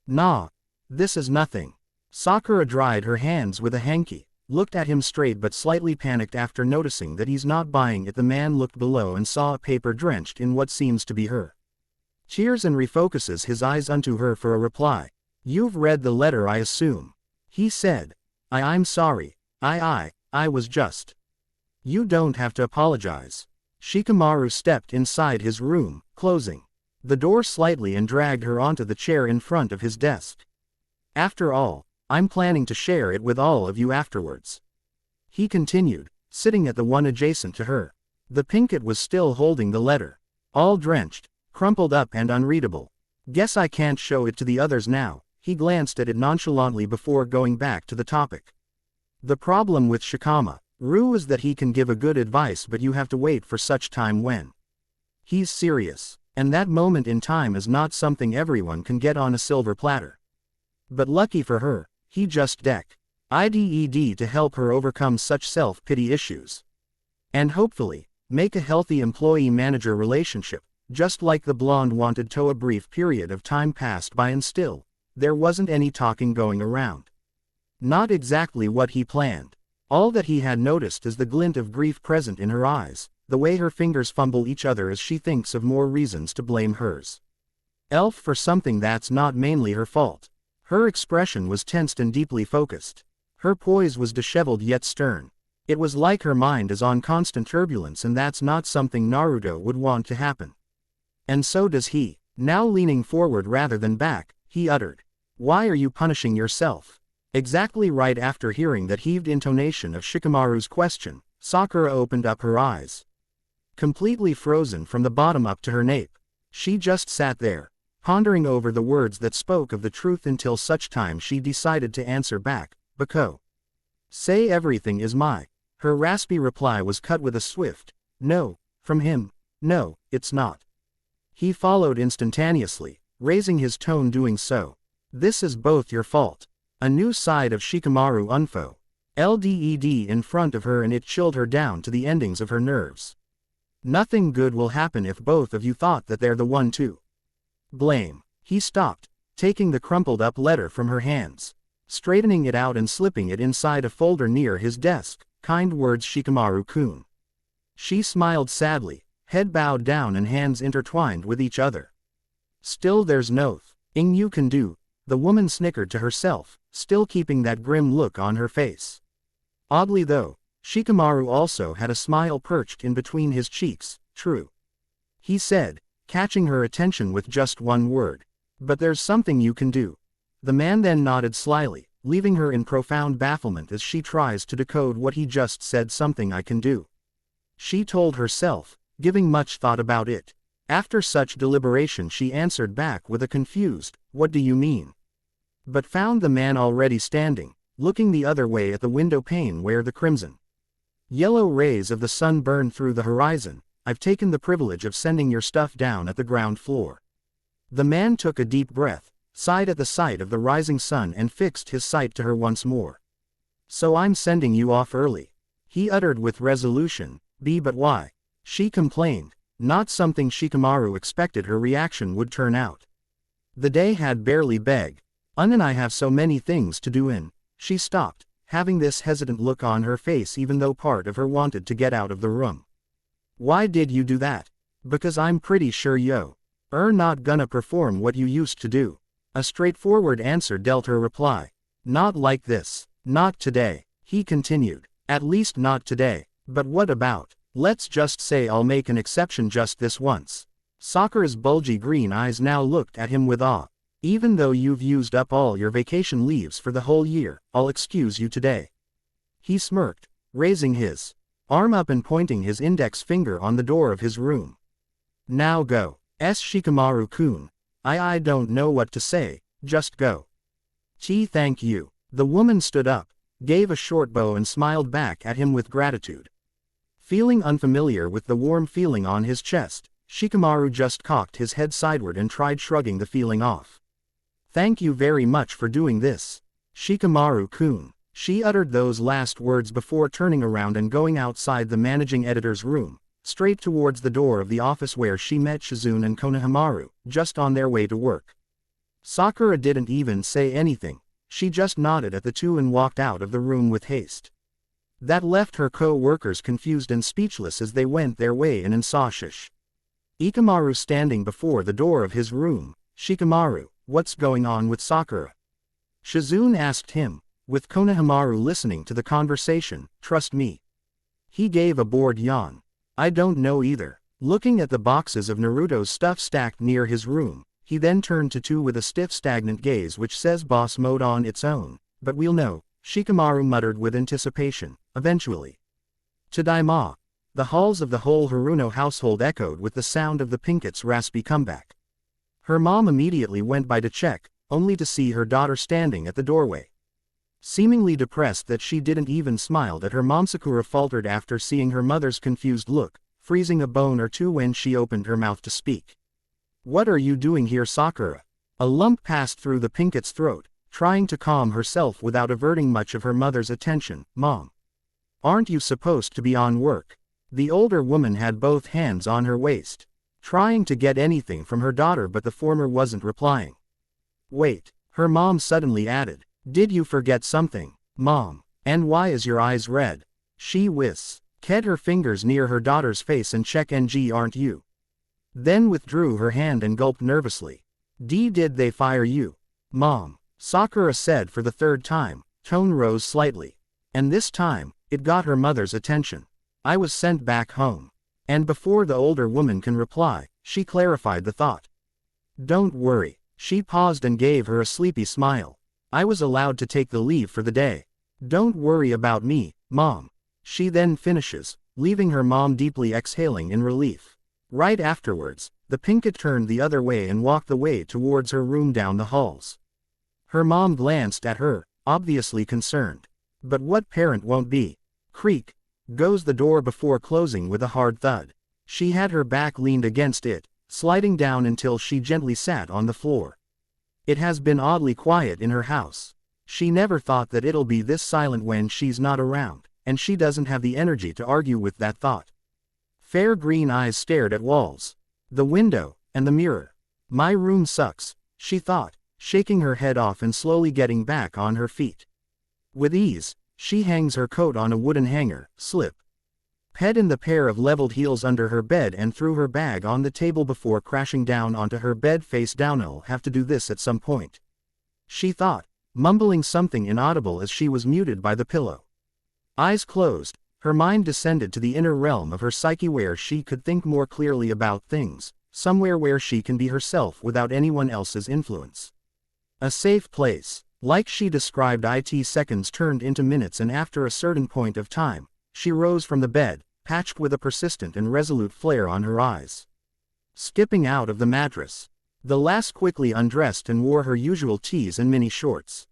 Nah. This is nothing. Sakura dried her hands with a hanky, looked at him straight but slightly panicked after noticing that he's not buying it. The man looked below and saw a paper drenched in what seems to be her tears and refocuses his eyes unto her for a reply. You've read the letter I assume. He said. I'm sorry. I was just. You don't have to apologize. Shikamaru stepped inside his room, closing the door slightly and dragged her onto the chair in front of his desk. After all, I'm planning to share it with all of you afterwards. He continued, sitting at the one adjacent to her. The Pinkett was still holding the letter. All drenched, crumpled up and unreadable. Guess I can't show it to the others now. He glanced at it nonchalantly before going back to the topic. The problem with Shikamaru is that he can give a good advice but you have to wait for such time when he's serious. And that moment in time is not something everyone can get on a silver platter. But lucky for her, he just IDED to help her overcome such self-pity issues. And hopefully, make a healthy employee-manager relationship, just like the blonde wanted to. A brief period of time passed by and still, there wasn't any talking going around. Not exactly what he planned. All that he had noticed is the glint of grief present in her eyes, the way her fingers fumble each other as she thinks of more reasons to blame hers. Elf for something that's not mainly her fault. Her expression was tensed and deeply focused. Her poise was disheveled yet stern. It was like her mind is on constant turbulence, and that's not something Naruto would want to happen. And so does he. Now leaning forward rather than back, he uttered. Why are you punishing yourself? Exactly right after hearing that heaved intonation of Shikamaru's question, Sakura opened up her eyes. Completely frozen from the bottom up to her nape. She just sat there, pondering over the words that spoke of the truth until such time she decided to answer back. Bako. Say everything is my. Her raspy reply was cut with a swift no, from him. No, it's not. He followed instantaneously, raising his tone doing so. This is both your fault. A new side of Shikamaru LDED in front of her, and it chilled her down to the endings of her nerves. Nothing good will happen if both of you thought that they're the one to blame. He stopped, taking the crumpled up letter from her hands, straightening it out and slipping it inside a folder near his desk. Kind words, Shikamaru-kun. She smiled sadly, head bowed down and hands intertwined with each other. Still there's nothing you can do, the woman snickered to herself, still keeping that grim look on her face. Oddly though, Shikamaru also had a smile perched in between his cheeks. True. He said, catching her attention with just one word. But there's something you can do. The man then nodded slyly, leaving her in profound bafflement as she tries to decode what he just said. Something I can do. She told herself, giving much thought about it. After such deliberation she answered back with a confused, what do you mean? But found the man already standing, looking the other way at the window pane where the crimson yellow rays of the sun burned through the horizon. I've taken the privilege of sending your stuff down at the ground floor. The man took a deep breath, sighed at the sight of the rising sun and fixed his sight to her once more. So I'm sending you off early. He uttered with resolution. But why? She complained. Not something Shikamaru expected her reaction would turn out. The day had barely begun. And I have so many things to do in. She stopped, having this hesitant look on her face even though part of her wanted to get out of the room. Why did you do that? Because I'm pretty sure you're not gonna perform what you used to do. A straightforward answer dealt her reply. Not like this. Not today, he continued. At least not today. But what about? Let's just say I'll make an exception just this once. Sakura's bulgy green eyes now looked at him with awe. Even though you've used up all your vacation leaves for the whole year, I'll excuse you today. He smirked, raising his arm up and pointing his index finger on the door of his room. Now go. Shikamaru-kun. I don't know what to say, just go. Thank you. The woman stood up, gave a short bow and smiled back at him with gratitude. Feeling unfamiliar with the warm feeling on his chest, Shikamaru just cocked his head sideward and tried shrugging the feeling off. Thank you very much for doing this. Shikamaru-kun. She uttered those last words before turning around and going outside the managing editor's room, straight towards the door of the office where she met Shizune and Konohamaru, just on their way to work. Sakura didn't even say anything, she just nodded at the two and walked out of the room with haste. That left her co-workers confused and speechless as they went their way and saw Ikamaru standing before the door of his room. Shikamaru, what's going on with Sakura? Shizune asked him, with Konohamaru listening to the conversation. Trust me. He gave a bored yawn. I don't know either. Looking at the boxes of Naruto's stuff stacked near his room, he then turned to two with a stiff stagnant gaze which says boss mode on its own. But we'll know, Shikamaru muttered with anticipation, eventually. Tadaima. The halls of the whole Haruno household echoed with the sound of the Pinket's raspy comeback. Her mom immediately went by to check, only to see her daughter standing at the doorway. Seemingly depressed that she didn't even smile at her mom, Sakura faltered after seeing her mother's confused look, freezing a bone or two when she opened her mouth to speak. What are you doing here, Sakura? A lump passed through the Pinket's throat, trying to calm herself without averting much of her mother's attention. Mom. Aren't you supposed to be on work? The older woman had both hands on her waist, trying to get anything from her daughter, but the former wasn't replying. Wait, her mom suddenly added. Did you forget something, Mom? And why is your eyes red? She whisked her fingers near her daughter's face and check NG, aren't you? Then withdrew her hand and gulped nervously. Did they fire you? Mom, Sakura said for the third time, tone rose slightly. And this time, it got her mother's attention. I was sent back home. And before the older woman can reply, she clarified the thought. Don't worry. She paused and gave her a sleepy smile. I was allowed to take the leave for the day. Don't worry about me, Mom. She then finishes, leaving her mom deeply exhaling in relief. Right afterwards, the Pinket turned the other way and walked the way towards her room down the halls. Her mom glanced at her, obviously concerned. But what parent won't be? Creak goes the door before closing with a hard thud. She had her back leaned against it, sliding down until she gently sat on the floor. It has been oddly quiet in her house. She never thought that it'll be this silent when she's not around, and she doesn't have the energy to argue with that thought. Fair green eyes stared at walls, the window, and the mirror. My room sucks, she thought, shaking her head off and slowly getting back on her feet. With ease, she hangs her coat on a wooden hanger, slip head in the pair of leveled heels under her bed and threw her bag on the table before crashing down onto her bed face down. I'll have to do this at some point, she thought, mumbling something inaudible as she was muted by the pillow. Eyes closed, her mind descended to the inner realm of her psyche where she could think more clearly about things, somewhere where she can be herself without anyone else's influence. A safe place. Like she described it, seconds turned into minutes, and after a certain point of time, she rose from the bed, patched with a persistent and resolute flare on her eyes. Skipping out of the mattress, the lass quickly undressed and wore her usual tees and mini shorts.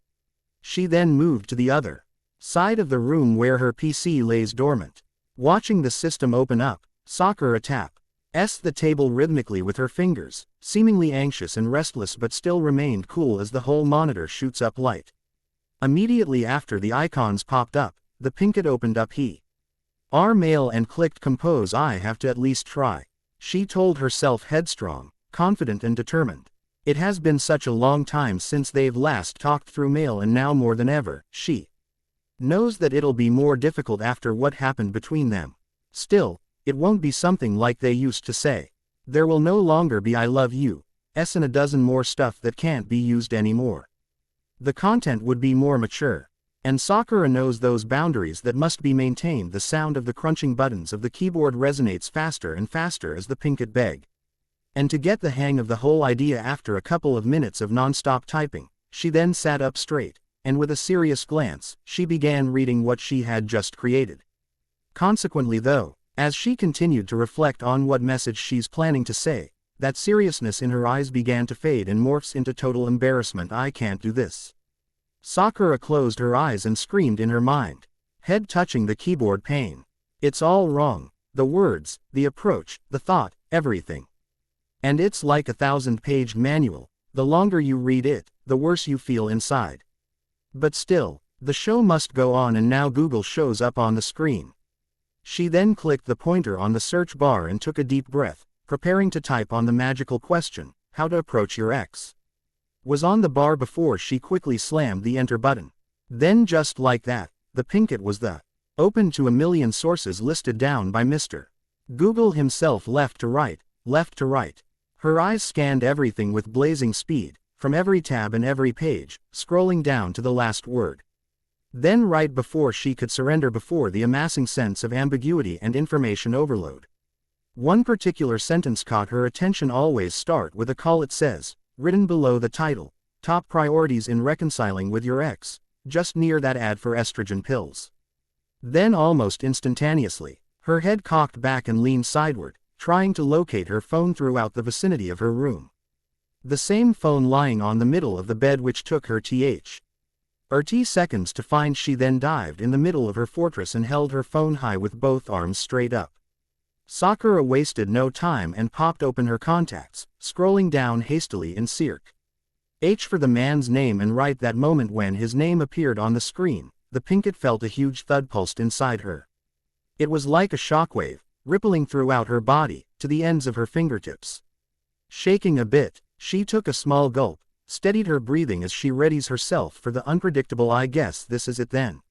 She then moved to the other side of the room where her PC lays dormant. Watching the system open up, Sakura tapped the table rhythmically with her fingers, seemingly anxious and restless but still remained cool as the whole monitor shoots up light. Immediately after the icons popped up, the Pinket opened up mail and clicked compose. I have to at least try. She told herself, headstrong, confident and determined. It has been such a long time since they've last talked through mail, and now more than ever, she knows that it'll be more difficult after what happened between them. Still, it won't be something like they used to say. There will no longer be "I love you" and a dozen more stuff that can't be used anymore. The content would be more mature. And Sakura knows those boundaries that must be maintained. The sound of the crunching buttons of the keyboard resonates faster and faster as the Pinkett beg. And to get the hang of the whole idea after a couple of minutes of non-stop typing, she then sat up straight, and with a serious glance, she began reading what she had just created. Consequently though, as she continued to reflect on what message she's planning to say, that seriousness in her eyes began to fade and morphs into total embarrassment. "I can't do this." Sakura closed her eyes and screamed in her mind, head touching the keyboard pane. "It's all wrong. The words, the approach, the thought, everything. And it's like a 1,000-page manual. The longer you read it, the worse you feel inside. But still, the show must go on, and now Google shows up on the screen." She then clicked the pointer on the search bar and took a deep breath, preparing to type on the magical question, "How to approach your ex." Was on the bar before she quickly slammed the enter button. Then just like that, the Pinkett was open to a million sources listed down by Mr. Google himself, left to right, left to right. Her eyes scanned everything with blazing speed, from every tab and every page, scrolling down to the last word. Then right before she could surrender before the amassing sense of ambiguity and information overload, one particular sentence caught her attention. "Always start with a call," it says, written below the title, "Top Priorities in Reconciling with Your Ex," just near that ad for estrogen pills. Then almost instantaneously, her head cocked back and leaned sideward, trying to locate her phone throughout the vicinity of her room. The same phone lying on the middle of the bed, which took her seconds to find. She then dived in the middle of her fortress and held her phone high with both arms straight up. Sakura wasted no time and popped open her contacts, scrolling down hastily in Cirque H for the man's name, and right that moment when his name appeared on the screen, the Pinkett felt a huge thud pulsed inside her. It was like a shockwave, rippling throughout her body, to the ends of her fingertips. Shaking a bit, she took a small gulp, steadied her breathing as she readies herself for the unpredictable "I guess this is it then."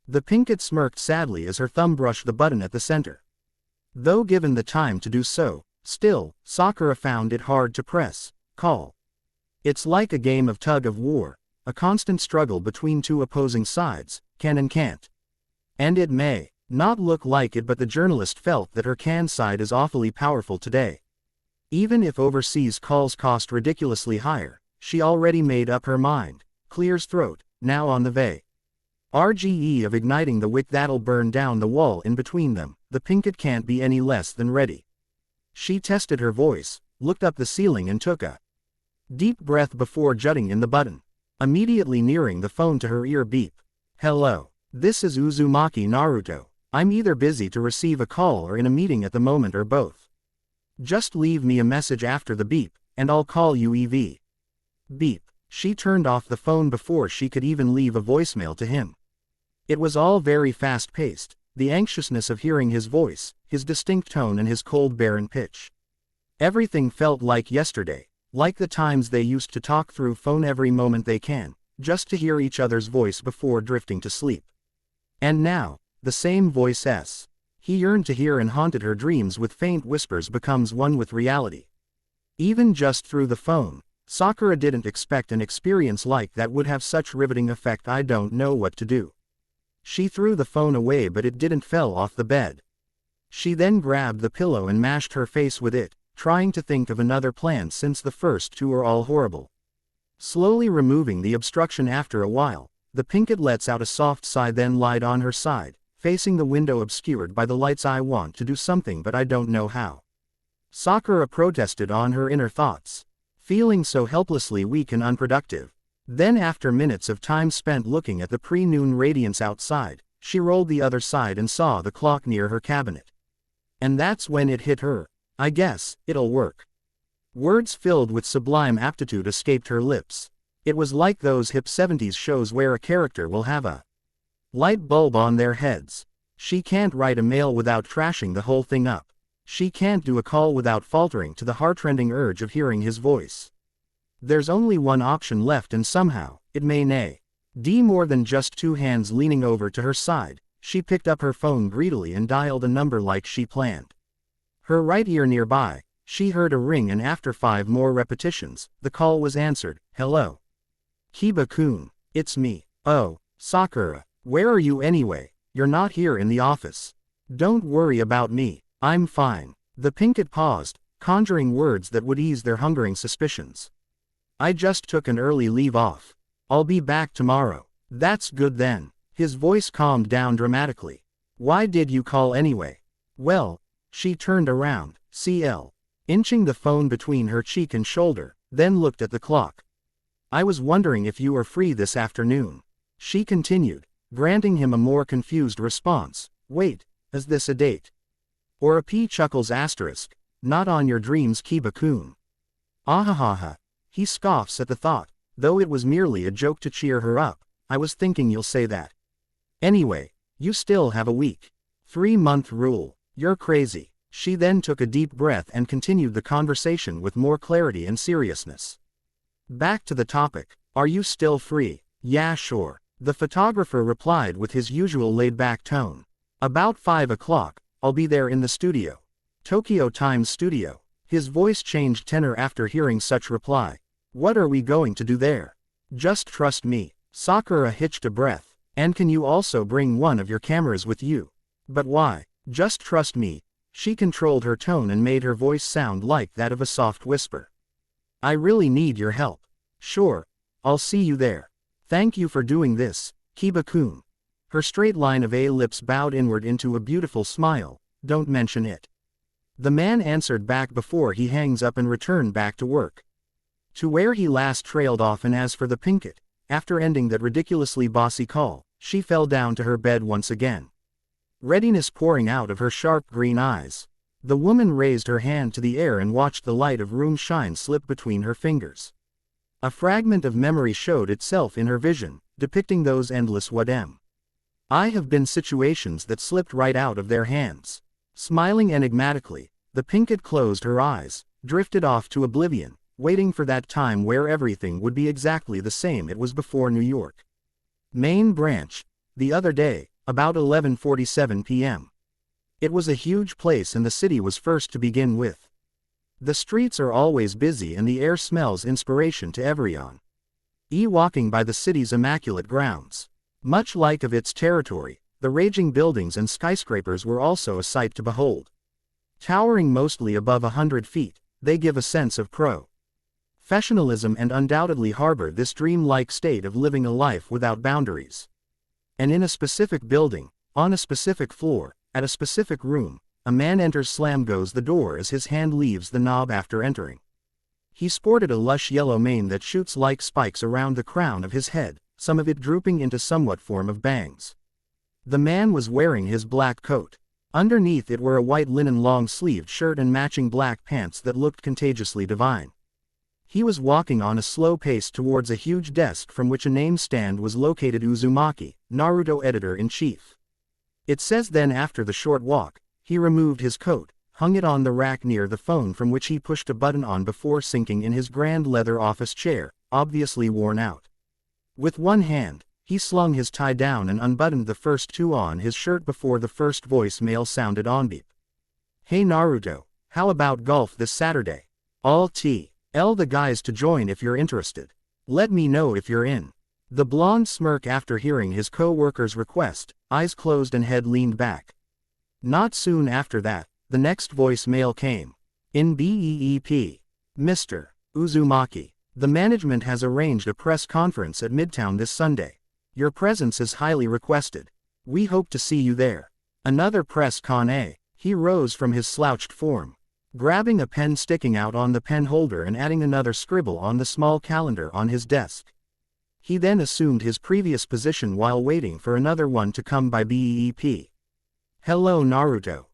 The Pinkett smirked sadly as her thumb brushed the button at the center. Though given the time to do so, still, Sakura found it hard to press call. It's like a game of tug of war, a constant struggle between two opposing sides, can and can't. And it may not look like it, but the journalist felt that her can side is awfully powerful today. Even if overseas calls cost ridiculously higher, she already made up her mind. Clears throat, now on the RGE of igniting the wick that'll burn down the wall in between them. The Pinkett can't be any less than ready. She tested her voice, looked up the ceiling and took a deep breath before jutting in the button. Immediately nearing the phone to her ear, beep. "Hello. This is Uzumaki Naruto. I'm either busy to receive a call or in a meeting at the moment, or both. Just leave me a message after the beep, and I'll call you EV." Beep. She turned off the phone before she could even leave a voicemail to him. It was all very fast-paced, the anxiousness of hearing his voice, his distinct tone and his cold barren pitch. Everything felt like yesterday, like the times they used to talk through phone every moment they can, just to hear each other's voice before drifting to sleep. And now, the same voice he yearned to hear and haunted her dreams with faint whispers becomes one with reality. Even just through the phone, Sakura didn't expect an experience like that would have such riveting effect. "I don't know what to do." She threw the phone away, but it didn't fell off the bed. She then grabbed the pillow and mashed her face with it, trying to think of another plan since the first two are all horrible. Slowly removing the obstruction after a while, the Pinkett lets out a soft sigh, then lied on her side, facing the window obscured by the lights. "I want to do something, but I don't know how." Sakura protested on her inner thoughts, feeling so helplessly weak and unproductive. Then after minutes of time spent looking at the pre-noon radiance outside, she rolled the other side and saw the clock near her cabinet. And that's when it hit her. "I guess it'll work." Words filled with sublime aptitude escaped her lips. It was like those hip 70s shows where a character will have a light bulb on their heads. She can't write a mail without trashing the whole thing up. She can't do a call without faltering to the heartrending urge of hearing his voice. There's only one option left, and somehow, it may nay. More than just two hands leaning over to her side, she picked up her phone greedily and dialed a number like she planned. Her right ear nearby, she heard a ring, and after 5 more repetitions, the call was answered. Hello. Kiba-kun. It's me. Oh, Sakura. Where are you anyway? You're not here in the office. Don't worry about me. I'm fine. The Pinkett paused, conjuring words that would ease their hungering suspicions. I just took an early leave off. I'll be back tomorrow. That's good then. His voice calmed down dramatically. Why did you call anyway? Well, she turned around, inching the phone between her cheek and shoulder, then looked at the clock. I was wondering if you were free this afternoon. She continued, granting him a more confused response. Wait, is this a date? Or a P chuckles asterisk, not on your dreams, Kiba-kun. Ahahaha. He scoffs at the thought, though it was merely a joke to cheer her up. I was thinking you'll say that. Anyway, you still have a week. 3-month rule. You're crazy. She then took a deep breath and continued the conversation with more clarity and seriousness. Back to the topic. Are you still free? Yeah, sure. The photographer replied with his usual laid-back tone. About 5 o'clock, I'll be there in the studio. Tokyo Times studio. His voice changed tenor after hearing such reply. What are we going to do there? Just trust me. Sakura hitched a breath. And can you also bring one of your cameras with you? But why? Just trust me. She controlled her tone and made her voice sound like that of a soft whisper. I really need your help. Sure. I'll see you there. Thank you for doing this, Kiba-kun. Her straight line of lips bowed inward into a beautiful smile. Don't mention it. The man answered back before he hangs up and returned back to work. To where he last trailed off. And as for the Pinkett, after ending that ridiculously bossy call, she fell down to her bed once again. Readiness pouring out of her sharp green eyes. The woman raised her hand to the air and watched the light of room shine slip between her fingers. A fragment of memory showed itself in her vision, depicting those endless I have been situations that slipped right out of their hands. Smiling enigmatically, the Pinkett closed her eyes, drifted off to oblivion, waiting for that time where everything would be exactly the same it was before. New York. Main branch. The other day, about 11:47 p.m. It was a huge place and the city was first to begin with. The streets are always busy and the air smells inspiration to everyone. Walking by the city's immaculate grounds. Much like of its territory, the raging buildings and skyscrapers were also a sight to behold. Towering mostly above 100 feet, they give a sense of professionalism and undoubtedly harbor this dream-like state of living a life without boundaries. And in a specific building, on a specific floor, at a specific room, a man enters. Slam goes the door as his hand leaves the knob after entering. He sported a lush yellow mane that shoots like spikes around the crown of his head, some of it drooping into somewhat form of bangs. The man was wearing his black coat. Underneath it were a white linen long-sleeved shirt and matching black pants that looked contagiously divine. He was walking on a slow pace towards a huge desk from which a name stand was located. Uzumaki, Naruto editor-in-chief. It says. Then after the short walk, he removed his coat, hung it on the rack near the phone from which he pushed a button on before sinking in his grand leather office chair, obviously worn out. With one hand, he slung his tie down and unbuttoned the first 2 on his shirt before the first voicemail sounded on. Beep. Hey Naruto, how about golf this Saturday? I'll tell the guys to join if you're interested. Let me know if you're in. The blonde smirk after hearing his co-worker's request, eyes closed and head leaned back. Not soon after that, the next voicemail came. In BEEP. Mr. Uzumaki, the management has arranged a press conference at Midtown this Sunday. Your presence is highly requested. We hope to see you there. Another press con. He rose from his slouched form, grabbing a pen sticking out on the pen holder and adding another scribble on the small calendar on his desk. He then assumed his previous position while waiting for another one to come by. BEEP. Hello Naruto.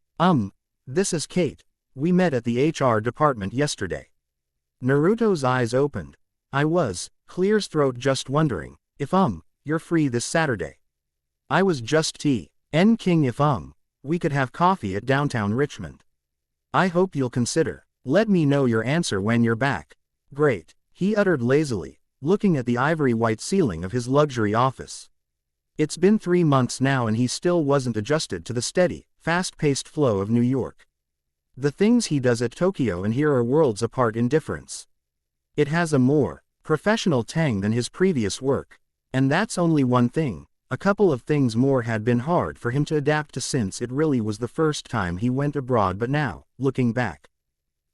This is Kate. We met at the HR department yesterday. Naruto's eyes opened. Clears throat, just wondering if you're free this Saturday. I was just king if we could have coffee at downtown Richmond. I hope you'll consider. Let me know your answer when you're back. Great, he uttered lazily, looking at the ivory-white ceiling of his luxury office. It's been 3 months now and he still wasn't adjusted to the steady, fast-paced flow of New York. The things he does at Tokyo and here are worlds apart in difference. It has a more professional tang than his previous work. And that's only one thing. A couple of things more had been hard for him to adapt to since it really was the first time he went abroad, but now, looking back,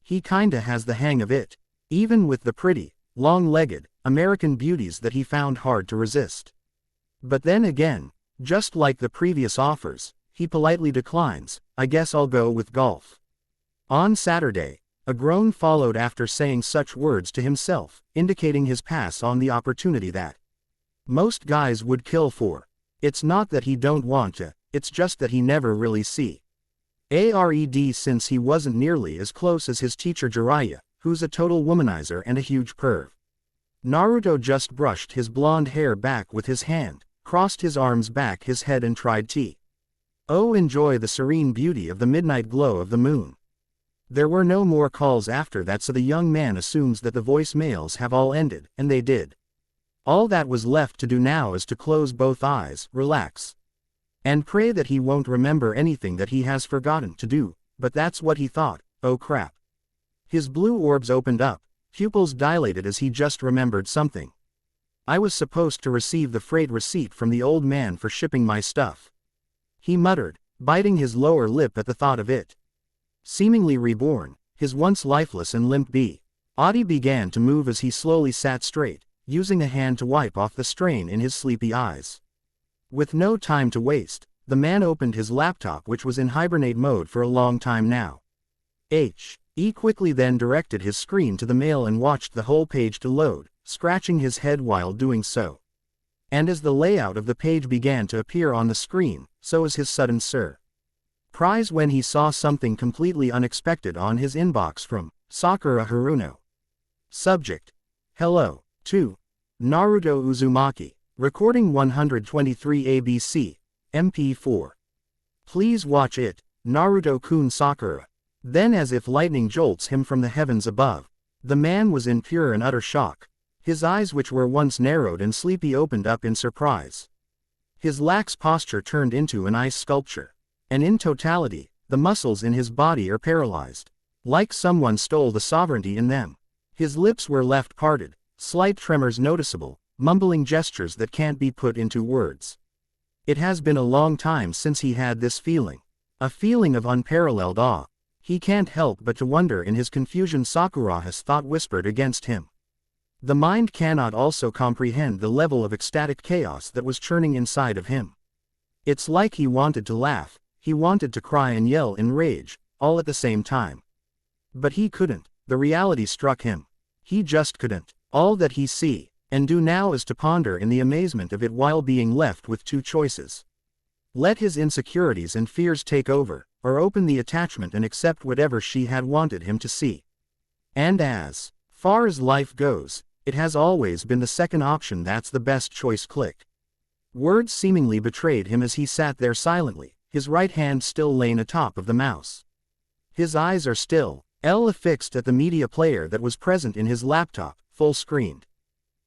he kinda has the hang of it, even with the pretty, long-legged, American beauties that he found hard to resist. But then again, just like the previous offers, he politely declines. I guess I'll go with golf. On Saturday, a groan followed after saying such words to himself, indicating his pass on the opportunity that most guys would kill for. It's not that he don't want to, it's just that he never really see ARED since he wasn't nearly as close as his teacher Jiraiya, who's a total womanizer and a huge perv. Naruto just brushed his blonde hair back with his hand, crossed his arms back his head and tried to enjoy the serene beauty of the midnight glow of the moon. There were no more calls after that, so the young man assumes that the voicemails have all ended, and they did. All that was left to do now is to close both eyes, relax, and pray that he won't remember anything that he has forgotten to do, but that's what he thought. Oh crap. His blue orbs opened up, pupils dilated as he just remembered something. I was supposed to receive the freight receipt from the old man for shipping my stuff, he muttered, biting his lower lip at the thought of it. Seemingly reborn, his once lifeless and limp body began to move as he slowly sat straight, using a hand to wipe off the strain in his sleepy eyes. With no time to waste, the man opened his laptop, which was in hibernate mode for a long time now. He quickly then directed his screen to the mail and watched the whole page to load, scratching his head while doing so. And as the layout of the page began to appear on the screen, so was his sudden surprise when he saw something completely unexpected on his inbox from Sakura Haruno. Subject: Hello. 2. Naruto Uzumaki. Recording 123 ABC. MP4. Please watch it, Naruto-kun Sakura. Then, as if lightning jolts him from the heavens above, the man was in pure and utter shock. His eyes, which were once narrowed and sleepy, opened up in surprise. His lax posture turned into an ice sculpture. And in totality, the muscles in his body are paralyzed, like someone stole the sovereignty in them. His lips were left parted, slight tremors noticeable, mumbling gestures that can't be put into words. It has been a long time since he had this feeling. A feeling of unparalleled awe. He can't help but to wonder in his confusion Sakura's thought whispered against him. The mind cannot also comprehend the level of ecstatic chaos that was churning inside of him. It's like he wanted to laugh, he wanted to cry and yell in rage, all at the same time. But he couldn't. The reality struck him. He just couldn't. All that he see and do now is to ponder in the amazement of it while being left with two choices. Let his insecurities and fears take over, or open the attachment and accept whatever she had wanted him to see. And as far as life goes, it has always been the second option that's the best choice. Click. Words seemingly betrayed him as he sat there silently, his right hand still laying atop of the mouse. His eyes are still affixed at the media player that was present in his laptop, full-screened.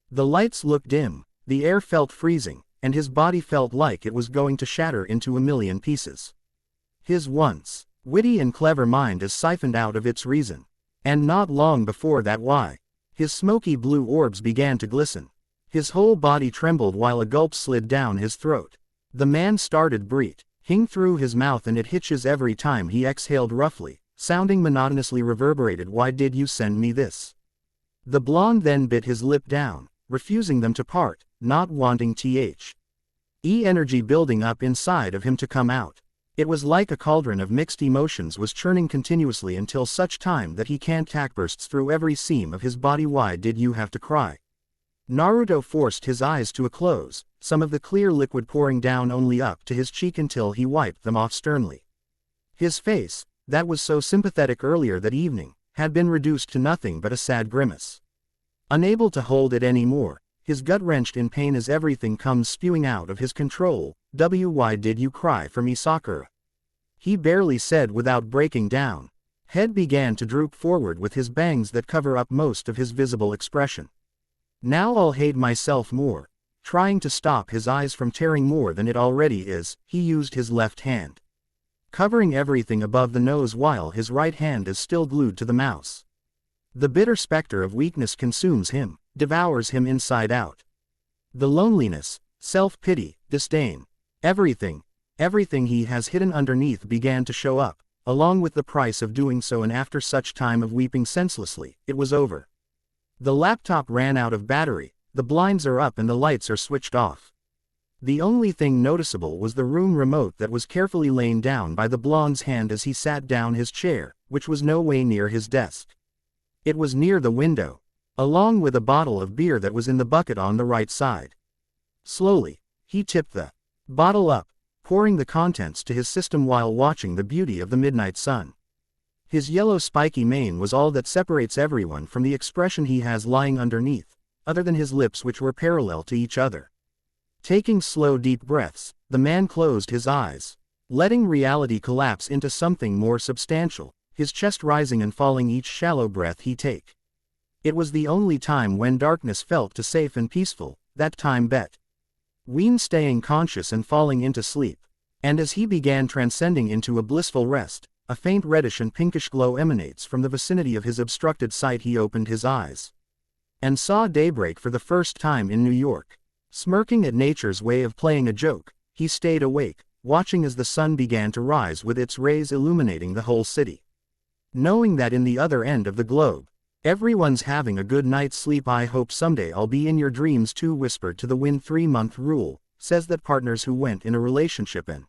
The lights looked dim, the air felt freezing, and his body felt like it was going to shatter into a million pieces. His once witty and clever mind is siphoned out of its reason. And not long before that, why? His smoky blue orbs began to glisten. His whole body trembled while a gulp slid down his throat. The man started breathing through his mouth, and it hitches every time he exhaled roughly, sounding monotonously reverberated. Why did you send me this? The blonde then bit his lip down, refusing them to part, not wanting energy building up inside of him to come out. It was like a cauldron of mixed emotions was churning continuously until such time that he can't bursts through every seam of his body. Why did you have to cry? Naruto forced his eyes to a close, some of the clear liquid pouring down only up to his cheek until he wiped them off sternly. His face, that was so sympathetic earlier that evening, had been reduced to nothing but a sad grimace. Unable to hold it anymore, his gut wrenched in pain as everything comes spewing out of his control. Why did you cry for me, Sakura? He barely said without breaking down. Head began to droop forward with his bangs that cover up most of his visible expression. Now I'll hate myself more. Trying to stop his eyes from tearing more than it already is, he used his left hand, covering everything above the nose while his right hand is still glued to the mouse. The bitter specter of weakness consumes him, devours him inside out. The loneliness, self-pity, disdain, everything he has hidden underneath began to show up, along with the price of doing so, and after such time of weeping senselessly, it was over. The laptop ran out of battery, the blinds are up and the lights are switched off. The only thing noticeable was the room remote that was carefully laid down by the blonde's hand as he sat down his chair, which was no way near his desk. It was near the window, along with a bottle of beer that was in the bucket on the right side. Slowly, he tipped the bottle up, pouring the contents to his system while watching the beauty of the midnight sun. His yellow spiky mane was all that separates everyone from the expression he has lying underneath, other than his lips which were parallel to each other. Taking slow deep breaths, the man closed his eyes, letting reality collapse into something more substantial, his chest rising and falling each shallow breath he take. It was the only time when darkness felt too safe and peaceful, that time between staying conscious and falling into sleep. And as he began transcending into a blissful rest, a faint reddish and pinkish glow emanates from the vicinity of his obstructed sight. He opened his eyes and saw daybreak for the first time in New York. Smirking at nature's way of playing a joke, he stayed awake, watching as the sun began to rise with its rays illuminating the whole city. Knowing that in the other end of the globe, everyone's having a good night's sleep. I hope someday I'll be in your dreams too. Whispered to the wind. 3-month rule says that partners who went in a relationship and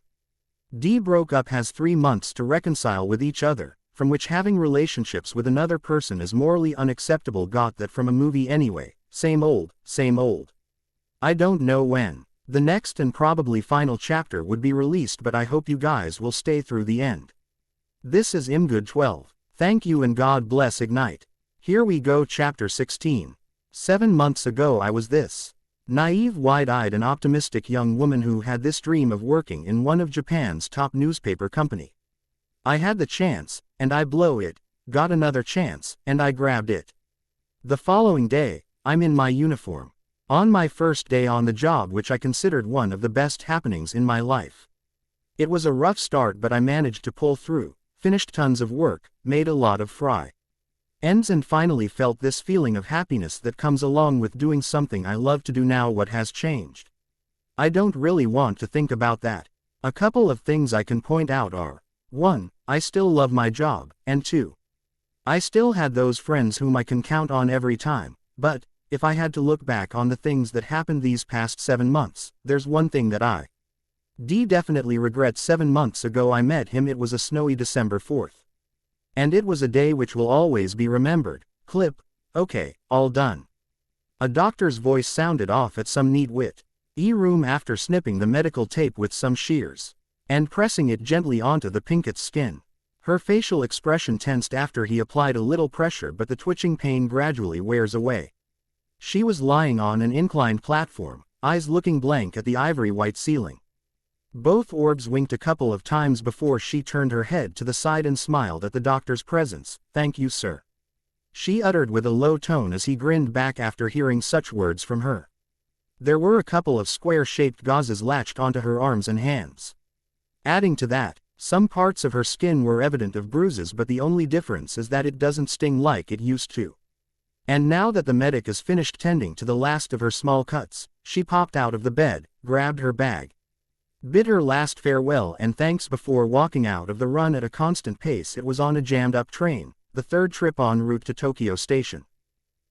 broke up has 3 months to reconcile with each other, from which having relationships with another person is morally unacceptable. Got that from a movie anyway. Same old, same old. I don't know when the next and probably final chapter would be released, but I hope you guys will stay through the end. This is imgood12. Thank you and God bless Ignite. Here we go. Chapter 16. 7 months ago I was this naive, wide-eyed and optimistic young woman who had this dream of working in one of Japan's top newspaper company. I had the chance, and I blew it, got another chance, and I grabbed it. The following day, I'm in my uniform, on my first day on the job, which I considered one of the best happenings in my life. It was a rough start, but I managed to pull through, finished tons of work, made a lot of ends and finally felt this feeling of happiness that comes along with doing something I love to do. Now what has changed? I don't really want to think about that. A couple of things I can point out are: 1. I still love my job, and 2. I still had those friends whom I can count on every time. But if I had to look back on the things that happened these past 7 months, there's one thing that I definitely regret. 7 months ago I met him. It was a snowy December 4th. And it was a day which will always be remembered. Clip. Okay, all done. A doctor's voice sounded off at some neat room after snipping the medical tape with some shears and pressing it gently onto the pinket's skin. Her facial expression tensed after he applied a little pressure, but the twitching pain gradually wears away. She was lying on an inclined platform, eyes looking blank at the ivory-white ceiling. Both orbs winked a couple of times before she turned her head to the side and smiled at the doctor's presence. Thank you, sir, she uttered with a low tone as he grinned back after hearing such words from her. There were a couple of square-shaped gauzes latched onto her arms and hands. Adding to that, some parts of her skin were evident of bruises, but the only difference is that it doesn't sting like it used to. And now that the medic is finished tending to the last of her small cuts, she popped out of the bed, grabbed her bag, bid her last farewell and thanks before walking out of the run at a constant pace. It was on a jammed-up train, the third trip en route to Tokyo Station.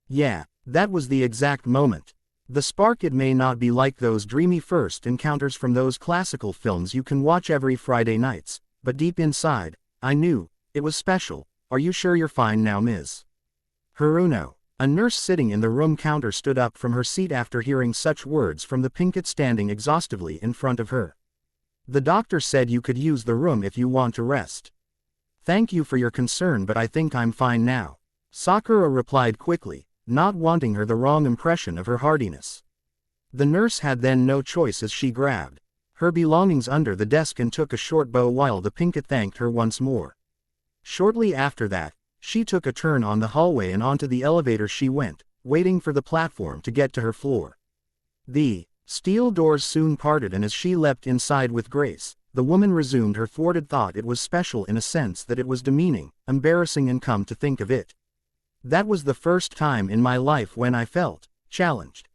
Yeah, that was the exact moment. The spark. It may not be like those dreamy first encounters from those classical films you can watch every Friday nights, but deep inside, I knew it was special. Are you sure you're fine now, Ms. Haruno? A nurse sitting in the room counter stood up from her seat after hearing such words from the pinket standing exhaustively in front of her. The doctor said you could use the room if you want to rest. Thank you for your concern, but I think I'm fine now, Sakura replied quickly, not wanting her the wrong impression of her hardiness. The nurse had then no choice as she grabbed her belongings under the desk and took a short bow while the pinket thanked her once more. Shortly after that, she took a turn on the hallway and onto the elevator she went, waiting for the platform to get to her floor. The steel doors soon parted, and as she leapt inside with grace, the woman resumed her thwarted thought. It was special in a sense that it was demeaning, embarrassing, and come to think of it, that was the first time in my life when I felt challenged.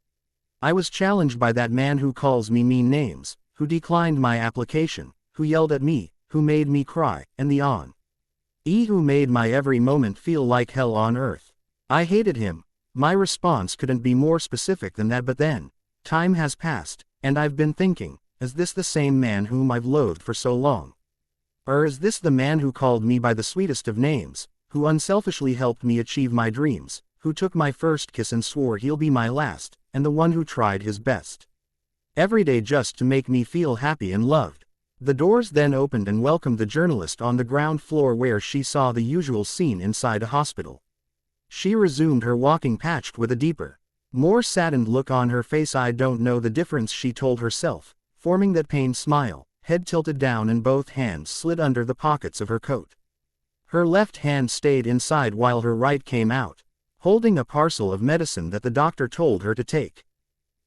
I was challenged by that man who calls me mean names, who declined my application, who yelled at me, who made me cry, and the who made my every moment feel like hell on earth. I hated him. My response couldn't be more specific than that. But then, time has passed, and I've been thinking, is this the same man whom I've loathed for so long? Or is this the man who called me by the sweetest of names, who unselfishly helped me achieve my dreams, who took my first kiss and swore he'll be my last, and the one who tried his best every day just to make me feel happy and loved? The doors then opened and welcomed the journalist on the ground floor, where she saw the usual scene inside a hospital. She resumed her walking, patched with a deeper, more saddened look on her face. I don't know the difference, she told herself, forming that pained smile, head tilted down and both hands slid under the pockets of her coat. Her left hand stayed inside while her right came out, holding a parcel of medicine that the doctor told her to take.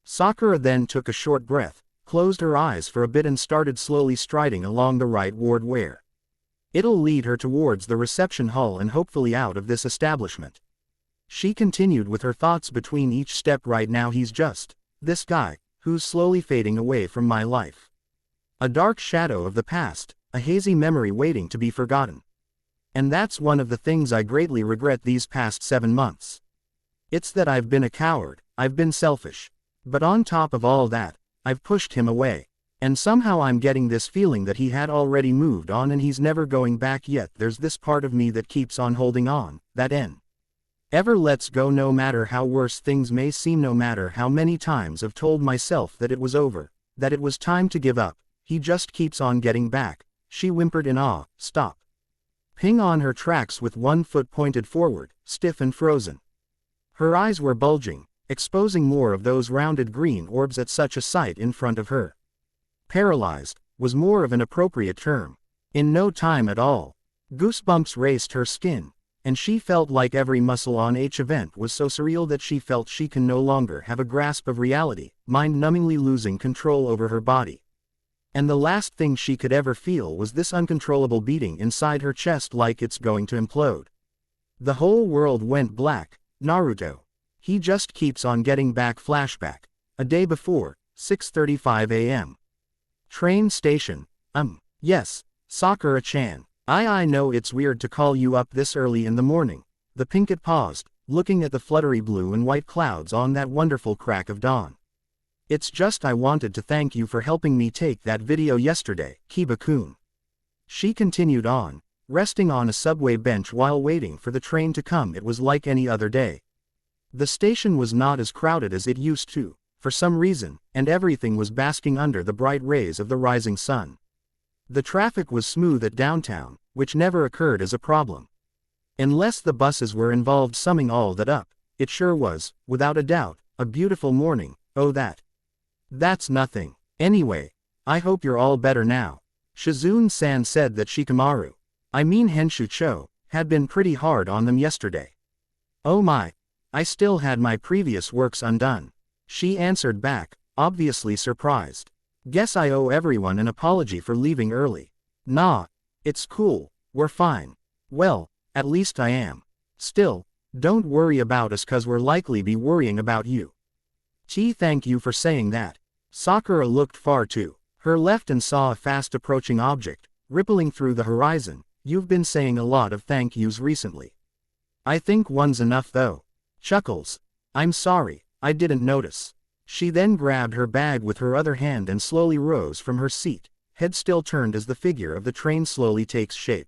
Sakura then took a short breath, closed her eyes for a bit, and started slowly striding along the right ward, where it'll lead her towards the reception hall and hopefully out of this establishment. She continued with her thoughts between each step. Right now he's just this guy, who's slowly fading away from my life. A dark shadow of the past, a hazy memory waiting to be forgotten. And that's one of the things I greatly regret these past 7 months. It's that I've been a coward, I've been selfish. But on top of all that, I've pushed him away. And somehow I'm getting this feeling that he had already moved on and he's never going back yet. There's this part of me that keeps on holding on, that ever lets go no matter how worse things may seem, no matter how many times I've told myself that it was over, that it was time to give up. He just keeps on getting back. She whimpered in awe, stop. Ping on her tracks with one foot pointed forward, stiff and frozen. Her eyes were bulging, exposing more of those rounded green orbs at such a sight in front of her. Paralyzed was more of an appropriate term. In no time at all, goosebumps raced her skin, and she felt like every muscle on each event was so surreal that she felt she can no longer have a grasp of reality, mind-numbingly losing control over her body. And the last thing she could ever feel was this uncontrollable beating inside her chest, like it's going to implode. The whole world went black. Naruto. He just keeps on getting back. Flashback. A day before, 6:35 a.m. Train station. Yes, Sakura-chan. I know it's weird to call you up this early in the morning. The Pinkett paused, looking at the fluttery blue and white clouds on that wonderful crack of dawn. It's just I wanted to thank you for helping me take that video yesterday, Kiba-kun. She continued on, resting on a subway bench while waiting for the train to come. It was like any other day. The station was not as crowded as it used to, for some reason, and everything was basking under the bright rays of the rising sun. The traffic was smooth at downtown, which never occurred as a problem. Unless the buses were involved. Summing all that up, it sure was, without a doubt, a beautiful morning. Oh, that's nothing. Anyway, I hope you're all better now. Shizune-san said that Shikamaru, Henshu-cho, had been pretty hard on them yesterday. Oh my, I still had my previous works undone. She answered back, obviously surprised. Guess I owe everyone an apology for leaving early. Nah, it's cool, we're fine. Well, at least I am. Still, don't worry about us, 'cause we're likely be worrying about you. Thank you for saying that. Sakura looked far to her left and saw a fast approaching object, rippling through the horizon. You've been saying a lot of thank yous recently. I think one's enough though. Chuckles. I'm sorry, I didn't notice. She then grabbed her bag with her other hand and slowly rose from her seat, head still turned as the figure of the train slowly takes shape.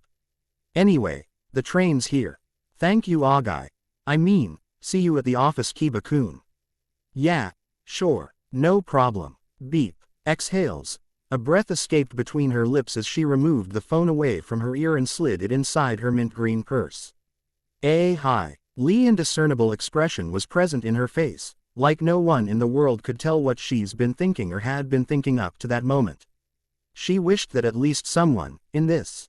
Anyway, the train's here. Thank you, Agai. See you at the office, Kiba-kun. Yeah, sure, no problem. Beep. Exhales. A breath escaped between her lips as she removed the phone away from her ear and slid it inside her mint green purse. Hi. Lee indiscernible expression was present in her face, like no one in the world could tell what she's been thinking or had been thinking up to that moment. She wished that at least someone, in this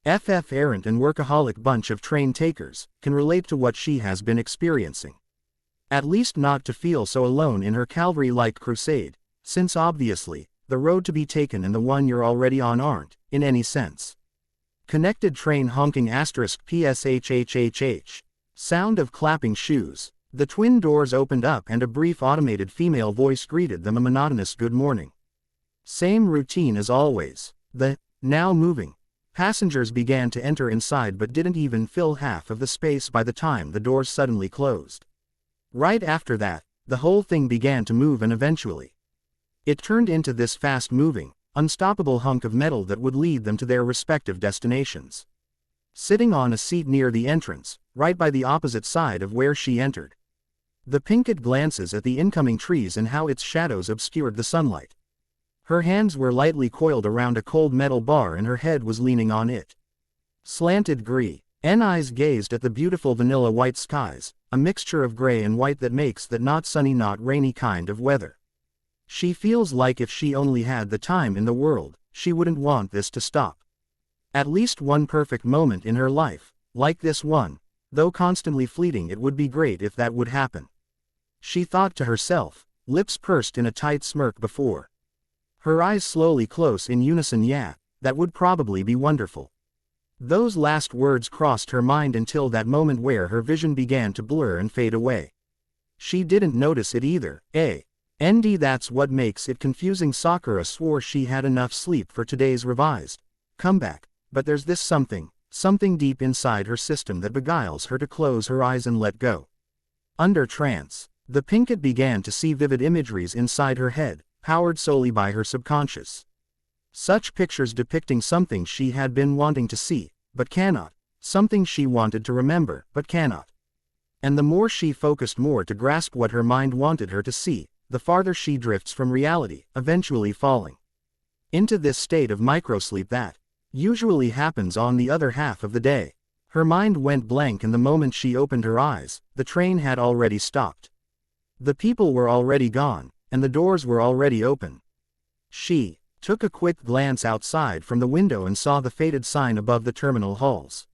errant and workaholic bunch of train takers, can relate to what she has been experiencing. At least not to feel so alone in her Calvary-like crusade, since obviously, the road to be taken and the one you're already on aren't, in any sense, connected. Train honking *pshhhh. Sound of clapping shoes. The twin doors opened up and a brief automated female voice greeted them, a monotonous good morning. Same routine as always. The, now moving, passengers began to enter inside but didn't even fill half of the space by the time the doors suddenly closed. Right after that, the whole thing began to move and eventually, it turned into this fast-moving, unstoppable hunk of metal that would lead them to their respective destinations. Sitting on a seat near the entrance, right by the opposite side of where she entered, the Pinkett glances at the incoming trees and how its shadows obscured the sunlight. Her hands were lightly coiled around a cold metal bar and her head was leaning on it. Slanted green eyes gazed at the beautiful vanilla white skies, a mixture of gray and white that makes that not sunny not rainy kind of weather. She feels like if she only had the time in the world, she wouldn't want this to stop. At least one perfect moment in her life, like this one, though constantly fleeting, it would be great if that would happen. She thought to herself, lips pursed in a tight smirk before her eyes slowly close in unison. Yeah, that would probably be wonderful. Those last words crossed her mind until that moment where her vision began to blur and fade away. She didn't notice it either, and that's what makes it confusing. Sakura swore she had enough sleep for today's revised comeback, but there's this something deep inside her system that beguiles her to close her eyes and let go. Under trance, the Pinkett began to see vivid imageries inside her head, powered solely by her subconscious. Such pictures depicting something she had been wanting to see, but cannot, something she wanted to remember, but cannot. And the more she focused more to grasp what her mind wanted her to see, the farther she drifts from reality, eventually falling into this state of microsleep that usually happens on the other half of the day. Her mind went blank and the moment she opened her eyes, the train had already stopped. The people were already gone, and the doors were already open. She took a quick glance outside from the window and saw the faded sign above the terminal halls.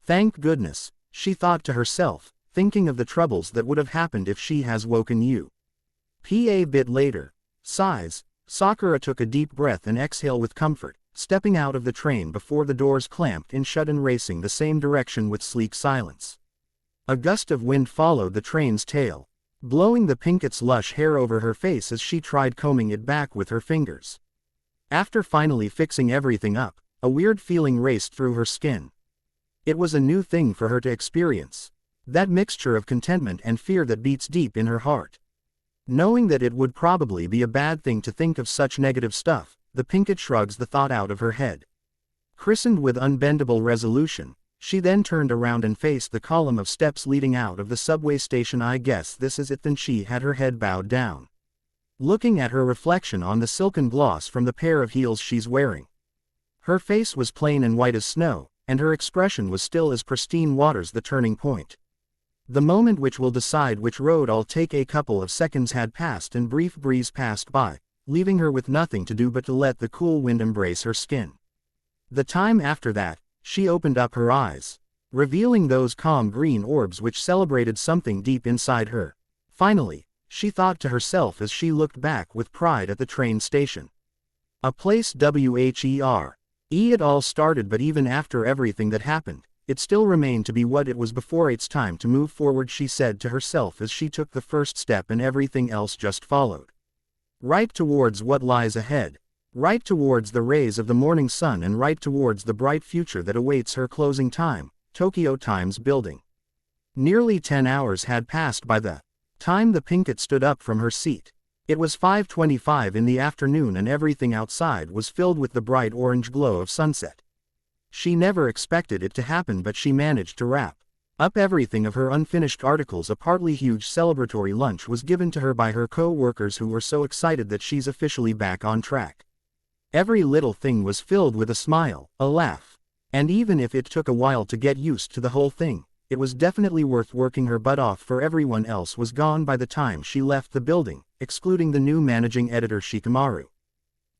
Thank goodness, she thought to herself, thinking of the troubles that would have happened if she has woken you. A bit later, sighs, Sakura took a deep breath and exhale with comfort, stepping out of the train before the doors clamped in shut and racing the same direction with sleek silence. A gust of wind followed the train's tail, blowing the Pinkett's lush hair over her face as she tried combing it back with her fingers. After finally fixing everything up, a weird feeling raced through her skin. It was a new thing for her to experience, that mixture of contentment and fear that beats deep in her heart. Knowing that it would probably be a bad thing to think of such negative stuff, the Pinkett shrugs the thought out of her head. Christened with unbendable resolution, she then turned around and faced the column of steps leading out of the subway station. I guess this is it then. She had her head bowed down, looking at her reflection on the silken gloss from the pair of heels she's wearing. Her face was plain and white as snow, and her expression was still as pristine waters. The turning point, the moment which will decide which road I'll take. A couple of seconds had passed and brief breeze passed by, leaving her with nothing to do but to let the cool wind embrace her skin. The time after that, she opened up her eyes, revealing those calm green orbs which celebrated something deep inside her. Finally, she thought to herself as she looked back with pride at the train station. A place where it all started, but even after everything that happened, it still remained to be what it was before. It's time to move forward, she said to herself as she took the first step and everything else just followed. Right towards what lies ahead. Right towards the rays of the morning sun and right towards the bright future that awaits her. Closing time, Tokyo Times Building. Nearly 10 hours had passed by the time the Pinkett stood up from her seat. It was 5:25 in the afternoon and everything outside was filled with the bright orange glow of sunset. She never expected it to happen, but she managed to wrap up everything of her unfinished articles. A partly huge celebratory lunch was given to her by her co-workers who were so excited that she's officially back on track. Every little thing was filled with a smile, a laugh. And even if it took a while to get used to the whole thing, it was definitely worth working her butt off, for everyone else was gone by the time she left the building, excluding the new managing editor Shikamaru,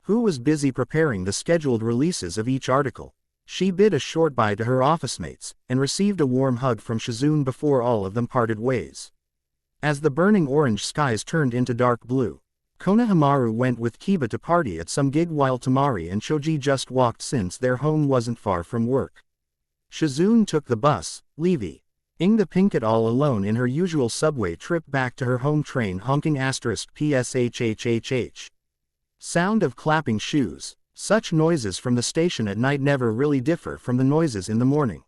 who was busy preparing the scheduled releases of each article. She bid a short bye to her office mates, and received a warm hug from Shizune before all of them parted ways. As the burning orange skies turned into dark blue, Konohamaru went with Kiba to party at some gig while Tamari and Shoji just walked since their home wasn't far from work. Shizune took the bus, leaving the Pinkett all alone in her usual subway trip back to her home train honking *PSHHHH. Sound of clapping shoes. Such noises from the station at night never really differ from the noises in the morning.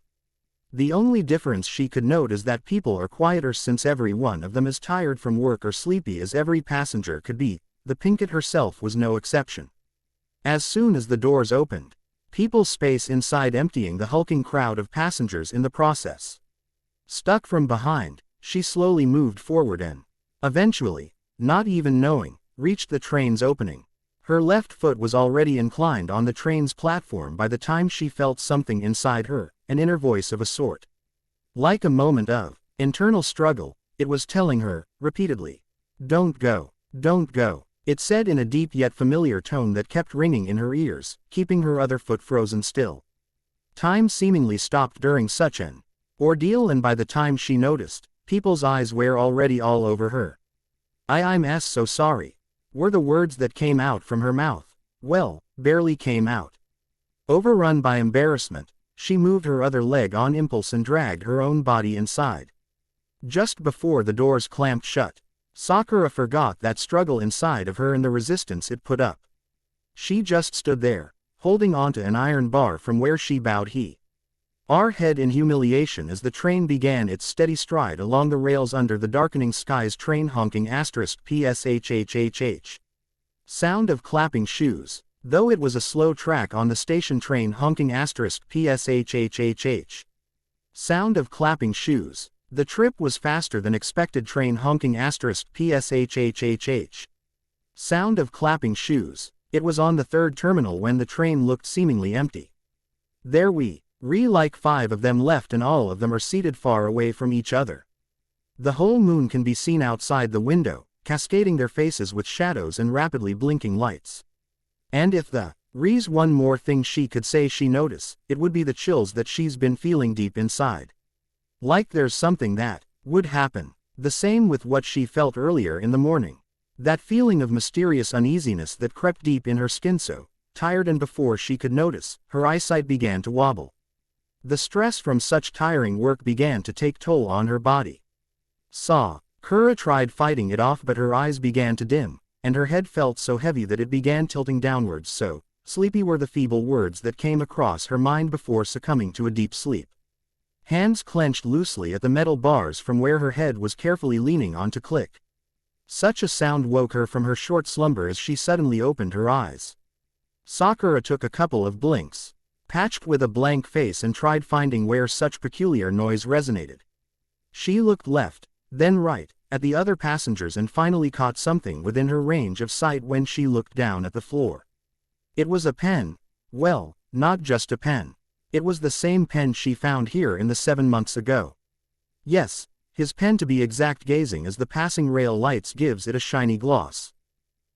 The only difference she could note is that people are quieter since every one of them is tired from work or sleepy as every passenger could be. The Pinkett herself was no exception. As soon as the doors opened, people space inside emptying the hulking crowd of passengers in the process. Stuck from behind, she slowly moved forward and, eventually, not even knowing, reached the train's opening. Her left foot was already inclined on the train's platform by the time she felt something inside her, an inner voice of a sort. Like a moment of internal struggle, it was telling her, repeatedly, "Don't go, don't go," it said in a deep yet familiar tone that kept ringing in her ears, keeping her other foot frozen still. Time seemingly stopped during such an ordeal, and by the time she noticed, people's eyes were already all over her. I'm so sorry," were the words that came out from her mouth. Well, barely came out. Overrun by embarrassment, she moved her other leg on impulse and dragged her own body inside. Just before the doors clamped shut, Sakura forgot that struggle inside of her and the resistance it put up. She just stood there, holding onto an iron bar from where she bowed her head in humiliation as the train began its steady stride along the rails under the darkening skies. Train honking *PSHHHH. Sound of clapping shoes. Though it was a slow track on the station, train honking *PSHHHH. Sound of clapping shoes. The trip was faster than expected. Train honking *PSHHHH. Sound of clapping shoes. It was on the third terminal when the train looked seemingly empty. There like 5 of them left, and all of them are seated far away from each other. The whole moon can be seen outside the window, cascading their faces with shadows and rapidly blinking lights. And if there's one more thing she could say she noticed, it would be the chills that she's been feeling deep inside. Like there's something that would happen. The same with what she felt earlier in the morning. That feeling of mysterious uneasiness that crept deep in her skin, so tired, and before she could notice, her eyesight began to wobble. The stress from such tiring work began to take toll on her body. Sakura tried fighting it off, but her eyes began to dim, and her head felt so heavy that it began tilting downwards. So sleepy were the feeble words that came across her mind before succumbing to a deep sleep. Hands clenched loosely at the metal bars from where her head was carefully leaning on to click. Such a sound woke her from her short slumber as she suddenly opened her eyes. Sakura took a couple of blinks, patched with a blank face, and tried finding where such peculiar noise resonated. She looked left, then right, at the other passengers, and finally caught something within her range of sight when she looked down at the floor. It was a pen. Well, not just a pen. It was the same pen she found here in the 7 months ago. Yes, his pen to be exact, gazing as the passing rail lights gives it a shiny gloss.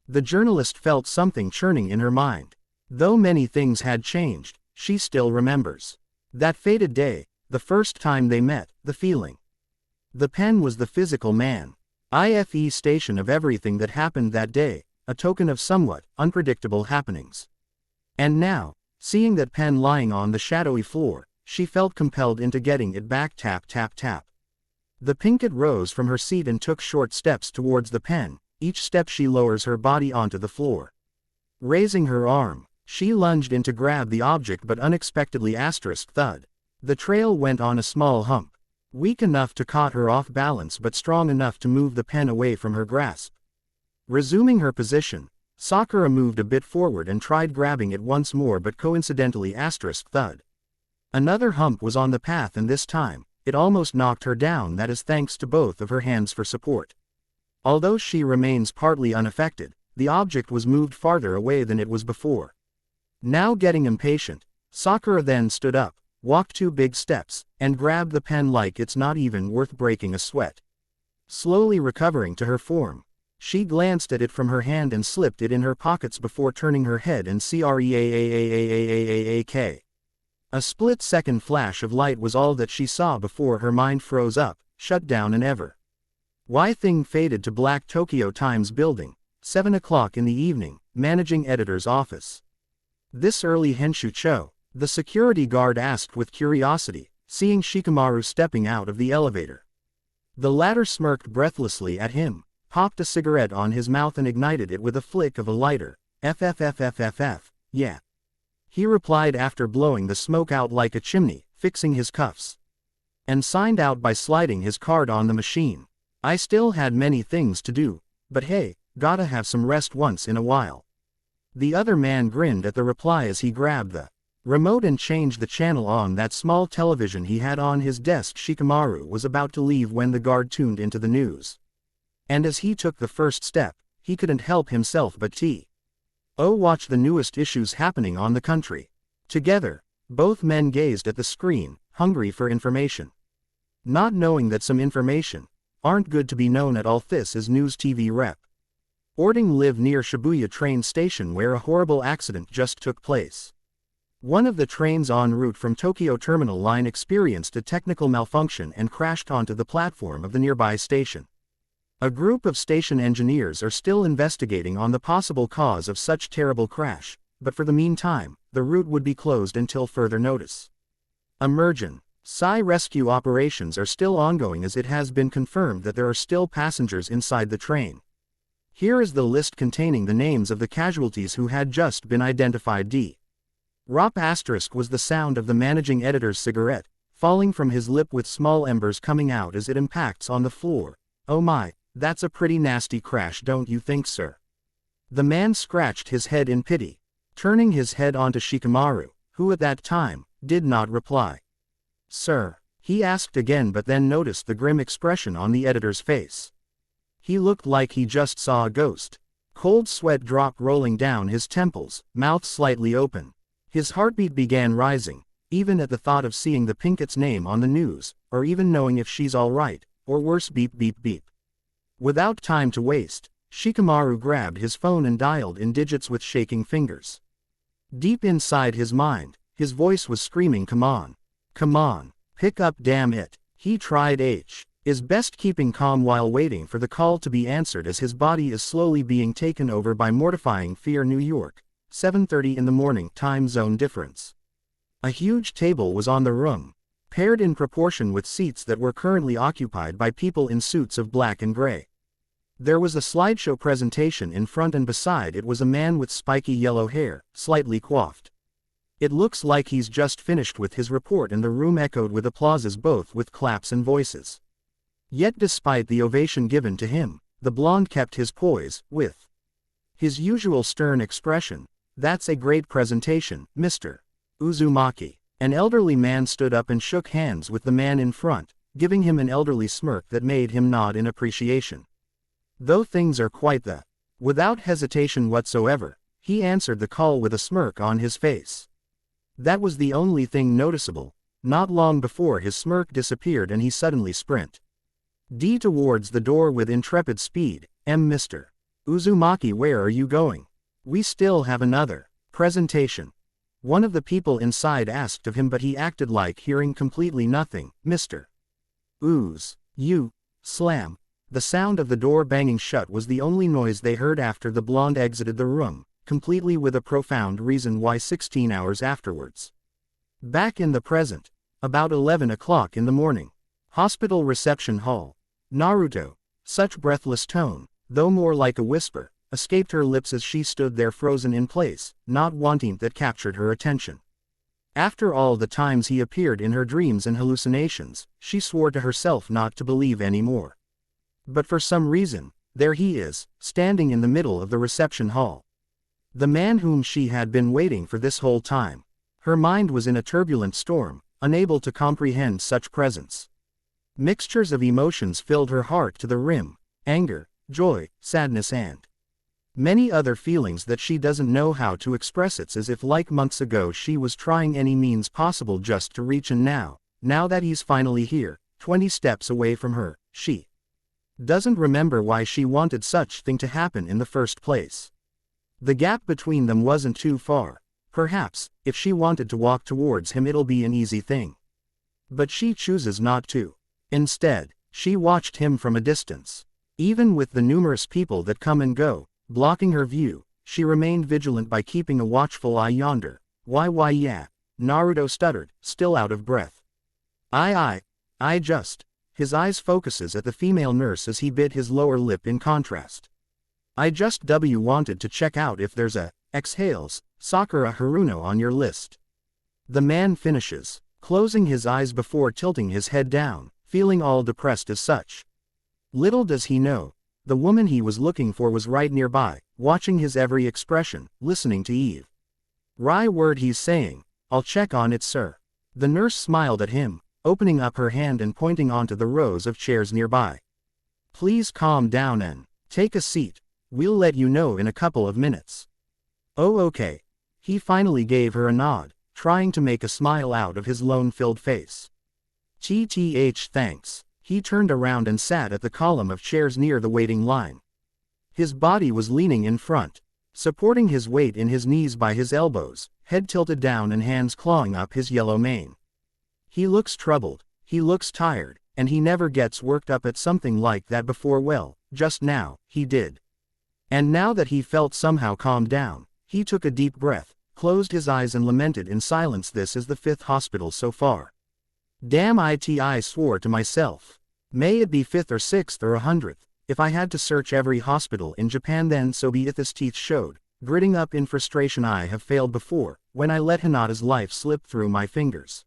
The journalist felt something churning in her mind. Though many things had changed, she still remembers that fated day, the first time they met, the feeling. The pen was the physical manifestation of everything that happened that day, a token of somewhat unpredictable happenings. And now, seeing that pen lying on the shadowy floor, she felt compelled into getting it back. Tap, tap, tap. The Pinkett rose from her seat and took short steps towards the pen. Each step she lowers her body onto the floor. Raising her arm, she lunged in to grab the object, but unexpectedly *thud. The trail went on a small hump. Weak enough to caught her off balance, but strong enough to move the pen away from her grasp. Resuming her position, Sakura moved a bit forward and tried grabbing it once more, but coincidentally *thud. Another hump was on the path, and this time, it almost knocked her down. That is thanks to both of her hands for support. Although she remains partly unaffected, the object was moved farther away than it was before. Now getting impatient, Sakura then stood up, walked 2 big steps, and grabbed the pen like it's not even worth breaking a sweat. Slowly recovering to her form, she glanced at it from her hand and slipped it in her pockets before turning her head and creaak. A split-second flash of light was all that she saw before her mind froze up, shut down and ever. Why thing faded to black. Tokyo Times building, 7 o'clock in the evening, managing editor's office. This early Henshucho? The security guard asked with curiosity, seeing Shikamaru stepping out of the elevator. The latter smirked breathlessly at him, popped a cigarette on his mouth and ignited it with a flick of a lighter. FFFFFF, yeah. He replied after blowing the smoke out like a chimney, fixing his cuffs. And signed out by sliding his card on the machine. I still had many things to do, but hey, gotta have some rest once in a while. The other man grinned at the reply as he grabbed the remote and changed the channel on that small television he had on his desk. Shikamaru was about to leave when the guard tuned into the news. And as he took the first step, he couldn't help himself but watch the newest issues happening on the country. Together, both men gazed at the screen, hungry for information. Not knowing that some information aren't good to be known at all. This is News TV Rep. Ording live near Shibuya train station where a horrible accident just took place. One of the trains en route from Tokyo Terminal Line experienced a technical malfunction and crashed onto the platform of the nearby station. A group of station engineers are still investigating on the possible cause of such terrible crash, but for the meantime, the route would be closed until further notice. Emergency rescue operations are still ongoing as it has been confirmed that there are still passengers inside the train. Here is the list containing the names of the casualties who had just been identified. Rop asterisk was the sound of the managing editor's cigarette, falling from his lip with small embers coming out as it impacts on the floor. Oh my, that's a pretty nasty crash, don't you think, sir? The man scratched his head in pity, turning his head onto Shikamaru, who at that time did not reply. Sir, he asked again, but then noticed the grim expression on the editor's face. He looked like he just saw a ghost. Cold sweat dropped rolling down his temples, mouth slightly open. His heartbeat began rising, even at the thought of seeing the Pinket's name on the news, or even knowing if she's alright, or worse, beep beep beep. Without time to waste, Shikamaru grabbed his phone and dialed in digits with shaking fingers. Deep inside his mind, his voice was screaming, come on, pick up, damn it. He tried his best keeping calm while waiting for the call to be answered as his body is slowly being taken over by mortifying fear. New York, 7:30 in the morning, time zone difference. A huge table was on the room, paired in proportion with seats that were currently occupied by people in suits of black and gray. There was a slideshow presentation in front and beside it was a man with spiky yellow hair, slightly coiffed. It looks like he's just finished with his report, and the room echoed with applauses, both with claps and voices. Yet despite the ovation given to him, the blonde kept his poise, with his usual stern expression. That's a great presentation, Mr. Uzumaki. An elderly man stood up and shook hands with the man in front, giving him an elderly smirk that made him nod in appreciation. Though things are quite the. Without hesitation whatsoever, he answered the call with a smirk on his face. That was the only thing noticeable. Not long before his smirk disappeared and he suddenly sprint towards the door with intrepid speed. Mr. Uzumaki, where are you going? We still have another presentation. One of the people inside asked of him, but he acted like hearing completely nothing. Mr. Uz, you, slam. The sound of the door banging shut was the only noise they heard after the blonde exited the room, completely with a profound reason why 16 hours afterwards. Back in the present, about 11 o'clock in the morning. Hospital reception hall. Naruto, such breathless tone, though more like a whisper, escaped her lips as she stood there frozen in place, not wanting that captured her attention. After all the times he appeared in her dreams and hallucinations, she swore to herself not to believe anymore. But for some reason, there he is, standing in the middle of the reception hall. The man whom she had been waiting for this whole time. Her mind was in a turbulent storm, unable to comprehend such presence. Mixtures of emotions filled her heart to the rim: anger, joy, sadness, and many other feelings that she doesn't know how to express. It's as if like months ago she was trying any means possible just to reach, and now that he's finally here, 20 steps away from her, she doesn't remember why she wanted such thing to happen in the first place. The gap between them wasn't too far. Perhaps, if she wanted to walk towards him it'll be an easy thing. But she chooses not to. Instead, she watched him from a distance. Even with the numerous people that come and go, blocking her view, she remained vigilant by keeping a watchful eye yonder. Why yeah, Naruto stuttered, still out of breath. I just. His eyes focuses at the female nurse as he bit his lower lip in contrast. I just wanted to check out if there's a, exhales, Sakura Haruno on your list. The man finishes, closing his eyes before tilting his head down, feeling all depressed as such. Little does he know, the woman he was looking for was right nearby, watching his every expression, listening to Eve. Right word he's saying, I'll check on it sir. The nurse smiled at him, opening up her hand and pointing onto the rows of chairs nearby. Please calm down and take a seat. We'll let you know in a couple of minutes. Oh okay. He finally gave her a nod, trying to make a smile out of his lone-filled face. Thanks. He turned around and sat at the column of chairs near the waiting line. His body was leaning in front, supporting his weight in his knees by his elbows, head tilted down and hands clawing up his yellow mane. He looks troubled, he looks tired, and he never gets worked up at something like that before. Well, just now, he did. And now that he felt somehow calmed down, he took a deep breath, closed his eyes and lamented in silence. This is the 5th hospital so far. Damn it, I swore to myself. May it be 5th or 6th or 100th, if I had to search every hospital in Japan then so be it. His teeth showed, gritting up in frustration. I have failed before, when I let Hinata's life slip through my fingers.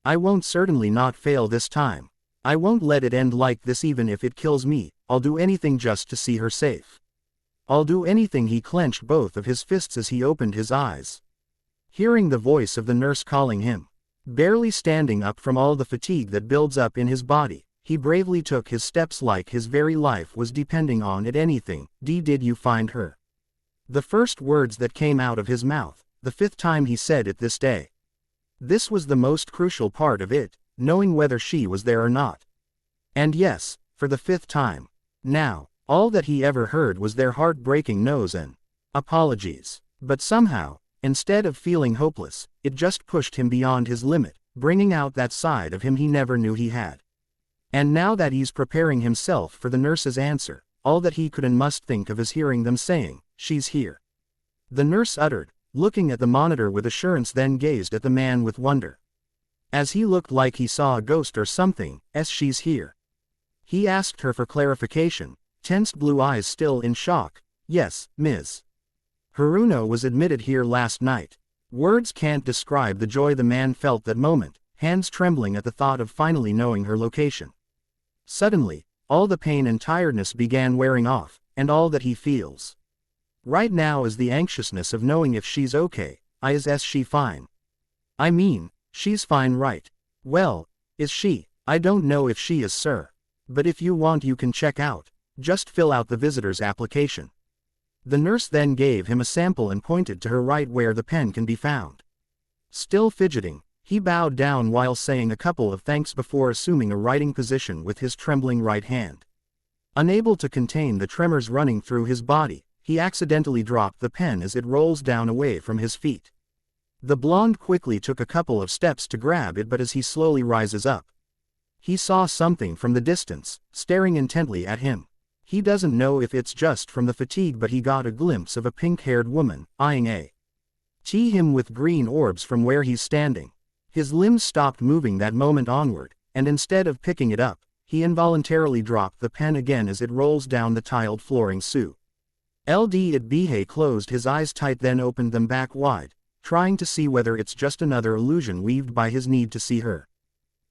I won't, certainly not fail this time. I won't let it end like this even if it kills me. I'll do anything just to see her safe. I'll do anything. He clenched both of his fists as he opened his eyes. Hearing the voice of the nurse calling him, barely standing up from all the fatigue that builds up in his body, he bravely took his steps like his very life was depending on it. Anything. Did you find her? The first words that came out of his mouth, the 5th time he said it this day. This was the most crucial part of it, knowing whether she was there or not. And yes, for the 5th time. Now, all that he ever heard was their heartbreaking no's and apologies. But somehow, instead of feeling hopeless, it just pushed him beyond his limit, bringing out that side of him he never knew he had. And now that he's preparing himself for the nurse's answer, all that he could and must think of is hearing them saying, she's here. The nurse uttered, looking at the monitor with assurance, then gazed at the man with wonder. As he looked like he saw a ghost or something. She's here. He asked her for clarification, tensed blue eyes still in shock. Yes, Ms. Haruno was admitted here last night. Words can't describe the joy the man felt that moment, hands trembling at the thought of finally knowing her location. Suddenly, all the pain and tiredness began wearing off, and all that he feels right now is the anxiousness of knowing if she's okay. Is she fine? I mean, she's fine, right? Well, is she? I don't know if she is, sir. But if you want you can check out. Just fill out the visitor's application. The nurse then gave him a sample and pointed to her right where the pen can be found. Still fidgeting, he bowed down while saying a couple of thanks before assuming a writing position with his trembling right hand. Unable to contain the tremors running through his body, he accidentally dropped the pen as it rolls down away from his feet. The blonde quickly took a couple of steps to grab it, but as he slowly rises up, he saw something from the distance, staring intently at him. He doesn't know if it's just from the fatigue, but he got a glimpse of a pink-haired woman, eyeing him with green orbs from where he's standing. His limbs stopped moving that moment onward, and instead of picking it up, he involuntarily dropped the pen again as it rolls down the tiled flooring. It closed his eyes tight, then opened them back wide, trying to see whether it's just another illusion weaved by his need to see her.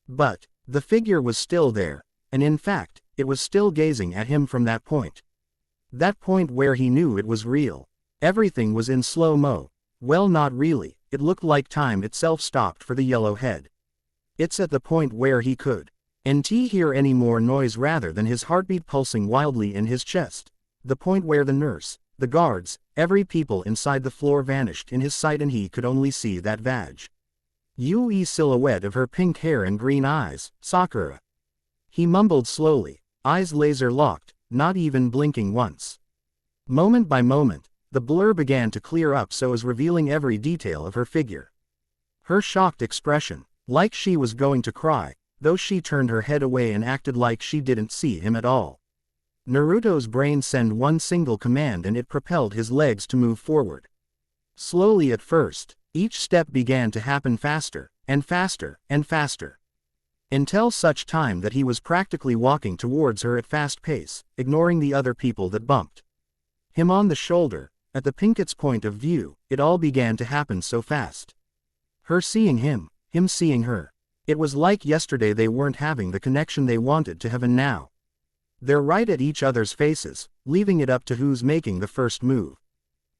But the figure was still there, and in fact, it was still gazing at him from that point. That point where he knew it was real. Everything was in slow-mo. Well, not really, it looked like time itself stopped for the yellow head. It's at the point where he couldn't hear any more noise rather than his heartbeat pulsing wildly in his chest. The point where the nurse, the guards, every people inside the floor vanished in his sight, and he could only see that vague silhouette of her pink hair and green eyes. Sakura. He mumbled slowly, eyes laser-locked, not even blinking once. Moment by moment, the blur began to clear up so as revealing every detail of her figure. Her shocked expression, like she was going to cry, though she turned her head away and acted like she didn't see him at all. Naruto's brain sent one single command and it propelled his legs to move forward. Slowly at first, each step began to happen faster, and faster, and faster. Until such time that he was practically walking towards her at fast pace, ignoring the other people that bumped him on the shoulder. At the Pinket's point of view, it all began to happen so fast. Her seeing him seeing her. It was like yesterday they weren't having the connection they wanted to have, and now they're right at each other's faces, leaving it up to who's making the first move.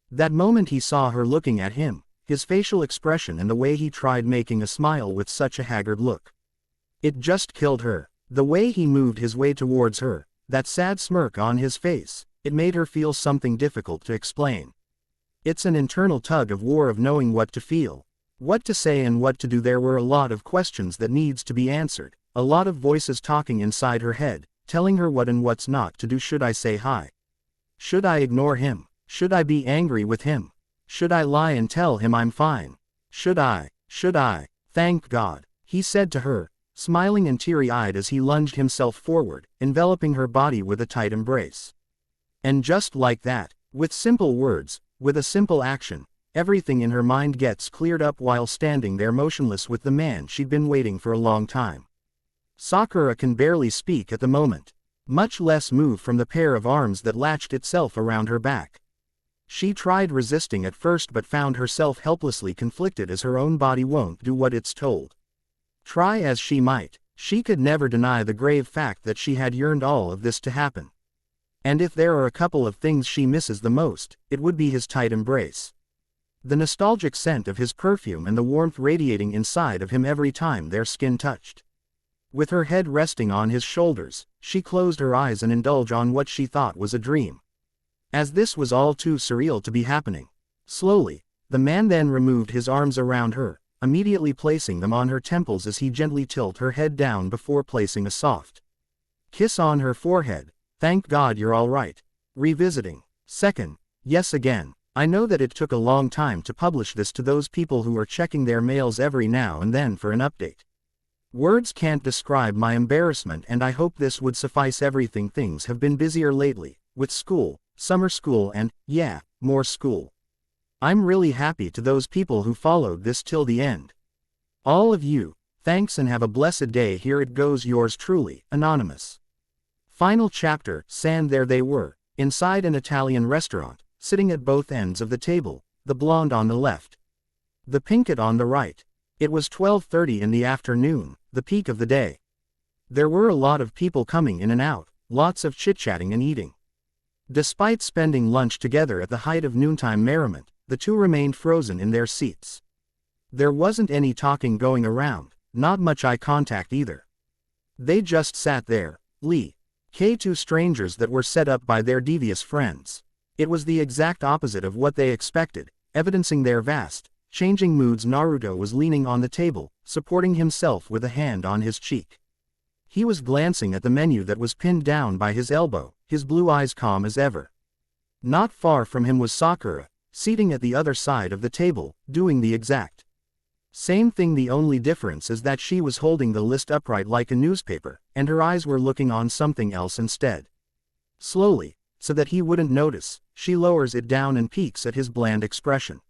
That moment he saw her looking at him, his facial expression and the way he tried making a smile with such a haggard look. It just killed her. The way he moved his way towards her, that sad smirk on his face, it made her feel something difficult to explain. It's an internal tug of war of knowing what to feel, what to say and what to do. There were a lot of questions that needs to be answered, a lot of voices talking inside her head, telling her what and what's not to do. Should I say hi? Should I ignore him? Should I be angry with him? Should I lie and tell him I'm fine? Should I? Thank God, he said to her, smiling and teary-eyed as he lunged himself forward, enveloping her body with a tight embrace. And just like that, with simple words, with a simple action, everything in her mind gets cleared up while standing there motionless with the man she'd been waiting for a long time. Sakura can barely speak at the moment, much less move from the pair of arms that latched itself around her back. She tried resisting at first but found herself helplessly conflicted as her own body won't do what it's told. Try as she might, she could never deny the grave fact that she had yearned all of this to happen. And if there are a couple of things she misses the most, it would be his tight embrace. The nostalgic scent of his perfume and the warmth radiating inside of him every time their skin touched. With her head resting on his shoulders, she closed her eyes and indulged on what she thought was a dream. As this was all too surreal to be happening. Slowly, the man then removed his arms around her, immediately placing them on her temples as he gently tilted her head down before placing a soft kiss on her forehead. Thank God you're all right. Revisiting. Second. Yes again. I know that it took a long time to publish this to those people who are checking their mails every now and then for an update. Words can't describe my embarrassment, and I hope this would suffice. Everything. Things have been busier lately, with school, summer school and, yeah, more school. I'm really happy to those people who followed this till the end. All of you, thanks and have a blessed day. Here it goes, yours truly, Anonymous. Final chapter. There they were, inside an Italian restaurant, sitting at both ends of the table, the blonde on the left, the Pinket on the right. It was 12:30 in the afternoon, the peak of the day. There were a lot of people coming in and out, lots of chit-chatting and eating. Despite spending lunch together at the height of noontime merriment, the two remained frozen in their seats. There wasn't any talking going around, not much eye contact either. They just sat there, two strangers that were set up by their devious friends. It was the exact opposite of what they expected, evidencing their vast, changing moods. Naruto was leaning on the table, supporting himself with a hand on his cheek. He was glancing at the menu that was pinned down by his elbow, his blue eyes calm as ever. Not far from him was Sakura, seating at the other side of the table, doing the exact same thing. The only difference is that she was holding the list upright like a newspaper, and her eyes were looking on something else instead. Slowly, so that he wouldn't notice, she lowers it down and peeks at his bland expression.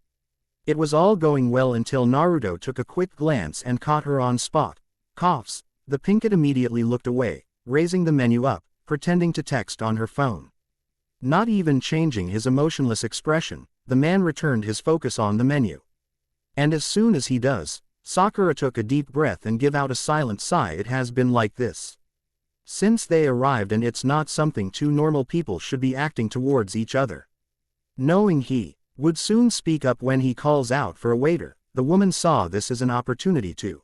It was all going well until Naruto took a quick glance and caught her on spot. Coughs. The Pinket immediately looked away, raising the menu up, pretending to text on her phone. Not even changing his emotionless expression, the man returned his focus on the menu. And as soon as he does, Sakura took a deep breath and gave out a silent sigh. It has been like this since they arrived, and it's not something two normal people should be acting towards each other. Knowing he would soon speak up when he calls out for a waiter, the woman saw this as an opportunity to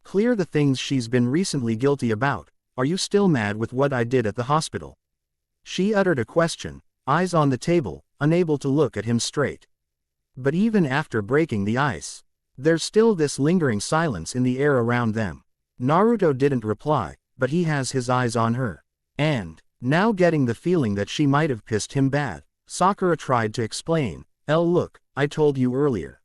clear the things she's been recently guilty about. Are you still mad with what I did at the hospital? She uttered a question, eyes on the table, unable to look at him straight. But even after breaking the ice, there's still this lingering silence in the air around them. Naruto didn't reply, but he has his eyes on her. And, now getting the feeling that she might have pissed him bad, Sakura tried to explain. Look, I told you earlier.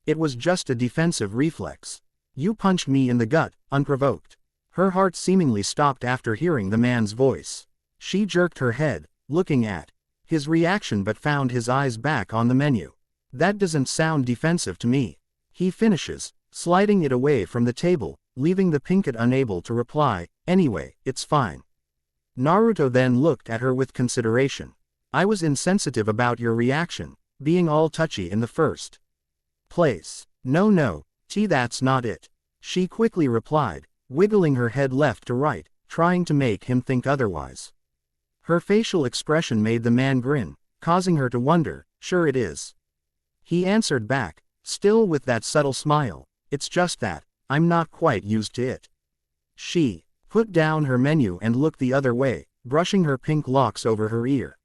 It was just a defensive reflex. You punched me in the gut, unprovoked. Her heart seemingly stopped after hearing the man's voice. She jerked her head, looking at his reaction but found his eyes back on the menu. That doesn't sound defensive to me. He finishes, sliding it away from the table, leaving the pinkett unable to reply. Anyway, it's fine. Naruto then looked at her with consideration. I was insensitive about your reaction, being all touchy in the first place. No, that's not it. She quickly replied, wiggling her head left to right, trying to make him think otherwise. Her facial expression made the man grin, causing her to wonder, sure it is. He answered back, still with that subtle smile, it's just that, I'm not quite used to it. She put down her menu and looked the other way, brushing her pink locks over her ear.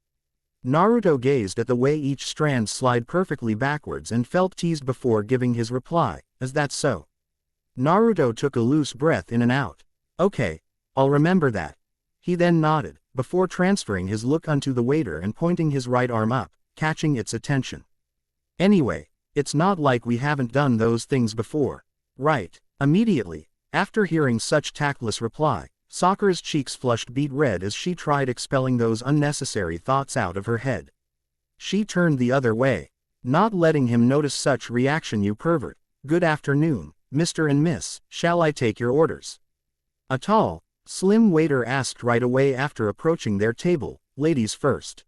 Naruto gazed at the way each strand slid perfectly backwards and felt teased before giving his reply, is that so? Naruto took a loose breath in and out. Okay, I'll remember that. He then nodded, before transferring his look onto the waiter and pointing his right arm up, catching its attention. Anyway, it's not like we haven't done those things before, right? Immediately, after hearing such tactless reply, Sakura's cheeks flushed beet red as she tried expelling those unnecessary thoughts out of her head. She turned the other way, not letting him notice such reaction. You pervert. Good afternoon, Mr. and Miss, shall I take your orders? A tall, slim waiter asked right away after approaching their table, ladies first.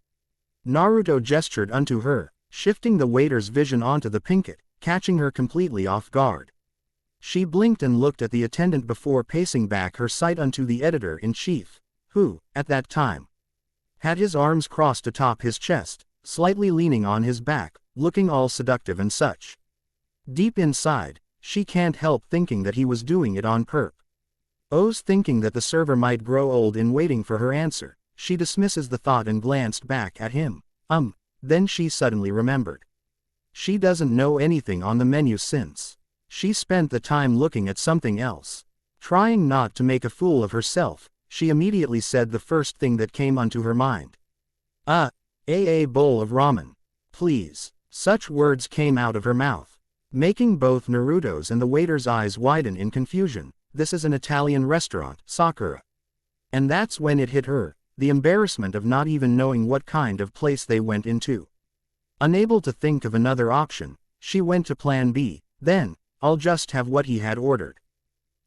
Naruto gestured unto her, shifting the waiter's vision onto the pinkett, catching her completely off guard. She blinked and looked at the attendant before pacing back her sight unto the editor-in-chief, who, at that time, had his arms crossed atop his chest, slightly leaning on his back, looking all seductive and such. Deep inside, she can't help thinking that he was doing it on purpose. Thinking that the server might grow old in waiting for her answer, she dismisses the thought and glanced back at him. Then she suddenly remembered. She doesn't know anything on the menu since she spent the time looking at something else. Trying not to make a fool of herself, she immediately said the first thing that came onto her mind. A bowl of ramen. Please. Such words came out of her mouth, making both Naruto's and the waiter's eyes widen in confusion. This is an Italian restaurant, Sakura. And that's when it hit her, the embarrassment of not even knowing what kind of place they went into. Unable to think of another option, she went to plan B, then, I'll just have what he had ordered.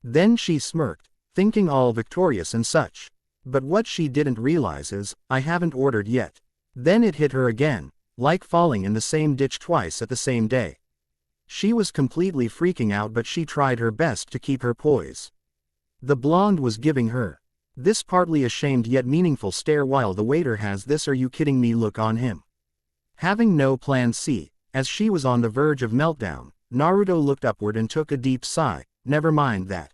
Then she smirked, thinking all victorious and such. But what she didn't realize is, I haven't ordered yet. Then it hit her again, like falling in the same ditch twice at the same day. She was completely freaking out, but she tried her best to keep her poise. The blonde was giving her this partly ashamed yet meaningful stare while the waiter has this "are you kidding me" look on him. Having no plan C, as she was on the verge of meltdown, Naruto looked upward and took a deep sigh. Never mind that.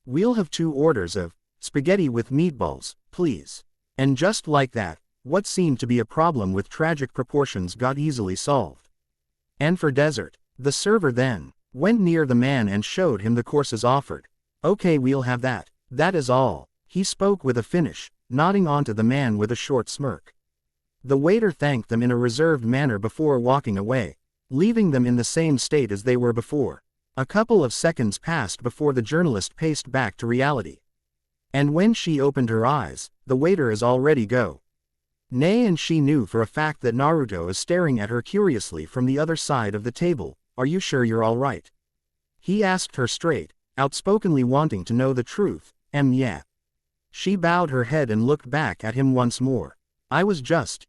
We'll have 2 orders of spaghetti with meatballs, please. And just like that, what seemed to be a problem with tragic proportions got easily solved. And for dessert, the server then went near the man and showed him the courses offered. Okay, we'll have that. That is all. He spoke with a finish, nodding onto the man with a short smirk. The waiter thanked them in a reserved manner before walking away, leaving them in the same state as they were before. A couple of seconds passed before the journalist paced back to reality. And when she opened her eyes, the waiter is already gone. Nay, and she knew for a fact that Naruto is staring at her curiously from the other side of the table. Are you sure you're all right? He asked her straight, outspokenly wanting to know the truth. Yeah. She bowed her head and looked back at him once more. I was just,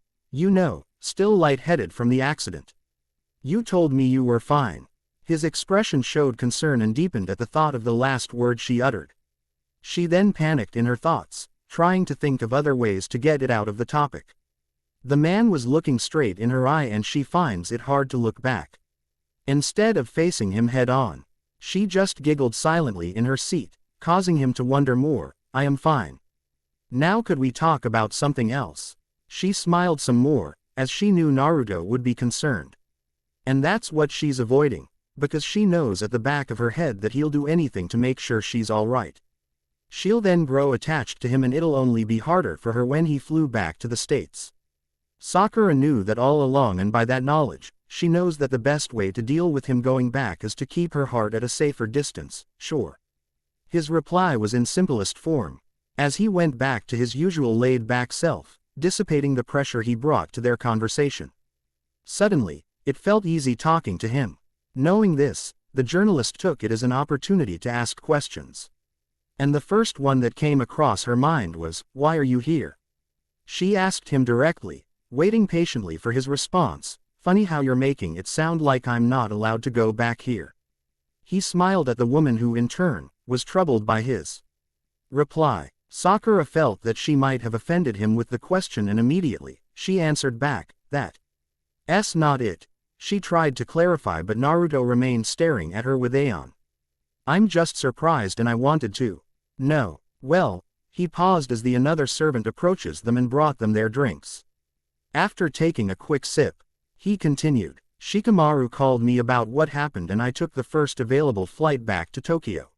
still lightheaded from the accident. You told me you were fine. His expression showed concern and deepened at the thought of the last word she uttered. She then panicked in her thoughts, trying to think of other ways to get it out of the topic. The man was looking straight in her eye and she finds it hard to look back. Instead of facing him head on, she just giggled silently in her seat, causing him to wonder more. I am fine. Now could we talk about something else? She smiled some more, as she knew Naruto would be concerned. And that's what she's avoiding, because she knows at the back of her head that he'll do anything to make sure she's alright. She'll then grow attached to him and it'll only be harder for her when he flew back to the States. Sakura knew that all along, and by that knowledge, she knows that the best way to deal with him going back is to keep her heart at a safer distance, sure. His reply was in simplest form. As he went back to his usual laid-back self, dissipating the pressure he brought to their conversation. Suddenly, it felt easy talking to him. Knowing this, the journalist took it as an opportunity to ask questions. And the first one that came across her mind was, "Why are you here?" She asked him directly, waiting patiently for his response. "Funny how you're making it sound like I'm not allowed to go back here." He smiled at the woman who, in turn, was troubled by his reply. Sakura felt that she might have offended him with the question, and immediately, she answered back, "That's not it." She tried to clarify, but Naruto remained staring at her with aeon. "I'm just surprised and I wanted to know." "Well," he paused as the another servant approaches them and brought them their drinks. After taking a quick sip, he continued, "Shikamaru called me about what happened and I took the first available flight back to Tokyo."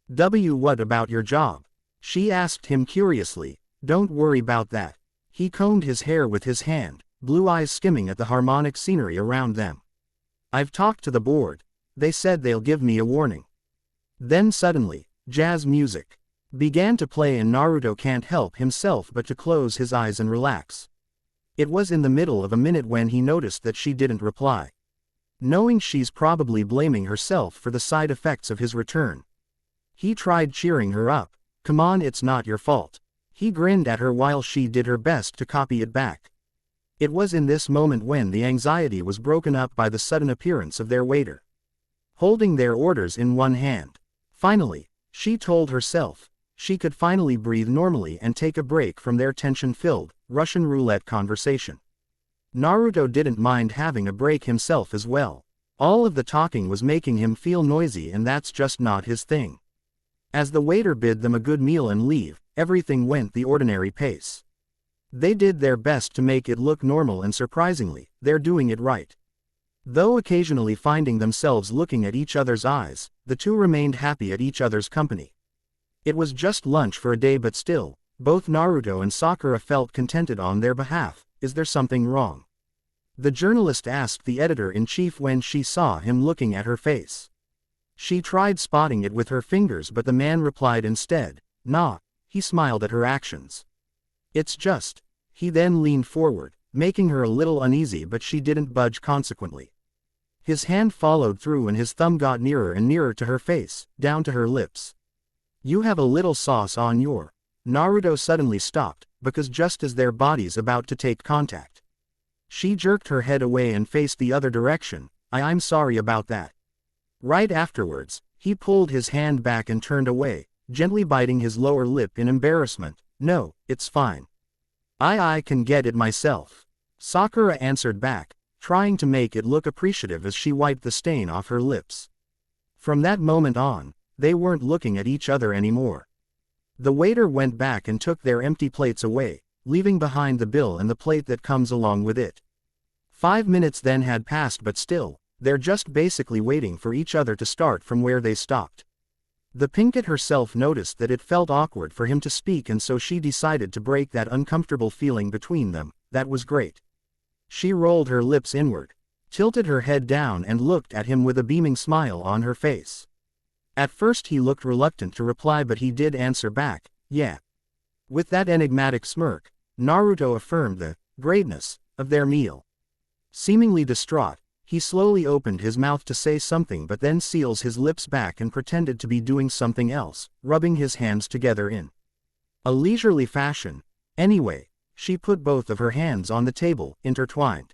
What about your job?" she asked him curiously. "Don't worry about that." He combed his hair with his hand, blue eyes skimming at the harmonic scenery around them. "I've talked to the board. They said they'll give me a warning." Then suddenly, jazz music began to play and Naruto can't help himself but to close his eyes and relax. It was in the middle of a minute when he noticed that she didn't reply. Knowing she's probably blaming herself for the side effects of his return, he tried cheering her up. "Come on, it's not your fault." He grinned at her while she did her best to copy it back. It was in this moment when the anxiety was broken up by the sudden appearance of their waiter, holding their orders in one hand. Finally, she told herself, she could finally breathe normally and take a break from their tension-filled, Russian roulette conversation. Naruto didn't mind having a break himself as well. All of the talking was making him feel noisy, and that's just not his thing. As the waiter bid them a good meal and leave, everything went the ordinary pace. They did their best to make it look normal, and surprisingly, they're doing it right. Though occasionally finding themselves looking at each other's eyes, the two remained happy at each other's company. It was just lunch for a day, but still, both Naruto and Sakura felt contented on their behalf. "Is there something wrong?" the journalist asked the editor-in-chief when she saw him looking at her face. She tried spotting it with her fingers, but the man replied instead, "Nah." He smiled at her actions. "It's just." He then leaned forward, making her a little uneasy, but she didn't budge consequently. His hand followed through and his thumb got nearer and nearer to her face, down to her lips. "You have a little sauce on your..." Naruto suddenly stopped, because just as their bodies about to take contact, she jerked her head away and faced the other direction. I'm sorry about that." Right afterwards, he pulled his hand back and turned away, gently biting his lower lip in embarrassment. "No, it's fine. I can get it myself." Sakura answered back, trying to make it look appreciative as she wiped the stain off her lips. From that moment on, they weren't looking at each other anymore. The waiter went back and took their empty plates away, leaving behind the bill and the plate that comes along with it. 5 minutes then had passed, but still, they're just basically waiting for each other to start from where they stopped. The Pinkett herself noticed that it felt awkward for him to speak, and so she decided to break that uncomfortable feeling between them. That was great. She rolled her lips inward, tilted her head down and looked at him with a beaming smile on her face. At first he looked reluctant to reply, but he did answer back, "Yeah." With that enigmatic smirk, Naruto affirmed the greatness of their meal. Seemingly distraught, he slowly opened his mouth to say something, but then seals his lips back and pretended to be doing something else, rubbing his hands together in a leisurely fashion. "Anyway," she put both of her hands on the table, intertwined.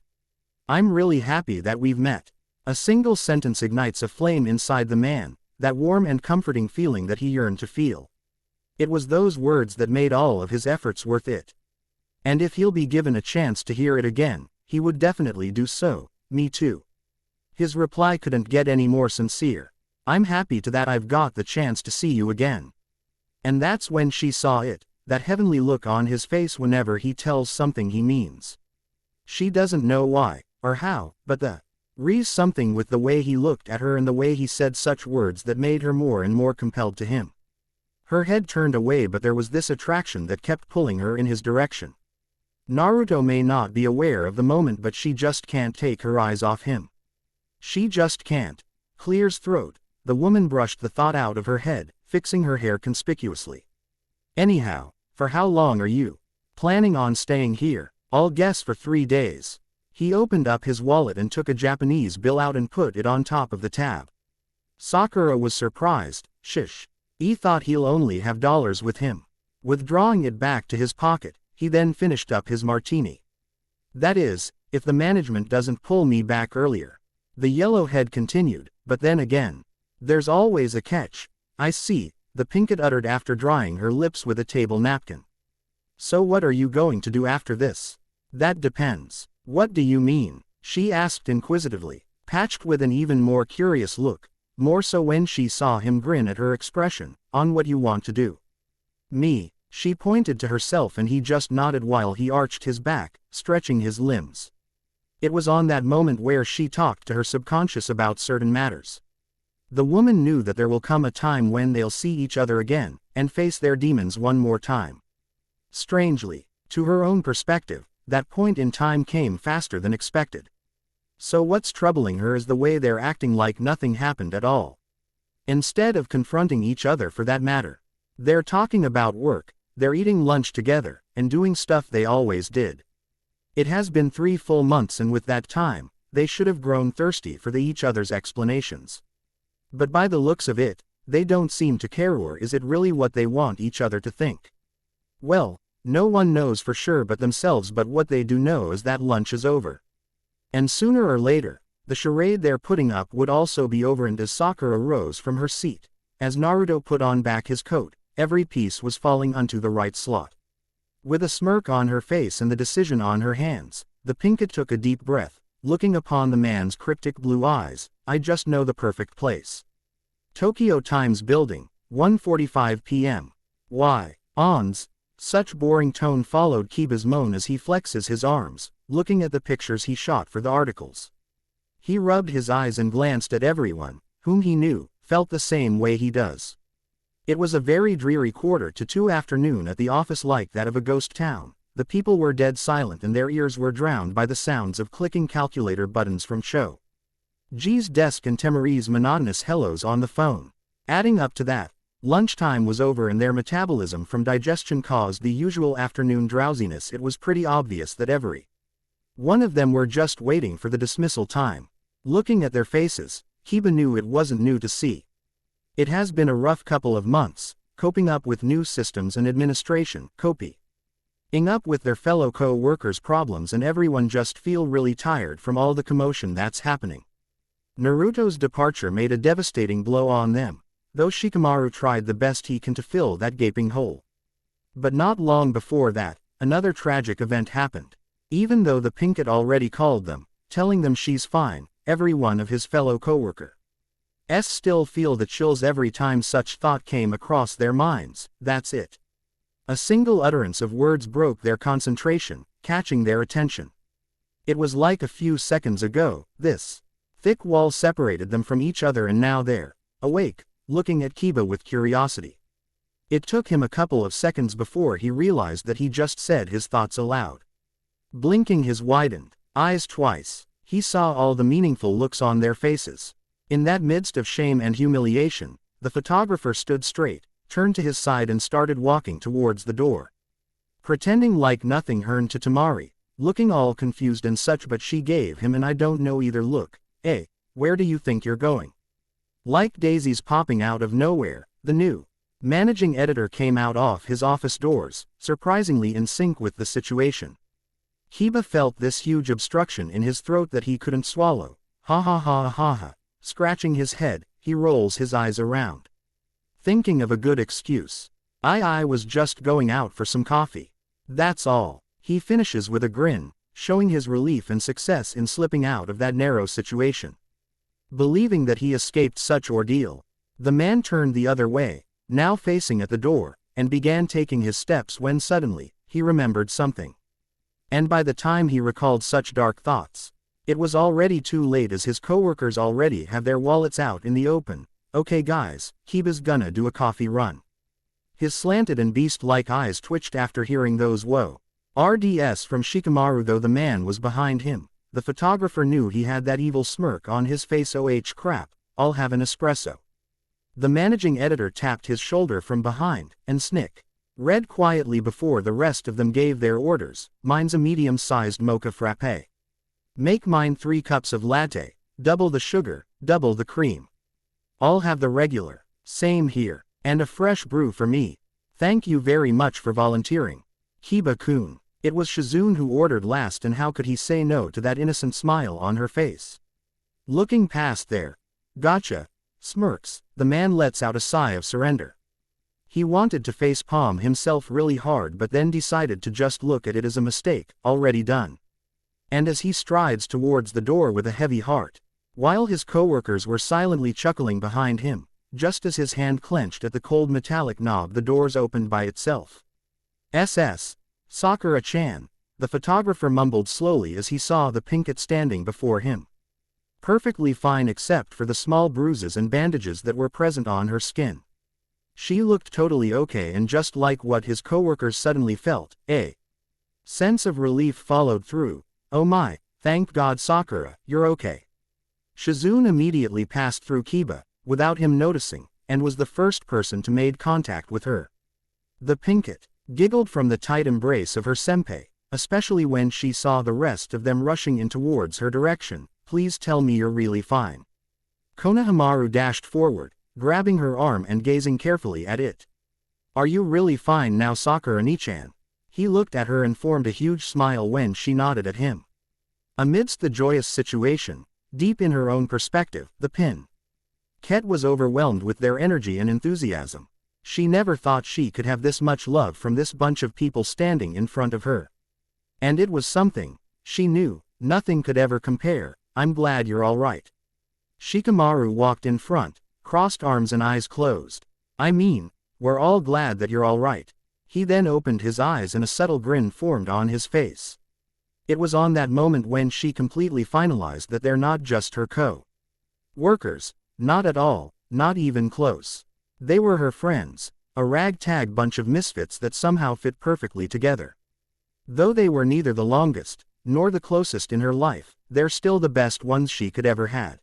"I'm really happy that we've met." A single sentence ignites a flame inside the man, that warm and comforting feeling that he yearned to feel. It was those words that made all of his efforts worth it. And if he'll be given a chance to hear it again, he would definitely do so. "Me too." His reply couldn't get any more sincere. "I'm happy to that I've got the chance to see you again." And that's when she saw it, that heavenly look on his face whenever he tells something he means. She doesn't know why, or how, but there's something with the way he looked at her and the way he said such words that made her more and more compelled to him. Her head turned away, but there was this attraction that kept pulling her in his direction. Naruto may not be aware of the moment, but she just can't take her eyes off him. She just can't. Clears throat. The woman brushed the thought out of her head, fixing her hair conspicuously. Anyhow, for how long are you planning on staying here? I'll guess for 3 days. He opened up his wallet and took a Japanese bill out and put it on top of the tab. Sakura was surprised. Shish. He thought he'll only have dollars with him. Withdrawing it back to his pocket, he then finished up his martini. That is, if the management doesn't pull me back earlier. The yellowhead continued, but then again. There's always a catch. I see, the Pinkett uttered after drying her lips with a table napkin. So what are you going to do after this? That depends. What do you mean? She asked inquisitively, patched with an even more curious look, more so when she saw him grin at her expression. On what you want to do. Me. She pointed to herself and he just nodded while he arched his back, stretching his limbs. It was on that moment where she talked to her subconscious about certain matters. The woman knew that there will come a time when they'll see each other again, and face their demons one more time. Strangely, to her own perspective, that point in time came faster than expected. So what's troubling her is the way they're acting like nothing happened at all. Instead of confronting each other for that matter. They're talking about work, they're eating lunch together, and doing stuff they always did. It has been 3 full months, and with that time, they should have grown thirsty for each other's explanations. But by the looks of it, they don't seem to care, or is it really what they want each other to think? Well, no one knows for sure but themselves, but what they do know is that lunch is over. And sooner or later, the charade they're putting up would also be over. And as Sakura rose from her seat, as Naruto put on back his coat, every piece was falling onto the right slot. With a smirk on her face and the decision on her hands, the Pinkett took a deep breath, looking upon the man's cryptic blue eyes. I just know the perfect place. Tokyo Times Building, 1:45 p.m. Why, Ons? Such boring tone followed Kiba's moan as he flexes his arms, looking at the pictures he shot for the articles. He rubbed his eyes and glanced at everyone, whom he knew, felt the same way he does. It was a very dreary 1:45 afternoon at the office, like that of a ghost town. The people were dead silent and their ears were drowned by the sounds of clicking calculator buttons from Cho G's desk and Temari's monotonous hellos on the phone. Adding up to that, lunchtime was over and their metabolism from digestion caused the usual afternoon drowsiness. It was pretty obvious that every one of them were just waiting for the dismissal time. Looking at their faces, Kiba knew it wasn't new to see. It has been a rough couple of months, coping up with new systems and administration, coping up with their fellow co-workers' problems, and everyone just feel really tired from all the commotion that's happening. Naruto's departure made a devastating blow on them, though Shikamaru tried the best he can to fill that gaping hole. But not long before that, another tragic event happened. Even though the Pinkett already called them, telling them she's fine, every one of his fellow co-workers still feel the chills every time such thought came across their minds. That's it. A single utterance of words broke their concentration, catching their attention. It was like a few seconds ago. This thick wall separated them from each other, and now they're awake, looking at Kiba with curiosity. It took him a couple of seconds before he realized that he just said his thoughts aloud. Blinking his widened eyes twice, he saw all the meaningful looks on their faces. In that midst of shame and humiliation, the photographer stood straight, turned to his side and started walking towards the door. Pretending like nothing, turned to Temari, looking all confused and such, but she gave him an I don't know either look. Hey, where do you think you're going? Like daisies popping out of nowhere, the new managing editor came out of his office doors, surprisingly in sync with the situation. Kiba felt this huge obstruction in his throat that he couldn't swallow. Ha ha ha ha ha. Scratching his head, he rolls his eyes around, thinking of a good excuse. I was just going out for some coffee. That's all. He finishes with a grin, showing his relief and success in slipping out of that narrow situation. Believing that he escaped such ordeal, the man turned the other way, now facing at the door, and began taking his steps when suddenly, he remembered something. And by the time he recalled such dark thoughts, it was already too late, as his coworkers already have their wallets out in the open. Okay guys, Kiba's gonna do a coffee run. His slanted and beast-like eyes twitched after hearing those RDS from Shikamaru. Though the man was behind him, the photographer knew he had that evil smirk on his face. Oh crap, I'll have an espresso. The managing editor tapped his shoulder from behind, and Snick read quietly before the rest of them gave their orders. Mine's a medium-sized mocha frappe. Make mine 3 cups of latte, double the sugar, double the cream. I'll have the regular. Same here. And a fresh brew for me. Thank you very much for volunteering. Kiba-kun. It was Shizune who ordered last, and how could he say no to that innocent smile on her face? Looking past their gotcha smirks, the man lets out a sigh of surrender. He wanted to face-palm himself really hard, but then decided to just look at it as a mistake, already done. And as he strides towards the door with a heavy heart, while his coworkers were silently chuckling behind him, just as his hand clenched at the cold metallic knob, the doors opened by itself. SS, Sakura-chan, the photographer mumbled slowly as he saw the Pinkett standing before him. Perfectly fine except for the small bruises and bandages that were present on her skin. She looked totally okay, and just like what his coworkers suddenly felt, a sense of relief followed through. Oh my, thank God Sakura, you're okay. Shizune immediately passed through Kiba, without him noticing, and was the first person to make contact with her. The Pinkett giggled from the tight embrace of her senpai, especially when she saw the rest of them rushing in towards her direction. Please tell me you're really fine. Konohamaru dashed forward, grabbing her arm and gazing carefully at it. Are you really fine now, Sakura-ni-chan? He looked at her and formed a huge smile when she nodded at him. Amidst the joyous situation, deep in her own perspective, the Pinkett was overwhelmed with their energy and enthusiasm. She never thought she could have this much love from this bunch of people standing in front of her. And it was something, she knew, nothing could ever compare. I'm glad you're all right. Shikamaru walked in front, crossed arms and eyes closed. I mean, we're all glad that you're all right. He then opened his eyes and a subtle grin formed on his face. It was on that moment when she completely finalized that they're not just her co-workers, not at all, not even close. They were her friends, a ragtag bunch of misfits that somehow fit perfectly together. Though they were neither the longest, nor the closest in her life, they're still the best ones she could ever had.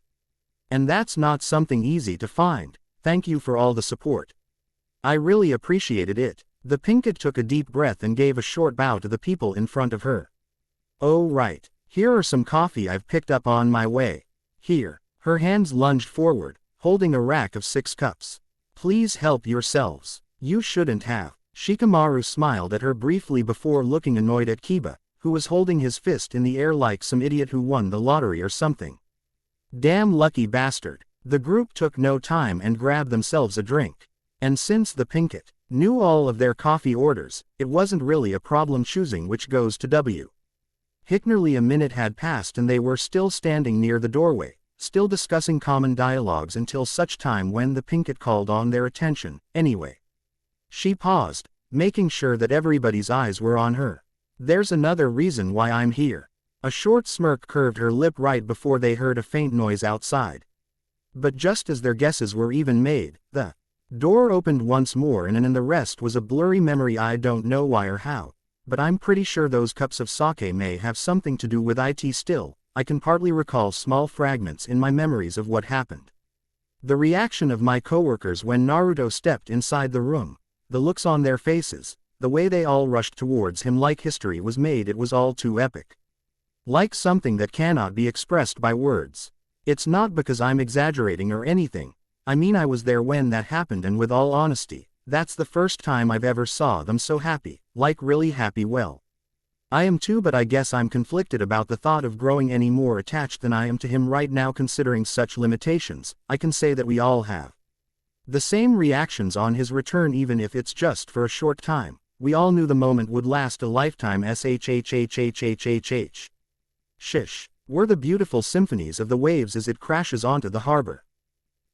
And that's not something easy to find. Thank you for all the support. I really appreciated it. The Pinkett took a deep breath and gave a short bow to the people in front of her. Oh right, here are some coffee I've picked up on my way. Here. Her hands lunged forward, holding a rack of 6 cups. Please help yourselves. You shouldn't have. Shikamaru smiled at her briefly before looking annoyed at Kiba, who was holding his fist in the air like some idiot who won the lottery or something. Damn lucky bastard. The group took no time and grabbed themselves a drink. And since the Pinkett knew all of their coffee orders, it wasn't really a problem choosing which goes to W. Nearly a minute had passed and they were still standing near the doorway, still discussing common dialogues until such time when the Pinkett called on their attention. Anyway. She paused, making sure that everybody's eyes were on her. There's another reason why I'm here. A short smirk curved her lip right before they heard a faint noise outside. But just as their guesses were even made, the door opened once more and in the rest was a blurry memory. I don't know why or how, but I'm pretty sure those cups of sake may have something to do with it still. I can partly recall small fragments in my memories of what happened. The reaction of my coworkers when Naruto stepped inside the room, the looks on their faces, the way they all rushed towards him like history was made. It was all too epic. Like something that cannot be expressed by words. It's not because I'm exaggerating or anything. I mean, I was there when that happened, and with all honesty, that's the first time I've ever saw them so happy, like really happy. Well, I am too, but I guess I'm conflicted about the thought of growing any more attached than I am to him right now. Considering such limitations, I can say that we all have the same reactions on his return, even if it's just for a short time. We all knew the moment would last a lifetime. Shhhhhhhhh. Shish. Were the beautiful symphonies of the waves as it crashes onto the harbor.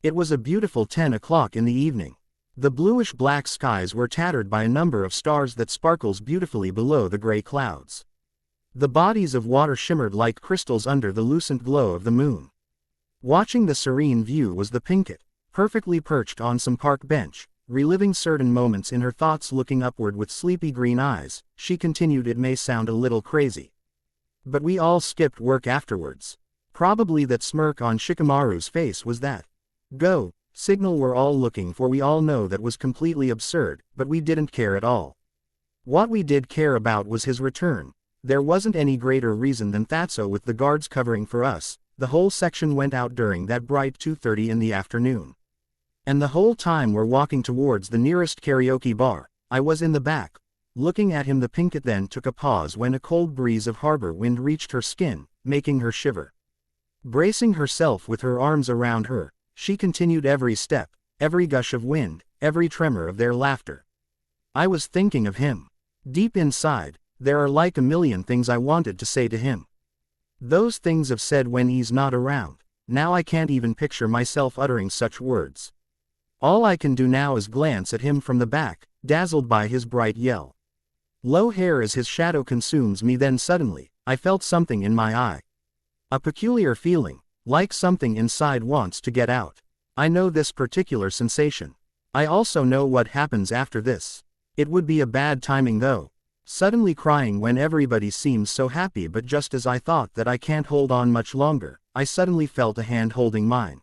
It was a beautiful 10 o'clock in the evening. The bluish-black skies were tattered by a number of stars that sparkles beautifully below the gray clouds. The bodies of water shimmered like crystals under the lucent glow of the moon. Watching the serene view was the Pinkett, perfectly perched on some park bench, reliving certain moments in her thoughts, looking upward with sleepy green eyes. She continued, "It may sound a little crazy, but we all skipped work afterwards." Probably that smirk on Shikamaru's face was that go signal we're all looking for. We all know that was completely absurd, but we didn't care at all. What we did care about was his return. There wasn't any greater reason than that. So with the guards covering for us, the whole section went out during that bright 2:30 in the afternoon. And the whole time we're walking towards the nearest karaoke bar, I was in the back, looking at him. The Pinkett then took a pause when a cold breeze of harbor wind reached her skin, making her shiver. Bracing herself with her arms around her, she continued, "Every step, every gush of wind, every tremor of their laughter. I was thinking of him. Deep inside, there are like a million things I wanted to say to him. Those things I've said when he's not around. Now I can't even picture myself uttering such words. All I can do now is glance at him from the back, dazzled by his bright yell. Low hair as his shadow consumes me." Then suddenly, I felt something in my eye. A peculiar feeling, like something inside wants to get out. I know this particular sensation. I also know what happens after this. It would be a bad timing though. Suddenly crying when everybody seems so happy, but just as I thought that I can't hold on much longer, I suddenly felt a hand holding mine.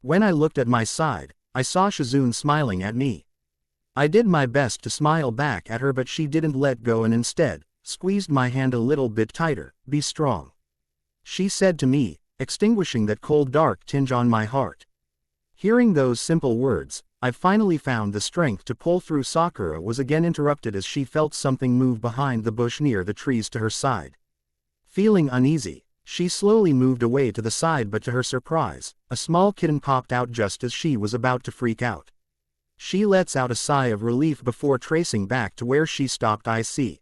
When I looked at my side, I saw Shizune smiling at me. I did my best to smile back at her, but she didn't let go and instead squeezed my hand a little bit tighter. "Be strong," she said to me, extinguishing that cold dark tinge on my heart. Hearing those simple words, I finally found the strength to pull through. Sakura was again interrupted as she felt something move behind the bush near the trees to her side. Feeling uneasy, she slowly moved away to the side, but to her surprise, a small kitten popped out just as she was about to freak out. She lets out a sigh of relief before tracing back to where she stopped. I see.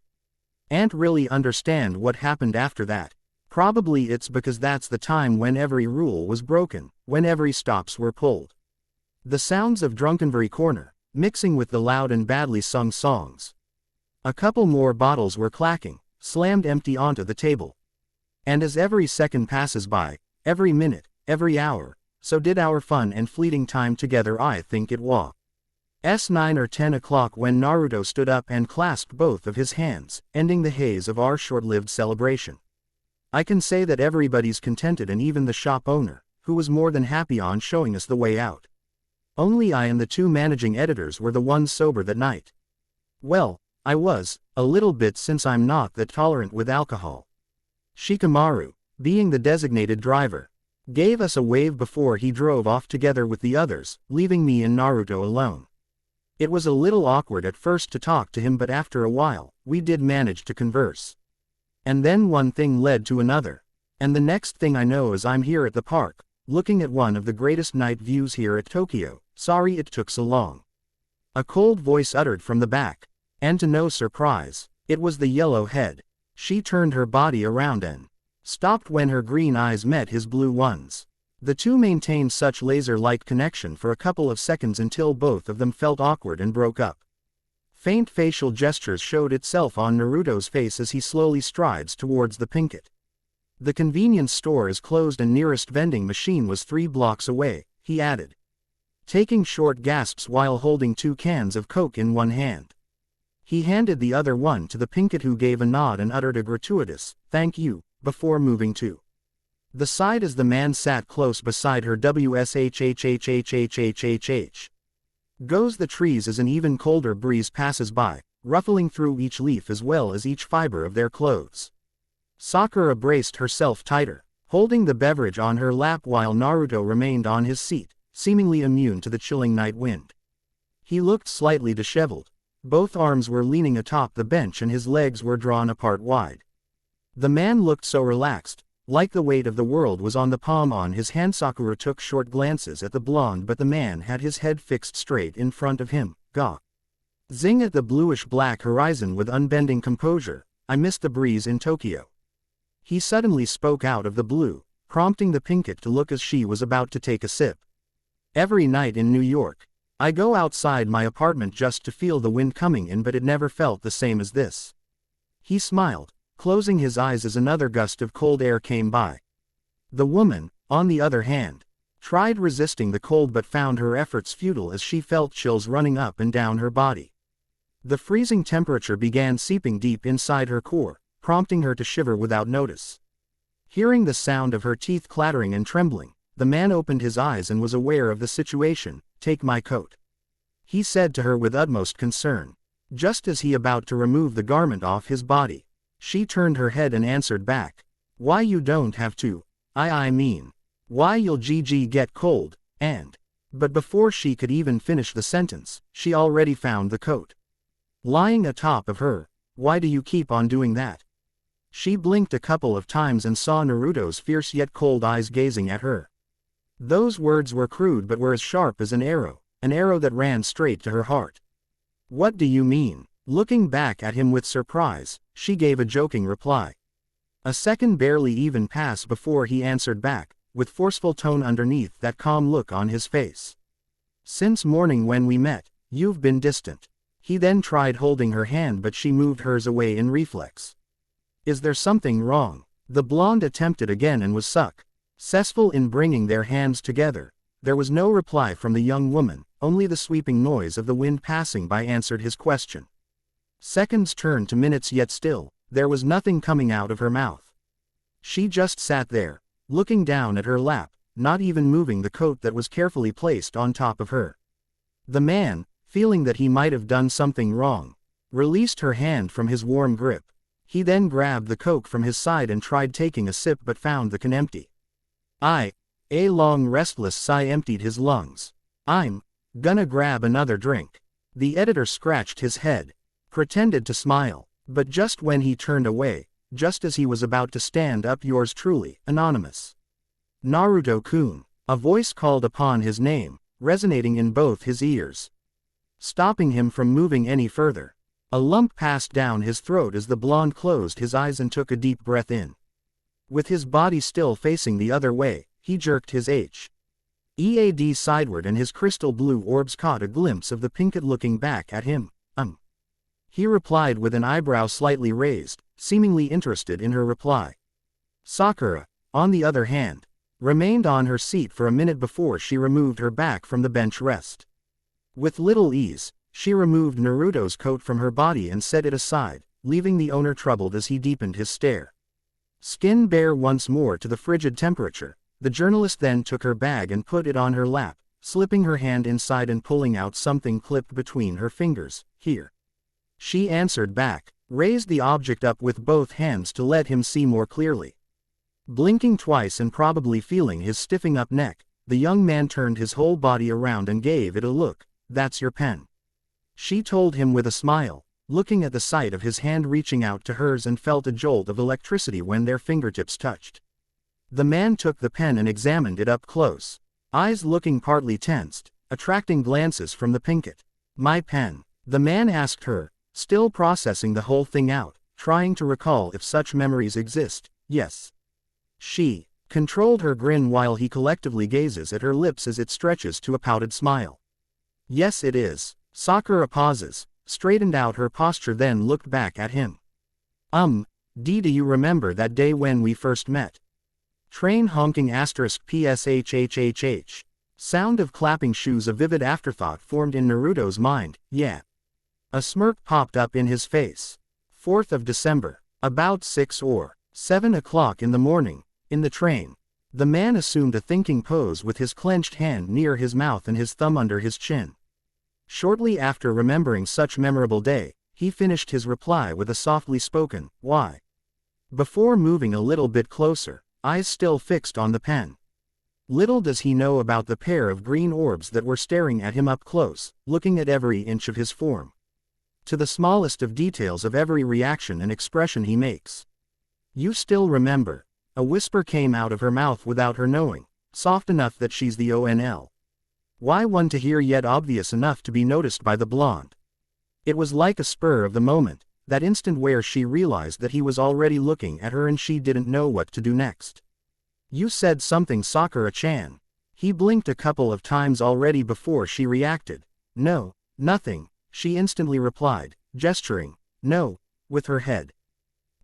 Can't really understand what happened after that. Probably it's because that's the time when every rule was broken, when every stops were pulled. The sounds of Drunkenberry Corner, mixing with the loud and badly sung songs. A couple more bottles were clacking, slammed empty onto the table. And as every second passes by, every minute, every hour, so did our fun and fleeting time together. I think it was 9 or 10 o'clock when Naruto stood up and clasped both of his hands, ending the haze of our short-lived celebration. I can say that everybody's contented, and even the shop owner, who was more than happy on showing us the way out. Only I and the two managing editors were the ones sober that night. Well, I was, a little bit, since I'm not that tolerant with alcohol. Shikamaru, being the designated driver, gave us a wave before he drove off together with the others, leaving me and Naruto alone. It was a little awkward at first to talk to him, but after a while, we did manage to converse. And then one thing led to another. And the next thing I know is I'm here at the park, looking at one of the greatest night views here at Tokyo. Sorry it took so long. A cold voice uttered from the back. And to no surprise, it was the yellow head. She turned her body around and stopped when her green eyes met his blue ones. The two maintained such laser-like connection for a couple of seconds until both of them felt awkward and broke up. Faint facial gestures showed itself on Naruto's face as he slowly strides towards the Pinkett. The convenience store is closed and nearest vending machine was 3 blocks away, he added, taking short gasps while holding 2 cans of Coke in one hand. He handed the other one to the Pinkett, who gave a nod and uttered a gratuitous, "Thank you," before moving to the side as the man sat close beside her. WSHHHHHHHH. Goes the trees as an even colder breeze passes by, ruffling through each leaf as well as each fiber of their clothes. Sakura braced herself tighter, holding the beverage on her lap while Naruto remained on his seat, seemingly immune to the chilling night wind. He looked slightly disheveled. Both arms were leaning atop the bench and his legs were drawn apart wide. The man looked so relaxed, like the weight of the world was on the palm on his hand. Sakura took short glances at the blonde, but the man had his head fixed straight in front of him, gazing at the bluish-black horizon with unbending composure. "I miss the breeze in Tokyo." He suddenly spoke out of the blue, prompting the Pinkett to look as she was about to take a sip. "Every night in New York, I go outside my apartment just to feel the wind coming in, but it never felt the same as this." He smiled, closing his eyes as another gust of cold air came by. The woman, on the other hand, Tried resisting the cold but found her efforts futile as she felt chills running up and down her body. The freezing temperature began seeping deep inside her core, prompting her to shiver without notice. Hearing the sound of her teeth clattering and trembling, the man opened his eyes and was aware of the situation. "Take my coat," he said to her with utmost concern. Just as he about to remove the garment off his body, she turned her head and answered back, "Why you don't have to, I mean, why you'll get cold, and..." But before she could even finish the sentence, she already found the coat lying atop of her. "Why do you keep on doing that?" She blinked a couple of times and saw Naruto's fierce yet cold eyes gazing at her. Those words were crude but were as sharp as an arrow that ran straight to her heart. "What do you mean?" Looking back at him with surprise, she gave a joking reply. A second barely even passed before he answered back, with forceful tone underneath that calm look on his face. "Since morning when we met, you've been distant." He then tried holding her hand but she moved hers away in reflex. "Is there something wrong?" The blonde attempted again and was successful in bringing their hands together. There was no reply from the young woman, only the sweeping noise of the wind passing by answered his question. Seconds turned to minutes yet still, there was nothing coming out of her mouth. She just sat there, looking down at her lap, not even moving the coat that was carefully placed on top of her. The man, feeling that he might have done something wrong, released her hand from his warm grip. He then grabbed the coke from his side and tried taking a sip but found the can empty. A long restless sigh emptied his lungs. "I'm gonna grab another drink." The editor scratched his head, pretended to smile, but just when he turned away, just as he was about to stand up, "Yours truly, Anonymous." "Naruto-kun." A voice called upon his name, resonating in both his ears, stopping him from moving any further. A lump passed down his throat as the blonde closed his eyes and took a deep breath in. With his body still facing the other way, he jerked his head sideward and his crystal blue orbs caught a glimpse of the pinkett looking back at him. He replied with an eyebrow slightly raised, seemingly interested in her reply. Sakura, on the other hand, remained on her seat for a minute before she removed her back from the bench rest. With little ease, she removed Naruto's coat from her body and set it aside, leaving the owner troubled as he deepened his stare. Skin bare once more to the frigid temperature, the journalist then took her bag and put it on her lap, slipping her hand inside and pulling out something clipped between her fingers. "Here." She answered back, raised the object up with both hands to let him see more clearly. Blinking twice and probably feeling his stiffing up neck, the young man turned his whole body around and gave it a look. "That's your pen," she told him with a smile, looking at the sight of his hand reaching out to hers and felt a jolt of electricity when their fingertips touched. The man took the pen and examined it up close, eyes looking partly tensed, attracting glances from the pinkett. "My pen?" the man asked her, still processing the whole thing out, trying to recall if such memories exist. "Yes." She controlled her grin while he collectively gazes at her lips as it stretches to a pouted smile. "Yes it is." Sakura pauses, straightened out her posture then looked back at him. Do you remember that day when we first met?" Train honking *PSHHHH. Sound of clapping shoes. A vivid afterthought formed in Naruto's mind. "Yeah." A smirk popped up in his face. 4th of December. About 6 or 7 o'clock in the morning, in the train. The man assumed a thinking pose with his clenched hand near his mouth and his thumb under his chin. Shortly after remembering such memorable day, he finished his reply with a softly spoken, "Why?" before moving a little bit closer, eyes still fixed on the pen. Little does he know about the pair of green orbs that were staring at him up close, looking at every inch of his form, to the smallest of details of every reaction and expression he makes. "You still remember?" A whisper came out of her mouth without her knowing, soft enough that she's the only one to hear yet obvious enough to be noticed by the blonde. It was like a spur of the moment, that instant where she realized that he was already looking at her and she didn't know what to do next. "You said something, Sakura-chan." He blinked a couple of times already before she reacted. "No, nothing," she instantly replied, gesturing, "No," with her head.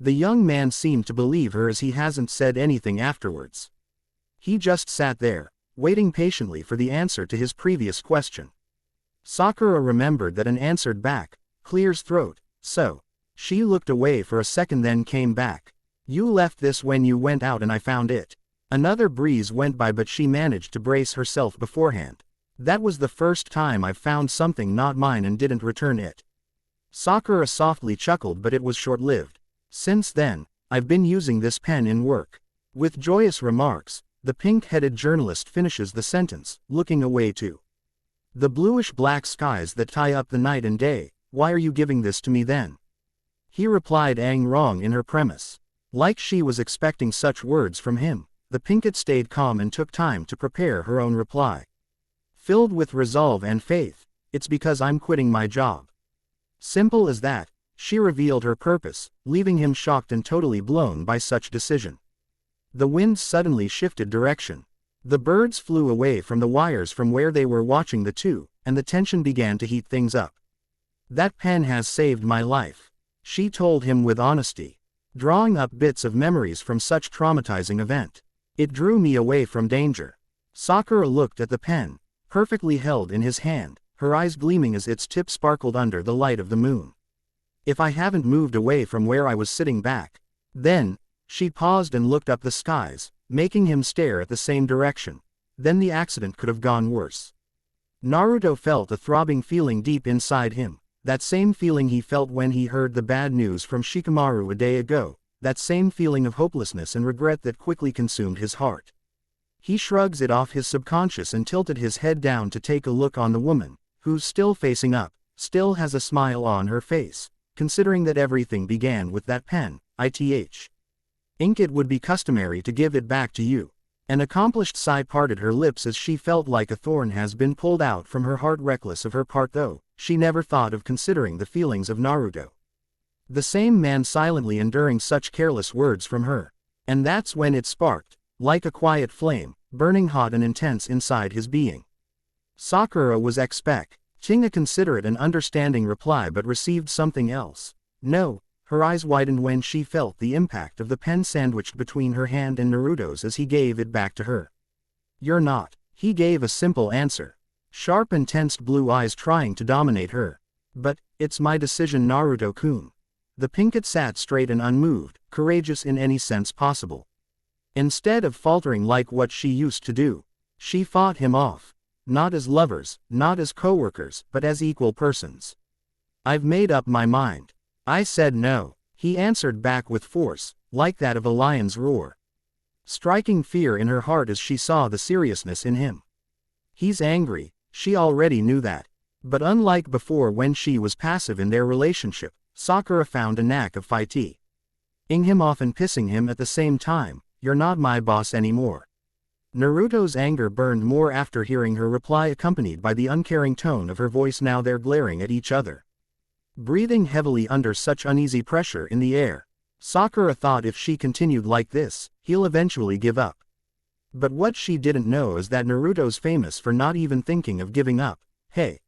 The young man seemed to believe her as he hasn't said anything afterwards. He just sat there, waiting patiently for the answer to his previous question. Sakura remembered that and answered back, clear's throat, so. She looked away for a second then came back. You left this when you went out and I found it. Another breeze went by but she managed to brace herself beforehand. That was the first time I've found something not mine and didn't return it. Sakura softly chuckled but it was short-lived. Since then, I've been using this pen in work. With joyous remarks, the pink-headed journalist finishes the sentence, looking away to the bluish-black skies that tie up the night and day. Why are you giving this to me then? He replied wrong in her premise. Like she was expecting such words from him, the pinkette stayed calm and took time to prepare her own reply. Filled with resolve and faith, it's because I'm quitting my job. Simple as that, she revealed her purpose, leaving him shocked and totally blown by such decision. The wind suddenly shifted direction. The birds flew away from the wires from where they were watching the two, and the tension began to heat things up. That pen has saved my life, she told him with honesty, drawing up bits of memories from such traumatizing event. It drew me away from danger. Sakura looked at the pen, perfectly held in his hand, her eyes gleaming as its tip sparkled under the light of the moon. If I haven't moved away from where I was sitting back, then, she paused and looked up the skies, making him stare at the same direction. Then the accident could have gone worse. Naruto felt a throbbing feeling deep inside him, that same feeling he felt when he heard the bad news from Shikamaru a day ago, that same feeling of hopelessness and regret that quickly consumed his heart. He shrugs it off his subconscious and tilted his head down to take a look on the woman, who's still facing up, still has a smile on her face, considering that everything began with that pen. Ink, it would be customary to give it back to you. An accomplished sigh parted her lips as she felt like a thorn has been pulled out from her heart. Reckless of her part though, she never thought of considering the feelings of Naruto. The same man silently enduring such careless words from her. And that's when it sparked, like a quiet flame, burning hot and intense inside his being. Sakura was expecting a considerate and understanding reply but received something else. No. Her eyes widened when she felt the impact of the pen sandwiched between her hand and Naruto's as he gave it back to her. You're not. He gave a simple answer. Sharp and tensed blue eyes trying to dominate her. But, it's my decision, Naruto-kun. The pinkette sat straight and unmoved, courageous in any sense possible. Instead of faltering like what she used to do, she fought him off. Not as lovers, not as co-workers, but as equal persons. I've made up my mind. I said no, he answered back with force, like that of a lion's roar. Striking fear in her heart as she saw the seriousness in him. He's angry, she already knew that. But unlike before when she was passive in their relationship, Sakura found a knack of fighting him off and pissing him at the same time. You're not my boss anymore. Naruto's anger burned more after hearing her reply, accompanied by the uncaring tone of her voice. Now they're glaring at each other, breathing heavily under such uneasy pressure in the air. Sakura thought if she continued like this, he'll eventually give up. But what she didn't know is that Naruto's famous for not even thinking of giving up. Hey,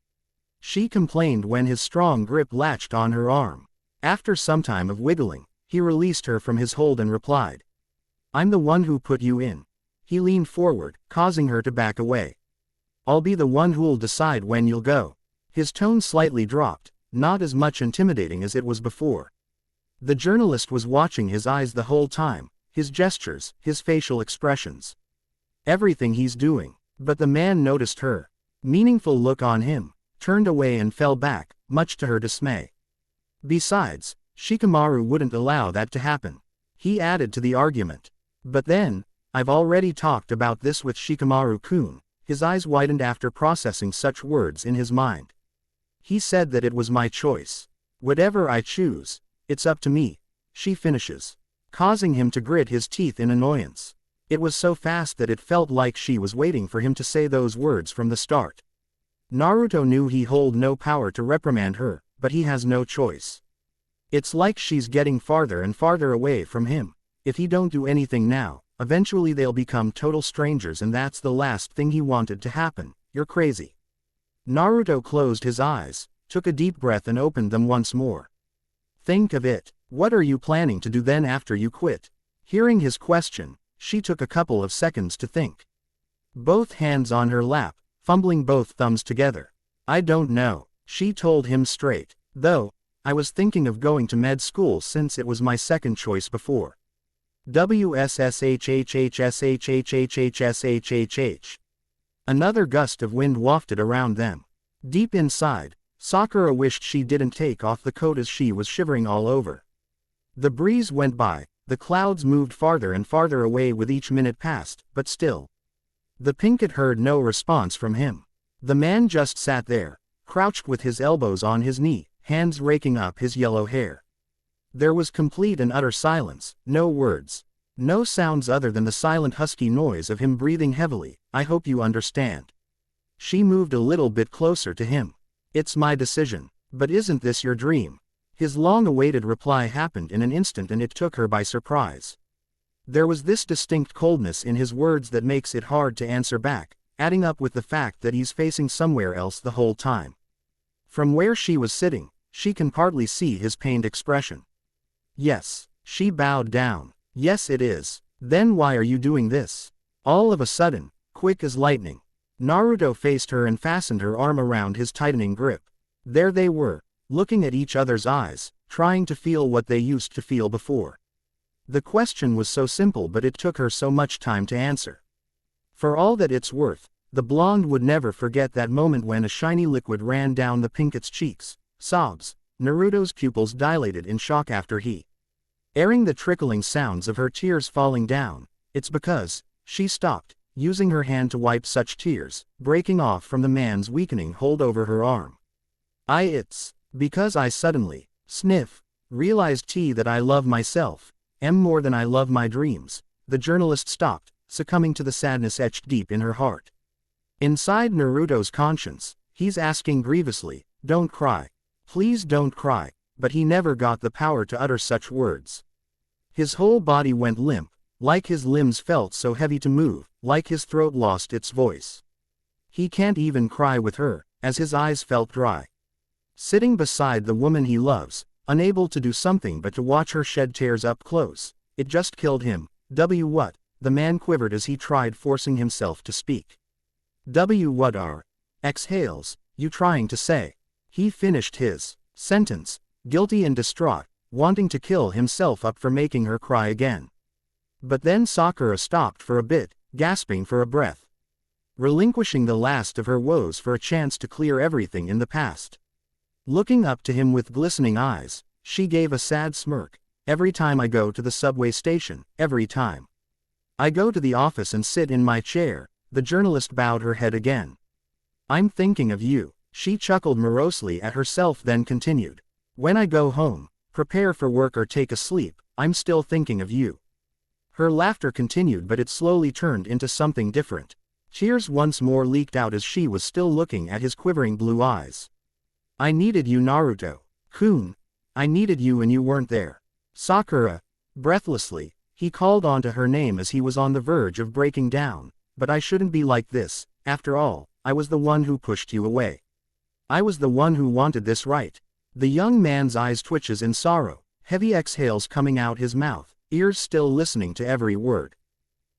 she complained when his strong grip latched on her arm. After some time of wiggling, he released her from his hold and replied, I'm the one who put you in. He leaned forward, causing her to back away. I'll be the one who'll decide when you'll go. His tone slightly dropped, not as much intimidating as it was before. The journalist was watching his eyes the whole time, his gestures, his facial expressions. Everything he's doing. But the man noticed her meaningful look on him, turned away and fell back, much to her dismay. Besides, Shikamaru wouldn't allow that to happen. He added to the argument. But then, I've already talked about this with Shikamaru-kun. His eyes widened after processing such words in his mind. He said that it was my choice. Whatever I choose, it's up to me, she finishes, causing him to grit his teeth in annoyance. It was so fast that it felt like she was waiting for him to say those words from the start. Naruto knew he hold no power to reprimand her, but he has no choice. It's like she's getting farther and farther away from him. If he don't do anything now, eventually they'll become total strangers, and that's the last thing he wanted to happen. You're crazy. Naruto closed his eyes, took a deep breath and opened them once more. Think of it. What are you planning to do then after you quit? Hearing his question, she took a couple of seconds to think. both hands on her lap, fumbling both thumbs together. I don't know, she told him straight. Though, I was thinking of going to med school since it was my second choice before. WSSHHHSHHHHHHHH. Another gust of wind wafted around them. Deep inside, Sakura wished she didn't take off the coat as she was shivering all over. The breeze went by, the clouds moved farther and farther away with each minute passed, but still. The Pinkett heard no response from him. The man just sat there, crouched with his elbows on his knee, hands raking up his yellow hair. There was complete and utter silence, no words. No sounds other than the silent husky noise of him breathing heavily. I hope you understand. She moved a little bit closer to him. It's my decision. But isn't this your dream? His long-awaited reply happened in an instant and it took her by surprise. There was this distinct coldness in his words that makes it hard to answer back, adding up with the fact that he's facing somewhere else the whole time. From where she was sitting, she can partly see his pained expression. Yes, she bowed down. Yes it is. Then why are you doing this? All of a sudden, quick as lightning, Naruto faced her and fastened her arm around his tightening grip. There they were, looking at each other's eyes, trying to feel what they used to feel before. The question was so simple but it took her so much time to answer. For all that it's worth, the blonde would never forget that moment when a shiny liquid ran down the Pinkett's cheeks. Sobs. Naruto's pupils dilated in shock after he airing the trickling sounds of her tears falling down. It's because she stopped, using her hand to wipe such tears, breaking off from the man's weakening hold over her arm. It's because I suddenly, sniff, realized that I love myself, more than I love my dreams. The journalist stopped, succumbing to the sadness etched deep in her heart. Inside Naruto's conscience, he's asking grievously, don't cry. Please don't cry, but he never got the power to utter such words. His whole body went limp, like his limbs felt so heavy to move, like his throat lost its voice. He can't even cry with her, as his eyes felt dry. Sitting beside the woman he loves, unable to do something but to watch her shed tears up close, it just killed him. What? The man quivered as he tried forcing himself to speak. What are exhales you trying to say? He finished his sentence, guilty and distraught, wanting to kill himself up for making her cry again. But then Sakura stopped for a bit, gasping for a breath. Relinquishing the last of her woes for a chance to clear everything in the past. Looking up to him with glistening eyes, she gave a sad smirk. Every time I go to the subway station, every time I go to the office and sit in my chair, the journalist bowed her head again. I'm thinking of you. She chuckled morosely at herself then continued. When I go home, prepare for work or take a sleep, I'm still thinking of you. Her laughter continued but it slowly turned into something different. Tears once more leaked out as she was still looking at his quivering blue eyes. I needed you Naruto-kun. I needed you and you weren't there. Sakura. Breathlessly, he called onto her name as he was on the verge of breaking down. But I shouldn't be like this, after all, I was the one who pushed you away. I was the one who wanted this right. The young man's eyes twitches in sorrow, heavy exhales coming out his mouth, ears still listening to every word.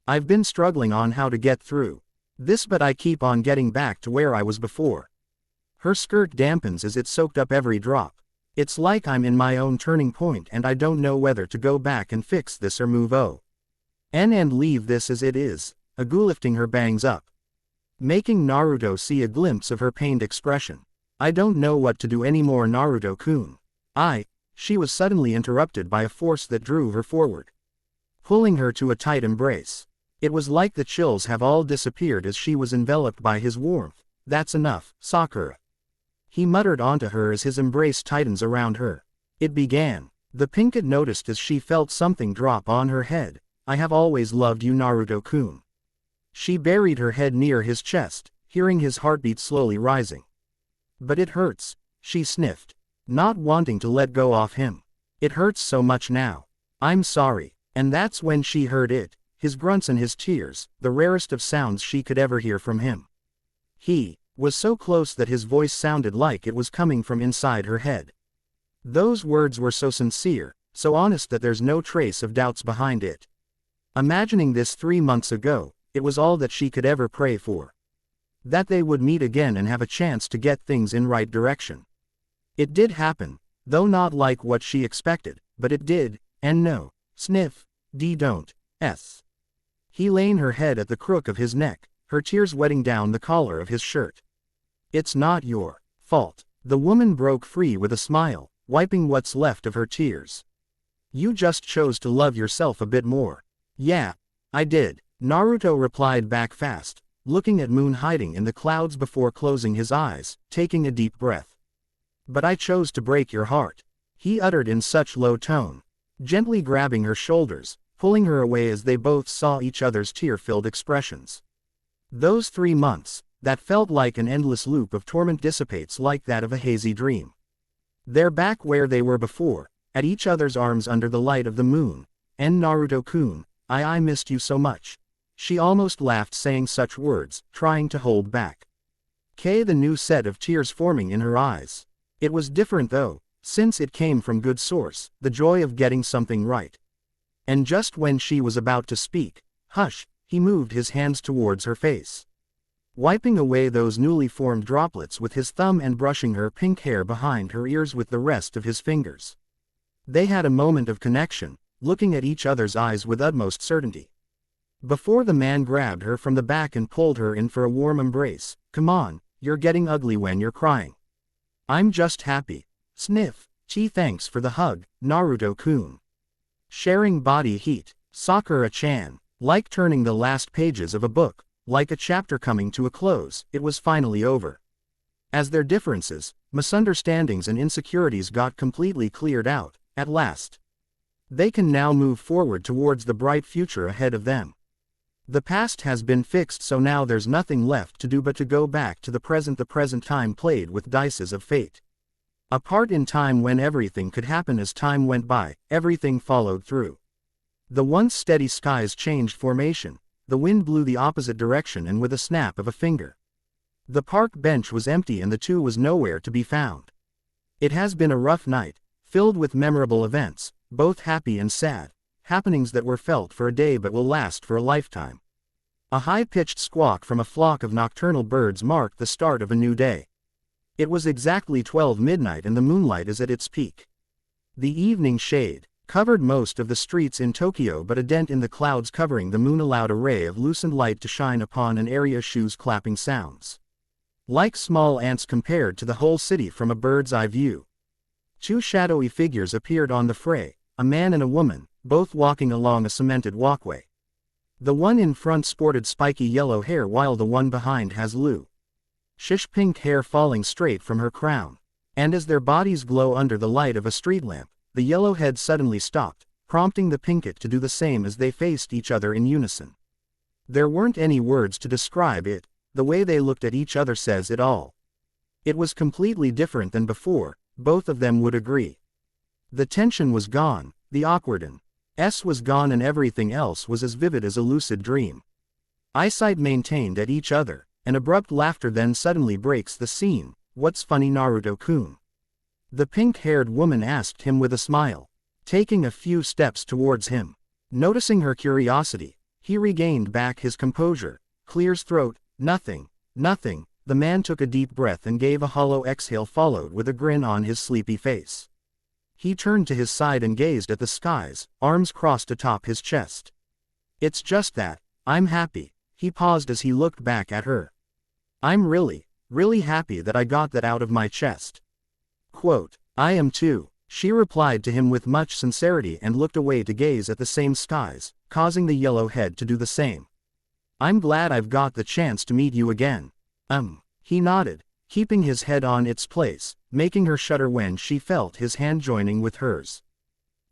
I've been struggling on how to get through this but I keep on getting back to where I was before. Her skirt dampens as it soaked up every drop. It's like I'm in my own turning point and I don't know whether to go back and fix this or move on and leave this as it is. Agu lifting her bangs up, making Naruto see a glimpse of her pained expression. I don't know what to do anymore Naruto-kun. She was suddenly interrupted by a force that drew her forward, pulling her to a tight embrace. It was like the chills have all disappeared as she was enveloped by his warmth. That's enough, Sakura. He muttered onto her as his embrace tightens around her. It began. The Pinkett noticed as she felt something drop on her head. I have always loved you Naruto-kun. She buried her head near his chest, hearing his heartbeat slowly rising. But it hurts, she sniffed, not wanting to let go of him. It hurts so much now. I'm sorry. And that's when she heard it, his grunts and his tears, the rarest of sounds she could ever hear from him. He was so close that his voice sounded like it was coming from inside her head. Those words were so sincere, so honest that there's no trace of doubts behind it. Imagining this 3 months ago, it was all that she could ever pray for. That they would meet again and have a chance to get things in right direction. It did happen, though not like what she expected, but it did, and no, sniff, don't, s. He laying her head at the crook of his neck, her tears wetting down the collar of his shirt. It's not your fault. The woman broke free with a smile, wiping what's left of her tears. You just chose to love yourself a bit more. Yeah, I did, Naruto replied back fast, looking at Moon hiding in the clouds before closing his eyes, taking a deep breath. But I chose to break your heart, he uttered in such low tone, gently grabbing her shoulders, pulling her away as they both saw each other's tear-filled expressions. Those 3 months, that felt like an endless loop of torment, dissipates like that of a hazy dream. They're back where they were before, at each other's arms under the light of the moon, and Naruto-kun, I missed you so much. She almost laughed saying such words, trying to hold back. The new set of tears forming in her eyes. It was different though, since it came from good source, the joy of getting something right. And just when she was about to speak, hush, he moved his hands towards her face, wiping away those newly formed droplets with his thumb and brushing her pink hair behind her ears with the rest of his fingers. They had a moment of connection, looking at each other's eyes with utmost certainty. Before the man grabbed her from the back and pulled her in for a warm embrace. Come on, you're getting ugly when you're crying. I'm just happy. Sniff, thanks for the hug, Naruto-kun. Sharing body heat, Sakura-chan, like turning the last pages of a book, like a chapter coming to a close, it was finally over. As their differences, misunderstandings and insecurities got completely cleared out, at last. They can now move forward towards the bright future ahead of them. The past has been fixed, so now there's nothing left to do but to go back to the present time played with dices of fate. A part in time when everything could happen. As time went by, everything followed through. The once steady skies changed formation, the wind blew the opposite direction, and with a snap of a finger, the park bench was empty and the two was nowhere to be found. It has been a rough night, filled with memorable events, both happy and sad, happenings that were felt for a day but will last for a lifetime. A high-pitched squawk from a flock of nocturnal birds marked the start of a new day. It was exactly 12 midnight and the moonlight is at its peak. The evening shade covered most of the streets in Tokyo, but a dent in the clouds covering the moon allowed a ray of loosened light to shine upon an area. Shoes clapping sounds, like small ants compared to the whole city from a bird's eye view. Two shadowy figures appeared on the fray, a man and a woman, both walking along a cemented walkway. The one in front sported spiky yellow hair while the one behind has shish pink hair falling straight from her crown. And as their bodies glow under the light of a street lamp, the yellow head suddenly stopped, prompting the pinkett to do the same as they faced each other in unison. There weren't any words to describe it, the way they looked at each other says it all. It was completely different than before, both of them would agree. The tension was gone, the awkwardness was gone, and everything else was as vivid as a lucid dream. Eyesight maintained at each other, an abrupt laughter then suddenly breaks the scene. What's funny, Naruto-kun? The pink-haired woman asked him with a smile, taking a few steps towards him. Noticing her curiosity, he regained back his composure, clears throat. Nothing. The man took a deep breath and gave a hollow exhale, followed with a grin on his sleepy face. He turned to his side and gazed at the skies, arms crossed atop his chest. It's just that, I'm happy. He paused as he looked back at her. I'm really happy that I got that out of my chest. Quote, I am too, she replied to him with much sincerity and looked away to gaze at the same skies, causing the yellow head to do the same. I'm glad I've got the chance to meet you again. He nodded, keeping his head on its place, making her shudder when she felt his hand joining with hers.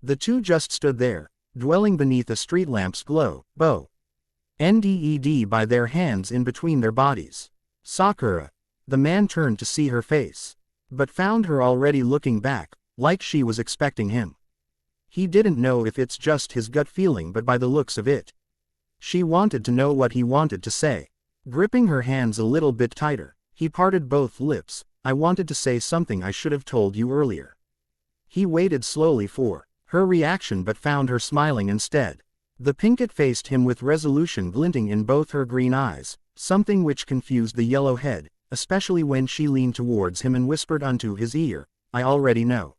The two just stood there, dwelling beneath a street lamp's glow, by their hands in between their bodies. Sakura. The man turned to see her face, but found her already looking back, like she was expecting him. He didn't know if it's just his gut feeling, but by the looks of it, she wanted to know what he wanted to say. Gripping her hands a little bit tighter, he parted both lips. I wanted to say something I should have told you earlier. He waited slowly for her reaction but found her smiling instead. The Pinkett faced him with resolution glinting in both her green eyes, something which confused the yellow head, especially when she leaned towards him and whispered unto his ear, "I already know."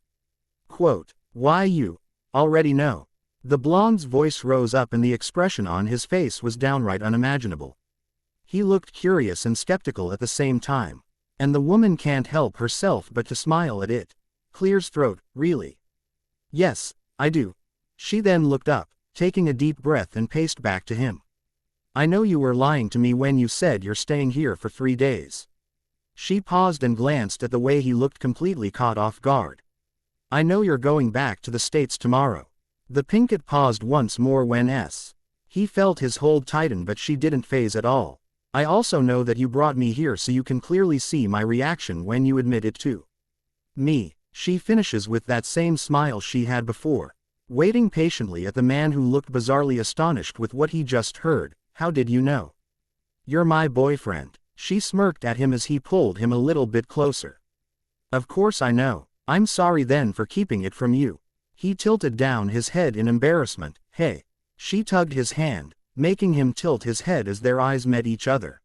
Quote, "Why you already know?" The blonde's voice rose up and the expression on his face was downright unimaginable. He looked curious and skeptical at the same time. And the woman can't help herself but to smile at it. Clears throat, really? Yes, I do. She then looked up, taking a deep breath and paced back to him. I know you were lying to me when you said you're staying here for 3 days. She paused and glanced at the way he looked completely caught off guard. I know you're going back to the States tomorrow. The Pinkett paused once more when he felt his hold tighten, but she didn't faze at all. I also know that you brought me here so you can clearly see my reaction when you admit it to me. She finishes with that same smile she had before, waiting patiently at the man who looked bizarrely astonished with what he just heard. How did you know? You're my boyfriend. She smirked at him as he pulled him a little bit closer. Of course I know. I'm sorry then for keeping it from you. He tilted down his head in embarrassment. Hey. She tugged his hand, making him tilt his head as their eyes met each other.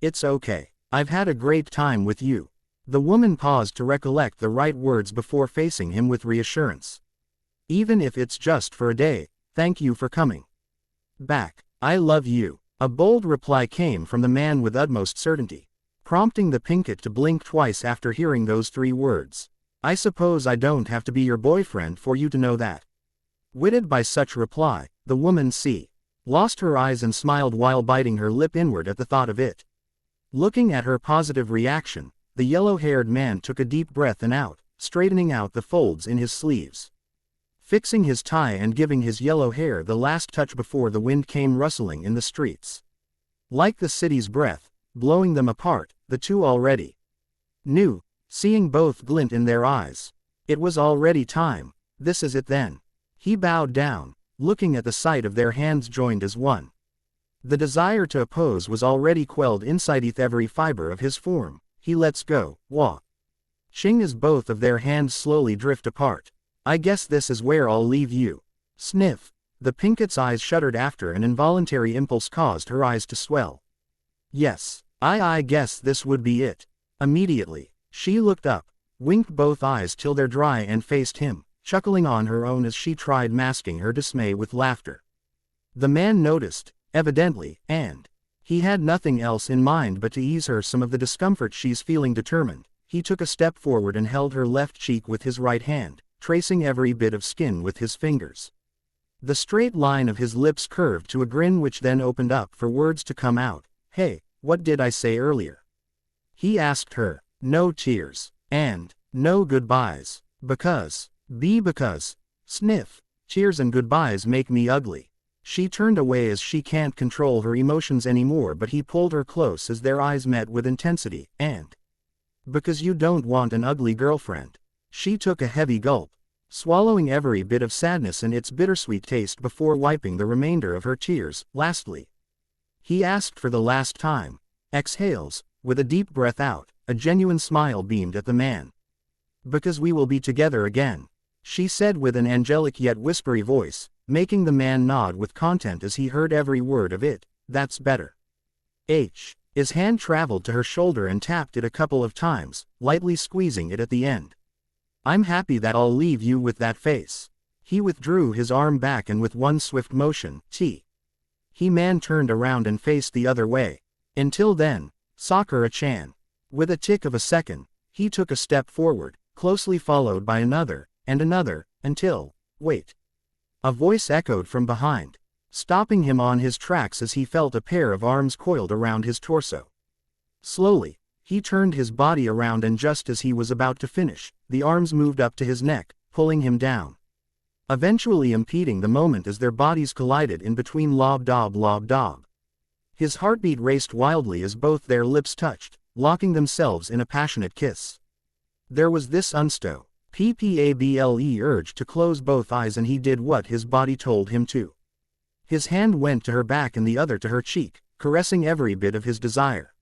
It's okay. I've had a great time with you. The woman paused to recollect the right words before facing him with reassurance. Even if it's just for a day, thank you for coming back. I love you. A bold reply came from the man with utmost certainty, prompting the Pinkett to blink twice after hearing those 3 words. I suppose I don't have to be your boyfriend for you to know that. Witted by such reply, the woman lost her eyes and smiled while biting her lip inward at the thought of it. Looking at her positive reaction, the yellow-haired man took a deep breath and out, straightening out the folds in his sleeves, fixing his tie and giving his yellow hair the last touch before the wind came rustling in the streets. Like the city's breath, blowing them apart, the two already knew, seeing both glint in their eyes. It was already time. This is it then. He bowed down, looking at the sight of their hands joined as one. The desire to oppose was already quelled inside every fiber of his form. He lets go, watching as both of their hands slowly drift apart. I guess this is where I'll leave you. Sniff. The Pinkett's eyes shuddered after an involuntary impulse caused her eyes to swell. Yes, I guess this would be it. Immediately, she looked up, winked both eyes till they're dry and faced him, chuckling on her own as she tried masking her dismay with laughter. The man noticed, evidently, and he had nothing else in mind but to ease her some of the discomfort she's feeling. Determined, he took a step forward and held her left cheek with his right hand, tracing every bit of skin with his fingers. The straight line of his lips curved to a grin which then opened up for words to come out. Hey, what did I say earlier? He asked her. No tears. And no goodbyes. Because. Sniff. Cheers and goodbyes make me ugly. She turned away as she can't control her emotions anymore, but he pulled her close as their eyes met with intensity. And because you don't want an ugly girlfriend. She took a heavy gulp, swallowing every bit of sadness and its bittersweet taste before wiping the remainder of her tears. Lastly, he asked for the last time. Exhales, with a deep breath out, a genuine smile beamed at the man. Because we will be together again, she said with an angelic yet whispery voice, making the man nod with content as he heard every word of it. That's better. His hand traveled to her shoulder and tapped it a couple of times, lightly squeezing it at the end. I'm happy that I'll leave you with that face. He withdrew his arm back and with one swift motion, man turned around and faced the other way. Until then, Sakura-chan. With a tick of a second, he took a step forward, closely followed by another, and another, until, wait. A voice echoed from behind, stopping him on his tracks as he felt a pair of arms coiled around his torso. Slowly, he turned his body around and just as he was about to finish, the arms moved up to his neck, pulling him down, eventually impeding the moment as their bodies collided in between. Lob-dob. His heartbeat raced wildly as both their lips touched, locking themselves in a passionate kiss. There was this unstable urge to close both eyes, and he did what his body told him to. His hand went to her back and the other to her cheek, caressing every bit of his desire.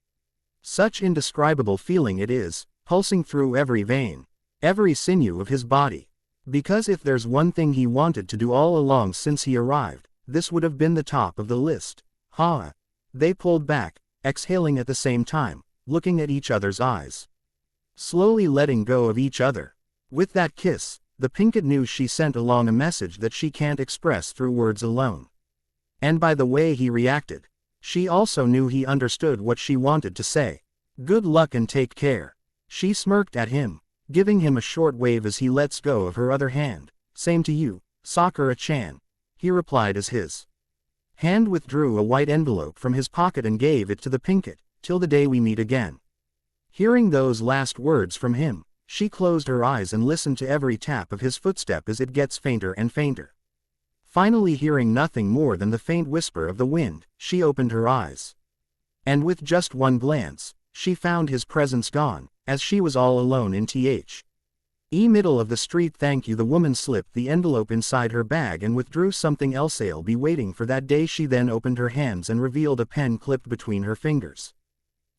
Such indescribable feeling it is, pulsing through every vein, every sinew of his body. Because if there's one thing he wanted to do all along since he arrived, this would have been the top of the list. Ha! They pulled back, exhaling at the same time, looking at each other's eyes. Slowly letting go of each other. With that kiss, the Pinkett knew she sent along a message that she can't express through words alone. And by the way he reacted, she also knew he understood what she wanted to say. Good luck and take care. She smirked at him, giving him a short wave as he lets go of her other hand. Same to you, Sakura-chan, he replied as his hand withdrew a white envelope from his pocket and gave it to the Pinkett. Till the day we meet again. Hearing those last words from him, she closed her eyes and listened to every tap of his footstep as it gets fainter and fainter. Finally hearing nothing more than the faint whisper of the wind, she opened her eyes. And with just one glance, she found his presence gone, as she was all alone in middle of the street. Thank you. The woman slipped the envelope inside her bag and withdrew something else. I'll be waiting for that day. She then opened her hands and revealed a pen clipped between her fingers.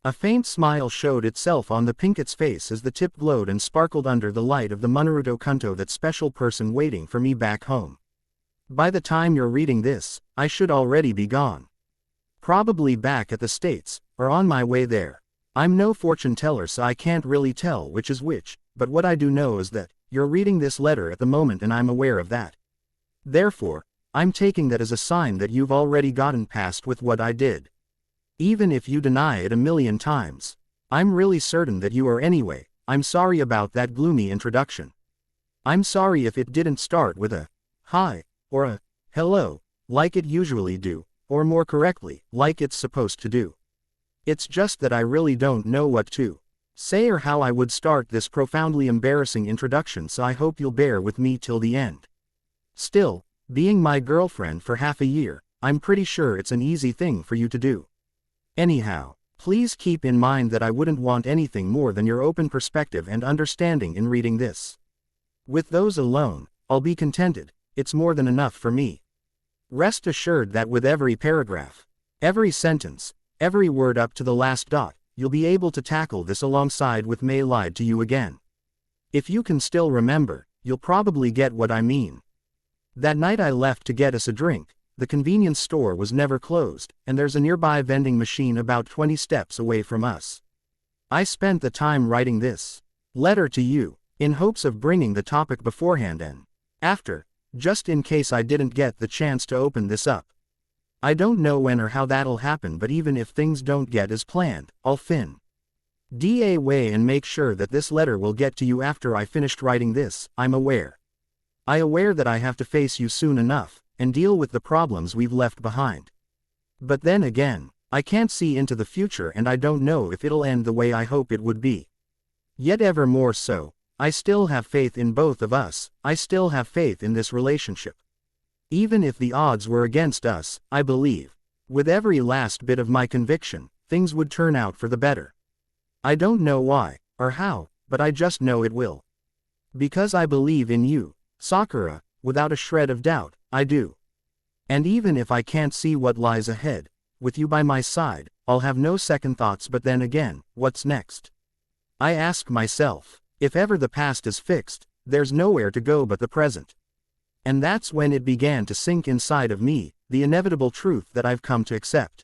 A faint smile showed itself on the Pinkett's face as the tip glowed and sparkled under the light of the Naruto Kanto. That special person waiting for me back home. By the time you're reading this, I should already be gone. Probably back at the States, or on my way there. I'm no fortune teller, so I can't really tell which is which, but what I do know is that you're reading this letter at the moment and I'm aware of that. Therefore, I'm taking that as a sign that you've already gotten past with what I did. Even if you deny it a million times, I'm really certain that you are anyway. I'm sorry about that gloomy introduction. I'm sorry if it didn't start with a hi, or a hello, like it usually do, or more correctly, like it's supposed to do. It's just that I really don't know what to say or how I would start this profoundly embarrassing introduction, so I hope you'll bear with me till the end. Still, being my girlfriend for half a year, I'm pretty sure it's an easy thing for you to do. Anyhow, please keep in mind that I wouldn't want anything more than your open perspective and understanding in reading this. With those alone, I'll be contented. It's more than enough for me. Rest assured that with every paragraph, every sentence, every word up to the last dot, you'll be able to tackle this alongside with May lied to you again. If you can still remember, you'll probably get what I mean. That night I left to get us a drink. The convenience store was never closed, and there's a nearby vending machine about 20 steps away from us. I spent the time writing this letter to you, in hopes of bringing the topic beforehand and after, just in case I didn't get the chance to open this up. I don't know when or how that'll happen, but even if things don't get as planned, I'll find a way and make sure that this letter will get to you after I finished writing this. I'm aware that I have to face you soon enough, and deal with the problems we've left behind. But then again, I can't see into the future and I don't know if it'll end the way I hope it would be. Yet ever more so, I still have faith in both of us. I still have faith in this relationship. Even if the odds were against us, I believe, with every last bit of my conviction, things would turn out for the better. I don't know why, or how, but I just know it will. Because I believe in you, Sakura, without a shred of doubt, I do. And even if I can't see what lies ahead, with you by my side, I'll have no second thoughts. But then again, what's next? I ask myself, if ever the past is fixed, there's nowhere to go but the present. And that's when it began to sink inside of me, the inevitable truth that I've come to accept.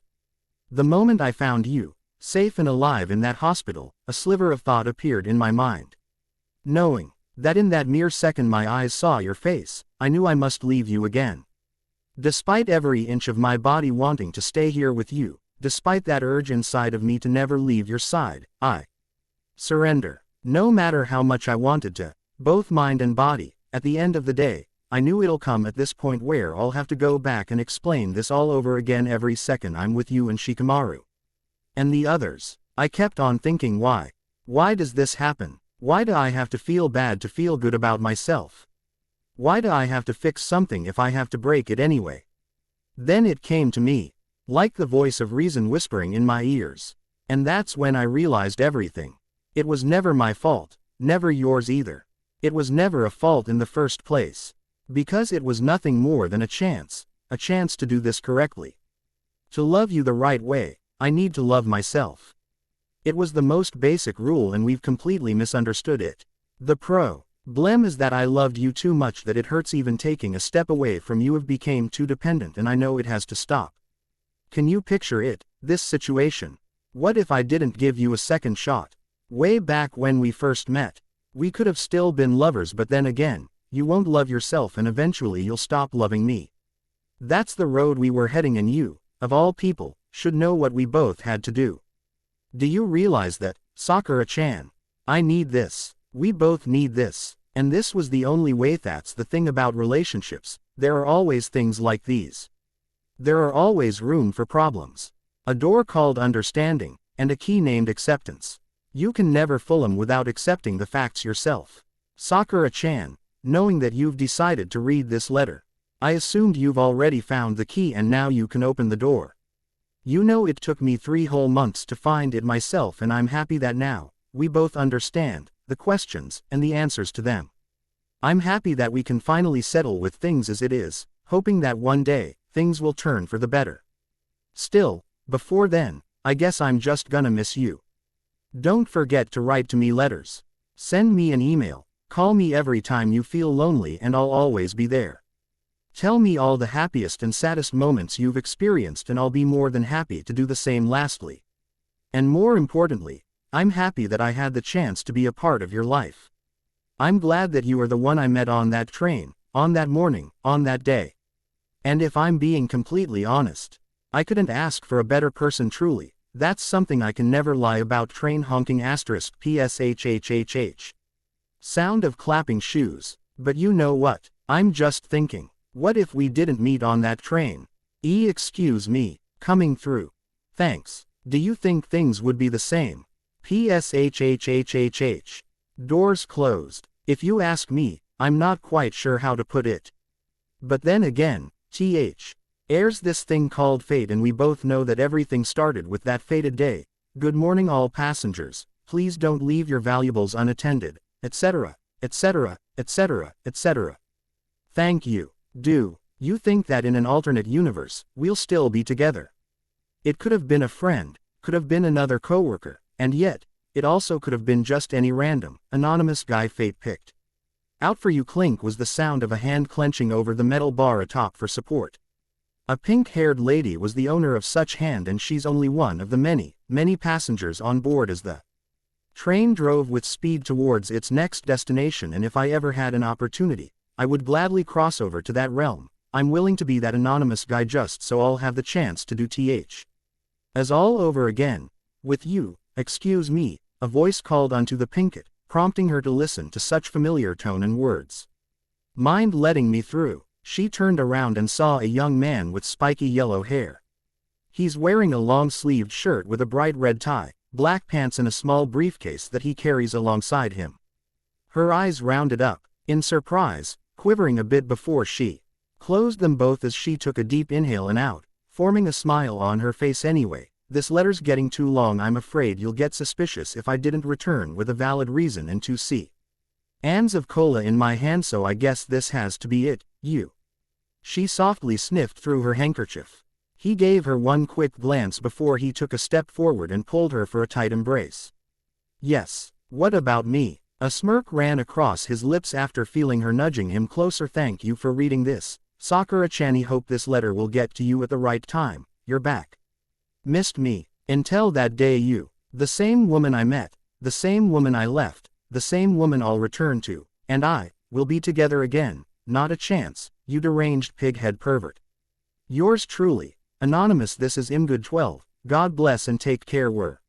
The moment I found you, safe and alive in that hospital, a sliver of thought appeared in my mind. Knowing that in that mere second my eyes saw your face, I knew I must leave you again. Despite every inch of my body wanting to stay here with you, despite that urge inside of me to never leave your side, I surrender. No matter how much I wanted to, both mind and body, at the end of the day, I knew it'll come at this point where I'll have to go back and explain this all over again every second I'm with you and Shikamaru. And the others. I kept on thinking, why? Why does this happen? Why do I have to feel bad to feel good about myself? Why do I have to fix something if I have to break it anyway? Then it came to me, like the voice of reason whispering in my ears. And that's when I realized everything. It was never my fault, never yours either. It was never a fault in the first place. Because it was nothing more than a chance to do this correctly. To love you the right way, I need to love myself. It was the most basic rule and we've completely misunderstood it. The Blem is that I loved you too much that it hurts even taking a step away from you. Have became too dependent and I know it has to stop. Can you picture it, this situation? What if I didn't give you a second shot? Way back when we first met. We could have still been lovers, but then again, you won't love yourself and eventually you'll stop loving me. That's the road we were heading and you, of all people, should know what we both had to do. Do you realize that, Sakura-chan? I need this. We both need this. And this was the only way. That's the thing about relationships, there are always things like these. There are always room for problems. A door called understanding, and a key named acceptance. You can never fool them without accepting the facts yourself. Sakura-chan, knowing that you've decided to read this letter, I assumed you've already found the key and now you can open the door. You know it took me 3 whole months to find it myself and I'm happy that now, we both understand the questions and the answers to them. I'm happy that we can finally settle with things as it is, hoping that one day, things will turn for the better. Still, before then, I guess I'm just gonna miss you. Don't forget to write to me letters. Send me an email, call me every time you feel lonely and I'll always be there. Tell me all the happiest and saddest moments you've experienced and I'll be more than happy to do the same. Lastly, and more importantly, I'm happy that I had the chance to be a part of your life. I'm glad that you are the one I met on that train, on that morning, on that day. And if I'm being completely honest, I couldn't ask for a better person truly. That's something I can never lie about. Train honking asterisk pshhhh. Sound of clapping shoes. But you know what? I'm just thinking, what if we didn't meet on that train? Excuse me, coming through. Thanks. Do you think things would be the same? Pshhhhh. Doors closed. If you ask me, I'm not quite sure how to put it. But then again, there's this thing called fate and we both know that everything started with that fated day. Good morning all passengers, please don't leave your valuables unattended, etc., etc., etc., etc. Thank you. Do you think that in an alternate universe, we'll still be together? It could have been a friend, could have been another coworker, and yet, it also could have been just any random, anonymous guy fate picked. Out for you. Clink was the sound of a hand clenching over the metal bar atop for support. A pink-haired lady was the owner of such hand and she's only one of the many, many passengers on board as the train drove with speed towards its next destination. And if I ever had an opportunity, I would gladly cross over to that realm. I'm willing to be that anonymous guy just so I'll have the chance to do as all over again. With you, excuse me, a voice called onto the Pinkett, prompting her to listen to such familiar tone and words. Mind letting me through? She turned around and saw a young man with spiky yellow hair. He's wearing a long-sleeved shirt with a bright red tie, black pants and a small briefcase that he carries alongside him. Her eyes rounded up, in surprise, quivering a bit before she closed them both as she took a deep inhale and out, forming a smile on her face. Anyway, this letter's getting too long. I'm afraid you'll get suspicious if I didn't return with a valid reason and 2 cans of cola in my hand, so I guess this has to be it, you. She softly sniffed through her handkerchief. He gave her one quick glance before he took a step forward and pulled her for a tight embrace. Yes, what about me? A smirk ran across his lips after feeling her nudging him closer. Thank you for reading this, Sakura-chan. Hope this letter will get to you at the right time. You're back. Missed me. Until that day you, the same woman I met, the same woman I left, the same woman I'll return to, and I, will be together again. Not a chance, you deranged pighead pervert. Yours truly, Anonymous. This is Imgood 12, God bless and take care. Were